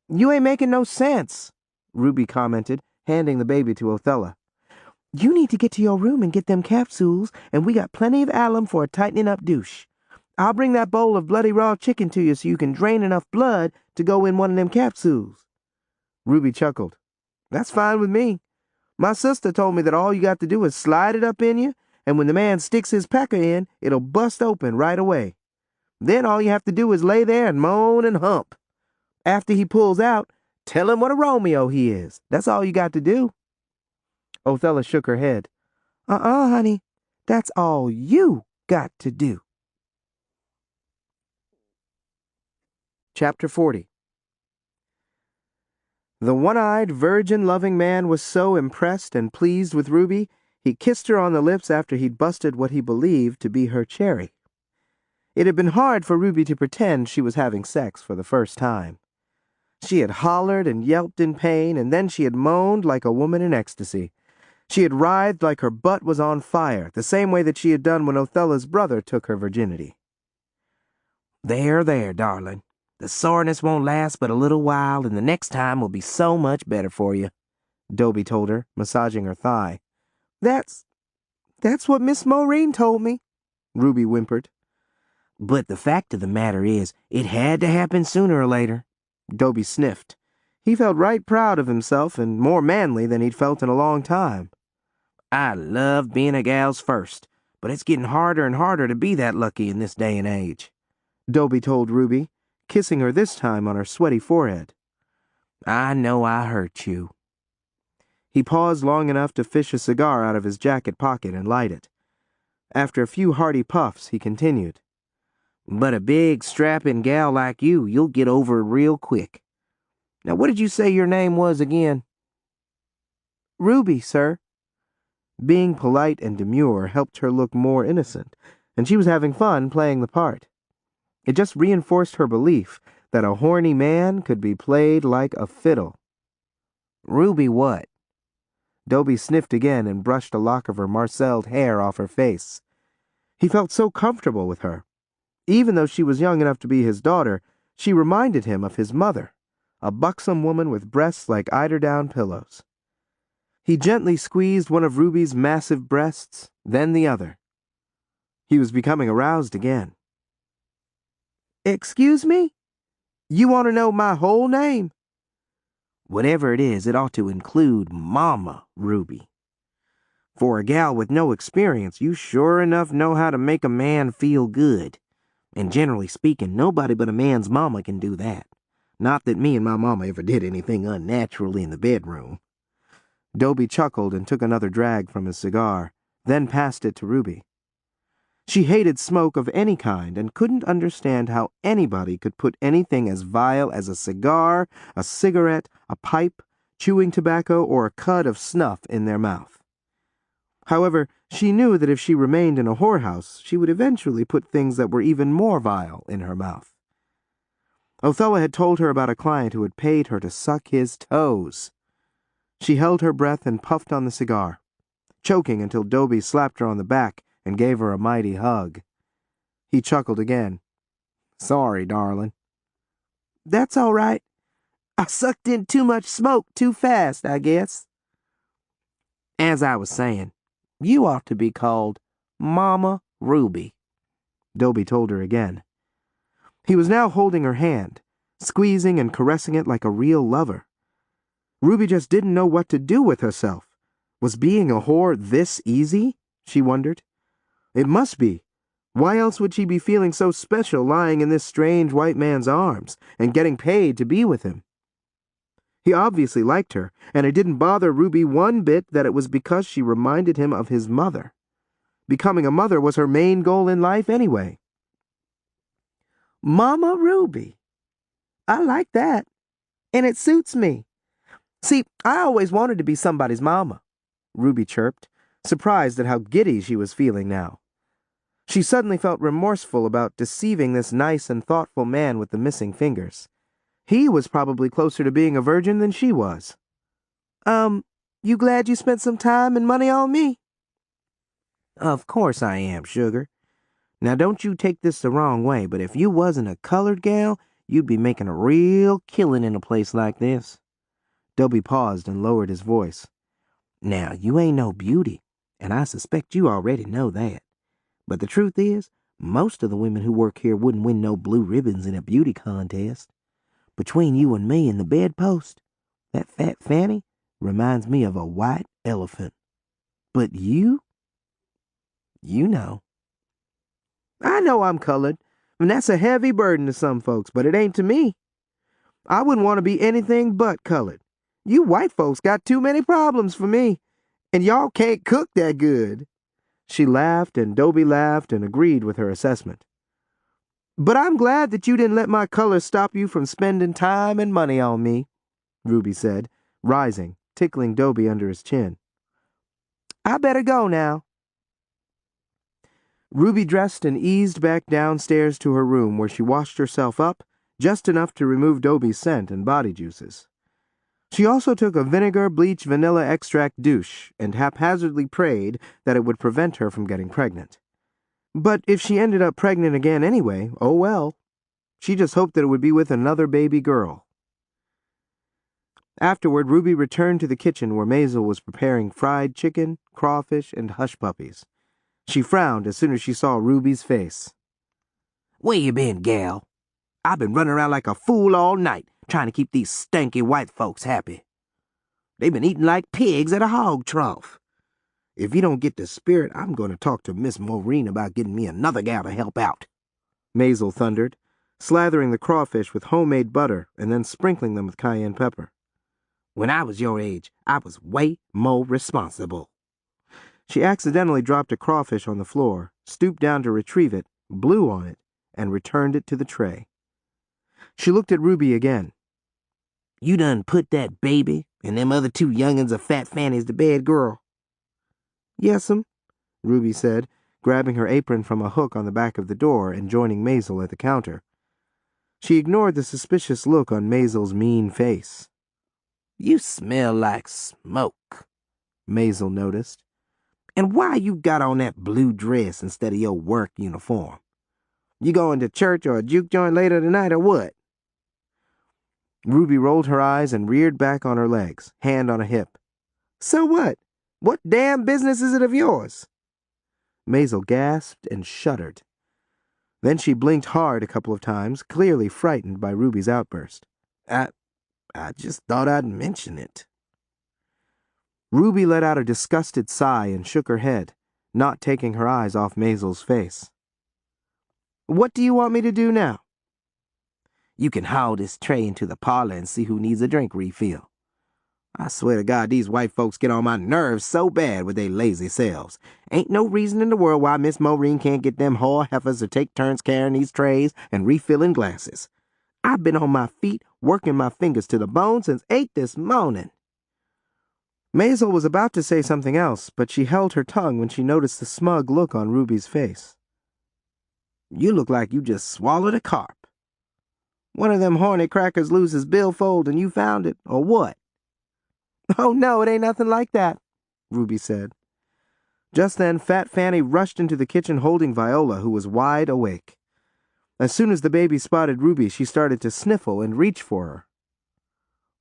"You ain't making no sense," Ruby commented, handing the baby to Othella. "You need to get to your room and get them capsules, and we got plenty of alum for a tightening-up douche. I'll bring that bowl of bloody raw chicken to you so you can drain enough blood to go in one of them capsules." Ruby chuckled. "That's fine with me. My sister told me that all you got to do is slide it up in you, and when the man sticks his pecker in, it'll bust open right away. Then all you have to do is lay there and moan and hump. After he pulls out, tell him what a Romeo he is. That's all you got to do." Othella shook her head. Honey. That's all you got to do." Chapter 40. The one-eyed, virgin-loving man was so impressed and pleased with Ruby, he kissed her on the lips after he'd busted what he believed to be her cherry. It had been hard for Ruby to pretend she was having sex for the first time. She had hollered and yelped in pain, and then she had moaned like a woman in ecstasy. She had writhed like her butt was on fire, the same way that she had done when Othella's brother took her virginity. "There, there, darling. The soreness won't last but a little while, and the next time will be so much better for you," Dobie told her, massaging her thigh. That's what Miss Maureen told me," Ruby whimpered. "But the fact of the matter is, it had to happen sooner or later." Dobie sniffed. He felt right proud of himself and more manly than he'd felt in a long time. "I love being a gal's first, but it's getting harder and harder to be that lucky in this day and age," Dobie told Ruby, kissing her this time on her sweaty forehead. "I know I hurt you." He paused long enough to fish a cigar out of his jacket pocket and light it. After a few hearty puffs, he continued, "But a big, strapping gal like you'll get over it real quick. Now, what did you say your name was again?" "Ruby, sir." Being polite and demure helped her look more innocent, and she was having fun playing the part. It just reinforced her belief that a horny man could be played like a fiddle. "Ruby what?" Dobie sniffed again and brushed a lock of her marcelled hair off her face. He felt so comfortable with her. Even though she was young enough to be his daughter, she reminded him of his mother, a buxom woman with breasts like eiderdown pillows. He gently squeezed one of Ruby's massive breasts, then the other. He was becoming aroused again. "Excuse me? You want to know my whole name?" "Whatever it is, it ought to include Mama, Ruby. For a gal with no experience, you sure enough know how to make a man feel good. And generally speaking, nobody but a man's mama can do that. Not that me and my mama ever did anything unnatural in the bedroom." Dobie chuckled and took another drag from his cigar, then passed it to Ruby. She hated smoke of any kind and couldn't understand how anybody could put anything as vile as a cigar, a cigarette, a pipe, chewing tobacco, or a cud of snuff in their mouth. However, she knew that if she remained in a whorehouse, she would eventually put things that were even more vile in her mouth. Othella had told her about a client who had paid her to suck his toes. She held her breath and puffed on the cigar, choking until Dobie slapped her on the back and gave her a mighty hug. He chuckled again. "Sorry, darling." "That's all right. I sucked in too much smoke too fast, I guess." "As I was saying, you ought to be called Mama Ruby," Dobie told her again. He was now holding her hand, squeezing and caressing it like a real lover. Ruby just didn't know what to do with herself. Was being a whore this easy? She wondered. It must be. Why else would she be feeling so special lying in this strange white man's arms and getting paid to be with him? He obviously liked her, and it didn't bother Ruby one bit that it was because she reminded him of his mother. Becoming a mother was her main goal in life anyway. "Mama Ruby. I like that, and it suits me. See, I always wanted to be somebody's mama," Ruby chirped, surprised at how giddy she was feeling now. She suddenly felt remorseful about deceiving this nice and thoughtful man with the missing fingers. He was probably closer to being a virgin than she was. You glad you spent some time and money on me?" "Of course I am, sugar. Now don't you take this the wrong way, but if you wasn't a colored gal, you'd be making a real killing in a place like this." Dobie paused and lowered his voice. "Now, you ain't no beauty, and I suspect you already know that. But the truth is, most of the women who work here wouldn't win no blue ribbons in a beauty contest. Between you and me and the bedpost, that fat Fanny reminds me of a white elephant. But you know." "I know I'm colored, and that's a heavy burden to some folks, but it ain't to me. I wouldn't want to be anything but colored. You white folks got too many problems for me, and y'all can't cook that good." She laughed, and Dobie laughed and agreed with her assessment. "But I'm glad that you didn't let my color stop you from spending time and money on me," Ruby said, rising, tickling Dobie under his chin. "I better go now." Ruby dressed and eased back downstairs to her room where she washed herself up, just enough to remove Dobie's scent and body juices. She also took a vinegar, bleach, vanilla extract douche and haphazardly prayed that it would prevent her from getting pregnant. But if she ended up pregnant again anyway, oh well. She just hoped that it would be with another baby girl. Afterward, Ruby returned to the kitchen where Maisel was preparing fried chicken, crawfish, and hush puppies. She frowned as soon as she saw Ruby's face. "Where you been, gal? I've been running around like a fool all night, trying to keep these stanky white folks happy. They've been eating like pigs at a hog trough. If you don't get the spirit, I'm going to talk to Miss Maureen about getting me another gal to help out," Maisel thundered, slathering the crawfish with homemade butter and then sprinkling them with cayenne pepper. "When I was your age, I was way more responsible." She accidentally dropped a crawfish on the floor, stooped down to retrieve it, blew on it, and returned it to the tray. She looked at Ruby again. "You done put that baby and them other two young'uns of Fat Fanny's to bed, girl?" "Yes'm," Ruby said, grabbing her apron from a hook on the back of the door and joining Maisel at the counter. She ignored the suspicious look on Maisel's mean face. "You smell like smoke," Maisel noticed. "And why you got on that blue dress instead of your work uniform? You going to church or a juke joint later tonight or what?" Ruby rolled her eyes and reared back on her legs, hand on a hip. "So what? What damn business is it of yours?" Maisel gasped and shuddered. Then she blinked hard a couple of times, clearly frightened by Ruby's outburst. I just thought I'd mention it." Ruby let out a disgusted sigh and shook her head, not taking her eyes off Maisel's face. "What do you want me to do now?" "You can haul this tray into the parlor and see who needs a drink refill. I swear to God, these white folks get on my nerves so bad with their lazy selves. Ain't no reason in the world why Miss Maureen can't get them whore heifers to take turns carrying these trays and refilling glasses. I've been on my feet, working my fingers to the bone since 8 this morning." Maisel was about to say something else, but she held her tongue when she noticed the smug look on Ruby's face. "You look like you just swallowed a carp. One of them horny crackers lose his billfold and you found it, or what?" "Oh, no, it ain't nothing like that," Ruby said. Just then, Fat Fanny rushed into the kitchen holding Viola, who was wide awake. As soon as the baby spotted Ruby, she started to sniffle and reach for her.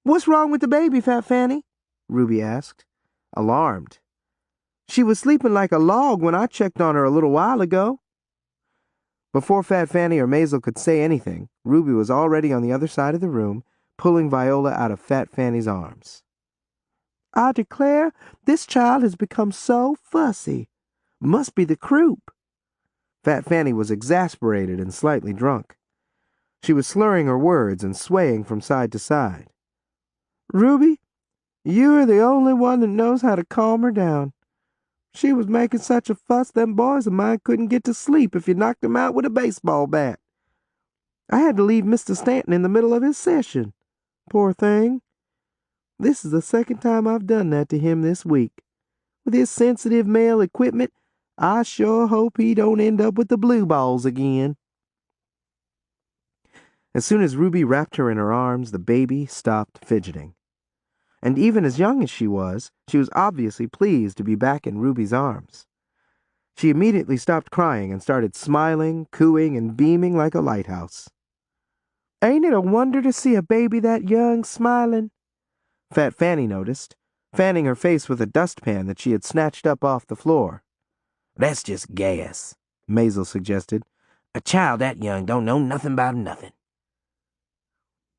"What's wrong with the baby, Fat Fanny?" Ruby asked, alarmed. "She was sleeping like a log when I checked on her a little while ago." Before Fat Fanny or Maisel could say anything, Ruby was already on the other side of the room, pulling Viola out of Fat Fanny's arms. "I declare, this child has become so fussy. Must be the croup." Fat Fanny was exasperated and slightly drunk. She was slurring her words and swaying from side to side. "Ruby, you're the only one that knows how to calm her down. She was making such a fuss them boys of mine couldn't get to sleep if you knocked them out with a baseball bat. I had to leave Mr. Stanton in the middle of his session. Poor thing. This is the second time I've done that to him this week. With his sensitive male equipment, I sure hope he don't end up with the blue balls again." As soon as Ruby wrapped her in her arms, the baby stopped fidgeting. And even as young as she was obviously pleased to be back in Ruby's arms. She immediately stopped crying and started smiling, cooing, and beaming like a lighthouse. "Ain't it a wonder to see a baby that young smiling?" Fat Fanny noticed, fanning her face with a dustpan that she had snatched up off the floor. "That's just gas," Maisel suggested. "A child that young don't know nothing about nothing."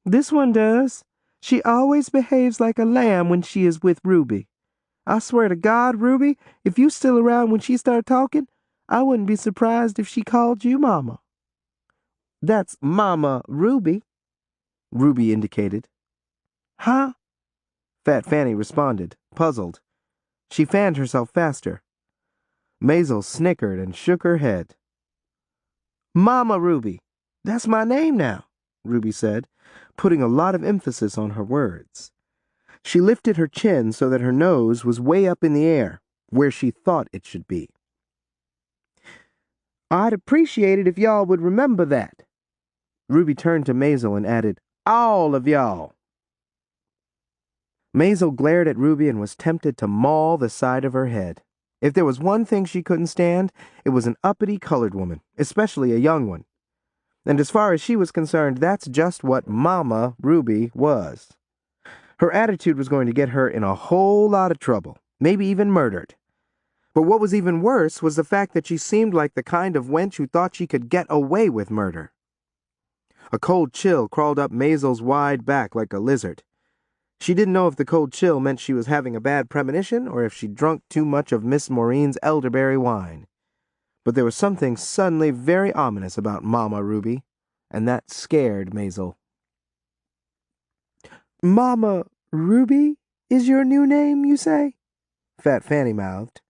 "This one does. She always behaves like a lamb when she is with Ruby. I swear to God, Ruby, if you still around when she started talking, I wouldn't be surprised if she called you Mama." "That's Mama Ruby," Ruby indicated. "Huh?" Fat Fanny responded, puzzled. She fanned herself faster. Maisel snickered and shook her head. "Mama Ruby. That's my name now," Ruby said, putting a lot of emphasis on her words. She lifted her chin so that her nose was way up in the air, where she thought it should be. "I'd appreciate it if y'all would remember that." Ruby turned to Maisel and added, "All of y'all." Maisel glared at Ruby and was tempted to maul the side of her head. If there was one thing she couldn't stand, it was an uppity colored woman, especially a young one. And as far as she was concerned, that's just what Mama Ruby was. Her attitude was going to get her in a whole lot of trouble, maybe even murdered. But what was even worse was the fact that she seemed like the kind of wench who thought she could get away with murder. A cold chill crawled up Maisel's wide back like a lizard. She didn't know if the cold chill meant she was having a bad premonition or if she'd drunk too much of Miss Maureen's elderberry wine. But there was something suddenly very ominous about Mama Ruby, and that scared Maisel. Mama Ruby is your new name, you say? Fat Fanny mouthed.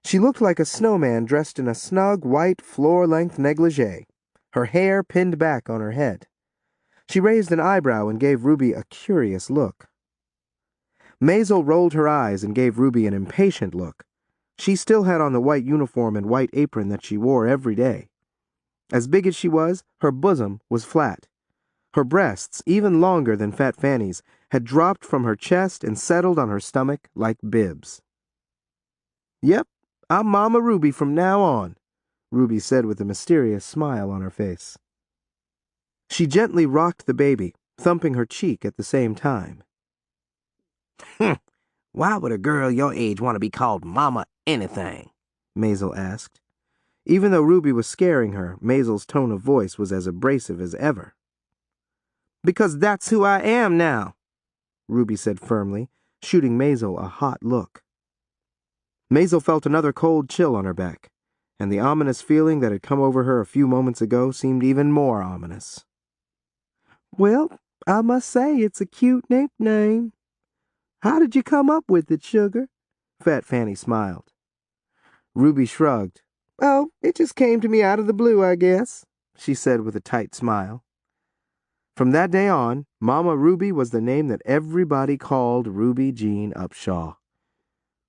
She looked like a snowman dressed in a snug white floor-length negligee, her hair pinned back on her head. She raised an eyebrow and gave Ruby a curious look. Maisel rolled her eyes and gave Ruby an impatient look. She still had on the white uniform and white apron that she wore every day. As big as she was, her bosom was flat. Her breasts, even longer than Fat Fanny's, had dropped from her chest and settled on her stomach like bibs. "Yep, I'm Mama Ruby from now on," Ruby said with a mysterious smile on her face. She gently rocked the baby, thumping her cheek at the same time. Why would a girl your age want to be called Mama anything?" Maisel asked. Even though Ruby was scaring her, Maisel's tone of voice was as abrasive as ever. "Because that's who I am now," Ruby said firmly, shooting Maisel a hot look. Maisel felt another cold chill on her back, and the ominous feeling that had come over her a few moments ago seemed even more ominous. Well, I must say it's a cute nickname. How did you come up with it, sugar? Fat Fanny smiled. Ruby shrugged. "Oh, it just came to me out of the blue, I guess," she said with a tight smile. From that day on, Mama Ruby was the name that everybody called Ruby Jean Upshaw.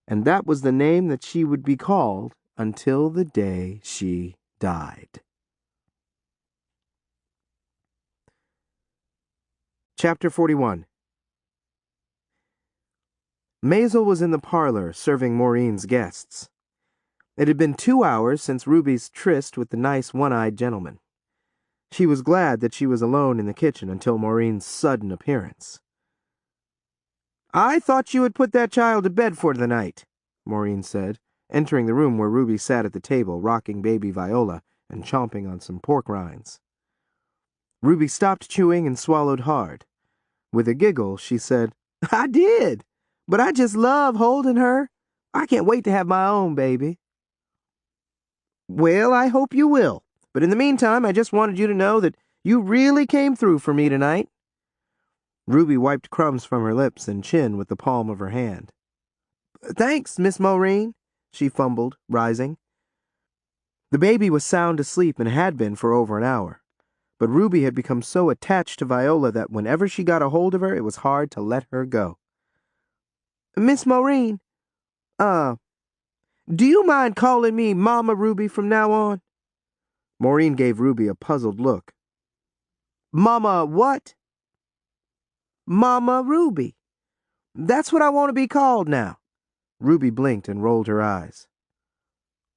And that was the name that she would be called until the day she died. Chapter 41. Maisel was in the parlor serving Maureen's guests. It had been 2 hours since Ruby's tryst with the nice one-eyed gentleman. She was glad that she was alone in the kitchen until Maureen's sudden appearance. "I thought you had put that child to bed for the night," Maureen said, entering the room where Ruby sat at the table rocking baby Viola and chomping on some pork rinds. Ruby stopped chewing and swallowed hard. With a giggle, she said, "I did, but I just love holding her. I can't wait to have my own baby." "Well, I hope you will. But in the meantime, I just wanted you to know that you really came through for me tonight." Ruby wiped crumbs from her lips and chin with the palm of her hand. "Thanks, Miss Maureen," she fumbled, rising. The baby was sound asleep and had been for over an hour. But Ruby had become so attached to Viola that whenever she got a hold of her, it was hard to let her go. "Miss Maureen, do you mind calling me Mama Ruby from now on?" Maureen gave Ruby a puzzled look. "Mama what?" "Mama Ruby. That's what I want to be called now." Ruby blinked and rolled her eyes.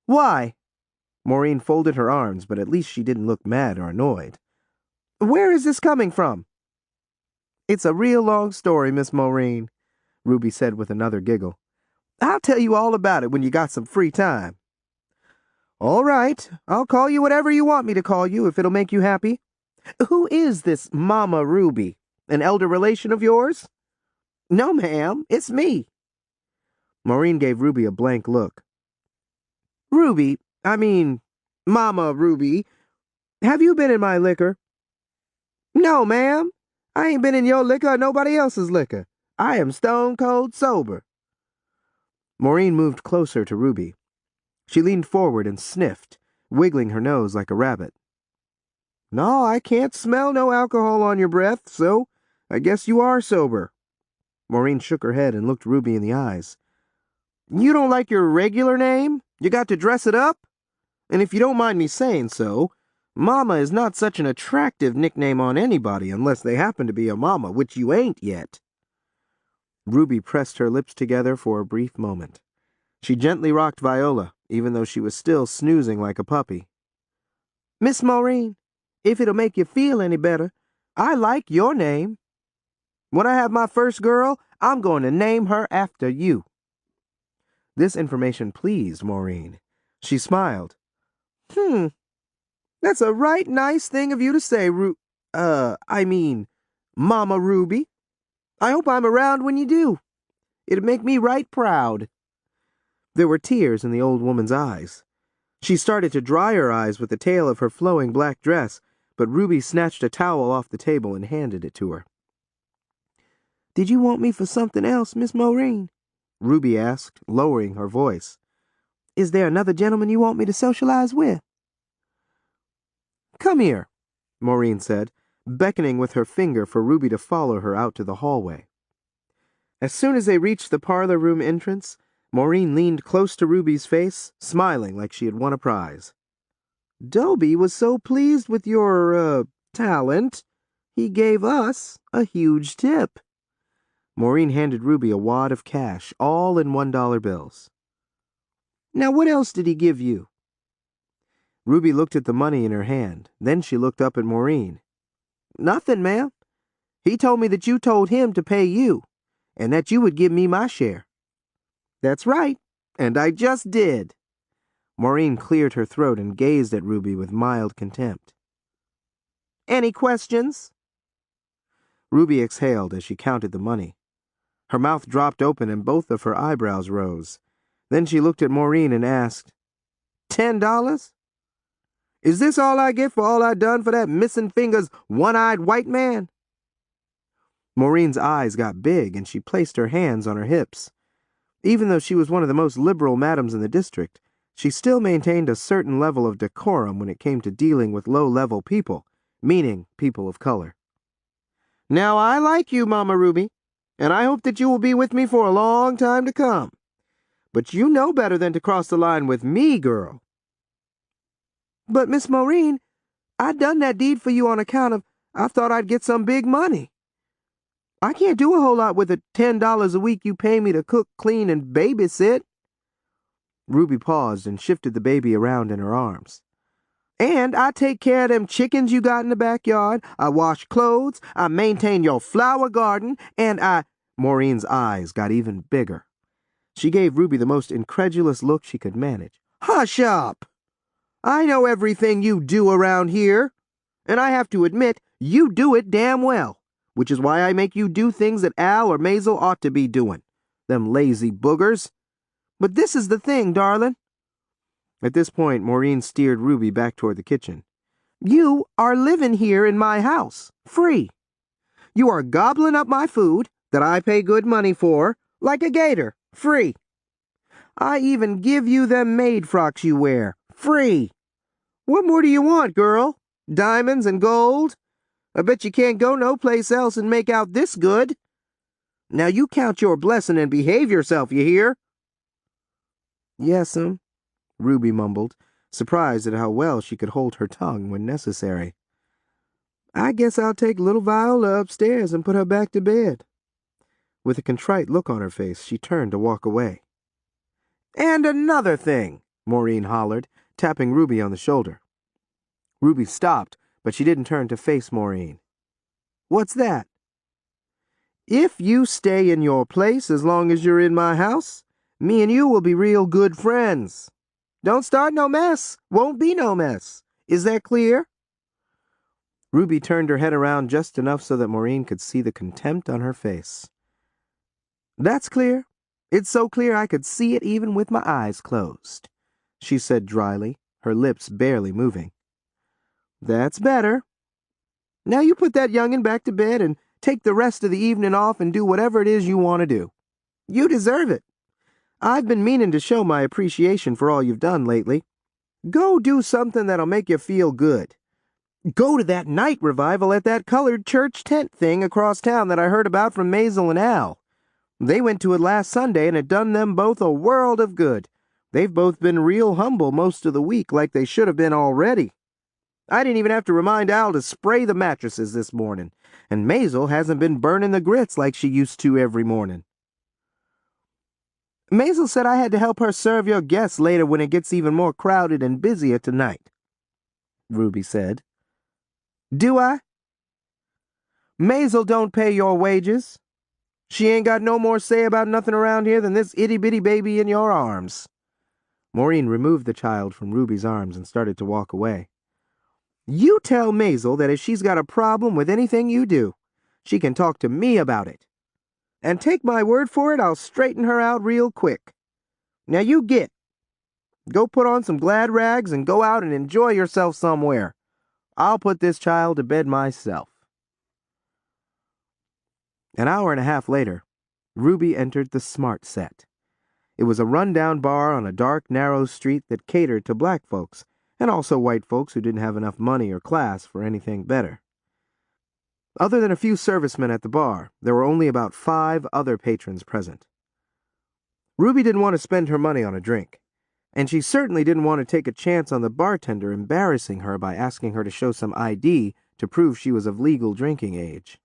"Why?" Maureen folded her arms, but at least she didn't look mad or annoyed. "Where is this coming from?" "It's a real long story, Miss Maureen," Ruby said with another giggle. "I'll tell you all about it when you got some free time." "All right, I'll call you whatever you want me to call you if it'll make you happy. Who is this Mama Ruby? An elder relation of yours?" "No, ma'am, it's me." Maureen gave Ruby a blank look. Mama Ruby, have you been in my liquor?" "No, ma'am. I ain't been in your liquor or nobody else's liquor. I am stone cold sober." Maureen moved closer to Ruby. She leaned forward and sniffed, wiggling her nose like a rabbit. "No, I can't smell no alcohol on your breath, so I guess you are sober." Maureen shook her head and looked Ruby in the eyes. "You don't like your regular name? You got to dress it up? And if you don't mind me saying so, Mama is not such an attractive nickname on anybody unless they happen to be a mama, which you ain't yet. Ruby pressed her lips together for a brief moment. She gently rocked Viola, even though she was still snoozing like a puppy. Miss Maureen, if it'll make you feel any better, I like your name. When I have my first girl, I'm going to name her after you. This information pleased Maureen. She smiled. That's a right nice thing of you to say, Mama Ruby. I hope I'm around when you do. It'd make me right proud. There were tears in the old woman's eyes. She started to dry her eyes with the tail of her flowing black dress, but Ruby snatched a towel off the table and handed it to her. Did you want me for something else, Miss Maureen? Ruby asked, lowering her voice. Is there another gentleman you want me to socialize with? Come here, Maureen said, beckoning with her finger for Ruby to follow her out to the hallway. As soon as they reached the parlor room entrance, Maureen leaned close to Ruby's face, smiling like she had won a prize. Dobie was so pleased with your, talent, he gave us a huge tip. Maureen handed Ruby a wad of cash, all in $1 bills. Now what else did he give you? Ruby looked at the money in her hand. Then she looked up at Maureen. Nothing, ma'am. He told me that you told him to pay you, and that you would give me my share. That's right, and I just did. Maureen cleared her throat and gazed at Ruby with mild contempt. Any questions? Ruby exhaled as she counted the money. Her mouth dropped open and both of her eyebrows rose. Then she looked at Maureen and asked, $10? Is this all I get for all I done for that missing fingers, one-eyed white man? Maureen's eyes got big and she placed her hands on her hips. Even though she was one of the most liberal madams in the district, she still maintained a certain level of decorum when it came to dealing with low-level people, meaning people of color. Now I like you, Mama Ruby, and I hope that you will be with me for a long time to come. But you know better than to cross the line with me, girl. But, Miss Maureen, I done that deed for you on account of I thought I'd get some big money. I can't do a whole lot with the $10 a week you pay me to cook, clean, and babysit. Ruby paused and shifted the baby around in her arms. And I take care of them chickens you got in the backyard, I wash clothes, I maintain your flower garden, and Maureen's eyes got even bigger. She gave Ruby the most incredulous look she could manage. Hush up! I know everything you do around here, and I have to admit, you do it damn well, which is why I make you do things that Al or Maisel ought to be doing. Them lazy boogers. But this is the thing, darling. At this point, Maureen steered Ruby back toward the kitchen. You are living here in my house, free. You are gobbling up my food, that I pay good money for, like a gator, free. I even give you them maid frocks you wear, free. What more do you want, girl? Diamonds and gold? I bet you can't go no place else and make out this good. Now you count your blessing and behave yourself, you hear? Yes'm, Ruby mumbled, surprised at how well she could hold her tongue when necessary. I guess I'll take little Viola upstairs and put her back to bed. With a contrite look on her face, she turned to walk away. And another thing, Maureen hollered, tapping Ruby on the shoulder. Ruby stopped, but she didn't turn to face Maureen. What's that? If you stay in your place as long as you're in my house, me and you will be real good friends. Don't start no mess. Won't be no mess. Is that clear? Ruby turned her head around just enough so that Maureen could see the contempt on her face. That's clear. It's so clear I could see it even with my eyes closed, she said dryly, her lips barely moving. That's better. Now you put that young'un back to bed and take the rest of the evening off and do whatever it is you want to do. You deserve it. I've been meaning to show my appreciation for all you've done lately. Go do something that'll make you feel good. Go to that night revival at that colored church tent thing across town that I heard about from Maisel and Al. They went to it last Sunday and it done them both a world of good. They've both been real humble most of the week like they should have been already. I didn't even have to remind Al to spray the mattresses this morning, and Maisel hasn't been burning the grits like she used to every morning. Maisel said I had to help her serve your guests later when it gets even more crowded and busier tonight, Ruby said. Do I? Maisel don't pay your wages. She ain't got no more say about nothing around here than this itty-bitty baby in your arms. Maureen removed the child from Ruby's arms and started to walk away. You tell Maisel that if she's got a problem with anything you do, she can talk to me about it. And take my word for it, I'll straighten her out real quick. Now you get. Go put on some glad rags and go out and enjoy yourself somewhere. I'll put this child to bed myself. An hour and a half later, Ruby entered the Smart Set. It was a run-down bar on a dark, narrow street that catered to black folks, and also white folks who didn't have enough money or class for anything better. Other than a few servicemen at the bar, there were only about 5 other patrons present. Ruby didn't want to spend her money on a drink, and she certainly didn't want to take a chance on the bartender embarrassing her by asking her to show some ID to prove she was of legal drinking age.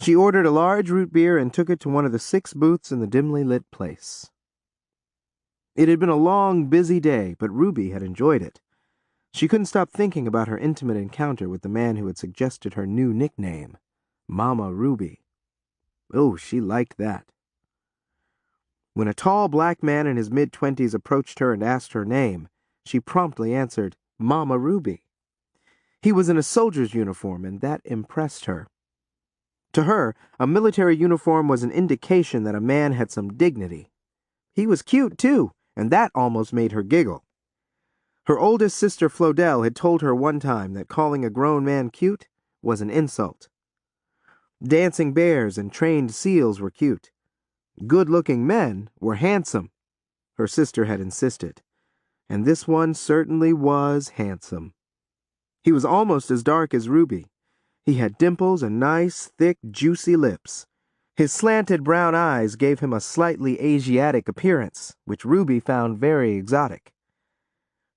She ordered a large root beer and took it to one of the 6 booths in the dimly lit place. It had been a long, busy day, but Ruby had enjoyed it. She couldn't stop thinking about her intimate encounter with the man who had suggested her new nickname, Mama Ruby. Oh, she liked that. When a tall black man in his mid-20s approached her and asked her name, she promptly answered, Mama Ruby. He was in a soldier's uniform, and that impressed her. To her, a military uniform was an indication that a man had some dignity. He was cute, too, and that almost made her giggle. Her oldest sister Flodell had told her one time that calling a grown man cute was an insult. Dancing bears and trained seals were cute. Good-looking men were handsome, her sister had insisted, and this one certainly was handsome. He was almost as dark as Ruby. He had dimples and nice, thick, juicy lips. His slanted brown eyes gave him a slightly Asiatic appearance, which Ruby found very exotic.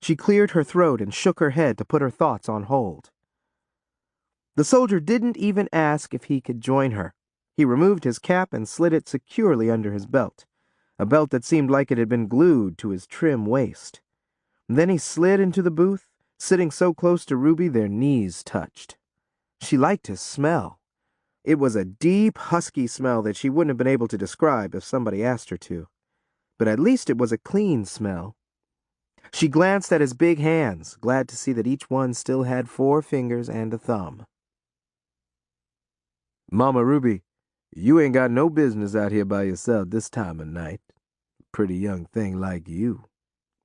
She cleared her throat and shook her head to put her thoughts on hold. The soldier didn't even ask if he could join her. He removed his cap and slid it securely under his belt, a belt that seemed like it had been glued to his trim waist. Then he slid into the booth, sitting so close to Ruby their knees touched. She liked his smell. It was a deep, husky smell that she wouldn't have been able to describe if somebody asked her to. But at least it was a clean smell. She glanced at his big hands, glad to see that each one still had 4 fingers and a thumb. Mama Ruby, you ain't got no business out here by yourself this time of night. Pretty young thing like you,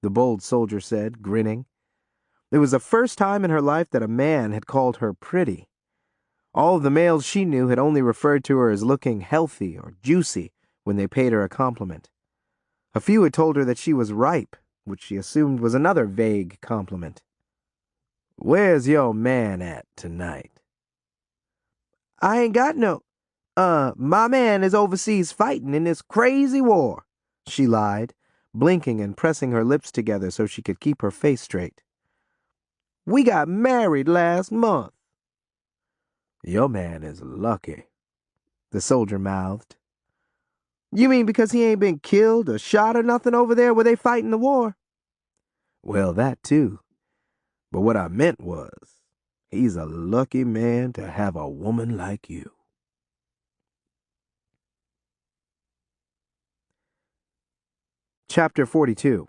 the bold soldier said, grinning. It was the first time in her life that a man had called her pretty. All of the males she knew had only referred to her as looking healthy or juicy when they paid her a compliment. A few had told her that she was ripe, which she assumed was another vague compliment. Where's your man at tonight? I ain't got no. My man is overseas fighting in this crazy war, she lied, blinking and pressing her lips together so she could keep her face straight. We got married last month. Your man is lucky, the soldier mouthed. You mean because he ain't been killed or shot or nothing over there where they fighting the war? Well, that too. But what I meant was, he's a lucky man to have a woman like you. Chapter 42.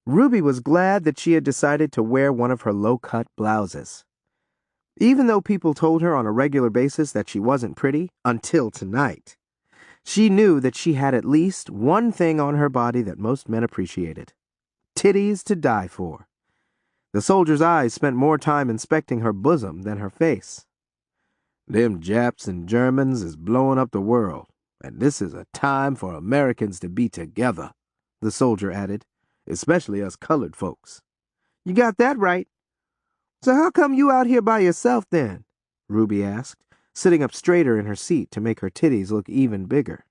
Ruby was glad that she had decided to wear one of her low-cut blouses. Even though people told her on a regular basis that she wasn't pretty, until tonight, she knew that she had at least one thing on her body that most men appreciated. Titties to die for. The soldier's eyes spent more time inspecting her bosom than her face. Them Japs and Germans is blowing up the world, and this is a time for Americans to be together, the soldier added, especially us colored folks. You got that right. So how come you out here by yourself then? Ruby asked, sitting up straighter in her seat to make her titties look even bigger.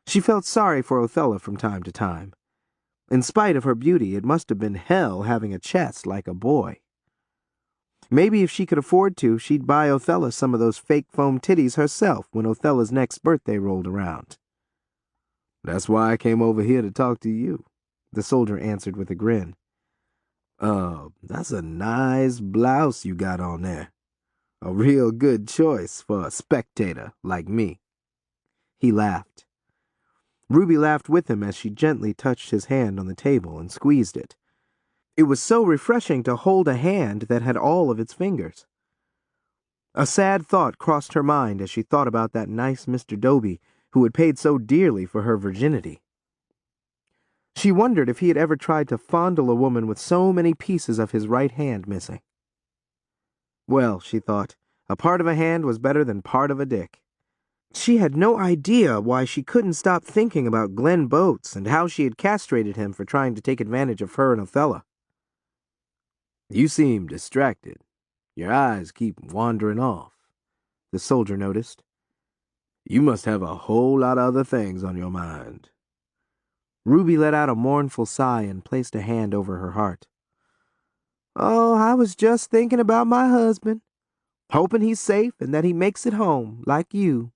She felt sorry for Othella from time to time. In spite of her beauty, it must have been hell having a chest like a boy. Maybe if she could afford to, she'd buy Othella some of those fake foam titties herself when Othella's next birthday rolled around. "That's why I came over here to talk to you," the soldier answered with a grin. That's a nice blouse you got on there. A real good choice for a spectator like me." He laughed. Ruby laughed with him as she gently touched his hand on the table and squeezed it. It was so refreshing to hold a hand that had all of its fingers. A sad thought crossed her mind as she thought about that nice Mr. Doby who had paid so dearly for her virginity. She wondered if he had ever tried to fondle a woman with so many pieces of his right hand missing. Well, she thought, a part of a hand was better than part of a dick. She had no idea why she couldn't stop thinking about Glenn Boats and how she had castrated him for trying to take advantage of her and Othella. "You seem distracted. Your eyes keep wandering off," the soldier noticed. "You must have a whole lot of other things on your mind." Ruby let out a mournful sigh and placed a hand over her heart. "Oh, I was just thinking about my husband, hoping he's safe and that he makes it home, like you."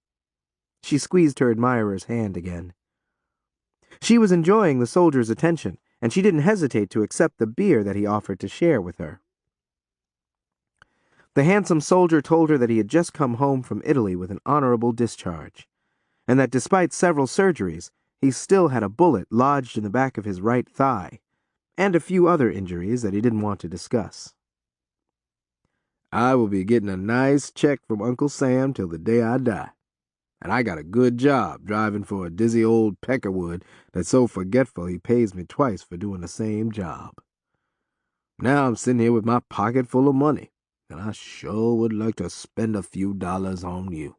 She squeezed her admirer's hand again. She was enjoying the soldier's attention, and she didn't hesitate to accept the beer that he offered to share with her. The handsome soldier told her that he had just come home from Italy with an honorable discharge, and that despite several surgeries, he still had a bullet lodged in the back of his right thigh, and a few other injuries that he didn't want to discuss. "I will be getting a nice check from Uncle Sam till the day I die. And I got a good job driving for a dizzy old peckerwood that's so forgetful he pays me twice for doing the same job. Now I'm sitting here with my pocket full of money, and I sure would like to spend a few dollars on you."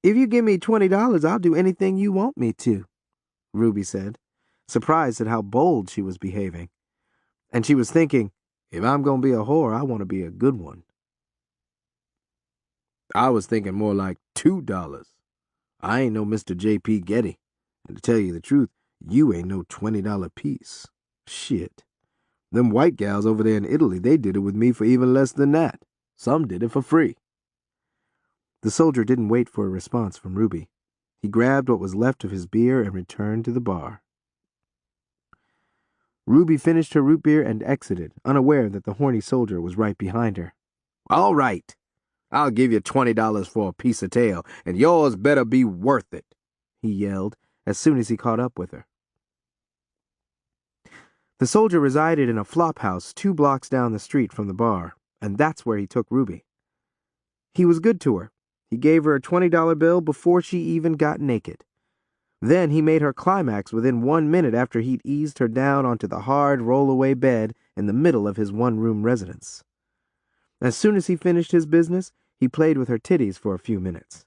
"If you give me $20, I'll do anything you want me to," Ruby said, surprised at how bold she was behaving. And she was thinking, if I'm going to be a whore, I want to be a good one. "I was thinking more like $2. I ain't no Mr. J.P. Getty, and to tell you the truth, you ain't no $20 piece. Shit. Them white gals over there in Italy, they did it with me for even less than that. Some did it for free." The soldier didn't wait for a response from Ruby. He grabbed what was left of his beer and returned to the bar. Ruby finished her root beer and exited, unaware that the horny soldier was right behind her. "All right. I'll give you $20 for a piece of tail, and yours better be worth it," he yelled as soon as he caught up with her. The soldier resided in a flop house 2 blocks down the street from the bar, and that's where he took Ruby. He was good to her. He gave her a $20 bill before she even got naked. Then he made her climax within 1 minute after he'd eased her down onto the hard roll-away bed in the middle of his one-room residence. As soon as he finished his business, he played with her titties for a few minutes.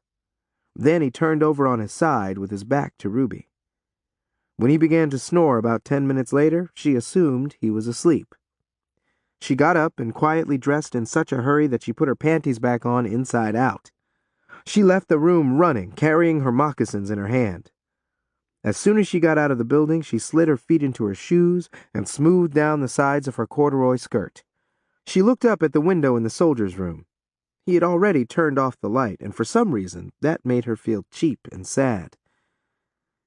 Then he turned over on his side with his back to Ruby. When he began to snore about 10 minutes later, she assumed he was asleep. She got up and quietly dressed in such a hurry that she put her panties back on inside out. She left the room running, carrying her moccasins in her hand. As soon as she got out of the building, she slid her feet into her shoes and smoothed down the sides of her corduroy skirt. She looked up at the window in the soldier's room. He had already turned off the light, and for some reason, that made her feel cheap and sad.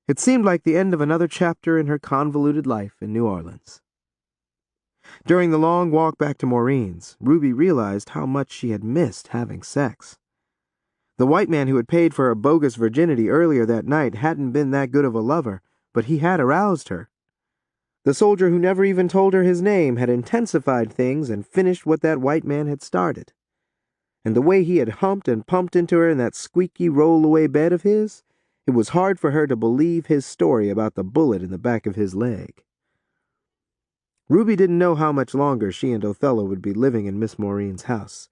It seemed like the end of another chapter in her convoluted life in New Orleans. During the long walk back to Maureen's, Ruby realized how much she had missed having sex. The white man who had paid for her bogus virginity earlier that night hadn't been that good of a lover, but he had aroused her. The soldier who never even told her his name had intensified things and finished what that white man had started. And the way he had humped and pumped into her in that squeaky roll-away bed of his, it was hard for her to believe his story about the bullet in the back of his leg. Ruby didn't know how much longer she and Othella would be living in Miss Maureen's house,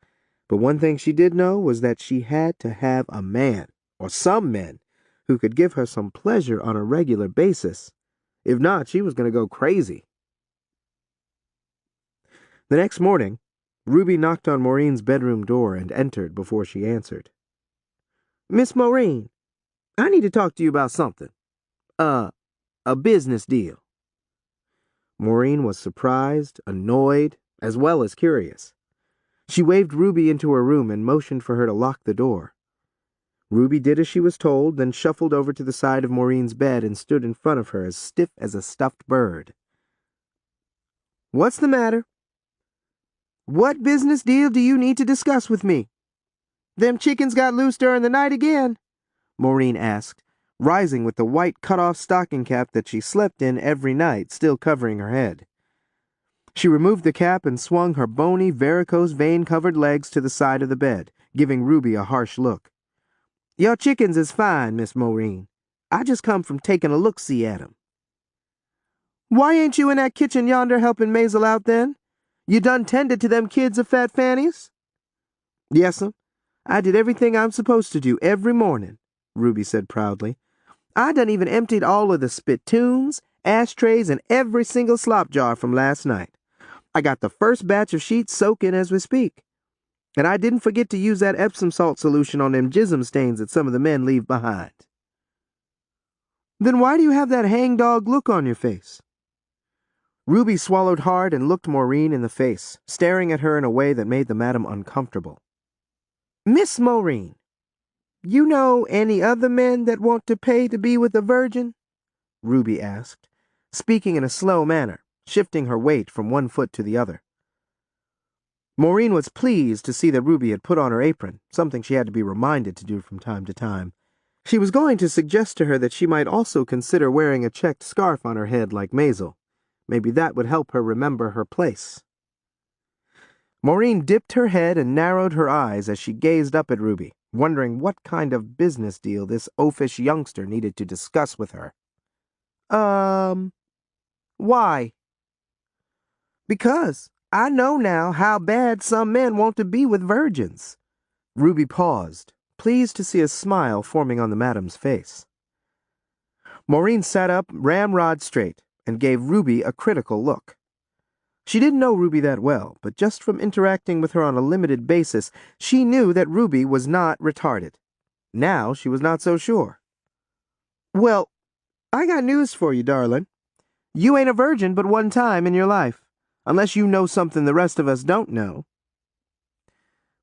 but one thing she did know was that she had to have a man, or some men, who could give her some pleasure on a regular basis. If not, she was going to go crazy. The next morning, Ruby knocked on Maureen's bedroom door and entered before she answered. "Miss Maureen, I need to talk to you about something. A business deal. Maureen was surprised, annoyed, as well as curious. She waved Ruby into her room and motioned for her to lock the door. Ruby did as she was told, then shuffled over to the side of Maureen's bed and stood in front of her as stiff as a stuffed bird. "What's the matter? What business deal do you need to discuss with me? Them chickens got loose during the night again?" Maureen asked, rising with the white cut-off stocking cap that she slept in every night still covering her head. She removed the cap and swung her bony, varicose vein-covered legs to the side of the bed, giving Ruby a harsh look. "Your chickens is fine, Miss Maureen. I just come from taking a look-see at 'em." "Why ain't you in that kitchen yonder helping Maisel out then? You done tended to them kids of fat fannies?" "Yes'm. I did everything I'm supposed to do every morning," Ruby said proudly. "I done even emptied all of the spittoons, ashtrays, and every single slop jar from last night. I got the first batch of sheets soaking as we speak. And I didn't forget to use that Epsom salt solution on them jism stains that some of the men leave behind." "Then why do you have that hangdog look on your face?" Ruby swallowed hard and looked Maureen in the face, staring at her in a way that made the madam uncomfortable. "Miss Maureen, you know any other men that want to pay to be with a virgin?" Ruby asked, speaking in a slow manner, shifting her weight from one foot to the other. Maureen was pleased to see that Ruby had put on her apron, something she had to be reminded to do from time to time. She was going to suggest to her that she might also consider wearing a checked scarf on her head like Maisel. Maybe that would help her remember her place. Maureen dipped her head and narrowed her eyes as she gazed up at Ruby, wondering what kind of business deal this oafish youngster needed to discuss with her. Why?" "Because I know now how bad some men want to be with virgins." Ruby paused, pleased to see a smile forming on the madam's face. Maureen sat up ramrod straight and gave Ruby a critical look. She didn't know Ruby that well, but just from interacting with her on a limited basis, she knew that Ruby was not retarded. Now she was not so sure. "Well, I got news for you, darling. You ain't a virgin but one time in your life. Unless you know something the rest of us don't know."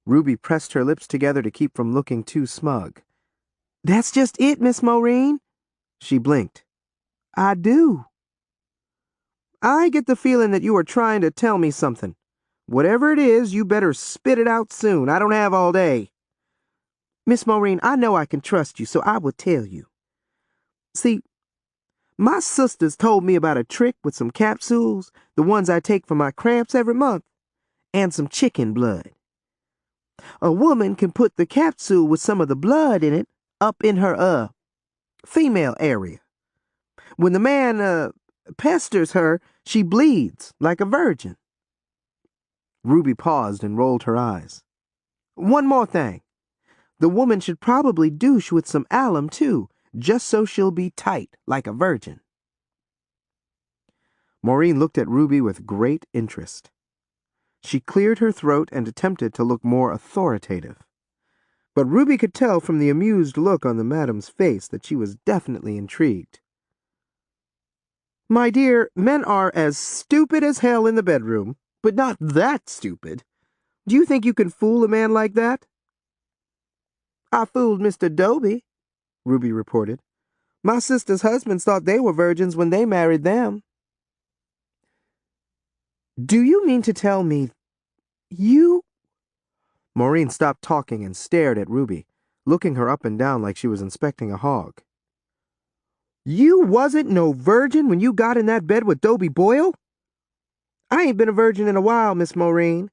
Ruby pressed her lips together to keep from looking too smug. "That's just it, Miss Maureen." She blinked. "I do. I get the feeling that you are trying to tell me something. Whatever it is, you better spit it out soon. I don't have all day." "Miss Maureen, I know I can trust you, so I will tell you. See, my sisters told me about a trick with some capsules, the ones I take for my cramps every month, and some chicken blood. A woman can put the capsule with some of the blood in it up in her, female area. When the man, pesters her, she bleeds like a virgin." Ruby paused and rolled her eyes. "One more thing. The woman should probably douche with some alum, too, just so she'll be tight like a virgin." Maureen looked at Ruby with great interest. She cleared her throat and attempted to look more authoritative. But Ruby could tell from the amused look on the madam's face that she was definitely intrigued. "My dear, men are as stupid as hell in the bedroom, but not that stupid. Do you think you can fool a man like that?" "I fooled Mr. Doby," Ruby reported. "My sister's husbands thought they were virgins when they married them." "Do you mean to tell me you—" Maureen stopped talking and stared at Ruby, looking her up and down like she was inspecting a hog. "You wasn't no virgin when you got in that bed with Doby Boyle?" "I ain't been a virgin in a while, Miss Maureen.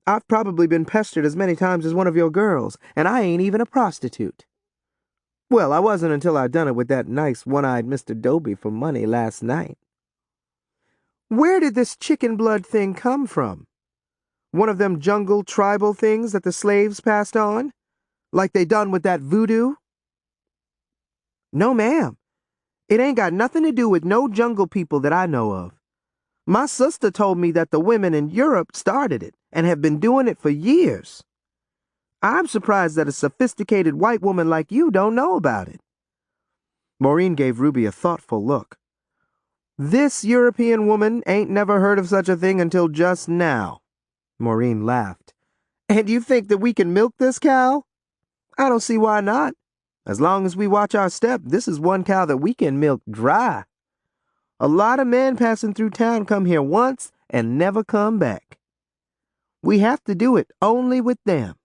I've probably been pestered as many times as one of your girls, and I ain't even a prostitute." "Well, I wasn't until I done it with that nice one-eyed Mr. Doby for money last night." "Where did this chicken blood thing come from? One of them jungle tribal things that the slaves passed on? Like they done with that voodoo?" "No, ma'am. It ain't got nothing to do with no jungle people that I know of. My sister told me that the women in Europe started it and have been doing it for years. I'm surprised that a sophisticated white woman like you don't know about it." Maureen gave Ruby a thoughtful look. This European woman ain't never heard of such a thing until just now. Maureen laughed. And you think that we can milk this cow? I don't see why not. As long as we watch our step, this is one cow that we can milk dry. A lot of men passing through town come here once and never come back. We have to do it only with them.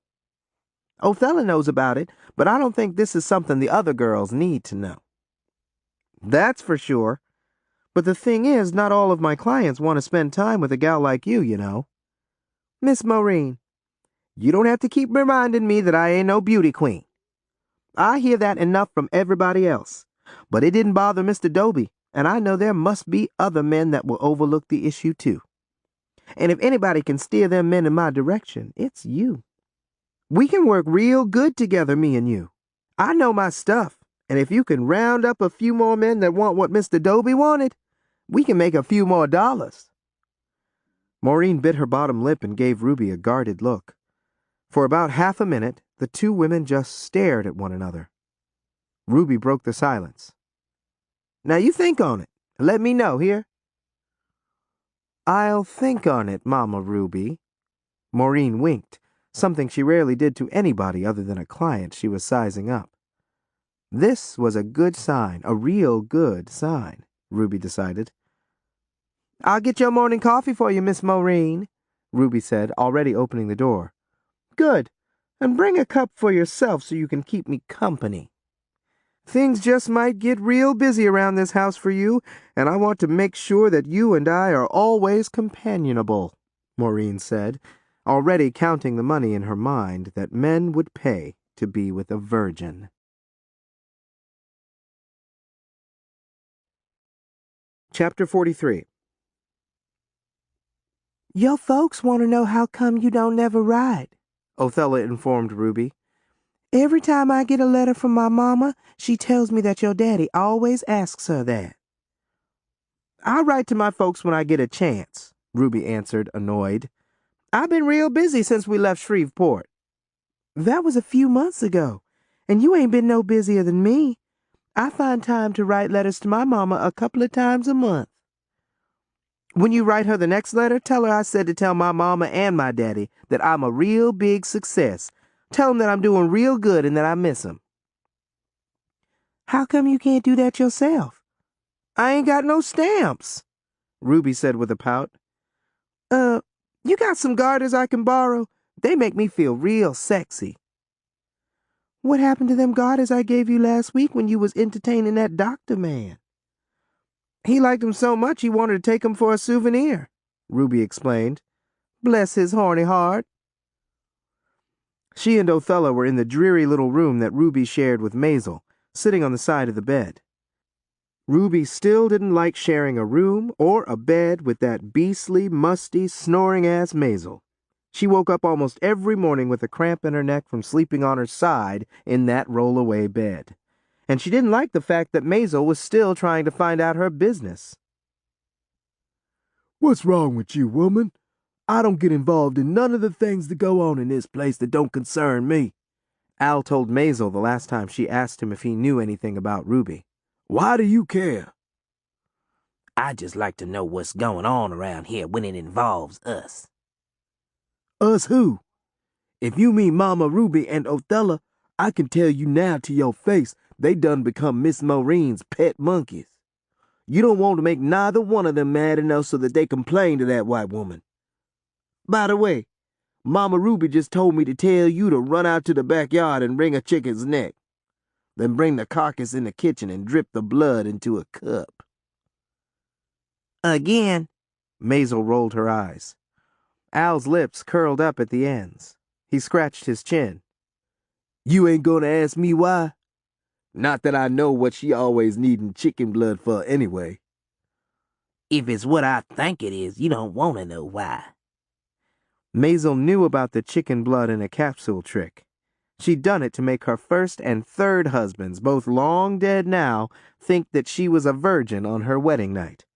Othella knows about it, but I don't think this is something the other girls need to know. That's for sure. But the thing is, not all of my clients want to spend time with a gal like you, you know. Miss Maureen, you don't have to keep reminding me that I ain't no beauty queen. I hear that enough from everybody else. But it didn't bother Mr. Doby, and I know there must be other men that will overlook the issue too. And if anybody can steer them men in my direction, it's you. We can work real good together, me and you. I know my stuff, and if you can round up a few more men that want what Mr. Doby wanted, we can make a few more dollars. Maureen bit her bottom lip and gave Ruby a guarded look. For about half a minute, the two women just stared at one another. Ruby broke the silence. Now you think on it, and let me know, here? I'll think on it, Mama Ruby. Maureen winked, something she rarely did to anybody other than a client she was sizing up. This was a good sign, a real good sign, Ruby decided. I'll get your morning coffee for you, Miss Maureen, Ruby said, already opening the door. Good, and bring a cup for yourself so you can keep me company. Things just might get real busy around this house for you, and I want to make sure that you and I are always companionable, Maureen said, already counting the money in her mind that men would pay to be with a virgin. Chapter 43. Your folks want to know how come you don't never ride, Othella informed Ruby. Every time I get a letter from my mama, she tells me that your daddy always asks her that. I write to my folks when I get a chance, Ruby answered, annoyed. I've been real busy since we left Shreveport. That was a few months ago, and you ain't been no busier than me. I find time to write letters to my mama a couple of times a month. When you write her the next letter, tell her I said to tell my mama and my daddy that I'm a real big success. Tell them that I'm doing real good and that I miss them. How come you can't do that yourself? I ain't got no stamps, Ruby said with a pout. You got some garters I can borrow? They make me feel real sexy. What happened to them garters I gave you last week when you was entertaining that doctor man? He liked them so much he wanted to take them for a souvenir, Ruby explained. Bless his horny heart. She and Othella were in the dreary little room that Ruby shared with Maisel, sitting on the side of the bed. Ruby still didn't like sharing a room or a bed with that beastly, musty, snoring-ass Maisel. She woke up almost every morning with a cramp in her neck from sleeping on her side in that roll-away bed. And she didn't like the fact that Maisel was still trying to find out her business. What's wrong with you, woman? I don't get involved in none of the things that go on in this place that don't concern me, Al told Maisel the last time she asked him if he knew anything about Ruby. Why do you care? I just like to know what's going on around here when it involves us. Us who? If you mean Mama Ruby and Othella, I can tell you now to your face, they done become Miss Maureen's pet monkeys. You don't want to make neither one of them mad enough so that they complain to that white woman. By the way, Mama Ruby just told me to tell you to run out to the backyard and wring a chicken's neck. Then bring the carcass in the kitchen and drip the blood into a cup. Again? Maisel rolled her eyes. Al's lips curled up at the ends. He scratched his chin. You ain't gonna ask me why? Not that I know what she always needin' chicken blood for anyway. If it's what I think it is, you don't want to know why. Maisel knew about the chicken blood in a capsule trick. She'd done it to make her first and third husbands, both long dead now, think that she was a virgin on her wedding night.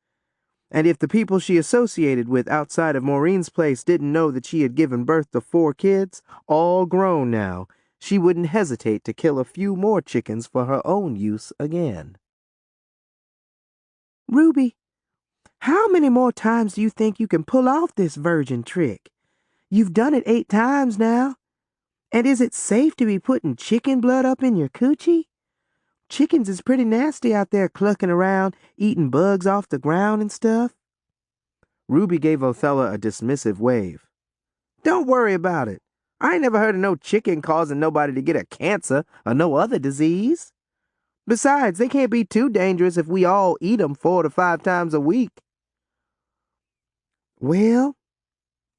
And if the people she associated with outside of Maureen's place didn't know that she had given birth to 4 kids, all grown now, she wouldn't hesitate to kill a few more chickens for her own use again. Ruby, How many more times do you think you can pull off this virgin trick? You've done it 8 times now. And is it safe to be putting chicken blood up in your coochie? Chickens is pretty nasty out there clucking around, eating bugs off the ground and stuff. Ruby gave Othella a dismissive wave. Don't worry about it. I ain't never heard of no chicken causing nobody to get a cancer or no other disease. Besides, they can't be too dangerous if we all eat 'em 4 to 5 times a week. Well,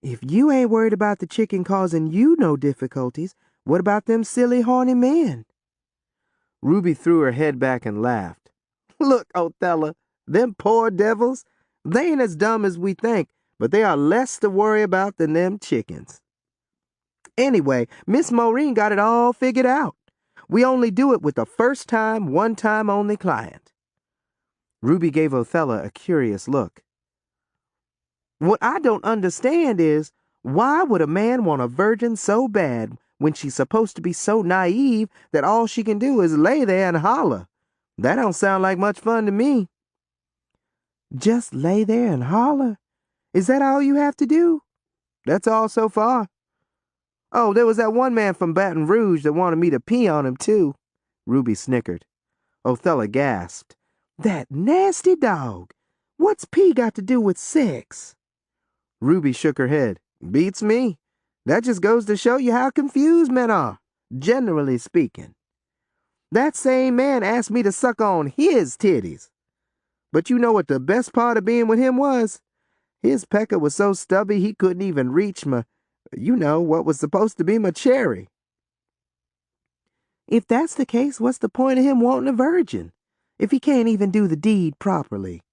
if you ain't worried about the chicken causing you no difficulties, what about them silly horny men? Ruby threw her head back and laughed. Look, Othella, them poor devils, they ain't as dumb as we think, but they are less to worry about than them chickens. Anyway, Miss Maureen got it all figured out. We only do it with a first-time, one-time only client. Ruby gave Othella a curious look. What I don't understand is, why would a man want a virgin so bad when she's supposed to be so naive that all she can do is lay there and holler? That don't sound like much fun to me. Just lay there and holler? Is that all you have to do? That's all so far. Oh, there was that one man from Baton Rouge that wanted me to pee on him, too. Ruby snickered. Othella gasped. That nasty dog. What's pee got to do with sex? Ruby shook her head. Beats me. That just goes to show you how confused men are, generally speaking. That same man asked me to suck on his titties. But you know what the best part of being with him was? His pecker was so stubby he couldn't even reach what was supposed to be my cherry. If that's the case, what's the point of him wanting a virgin, if he can't even do the deed properly?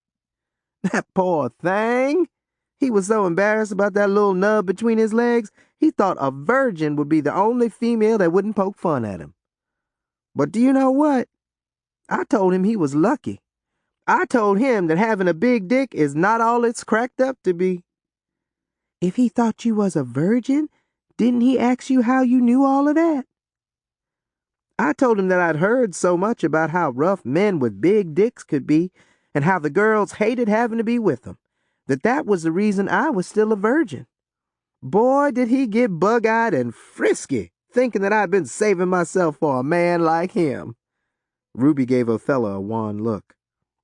That poor thing. He was so embarrassed about that little nub between his legs, he thought a virgin would be the only female that wouldn't poke fun at him. But do you know what? I told him he was lucky. I told him that having a big dick is not all it's cracked up to be. If he thought you was a virgin, didn't he ask you how you knew all of that? I told him that I'd heard so much about how rough men with big dicks could be and how the girls hated having to be with them, that was the reason I was still a virgin. Boy, did he get bug-eyed and frisky, thinking that I'd been saving myself for a man like him. Ruby gave Othella a wan look.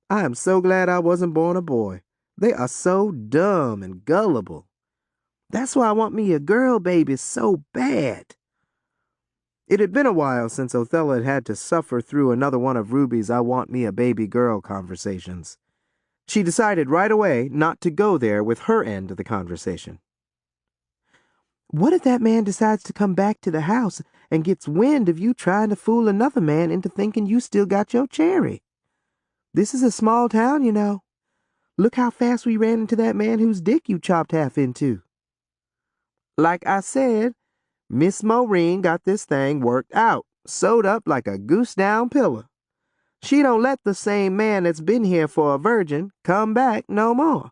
I am so glad I wasn't born a boy. They are so dumb and gullible. That's why I want me a girl baby so bad. It had been a while since Othella had had to suffer through another one of Ruby's I want me a baby girl conversations. She decided right away not to go there with her end of the conversation. What if that man decides to come back to the house and gets wind of you trying to fool another man into thinking you still got your cherry? This is a small town, you know. Look how fast we ran into that man whose dick you chopped half into. Like I said, Miss Maureen got this thing worked out, sewed up like a goose-down pillow. She don't let the same man that's been here for a virgin come back no more.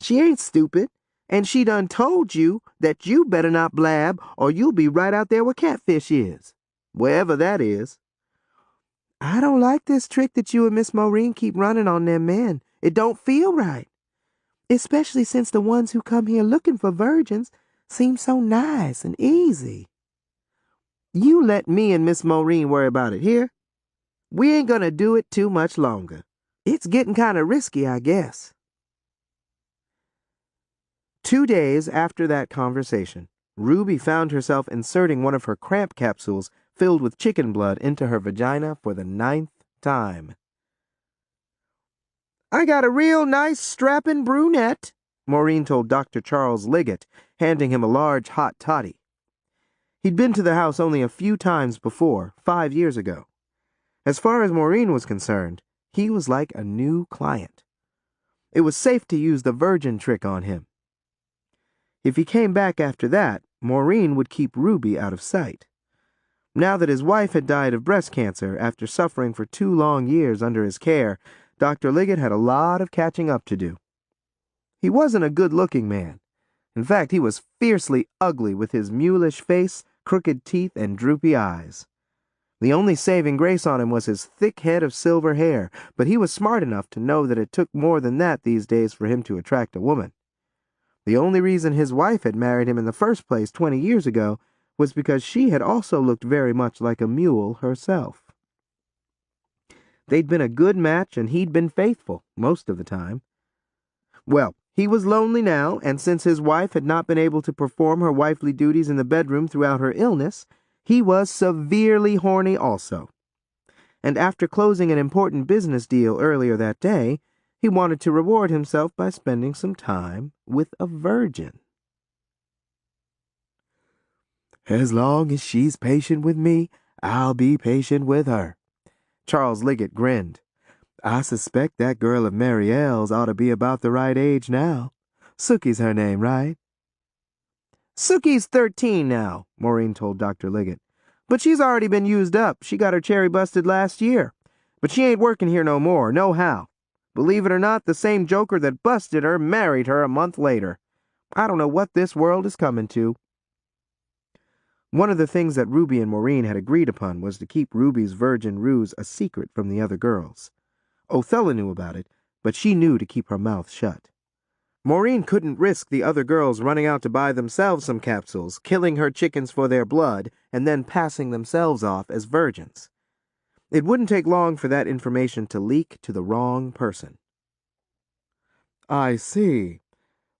She ain't stupid, and she done told you that you better not blab or you'll be right out there where Catfish is, wherever that is. I don't like this trick that you and Miss Maureen keep running on them men. It don't feel right. Especially since the ones who come here looking for virgins seem so nice and easy. You let me and Miss Maureen worry about it here. We ain't gonna do it too much longer. It's getting kind of risky, I guess. 2 days after that conversation, Ruby found herself inserting one of her cramp capsules filled with chicken blood into her vagina for the 9th time. I got a real nice strapping brunette, Maureen told Dr. Charles Liggett, handing him a large hot toddy. He'd been to the house only a few times before, 5 years ago. As far as Maureen was concerned, he was like a new client. It was safe to use the virgin trick on him. If he came back after that, Maureen would keep Ruby out of sight. Now that his wife had died of breast cancer after suffering for 2 long years under his care, Dr. Liggett had a lot of catching up to do. He wasn't a good-looking man. In fact, he was fiercely ugly with his mulish face, crooked teeth, and droopy eyes. The only saving grace on him was his thick head of silver hair, but he was smart enough to know that it took more than that these days for him to attract a woman. The only reason his wife had married him in the first place 20 years ago was because she had also looked very much like a mule herself. They'd been a good match, and he'd been faithful most of the time. Well, he was lonely now, and since his wife had not been able to perform her wifely duties in the bedroom throughout her illness, he was severely horny also. And after closing an important business deal earlier that day, he wanted to reward himself by spending some time with a virgin. As long as she's patient with me, I'll be patient with her. Charles Liggett grinned. I suspect that girl of Marielle's ought to be about the right age now. Sookie's her name, right? Sookie's 13 now, Maureen told Dr. Liggett. But she's already been used up. She got her cherry busted last year. But she ain't working here no more, nohow. Believe it or not, the same joker that busted her married her a month later. I don't know what this world is coming to. One of the things that Ruby and Maureen had agreed upon was to keep Ruby's virgin ruse a secret from the other girls. Othella knew about it, but she knew to keep her mouth shut. Maureen couldn't risk the other girls running out to buy themselves some capsules, killing her chickens for their blood, and then passing themselves off as virgins. It wouldn't take long for that information to leak to the wrong person. I see.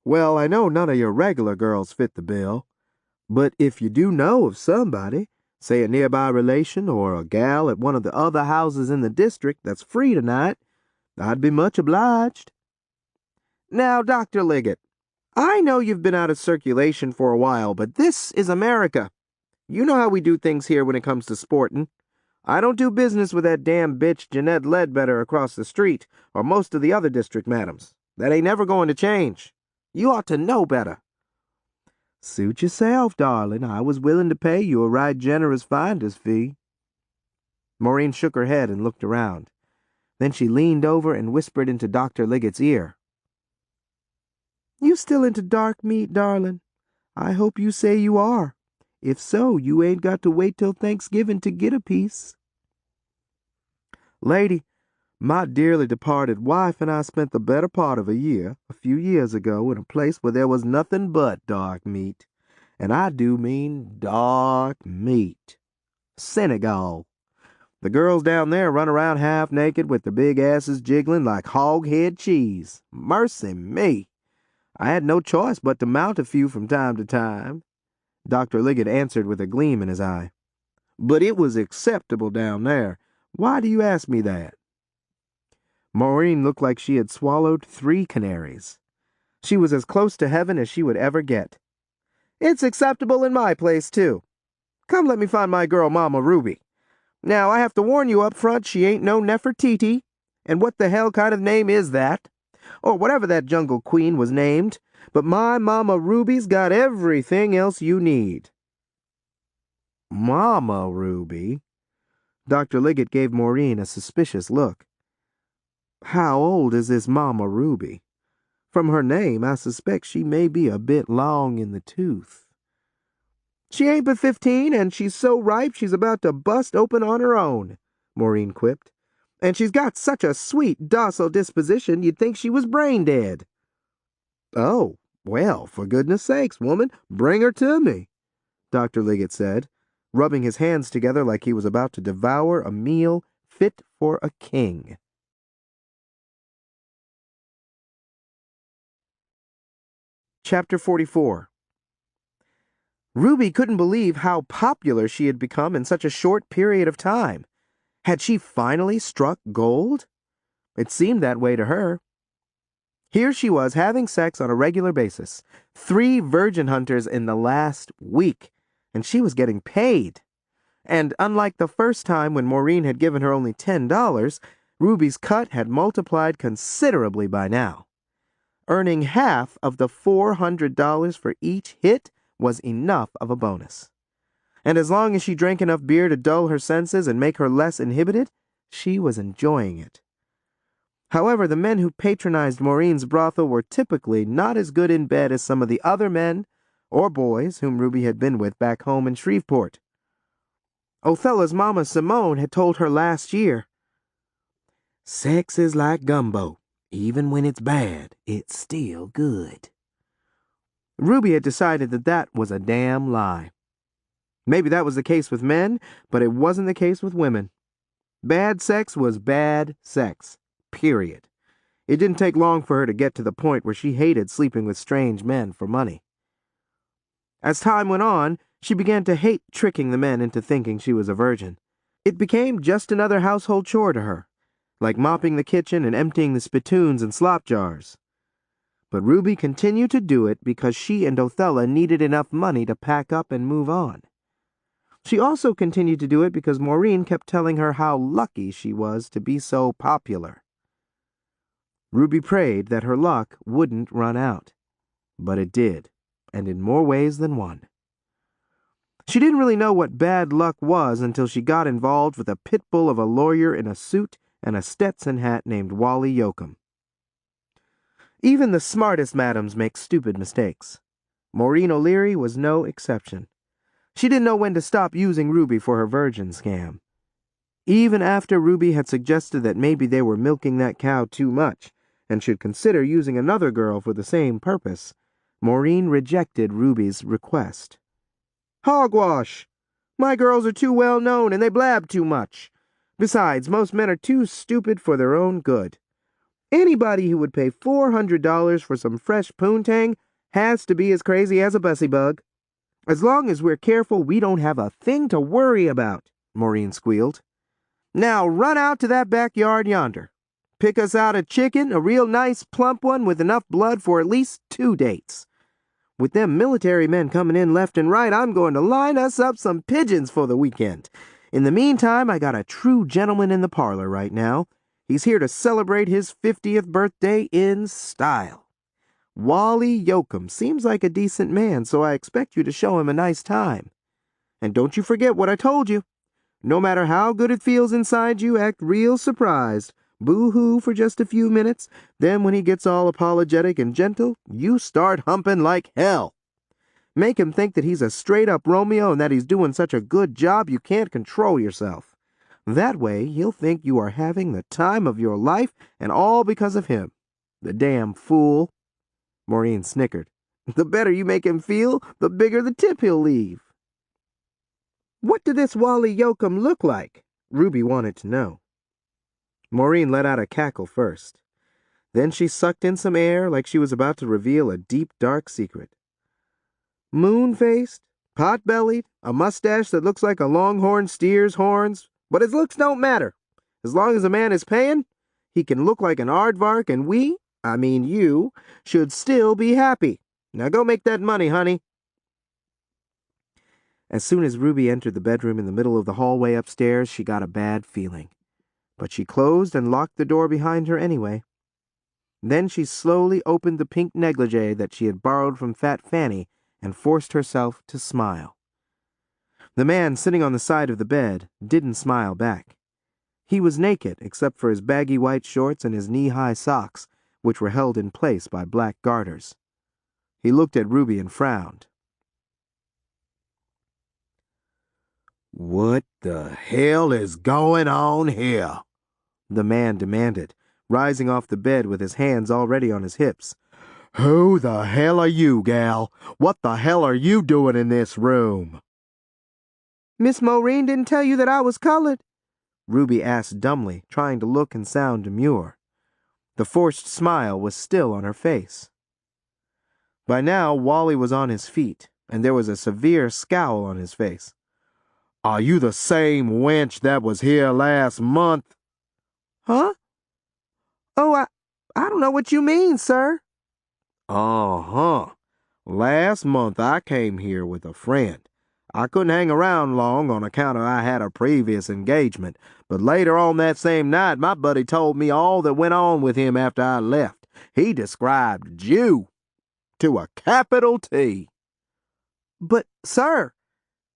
Well, I know none of your regular girls fit the bill. But if you do know of somebody, say a nearby relation or a gal at one of the other houses in the district that's free tonight, I'd be much obliged. Now, Dr. Liggett, I know you've been out of circulation for a while, but this is America. You know how we do things here when it comes to sportin'. I don't do business with that damn bitch Jeanette Ledbetter across the street, or most of the other district madams. That ain't never going to change. You ought to know better. Suit yourself, darling. I was willing to pay you a right generous finder's fee. Maureen shook her head and looked around. Then she leaned over and whispered into Dr. Liggett's ear. You still into dark meat, darling? I hope you say you are. If so, you ain't got to wait till Thanksgiving to get a piece. Lady, my dearly departed wife and I spent the better part of a year, a few years ago, in a place where there was nothing but dark meat. And I do mean dark meat. Senegal. The girls down there run around half naked with their big asses jiggling like hog-head cheese. Mercy me! I had no choice but to mount a few from time to time. Dr. Liggett answered with a gleam in his eye. But it was acceptable down there. Why do you ask me that? Maureen looked like she had swallowed 3 canaries. She was as close to heaven as she would ever get. It's acceptable in my place, too. Come let me find my girl, Mama Ruby. Now, I have to warn you up front, she ain't no Nefertiti. And what the hell kind of name is that? Or whatever that jungle queen was named. But my Mama Ruby's got everything else you need. Mama Ruby? Dr. Liggett gave Maureen a suspicious look. How old is this Mama Ruby? From her name, I suspect she may be a bit long in the tooth. She ain't but 15, and she's so ripe she's about to bust open on her own, Maureen quipped. And she's got such a sweet, docile disposition you'd think she was brain dead. Oh, well, for goodness sakes, woman, bring her to me, Dr. Liggett said, rubbing his hands together like he was about to devour a meal fit for a king. Chapter 44. Ruby couldn't believe how popular she had become in such a short period of time. Had she finally struck gold? It seemed that way to her. Here she was having sex on a regular basis, 3 virgin hunters in the last week, and she was getting paid. And unlike the first time when Maureen had given her only $10, Ruby's cut had multiplied considerably by now. Earning half of the $400 for each hit was enough of a bonus. And as long as she drank enough beer to dull her senses and make her less inhibited, she was enjoying it. However, the men who patronized Maureen's brothel were typically not as good in bed as some of the other men or boys whom Ruby had been with back home in Shreveport. Othella's mama Simone had told her last year. Sex is like gumbo. Even when it's bad, it's still good. Ruby had decided that that was a damn lie. Maybe that was the case with men, but it wasn't the case with women. Bad sex was bad sex. Period. It didn't take long for her to get to the point where she hated sleeping with strange men for money. As time went on, she began to hate tricking the men into thinking she was a virgin. It became just another household chore to her, like mopping the kitchen and emptying the spittoons and slop jars. But Ruby continued to do it because she and Othella needed enough money to pack up and move on. She also continued to do it because Maureen kept telling her how lucky she was to be so popular. Ruby prayed that her luck wouldn't run out. But it did, and in more ways than one. She didn't really know what bad luck was until she got involved with a pit bull of a lawyer in a suit and a Stetson hat named Wally Yoakum. Even the smartest madams make stupid mistakes. Maureen O'Leary was no exception. She didn't know when to stop using Ruby for her virgin scam. Even after Ruby had suggested that maybe they were milking that cow too much and should consider using another girl for the same purpose, Maureen rejected Ruby's request. Hogwash! My girls are too well known and they blab too much. Besides, most men are too stupid for their own good. Anybody who would pay $400 for some fresh poontang has to be as crazy as a bussy bug. As long as we're careful, we don't have a thing to worry about, Maureen squealed. Now run out to that backyard yonder. Pick us out a chicken, a real nice plump one with enough blood for at least 2 dates. With them military men coming in left and right, I'm going to line us up some pigeons for the weekend. In the meantime, I got a true gentleman in the parlor right now. He's here to celebrate his 50th birthday in style. Wally Yoakum seems like a decent man, so I expect you to show him a nice time. And don't you forget what I told you. No matter how good it feels inside you, act real surprised. Boo-hoo for just a few minutes. Then when he gets all apologetic and gentle, you start humping like hell. Make him think that he's a straight-up Romeo and that he's doing such a good job you can't control yourself. That way, he'll think you are having the time of your life, and all because of him. The damn fool. Maureen snickered. The better you make him feel, the bigger the tip he'll leave. What did this Wally Yoakum look like? Ruby wanted to know. Maureen let out a cackle first. Then she sucked in some air like she was about to reveal a deep, dark secret. Moon-faced, pot-bellied, a mustache that looks like a longhorn steer's horns, but his looks don't matter. As long as a man is paying, he can look like an aardvark, and you, should still be happy. Now go make that money, honey. As soon as Ruby entered the bedroom in the middle of the hallway upstairs, she got a bad feeling. But she closed and locked the door behind her anyway. Then she slowly opened the pink negligee that she had borrowed from Fat Fanny and forced herself to smile. The man sitting on the side of the bed didn't smile back. He was naked except for his baggy white shorts and his knee-high socks, which were held in place by black garters. He looked at Ruby and frowned. What the hell is going on here? The man demanded, rising off the bed with his hands already on his hips. Who the hell are you, gal? What the hell are you doing in this room? Miss Maureen didn't tell you that I was colored? Ruby asked dumbly, trying to look and sound demure. The forced smile was still on her face. By now, Wally was on his feet, and there was a severe scowl on his face. Are you the same wench that was here last month? Huh? Oh, I don't know what you mean, sir. Uh-huh. Last month I came here with a friend. I couldn't hang around long on account of I had a previous engagement, but later on that same night my buddy told me all that went on with him after I left. He described you to a capital T. But, sir...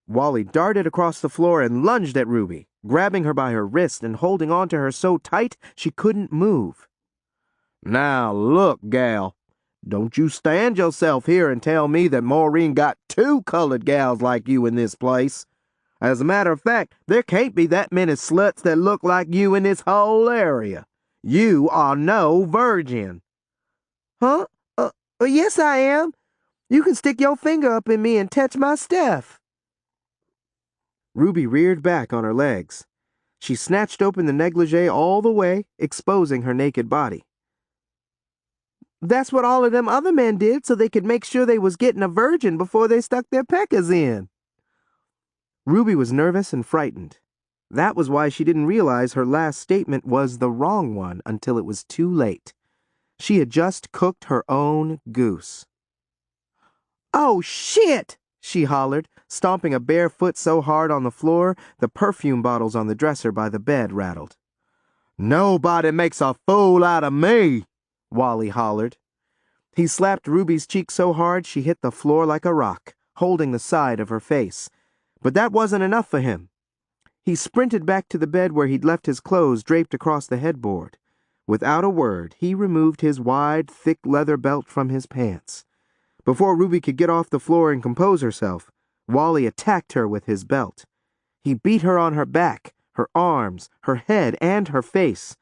Wally darted across the floor and lunged at Ruby, grabbing her by her wrist and holding on to her so tight she couldn't move. Now look, gal, don't you stand yourself here and tell me that Maureen got 2 colored gals like you in this place. As a matter of fact, there can't be that many sluts that look like you in this whole area. You are no virgin. Huh? Yes, I am. You can stick your finger up in me and touch my stuff. Ruby reared back on her legs. She snatched open the negligee all the way, exposing her naked body. That's what all of them other men did so they could make sure they was getting a virgin before they stuck their peckers in. Ruby was nervous and frightened. That was why she didn't realize her last statement was the wrong one until it was too late. She had just cooked her own goose. Oh, shit! She hollered, stomping a bare foot so hard on the floor the perfume bottles on the dresser by the bed rattled. Nobody makes a fool out of me, Wally hollered. He slapped Ruby's cheek so hard she hit the floor like a rock, holding the side of her face. But that wasn't enough for him. He sprinted back to the bed where he'd left his clothes draped across the headboard. Without a word, he removed his wide, thick leather belt from his pants. Before Ruby could get off the floor and compose herself, Wally attacked her with his belt. He beat her on her back, her arms, her head, and her face.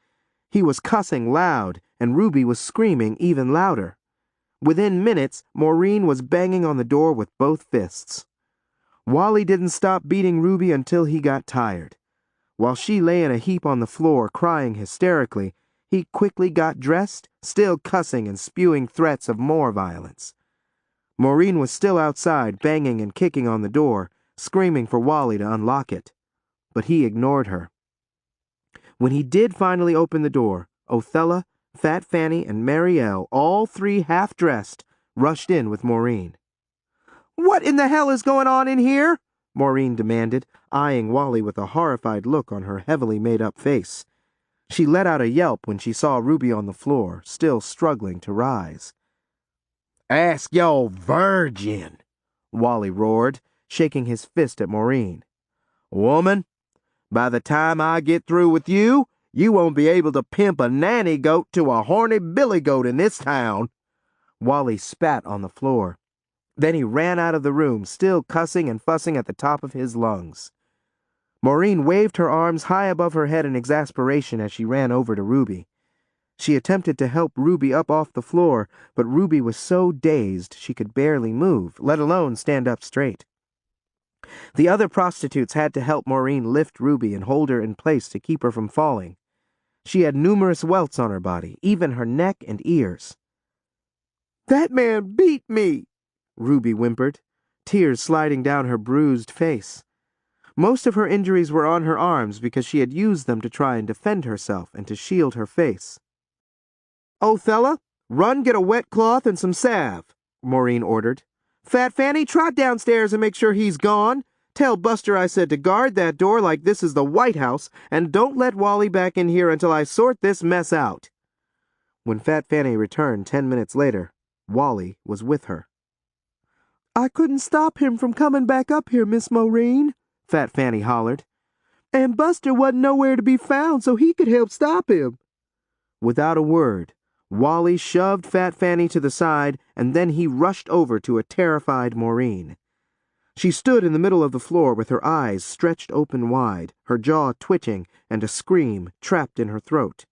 He was cussing loud, and Ruby was screaming even louder. Within minutes, Maureen was banging on the door with both fists. Wally didn't stop beating Ruby until he got tired. While she lay in a heap on the floor, crying hysterically, he quickly got dressed, still cussing and spewing threats of more violence. Maureen was still outside, banging and kicking on the door, screaming for Wally to unlock it. But he ignored her. When he did finally open the door, Othella, Fat Fanny, and Mary L., all three half-dressed, rushed in with Maureen. What in the hell is going on in here? Maureen demanded, eyeing Wally with a horrified look on her heavily made-up face. She let out a yelp when she saw Ruby on the floor, still struggling to rise. Ask your virgin, Wally roared, shaking his fist at Maureen. Woman, by the time I get through with you, you won't be able to pimp a nanny goat to a horny billy goat in this town. Wally spat on the floor. Then he ran out of the room, still cussing and fussing at the top of his lungs. Maureen waved her arms high above her head in exasperation as she ran over to Ruby. She attempted to help Ruby up off the floor, but Ruby was so dazed she could barely move, let alone stand up straight. The other prostitutes had to help Maureen lift Ruby and hold her in place to keep her from falling. She had numerous welts on her body, even her neck and ears. That man beat me, Ruby whimpered, tears sliding down her bruised face. Most of her injuries were on her arms because she had used them to try and defend herself and to shield her face. Othella, run get a wet cloth and some salve, Maureen ordered. Fat Fanny, trot downstairs and make sure he's gone. Tell Buster I said to guard that door like this is the White House, and don't let Wally back in here until I sort this mess out. When Fat Fanny returned 10 minutes later, Wally was with her. I couldn't stop him from coming back up here, Miss Maureen, Fat Fanny hollered. And Buster wasn't nowhere to be found so he could help stop him. Without a word, Wally shoved Fat Fanny to the side, and then he rushed over to a terrified Maureen. She stood in the middle of the floor with her eyes stretched open wide, her jaw twitching, and a scream trapped in her throat.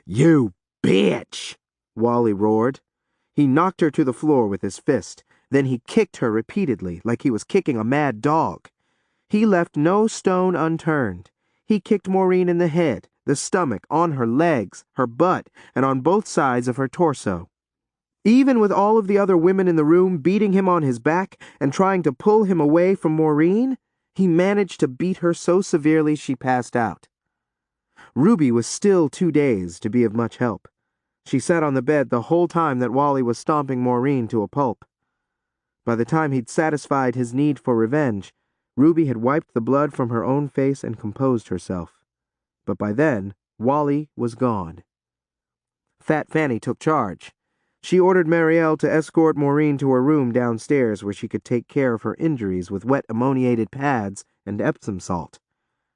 You bitch, Wally roared. He knocked her to the floor with his fist. Then he kicked her repeatedly, like he was kicking a mad dog. He left no stone unturned. He kicked Maureen in the head, the stomach, on her legs, her butt, and on both sides of her torso. Even with all of the other women in the room beating him on his back and trying to pull him away from Maureen, he managed to beat her so severely she passed out. Ruby was still too dazed to be of much help. She sat on the bed the whole time that Wally was stomping Maureen to a pulp. By the time he'd satisfied his need for revenge, Ruby had wiped the blood from her own face and composed herself. But by then, Wally was gone. Fat Fanny took charge. She ordered Marielle to escort Maureen to her room downstairs where she could take care of her injuries with wet ammoniated pads and Epsom salt.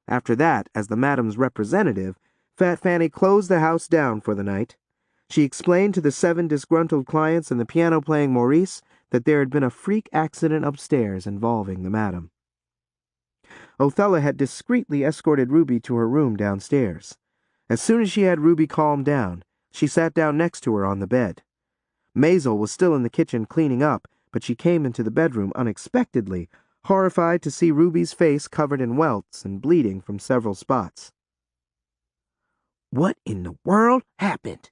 After that, as the madam's representative, Fat Fanny closed the house down for the night. She explained to the 7 disgruntled clients and the piano-playing Maurice that there had been a freak accident upstairs involving the madam. Othella had discreetly escorted Ruby to her room downstairs. As soon as she had Ruby calmed down, she sat down next to her on the bed. Maisel was still in the kitchen cleaning up, but she came into the bedroom unexpectedly, horrified to see Ruby's face covered in welts and bleeding from several spots. What in the world happened?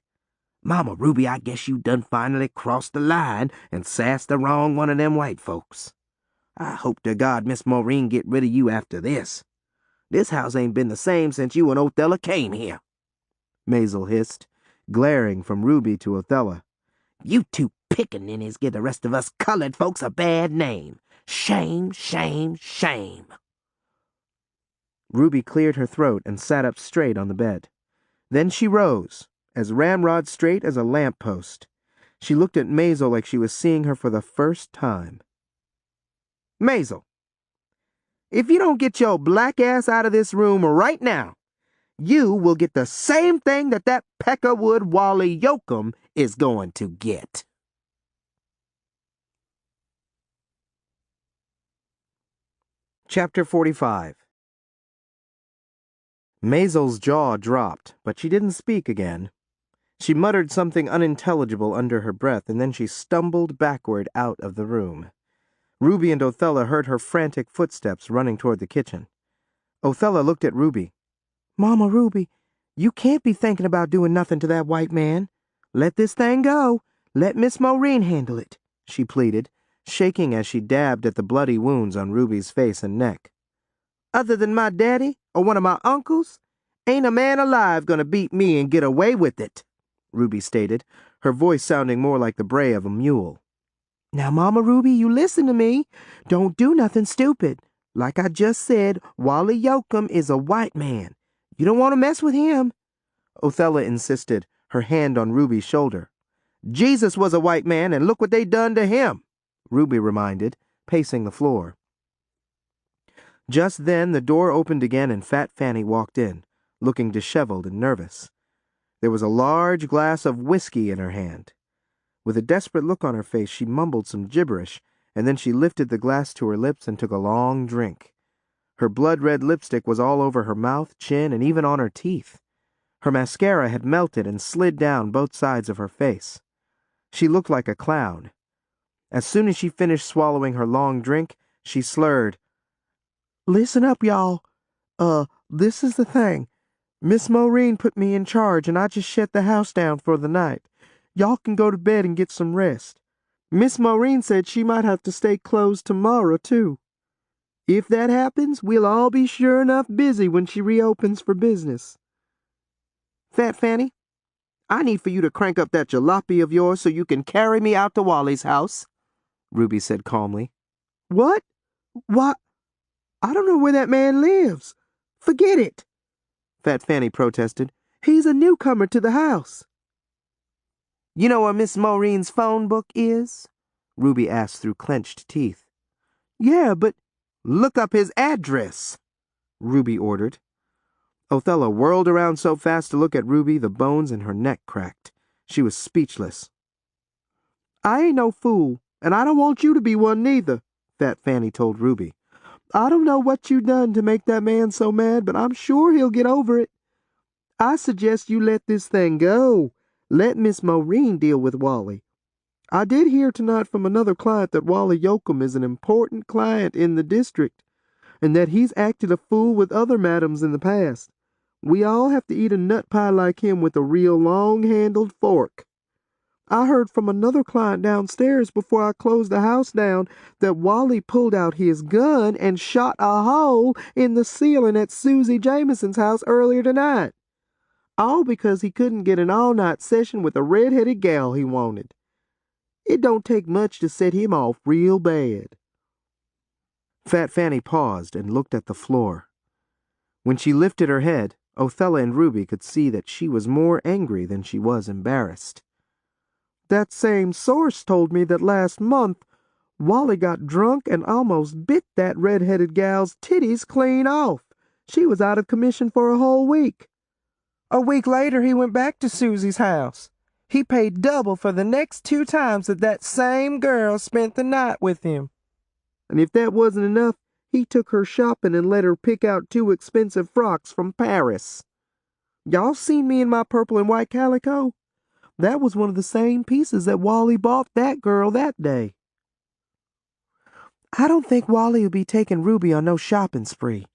Mama Ruby, I guess you done finally crossed the line and sassed the wrong one of them white folks. I hope to God Miss Maureen get rid of you after this. This house ain't been the same since you and Othella came here, Maisel hissed, glaring from Ruby to Othella. You two pickaninnies give the rest of us colored folks a bad name. Shame, shame, shame. Ruby cleared her throat and sat up straight on the bed. Then she rose, as ramrod straight as a lamp-post. She looked at Maisel like she was seeing her for the first time. Maisel, if you don't get your black ass out of this room right now, you will get the same thing that Peckerwood Wally Yoakum is going to get. Chapter 45. Maisel's jaw dropped, but she didn't speak again. She muttered something unintelligible under her breath, and then she stumbled backward out of the room. Ruby and Othella heard her frantic footsteps running toward the kitchen. Othella looked at Ruby. "Mama Ruby, you can't be thinking about doing nothing to that white man. Let this thing go. Let Miss Maureen handle it," she pleaded, shaking as she dabbed at the bloody wounds on Ruby's face and neck. "Other than my daddy or one of my uncles, ain't a man alive gonna beat me and get away with it," Ruby stated, her voice sounding more like the bray of a mule. "Now, Mama Ruby, you listen to me. Don't do nothing stupid. Like I just said, Wally Yoakum is a white man. You don't want to mess with him," Othella insisted, her hand on Ruby's shoulder. "Jesus was a white man, and look what they done to him," Ruby reminded, pacing the floor. Just then the door opened again and Fat Fanny walked in, looking disheveled and nervous. There was a large glass of whiskey in her hand. With a desperate look on her face, she mumbled some gibberish, and then she lifted the glass to her lips and took a long drink. Her blood-red lipstick was all over her mouth, chin, and even on her teeth. Her mascara had melted and slid down both sides of her face. She looked like a clown. As soon as she finished swallowing her long drink, she slurred, "Listen up, y'all. This is the thing. Miss Maureen put me in charge, and I just shut the house down for the night. Y'all can go to bed and get some rest. Miss Maureen said she might have to stay closed tomorrow, too. If that happens, we'll all be sure enough busy when she reopens for business. Fat Fanny, I need for you to crank up that jalopy of yours so you can carry me out to Wally's house," Ruby said calmly. "What? Why, I don't know where that man lives. Forget it," Fat Fanny protested. "He's a newcomer to the house." "You know where Miss Maureen's phone book is?" Ruby asked through clenched teeth. "Yeah, but—" "Look up his address," Ruby ordered. Othella whirled around so fast to look at Ruby, the bones in her neck cracked. She was speechless. "I ain't no fool, and I don't want you to be one neither," Fat Fanny told Ruby. "I don't know what you done to make that man so mad, but I'm sure he'll get over it. I suggest you let this thing go. Let Miss Maureen deal with Wally. I did hear tonight from another client that Wally Yoakum is an important client in the district, and that he's acted a fool with other madams in the past. We all have to eat a nut pie like him with a real long-handled fork. I heard from another client downstairs before I closed the house down that Wally pulled out his gun and shot a hole in the ceiling at Susie Jameson's house earlier tonight. All because he couldn't get an all-night session with a red-headed gal he wanted. It don't take much to set him off real bad." Fat Fanny paused and looked at the floor. When she lifted her head, Othella and Ruby could see that she was more angry than she was embarrassed. "That same source told me that last month Wally got drunk and almost bit that red-headed gal's titties clean off. She was out of commission for a whole week. A week later, he went back to Susie's house. He paid double for the next 2 times that same girl spent the night with him. And if that wasn't enough, He took her shopping and let her pick out 2 expensive frocks from Paris. Y'all seen me in my purple and white calico? That was one of the same pieces that Wally bought that girl that day. I don't think Wally will be taking Ruby on no shopping spree,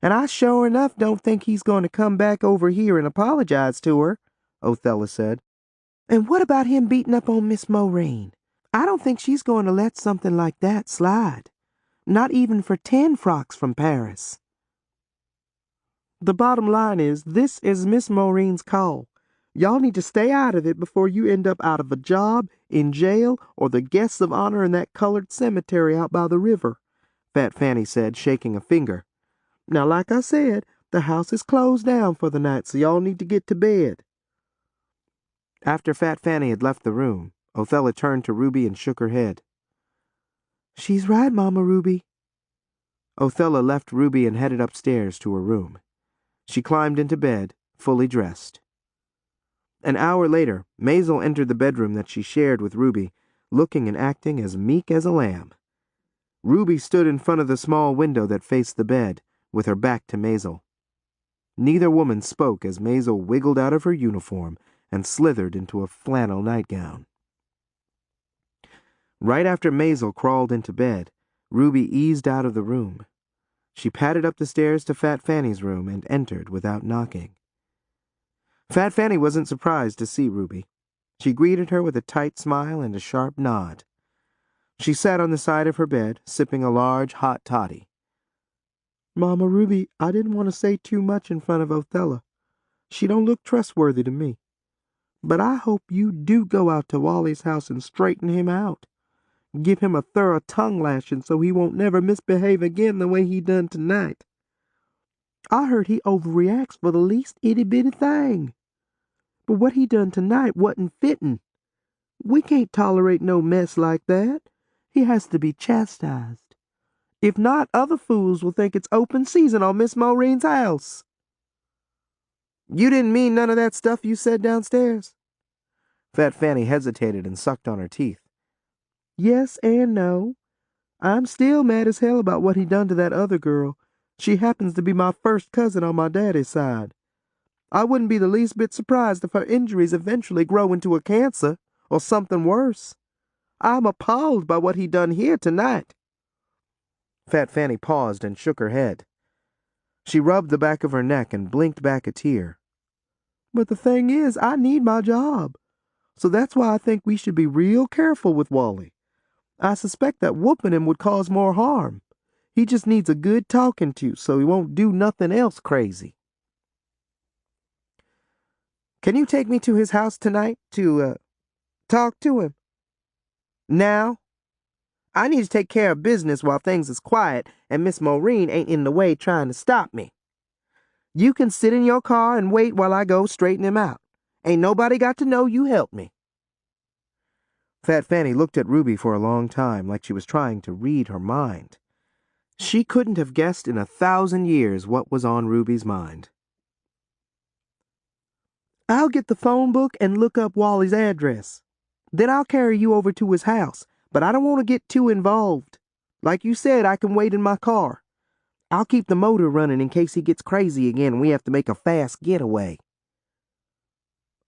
and I sure enough don't think he's going to come back over here and apologize to her, Othella said. And what about him beating up on Miss Maureen? I don't think she's going to let something like that slide. Not even for 10 frocks from Paris. The bottom line is, this is Miss Maureen's call. Y'all need to stay out of it before you end up out of a job, in jail, or the guests of honor in that colored cemetery out by the river, Fat Fanny said, shaking a finger. Now, like I said, the house is closed down for the night, so y'all need to get to bed. After Fat Fanny had left the room, Othella turned to Ruby and shook her head. She's right, Mama Ruby. Othella left Ruby and headed upstairs to her room. She climbed into bed, fully dressed. An hour later, Maisel entered the bedroom that she shared with Ruby, looking and acting as meek as a lamb. Ruby stood in front of the small window that faced the bed, with her back to Maisel. Neither woman spoke as Maisel wiggled out of her uniform and slithered into a flannel nightgown. Right after Maisel crawled into bed, Ruby eased out of the room. She padded up the stairs to Fat Fanny's room and entered without knocking. Fat Fanny wasn't surprised to see Ruby. She greeted her with a tight smile and a sharp nod. She sat on the side of her bed, sipping a large hot toddy. Mama Ruby, I didn't want to say too much in front of Othella. She don't look trustworthy to me. But I hope you do go out to Wally's house and straighten him out. Give him a thorough tongue lashing so he won't never misbehave again the way he done tonight. I heard he overreacts for the least itty-bitty thing. But what he done tonight wasn't fitting. We can't tolerate no mess like that. He has to be chastised. If not, other fools will think it's open season on Miss Maureen's house. You didn't mean none of that stuff you said downstairs? Fat Fanny hesitated and sucked on her teeth. Yes and no. I'm still mad as hell about what he done to that other girl. She happens to be my first cousin on my daddy's side. I wouldn't be the least bit surprised if her injuries eventually grow into a cancer or something worse. I'm appalled by what he done here tonight. Fat Fanny paused and shook her head. She rubbed the back of her neck and blinked back a tear. But the thing is, I need my job. So that's why I think we should be real careful with Wally. I suspect that whooping him would cause more harm. He just needs a good talking to so he won't do nothing else crazy. Can you take me to his house tonight to, talk to him? Now? I need to take care of business while things is quiet and Miss Maureen ain't in the way trying to stop me. You can sit in your car and wait while I go straighten him out. Ain't nobody got to know you helped me. Fat Fanny looked at Ruby for a long time like she was trying to read her mind. She couldn't have guessed in 1,000 years what was on Ruby's mind. I'll get the phone book and look up Wally's address. Then I'll carry you over to his house, but I don't want to get too involved. Like you said, I can wait in my car. I'll keep the motor running in case he gets crazy again and we have to make a fast getaway.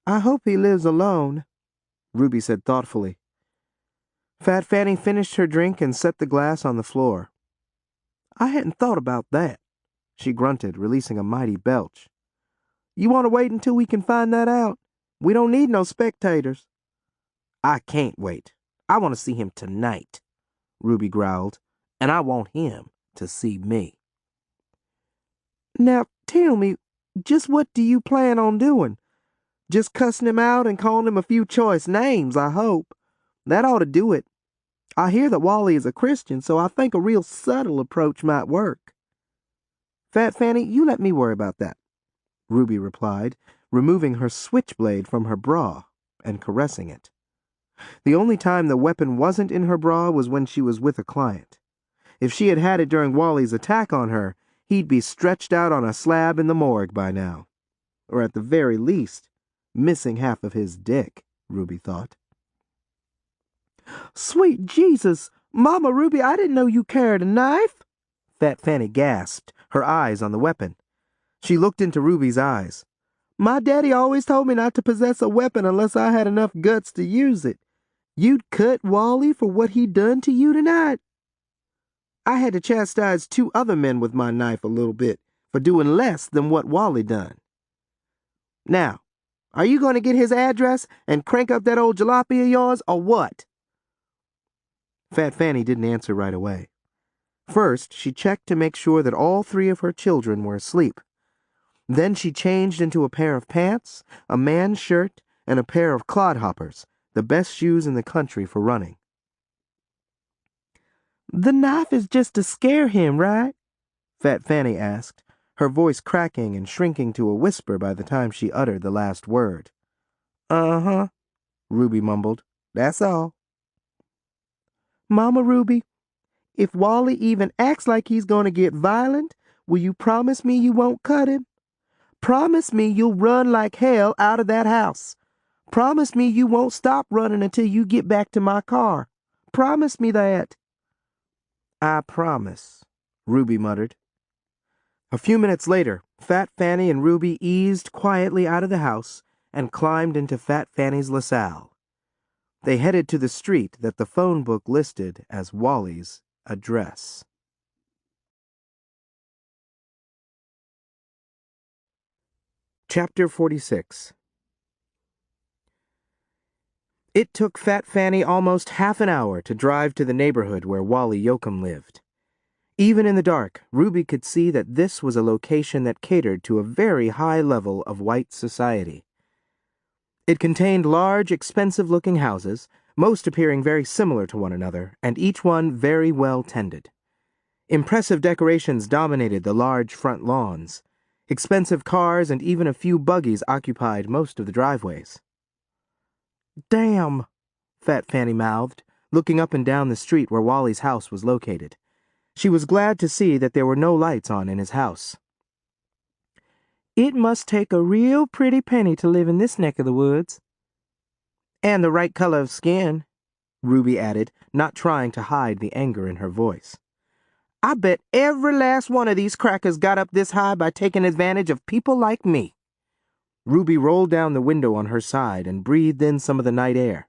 I hope he lives alone, Ruby said thoughtfully. Fat Fanny finished her drink and set the glass on the floor. I hadn't thought about that, she grunted, releasing a mighty belch. You want to wait until we can find that out? We don't need no spectators. I can't wait. I want to see him tonight, Ruby growled, and I want him to see me. Now, tell me, just what do you plan on doing? Just cussing him out and calling him a few choice names, I hope. That ought to do it. I hear that Wally is a Christian, so I think a real subtle approach might work. Fat Fanny, you let me worry about that, Ruby replied, removing her switchblade from her bra and caressing it. The only time the weapon wasn't in her bra was when she was with a client. If she had had it during Wally's attack on her, he'd be stretched out on a slab in the morgue by now. Or at the very least, missing half of his dick, Ruby thought. Sweet Jesus! Mama Ruby, I didn't know you carried a knife, Fat Fanny gasped, her eyes on the weapon. She looked into Ruby's eyes. My daddy always told me not to possess a weapon unless I had enough guts to use it. You'd cut Wally for what he done to you tonight? I had to chastise 2 other men with my knife a little bit for doing less than what Wally done. Now, are you going to get his address and crank up that old jalopy of yours, or what? Fat Fanny didn't answer right away. First, she checked to make sure that all 3 of her children were asleep. Then she changed into a pair of pants, a man's shirt, and a pair of clodhoppers, the best shoes in the country for running. The knife is just to scare him, right? Fat Fanny asked, her voice cracking and shrinking to a whisper by the time she uttered the last word. Uh-huh, Ruby mumbled. That's all. Mama Ruby, if Wally even acts like he's going to get violent, will you promise me you won't cut him? Promise me you'll run like hell out of that house. Promise me you won't stop running until you get back to my car. Promise me that. I promise, Ruby muttered. A few minutes later, Fat Fanny and Ruby eased quietly out of the house and climbed into Fat Fanny's LaSalle. They headed to the street that the phone book listed as Wally's address. Chapter 46. It took Fat Fanny almost half an hour to drive to the neighborhood where Wally Yoakum lived. Even in the dark, Ruby could see that this was a location that catered to a very high level of white society. It contained large, expensive-looking houses, most appearing very similar to one another, and each one very well tended. Impressive decorations dominated the large front lawns. Expensive cars and even a few buggies occupied most of the driveways. Damn, Fat Fanny mouthed, looking up and down the street where Wally's house was located. She was glad to see that there were no lights on in his house. It must take a real pretty penny to live in this neck of the woods. And the right color of skin, Ruby added, not trying to hide the anger in her voice. I bet every last one of these crackers got up this high by taking advantage of people like me. Ruby rolled down the window on her side and breathed in some of the night air.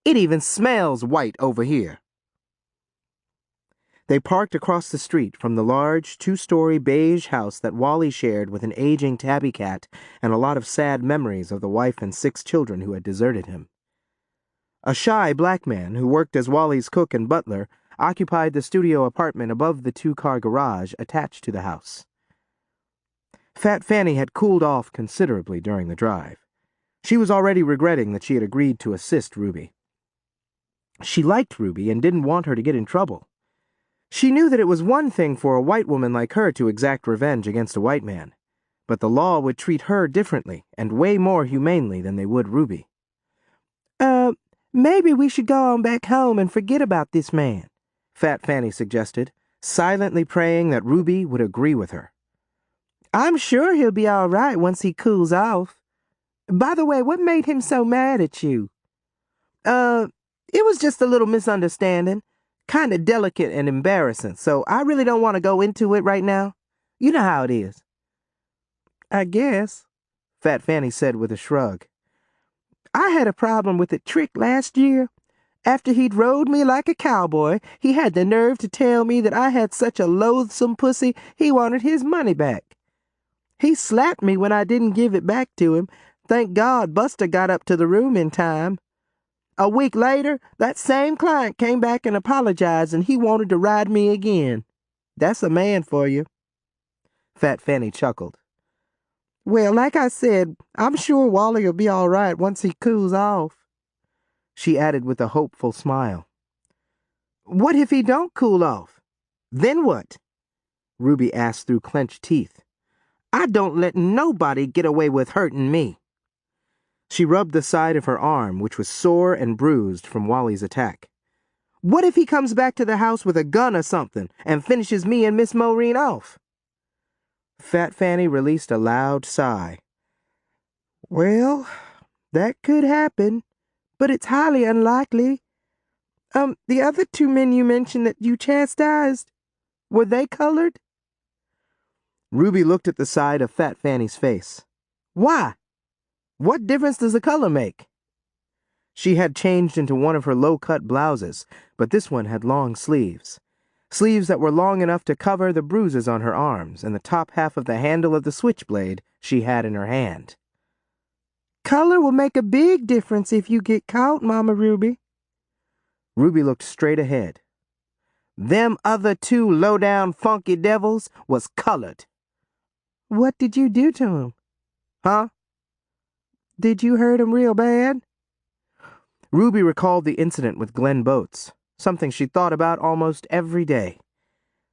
It even smells white over here. They parked across the street from the large, 2-story beige house that Wally shared with an aging tabby cat and a lot of sad memories of the wife and 6 children who had deserted him. A shy black man who worked as Wally's cook and butler occupied the studio apartment above the 2-car garage attached to the house. Fat Fanny had cooled off considerably during the drive. She was already regretting that she had agreed to assist Ruby. She liked Ruby and didn't want her to get in trouble. She knew that it was one thing for a white woman like her to exact revenge against a white man, but the law would treat her differently and way more humanely than they would Ruby. Maybe we should go on back home and forget about this man, Fat Fanny suggested, silently praying that Ruby would agree with her. I'm sure he'll be all right once he cools off. By the way, what made him so mad at you? It was just a little misunderstanding. Kind of delicate and embarrassing, so I really don't want to go into it right now. You know how it is. I guess, Fat Fanny said with a shrug. I had a problem with a trick last year. After he'd rode me like a cowboy, he had the nerve to tell me that I had such a loathsome pussy he wanted his money back. He slapped me when I didn't give it back to him. Thank God Buster got up to the room in time. A week later, that same client came back and apologized, and he wanted to ride me again. That's a man for you. Fat Fanny chuckled. Well, like I said, I'm sure Wally will be all right once he cools off. She added with a hopeful smile. What if he don't cool off? Then what? Ruby asked through clenched teeth. I don't let nobody get away with hurting me. She rubbed the side of her arm, which was sore and bruised from Wally's attack. What if he comes back to the house with a gun or something and finishes me and Miss Maureen off? Fat Fanny released a loud sigh. Well, that could happen, but it's highly unlikely. The other 2 men you mentioned that you chastised, Were they colored? Ruby looked at the side of Fat Fanny's face. Why? What difference does the color make? She had changed into one of her low-cut blouses, but this one had long sleeves. Sleeves that were long enough to cover the bruises on her arms and the top half of the handle of the switchblade she had in her hand. Color will make a big difference if you get caught, Mama Ruby. Ruby looked straight ahead. Them other two low-down funky devils was colored. What did you do to him? Huh? Did you hurt him real bad? Ruby recalled the incident with Glenn Boats, something she thought about almost every day.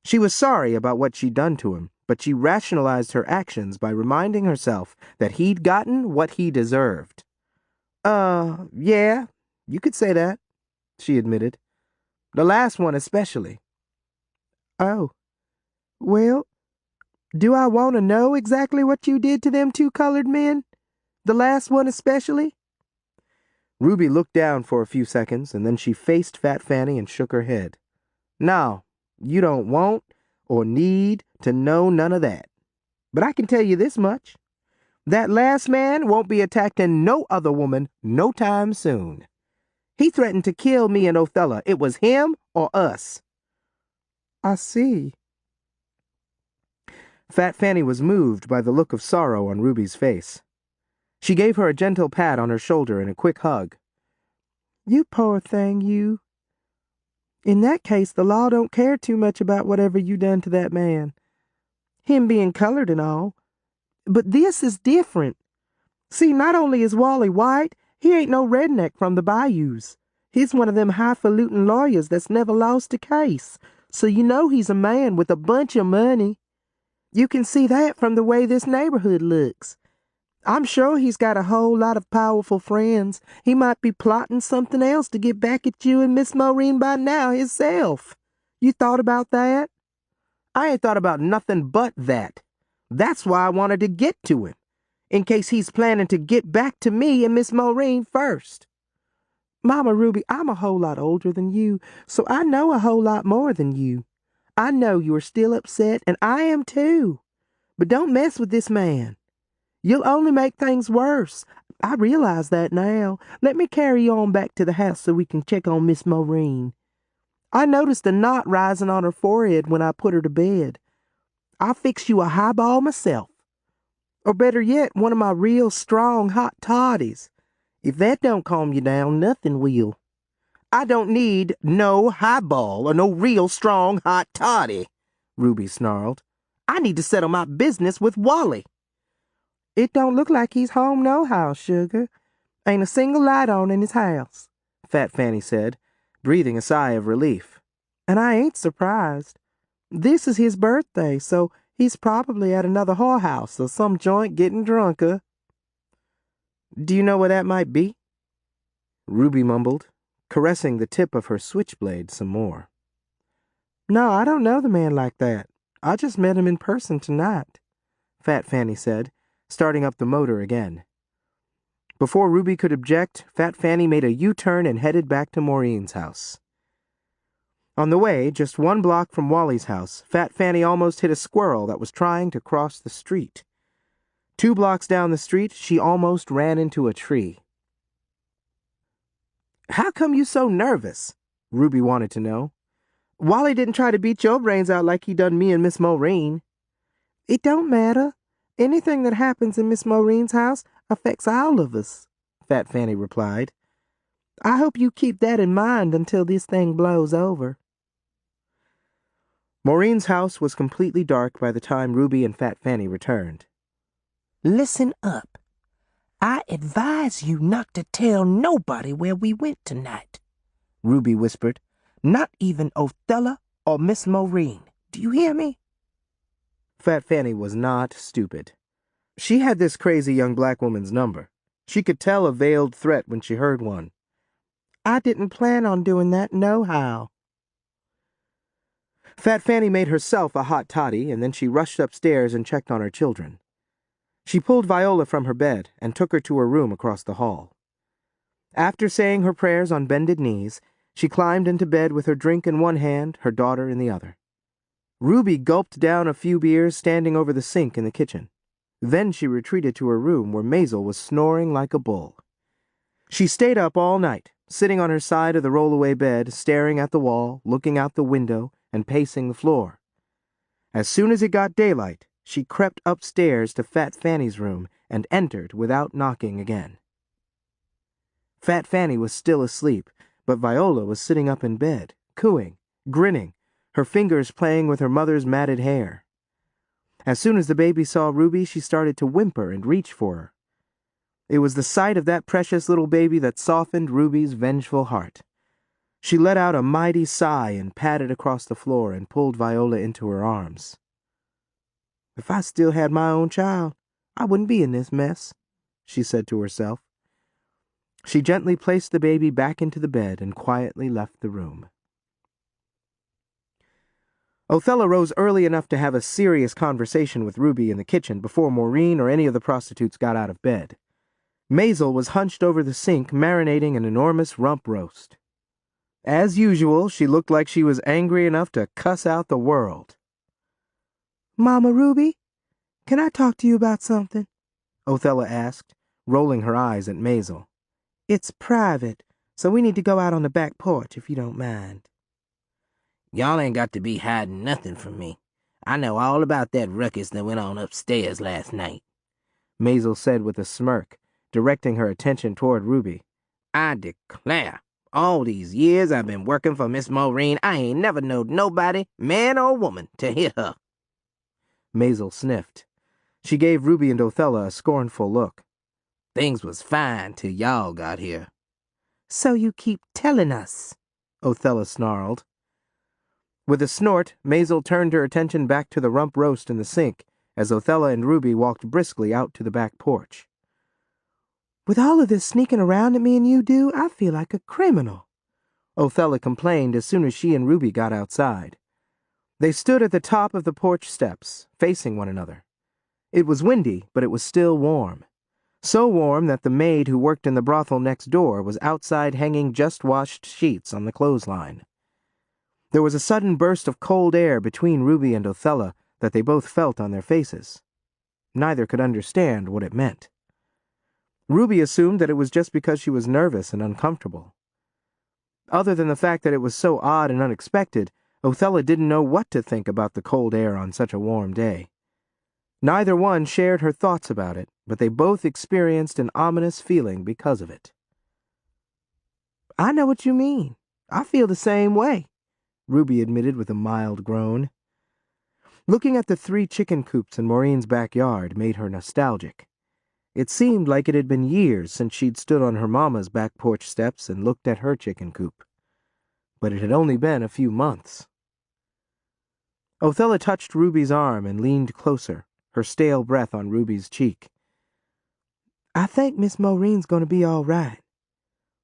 She was sorry about what she'd done to him, but she rationalized her actions by reminding herself that he'd gotten what he deserved. Yeah, you could say that, she admitted. The last one especially. Oh, well, do I want to know exactly what you did to them two colored men? The last one especially? Ruby looked down for a few seconds, and then she faced Fat Fanny and shook her head. No, you don't want or need to know none of that. But I can tell you this much. That last man won't be attacking no other woman no time soon. He threatened to kill me and Othella. It was him or us. I see. Fat Fanny was moved by the look of sorrow on Ruby's face. She gave her a gentle pat on her shoulder and a quick hug. You poor thing, you. In that case, the law don't care too much about whatever you done to that man. Him being colored and all. But this is different. See, not only is Wally white, he ain't no redneck from the bayous. He's one of them highfalutin lawyers that's never lost a case. So you know he's a man with a bunch of money. You can see that from the way this neighborhood looks. I'm sure he's got a whole lot of powerful friends. He might be plotting something else to get back at you and Miss Maureen by now himself. You thought about that? I ain't thought about nothing but that. That's why I wanted to get to him, in case he's planning to get back to me and Miss Maureen first. Mama Ruby, I'm a whole lot older than you, so I know a whole lot more than you. I know you are still upset, and I am too. But don't mess with this man. You'll only make things worse. I realize that now. Let me carry you on back to the house so we can check on Miss Maureen. I noticed a knot rising on her forehead when I put her to bed. I'll fix you a highball myself. Or better yet, one of my real strong hot toddies. If that don't calm you down, nothing will. I don't need no highball or no real strong hot toddy, Ruby snarled. I need to settle my business with Wally. It don't look like he's home nohow, sugar. Ain't a single light on in his house, Fat Fanny said, breathing a sigh of relief. And I ain't surprised. This is his birthday, so he's probably at another whorehouse or some joint getting drunker. Do you know where that might be? Ruby mumbled, caressing the tip of her switchblade some more. No, I don't know the man like that. I just met him in person tonight, Fat Fanny said, starting up the motor again. Before Ruby could object, Fat Fanny made a U-turn and headed back to Maureen's house. On the way, just 1 block from Wally's house, Fat Fanny almost hit a squirrel that was trying to cross the street. 2 blocks down the street, she almost ran into a tree. How come you so nervous? Ruby wanted to know. Wally didn't try to beat your brains out like he done me and Miss Maureen. It don't matter. Anything that happens in Miss Maureen's house affects all of us, Fat Fanny replied. I hope you keep that in mind until this thing blows over. Maureen's house was completely dark by the time Ruby and Fat Fanny returned. Listen up. I advise you not to tell nobody where we went tonight, Ruby whispered. Not even Othella or Miss Maureen. Do you hear me? Fat Fanny was not stupid. She had this crazy young black woman's number. She could tell a veiled threat when she heard one. I didn't plan on doing that nohow. Fat Fanny made herself a hot toddy, and then she rushed upstairs and checked on her children. She pulled Viola from her bed and took her to her room across the hall. After saying her prayers on bended knees, she climbed into bed with her drink in one hand, her daughter in the other. Ruby gulped down a few beers standing over the sink in the kitchen. Then she retreated to her room where Maisel was snoring like a bull. She stayed up all night, sitting on her side of the rollaway bed, staring at the wall, looking out the window, and pacing the floor. As soon as it got daylight, she crept upstairs to Fat Fanny's room and entered without knocking again. Fat Fanny was still asleep, but Viola was sitting up in bed, cooing, grinning, her fingers playing with her mother's matted hair. As soon as the baby saw Ruby, she started to whimper and reach for her. It was the sight of that precious little baby that softened Ruby's vengeful heart. She let out a mighty sigh and padded across the floor and pulled Viola into her arms. "If I still had my own child, I wouldn't be in this mess," she said to herself. She gently placed the baby back into the bed and quietly left the room. Othella rose early enough to have a serious conversation with Ruby in the kitchen before Maureen or any of the prostitutes got out of bed. Maisel was hunched over the sink marinating an enormous rump roast. As usual, she looked like she was angry enough to cuss out the world. "Mama Ruby, can I talk to you about something?" Othella asked, rolling her eyes at Maisel. "It's private, so we need to go out on the back porch if you don't mind." Y'all ain't got to be hiding nothing from me. I know all about that ruckus that went on upstairs last night," Maisel said with a smirk, directing her attention toward Ruby. "I declare, all these years I've been working for Miss Maureen, I ain't never knowed nobody, man or woman, to hit her." Maisel sniffed. She gave Ruby and Othella a scornful look. "Things was fine till y'all got here." "So you keep telling us," Othella snarled. With a snort, Maisel turned her attention back to the rump roast in the sink as Othella and Ruby walked briskly out to the back porch. "With all of this sneaking around that me and you do, I feel like a criminal," Othella complained as soon as she and Ruby got outside. They stood at the top of the porch steps, facing one another. It was windy, but it was still warm. So warm that the maid who worked in the brothel next door was outside hanging just-washed sheets on the clothesline. There was a sudden burst of cold air between Ruby and Othella that they both felt on their faces. Neither could understand what it meant. Ruby assumed that it was just because she was nervous and uncomfortable. Other than the fact that it was so odd and unexpected, Othella didn't know what to think about the cold air on such a warm day. Neither one shared her thoughts about it, but they both experienced an ominous feeling because of it. "I know what you mean. I feel the same way," Ruby admitted with a mild groan. Looking at the 3 chicken coops in Maureen's backyard made her nostalgic. It seemed like it had been years since she'd stood on her mama's back porch steps and looked at her chicken coop. But it had only been a few months. Othella touched Ruby's arm and leaned closer, her stale breath on Ruby's cheek. "I think Miss Maureen's going to be all right.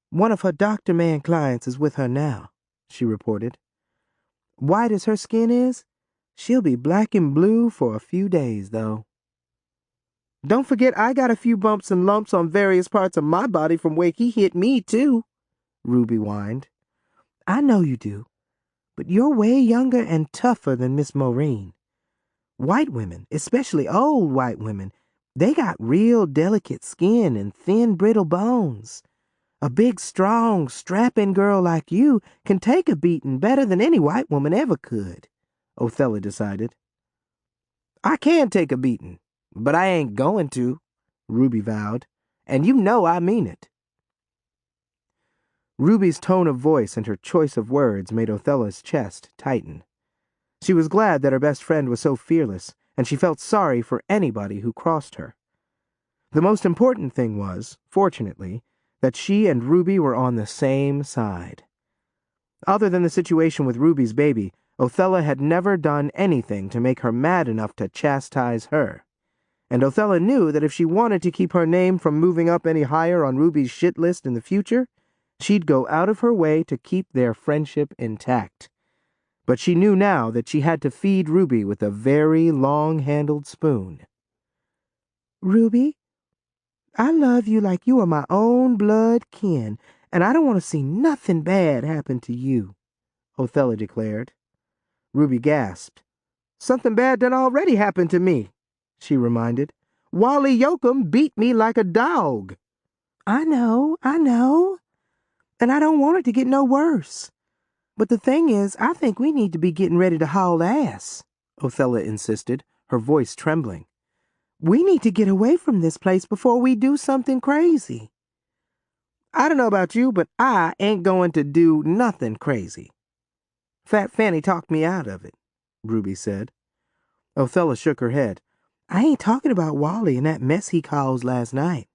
One of her doctor man clients is with her now," she reported. "White as her skin is, she'll be black and blue for a few days, though." "Don't forget I got a few bumps and lumps on various parts of my body from where he hit me, too," Ruby whined. "I know you do, but you're way younger and tougher than Miss Maureen. White women, especially old white women, they got real delicate skin and thin, brittle bones. A big, strong, strapping girl like you can take a beating better than any white woman ever could," Othella decided. "I can take a beating, but I ain't going to," Ruby vowed, "and you know I mean it." Ruby's tone of voice and her choice of words made Othella's chest tighten. She was glad that her best friend was so fearless, and she felt sorry for anybody who crossed her. The most important thing was, fortunately, that she and Ruby were on the same side. Other than the situation with Ruby's baby, Othella had never done anything to make her mad enough to chastise her. And Othella knew that if she wanted to keep her name from moving up any higher on Ruby's shit list in the future, she'd go out of her way to keep their friendship intact. But she knew now that she had to feed Ruby with a very long-handled spoon. "Ruby, I love you like you are my own blood kin, and I don't want to see nothing bad happen to you," Othella declared. Ruby gasped. Something bad done already happened to me, she reminded. Wally Yoakum beat me like a dog. I know. And I don't want it to get no worse. But the thing is, I think we need to be getting ready to haul ass, Othella insisted, her voice trembling. We need to get away from this place before we do something crazy. I don't know about you, but I ain't going to do nothing crazy. Fat Fanny talked me out of it, Ruby said. Othella shook her head. I ain't talking about Wally and that mess he caused last night.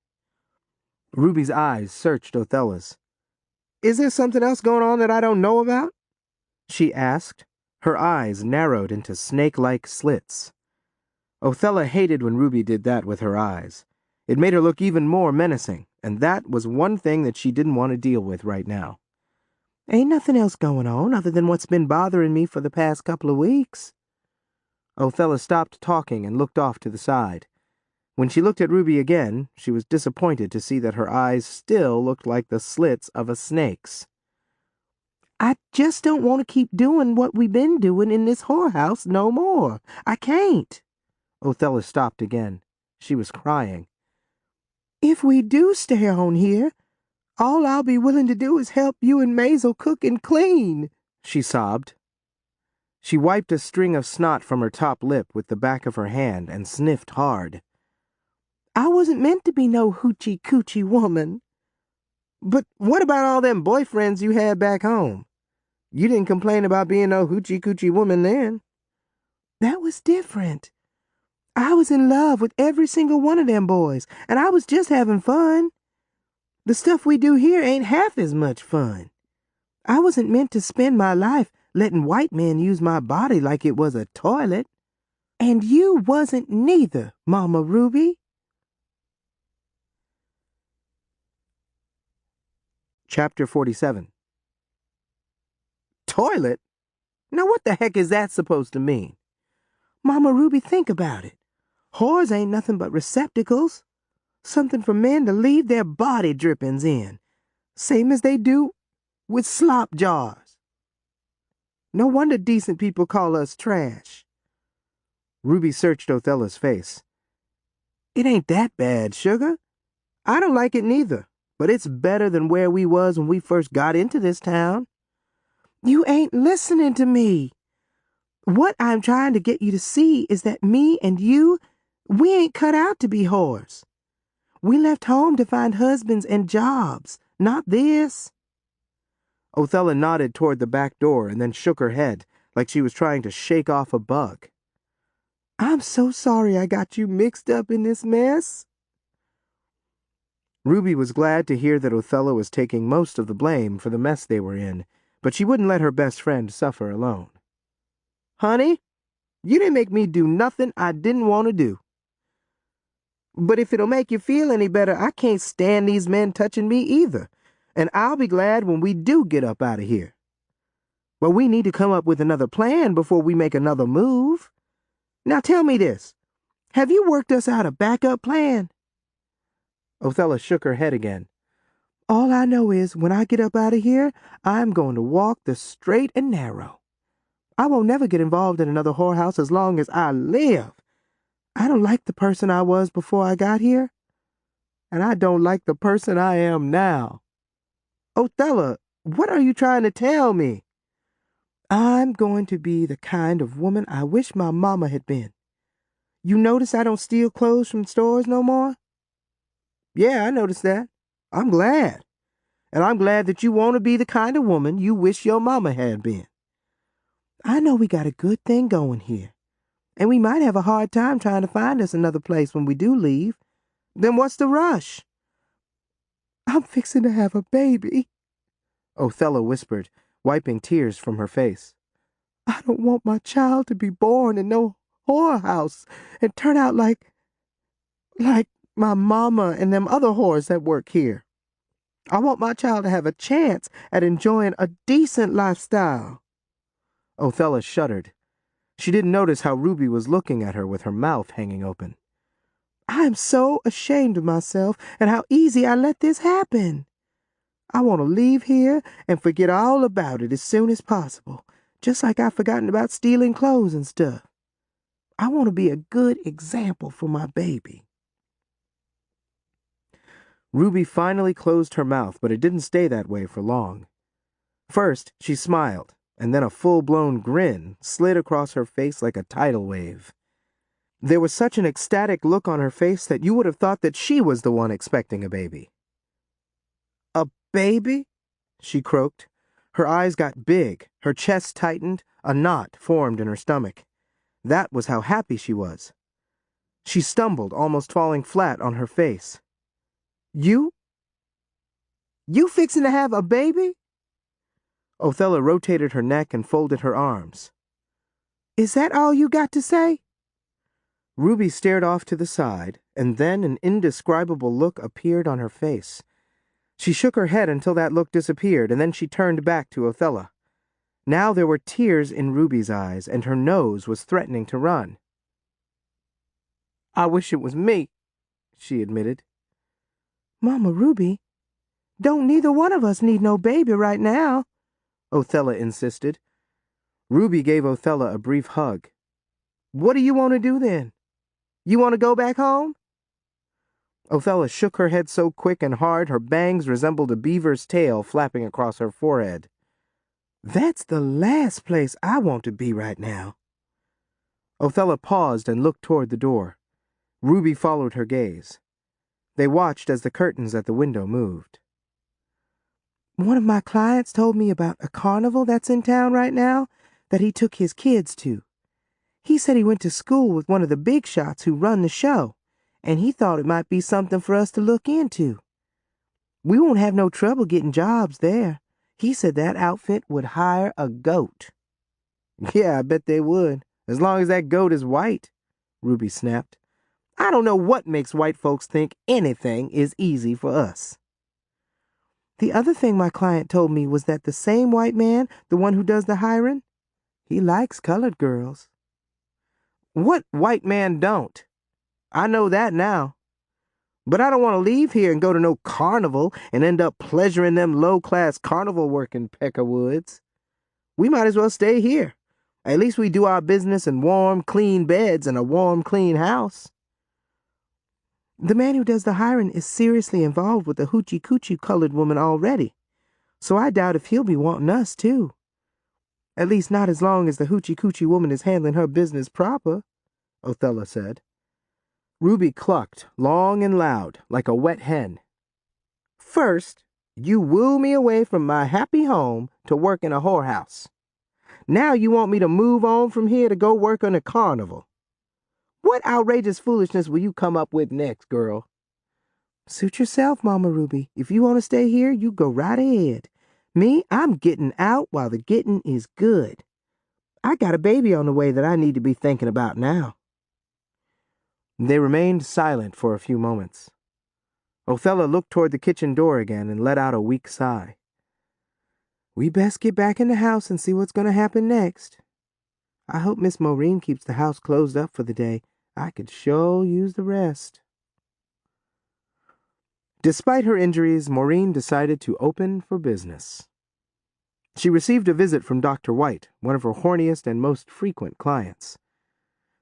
Ruby's eyes searched Othella's. Is there something else going on that I don't know about? She asked. Her eyes narrowed into snake-like slits. Othella hated when Ruby did that with her eyes. It made her look even more menacing, and that was one thing that she didn't want to deal with right now. Ain't nothing else going on other than what's been bothering me for the past couple of weeks. Othella stopped talking and looked off to the side. When she looked at Ruby again, she was disappointed to see that her eyes still looked like the slits of a snake's. I just don't want to keep doing what we've been doing in this whorehouse no more. I can't. Othella stopped again. She was crying. If we do stay on here, all I'll be willing to do is help you and Maisel cook and clean, she sobbed. She wiped a string of snot from her top lip with the back of her hand and sniffed hard. I wasn't meant to be no hoochie-coochie woman. But what about all them boyfriends you had back home? You didn't complain about being no hoochie-coochie woman then. That was different. I was in love with every single one of them boys, and I was just having fun. The stuff we do here ain't half as much fun. I wasn't meant to spend my life letting white men use my body like it was a toilet. And you wasn't neither, Mama Ruby. Chapter 47. Toilet? Now what the heck is that supposed to mean? Mama Ruby, think about it. Whores ain't nothing but receptacles. Something for men to leave their body drippings in. Same as they do with slop jars. No wonder decent people call us trash. Ruby searched Othella's face. It ain't that bad, sugar. I don't like it neither, but it's better than where we was when we first got into this town. You ain't listening to me. What I'm trying to get you to see is that me and you, we ain't cut out to be whores. We left home to find husbands and jobs, not this. Othella nodded toward the back door and then shook her head like she was trying to shake off a bug. I'm so sorry I got you mixed up in this mess. Ruby was glad to hear that Othella was taking most of the blame for the mess they were in, but she wouldn't let her best friend suffer alone. Honey, you didn't make me do nothing I didn't want to do. But if it'll make you feel any better, I can't stand these men touching me either, and I'll be glad when we do get up out of here. But we need to come up with another plan before we make another move. Now tell me this, have you worked us out a backup plan? Othella shook her head again. All I know is when I get up out of here, I'm going to walk the straight and narrow. I won't never get involved in another whorehouse as long as I live. I don't like the person I was before I got here, and I don't like the person I am now. Othella, what are you trying to tell me? I'm going to be the kind of woman I wish my mama had been. You notice I don't steal clothes from stores no more? Yeah, I noticed that. I'm glad. And I'm glad that you want to be the kind of woman you wish your mama had been. I know we got a good thing going here, and we might have a hard time trying to find us another place when we do leave. Then what's the rush? I'm fixing to have a baby, Othella whispered, wiping tears from her face. I don't want my child to be born in no whorehouse and turn out like my mama and them other whores that work here. I want my child to have a chance at enjoying a decent lifestyle. Othella shuddered. She didn't notice how Ruby was looking at her with her mouth hanging open. I'm so ashamed of myself and how easy I let this happen. I want to leave here and forget all about it as soon as possible, just like I've forgotten about stealing clothes and stuff. I want to be a good example for my baby. Ruby finally closed her mouth, but it didn't stay that way for long. First, she smiled, and then a full-blown grin slid across her face like a tidal wave. There was such an ecstatic look on her face that you would have thought that she was the one expecting a baby. "A baby?" she croaked. Her eyes got big, her chest tightened, a knot formed in her stomach. That was how happy she was. She stumbled, almost falling flat on her face. You fixing to have a baby?" Othella rotated her neck and folded her arms. "Is that all you got to say?" Ruby stared off to the side, and then an indescribable look appeared on her face. She shook her head until that look disappeared, and then she turned back to Othella. Now there were tears in Ruby's eyes, and her nose was threatening to run. "I wish it was me," she admitted. "Mama Ruby, don't neither one of us need no baby right now," Othella insisted. Ruby gave Othella a brief hug. "What do you want to do then? You want to go back home?" Othella shook her head so quick and hard her bangs resembled a beaver's tail flapping across her forehead. "That's the last place I want to be right now." Othella paused and looked toward the door. Ruby followed her gaze. They watched as the curtains at the window moved. "One of my clients told me about a carnival that's in town right now that he took his kids to. He said he went to school with one of the big shots who run the show, and he thought it might be something for us to look into. We won't have no trouble getting jobs there. He said that outfit would hire a goat." "Yeah, I bet they would, as long as that goat is white," Ruby snapped. "I don't know what makes white folks think anything is easy for us." "The other thing my client told me was that the same white man, the one who does the hiring, he likes colored girls." "What white man don't? I know that now. But I don't want to leave here and go to no carnival and end up pleasuring them low-class carnival working peckerwoods. We might as well stay here. At least we do our business in warm, clean beds and a warm, clean house." "The man who does the hiring is seriously involved with the hoochie-coochie colored woman already, so I doubt if he'll be wanting us, too. At least not as long as the hoochie-coochie woman is handling her business proper," Othella said. Ruby clucked, long and loud, like a wet hen. "First, you woo me away from my happy home to work in a whorehouse. Now you want me to move on from here to go work on a carnival. What outrageous foolishness will you come up with next, girl?" "Suit yourself, Mama Ruby. If you want to stay here, you go right ahead. Me, I'm getting out while the getting is good. I got a baby on the way that I need to be thinking about now." They remained silent for a few moments. Othella looked toward the kitchen door again and let out a weak sigh. "We best get back in the house and see what's going to happen next. I hope Miss Maureen keeps the house closed up for the day. I could sure use the rest." Despite her injuries, Maureen decided to open for business. She received a visit from Dr. White, one of her horniest and most frequent clients.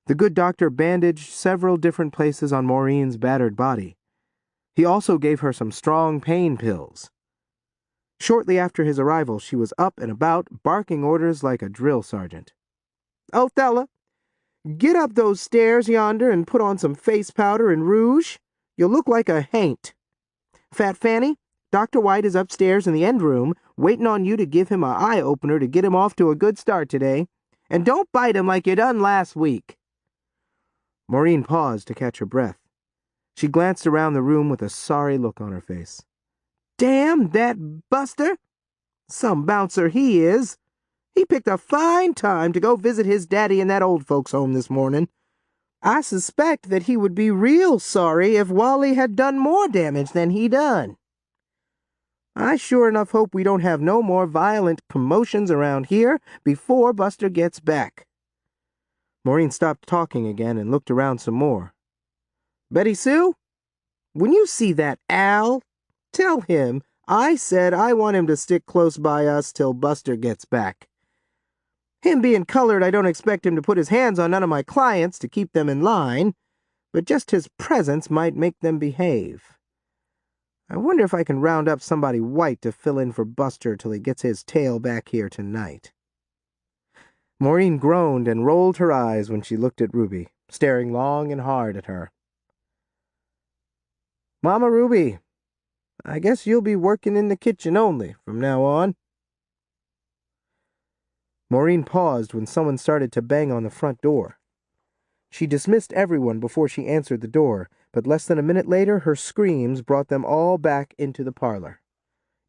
The good doctor bandaged several different places on Maureen's battered body. He also gave her some strong pain pills. Shortly after his arrival, she was up and about, barking orders like a drill sergeant. "Othella, get up those stairs yonder and put on some face powder and rouge. You'll look like a haint. Fat Fanny, Dr. White is upstairs in the end room, waiting on you to give him an eye-opener to get him off to a good start today. And don't bite him like you done last week." Maureen paused to catch her breath. She glanced around the room with a sorry look on her face. "Damn that Buster! Some bouncer he is. He picked a fine time to go visit his daddy in that old folks' home this morning. I suspect that he would be real sorry if Wally had done more damage than he done. I sure enough hope we don't have no more violent commotions around here before Buster gets back." Maureen stopped talking again and looked around some more. "Betty Sue, when you see that Al, tell him I said I want him to stick close by us till Buster gets back. Him being colored, I don't expect him to put his hands on none of my clients to keep them in line, but just his presence might make them behave. I wonder if I can round up somebody white to fill in for Buster till he gets his tail back here tonight." Maureen groaned and rolled her eyes when she looked at Ruby, staring long and hard at her. "Mama Ruby, I guess you'll be working in the kitchen only from now on." Maureen paused when someone started to bang on the front door. She dismissed everyone before she answered the door, but less than a minute later her screams brought them all back into the parlor.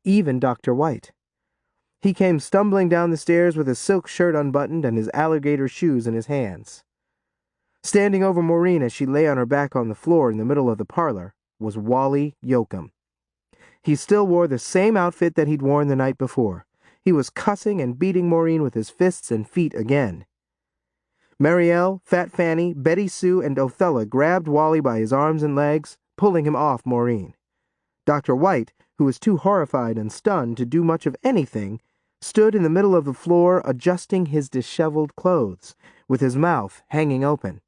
Even Dr. White. He came stumbling down the stairs with his silk shirt unbuttoned and his alligator shoes in his hands. Standing over Maureen as she lay on her back on the floor in the middle of the parlor was Wally Yoakum. He still wore the same outfit that he'd worn the night before. He was cussing and beating Maureen with his fists and feet again. Marielle, Fat Fanny, Betty Sue, and Othella grabbed Wally by his arms and legs, pulling him off Maureen. Dr. White, who was too horrified and stunned to do much of anything, stood in the middle of the floor adjusting his disheveled clothes, with his mouth hanging open.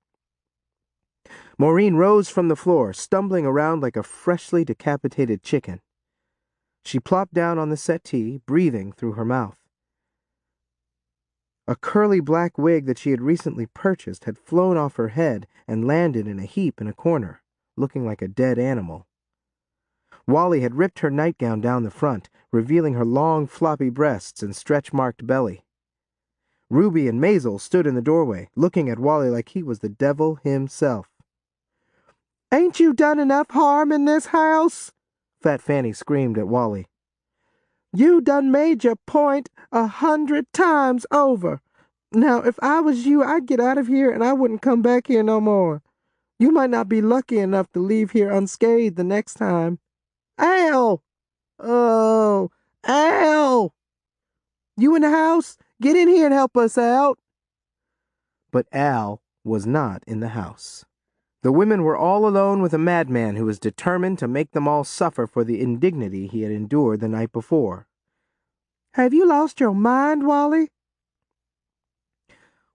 Maureen rose from the floor, stumbling around like a freshly decapitated chicken. She plopped down on the settee, breathing through her mouth. A curly black wig that she had recently purchased had flown off her head and landed in a heap in a corner, looking like a dead animal. Wally had ripped her nightgown down the front, revealing her long, floppy breasts and stretch-marked belly. Ruby and Maisel stood in the doorway, looking at Wally like he was the devil himself. "Ain't you done enough harm in this house?" Fat Fanny screamed at Wally. "You done made your point 100 times over. Now, if I was you, I'd get out of here and I wouldn't come back here no more. You might not be lucky enough to leave here unscathed the next time. Ow! Oh, ow! You in the house? Get in here and help us out." But Al was not in the house. The women were all alone with a madman who was determined to make them all suffer for the indignity he had endured the night before. "Have you lost your mind, Wally?"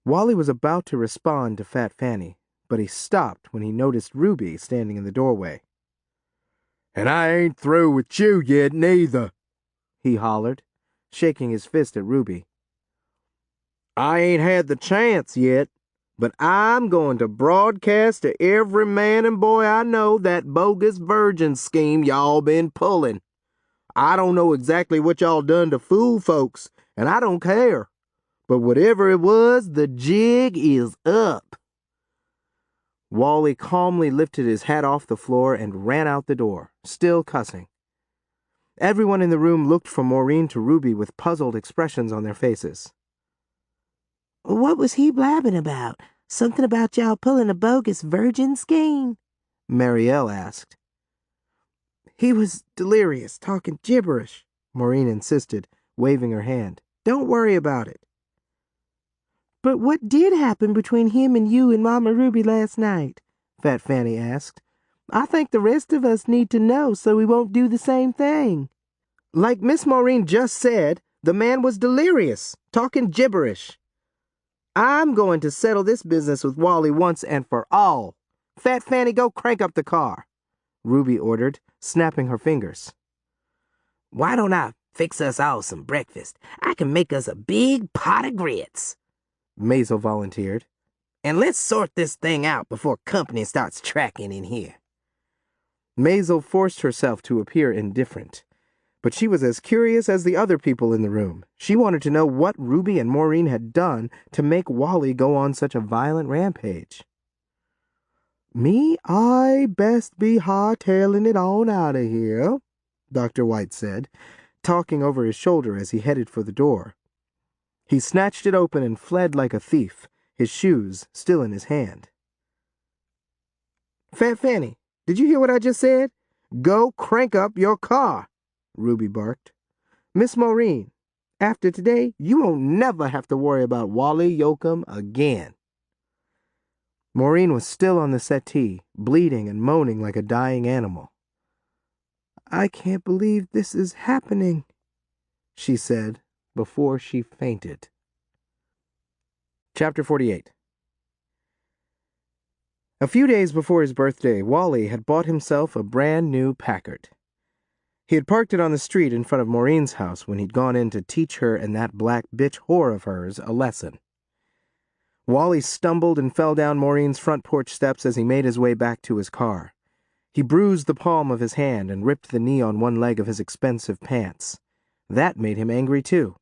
Wally was about to respond to Fat Fanny, but he stopped when he noticed Ruby standing in the doorway. "And I ain't through with you yet, neither," he hollered, shaking his fist at Ruby. "I ain't had the chance yet, but I'm going to broadcast to every man and boy I know that bogus virgin scheme y'all been pulling. I don't know exactly what y'all done to fool folks, and I don't care. But whatever it was, the jig is up." Wally calmly lifted his hat off the floor and ran out the door, still cussing. Everyone in the room looked from Maureen to Ruby with puzzled expressions on their faces. "What was he blabbing about? Something about y'all pulling a bogus virgin scheme?" Marielle asked. "He was delirious, talking gibberish," Maureen insisted, waving her hand. "Don't worry about it." "But what did happen between him and you and Mama Ruby last night?" Fat Fanny asked. "I think the rest of us need to know so we won't do the same thing." "Like Miss Maureen just said, the man was delirious, talking gibberish. I'm going to settle this business with Wally once and for all. Fat Fanny, go crank up the car," Ruby ordered, snapping her fingers. "Why don't I fix us all some breakfast? I can make us a big pot of grits," Maisel volunteered. "And let's sort this thing out before company starts tracking in here." Maisel forced herself to appear indifferent, but she was as curious as the other people in the room. She wanted to know what Ruby and Maureen had done to make Wally go on such a violent rampage. "Me, I best be hardtailing it on out of here," Dr. White said, talking over his shoulder as he headed for the door. He snatched it open and fled like a thief, his shoes still in his hand. "Fat Fanny, did you hear what I just said? Go crank up your car," Ruby barked. "Miss Maureen, after today, you won't never have to worry about Wally Yoakum again." Maureen was still on the settee, bleeding and moaning like a dying animal. "I can't believe this is happening," she said before she fainted. Chapter 48. A few days before his birthday, Wally had bought himself a brand new Packard. He had parked it on the street in front of Maureen's house when he'd gone in to teach her and that black bitch whore of hers a lesson. Wally stumbled and fell down Maureen's front porch steps as he made his way back to his car. He bruised the palm of his hand and ripped the knee on one leg of his expensive pants. That made him angry, too.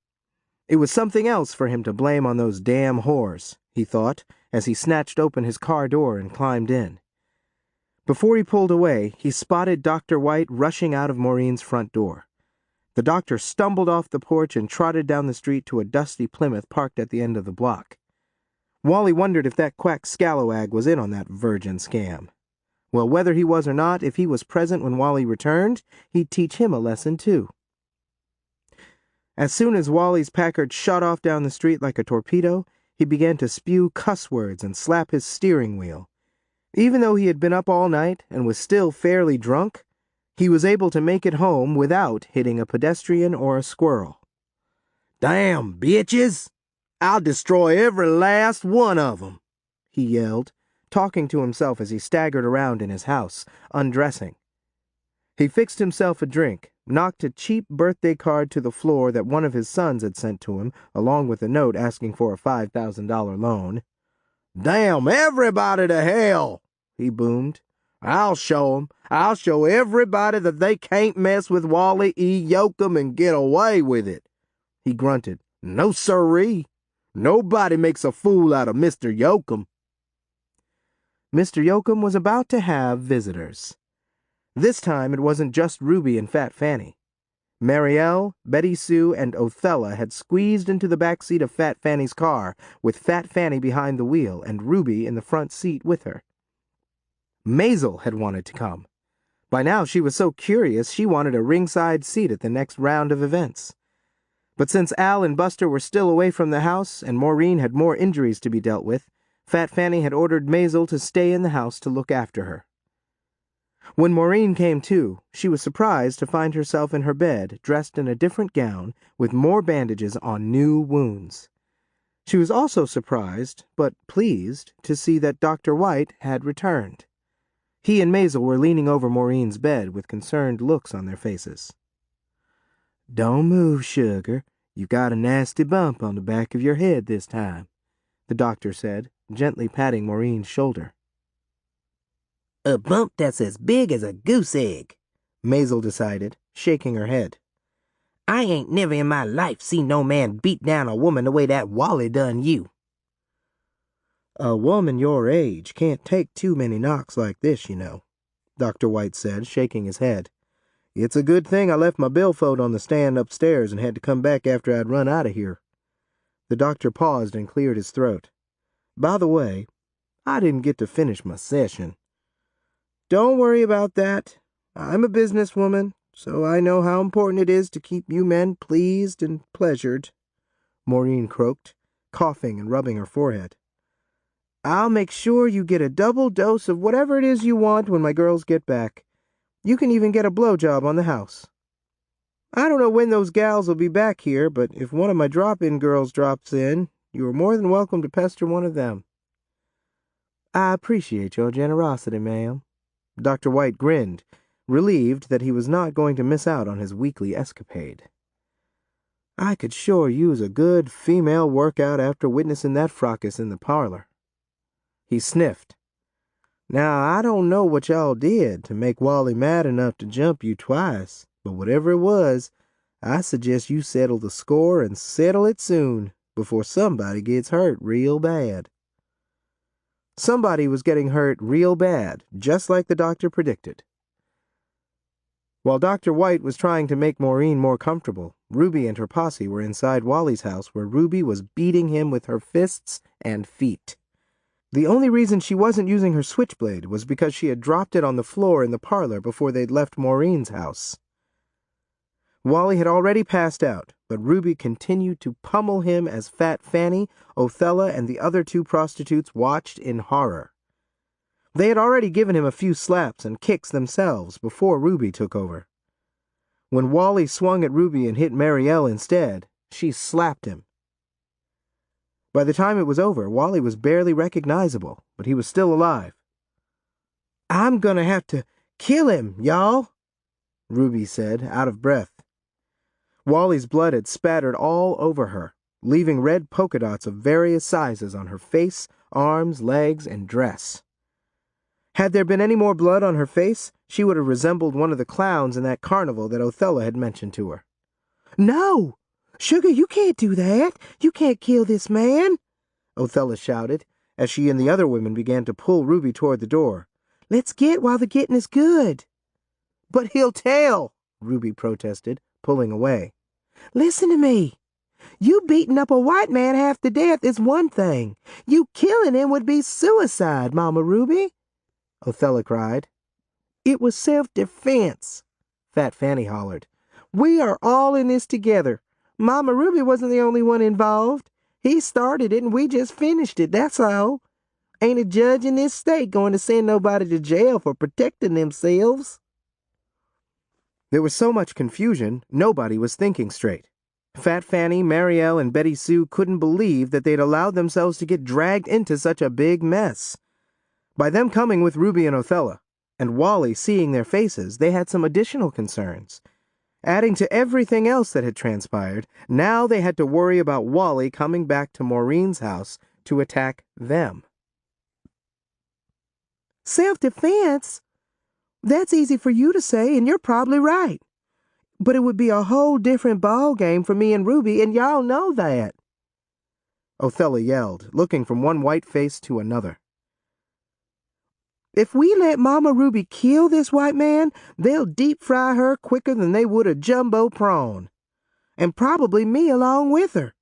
It was something else for him to blame on those damn whores, he thought, as he snatched open his car door and climbed in. Before he pulled away, he spotted Dr. White rushing out of Maureen's front door. The doctor stumbled off the porch and trotted down the street to a dusty Plymouth parked at the end of the block. Wally wondered if that quack scalawag was in on that virgin scam. Well, whether he was or not, if he was present when Wally returned, he'd teach him a lesson, too. As soon as Wally's Packard shot off down the street like a torpedo, he began to spew cuss words and slap his steering wheel. Even though he had been up all night and was still fairly drunk, he was able to make it home without hitting a pedestrian or a squirrel. Damn bitches! I'll destroy every last one of 'em, he yelled, talking to himself as he staggered around in his house, undressing. He fixed himself a drink, knocked a cheap birthday card to the floor that one of his sons had sent to him, along with a note asking for a $5,000 loan. Damn everybody to hell, he boomed. I'll show 'em. I'll show everybody that they can't mess with Wally E. Yoakum and get away with it. He grunted. No sirree. Nobody makes a fool out of Mr. Yoakum. Mr. Yoakum was about to have visitors. This time it wasn't just Ruby and Fat Fanny. Marielle, Betty Sue, and Othella had squeezed into the back seat of Fat Fanny's car, with Fat Fanny behind the wheel and Ruby in the front seat with her. Maisel had wanted to come. By now she was so curious she wanted a ringside seat at the next round of events. But since Al and Buster were still away from the house and Maureen had more injuries to be dealt with, Fat Fanny had ordered Maisel to stay in the house to look after her. When Maureen came to, she was surprised to find herself in her bed, dressed in a different gown, with more bandages on new wounds. She was also surprised, but pleased, to see that Dr. White had returned. He and Maisel were leaning over Maureen's bed with concerned looks on their faces. "Don't move, sugar. You got a nasty bump on the back of your head this time," the doctor said, gently patting Maureen's shoulder. A bump that's as big as a goose egg, Maisel decided, shaking her head. I ain't never in my life seen no man beat down a woman the way that Wally done you. A woman your age can't take too many knocks like this, you know, Dr. White said, shaking his head. It's a good thing I left my billfold on the stand upstairs and had to come back after I'd run out of here. The doctor paused and cleared his throat. By the way, I didn't get to finish my session. Don't worry about that. I'm a businesswoman, so I know how important it is to keep you men pleased and pleasured, Maureen croaked, coughing and rubbing her forehead. I'll make sure you get a double dose of whatever it is you want when my girls get back. You can even get a blowjob on the house. I don't know when those gals will be back here, but if one of my drop-in girls drops in, you are more than welcome to pester one of them. I appreciate your generosity, ma'am. Dr. White grinned, relieved that he was not going to miss out on his weekly escapade. I could sure use a good female workout after witnessing that fracas in the parlor. He sniffed. Now, I don't know what y'all did to make Wally mad enough to jump you twice, but whatever it was, I suggest you settle the score and settle it soon, before somebody gets hurt real bad. Somebody was getting hurt real bad, just like the doctor predicted. While Dr. White was trying to make Maureen more comfortable, Ruby and her posse were inside Wally's house where Ruby was beating him with her fists and feet. The only reason she wasn't using her switchblade was because she had dropped it on the floor in the parlor before they'd left Maureen's house. Wally had already passed out, but Ruby continued to pummel him as Fat Fanny, Othella, and the other two prostitutes watched in horror. They had already given him a few slaps and kicks themselves before Ruby took over. When Wally swung at Ruby and hit Marielle instead, she slapped him. By the time it was over, Wally was barely recognizable, but he was still alive. I'm gonna have to kill him, y'all, Ruby said, out of breath. Wally's blood had spattered all over her, leaving red polka dots of various sizes on her face, arms, legs, and dress. Had there been any more blood on her face, she would have resembled one of the clowns in that carnival that Othella had mentioned to her. No! Sugar, you can't do that. You can't kill this man, Othella shouted, as she and the other women began to pull Ruby toward the door. Let's get while the getting is good. But he'll tell, Ruby protested, pulling away. Listen to me. You beating up a white man half to death is one thing. You killing him would be suicide, Mama Ruby, Othella cried. It was self-defense, Fat Fanny hollered. We are all in this together. Mama Ruby wasn't the only one involved. He started it and we just finished it, that's all. Ain't a judge in this state going to send nobody to jail for protecting themselves. There was so much confusion, nobody was thinking straight. Fat Fanny, Marielle, and Betty Sue couldn't believe that they'd allowed themselves to get dragged into such a big mess. By them coming with Ruby and Othella, and Wally seeing their faces, they had some additional concerns. Adding to everything else that had transpired, now they had to worry about Wally coming back to Maureen's house to attack them. Self-defense? That's easy for you to say, and you're probably right. But it would be a whole different ball game for me and Ruby, and y'all know that. Othella yelled, looking from one white face to another. If we let Mama Ruby kill this white man, they'll deep fry her quicker than they would a jumbo prawn. And probably me along with her.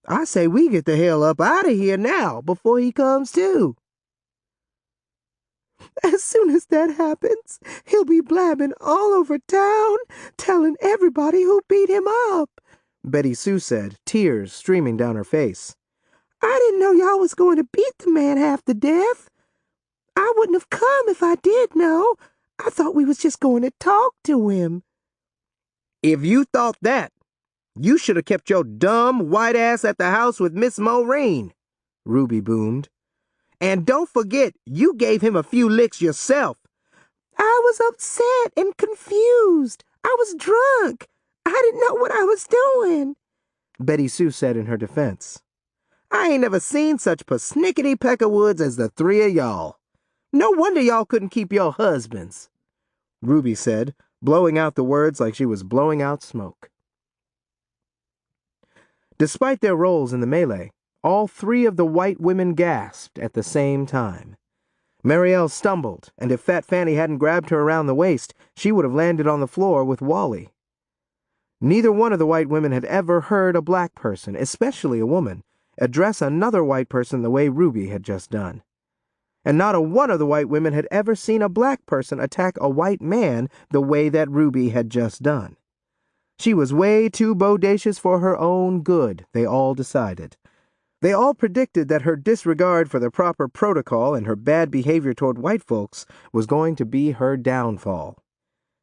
I say we get the hell up out of here now, before he comes to. As soon as that happens, he'll be blabbing all over town, telling everybody who beat him up, Betty Sue said, tears streaming down her face. I didn't know y'all was going to beat the man half to death. I wouldn't have come if I did know. I thought we was just going to talk to him. If you thought that, you should have kept your dumb white ass at the house with Miss Maureen, Ruby boomed. And don't forget, you gave him a few licks yourself. I was upset and confused. I was drunk. I didn't know what I was doing, Betty Sue said in her defense. I ain't never seen such persnickety peckerwoods as the three of y'all. No wonder y'all couldn't keep your husbands, Ruby said, blowing out the words like she was blowing out smoke. Despite their roles in the melee, all three of the white women gasped at the same time. Marielle stumbled, and if Fat Fanny hadn't grabbed her around the waist, she would have landed on the floor with Wally. Neither one of the white women had ever heard a black person, especially a woman, address another white person the way Ruby had just done. And not a one of the white women had ever seen a black person attack a white man the way that Ruby had just done. She was way too bodacious for her own good, they all decided. They all predicted that her disregard for the proper protocol and her bad behavior toward white folks was going to be her downfall.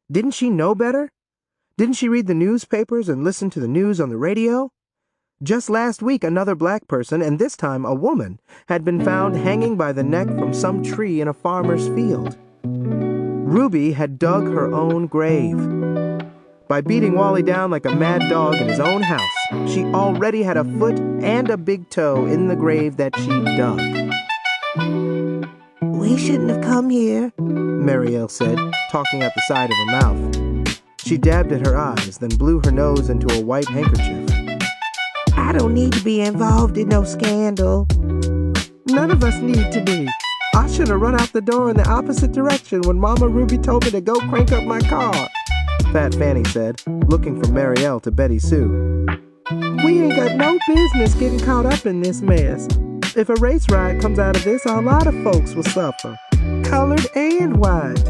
Didn't she know better? Didn't she read the newspapers and listen to the news on the radio? Just last week, another black person, and this time a woman, had been found hanging by the neck from some tree in a farmer's field. Ruby had dug her own grave. By beating Wally down like a mad dog in his own house, she already had a foot and a big toe in the grave that she dug. We shouldn't have come here, Marielle said, talking out the side of her mouth. She dabbed at her eyes, then blew her nose into a white handkerchief. I don't need to be involved in no scandal. None of us need to be. I should have run out the door in the opposite direction when Mama Ruby told me to go crank up my car, Fat Fanny said, looking from Marielle to Betty Sue. We ain't got no business getting caught up in this mess. If a race riot comes out of this, a lot of folks will suffer, colored and white.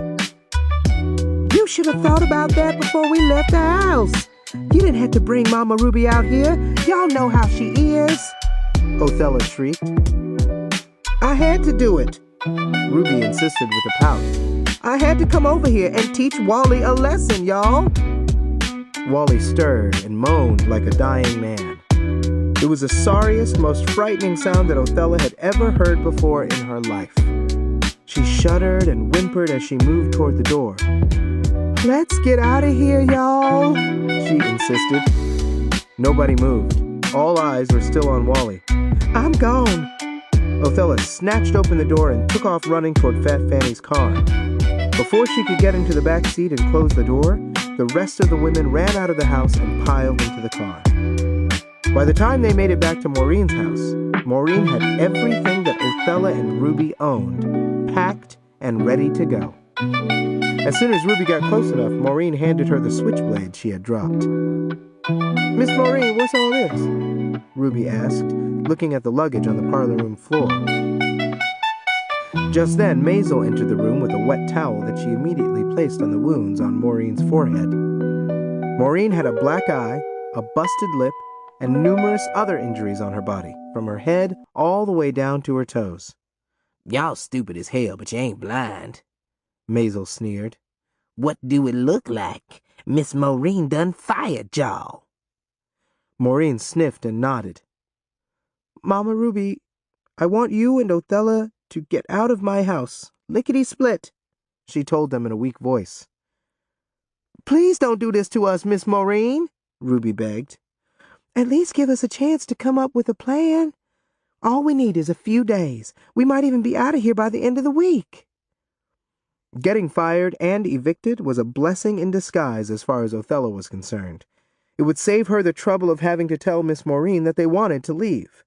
You should have thought about that before we left the house. You didn't have to bring Mama Ruby out here. Y'all know how she is, Othella shrieked. I had to do it, Ruby insisted with a pout. I had to come over here and teach Wally a lesson, y'all. Wally stirred and moaned like a dying man. It was the sorriest, most frightening sound that Othella had ever heard before in her life. She shuddered and whimpered as she moved toward the door. Let's get out of here, y'all, she insisted. Nobody moved. All eyes were still on Wally. I'm gone. Othella snatched open the door and took off running toward Fat Fanny's car. Before she could get into the back seat and close the door, the rest of the women ran out of the house and piled into the car. By the time they made it back to Maureen's house, Maureen had everything that Othella and Ruby owned, packed and ready to go. As soon as Ruby got close enough, Maureen handed her the switchblade she had dropped. Miss Maureen, what's all this? Ruby asked, looking at the luggage on the parlor room floor. Just then, Maisel entered the room with a wet towel that she immediately placed on the wounds on Maureen's forehead. Maureen had a black eye, a busted lip, and numerous other injuries on her body, from her head all the way down to her toes. Y'all stupid as hell, but you ain't blind, Maisel sneered. What do it look like? Miss Maureen done fired y'all. Maureen sniffed and nodded. Mama Ruby, I want you and Othella to get out of my house, lickety-split, she told them in a weak voice. Please don't do this to us, Miss Maureen, Ruby begged. At least give us a chance to come up with a plan. All we need is a few days. We might even be out of here by the end of the week. Getting fired and evicted was a blessing in disguise as far as Othella was concerned. It would save her the trouble of having to tell Miss Maureen that they wanted to leave.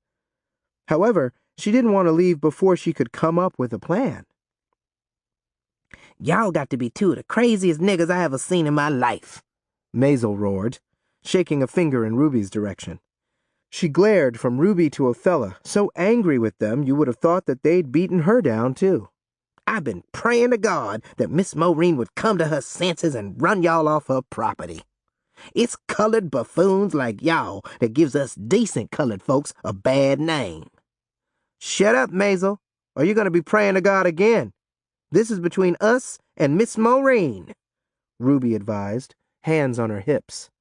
However, she didn't want to leave before she could come up with a plan. Y'all got to be two of the craziest niggas I ever seen in my life, Maisel roared, shaking a finger in Ruby's direction. She glared from Ruby to Othella, so angry with them you would have thought that they'd beaten her down too. I've been praying to God that Miss Maureen would come to her senses and run y'all off her property. It's colored buffoons like y'all that gives us decent colored folks a bad name. Shut up, Maisel, or you're going to be praying to God again. This is between us and Miss Maureen, Ruby advised, hands on her hips.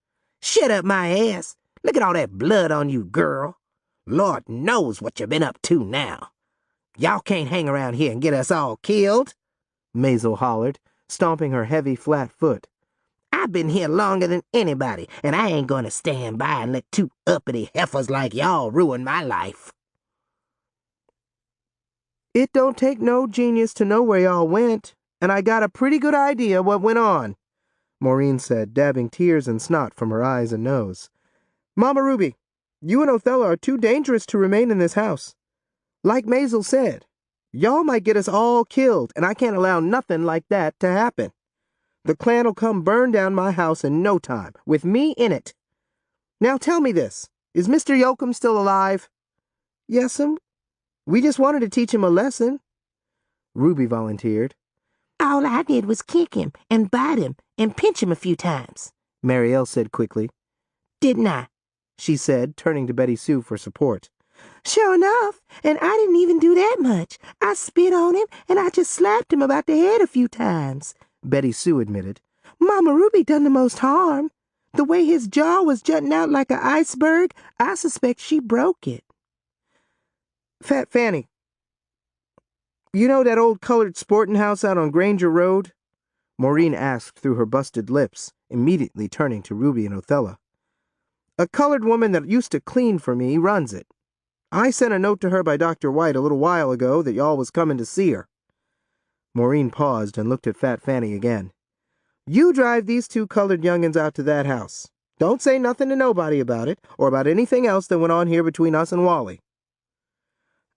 Shut up my ass. Look at all that blood on you, girl. Lord knows what you've been up to now. Y'all can't hang around here and get us all killed, Maisel hollered, stomping her heavy flat foot. I've been here longer than anybody, and I ain't going to stand by and let two uppity heifers like y'all ruin my life. It don't take no genius to know where y'all went, and I got a pretty good idea what went on, Maureen said, dabbing tears and snot from her eyes and nose. Mama Ruby, you and Othella are too dangerous to remain in this house. Like Maisel said, y'all might get us all killed, and I can't allow nothing like that to happen. The Klan'll come burn down my house in no time, with me in it. Now tell me this, is Mr. Yoakum still alive? Yes'm. We just wanted to teach him a lesson, Ruby volunteered. All I did was kick him and bite him and pinch him a few times, Marielle said quickly. Didn't I? She said, turning to Betty Sue for support. Sure enough, and I didn't even do that much. I spit on him, and I just slapped him about the head a few times, Betty Sue admitted. Mama Ruby done the most harm. The way his jaw was jutting out like an iceberg, I suspect she broke it. Fat Fanny, you know that old colored sporting house out on Granger Road? Maureen asked through her busted lips, immediately turning to Ruby and Othella. A colored woman that used to clean for me runs it. I sent a note to her by Dr. White a little while ago that y'all was coming to see her. Maureen paused and looked at Fat Fanny again. You drive these two colored young'uns out to that house. Don't say nothing to nobody about it, or about anything else that went on here between us and Wally.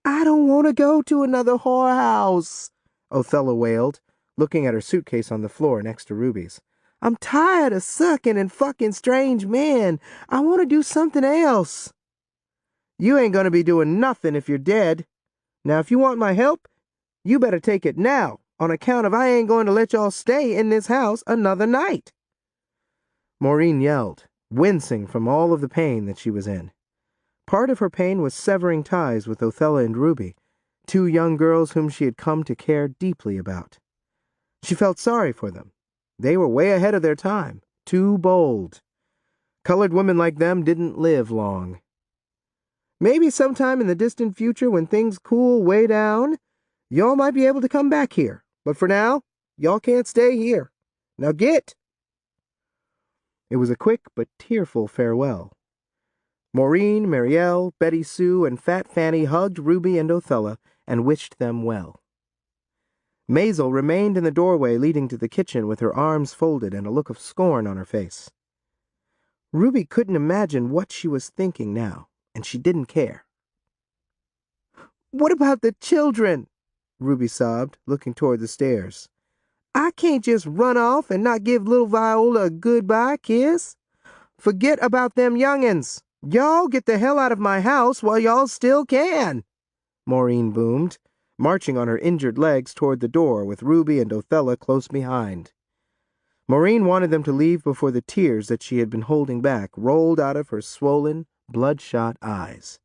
I don't want to go to another whorehouse, Othella wailed, looking at her suitcase on the floor next to Ruby's. I'm tired of sucking and fucking strange men. I want to do something else. You ain't gonna be doing nothing if you're dead. Now, if you want my help, you better take it now, on account of I ain't going to let y'all stay in this house another night. Maureen yelled, wincing from all of the pain that she was in. Part of her pain was severing ties with Othella and Ruby, two young girls whom she had come to care deeply about. She felt sorry for them. They were way ahead of their time, too bold. Colored women like them didn't live long. Maybe sometime in the distant future when things cool way down, y'all might be able to come back here. But for now, y'all can't stay here. Now get!" It was a quick but tearful farewell. Maureen, Marielle, Betty Sue, and Fat Fanny hugged Ruby and Othella and wished them well. Maisel remained in the doorway leading to the kitchen with her arms folded and a look of scorn on her face. Ruby couldn't imagine what she was thinking now, and she didn't care. "What about the children?" Ruby sobbed, looking toward the stairs. "I can't just run off and not give little Viola a goodbye kiss. Forget about them young'uns. Y'all get the hell out of my house while y'all still can," Maureen boomed, marching on her injured legs toward the door with Ruby and Othella close behind. Maureen wanted them to leave before the tears that she had been holding back rolled out of her swollen, bloodshot eyes.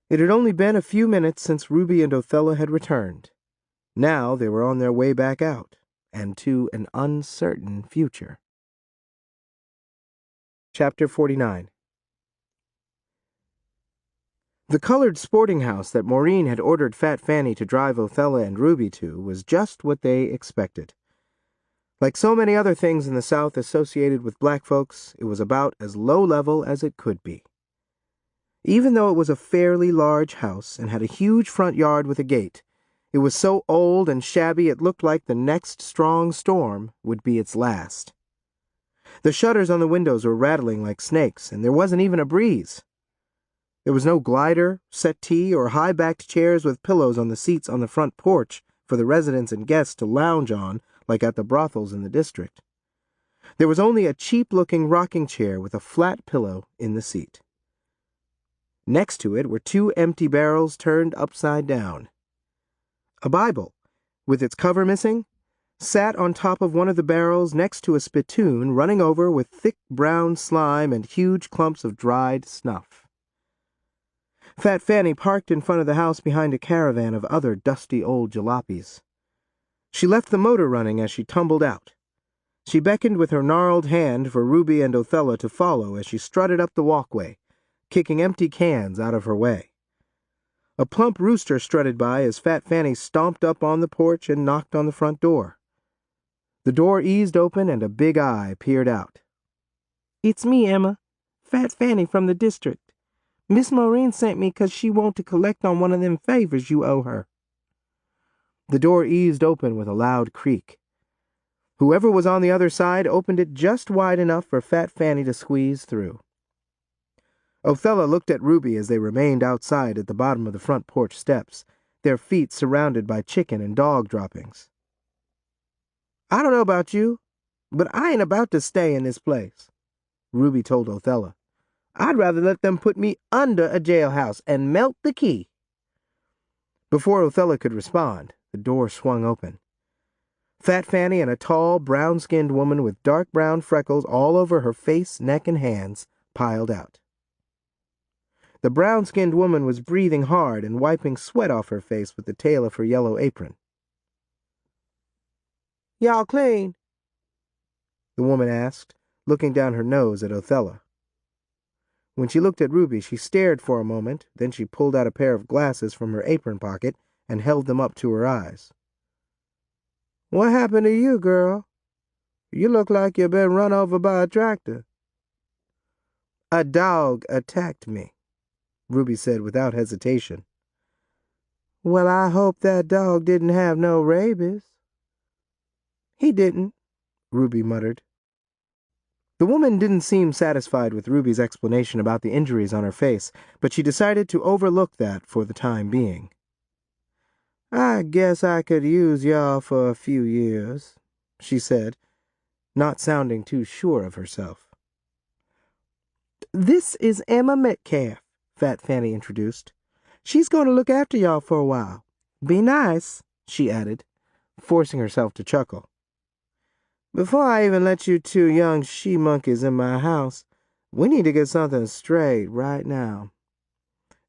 It had only been a few minutes since Ruby and Othella had returned. Now they were on their way back out, and to an uncertain future. Chapter 49. The colored sporting house that Maureen had ordered Fat Fanny to drive Othella and Ruby to was just what they expected. Like so many other things in the South associated with black folks, it was about as low-level as it could be. Even though it was a fairly large house and had a huge front yard with a gate, it was so old and shabby it looked like the next strong storm would be its last. The shutters on the windows were rattling like snakes, and there wasn't even a breeze. There was no glider, settee, or high-backed chairs with pillows on the seats on the front porch for the residents and guests to lounge on like at the brothels in the district. There was only a cheap-looking rocking chair with a flat pillow in the seat. Next to it were 2 empty barrels turned upside down. A Bible, with its cover missing, sat on top of one of the barrels next to a spittoon running over with thick brown slime and huge clumps of dried snuff. Fat Fanny parked in front of the house behind a caravan of other dusty old jalopies. She left the motor running as she tumbled out. She beckoned with her gnarled hand for Ruby and Othella to follow as she strutted up the walkway, kicking empty cans out of her way. A plump rooster strutted by as Fat Fanny stomped up on the porch and knocked on the front door. The door eased open and a big eye peered out. "It's me, Emma. Fat Fanny from the district. Miss Maureen sent me 'cause she want to collect on one of them favors you owe her." The door eased open with a loud creak. Whoever was on the other side opened it just wide enough for Fat Fanny to squeeze through. Othella looked at Ruby as they remained outside at the bottom of the front porch steps, their feet surrounded by chicken and dog droppings. "I don't know about you, but I ain't about to stay in this place," Ruby told Othella. "I'd rather let them put me under a jailhouse and melt the key." Before Othella could respond, the door swung open. Fat Fanny and a tall, brown-skinned woman with dark brown freckles all over her face, neck, and hands piled out. The brown-skinned woman was breathing hard and wiping sweat off her face with the tail of her yellow apron. "Y'all clean?" the woman asked, looking down her nose at Othella. When she looked at Ruby, she stared for a moment, then she pulled out a pair of glasses from her apron pocket and held them up to her eyes. "What happened to you, girl? You look like you've been run over by a tractor." "A dog attacked me," Ruby said without hesitation. "Well, I hope that dog didn't have no rabies." "He didn't," Ruby muttered. The woman didn't seem satisfied with Ruby's explanation about the injuries on her face, but she decided to overlook that for the time being. "I guess I could use y'all for a few years," she said, not sounding too sure of herself. "This is Emma Metcalf," Fat Fanny introduced. "She's going to look after y'all for a while. Be nice," she added, forcing herself to chuckle. "Before I even let you 2 young she-monkeys in my house, we need to get something straight right now.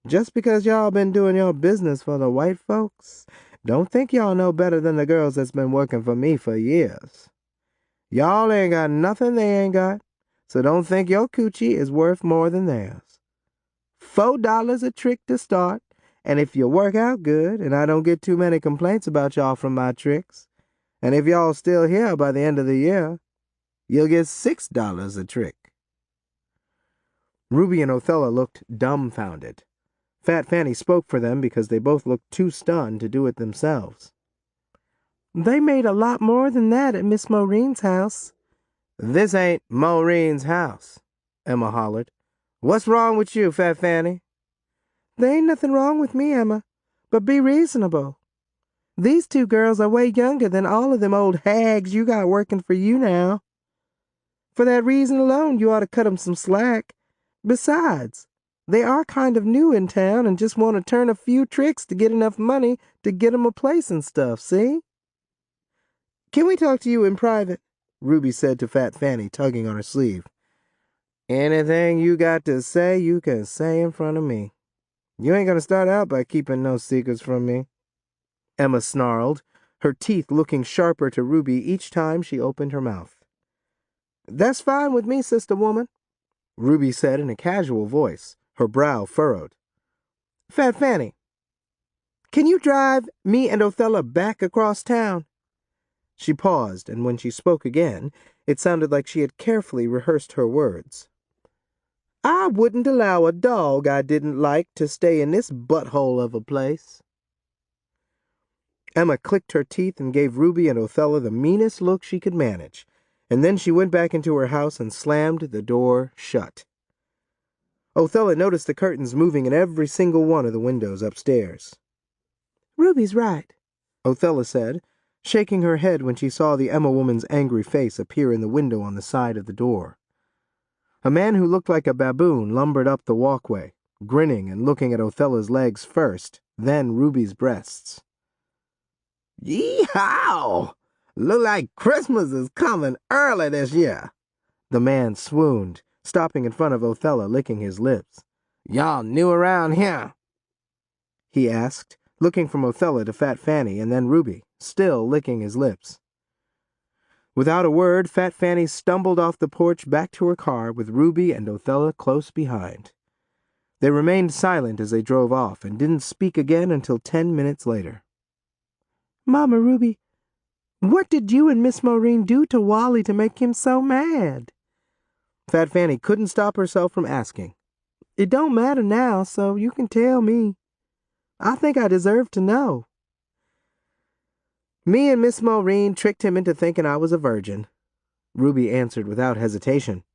Just because y'all been doing your business for the white folks, don't think y'all know better than the girls that's been working for me for years. Y'all ain't got nothing they ain't got, so don't think your coochie is worth more than theirs. $4 a trick to start, and if you work out good and I don't get too many complaints about y'all from my tricks, and if y'all still here by the end of the year, you'll get $6 a trick." Ruby and Othella looked dumbfounded. Fat Fanny spoke for them because they both looked too stunned to do it themselves. "They made a lot more than that at Miss Maureen's house." "This ain't Maureen's house," Emma hollered. "What's wrong with you, Fat Fanny?" "There ain't nothing wrong with me, Emma, but be reasonable. These two girls are way younger than all of them old hags you got working for you now. For that reason alone, you ought to cut them some slack. Besides, they are kind of new in town and just want to turn a few tricks to get enough money to get them a place and stuff, see?" "Can we talk to you in private?" Ruby said to Fat Fanny, tugging on her sleeve. "Anything you got to say, you can say in front of me. You ain't gonna start out by keeping no secrets from me," Emma snarled, her teeth looking sharper to Ruby each time she opened her mouth. "That's fine with me, sister woman," Ruby said in a casual voice, her brow furrowed. "Fat Fanny, can you drive me and Othella back across town?" She paused, and when she spoke again, it sounded like she had carefully rehearsed her words. "I wouldn't allow a dog I didn't like to stay in this butthole of a place." Emma clicked her teeth and gave Ruby and Othella the meanest look she could manage, and then she went back into her house and slammed the door shut. Othella noticed the curtains moving in every single one of the windows upstairs. "Ruby's right," Othella said, shaking her head when she saw the Emma woman's angry face appear in the window on the side of the door. A man who looked like a baboon lumbered up the walkway, grinning and looking at Othella's legs first, then Ruby's breasts. "Yee-haw! Look like Christmas is coming early this year." The man swooned, stopping in front of Othella, licking his lips. "Y'all new around here?" he asked, looking from Othella to Fat Fanny and then Ruby, still licking his lips. Without a word, Fat Fanny stumbled off the porch back to her car with Ruby and Othella close behind. They remained silent as they drove off and didn't speak again until 10 minutes later. "Mama Ruby, what did you and Miss Maureen do to Wally to make him so mad?" Fat Fanny couldn't stop herself from asking. "It don't matter now, so you can tell me. I think I deserve to know." "Me and Miss Maureen tricked him into thinking I was a virgin," Ruby answered without hesitation.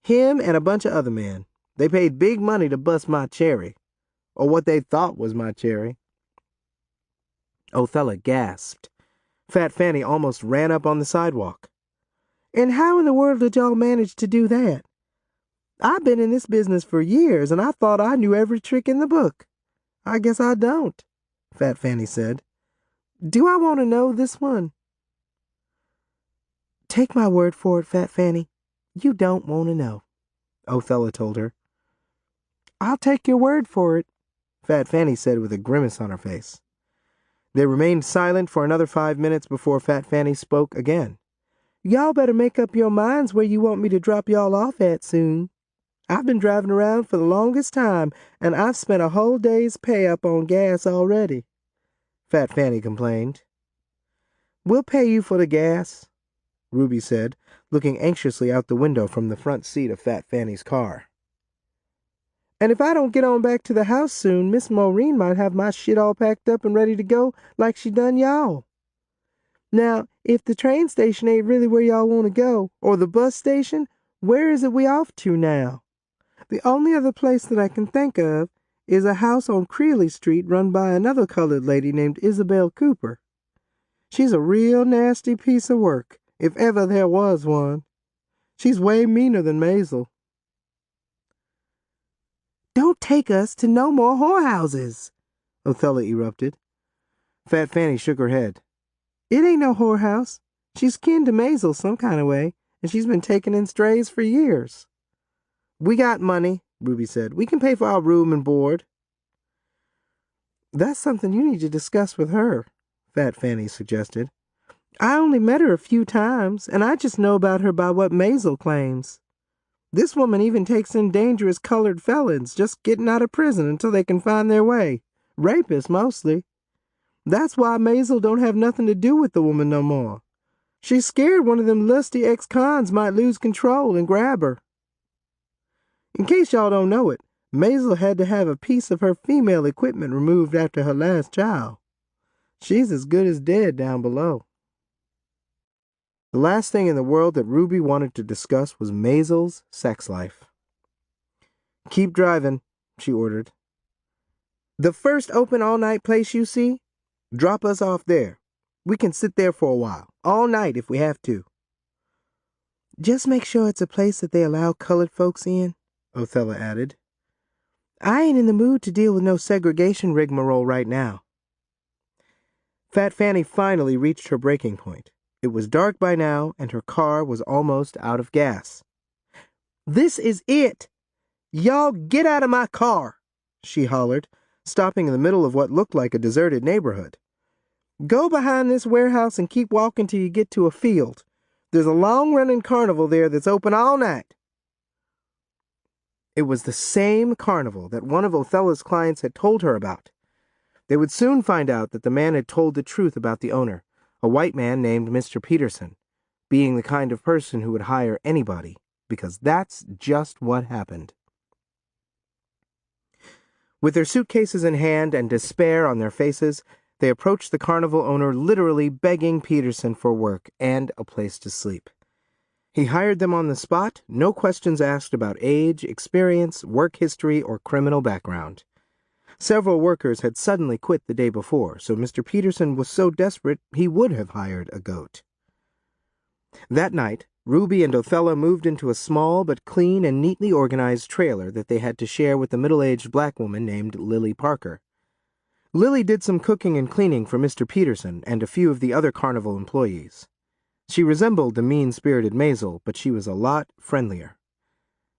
"Him and a bunch of other men. They paid big money to bust my cherry, or what they thought was my cherry." Othella gasped. Fat Fanny almost ran up on the sidewalk. "And how in the world did y'all manage to do that? I've been in this business for years, and I thought I knew every trick in the book. I guess I don't," Fat Fanny said. "Do I want to know this one?" "Take my word for it, Fat Fanny. You don't want to know," Othella told her. "I'll take your word for it," Fat Fanny said with a grimace on her face. They remained silent for another 5 minutes before Fat Fanny spoke again. "Y'all better make up your minds where you want me to drop y'all off at soon. I've been driving around for the longest time, and I've spent a whole day's pay up on gas already," Fat Fanny complained. "We'll pay you for the gas," Ruby said, looking anxiously out the window from the front seat of Fat Fanny's car. "And if I don't get on back to the house soon, Miss Maureen might have my shit all packed up and ready to go like she done y'all. Now, if the train station ain't really where y'all want to go, or the bus station, where is it we off to now? The only other place that I can think of is a house on Creeley Street run by another colored lady named Isabel Cooper. She's a real nasty piece of work, if ever there was one. She's way meaner than Maisel." "Don't take us to no more whorehouses," Othella erupted. Fat Fanny shook her head. "It ain't no whorehouse. She's kin to Maisel some kind of way, and she's been taking in strays for years." "We got money," Ruby said. "We can pay for our room and board." "That's something you need to discuss with her," Fat Fanny suggested. "I only met her a few times, and I just know about her by what Maisel claims. This woman even takes in dangerous colored felons just getting out of prison until they can find their way. Rapists, mostly. That's why Maisel don't have nothing to do with the woman no more. She's scared one of them lusty ex-cons might lose control and grab her. In case y'all don't know it, Maisel had to have a piece of her female equipment removed after her last child. She's as good as dead down below. The last thing in the world that Ruby wanted to discuss was Maisel's sex life. "Keep driving," she ordered. "The first open all-night place you see, drop us off there. We can sit there for a while, all night if we have to." "Just make sure it's a place that they allow colored folks in," Othella added. "I ain't in the mood to deal with no segregation rigmarole right now." Fat Fanny finally reached her breaking point. It was dark by now, and her car was almost out of gas. "This is it! Y'all get out of my car!" she hollered, stopping in the middle of what looked like a deserted neighborhood. "Go behind this warehouse and keep walking till you get to a field. There's a long-running carnival there that's open all night." It was the same carnival that one of Othella's clients had told her about. They would soon find out that the man had told the truth about the owner, a white man named Mr. Peterson, being the kind of person who would hire anybody, because that's just what happened. With their suitcases in hand and despair on their faces, they approached the carnival owner, literally begging Peterson for work and a place to sleep. He hired them on the spot, no questions asked about age, experience, work history, or criminal background. Several workers had suddenly quit the day before, so Mr. Peterson was so desperate he would have hired a goat. That night, Ruby and Othella moved into a small but clean and neatly organized trailer that they had to share with a middle-aged black woman named Lily Parker. Lily did some cooking and cleaning for Mr. Peterson and a few of the other carnival employees. She resembled the mean-spirited Maisel, but she was a lot friendlier.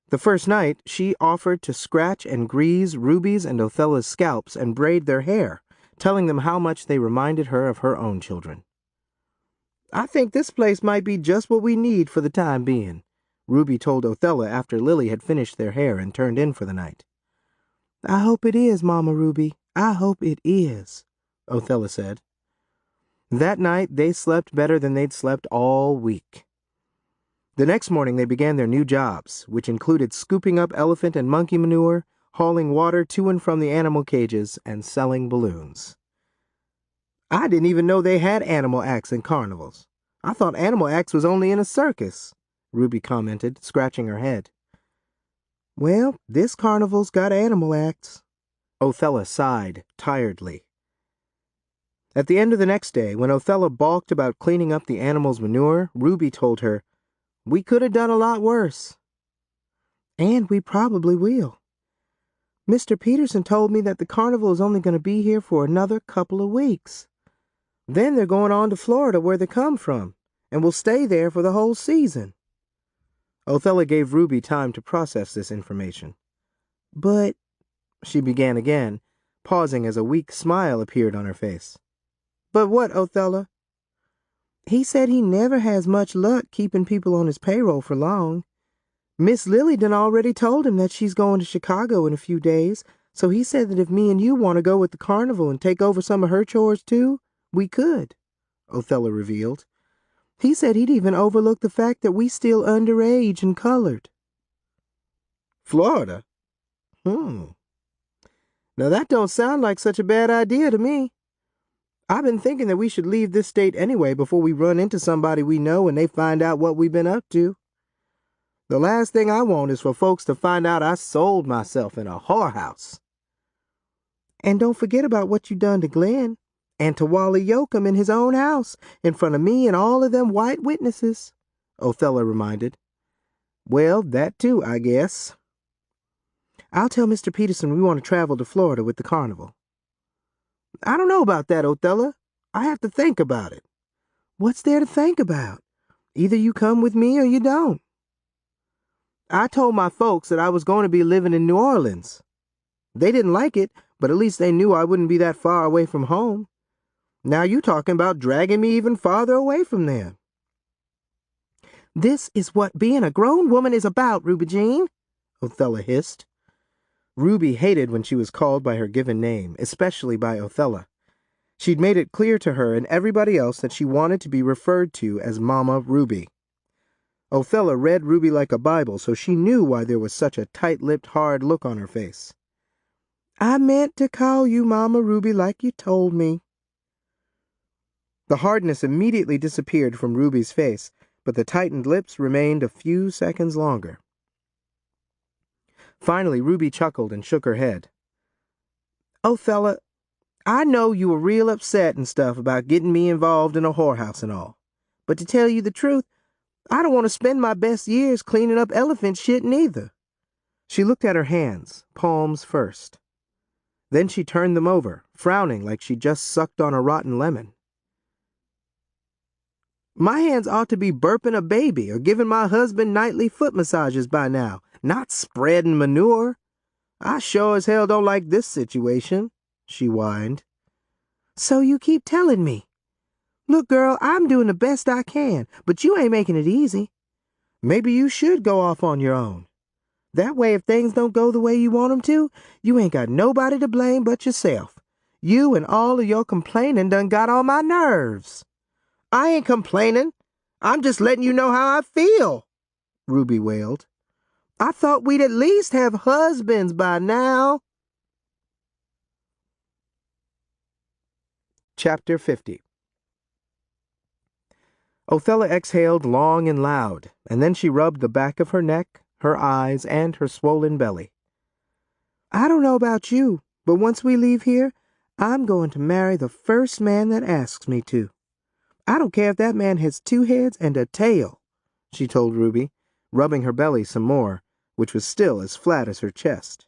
The first night, she offered to scratch and grease Ruby's and Othella's scalps and braid their hair, telling them how much they reminded her of her own children. "I think this place might be just what we need for the time being," Ruby told Othella after Lily had finished their hair and turned in for the night. "I hope it is, Mama Ruby. I hope it is," Othella said. That night, they slept better than they'd slept all week. The next morning, they began their new jobs, which included scooping up elephant and monkey manure, hauling water to and from the animal cages, and selling balloons. "I didn't even know they had animal acts in carnivals. I thought animal acts was only in a circus," Ruby commented, scratching her head. "Well, this carnival's got animal acts." Othella sighed tiredly. At the end of the next day, when Othella balked about cleaning up the animals' manure, Ruby told her, "We could have done a lot worse." "And we probably will. Mr. Peterson told me that the carnival is only going to be here for another couple of weeks. Then they're going on to Florida, where they come from, and will stay there for the whole season." Othella gave Ruby time to process this information. "But," she began again, pausing as a weak smile appeared on her face. "But what, Othella?" "He said he never has much luck keeping people on his payroll for long. Miss Lily done already told him that she's going to Chicago in a few days, so he said that if me and you want to go with the carnival and take over some of her chores too, we could," Othella revealed. "He said he'd even overlook the fact that we still underage and colored." "Florida? Now that don't sound like such a bad idea to me. I've been thinking that we should leave this state anyway before we run into somebody we know and they find out what we've been up to. The last thing I want is for folks to find out I sold myself in a whorehouse." "And don't forget about what you done to Glenn, and to Wally Yoakum in his own house, in front of me and all of them white witnesses," Othella reminded. "Well, that too, I guess." "I'll tell Mr. Peterson we want to travel to Florida with the carnival." "I don't know about that, Othella. I have to think about it." "What's there to think about? Either you come with me or you don't." "I told my folks that I was going to be living in New Orleans. They didn't like it, but at least they knew I wouldn't be that far away from home. Now you talking about dragging me even farther away from them." This is what being a grown woman is about, Ruby Jean, Othella hissed. Ruby hated when she was called by her given name, especially by Othella. She'd made it clear to her and everybody else that she wanted to be referred to as Mama Ruby. Othella read Ruby like a Bible, so she knew why there was such a tight-lipped, hard look on her face. I meant to call you Mama Ruby like you told me. The hardness immediately disappeared from Ruby's face, but the tightened lips remained a few seconds longer. Finally, Ruby chuckled and shook her head. Othella, I know you were real upset and stuff about getting me involved in a whorehouse and all. But to tell you the truth, I don't want to spend my best years cleaning up elephant shit neither. She looked at her hands, palms first. Then she turned them over, frowning like she just sucked on a rotten lemon. My hands ought to be burping a baby or giving my husband nightly foot massages by now, not spreading manure. I sure as hell don't like this situation, she whined. So you keep telling me. Look, girl, I'm doing the best I can, but you ain't making it easy. Maybe you should go off on your own. That way, if things don't go the way you want 'em to, you ain't got nobody to blame but yourself. You and all of your complaining done got on my nerves. I ain't complaining. I'm just letting you know how I feel, Ruby wailed. I thought we'd at least have husbands by now. Chapter 50. Othella exhaled long and loud, and then she rubbed the back of her neck, her eyes, and her swollen belly. I don't know about you, but once we leave here, I'm going to marry the first man that asks me to. I don't care if that man has 2 heads and a tail, she told Ruby, rubbing her belly some more, which was still as flat as her chest.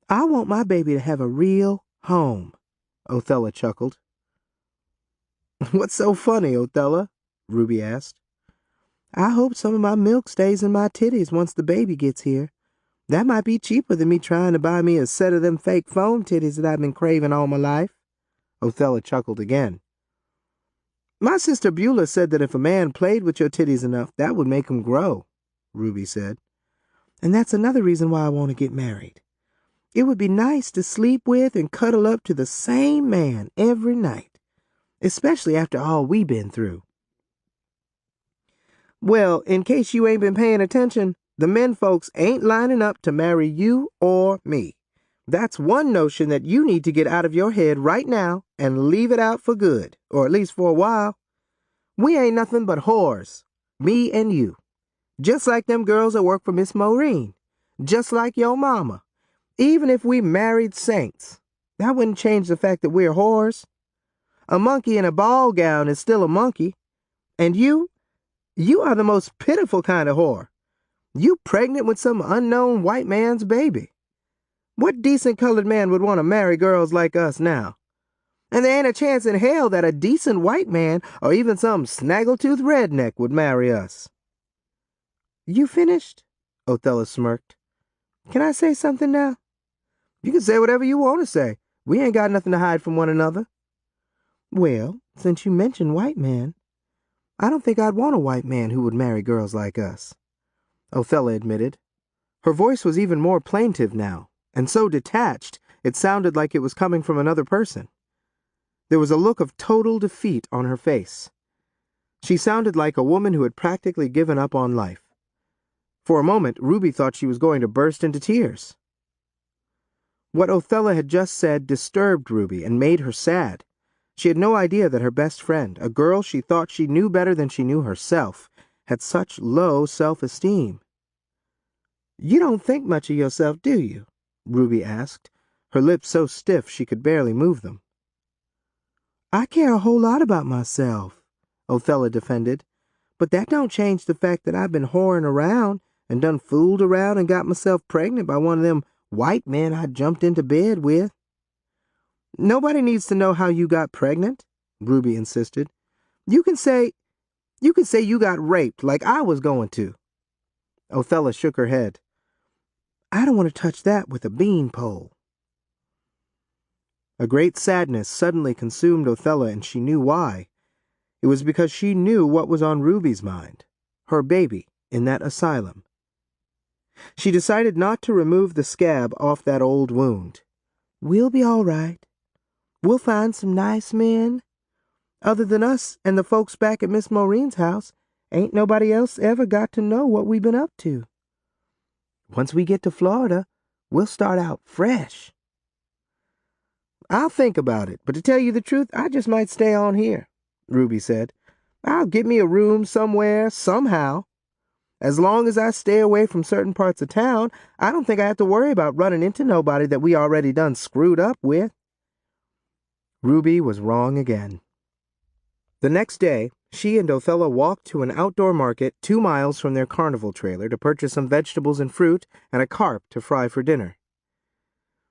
I want my baby to have a real home, Othella chuckled. What's so funny, Othella? Ruby asked. I hope some of my milk stays in my titties once the baby gets here. That might be cheaper than me trying to buy me a set of them fake foam titties that I've been craving all my life. Othella chuckled again. My sister Bula said that if a man played with your titties enough, that would make 'em grow, Ruby said. And that's another reason why I want to get married. It would be nice to sleep with and cuddle up to the same man every night, especially after all we been through. Well, in case you ain't been paying attention, the men folks ain't lining up to marry you or me. That's one notion that you need to get out of your head right now and leave it out for good, or at least for a while. We ain't nothing but whores, me and you. Just like them girls that work for Miss Maureen. Just like your mama. Even if we married saints, that wouldn't change the fact that we're whores. A monkey in a ball gown is still a monkey. And you are the most pitiful kind of whore. You pregnant with some unknown white man's baby. What decent colored man would want to marry girls like us now? And there ain't a chance in hell that a decent white man or even some snaggletooth redneck would marry us. You finished? Othella smirked. Can I say something now? You can say whatever you want to say. We ain't got nothing to hide from one another. Well, since you mentioned white man, I don't think I'd want a white man who would marry girls like us, Othella admitted. Her voice was even more plaintive now, and so detached it sounded like it was coming from another person. There was a look of total defeat on her face. She sounded like a woman who had practically given up on life. For a moment, Ruby thought she was going to burst into tears. What Othella had just said disturbed Ruby and made her sad. She had no idea that her best friend, a girl she thought she knew better than she knew herself, had such low self-esteem. You don't think much of yourself, do you? Ruby asked, her lips so stiff she could barely move them. I care a whole lot about myself, Othella defended, but that don't change the fact that I've been whoring around and done fooled around and got myself pregnant by one of them white men I jumped into bed with. Nobody needs to know how you got pregnant, Ruby insisted. You can say you got raped like I was going to. Othella shook her head. I don't want to touch that with a beanpole. A great sadness suddenly consumed Othella, and she knew why. It was because she knew what was on Ruby's mind. her baby, in that asylum. She decided not to remove the scab off that old wound. We'll be all right. We'll find some nice men. Other than us and the folks back at Miss Maureen's house, ain't nobody else ever got to know what we've been up to. Once we get to Florida, we'll start out fresh. I'll think about it, but to tell you the truth, I just might stay on here, Ruby said. I'll get me a room somewhere, somehow. As long as I stay away from certain parts of town, I don't think I have to worry about running into nobody that we already done screwed up with. Ruby was wrong again. The next day, she and Othella walked to an outdoor market 2 miles from their carnival trailer to purchase some vegetables and fruit and a carp to fry for dinner.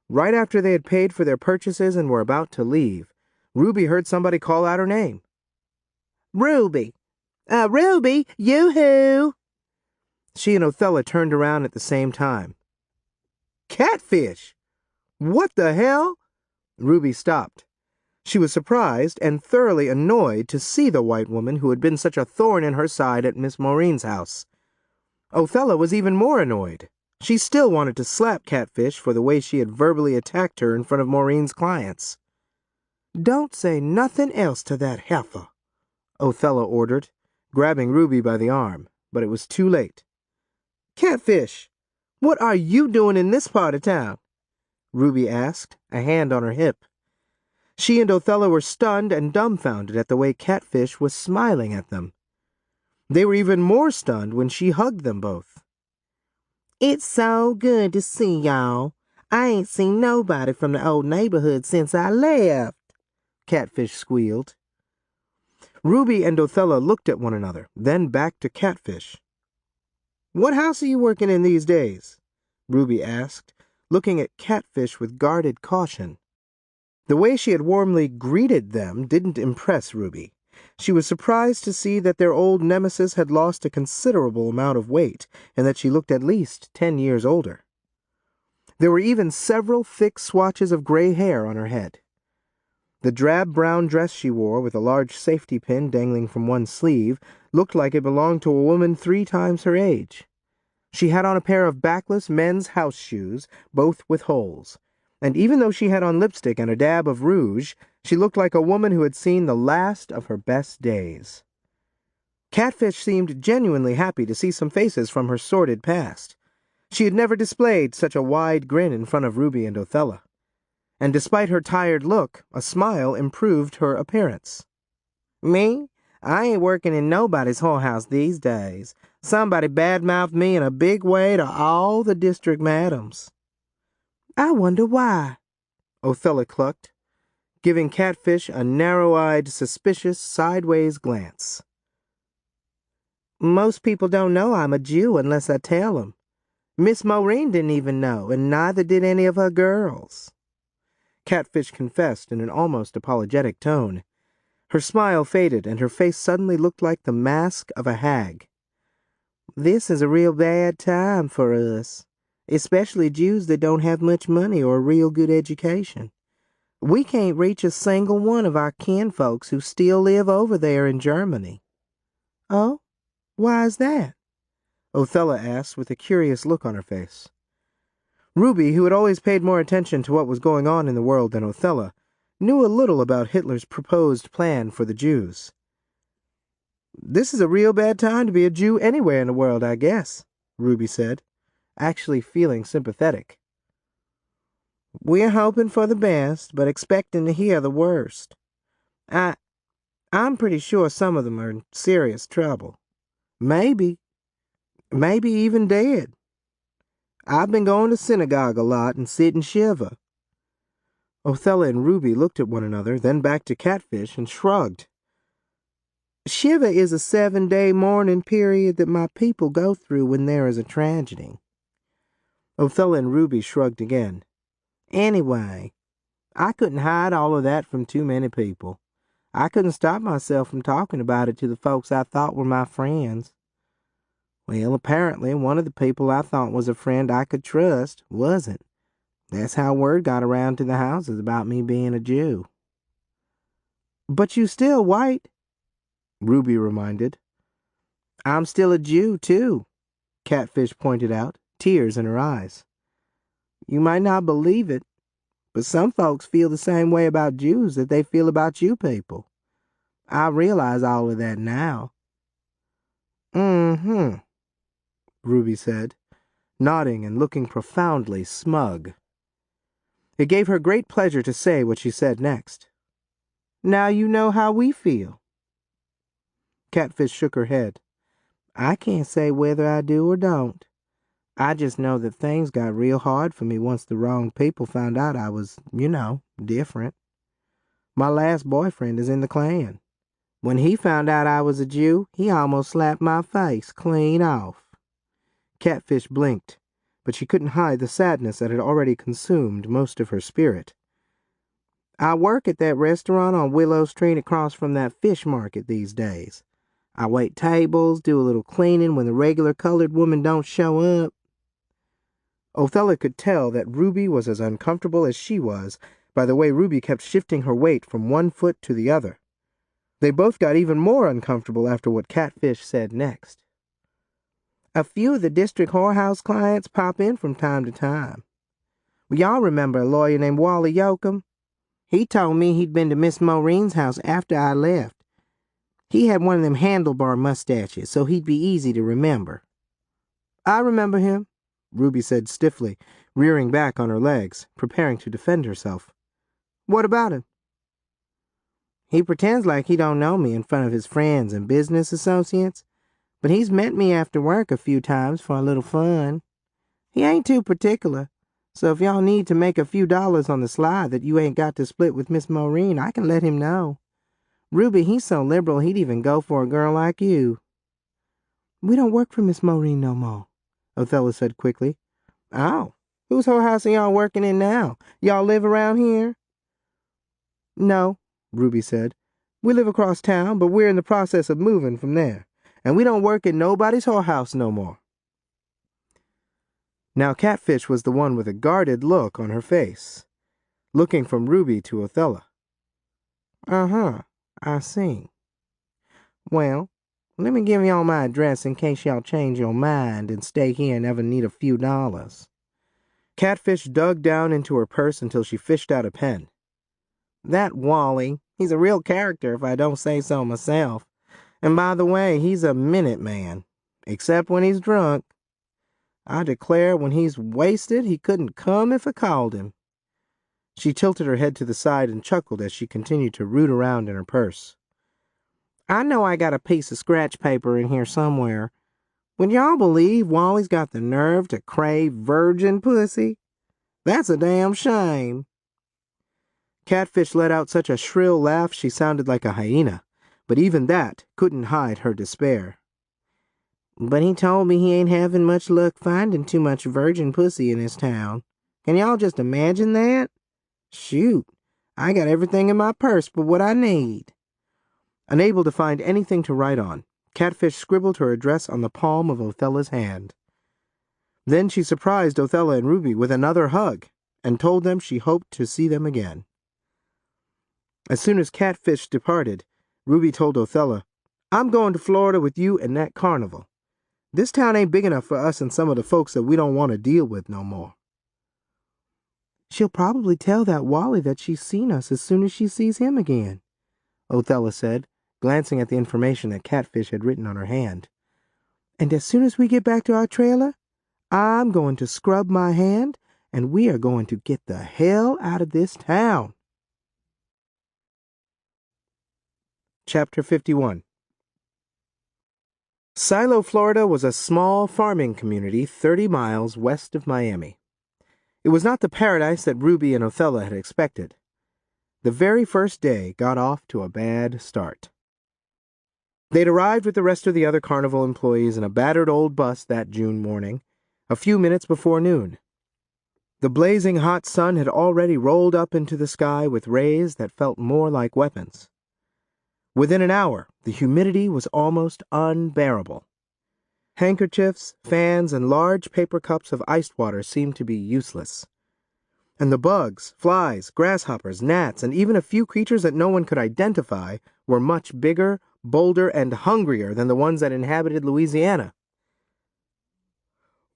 Right after they had paid for their purchases and were about to leave, Ruby heard somebody call out her name. Ruby! Ruby, yoo-hoo! She and Othella turned around at the same time. Catfish! What the hell? Ruby stopped. She was surprised and thoroughly annoyed to see the white woman who had been such a thorn in her side at Miss Maureen's house. Othella was even more annoyed. She still wanted to slap Catfish for the way she had verbally attacked her in front of Maureen's clients. Don't say nothing else to that heifer, Othella ordered, grabbing Ruby by the arm, but it was too late. Catfish, what are you doing in this part of town? Ruby asked, a hand on her hip. She and Othella were stunned and dumbfounded at the way Catfish was smiling at them. They were even more stunned when she hugged them both. It's so good to see y'all. I ain't seen nobody from the old neighborhood since I left, Catfish squealed. Ruby and Othella looked at one another, then back to Catfish. What house are you working in these days? Ruby asked, looking at Catfish with guarded caution. The way she had warmly greeted them didn't impress Ruby. She was surprised to see that their old nemesis had lost a considerable amount of weight and that she looked at least 10 years older. There were even several thick swatches of gray hair on her head. The drab brown dress she wore, with a large safety pin dangling from one sleeve, looked like it belonged to a woman 3 times her age. She had on a pair of backless men's house shoes, both with holes, and even though she had on lipstick and a dab of rouge, she looked like a woman who had seen the last of her best days. Catfish seemed genuinely happy to see some faces from her sordid past. She had never displayed such a wide grin in front of Ruby and Othella, and despite her tired look, a smile improved her appearance. Me? I ain't working in nobody's whorehouse these days. Somebody badmouthed me in a big way to all the district madams. I wonder why, Othella clucked, giving Catfish a narrow-eyed, suspicious, sideways glance. Most people don't know I'm a Jew unless I tell them. Miss Maureen didn't even know, and neither did any of her girls. Catfish confessed in an almost apologetic tone. Her smile faded, and her face suddenly looked like the mask of a hag. This is a real bad time for us, especially Jews that don't have much money or a real good education. We can't reach a single one of our kinfolks who still live over there in Germany. Oh? Why is that? Othella asked with a curious look on her face. Ruby, who had always paid more attention to what was going on in the world than Othella, knew a little about Hitler's proposed plan for the Jews. This is a real bad time to be a Jew anywhere in the world, I guess, Ruby said, actually feeling sympathetic. We're hoping for the best, but expecting to hear the worst. I'm pretty sure some of them are in serious trouble. Maybe even dead. I've been going to synagogue a lot and sitting shiva. Othella and Ruby looked at one another, then back to Catfish and shrugged. Shiva is a 7-day mourning period that my people go through when there is a tragedy. Othella and Ruby shrugged again. Anyway, I couldn't hide all of that from too many people. I couldn't stop myself from talking about it to the folks I thought were my friends. Well, apparently one of the people I thought was a friend I could trust wasn't. That's how word got around to the houses about me being a Jew. But you still white, Ruby reminded. I'm still a Jew, too, Catfish pointed out, tears in her eyes. You might not believe it, but some folks feel the same way about Jews that they feel about you people. I realize all of that now. Mm-hmm, Ruby said, nodding and looking profoundly smug. It gave her great pleasure to say what she said next. Now you know how we feel. Catfish shook her head. I can't say whether I do or don't. I just know that things got real hard for me once the wrong people found out I was, different. My last boyfriend is in the Klan. When he found out I was a Jew, he almost slapped my face clean off. Catfish blinked, but she couldn't hide the sadness that had already consumed most of her spirit. I work at that restaurant on Willow Street across from that fish market these days. I wait tables, do a little cleaning when the regular colored woman don't show up. Othella could tell that Ruby was as uncomfortable as she was by the way Ruby kept shifting her weight from one foot to the other. They both got even more uncomfortable after what Catfish said next. A few of the district whorehouse clients pop in from time to time. Y'all remember a lawyer named Wally Yoakum? He told me he'd been to Miss Maureen's house after I left. He had one of them handlebar mustaches, so he'd be easy to remember. I remember him, Ruby said stiffly, rearing back on her legs, preparing to defend herself. What about him? He pretends like he don't know me in front of his friends and business associates, but he's met me after work a few times for a little fun. He ain't too particular, so if y'all need to make a few dollars on the sly that you ain't got to split with Miss Maureen, I can let him know. Ruby, he's so liberal he'd even go for a girl like you. We don't work for Miss Maureen no more, Othella said quickly. Oh, whose whorehouse are y'all working in now? Y'all live around here? No, Ruby said. We live across town, but we're in the process of moving from there, and we don't work in nobody's whorehouse no more. Now Catfish was the one with a guarded look on her face, looking from Ruby to Othella. Uh-huh, I see. Well, let me give y'all my address in case y'all change your mind and stay here and ever need a few dollars. Catfish dug down into her purse until she fished out a pen. That Wally, he's a real character if I don't say so myself. And by the way, he's a minute man, except when he's drunk. I declare when he's wasted, he couldn't come if I called him. She tilted her head to the side and chuckled as she continued to root around in her purse. I know I got a piece of scratch paper in here somewhere. Would y'all believe Wally's got the nerve to crave virgin pussy? That's a damn shame. Catfish let out such a shrill laugh she sounded like a hyena, but even that couldn't hide her despair. But he told me he ain't having much luck finding too much virgin pussy in his town. Can y'all just imagine that? Shoot, I got everything in my purse but what I need. Unable to find anything to write on, Catfish scribbled her address on the palm of Othella's hand. Then she surprised Othella and Ruby with another hug and told them she hoped to see them again. As soon as Catfish departed, Ruby told Othella, I'm going to Florida with you and that carnival. This town ain't big enough for us and some of the folks that we don't want to deal with no more. She'll probably tell that Wally that she's seen us as soon as she sees him again, Othella said, glancing at the information that Catfish had written on her hand. And as soon as we get back to our trailer, I'm going to scrub my hand and we are going to get the hell out of this town. Chapter 51. Silo, Florida was a small farming community 30 miles west of Miami. It was not the paradise that Ruby and Othella had expected. The very first day got off to a bad start. They'd arrived with the rest of the other carnival employees in a battered old bus that June morning, a few minutes before noon. The blazing hot sun had already rolled up into the sky with rays that felt more like weapons. Within an hour, the humidity was almost unbearable. Handkerchiefs, fans, and large paper cups of iced water seemed to be useless. And the bugs, flies, grasshoppers, gnats, and even a few creatures that no one could identify were much bigger, bolder, and hungrier than the ones that inhabited Louisiana.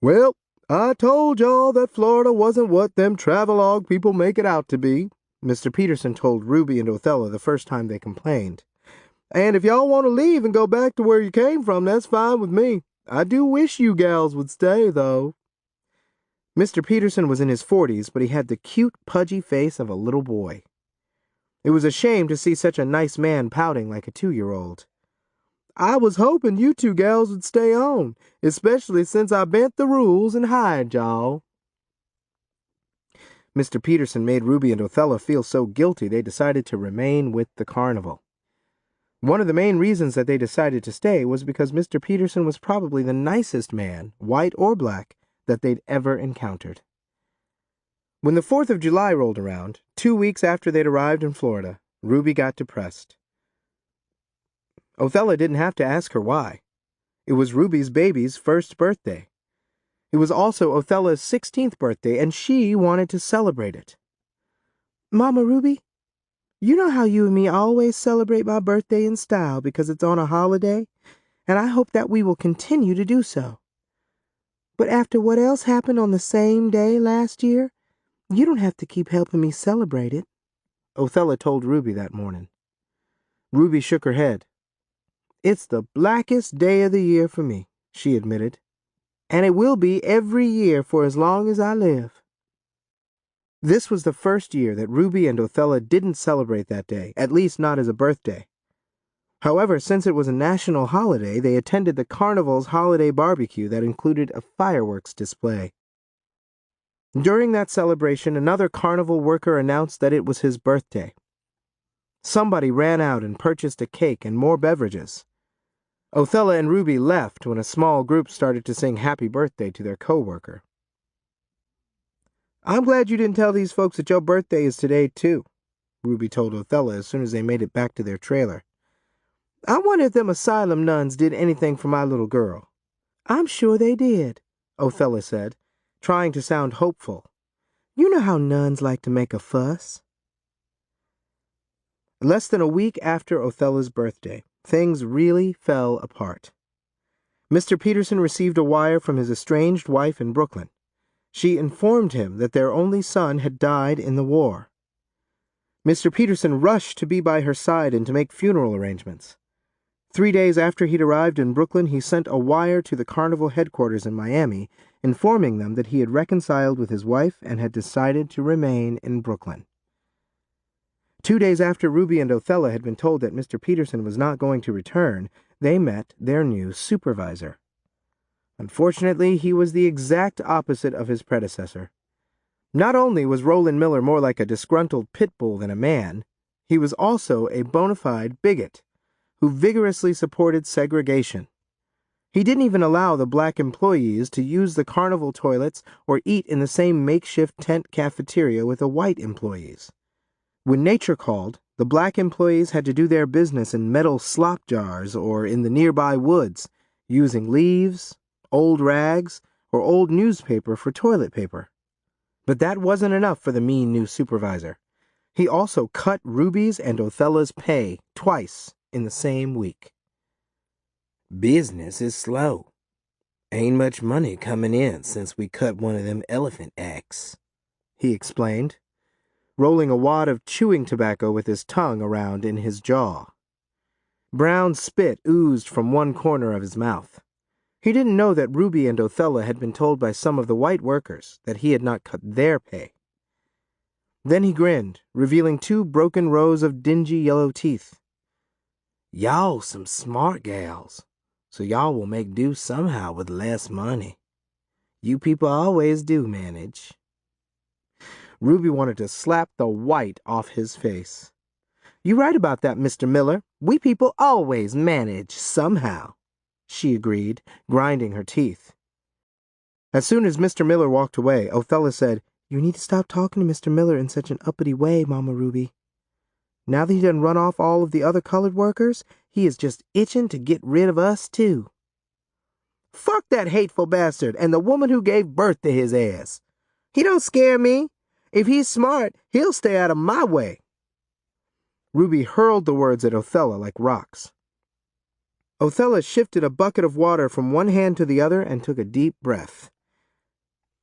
"Well, I told y'all that Florida wasn't what them travelogue people make it out to be," Mr. Peterson told Ruby and Othella the first time they complained. "And if y'all want to leave and go back to where you came from, that's fine with me. I do wish you gals would stay, though." Mr. Peterson was in his 40s, but he had the cute, pudgy face of a little boy. It was a shame to see such a nice man pouting like a 2-year-old. "I was hoping you two gals would stay on, especially since I bent the rules and hired y'all." Mr. Peterson made Ruby and Othella feel so guilty they decided to remain with the carnival. One of the main reasons that they decided to stay was because Mr. Peterson was probably the nicest man, white or black, that they'd ever encountered. When the 4th of July rolled around, 2 weeks after they'd arrived in Florida, Ruby got depressed. Othella didn't have to ask her why. It was Ruby's baby's first birthday. It was also Othella's 16th birthday, and she wanted to celebrate it. "Mama Ruby, you know how you and me always celebrate my birthday in style because it's on a holiday, and I hope that we will continue to do so. But after what else happened on the same day last year, you don't have to keep helping me celebrate it," Othella told Ruby that morning. Ruby shook her head. "It's the blackest day of the year for me," she admitted. "And it will be every year for as long as I live." This was the first year that Ruby and Othella didn't celebrate that day, at least not as a birthday. However, since it was a national holiday, they attended the carnival's holiday barbecue that included a fireworks display. During that celebration, another carnival worker announced that it was his birthday. Somebody ran out and purchased a cake and more beverages. Othella and Ruby left when a small group started to sing happy birthday to their co-worker. "I'm glad you didn't tell these folks that your birthday is today, too," Ruby told Othella as soon as they made it back to their trailer. "I wonder if them asylum nuns did anything for my little girl." "I'm sure they did," Othella said, trying to sound hopeful. "You know how nuns like to make a fuss." Less than a week after Othella's birthday, things really fell apart. Mr. Peterson received a wire from his estranged wife in Brooklyn. She informed him that their only son had died in the war. Mr. Peterson rushed to be by her side and to make funeral arrangements. 3 days after he'd arrived in Brooklyn, he sent a wire to the carnival headquarters in Miami, informing them that he had reconciled with his wife and had decided to remain in Brooklyn. 2 days after Ruby and Othella had been told that Mr. Peterson was not going to return, they met their new supervisor. Unfortunately, he was the exact opposite of his predecessor. Not only was Roland Miller more like a disgruntled pit bull than a man, he was also a bona fide bigot who vigorously supported segregation. He didn't even allow the black employees to use the carnival toilets or eat in the same makeshift tent cafeteria with the white employees. When nature called, the black employees had to do their business in metal slop jars or in the nearby woods, using leaves, old rags, or old newspaper for toilet paper. But that wasn't enough for the mean new supervisor. He also cut Ruby's and Othella's pay twice in the same week. "Business is slow. Ain't much money coming in since we cut one of them elephant acts," he explained, rolling a wad of chewing tobacco with his tongue around in his jaw. Brown spit oozed from one corner of his mouth. He didn't know that Ruby and Othella had been told by some of the white workers that he had not cut their pay. Then he grinned, revealing 2 broken rows of dingy yellow teeth. "Y'all some smart gals, so y'all will make do somehow with less money. You people always do manage." Ruby wanted to slap the white off his face. "You're right about that, Mr. Miller. We people always manage somehow," she agreed, grinding her teeth. As soon as Mr. Miller walked away, Othella said, "You need to stop talking to Mr. Miller in such an uppity way, Mama Ruby. Now that he done run off all of the other colored workers, he is just itching to get rid of us, too." "Fuck that hateful bastard and the woman who gave birth to his ass. He don't scare me. If he's smart, he'll stay out of my way." Ruby hurled the words at Othella like rocks. Othella shifted a bucket of water from one hand to the other and took a deep breath.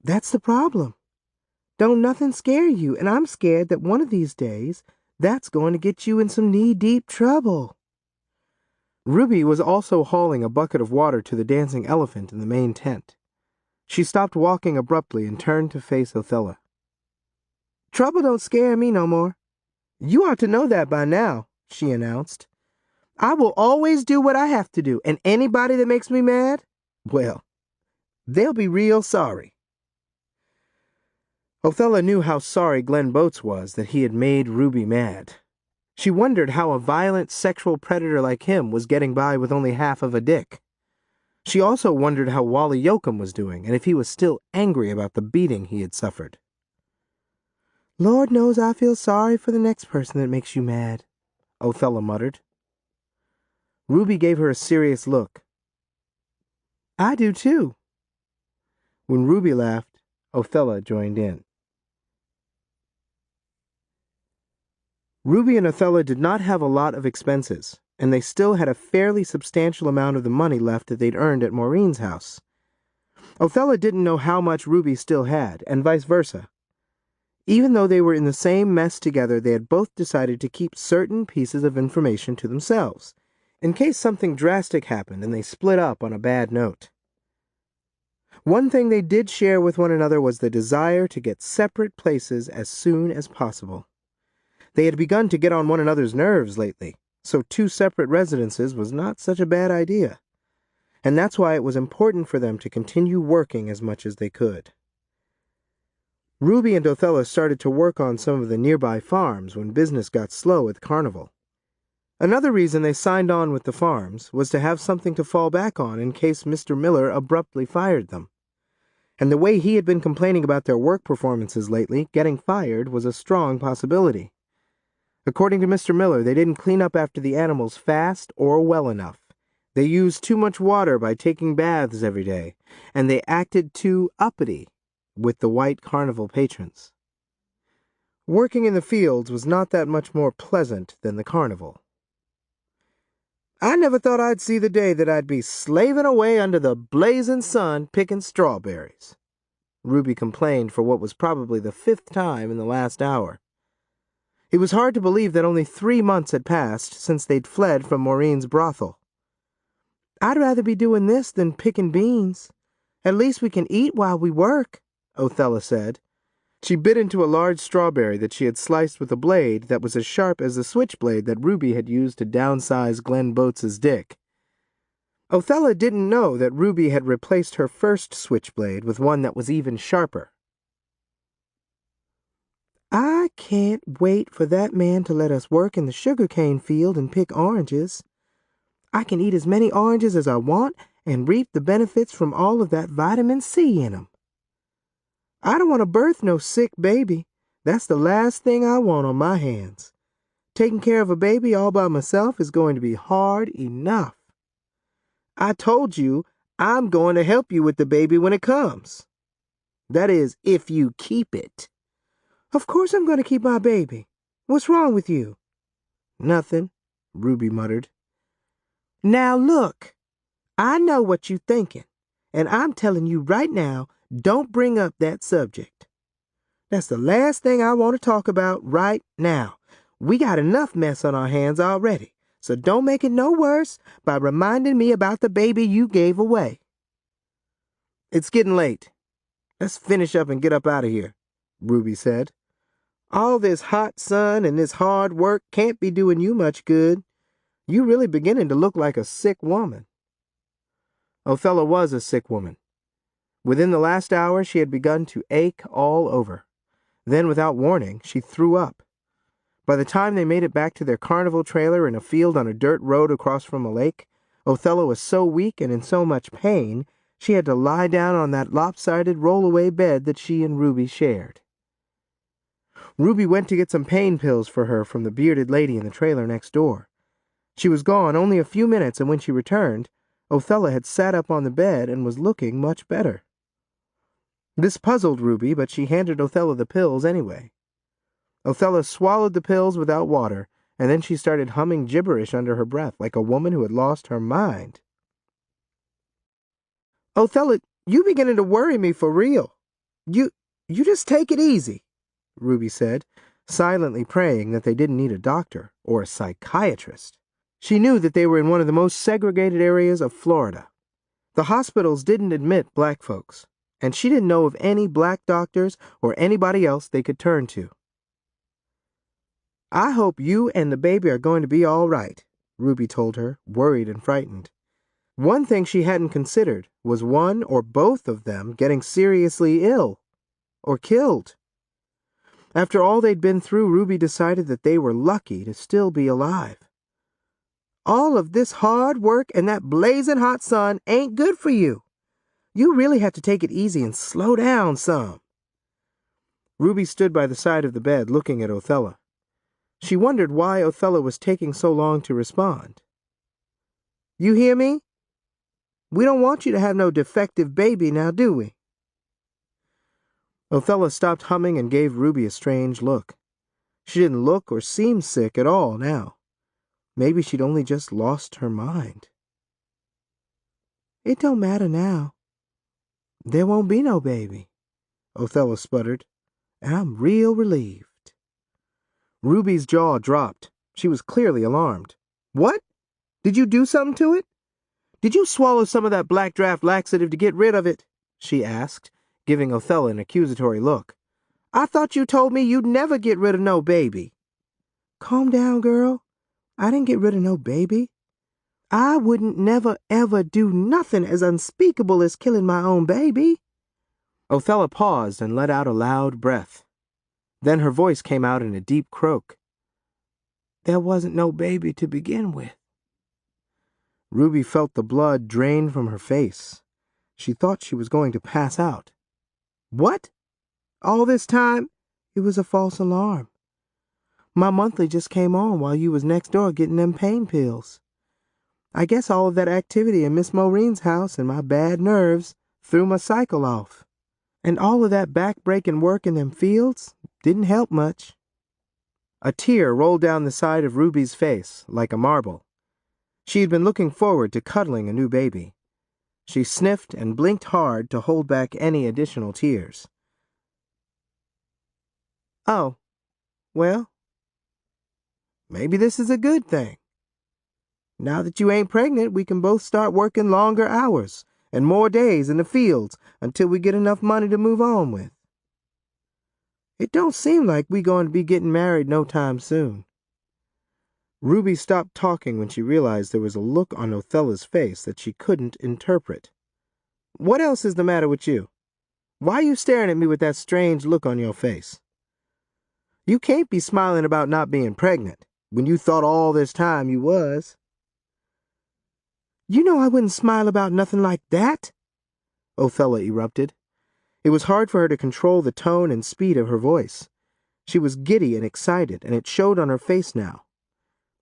That's the problem. Don't nothing scare you, and I'm scared that one of these days that's going to get you in some knee-deep trouble. Ruby was also hauling a bucket of water to the dancing elephant in the main tent. She stopped walking abruptly and turned to face Othella. Trouble don't scare me no more. You ought to know that by now, she announced. I will always do what I have to do, and anybody that makes me mad, well, they'll be real sorry. Othella knew how sorry Glenn Boats was that he had made Ruby mad. She wondered how a violent sexual predator like him was getting by with only half of a dick. She also wondered how Wally Yoakum was doing and if he was still angry about the beating he had suffered. Lord knows I feel sorry for the next person that makes you mad, Othella muttered. Ruby gave her a serious look. I do too. When Ruby laughed, Othella joined in. Ruby and Othella did not have a lot of expenses, and they still had a fairly substantial amount of the money left that they'd earned at Maureen's house. Othella didn't know how much Ruby still had, and vice versa. Even though they were in the same mess together, they had both decided to keep certain pieces of information to themselves, in case something drastic happened and they split up on a bad note. One thing they did share with one another was the desire to get separate places as soon as possible. They had begun to get on one another's nerves lately, so 2 separate residences was not such a bad idea. And that's why it was important for them to continue working as much as they could. Ruby and Othella started to work on some of the nearby farms when business got slow at the carnival. Another reason they signed on with the farms was to have something to fall back on in case Mr. Miller abruptly fired them. And the way he had been complaining about their work performances lately, getting fired was a strong possibility. According to Mr. Miller, they didn't clean up after the animals fast or well enough. They used too much water by taking baths every day, and they acted too uppity with the white carnival patrons. Working in the fields was not that much more pleasant than the carnival. I never thought I'd see the day that I'd be slaving away under the blazing sun picking strawberries, Ruby complained for what was probably the 5th time in the last hour. It was hard to believe that only 3 months had passed since they'd fled from Maureen's brothel. I'd rather be doing this than picking beans. At least we can eat while we work, Othella said. She bit into a large strawberry that she had sliced with a blade that was as sharp as the switchblade that Ruby had used to downsize Glenn Boats's dick. Othella didn't know that Ruby had replaced her first switchblade with one that was even sharper. I can't wait for that man to let us work in the sugarcane field and pick oranges. I can eat as many oranges as I want and reap the benefits from all of that vitamin C in 'em. I don't want to birth no sick baby. That's the last thing I want on my hands. Taking care of a baby all by myself is going to be hard enough. I told you I'm going to help you with the baby when it comes. That is, if you keep it. Of course I'm going to keep my baby. What's wrong with you? Nothing, Ruby muttered. Now look, I know what you're thinking, and I'm telling you right now, don't bring up that subject. That's the last thing I want to talk about right now. We got enough mess on our hands already, so don't make it no worse by reminding me about the baby you gave away. It's getting late. Let's finish up and get up out of here, Ruby said. All this hot sun and this hard work can't be doing you much good. You're really beginning to look like a sick woman. Othella was a sick woman. Within the last hour, she had begun to ache all over. Then, without warning, she threw up. By the time they made it back to their carnival trailer in a field on a dirt road across from a lake, Othella was so weak and in so much pain, she had to lie down on that lopsided roll-away bed that she and Ruby shared. Ruby went to get some pain pills for her from the bearded lady in the trailer next door. She was gone only a few minutes, and when she returned, Othella had sat up on the bed and was looking much better. This puzzled Ruby, but she handed Othella the pills anyway. Othella swallowed the pills without water and then she started humming gibberish under her breath like a woman who had lost her mind. "Othella, you beginning to worry me for real. You just take it easy," Ruby said, silently praying that they didn't need a doctor or a psychiatrist. She knew that they were in one of the most segregated areas of Florida. The hospitals didn't admit black folks, and she didn't know of any black doctors or anybody else they could turn to. "I hope you and the baby are going to be all right," Ruby told her, worried and frightened. One thing she hadn't considered was one or both of them getting seriously ill or killed. After all they'd been through, Ruby decided that they were lucky to still be alive. "All of this hard work and that blazing hot sun ain't good for you. You really have to take it easy and slow down some." Ruby stood by the side of the bed looking at Othella. She wondered why Othella was taking so long to respond. "You hear me? We don't want you to have no defective baby now, do we?" Othella stopped humming and gave Ruby a strange look. She didn't look or seem sick at all now. Maybe she'd only just lost her mind. "It don't matter now. There won't be no baby," Othella sputtered. "and I'm real relieved." Ruby's jaw dropped. She was clearly alarmed. "What? Did you do something to it? Did you swallow some of that black draft laxative to get rid of it?" she asked, giving Othella an accusatory look. "I thought you told me you'd never get rid of no baby." "Calm down, girl. I didn't get rid of no baby. I wouldn't never ever do nothing as unspeakable as killing my own baby." Othella paused and let out a loud breath. Then her voice came out in a deep croak. "There wasn't no baby to begin with." Ruby felt the blood drain from her face. She thought she was going to pass out. "What? All this time?" "It was a false alarm. My monthly just came on while you was next door getting them pain pills. I guess all of that activity in Miss Maureen's house and my bad nerves threw my cycle off. And all of that back-breaking work in them fields didn't help much." A tear rolled down the side of Ruby's face like a marble. She had been looking forward to cuddling a new baby. She sniffed and blinked hard to hold back any additional tears. "Oh, well, maybe this is a good thing. Now that you ain't pregnant, we can both start working longer hours and more days in the fields until we get enough money to move on with. It don't seem like we going to be getting married no time soon." Ruby stopped talking when she realized there was a look on Othella's face that she couldn't interpret. "What else is the matter with you? Why are you staring at me with that strange look on your face? You can't be smiling about not being pregnant when you thought all this time you was." "You know I wouldn't smile about nothing like that," Othella erupted. It was hard for her to control the tone and speed of her voice. She was giddy and excited, and it showed on her face now.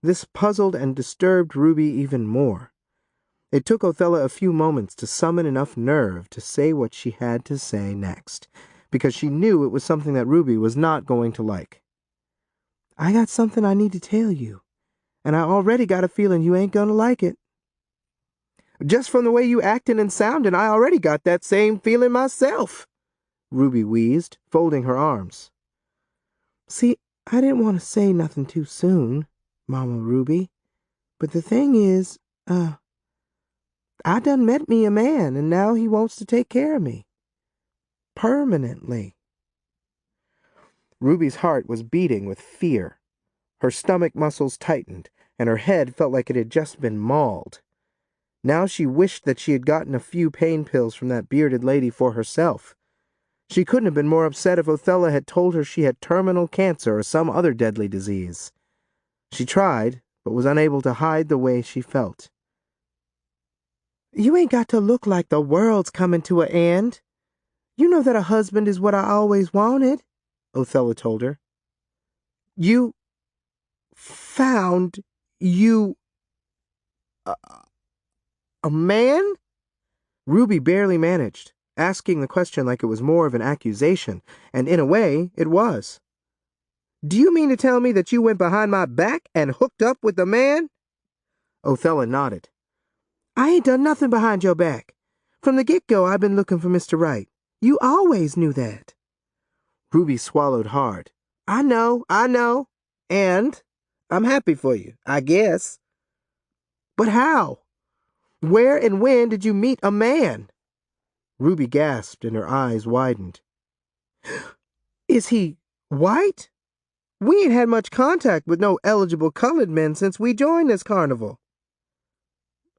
This puzzled and disturbed Ruby even more. It took Othella a few moments to summon enough nerve to say what she had to say next, because she knew it was something that Ruby was not going to like. "I got something I need to tell you, and I already got a feeling you ain't gonna like it." "Just from the way you acting and sounding, I already got that same feeling myself," Ruby wheezed, folding her arms. "See, I didn't want to say nothing too soon, Mama Ruby, but the thing is, I done met me a man, and now he wants to take care of me. Permanently." Ruby's heart was beating with fear. Her stomach muscles tightened, and her head felt like it had just been mauled. Now she wished that she had gotten a few pain pills from that bearded lady for herself. She couldn't have been more upset if Othella had told her she had terminal cancer or some other deadly disease. She tried, but was unable to hide the way she felt. "You ain't got to look like the world's coming to an end. You know that a husband is what I always wanted," Othella told her. "You found you a man?" Ruby barely managed, asking the question like it was more of an accusation, and in a way, it was. Do you mean to tell me that you went behind my back and hooked up with the man? Othella nodded. I ain't done nothing behind your back. From the get-go, I've been looking for Mr. Right. You always knew that. Ruby swallowed hard. I know. And I'm happy for you, I guess. But how? Where and when did you meet a man? Ruby gasped and her eyes widened. Is he white? We ain't had much contact with no eligible colored men since we joined this carnival.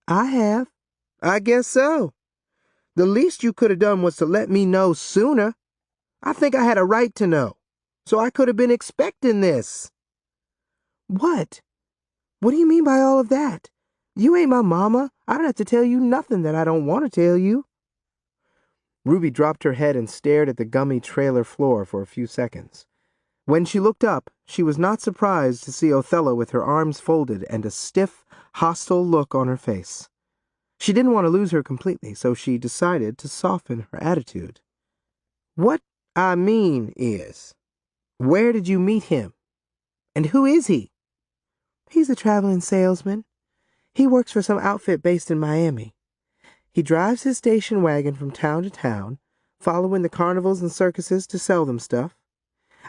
I have. I guess so. The least you could have done was to let me know sooner. I think I had a right to know, so I could have been expecting this. What? What do you mean by all of that? You ain't my mama. I don't have to tell you nothing that I don't want to tell you. Ruby dropped her head and stared at the gummy trailer floor for a few seconds. When she looked up, she was not surprised to see Othella with her arms folded and a stiff, hostile look on her face. She didn't want to lose her completely, so she decided to soften her attitude. What I mean is, where did you meet him? And who is he? He's a traveling salesman. He works for some outfit based in Miami. He drives his station wagon from town to town, following the carnivals and circuses to sell them stuff.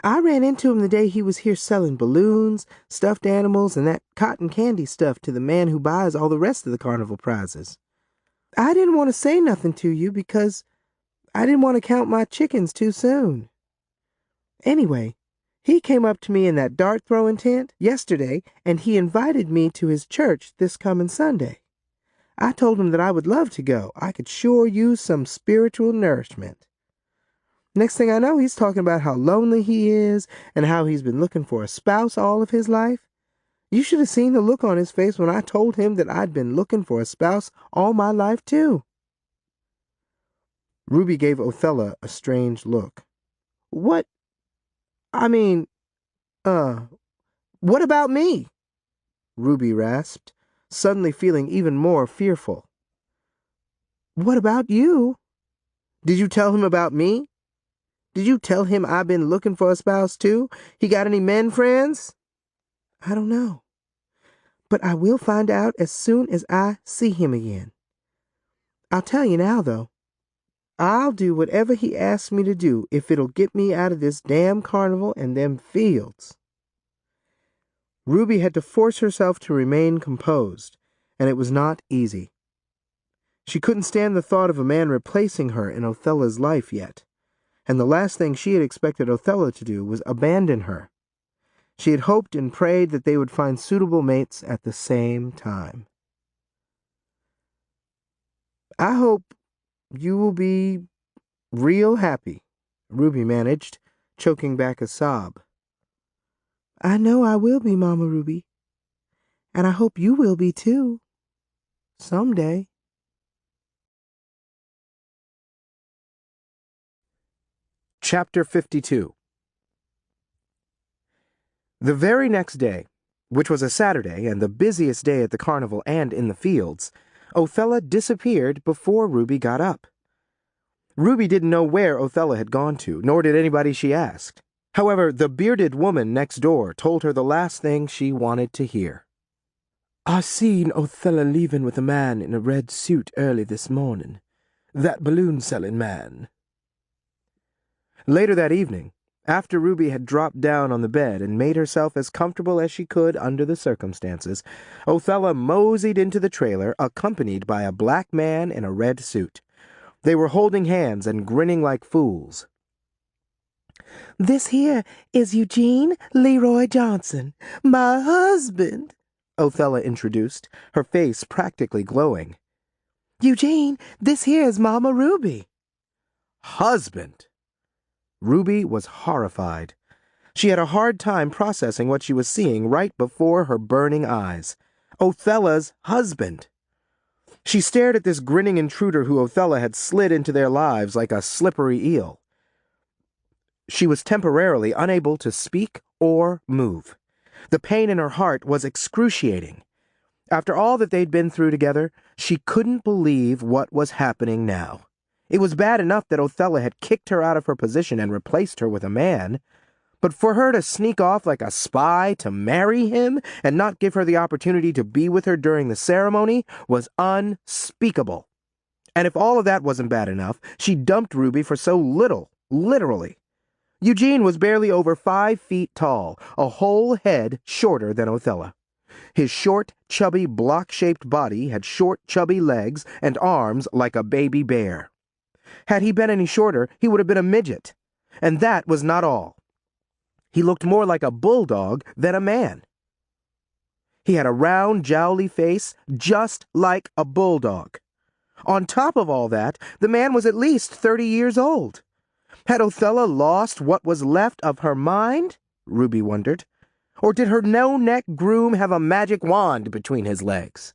I ran into him the day he was here selling balloons, stuffed animals, and that cotton candy stuff to the man who buys all the rest of the carnival prizes. I didn't want to say nothing to you because I didn't want to count my chickens too soon. Anyway, he came up to me in that dart-throwing tent yesterday, and he invited me to his church this coming Sunday. I told him that I would love to go. I could sure use some spiritual nourishment. Next thing I know, he's talking about how lonely he is and how he's been looking for a spouse all of his life. You should have seen the look on his face when I told him that I'd been looking for a spouse all my life, too. Ruby gave Othella a strange look. What about me? Ruby rasped, suddenly feeling even more fearful. What about you? Did you tell him about me? Did you tell him I've been looking for a spouse, too? He got any men friends? I don't know. But I will find out as soon as I see him again. I'll tell you now, though. I'll do whatever he asks me to do if it'll get me out of this damn carnival and them fields. Ruby had to force herself to remain composed, and it was not easy. She couldn't stand the thought of a man replacing her in Othella's life yet, and the last thing she had expected Othella to do was abandon her. She had hoped and prayed that they would find suitable mates at the same time. I hope you will be real happy, Ruby managed, choking back a sob. I know I will be, Mama Ruby. And I hope you will be, too. Someday. Chapter 52. The very next day, which was a Saturday and the busiest day at the carnival and in the fields, Othella disappeared before Ruby got up. Ruby didn't know where Othella had gone to, nor did anybody she asked. However, the bearded woman next door told her the last thing she wanted to hear. I seen Othella leaving with a man in a red suit early this morning. That balloon-selling man. Later that evening, after Ruby had dropped down on the bed and made herself as comfortable as she could under the circumstances, Othella moseyed into the trailer, accompanied by a black man in a red suit. They were holding hands and grinning like fools. This here is Eugene Leroy Johnson, my husband, Othella introduced, her face practically glowing. Eugene, this here is Mama Ruby. Husband! Ruby was horrified. She had a hard time processing what she was seeing right before her burning eyes. Othella's husband! She stared at this grinning intruder who Othella had slid into their lives like a slippery eel. She was temporarily unable to speak or move. The pain in her heart was excruciating. After all that they'd been through together, she couldn't believe what was happening now. It was bad enough that Othella had kicked her out of her position and replaced her with a man, But for her to sneak off like a spy to marry him and not give her the opportunity to be with her during the ceremony was unspeakable. And if all of that wasn't bad enough, she dumped Ruby for so little, literally. Eugene was barely over 5 feet tall, a whole head shorter than Othella. His short, chubby, block-shaped body had short, chubby legs and arms like a baby bear. Had he been any shorter, he would have been a midget. And that was not all. He looked more like a bulldog than a man. He had a round, jowly face, just like a bulldog. On top of all that, the man was at least 30 years old. Had Othella lost what was left of her mind? Ruby wondered. Or did her no-neck groom have a magic wand between his legs?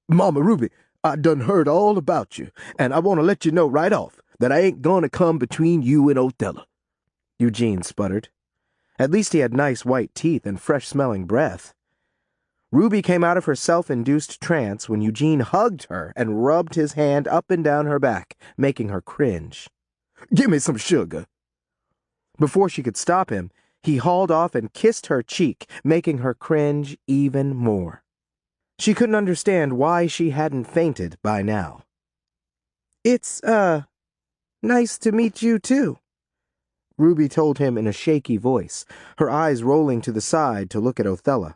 Mama Ruby, I done heard all about you, and I want to let you know right off that I ain't gonna come between you and Othella, Eugene sputtered. At least he had nice white teeth and fresh-smelling breath. Ruby came out of her self-induced trance when Eugene hugged her and rubbed his hand up and down her back, making her cringe. Give me some sugar. Before she could stop him, he hauled off and kissed her cheek, making her cringe even more. She couldn't understand why she hadn't fainted by now. It's, nice to meet you, too, Ruby told him in a shaky voice, her eyes rolling to the side to look at Othella.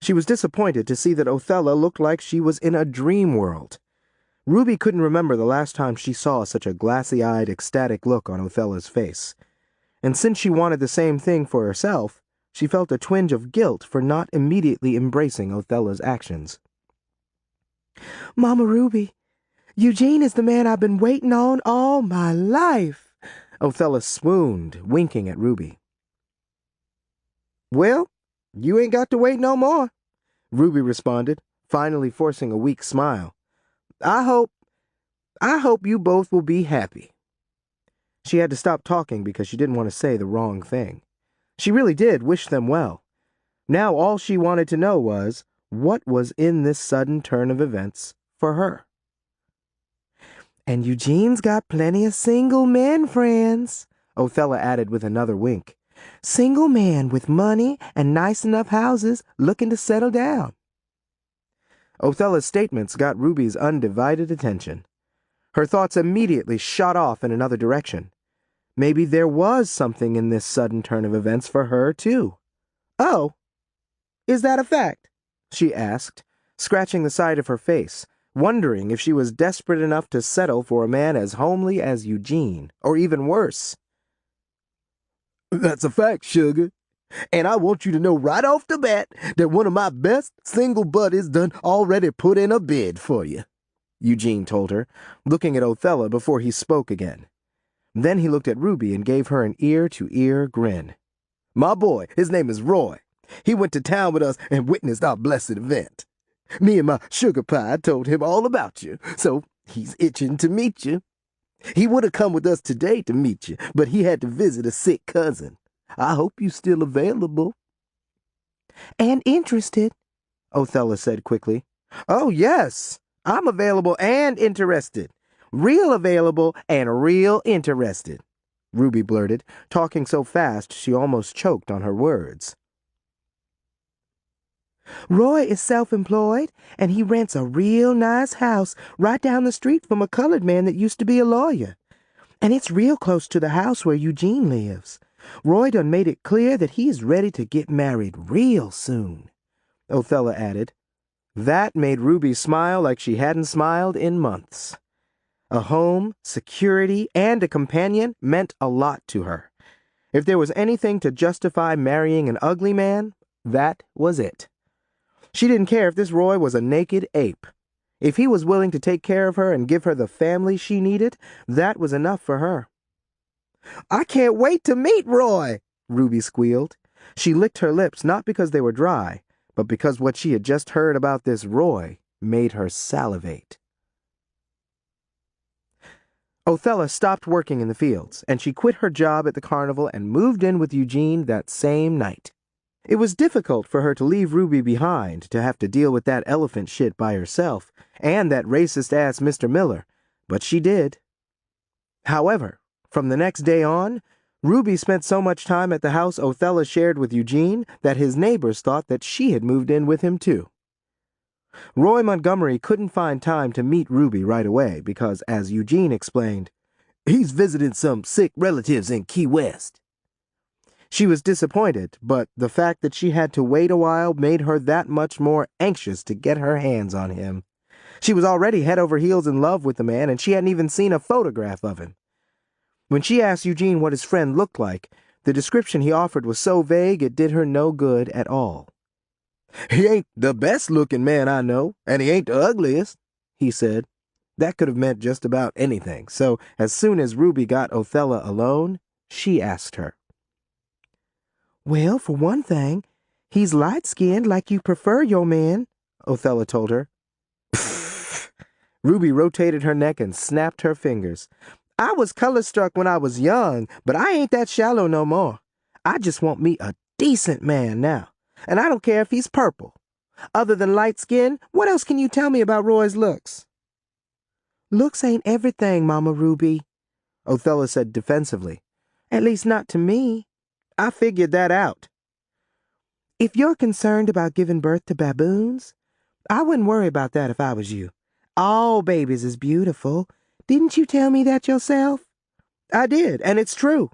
She was disappointed to see that Othella looked like she was in a dream world. Ruby couldn't remember the last time she saw such a glassy-eyed, ecstatic look on Othella's face. And since she wanted the same thing for herself, she felt a twinge of guilt for not immediately embracing Othella's actions. Mama Ruby, Eugene is the man I've been waiting on all my life. Othella swooned, winking at Ruby. Well, you ain't got to wait no more, Ruby responded, finally forcing a weak smile. I hope you both will be happy. She had to stop talking because she didn't want to say the wrong thing. She really did wish them well. Now all she wanted to know was, what was in this sudden turn of events for her? And Eugene's got plenty of single men friends, Othella added with another wink. Single men with money and nice enough houses looking to settle down. Othella's statements got Ruby's undivided attention. Her thoughts immediately shot off in another direction. Maybe there was something in this sudden turn of events for her, too. Oh, is that a fact? She asked, scratching the side of her face, wondering if she was desperate enough to settle for a man as homely as Eugene, or even worse. That's a fact, sugar. And I want you to know right off the bat that one of my best single buddies done already put in a bid for you, Eugene told her, looking at Othella before he spoke again. Then he looked at Ruby and gave her an ear-to-ear grin. My boy, his name is Roy. He went to town with us and witnessed our blessed event. Me and my sugar pie told him all about you, so he's itching to meet you. He would have come with us today to meet you, but he had to visit a sick cousin. I hope you're still available. And interested, Othella said quickly. Oh, yes, I'm available and interested. Real available and real interested, Ruby blurted, talking so fast she almost choked on her words. Roy is self-employed, and he rents a real nice house right down the street from a colored man that used to be a lawyer. And it's real close to the house where Eugene lives. Roy done made it clear that he's ready to get married real soon, Othella added. That made Ruby smile like she hadn't smiled in months. A home, security, and a companion meant a lot to her. If there was anything to justify marrying an ugly man, that was it. She didn't care if this Roy was a naked ape. If he was willing to take care of her and give her the family she needed, that was enough for her. I can't wait to meet Roy, Ruby squealed. She licked her lips not because they were dry, but because what she had just heard about this Roy made her salivate. Othella stopped working in the fields, and she quit her job at the carnival and moved in with Eugene that same night. It was difficult for her to leave Ruby behind, to have to deal with that elephant shit by herself, and that racist-ass Mr. Miller, but she did. However, from the next day on, Ruby spent so much time at the house Othella shared with Eugene that his neighbors thought that she had moved in with him too. Roy Montgomery couldn't find time to meet Ruby right away because, as Eugene explained, he's visiting some sick relatives in Key West. She was disappointed, but the fact that she had to wait a while made her that much more anxious to get her hands on him. She was already head over heels in love with the man, and she hadn't even seen a photograph of him. When she asked Eugene what his friend looked like, the description he offered was so vague it did her no good at all. He ain't the best-looking man I know, and he ain't the ugliest, he said. That could have meant just about anything, so as soon as Ruby got Othella alone, she asked her. Well, for one thing, he's light-skinned like you prefer your man, Othella told her. Ruby rotated her neck and snapped her fingers. I was color-struck when I was young, but I ain't that shallow no more. I just want me a decent man now, and I don't care if he's purple. Other than light skin, what else can you tell me about Roy's looks? Looks ain't everything, Mama Ruby, Othella said defensively. At least not to me. I figured that out. If you're concerned about giving birth to baboons, I wouldn't worry about that if I was you. All babies is beautiful. Didn't you tell me that yourself? I did, and it's true.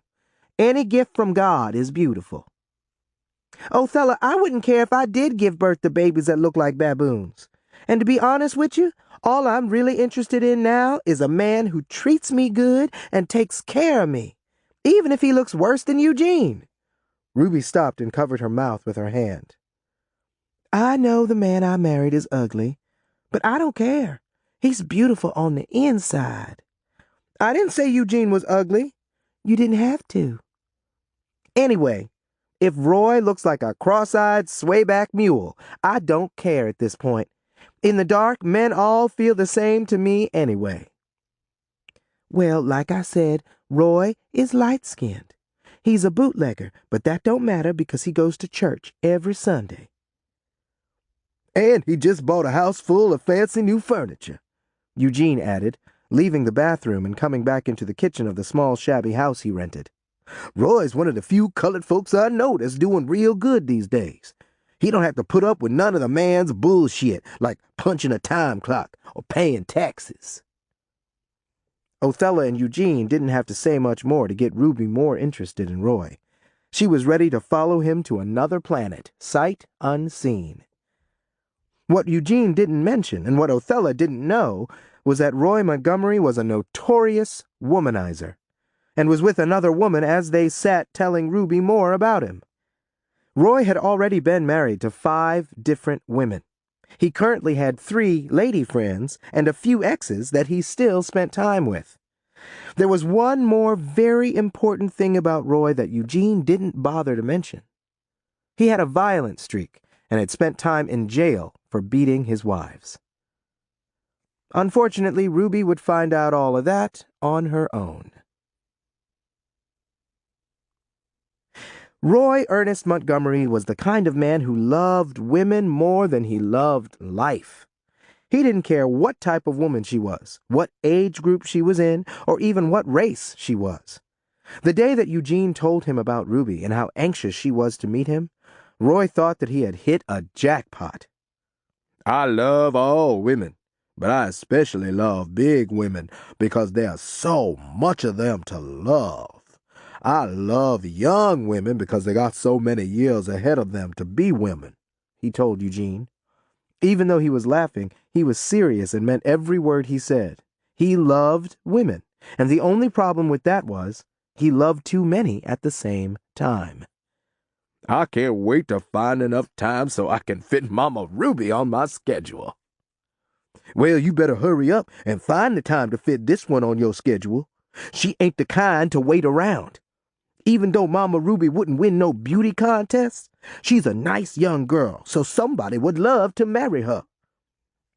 Any gift from God is beautiful. Othella, I wouldn't care if I did give birth to babies that look like baboons. And to be honest with you, all I'm really interested in now is a man who treats me good and takes care of me, even if he looks worse than Eugene. Ruby stopped and covered her mouth with her hand. I know the man I married is ugly, but I don't care. He's beautiful on the inside. I didn't say Eugene was ugly. You didn't have to. Anyway, if Roy looks like a cross-eyed, swayback mule, I don't care at this point. In the dark, men all feel the same to me anyway. Well, like I said, Roy is light-skinned. He's a bootlegger, but that don't matter because he goes to church every Sunday. And he just bought a house full of fancy new furniture, Eugene added, leaving the bathroom and coming back into the kitchen of the small shabby house he rented. Roy's one of the few colored folks I know that's doing real good these days. He don't have to put up with none of the man's bullshit, like punching a time clock or paying taxes. Othella and Eugene didn't have to say much more to get Ruby more interested in Roy. She was ready to follow him to another planet, sight unseen. What Eugene didn't mention, and what Othella didn't know, was that Roy Montgomery was a notorious womanizer, and was with another woman as they sat telling Ruby more about him. Roy had already been married to 5 different women. He currently had 3 lady friends and a few exes that he still spent time with. There was one more very important thing about Roy that Eugene didn't bother to mention. He had a violent streak and had spent time in jail for beating his wives. Unfortunately, Ruby would find out all of that on her own. Roy Ernest Montgomery was the kind of man who loved women more than he loved life. He didn't care what type of woman she was, what age group she was in, or even what race she was. The day that Eugene told him about Ruby and how anxious she was to meet him, Roy thought that he had hit a jackpot. I love all women, but I especially love big women because there's so much of them to love. I love young women because they got so many years ahead of them to be women, he told Eugene. Even though he was laughing, he was serious and meant every word he said. He loved women, and the only problem with that was he loved too many at the same time. I can't wait to find enough time so I can fit Mama Ruby on my schedule. Well, you better hurry up and find the time to fit this one on your schedule. She ain't the kind to wait around. Even though Mama Ruby wouldn't win no beauty contests, she's a nice young girl, so somebody would love to marry her.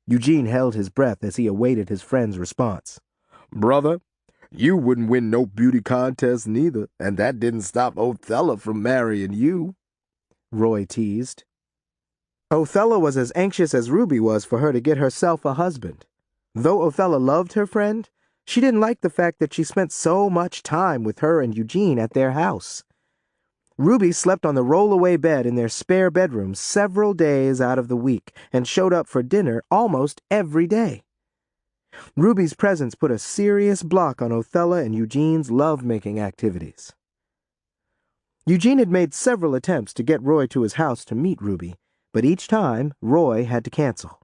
Eugene held his breath as he awaited his friend's response. Brother, you wouldn't win no beauty contest neither, and that didn't stop Othella from marrying you, Roy teased. Othella was as anxious as Ruby was for her to get herself a husband. Though Othella loved her friend, She didn't like the fact that she spent so much time with her and Eugene at their house. Ruby slept on the roll-away bed in their spare bedroom several days out of the week and showed up for dinner almost every day. Ruby's presence put a serious block on Othella and Eugene's love-making activities. Eugene had made several attempts to get Roy to his house to meet Ruby, but each time Roy had to cancel.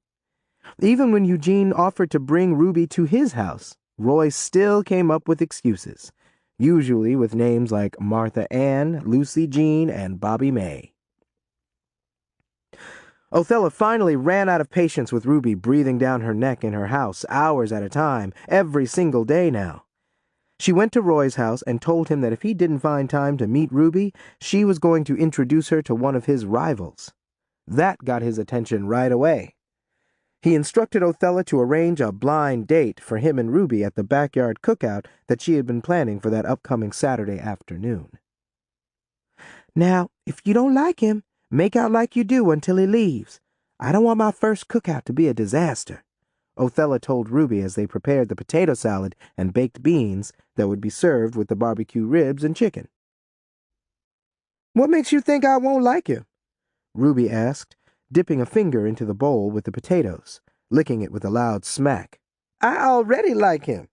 Even when Eugene offered to bring Ruby to his house, Roy still came up with excuses, usually with names like Martha Ann, Lucy Jean, and Bobby May. Othella finally ran out of patience with Ruby breathing down her neck in her house hours at a time, every single day now. She went to Roy's house and told him that if he didn't find time to meet Ruby, she was going to introduce her to one of his rivals. That got his attention right away. He instructed Othella to arrange a blind date for him and Ruby at the backyard cookout that she had been planning for that upcoming Saturday afternoon. Now, if you don't like him, make out like you do until he leaves. I don't want my first cookout to be a disaster, Othella told Ruby as they prepared the potato salad and baked beans that would be served with the barbecue ribs and chicken. What makes you think I won't like him? Ruby asked, dipping a finger into the bowl with the potatoes, licking it with a loud smack. I already like him.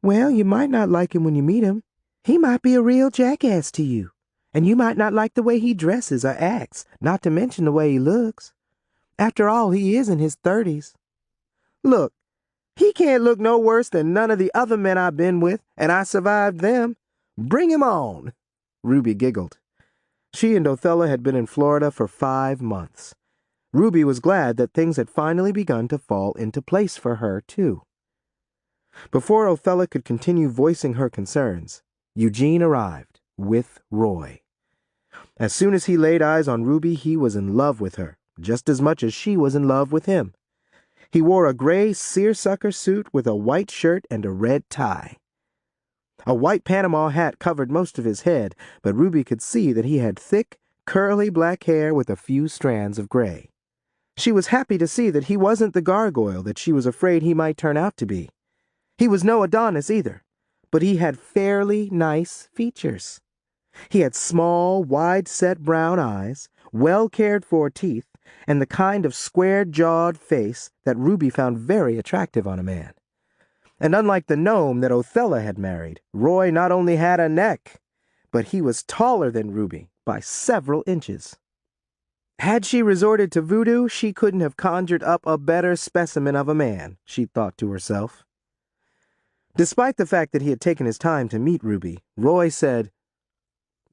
Well, you might not like him when you meet him. He might be a real jackass to you, and you might not like the way he dresses or acts, not to mention the way he looks. After all, he is in his 30s. Look, he can't look no worse than none of the other men I've been with, and I survived them. Bring him on, Ruby giggled. She and Othella had been in Florida for 5 months. Ruby was glad that things had finally begun to fall into place for her, too. Before Othella could continue voicing her concerns, Eugene arrived with Roy. As soon as he laid eyes on Ruby, he was in love with her, just as much as she was in love with him. He wore a gray seersucker suit with a white shirt and a red tie. A white Panama hat covered most of his head, but Ruby could see that he had thick, curly black hair with a few strands of gray. She was happy to see that he wasn't the gargoyle that she was afraid he might turn out to be. He was no Adonis either, but he had fairly nice features. He had small, wide-set brown eyes, well-cared-for teeth, and the kind of square-jawed face that Ruby found very attractive on a man. And unlike the gnome that Othella had married, Roy not only had a neck, but he was taller than Ruby by several inches. Had she resorted to voodoo, she couldn't have conjured up a better specimen of a man, she thought to herself. Despite the fact that he had taken his time to meet Ruby, Roy said,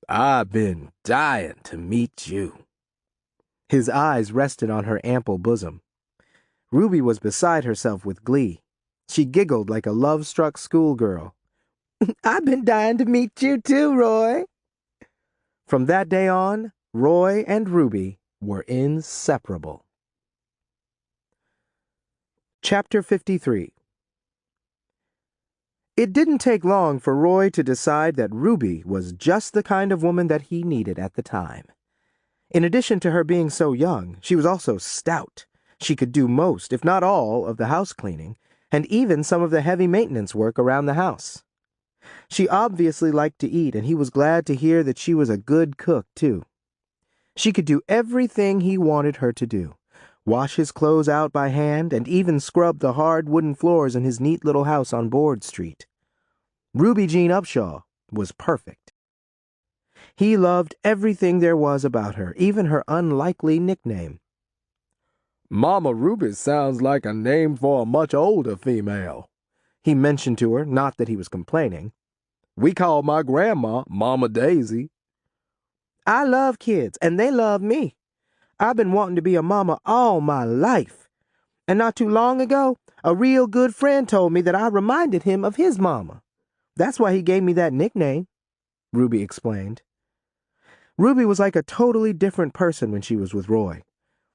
"I've been dying to meet you." His eyes rested on her ample bosom. Ruby was beside herself with glee. She giggled like a love-struck schoolgirl. I've been dying to meet you too, Roy. From that day on, Roy and Ruby were inseparable. Chapter 53. It didn't take long for Roy to decide that Ruby was just the kind of woman that he needed at the time. In addition to her being so young, she was also stout. She could do most, if not all, of the house cleaning, and even some of the heavy maintenance work around the house. She obviously liked to eat, and he was glad to hear that she was a good cook, too. She could do everything he wanted her to do, wash his clothes out by hand, and even scrub the hard wooden floors in his neat little house on Board Street. Ruby Jean Upshaw was perfect. He loved everything there was about her, even her unlikely nickname. "Mama Ruby sounds like a name for a much older female," he mentioned to her, not that he was complaining. "We call my grandma Mama Daisy." I love kids, and they love me. I've been wanting to be a mama all my life. And not too long ago, a real good friend told me that I reminded him of his mama. That's why he gave me that nickname," Ruby explained. Ruby was like a totally different person when she was with Roy.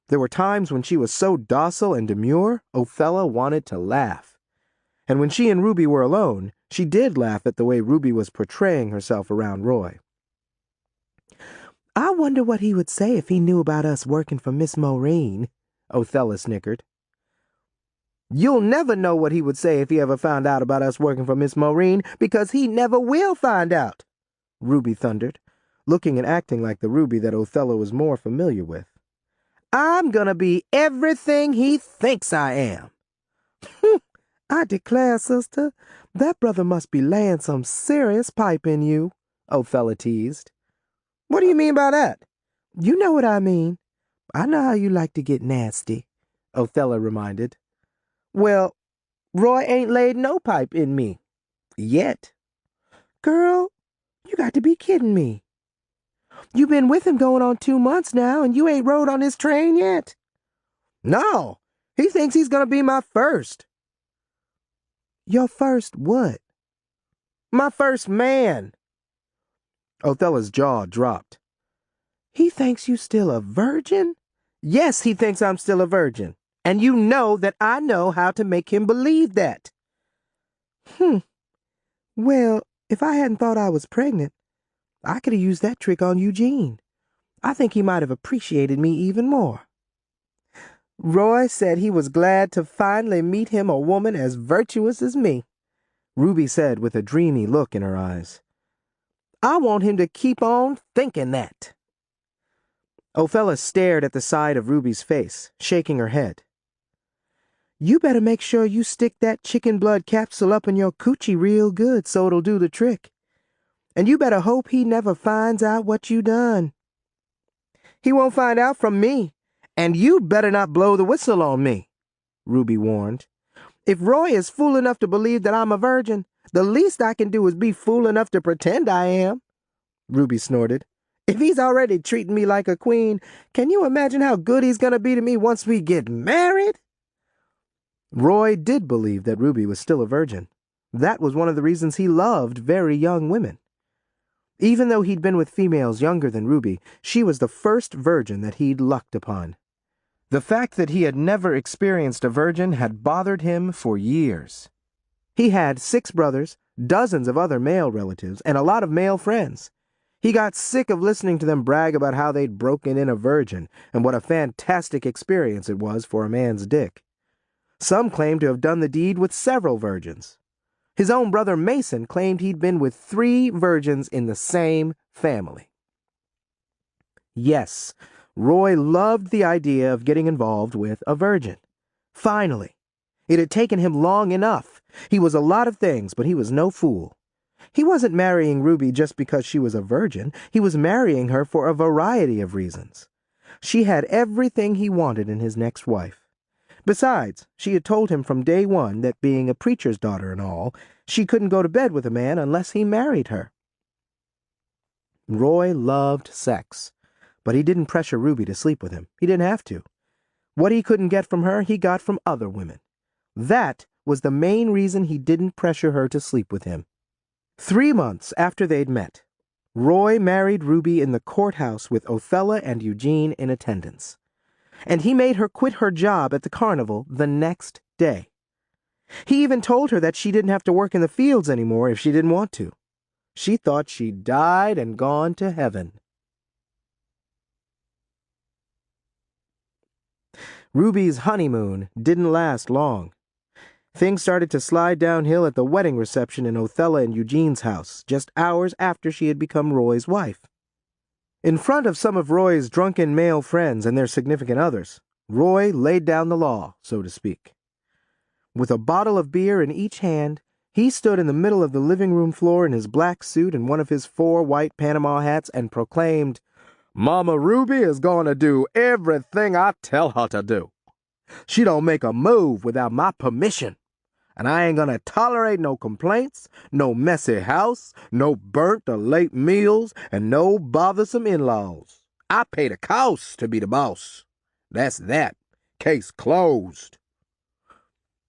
There were times when she was so docile and demure, Othella wanted to laugh. And when she and Ruby were alone, she did laugh at the way Ruby was portraying herself around Roy. I wonder what he would say if he knew about us working for Miss Maureen, Othella snickered. You'll never know what he would say if he ever found out about us working for Miss Maureen, because he never will find out," Ruby thundered, looking and acting like the Ruby that Othella was more familiar with. "I'm gonna be everything he thinks I am." I declare, sister, that brother must be laying some serious pipe in you," Othella teased. "What do you mean by that?" "You know what I mean. I know how you like to get nasty," Othella reminded. "Well, Roy ain't laid no pipe in me. Yet." "Girl, you got to be kidding me. You been with him going on 2 months now, and you ain't rode on his train yet?" "No, he thinks he's gonna be my first." "Your first what?" "My first man." Othella's jaw dropped. "He thinks you still a virgin?" "Yes, he thinks I'm still a virgin. And you know that I know how to make him believe that." Well, if I hadn't thought I was pregnant, I could have used that trick on Eugene. I think he might have appreciated me even more." "Roy said he was glad to finally meet him a woman as virtuous as me," Ruby said with a dreamy look in her eyes. "I want him to keep on thinking that." Othella stared at the side of Ruby's face, shaking her head. "You better make sure you stick that chicken blood capsule up in your coochie real good so it'll do the trick. And you better hope he never finds out what you done." "He won't find out from me, and you better not blow the whistle on me," Ruby warned. "If Roy is fool enough to believe that I'm a virgin, the least I can do is be fool enough to pretend I am," Ruby snorted. "If he's already treating me like a queen, can you imagine how good he's gonna be to me once we get married?" Roy did believe that Ruby was still a virgin. That was one of the reasons he loved very young women. Even though he'd been with females younger than Ruby, she was the first virgin that he'd lucked upon. The fact that he had never experienced a virgin had bothered him for years. He had 6 brothers, dozens of other male relatives, and a lot of male friends. He got sick of listening to them brag about how they'd broken in a virgin and what a fantastic experience it was for a man's dick. Some claimed to have done the deed with several virgins. His own brother Mason claimed he'd been with 3 virgins in the same family. Yes, Roy loved the idea of getting involved with a virgin. Finally. It had taken him long enough. He was a lot of things, but he was no fool. He wasn't marrying Ruby just because she was a virgin. He was marrying her for a variety of reasons. She had everything he wanted in his next wife. Besides, she had told him from day one that being a preacher's daughter and all, she couldn't go to bed with a man unless he married her. Roy loved sex, but he didn't pressure Ruby to sleep with him. He didn't have to. What he couldn't get from her, he got from other women. That was the main reason he didn't pressure her to sleep with him. 3 months after they'd met, Roy married Ruby in the courthouse with Othella and Eugene in attendance. And he made her quit her job at the carnival the next day. He even told her that she didn't have to work in the fields anymore if she didn't want to. She thought she'd died and gone to heaven. Ruby's honeymoon didn't last long. Things started to slide downhill at the wedding reception in Othella and Eugene's house, just hours after she had become Roy's wife. In front of some of Roy's drunken male friends and their significant others, Roy laid down the law, so to speak. With a bottle of beer in each hand, he stood in the middle of the living room floor in his black suit and one of his 4 white Panama hats and proclaimed, "Mama Ruby is going to do everything I tell her to do. She don't make a move without my permission. And I ain't gonna tolerate no complaints, no messy house, no burnt or late meals, and no bothersome in-laws. I pay the cost to be the boss. That's that. Case closed."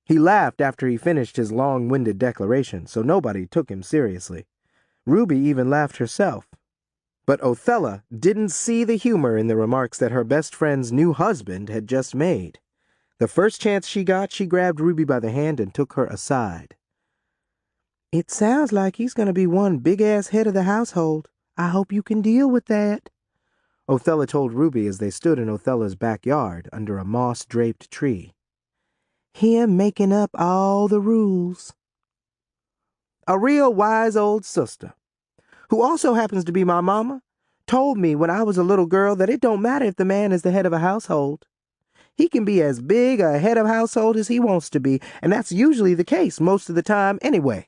He laughed after he finished his long-winded declaration, so nobody took him seriously. Ruby even laughed herself. But Othella didn't see the humor in the remarks that her best friend's new husband had just made. The first chance she got, she grabbed Ruby by the hand and took her aside. "It sounds like he's going to be one big-ass head of the household. I hope you can deal with that," Othella told Ruby as they stood in Othella's backyard under a moss-draped tree. Him making up all the rules. A real wise old sister, who also happens to be my mama, told me when I was a little girl that it don't matter if the man is the head of a household. He can be as big a head of household as he wants to be, and that's usually the case most of the time anyway.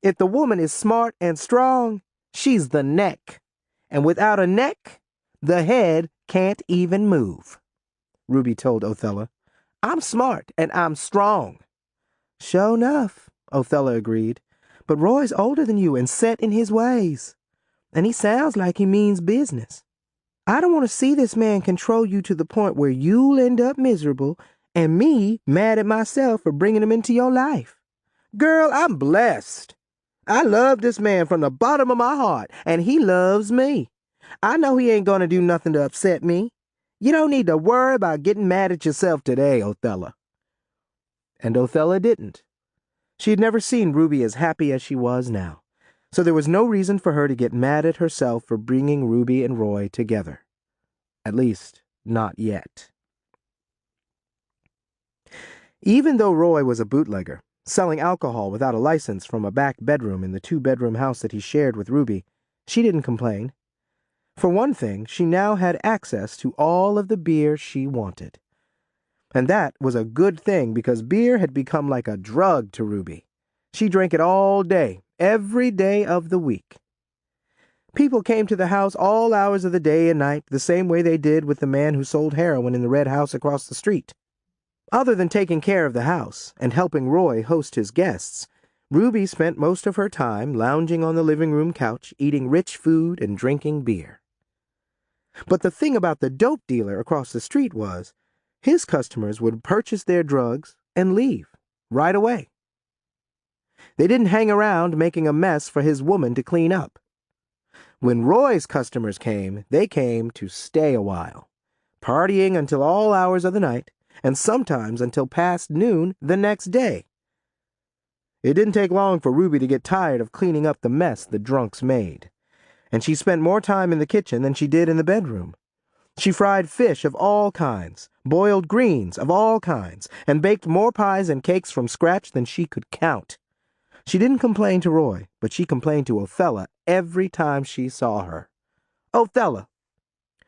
If the woman is smart and strong, she's the neck. And without a neck, the head can't even move. Ruby told Othella, I'm smart and I'm strong. Sure enough, Othella agreed. But Roy's older than you and set in his ways. And he sounds like he means business. I don't want to see this man control you to the point where you'll end up miserable and me mad at myself for bringing him into your life. Girl, I'm blessed. I love this man from the bottom of my heart, and he loves me. I know he ain't gonna do nothing to upset me. You don't need to worry about getting mad at yourself today, Othella. And Othella didn't. She had never seen Ruby as happy as she was now, so there was no reason for her to get mad at herself for bringing Ruby and Roy together. At least, not yet. Even though Roy was a bootlegger, selling alcohol without a license from a back bedroom in the two-bedroom house that he shared with Ruby, she didn't complain. For one thing, she now had access to all of the beer she wanted. And that was a good thing because beer had become like a drug to Ruby. She drank it all day, every day of the week. People came to the house all hours of the day and night, the same way they did with the man who sold heroin in the red house across the street. Other than taking care of the house and helping Roy host his guests, Ruby spent most of her time lounging on the living room couch, eating rich food and drinking beer. But the thing about the dope dealer across the street was, his customers would purchase their drugs and leave right away. They didn't hang around making a mess for his woman to clean up. When Roy's customers came, they came to stay a while, partying until all hours of the night, and sometimes until past noon the next day. It didn't take long for Ruby to get tired of cleaning up the mess the drunks made, and she spent more time in the kitchen than she did in the bedroom. She fried fish of all kinds, boiled greens of all kinds, and baked more pies and cakes from scratch than she could count. She didn't complain to Roy, but she complained to Othella every time she saw her. Othella,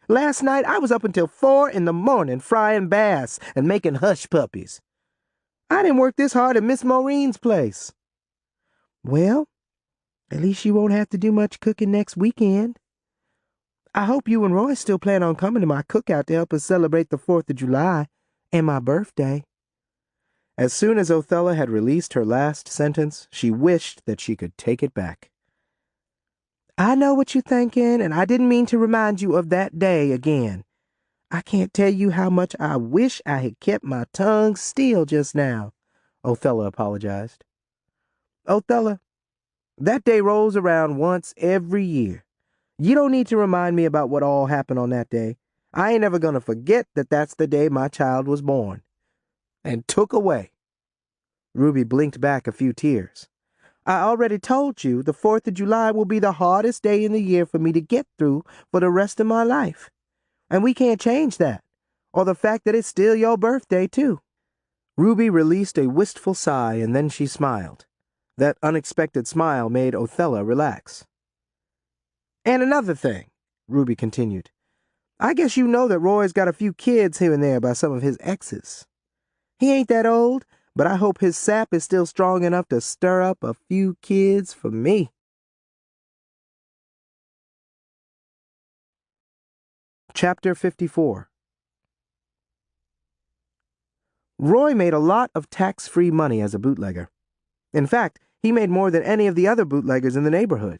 last night I was up until 4 a.m. frying bass and making hush puppies. I didn't work this hard at Miss Maureen's place. Well, at least you won't have to do much cooking next weekend. I hope you and Roy still plan on coming to my cookout to help us celebrate the 4th of July and my birthday. As soon as Othella had released her last sentence, she wished that she could take it back. I know what you're thinking, and I didn't mean to remind you of that day again. I can't tell you how much I wish I had kept my tongue still just now, Othella apologized. Othella, that day rolls around once every year. You don't need to remind me about what all happened on that day. I ain't ever gonna forget that that's the day my child was born. And took away. Ruby blinked back a few tears. I already told you the 4th of July will be the hardest day in the year for me to get through for the rest of my life. And we can't change that, or the fact that it's still your birthday, too. Ruby released a wistful sigh, and then she smiled. That unexpected smile made Othella relax. And another thing, Ruby continued, I guess you know that Roy's got a few kids here and there by some of his exes. He ain't that old, but I hope his sap is still strong enough to stir up a few kids for me. Chapter 54. Roy made a lot of tax-free money as a bootlegger. In fact, he made more than any of the other bootleggers in the neighborhood.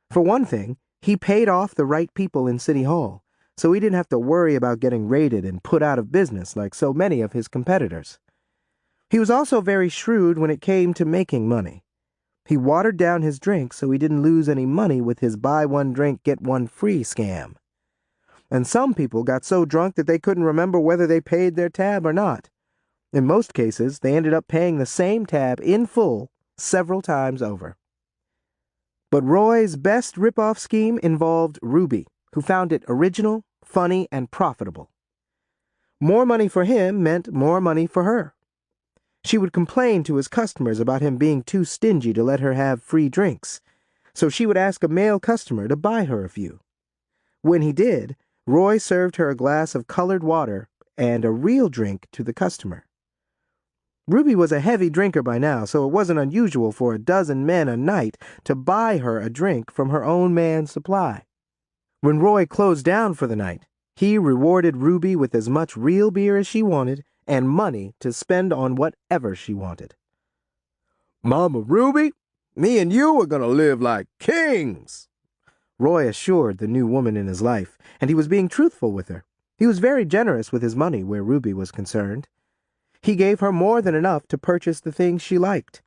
For one thing, he paid off the right people in City Hall, so he didn't have to worry about getting raided and put out of business like so many of his competitors. He was also very shrewd when it came to making money. He watered down his drinks so he didn't lose any money with his buy one drink, get one free scam. And some people got so drunk that they couldn't remember whether they paid their tab or not. In most cases, they ended up paying the same tab in full several times over. But Roy's best rip-off scheme involved Ruby, who found it original, funny, and profitable. More money for him meant more money for her. She would complain to his customers about him being too stingy to let her have free drinks, so she would ask a male customer to buy her a few. When he did, Roy served her a glass of colored water and a real drink to the customer. Ruby was a heavy drinker by now, so it wasn't unusual for a dozen men a night to buy her a drink from her own man's supply. When Roy closed down for the night, he rewarded Ruby with as much real beer as she wanted and money to spend on whatever she wanted. Mama Ruby, me and you are gonna live like kings, Roy assured the new woman in his life, and he was being truthful with her. He was very generous with his money where Ruby was concerned. He gave her more than enough to purchase the things she liked.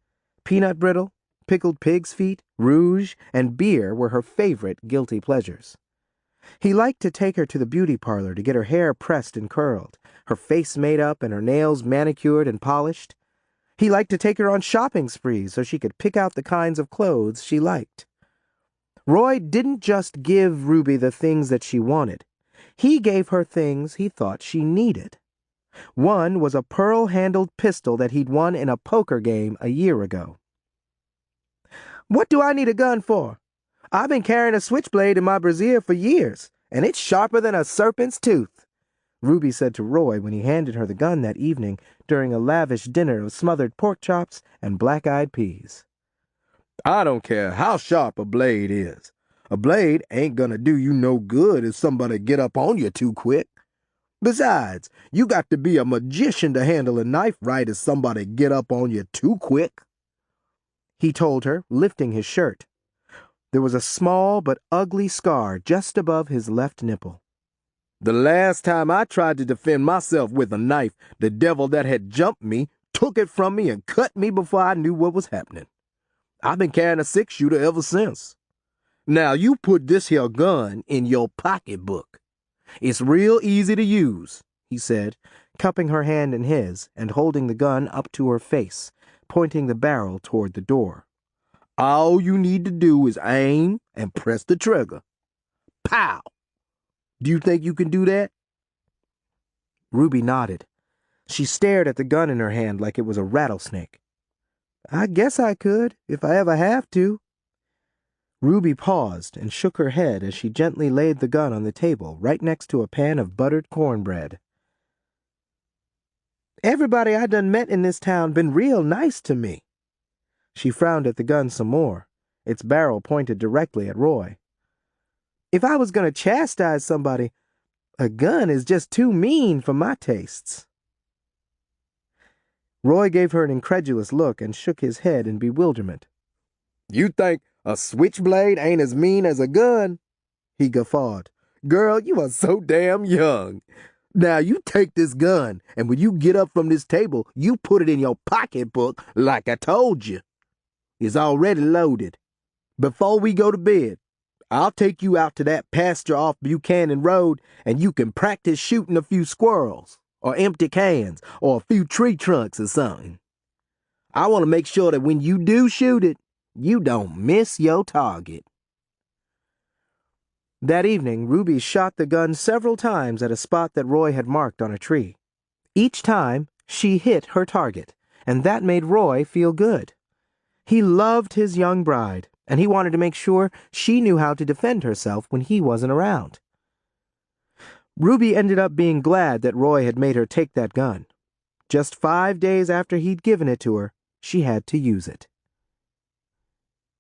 Peanut brittle, pickled pig's feet, rouge, and beer were her favorite guilty pleasures. He liked to take her to the beauty parlor to get her hair pressed and curled, her face made up and her nails manicured and polished. He liked to take her on shopping sprees so she could pick out the kinds of clothes she liked. Roy didn't just give Ruby the things that she wanted. He gave her things he thought she needed. One was a pearl-handled pistol that he'd won in a poker game a year ago. "What do I need a gun for? I've been carrying a switchblade in my brassiere for years, and it's sharper than a serpent's tooth," Ruby said to Roy when he handed her the gun that evening during a lavish dinner of smothered pork chops and black-eyed peas. "I don't care how sharp a blade is. A blade ain't gonna do you no good if somebody get up on you too quick. Besides, you got to be a magician to handle a knife right if somebody get up on you too quick," he told her, lifting his shirt. There was a small but ugly scar just above his left nipple. "The last time I tried to defend myself with a knife, the devil that had jumped me took it from me and cut me before I knew what was happening. I've been carrying a 6-shooter ever since. Now you put this here gun in your pocketbook. It's real easy to use," he said, cupping her hand in his and holding the gun up to her face, pointing the barrel toward the door. "All you need to do is aim and press the trigger. Pow! Do you think you can do that?" Ruby nodded. She stared at the gun in her hand like it was a rattlesnake. "I guess I could, if I ever have to." Ruby paused and shook her head as she gently laid the gun on the table right next to a pan of buttered cornbread. "Everybody I done met in this town been real nice to me." She frowned at the gun some more, its barrel pointed directly at Roy. "If I was going to chastise somebody, a gun is just too mean for my tastes." Roy gave her an incredulous look and shook his head in bewilderment. "You think a switchblade ain't as mean as a gun?" he guffawed. "Girl, you are so damn young. Now you take this gun, and when you get up from this table, you put it in your pocketbook like I told you. It's already loaded. Before we go to bed, I'll take you out to that pasture off Buchanan Road, and you can practice shooting a few squirrels, or empty cans, or a few tree trunks or something. I want to make sure that when you do shoot it, you don't miss your target." That evening, Ruby shot the gun several times at a spot that Roy had marked on a tree. Each time, she hit her target, and that made Roy feel good. He loved his young bride, and he wanted to make sure she knew how to defend herself when he wasn't around. Ruby ended up being glad that Roy had made her take that gun. Just 5 days after he'd given it to her, she had to use it.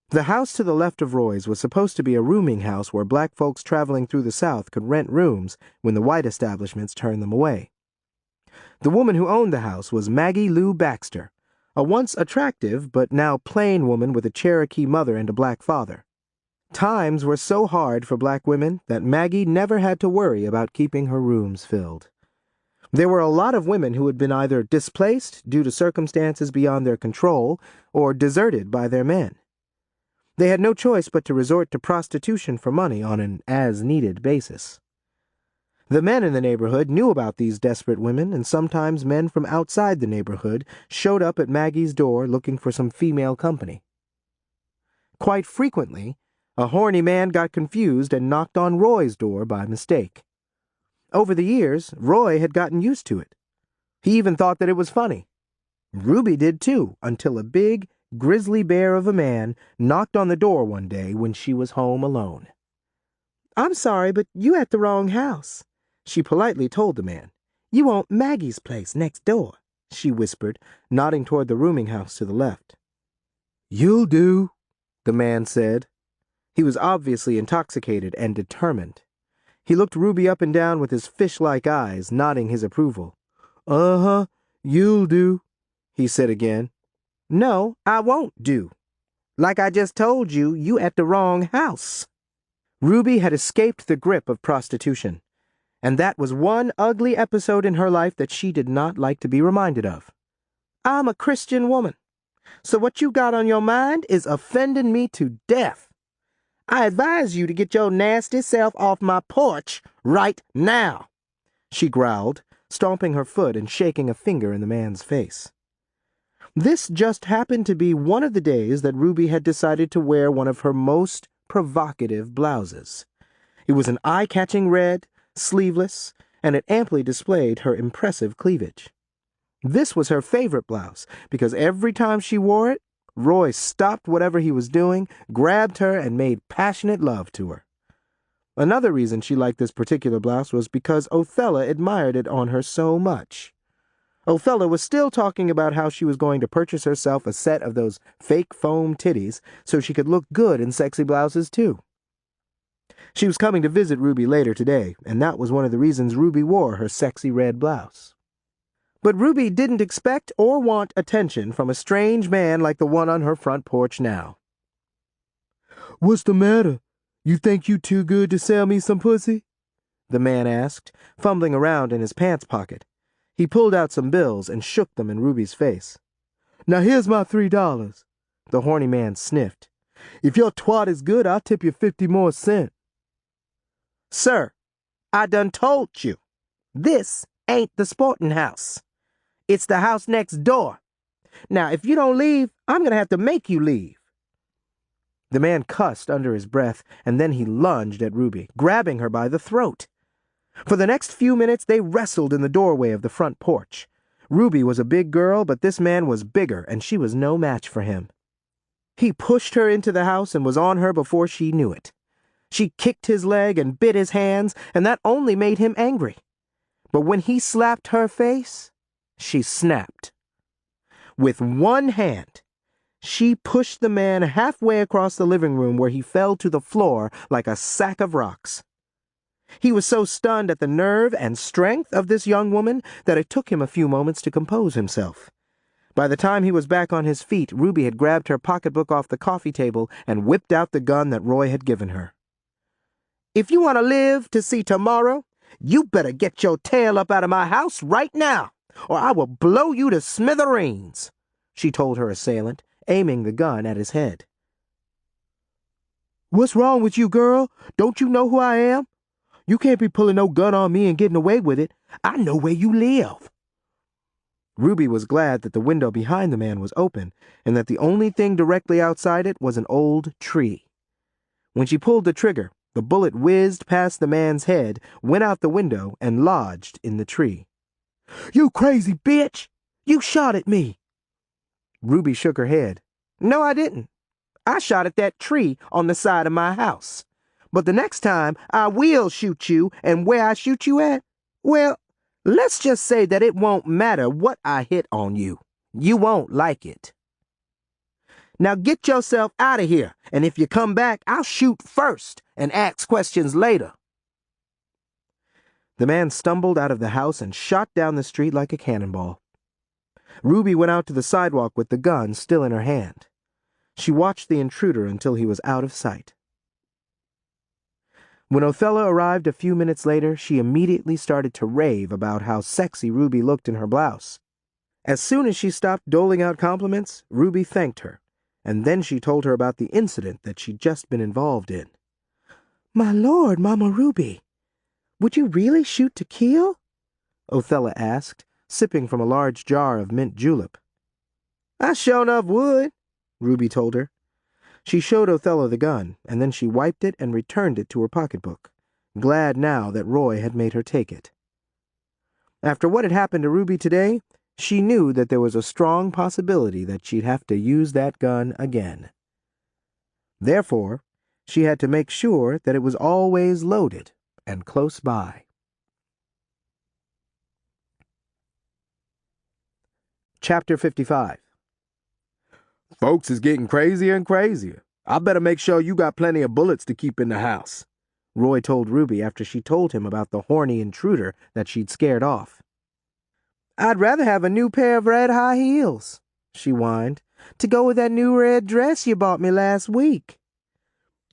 The house to the left of Roy's was supposed to be a rooming house where black folks traveling through the South could rent rooms when the white establishments turned them away. The woman who owned the house was Maggie Lou Baxter, a once attractive but now plain woman with a Cherokee mother and a black father. Times were so hard for black women that Maggie never had to worry about keeping her rooms filled. There were a lot of women who had been either displaced due to circumstances beyond their control or deserted by their men. They had no choice but to resort to prostitution for money on an as-needed basis. The men in the neighborhood knew about these desperate women, and sometimes men from outside the neighborhood showed up at Maggie's door looking for some female company. Quite frequently, a horny man got confused and knocked on Roy's door by mistake. Over the years, Roy had gotten used to it. He even thought that it was funny. Ruby did too, until a big, grizzly bear of a man knocked on the door one day when she was home alone. "I'm sorry, but you at the wrong house," she politely told the man. "You want Maggie's place next door," she whispered, nodding toward the rooming house to the left. "You'll do," the man said. He was obviously intoxicated and determined. He looked Ruby up and down with his fish-like eyes, nodding his approval. "Uh-huh, you'll do," he said again. "No, I won't do. Like I just told you, you at the wrong house." Ruby had escaped the grip of prostitution, and that was one ugly episode in her life that she did not like to be reminded of. "I'm a Christian woman, so what you got on your mind is offending me to death. I advise you to get your nasty self off my porch right now," she growled, stomping her foot and shaking a finger in the man's face. This just happened to be one of the days that Ruby had decided to wear one of her most provocative blouses. It was an eye-catching red, sleeveless, and it amply displayed her impressive cleavage. This was her favorite blouse because every time she wore it, Roy stopped whatever he was doing, grabbed her, and made passionate love to her. Another reason she liked this particular blouse was because Othella admired it on her so much. Othella was still talking about how she was going to purchase herself a set of those fake foam titties so she could look good in sexy blouses too. She was coming to visit Ruby later today, and that was one of the reasons Ruby wore her sexy red blouse. But Ruby didn't expect or want attention from a strange man like the one on her front porch now. "What's the matter? You think you too good to sell me some pussy?" the man asked, fumbling around in his pants pocket. He pulled out some bills and shook them in Ruby's face. "Now here's my $3. The horny man sniffed. "If your twat is good, I'll tip you 50 more cents. "Sir, I done told you, this ain't the sporting house. It's the house next door. Now, if you don't leave, I'm going to have to make you leave." The man cussed under his breath, and then he lunged at Ruby, grabbing her by the throat. For the next few minutes, they wrestled in the doorway of the front porch. Ruby was a big girl, but this man was bigger, and she was no match for him. He pushed her into the house and was on her before she knew it. She kicked his leg and bit his hands, and that only made him angry. But when he slapped her face, she snapped. With one hand, she pushed the man halfway across the living room where he fell to the floor like a sack of rocks. He was so stunned at the nerve and strength of this young woman that it took him a few moments to compose himself. By the time he was back on his feet, Ruby had grabbed her pocketbook off the coffee table and whipped out the gun that Roy had given her. "If you want to live to see tomorrow, you better get your tail up out of my house right now, or I will blow you to smithereens," she told her assailant, aiming the gun at his head. "What's wrong with you, girl? Don't you know who I am? You can't be pulling no gun on me and getting away with it. I know where you live." Ruby was glad that the window behind the man was open and that the only thing directly outside it was an old tree. When she pulled the trigger, the bullet whizzed past the man's head, went out the window, and lodged in the tree. "You crazy bitch! You shot at me!" Ruby shook her head. "No, I didn't. I shot at that tree on the side of my house. But the next time, I will shoot you, and where I shoot you at, well, let's just say that it won't matter what I hit on you. You won't like it. Now get yourself out of here, and if you come back, I'll shoot first and ask questions later." The man stumbled out of the house and shot down the street like a cannonball. Ruby went out to the sidewalk with the gun still in her hand. She watched the intruder until he was out of sight. When Othella arrived a few minutes later, she immediately started to rave about how sexy Ruby looked in her blouse. As soon as she stopped doling out compliments, Ruby thanked her, and then she told her about the incident that she'd just been involved in. "My lord, Mama Ruby, would you really shoot to kill?" Othella asked, sipping from a large jar of mint julep. "I sure enough would," Ruby told her. She showed Othella the gun, and then she wiped it and returned it to her pocketbook, glad now that Roy had made her take it. After what had happened to Ruby today, she knew that there was a strong possibility that she'd have to use that gun again. Therefore, she had to make sure that it was always loaded and close by. Chapter 55. Folks is getting crazier and crazier. I better make sure you got plenty of bullets to keep in the house, Roy told Ruby after she told him about the horny intruder that she'd scared off. I'd rather have a new pair of red high heels, she whined, to go with that new red dress you bought me last week.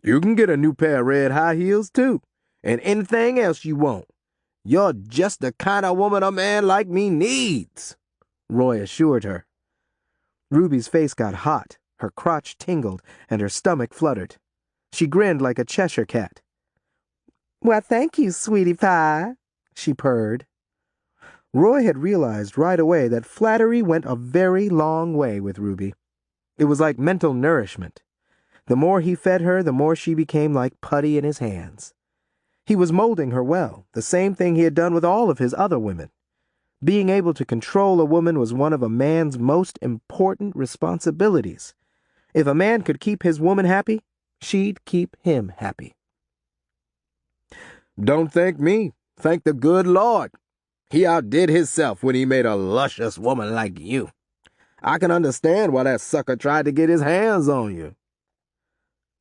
You can get a new pair of red high heels, too, and anything else you want. You're just the kind of woman a man like me needs, Roy assured her. Ruby's face got hot, her crotch tingled, and her stomach fluttered. She grinned like a Cheshire cat. Well, thank you, sweetie pie, she purred. Roy had realized right away that flattery went a very long way with Ruby. It was like mental nourishment. The more he fed her, the more she became like putty in his hands. He was molding her well, the same thing he had done with all of his other women. Being able to control a woman was one of a man's most important responsibilities. If a man could keep his woman happy, she'd keep him happy. Don't thank me. Thank the good Lord. He outdid himself when he made a luscious woman like you. I can understand why that sucker tried to get his hands on you.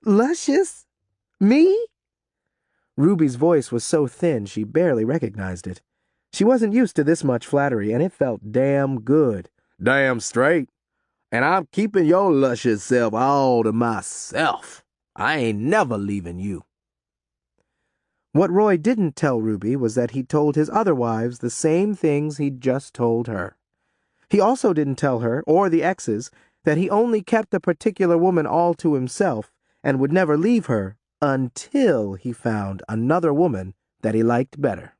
Luscious? Me? Ruby's voice was so thin she barely recognized it. She wasn't used to this much flattery, and it felt damn good. Damn straight. And I'm keeping your luscious self all to myself. I ain't never leaving you. What Roy didn't tell Ruby was that he'd told his other wives the same things he'd just told her. He also didn't tell her, or the exes, that he only kept a particular woman all to himself and would never leave her until he found another woman that he liked better.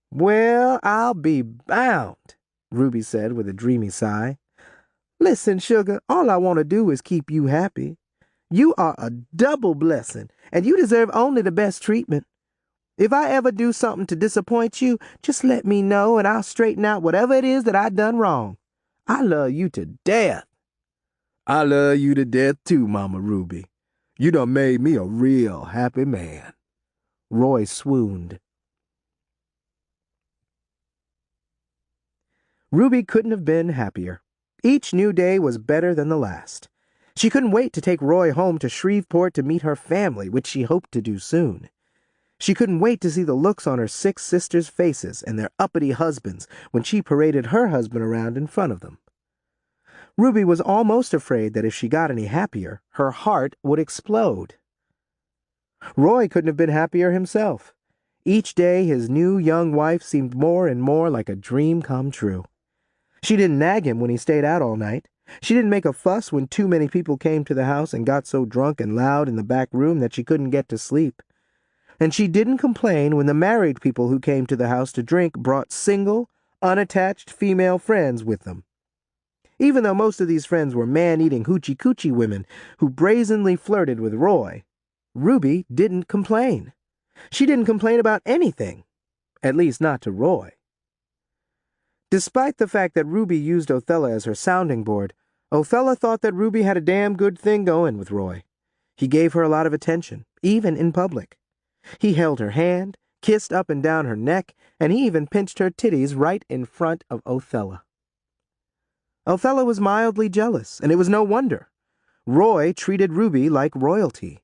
Well, I'll be bound, Ruby said with a dreamy sigh. Listen, sugar, all I want to do is keep you happy. You are a double blessing, and you deserve only the best treatment. If I ever do something to disappoint you, just let me know, and I'll straighten out whatever it is that I done wrong. I love you to death. I love you to death too, Mama Ruby. You done made me a real happy man. Roy swooned. Ruby couldn't have been happier. Each new day was better than the last. She couldn't wait to take Roy home to Shreveport to meet her family, which she hoped to do soon. She couldn't wait to see the looks on her 6 sisters' faces and their uppity husbands when she paraded her husband around in front of them. Ruby was almost afraid that if she got any happier, her heart would explode. Roy couldn't have been happier himself. Each day his new young wife seemed more and more like a dream come true. She didn't nag him when he stayed out all night. She didn't make a fuss when too many people came to the house and got so drunk and loud in the back room that she couldn't get to sleep. And she didn't complain when the married people who came to the house to drink brought single, unattached female friends with them. Even though most of these friends were man-eating hoochie-coochie women who brazenly flirted with Roy, Ruby didn't complain. She didn't complain about anything, at least not to Roy. Despite the fact that Ruby used Othella as her sounding board, Othella thought that Ruby had a damn good thing going with Roy. He gave her a lot of attention, even in public. He held her hand, kissed up and down her neck, and he even pinched her titties right in front of Othella. Othella was mildly jealous, and it was no wonder. Roy treated Ruby like royalty.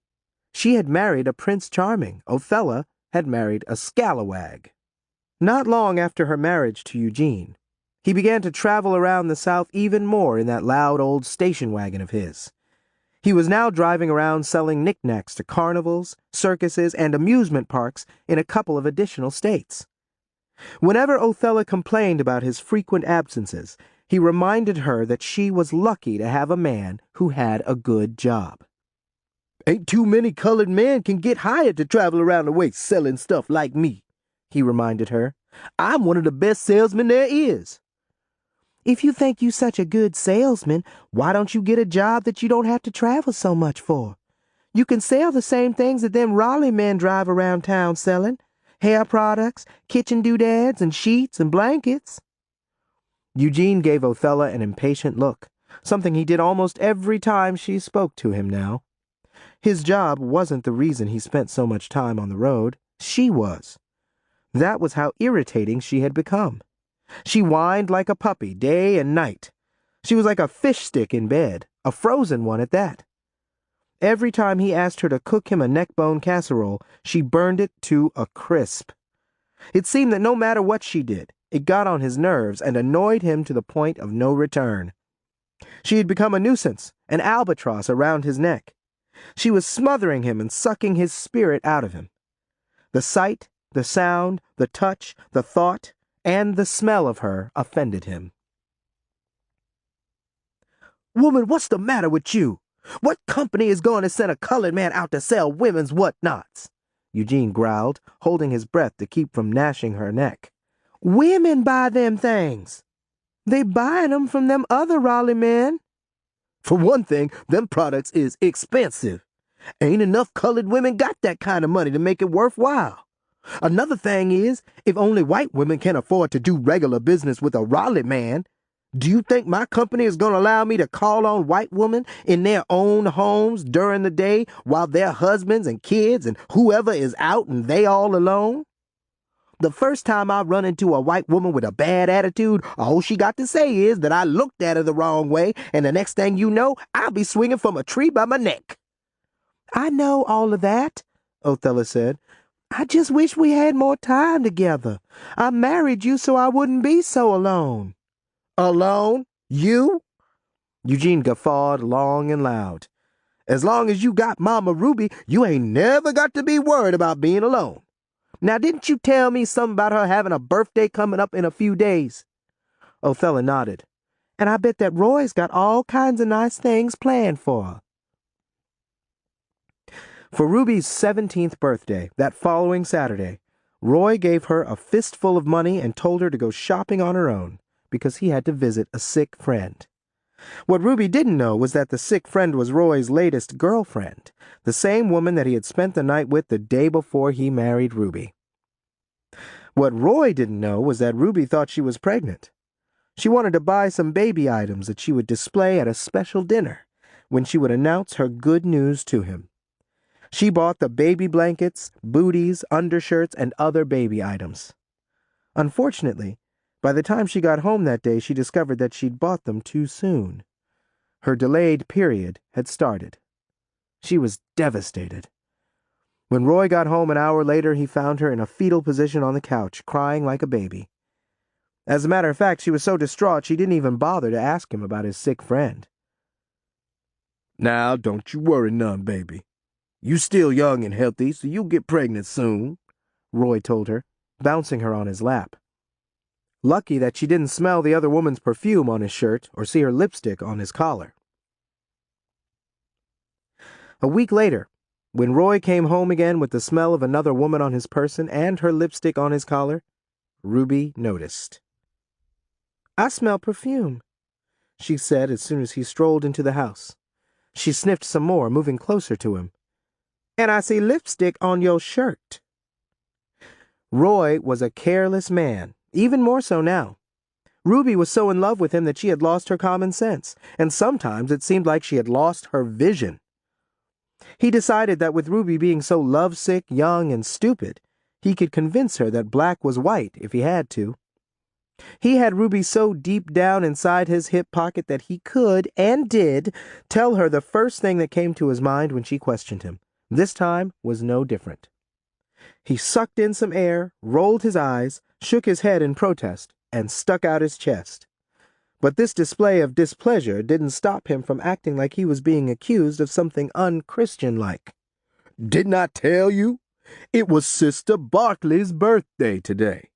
She had married a Prince Charming. Othella had married a scalawag. Not long after her marriage to Eugene, he began to travel around the South even more in that loud old station wagon of his. He was now driving around selling knickknacks to carnivals, circuses, and amusement parks in a couple of additional states. Whenever Othella complained about his frequent absences, he reminded her that she was lucky to have a man who had a good job. Ain't too many colored men can get hired to travel around the way selling stuff like me, he reminded her. I'm one of the best salesmen there is. If you think you such a good salesman, why don't you get a job that you don't have to travel so much for? You can sell the same things that them Raleigh men drive around town selling. Hair products, kitchen doodads, and sheets and blankets. Eugene gave Othella an impatient look, something he did almost every time she spoke to him now. His job wasn't the reason he spent so much time on the road. She was. That was how irritating she had become. She whined like a puppy day and night. She was like a fish stick in bed, a frozen one at that. Every time he asked her to cook him a neck-bone casserole, she burned it to a crisp. It seemed that no matter what she did, it got on his nerves and annoyed him to the point of no return. She had become a nuisance, an albatross around his neck. She was smothering him and sucking his spirit out of him. The sight, the sound, the touch, the thought, and the smell of her offended him. Woman, what's the matter with you? What company is going to send a colored man out to sell women's what-nots? Eugene growled, holding his breath to keep from gnashing her neck. Women buy them things. They buying them from them other Raleigh men. For one thing, them products is expensive. Ain't enough colored women got that kind of money to make it worthwhile. Another thing is, if only white women can afford to do regular business with a Raleigh man, do you think my company is going to allow me to call on white women in their own homes during the day while their husbands and kids and whoever is out and they all alone? The first time I run into a white woman with a bad attitude, all she got to say is that I looked at her the wrong way, and the next thing you know, I'll be swinging from a tree by my neck. I know all of that, Othella said. I just wish we had more time together. I married you so I wouldn't be so alone. Alone? You? Eugene guffawed long and loud. As long as you got Mama Ruby, you ain't never got to be worried about being alone. Now, didn't you tell me something about her having a birthday coming up in a few days? Othella nodded. And I bet that Roy's got all kinds of nice things planned for her. For Ruby's 17th birthday, that following Saturday, Roy gave her a fistful of money and told her to go shopping on her own because he had to visit a sick friend. What Ruby didn't know was that the sick friend was Roy's latest girlfriend, the same woman that he had spent the night with the day before he married Ruby. What Roy didn't know was that Ruby thought she was pregnant. She wanted to buy some baby items that she would display at a special dinner when she would announce her good news to him. She bought the baby blankets, booties, undershirts, and other baby items. Unfortunately, by the time she got home that day, she discovered that she'd bought them too soon. Her delayed period had started. She was devastated. When Roy got home an hour later, he found her in a fetal position on the couch, crying like a baby. As a matter of fact, she was so distraught she didn't even bother to ask him about his sick friend. Now, don't you worry none, baby. You still young and healthy, so you'll get pregnant soon, Roy told her, bouncing her on his lap. Lucky that she didn't smell the other woman's perfume on his shirt or see her lipstick on his collar. A week later, when Roy came home again with the smell of another woman on his person and her lipstick on his collar, Ruby noticed. "I smell perfume," she said as soon as he strolled into the house. She sniffed some more, moving closer to him. "And I see lipstick on your shirt." Roy was a careless man, even more so now. Ruby was so in love with him that she had lost her common sense, and sometimes it seemed like she had lost her vision. He decided that with Ruby being so lovesick, young, and stupid, he could convince her that black was white if he had to. He had Ruby so deep down inside his hip pocket that he could, and did, tell her the first thing that came to his mind when she questioned him. This time was no different. He sucked in some air, rolled his eyes, shook his head in protest, and stuck out his chest. But this display of displeasure didn't stop him from acting like he was being accused of something unchristian-like. "Didn't I tell you? It was Sister Barkley's birthday today.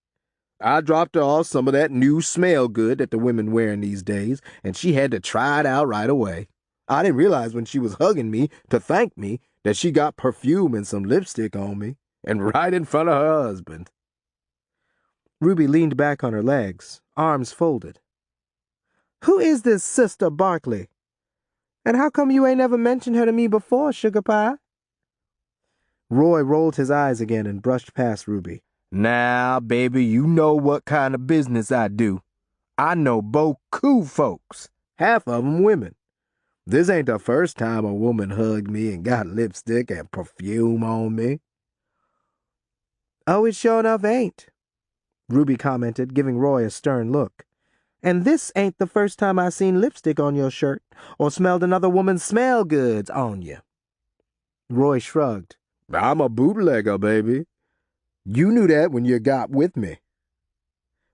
I dropped her off some of that new smell good that the women wear in these days, and she had to try it out right away. I didn't realize when she was hugging me to thank me that she got perfume and some lipstick on me, and right in front of her husband." Ruby leaned back on her legs, arms folded. "Who is this Sister Barkley? And how come you ain't never mentioned her to me before, Sugar Pie?" Roy rolled his eyes again and brushed past Ruby. "Now, baby, you know what kind of business I do. I know beaucoup folks, half of 'em women. This ain't the first time a woman hugged me and got lipstick and perfume on me." "Oh, it sure enough ain't," Ruby commented, giving Roy a stern look. "And this ain't the first time I seen lipstick on your shirt or smelled another woman's smell goods on you." Roy shrugged. "I'm a bootlegger, baby. You knew that when you got with me."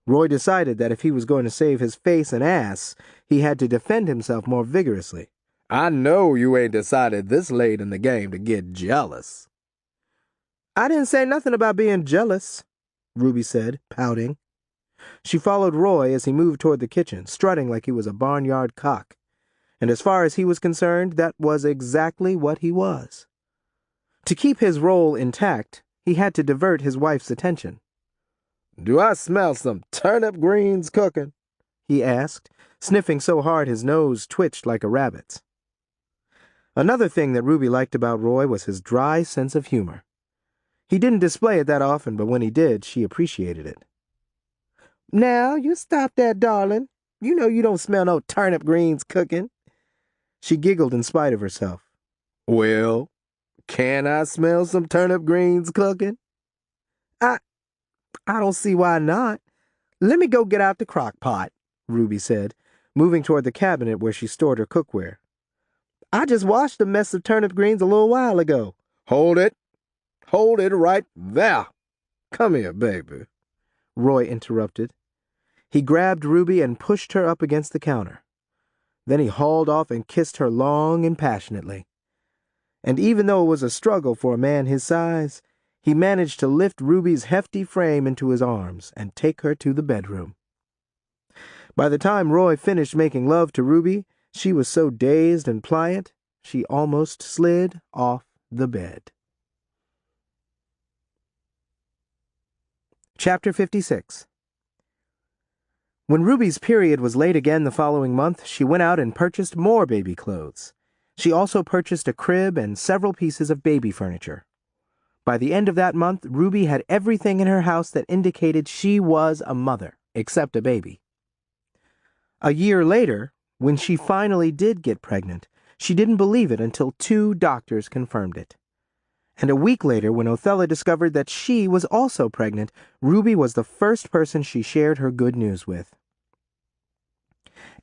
Roy decided that if he was going to save his face and ass, he had to defend himself more vigorously. "I know you ain't decided this late in the game to get jealous." "I didn't say nothing about being jealous," Ruby said, pouting. She followed Roy as he moved toward the kitchen, strutting like he was a barnyard cock. And as far as he was concerned, that was exactly what he was. To keep his role intact, he had to divert his wife's attention. "Do I smell some turnip greens cooking?" he asked, sniffing so hard his nose twitched like a rabbit's. Another thing that Ruby liked about Roy was his dry sense of humor. He didn't display it that often, but when he did, she appreciated it. "Now, you stop that, darling. You know you don't smell no turnip greens cooking." She giggled in spite of herself. "Well, can I smell some turnip greens cooking?" I don't see why not. Let me go get out the crock pot," Ruby said, moving toward the cabinet where she stored her cookware. "I just washed a mess of turnip greens a little while ago." Hold it. Hold it right there. Come here, baby," Roy interrupted. He grabbed Ruby and pushed her up against the counter. Then he hauled off and kissed her long and passionately. And even though it was a struggle for a man his size, he managed to lift Ruby's hefty frame into his arms and take her to the bedroom. By the time Roy finished making love to Ruby, she was so dazed and pliant, she almost slid off the bed. Chapter 56. When Ruby's period was late again the following month, she went out and purchased more baby clothes. She also purchased a crib and several pieces of baby furniture. By the end of that month, Ruby had everything in her house that indicated she was a mother, except a baby. A year later, when she finally did get pregnant, she didn't believe it until 2 doctors confirmed it. And a week later, when Othella discovered that she was also pregnant, Ruby was the first person she shared her good news with.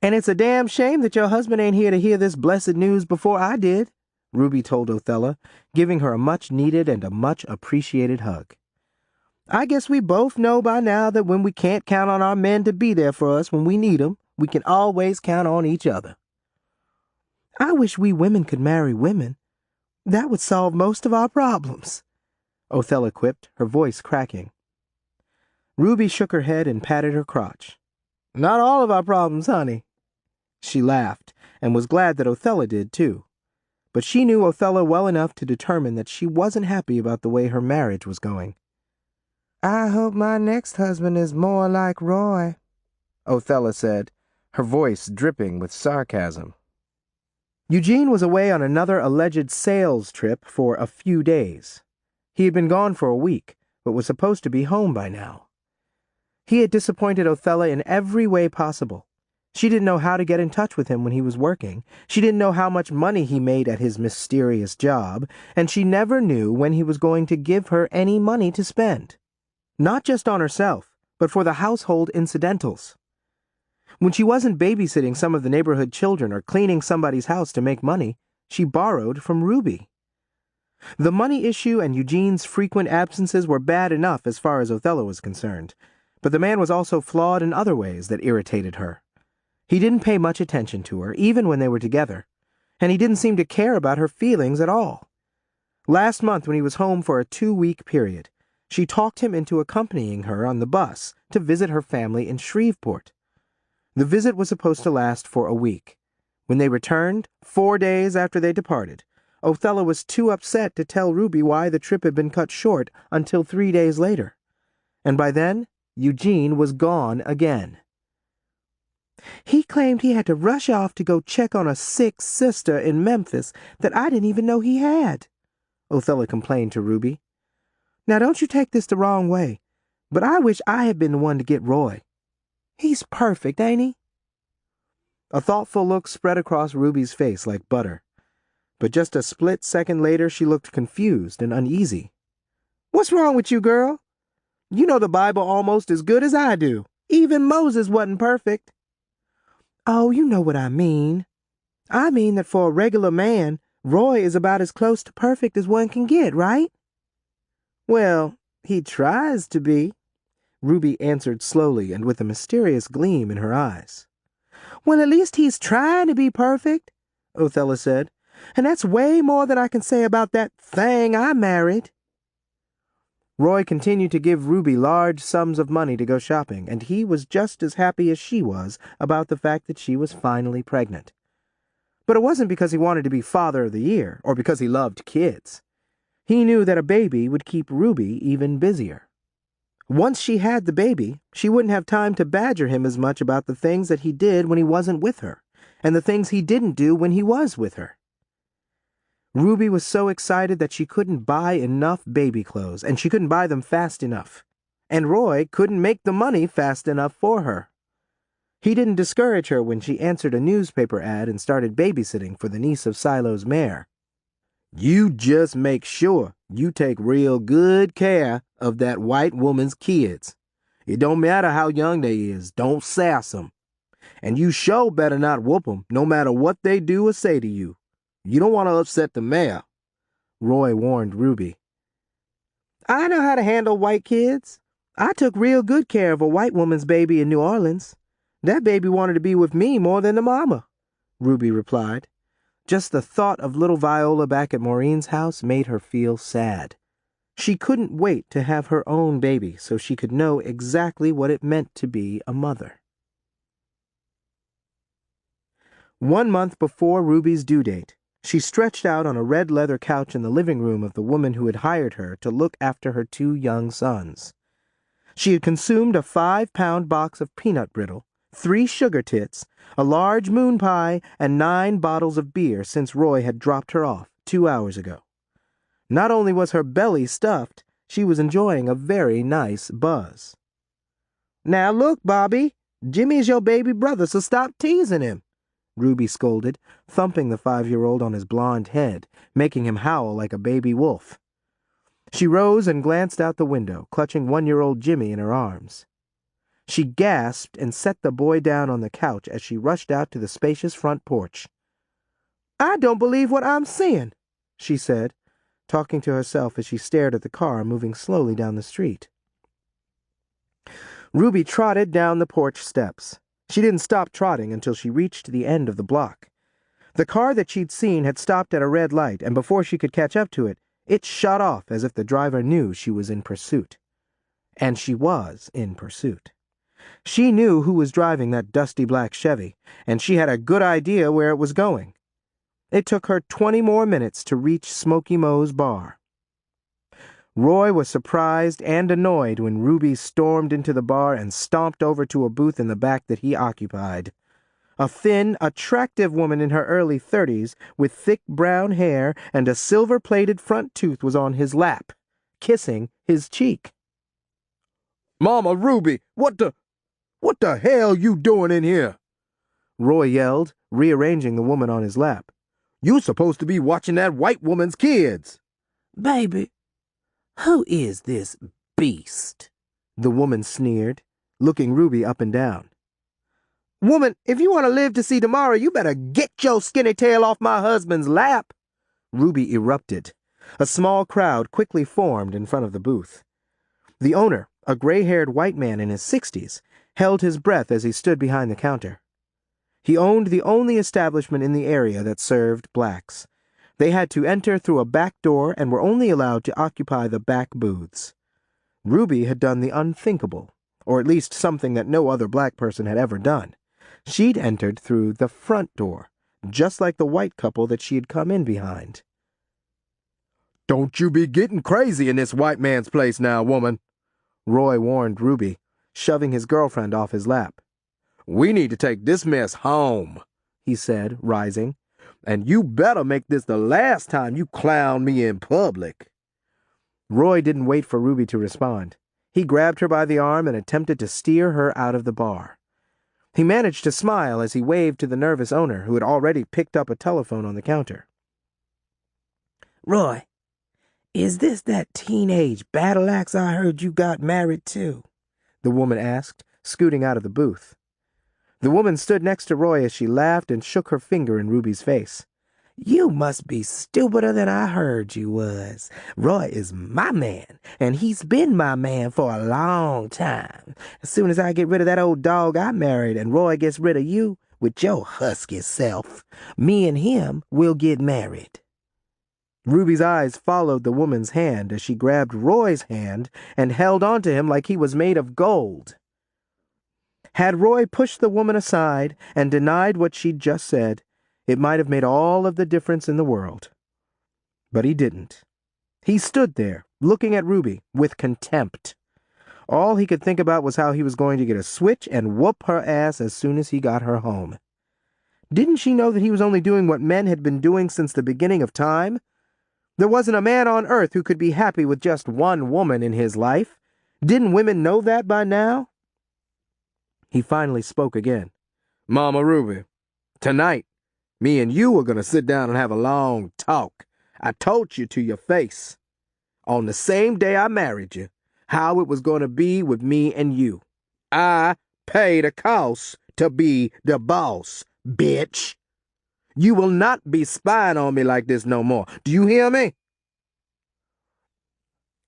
"And it's a damn shame that your husband ain't here to hear this blessed news before I did," Ruby told Othella, giving her a much-needed and a much-appreciated hug. "I guess we both know by now that when we can't count on our men to be there for us when we need 'em, we can always count on each other." "I wish we women could marry women. That would solve most of our problems," Othella quipped, her voice cracking. Ruby shook her head and patted her crotch. "Not all of our problems, honey." She laughed, and was glad that Othella did, too. But she knew Othella well enough to determine that she wasn't happy about the way her marriage was going. "I hope my next husband is more like Roy," Othella said, her voice dripping with sarcasm. Eugene was away on another alleged sales trip for a few days. He had been gone for a week, but was supposed to be home by now. He had disappointed Othella in every way possible. She didn't know how to get in touch with him when he was working. She didn't know how much money he made at his mysterious job, and she never knew when he was going to give her any money to spend. Not just on herself, but for the household incidentals. When she wasn't babysitting some of the neighborhood children or cleaning somebody's house to make money, she borrowed from Ruby. The money issue and Eugene's frequent absences were bad enough as far as Othella was concerned, but the man was also flawed in other ways that irritated her. He didn't pay much attention to her, even when they were together, and he didn't seem to care about her feelings at all. Last month, when he was home for a 2-week period, she talked him into accompanying her on the bus to visit her family in Shreveport. The visit was supposed to last for a week. When they returned, 4 days after they departed, Othella was too upset to tell Ruby why the trip had been cut short until 3 days later. And by then, Eugene was gone again. "He claimed he had to rush off to go check on a sick sister in Memphis that I didn't even know he had," Othella complained to Ruby. "Now don't you take this the wrong way, but I wish I had been the one to get Roy. He's perfect, ain't he?" A thoughtful look spread across Ruby's face like butter. But just a split second later, she looked confused and uneasy. "What's wrong with you, girl? You know the Bible almost as good as I do. Even Moses wasn't perfect." "Oh, you know what I mean. I mean that for a regular man, Roy is about as close to perfect as one can get, right?" "Well, he tries to be," Ruby answered slowly and with a mysterious gleam in her eyes. "Well, at least he's trying to be perfect," Othella said. "And that's way more than I can say about that thing I married." Roy continued to give Ruby large sums of money to go shopping, and he was just as happy as she was about the fact that she was finally pregnant. But it wasn't because he wanted to be Father of the Year, or because he loved kids. He knew that a baby would keep Ruby even busier. Once she had the baby, she wouldn't have time to badger him as much about the things that he did when he wasn't with her, and the things he didn't do when he was with her. Ruby was so excited that she couldn't buy enough baby clothes, and she couldn't buy them fast enough. And Roy couldn't make the money fast enough for her. He didn't discourage her when she answered a newspaper ad and started babysitting for the niece of Silo's mayor. You just make sure you take real good care of that white woman's kids. It don't matter how young they is, don't sass 'em. And you sure better not whoop 'em, no matter what they do or say to you. You don't want to upset the mayor," Roy warned Ruby. "I know how to handle white kids. I took real good care of a white woman's baby in New Orleans. That baby wanted to be with me more than the mama," Ruby replied. Just the thought of little Viola back at Maureen's house made her feel sad. She couldn't wait to have her own baby so she could know exactly what it meant to be a mother. 1 month before Ruby's due date, she stretched out on a red leather couch in the living room of the woman who had hired her to look after her 2 young sons. She had consumed a 5-pound box of peanut brittle, 3 sugar tits, a large moon pie, and 9 bottles of beer since Roy had dropped her off 2 hours ago. Not only was her belly stuffed, she was enjoying a very nice buzz. "Now look, Bobby, Jimmy's your baby brother, so stop teasing him," Ruby scolded, thumping the 5-year-old on his blond head, making him howl like a baby wolf. She rose and glanced out the window, clutching 1-year-old Jimmy in her arms. She gasped and set the boy down on the couch as she rushed out to the spacious front porch. "I don't believe what I'm seeing," she said, talking to herself as she stared at the car moving slowly down the street. Ruby trotted down the porch steps. She didn't stop trotting until she reached the end of the block. The car that she'd seen had stopped at a red light, and before she could catch up to it, it shot off as if the driver knew she was in pursuit. And she was in pursuit. She knew who was driving that dusty black Chevy, and she had a good idea where it was going. It took her 20 more minutes to reach Smoky Moe's bar. Roy was surprised and annoyed when Ruby stormed into the bar and stomped over to a booth in the back that he occupied. A thin, attractive woman in her early 30s with thick brown hair and a silver-plated front tooth was on his lap, kissing his cheek. "Mama Ruby, what the hell you doing in here?" Roy yelled, rearranging the woman on his lap. "You supposed to be watching that white woman's kids." "Baby, who is this beast?" the woman sneered, looking Ruby up and down. "Woman, if you want to live to see tomorrow, you better get your skinny tail off my husband's lap," Ruby erupted. A small crowd quickly formed in front of the booth. The owner, a gray-haired white man in his 60s, held his breath as he stood behind the counter. He owned the only establishment in the area that served blacks. They had to enter through a back door and were only allowed to occupy the back booths. Ruby had done the unthinkable, or at least something that no other black person had ever done. She'd entered through the front door, just like the white couple that she had come in behind. "Don't you be getting crazy in this white man's place now, woman," Roy warned Ruby, shoving his girlfriend off his lap. "We need to take this mess home," he said, rising. "And you better make this the last time you clown me in public." Roy didn't wait for Ruby to respond. He grabbed her by the arm and attempted to steer her out of the bar. He managed to smile as he waved to the nervous owner, who had already picked up a telephone on the counter. Roy, is this that teenage battle axe I heard you got married to? The woman asked, scooting out of the booth. The woman stood next to Roy as she laughed and shook her finger in Ruby's face. You must be stupider than I heard you was. Roy is my man, and he's been my man for a long time. As soon as I get rid of that old dog I married and Roy gets rid of you with your husky self, me and him will get married. Ruby's eyes followed the woman's hand as she grabbed Roy's hand and held onto him like he was made of gold. Had Roy pushed the woman aside and denied what she'd just said, it might have made all of the difference in the world. But he didn't. He stood there, looking at Ruby with contempt. All he could think about was how he was going to get a switch and whoop her ass as soon as he got her home. Didn't she know that he was only doing what men had been doing since the beginning of time? There wasn't a man on earth who could be happy with just one woman in his life. Didn't women know that by now? He finally spoke again. Mama Ruby, tonight, me and you are going to sit down and have a long talk. I told you to your face, on the same day I married you, how it was going to be with me and you. I pay the cost to be the boss, bitch. You will not be spying on me like this no more. Do you hear me?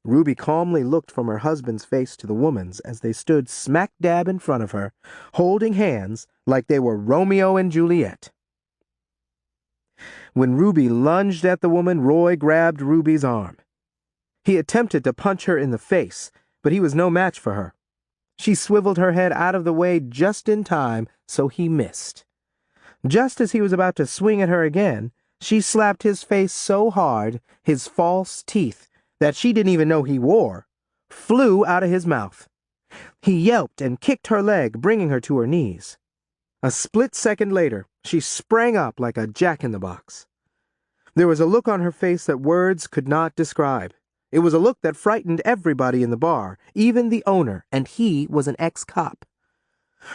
Ruby calmly looked from her husband's face to the woman's as they stood smack dab in front of her, holding hands like they were Romeo and Juliet. When Ruby lunged at the woman, Roy grabbed Ruby's arm. He attempted to punch her in the face, but he was no match for her. She swiveled her head out of the way just in time, so he missed. Just as he was about to swing at her again, she slapped his face so hard, his false teeth, that she didn't even know he wore, flew out of his mouth. He yelped and kicked her leg, bringing her to her knees. A split second later, she sprang up like a jack-in-the-box. There was a look on her face that words could not describe. It was a look that frightened everybody in the bar, even the owner, and he was an ex-cop.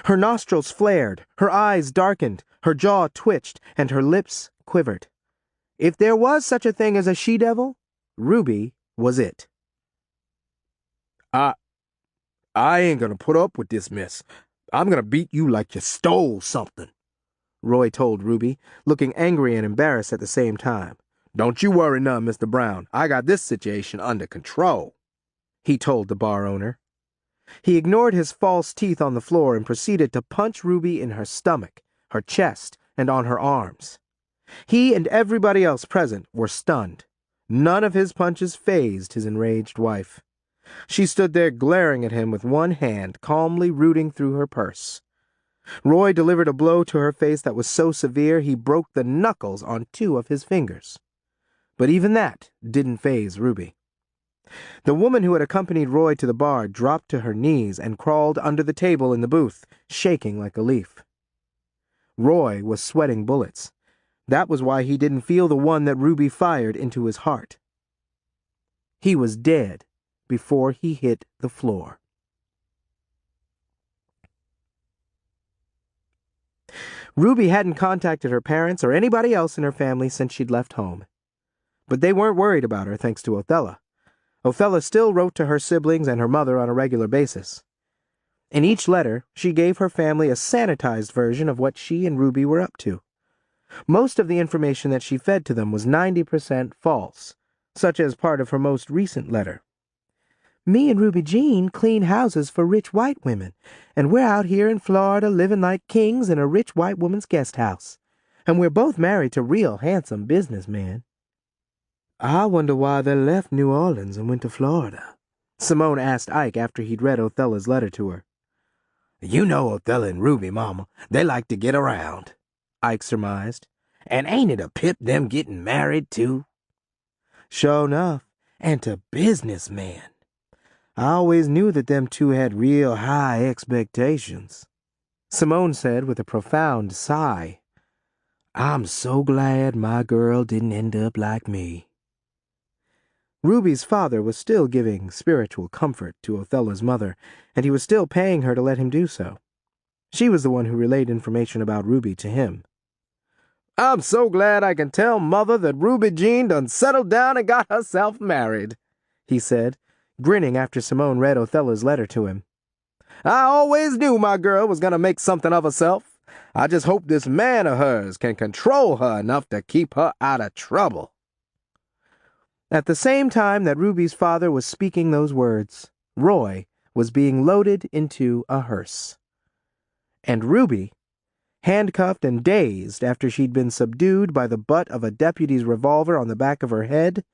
Her nostrils flared, her eyes darkened, her jaw twitched, and her lips quivered. If there was such a thing as a she-devil, Ruby was it. I ain't gonna put up with this mess. I'm gonna beat you like you stole something, Roy told Ruby, looking angry and embarrassed at the same time. Don't you worry none, Mr. Brown. I got this situation under control, he told the bar owner. He ignored his false teeth on the floor and proceeded to punch Ruby in her stomach, her chest, and on her arms. He and everybody else present were stunned. None of his punches fazed his enraged wife. She stood there glaring at him with one hand calmly rooting through her purse. Roy delivered a blow to her face that was so severe he broke the knuckles on 2 of his fingers. But even that didn't faze Ruby. The woman who had accompanied Roy to the bar dropped to her knees and crawled under the table in the booth, shaking like a leaf. Roy was sweating bullets. That was why he didn't feel the one that Ruby fired into his heart. He was dead before he hit the floor. Ruby hadn't contacted her parents or anybody else in her family since she'd left home. But they weren't worried about her thanks to Othella. Othella still wrote to her siblings and her mother on a regular basis. In each letter, she gave her family a sanitized version of what she and Ruby were up to. Most of the information that she fed to them was 90% false, such as part of her most recent letter. Me and Ruby Jean clean houses for rich white women, and we're out here in Florida living like kings in a rich white woman's guest house. And we're both married to real handsome businessmen. I wonder why they left New Orleans and went to Florida, Simone asked Ike after he'd read Othella's letter to her. You know Othella and Ruby, Mama. They like to get around, Ike surmised. And ain't it a pip them getting married, too? Sure enough, and to businessmen. I always knew that them two had real high expectations, Simone said with a profound sigh. I'm so glad my girl didn't end up like me. Ruby's father was still giving spiritual comfort to Othella's mother, and he was still paying her to let him do so. She was the one who relayed information about Ruby to him. "I'm so glad I can tell Mother that Ruby Jean done settled down and got herself married," he said, grinning after Simone read Othella's letter to him. "I always knew my girl was going to make something of herself. I just hope this man of hers can control her enough to keep her out of trouble." At the same time that Ruby's father was speaking those words, Roy was being loaded into a hearse. And Ruby, handcuffed and dazed after she'd been subdued by the butt of a deputy's revolver on the back of her head,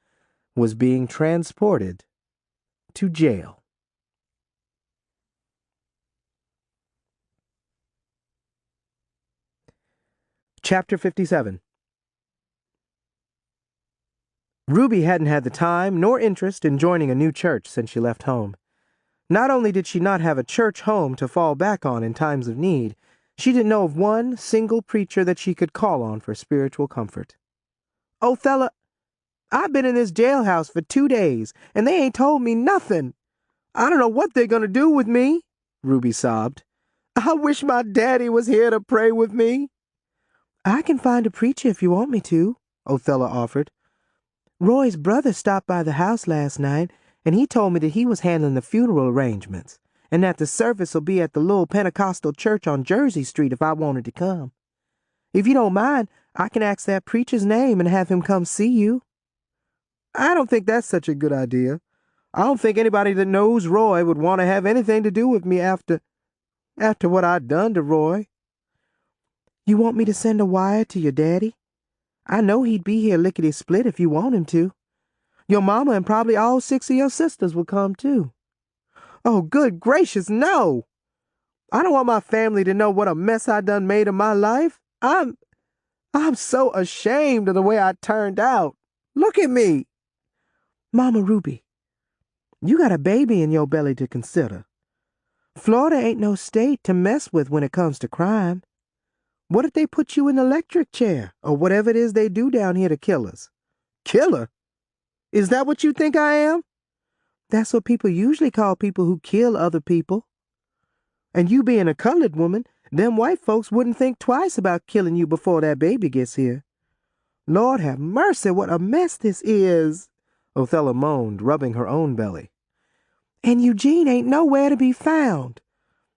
was being transported to jail. Chapter 57. Ruby hadn't had the time nor interest in joining a new church since she left home. Not only did she not have a church home to fall back on in times of need, she didn't know of one single preacher that she could call on for spiritual comfort. "Othella, I've been in this jailhouse for 2 days, and they ain't told me nothing. I don't know what they're going to do with me," Ruby sobbed. "I wish my daddy was here to pray with me." "I can find a preacher if you want me to," Othella offered. "Roy's brother stopped by the house last night, and he told me that he was handling the funeral arrangements, and that the service will be at the little Pentecostal church on Jersey Street if I wanted to come. If you don't mind, I can ask that preacher's name and have him come see you." "I don't think that's such a good idea. I don't think anybody that knows Roy would want to have anything to do with me after what I'd done to Roy." "You want me to send a wire to your daddy? I know he'd be here lickety-split if you want him to. Your mama and probably all 6 of your sisters will come too." "Oh, good gracious, no! I don't want my family to know what a mess I done made of my life. I'm so ashamed of the way I turned out. Look at me." "Mama Ruby, you got a baby in your belly to consider. Florida ain't no state to mess with when it comes to crime. What if they put you in an electric chair, or whatever it is they do down here to kill us?" "Killer? Is that what you think I am?" "That's what people usually call people who kill other people. And you being a colored woman, them white folks wouldn't think twice about killing you before that baby gets here. Lord have mercy, what a mess this is," Othella moaned, rubbing her own belly. "And Eugene ain't nowhere to be found.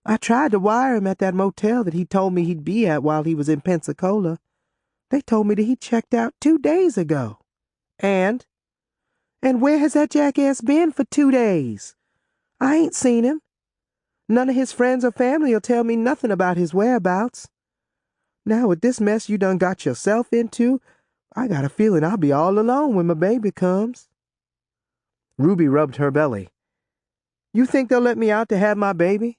I tried to wire him at that motel that he told me he'd be at while he was in Pensacola. They told me that he checked out 2 days ago. And where has that jackass been for 2 days? I ain't seen him. None of his friends or family will tell me nothing about his whereabouts. Now with this mess you done got yourself into, I got a feeling I'll be all alone when my baby comes." Ruby rubbed her belly. "You think they'll let me out to have my baby?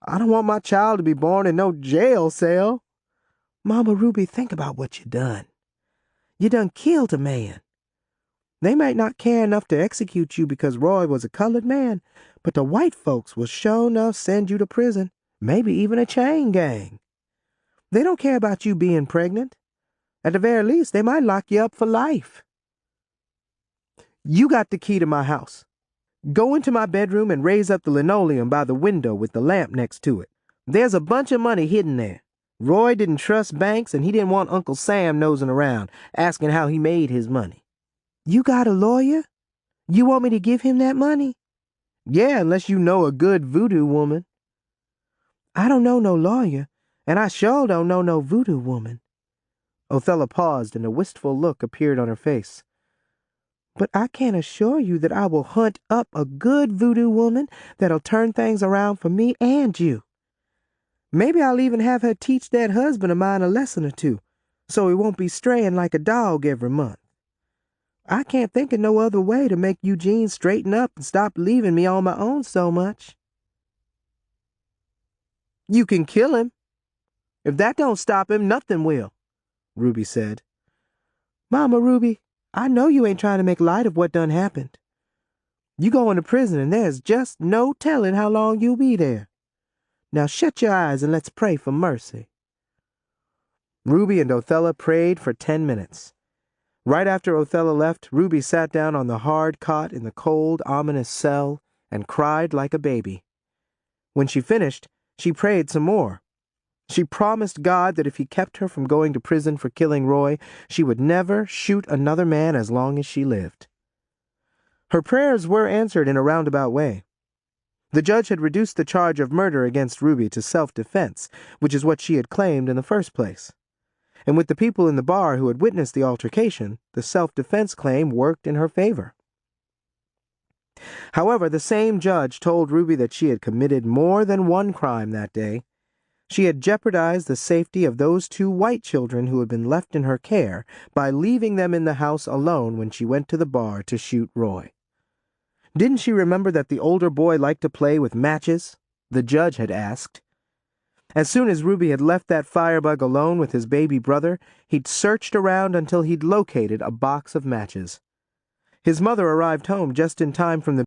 I don't want my child to be born in no jail cell." "Mama Ruby, think about what you done. You done killed a man. They might not care enough to execute you because Roy was a colored man, but the white folks will sure enough send you to prison, maybe even a chain gang. They don't care about you being pregnant. At the very least, they might lock you up for life." "You got the key to my house. Go into my bedroom and raise up the linoleum by the window with the lamp next to it. There's a bunch of money hidden there. Roy didn't trust banks, and he didn't want Uncle Sam nosing around, asking how he made his money." "You got a lawyer? You want me to give him that money?" "Yeah, unless you know a good voodoo woman." "I don't know no lawyer, and I sure don't know no voodoo woman." Othella paused, and a wistful look appeared on her face. "But I can assure you that I will hunt up a good voodoo woman that'll turn things around for me and you. Maybe I'll even have her teach that husband of mine a lesson or two, so he won't be straying like a dog every month. I can't think of no other way to make Eugene straighten up and stop leaving me on my own so much." "You can kill him. If that don't stop him, nothing will," Ruby said. "Mama Ruby, I know you ain't trying to make light of what done happened. You go into prison and there's just no telling how long you'll be there. Now shut your eyes and let's pray for mercy." Ruby and Othella prayed for 10 minutes. Right after Othella left, Ruby sat down on the hard cot in the cold, ominous cell and cried like a baby. When she finished, she prayed some more. She promised God that if he kept her from going to prison for killing Roy, she would never shoot another man as long as she lived. Her prayers were answered in a roundabout way. The judge had reduced the charge of murder against Ruby to self-defense, which is what she had claimed in the first place. And with the people in the bar who had witnessed the altercation, the self-defense claim worked in her favor. However, the same judge told Ruby that she had committed more than one crime that day. She had jeopardized the safety of those 2 white children who had been left in her care by leaving them in the house alone when she went to the bar to shoot Roy. Didn't she remember that the older boy liked to play with matches? The judge had asked. As soon as Ruby had left that firebug alone with his baby brother, he'd searched around until he'd located a box of matches. His mother arrived home just in time from the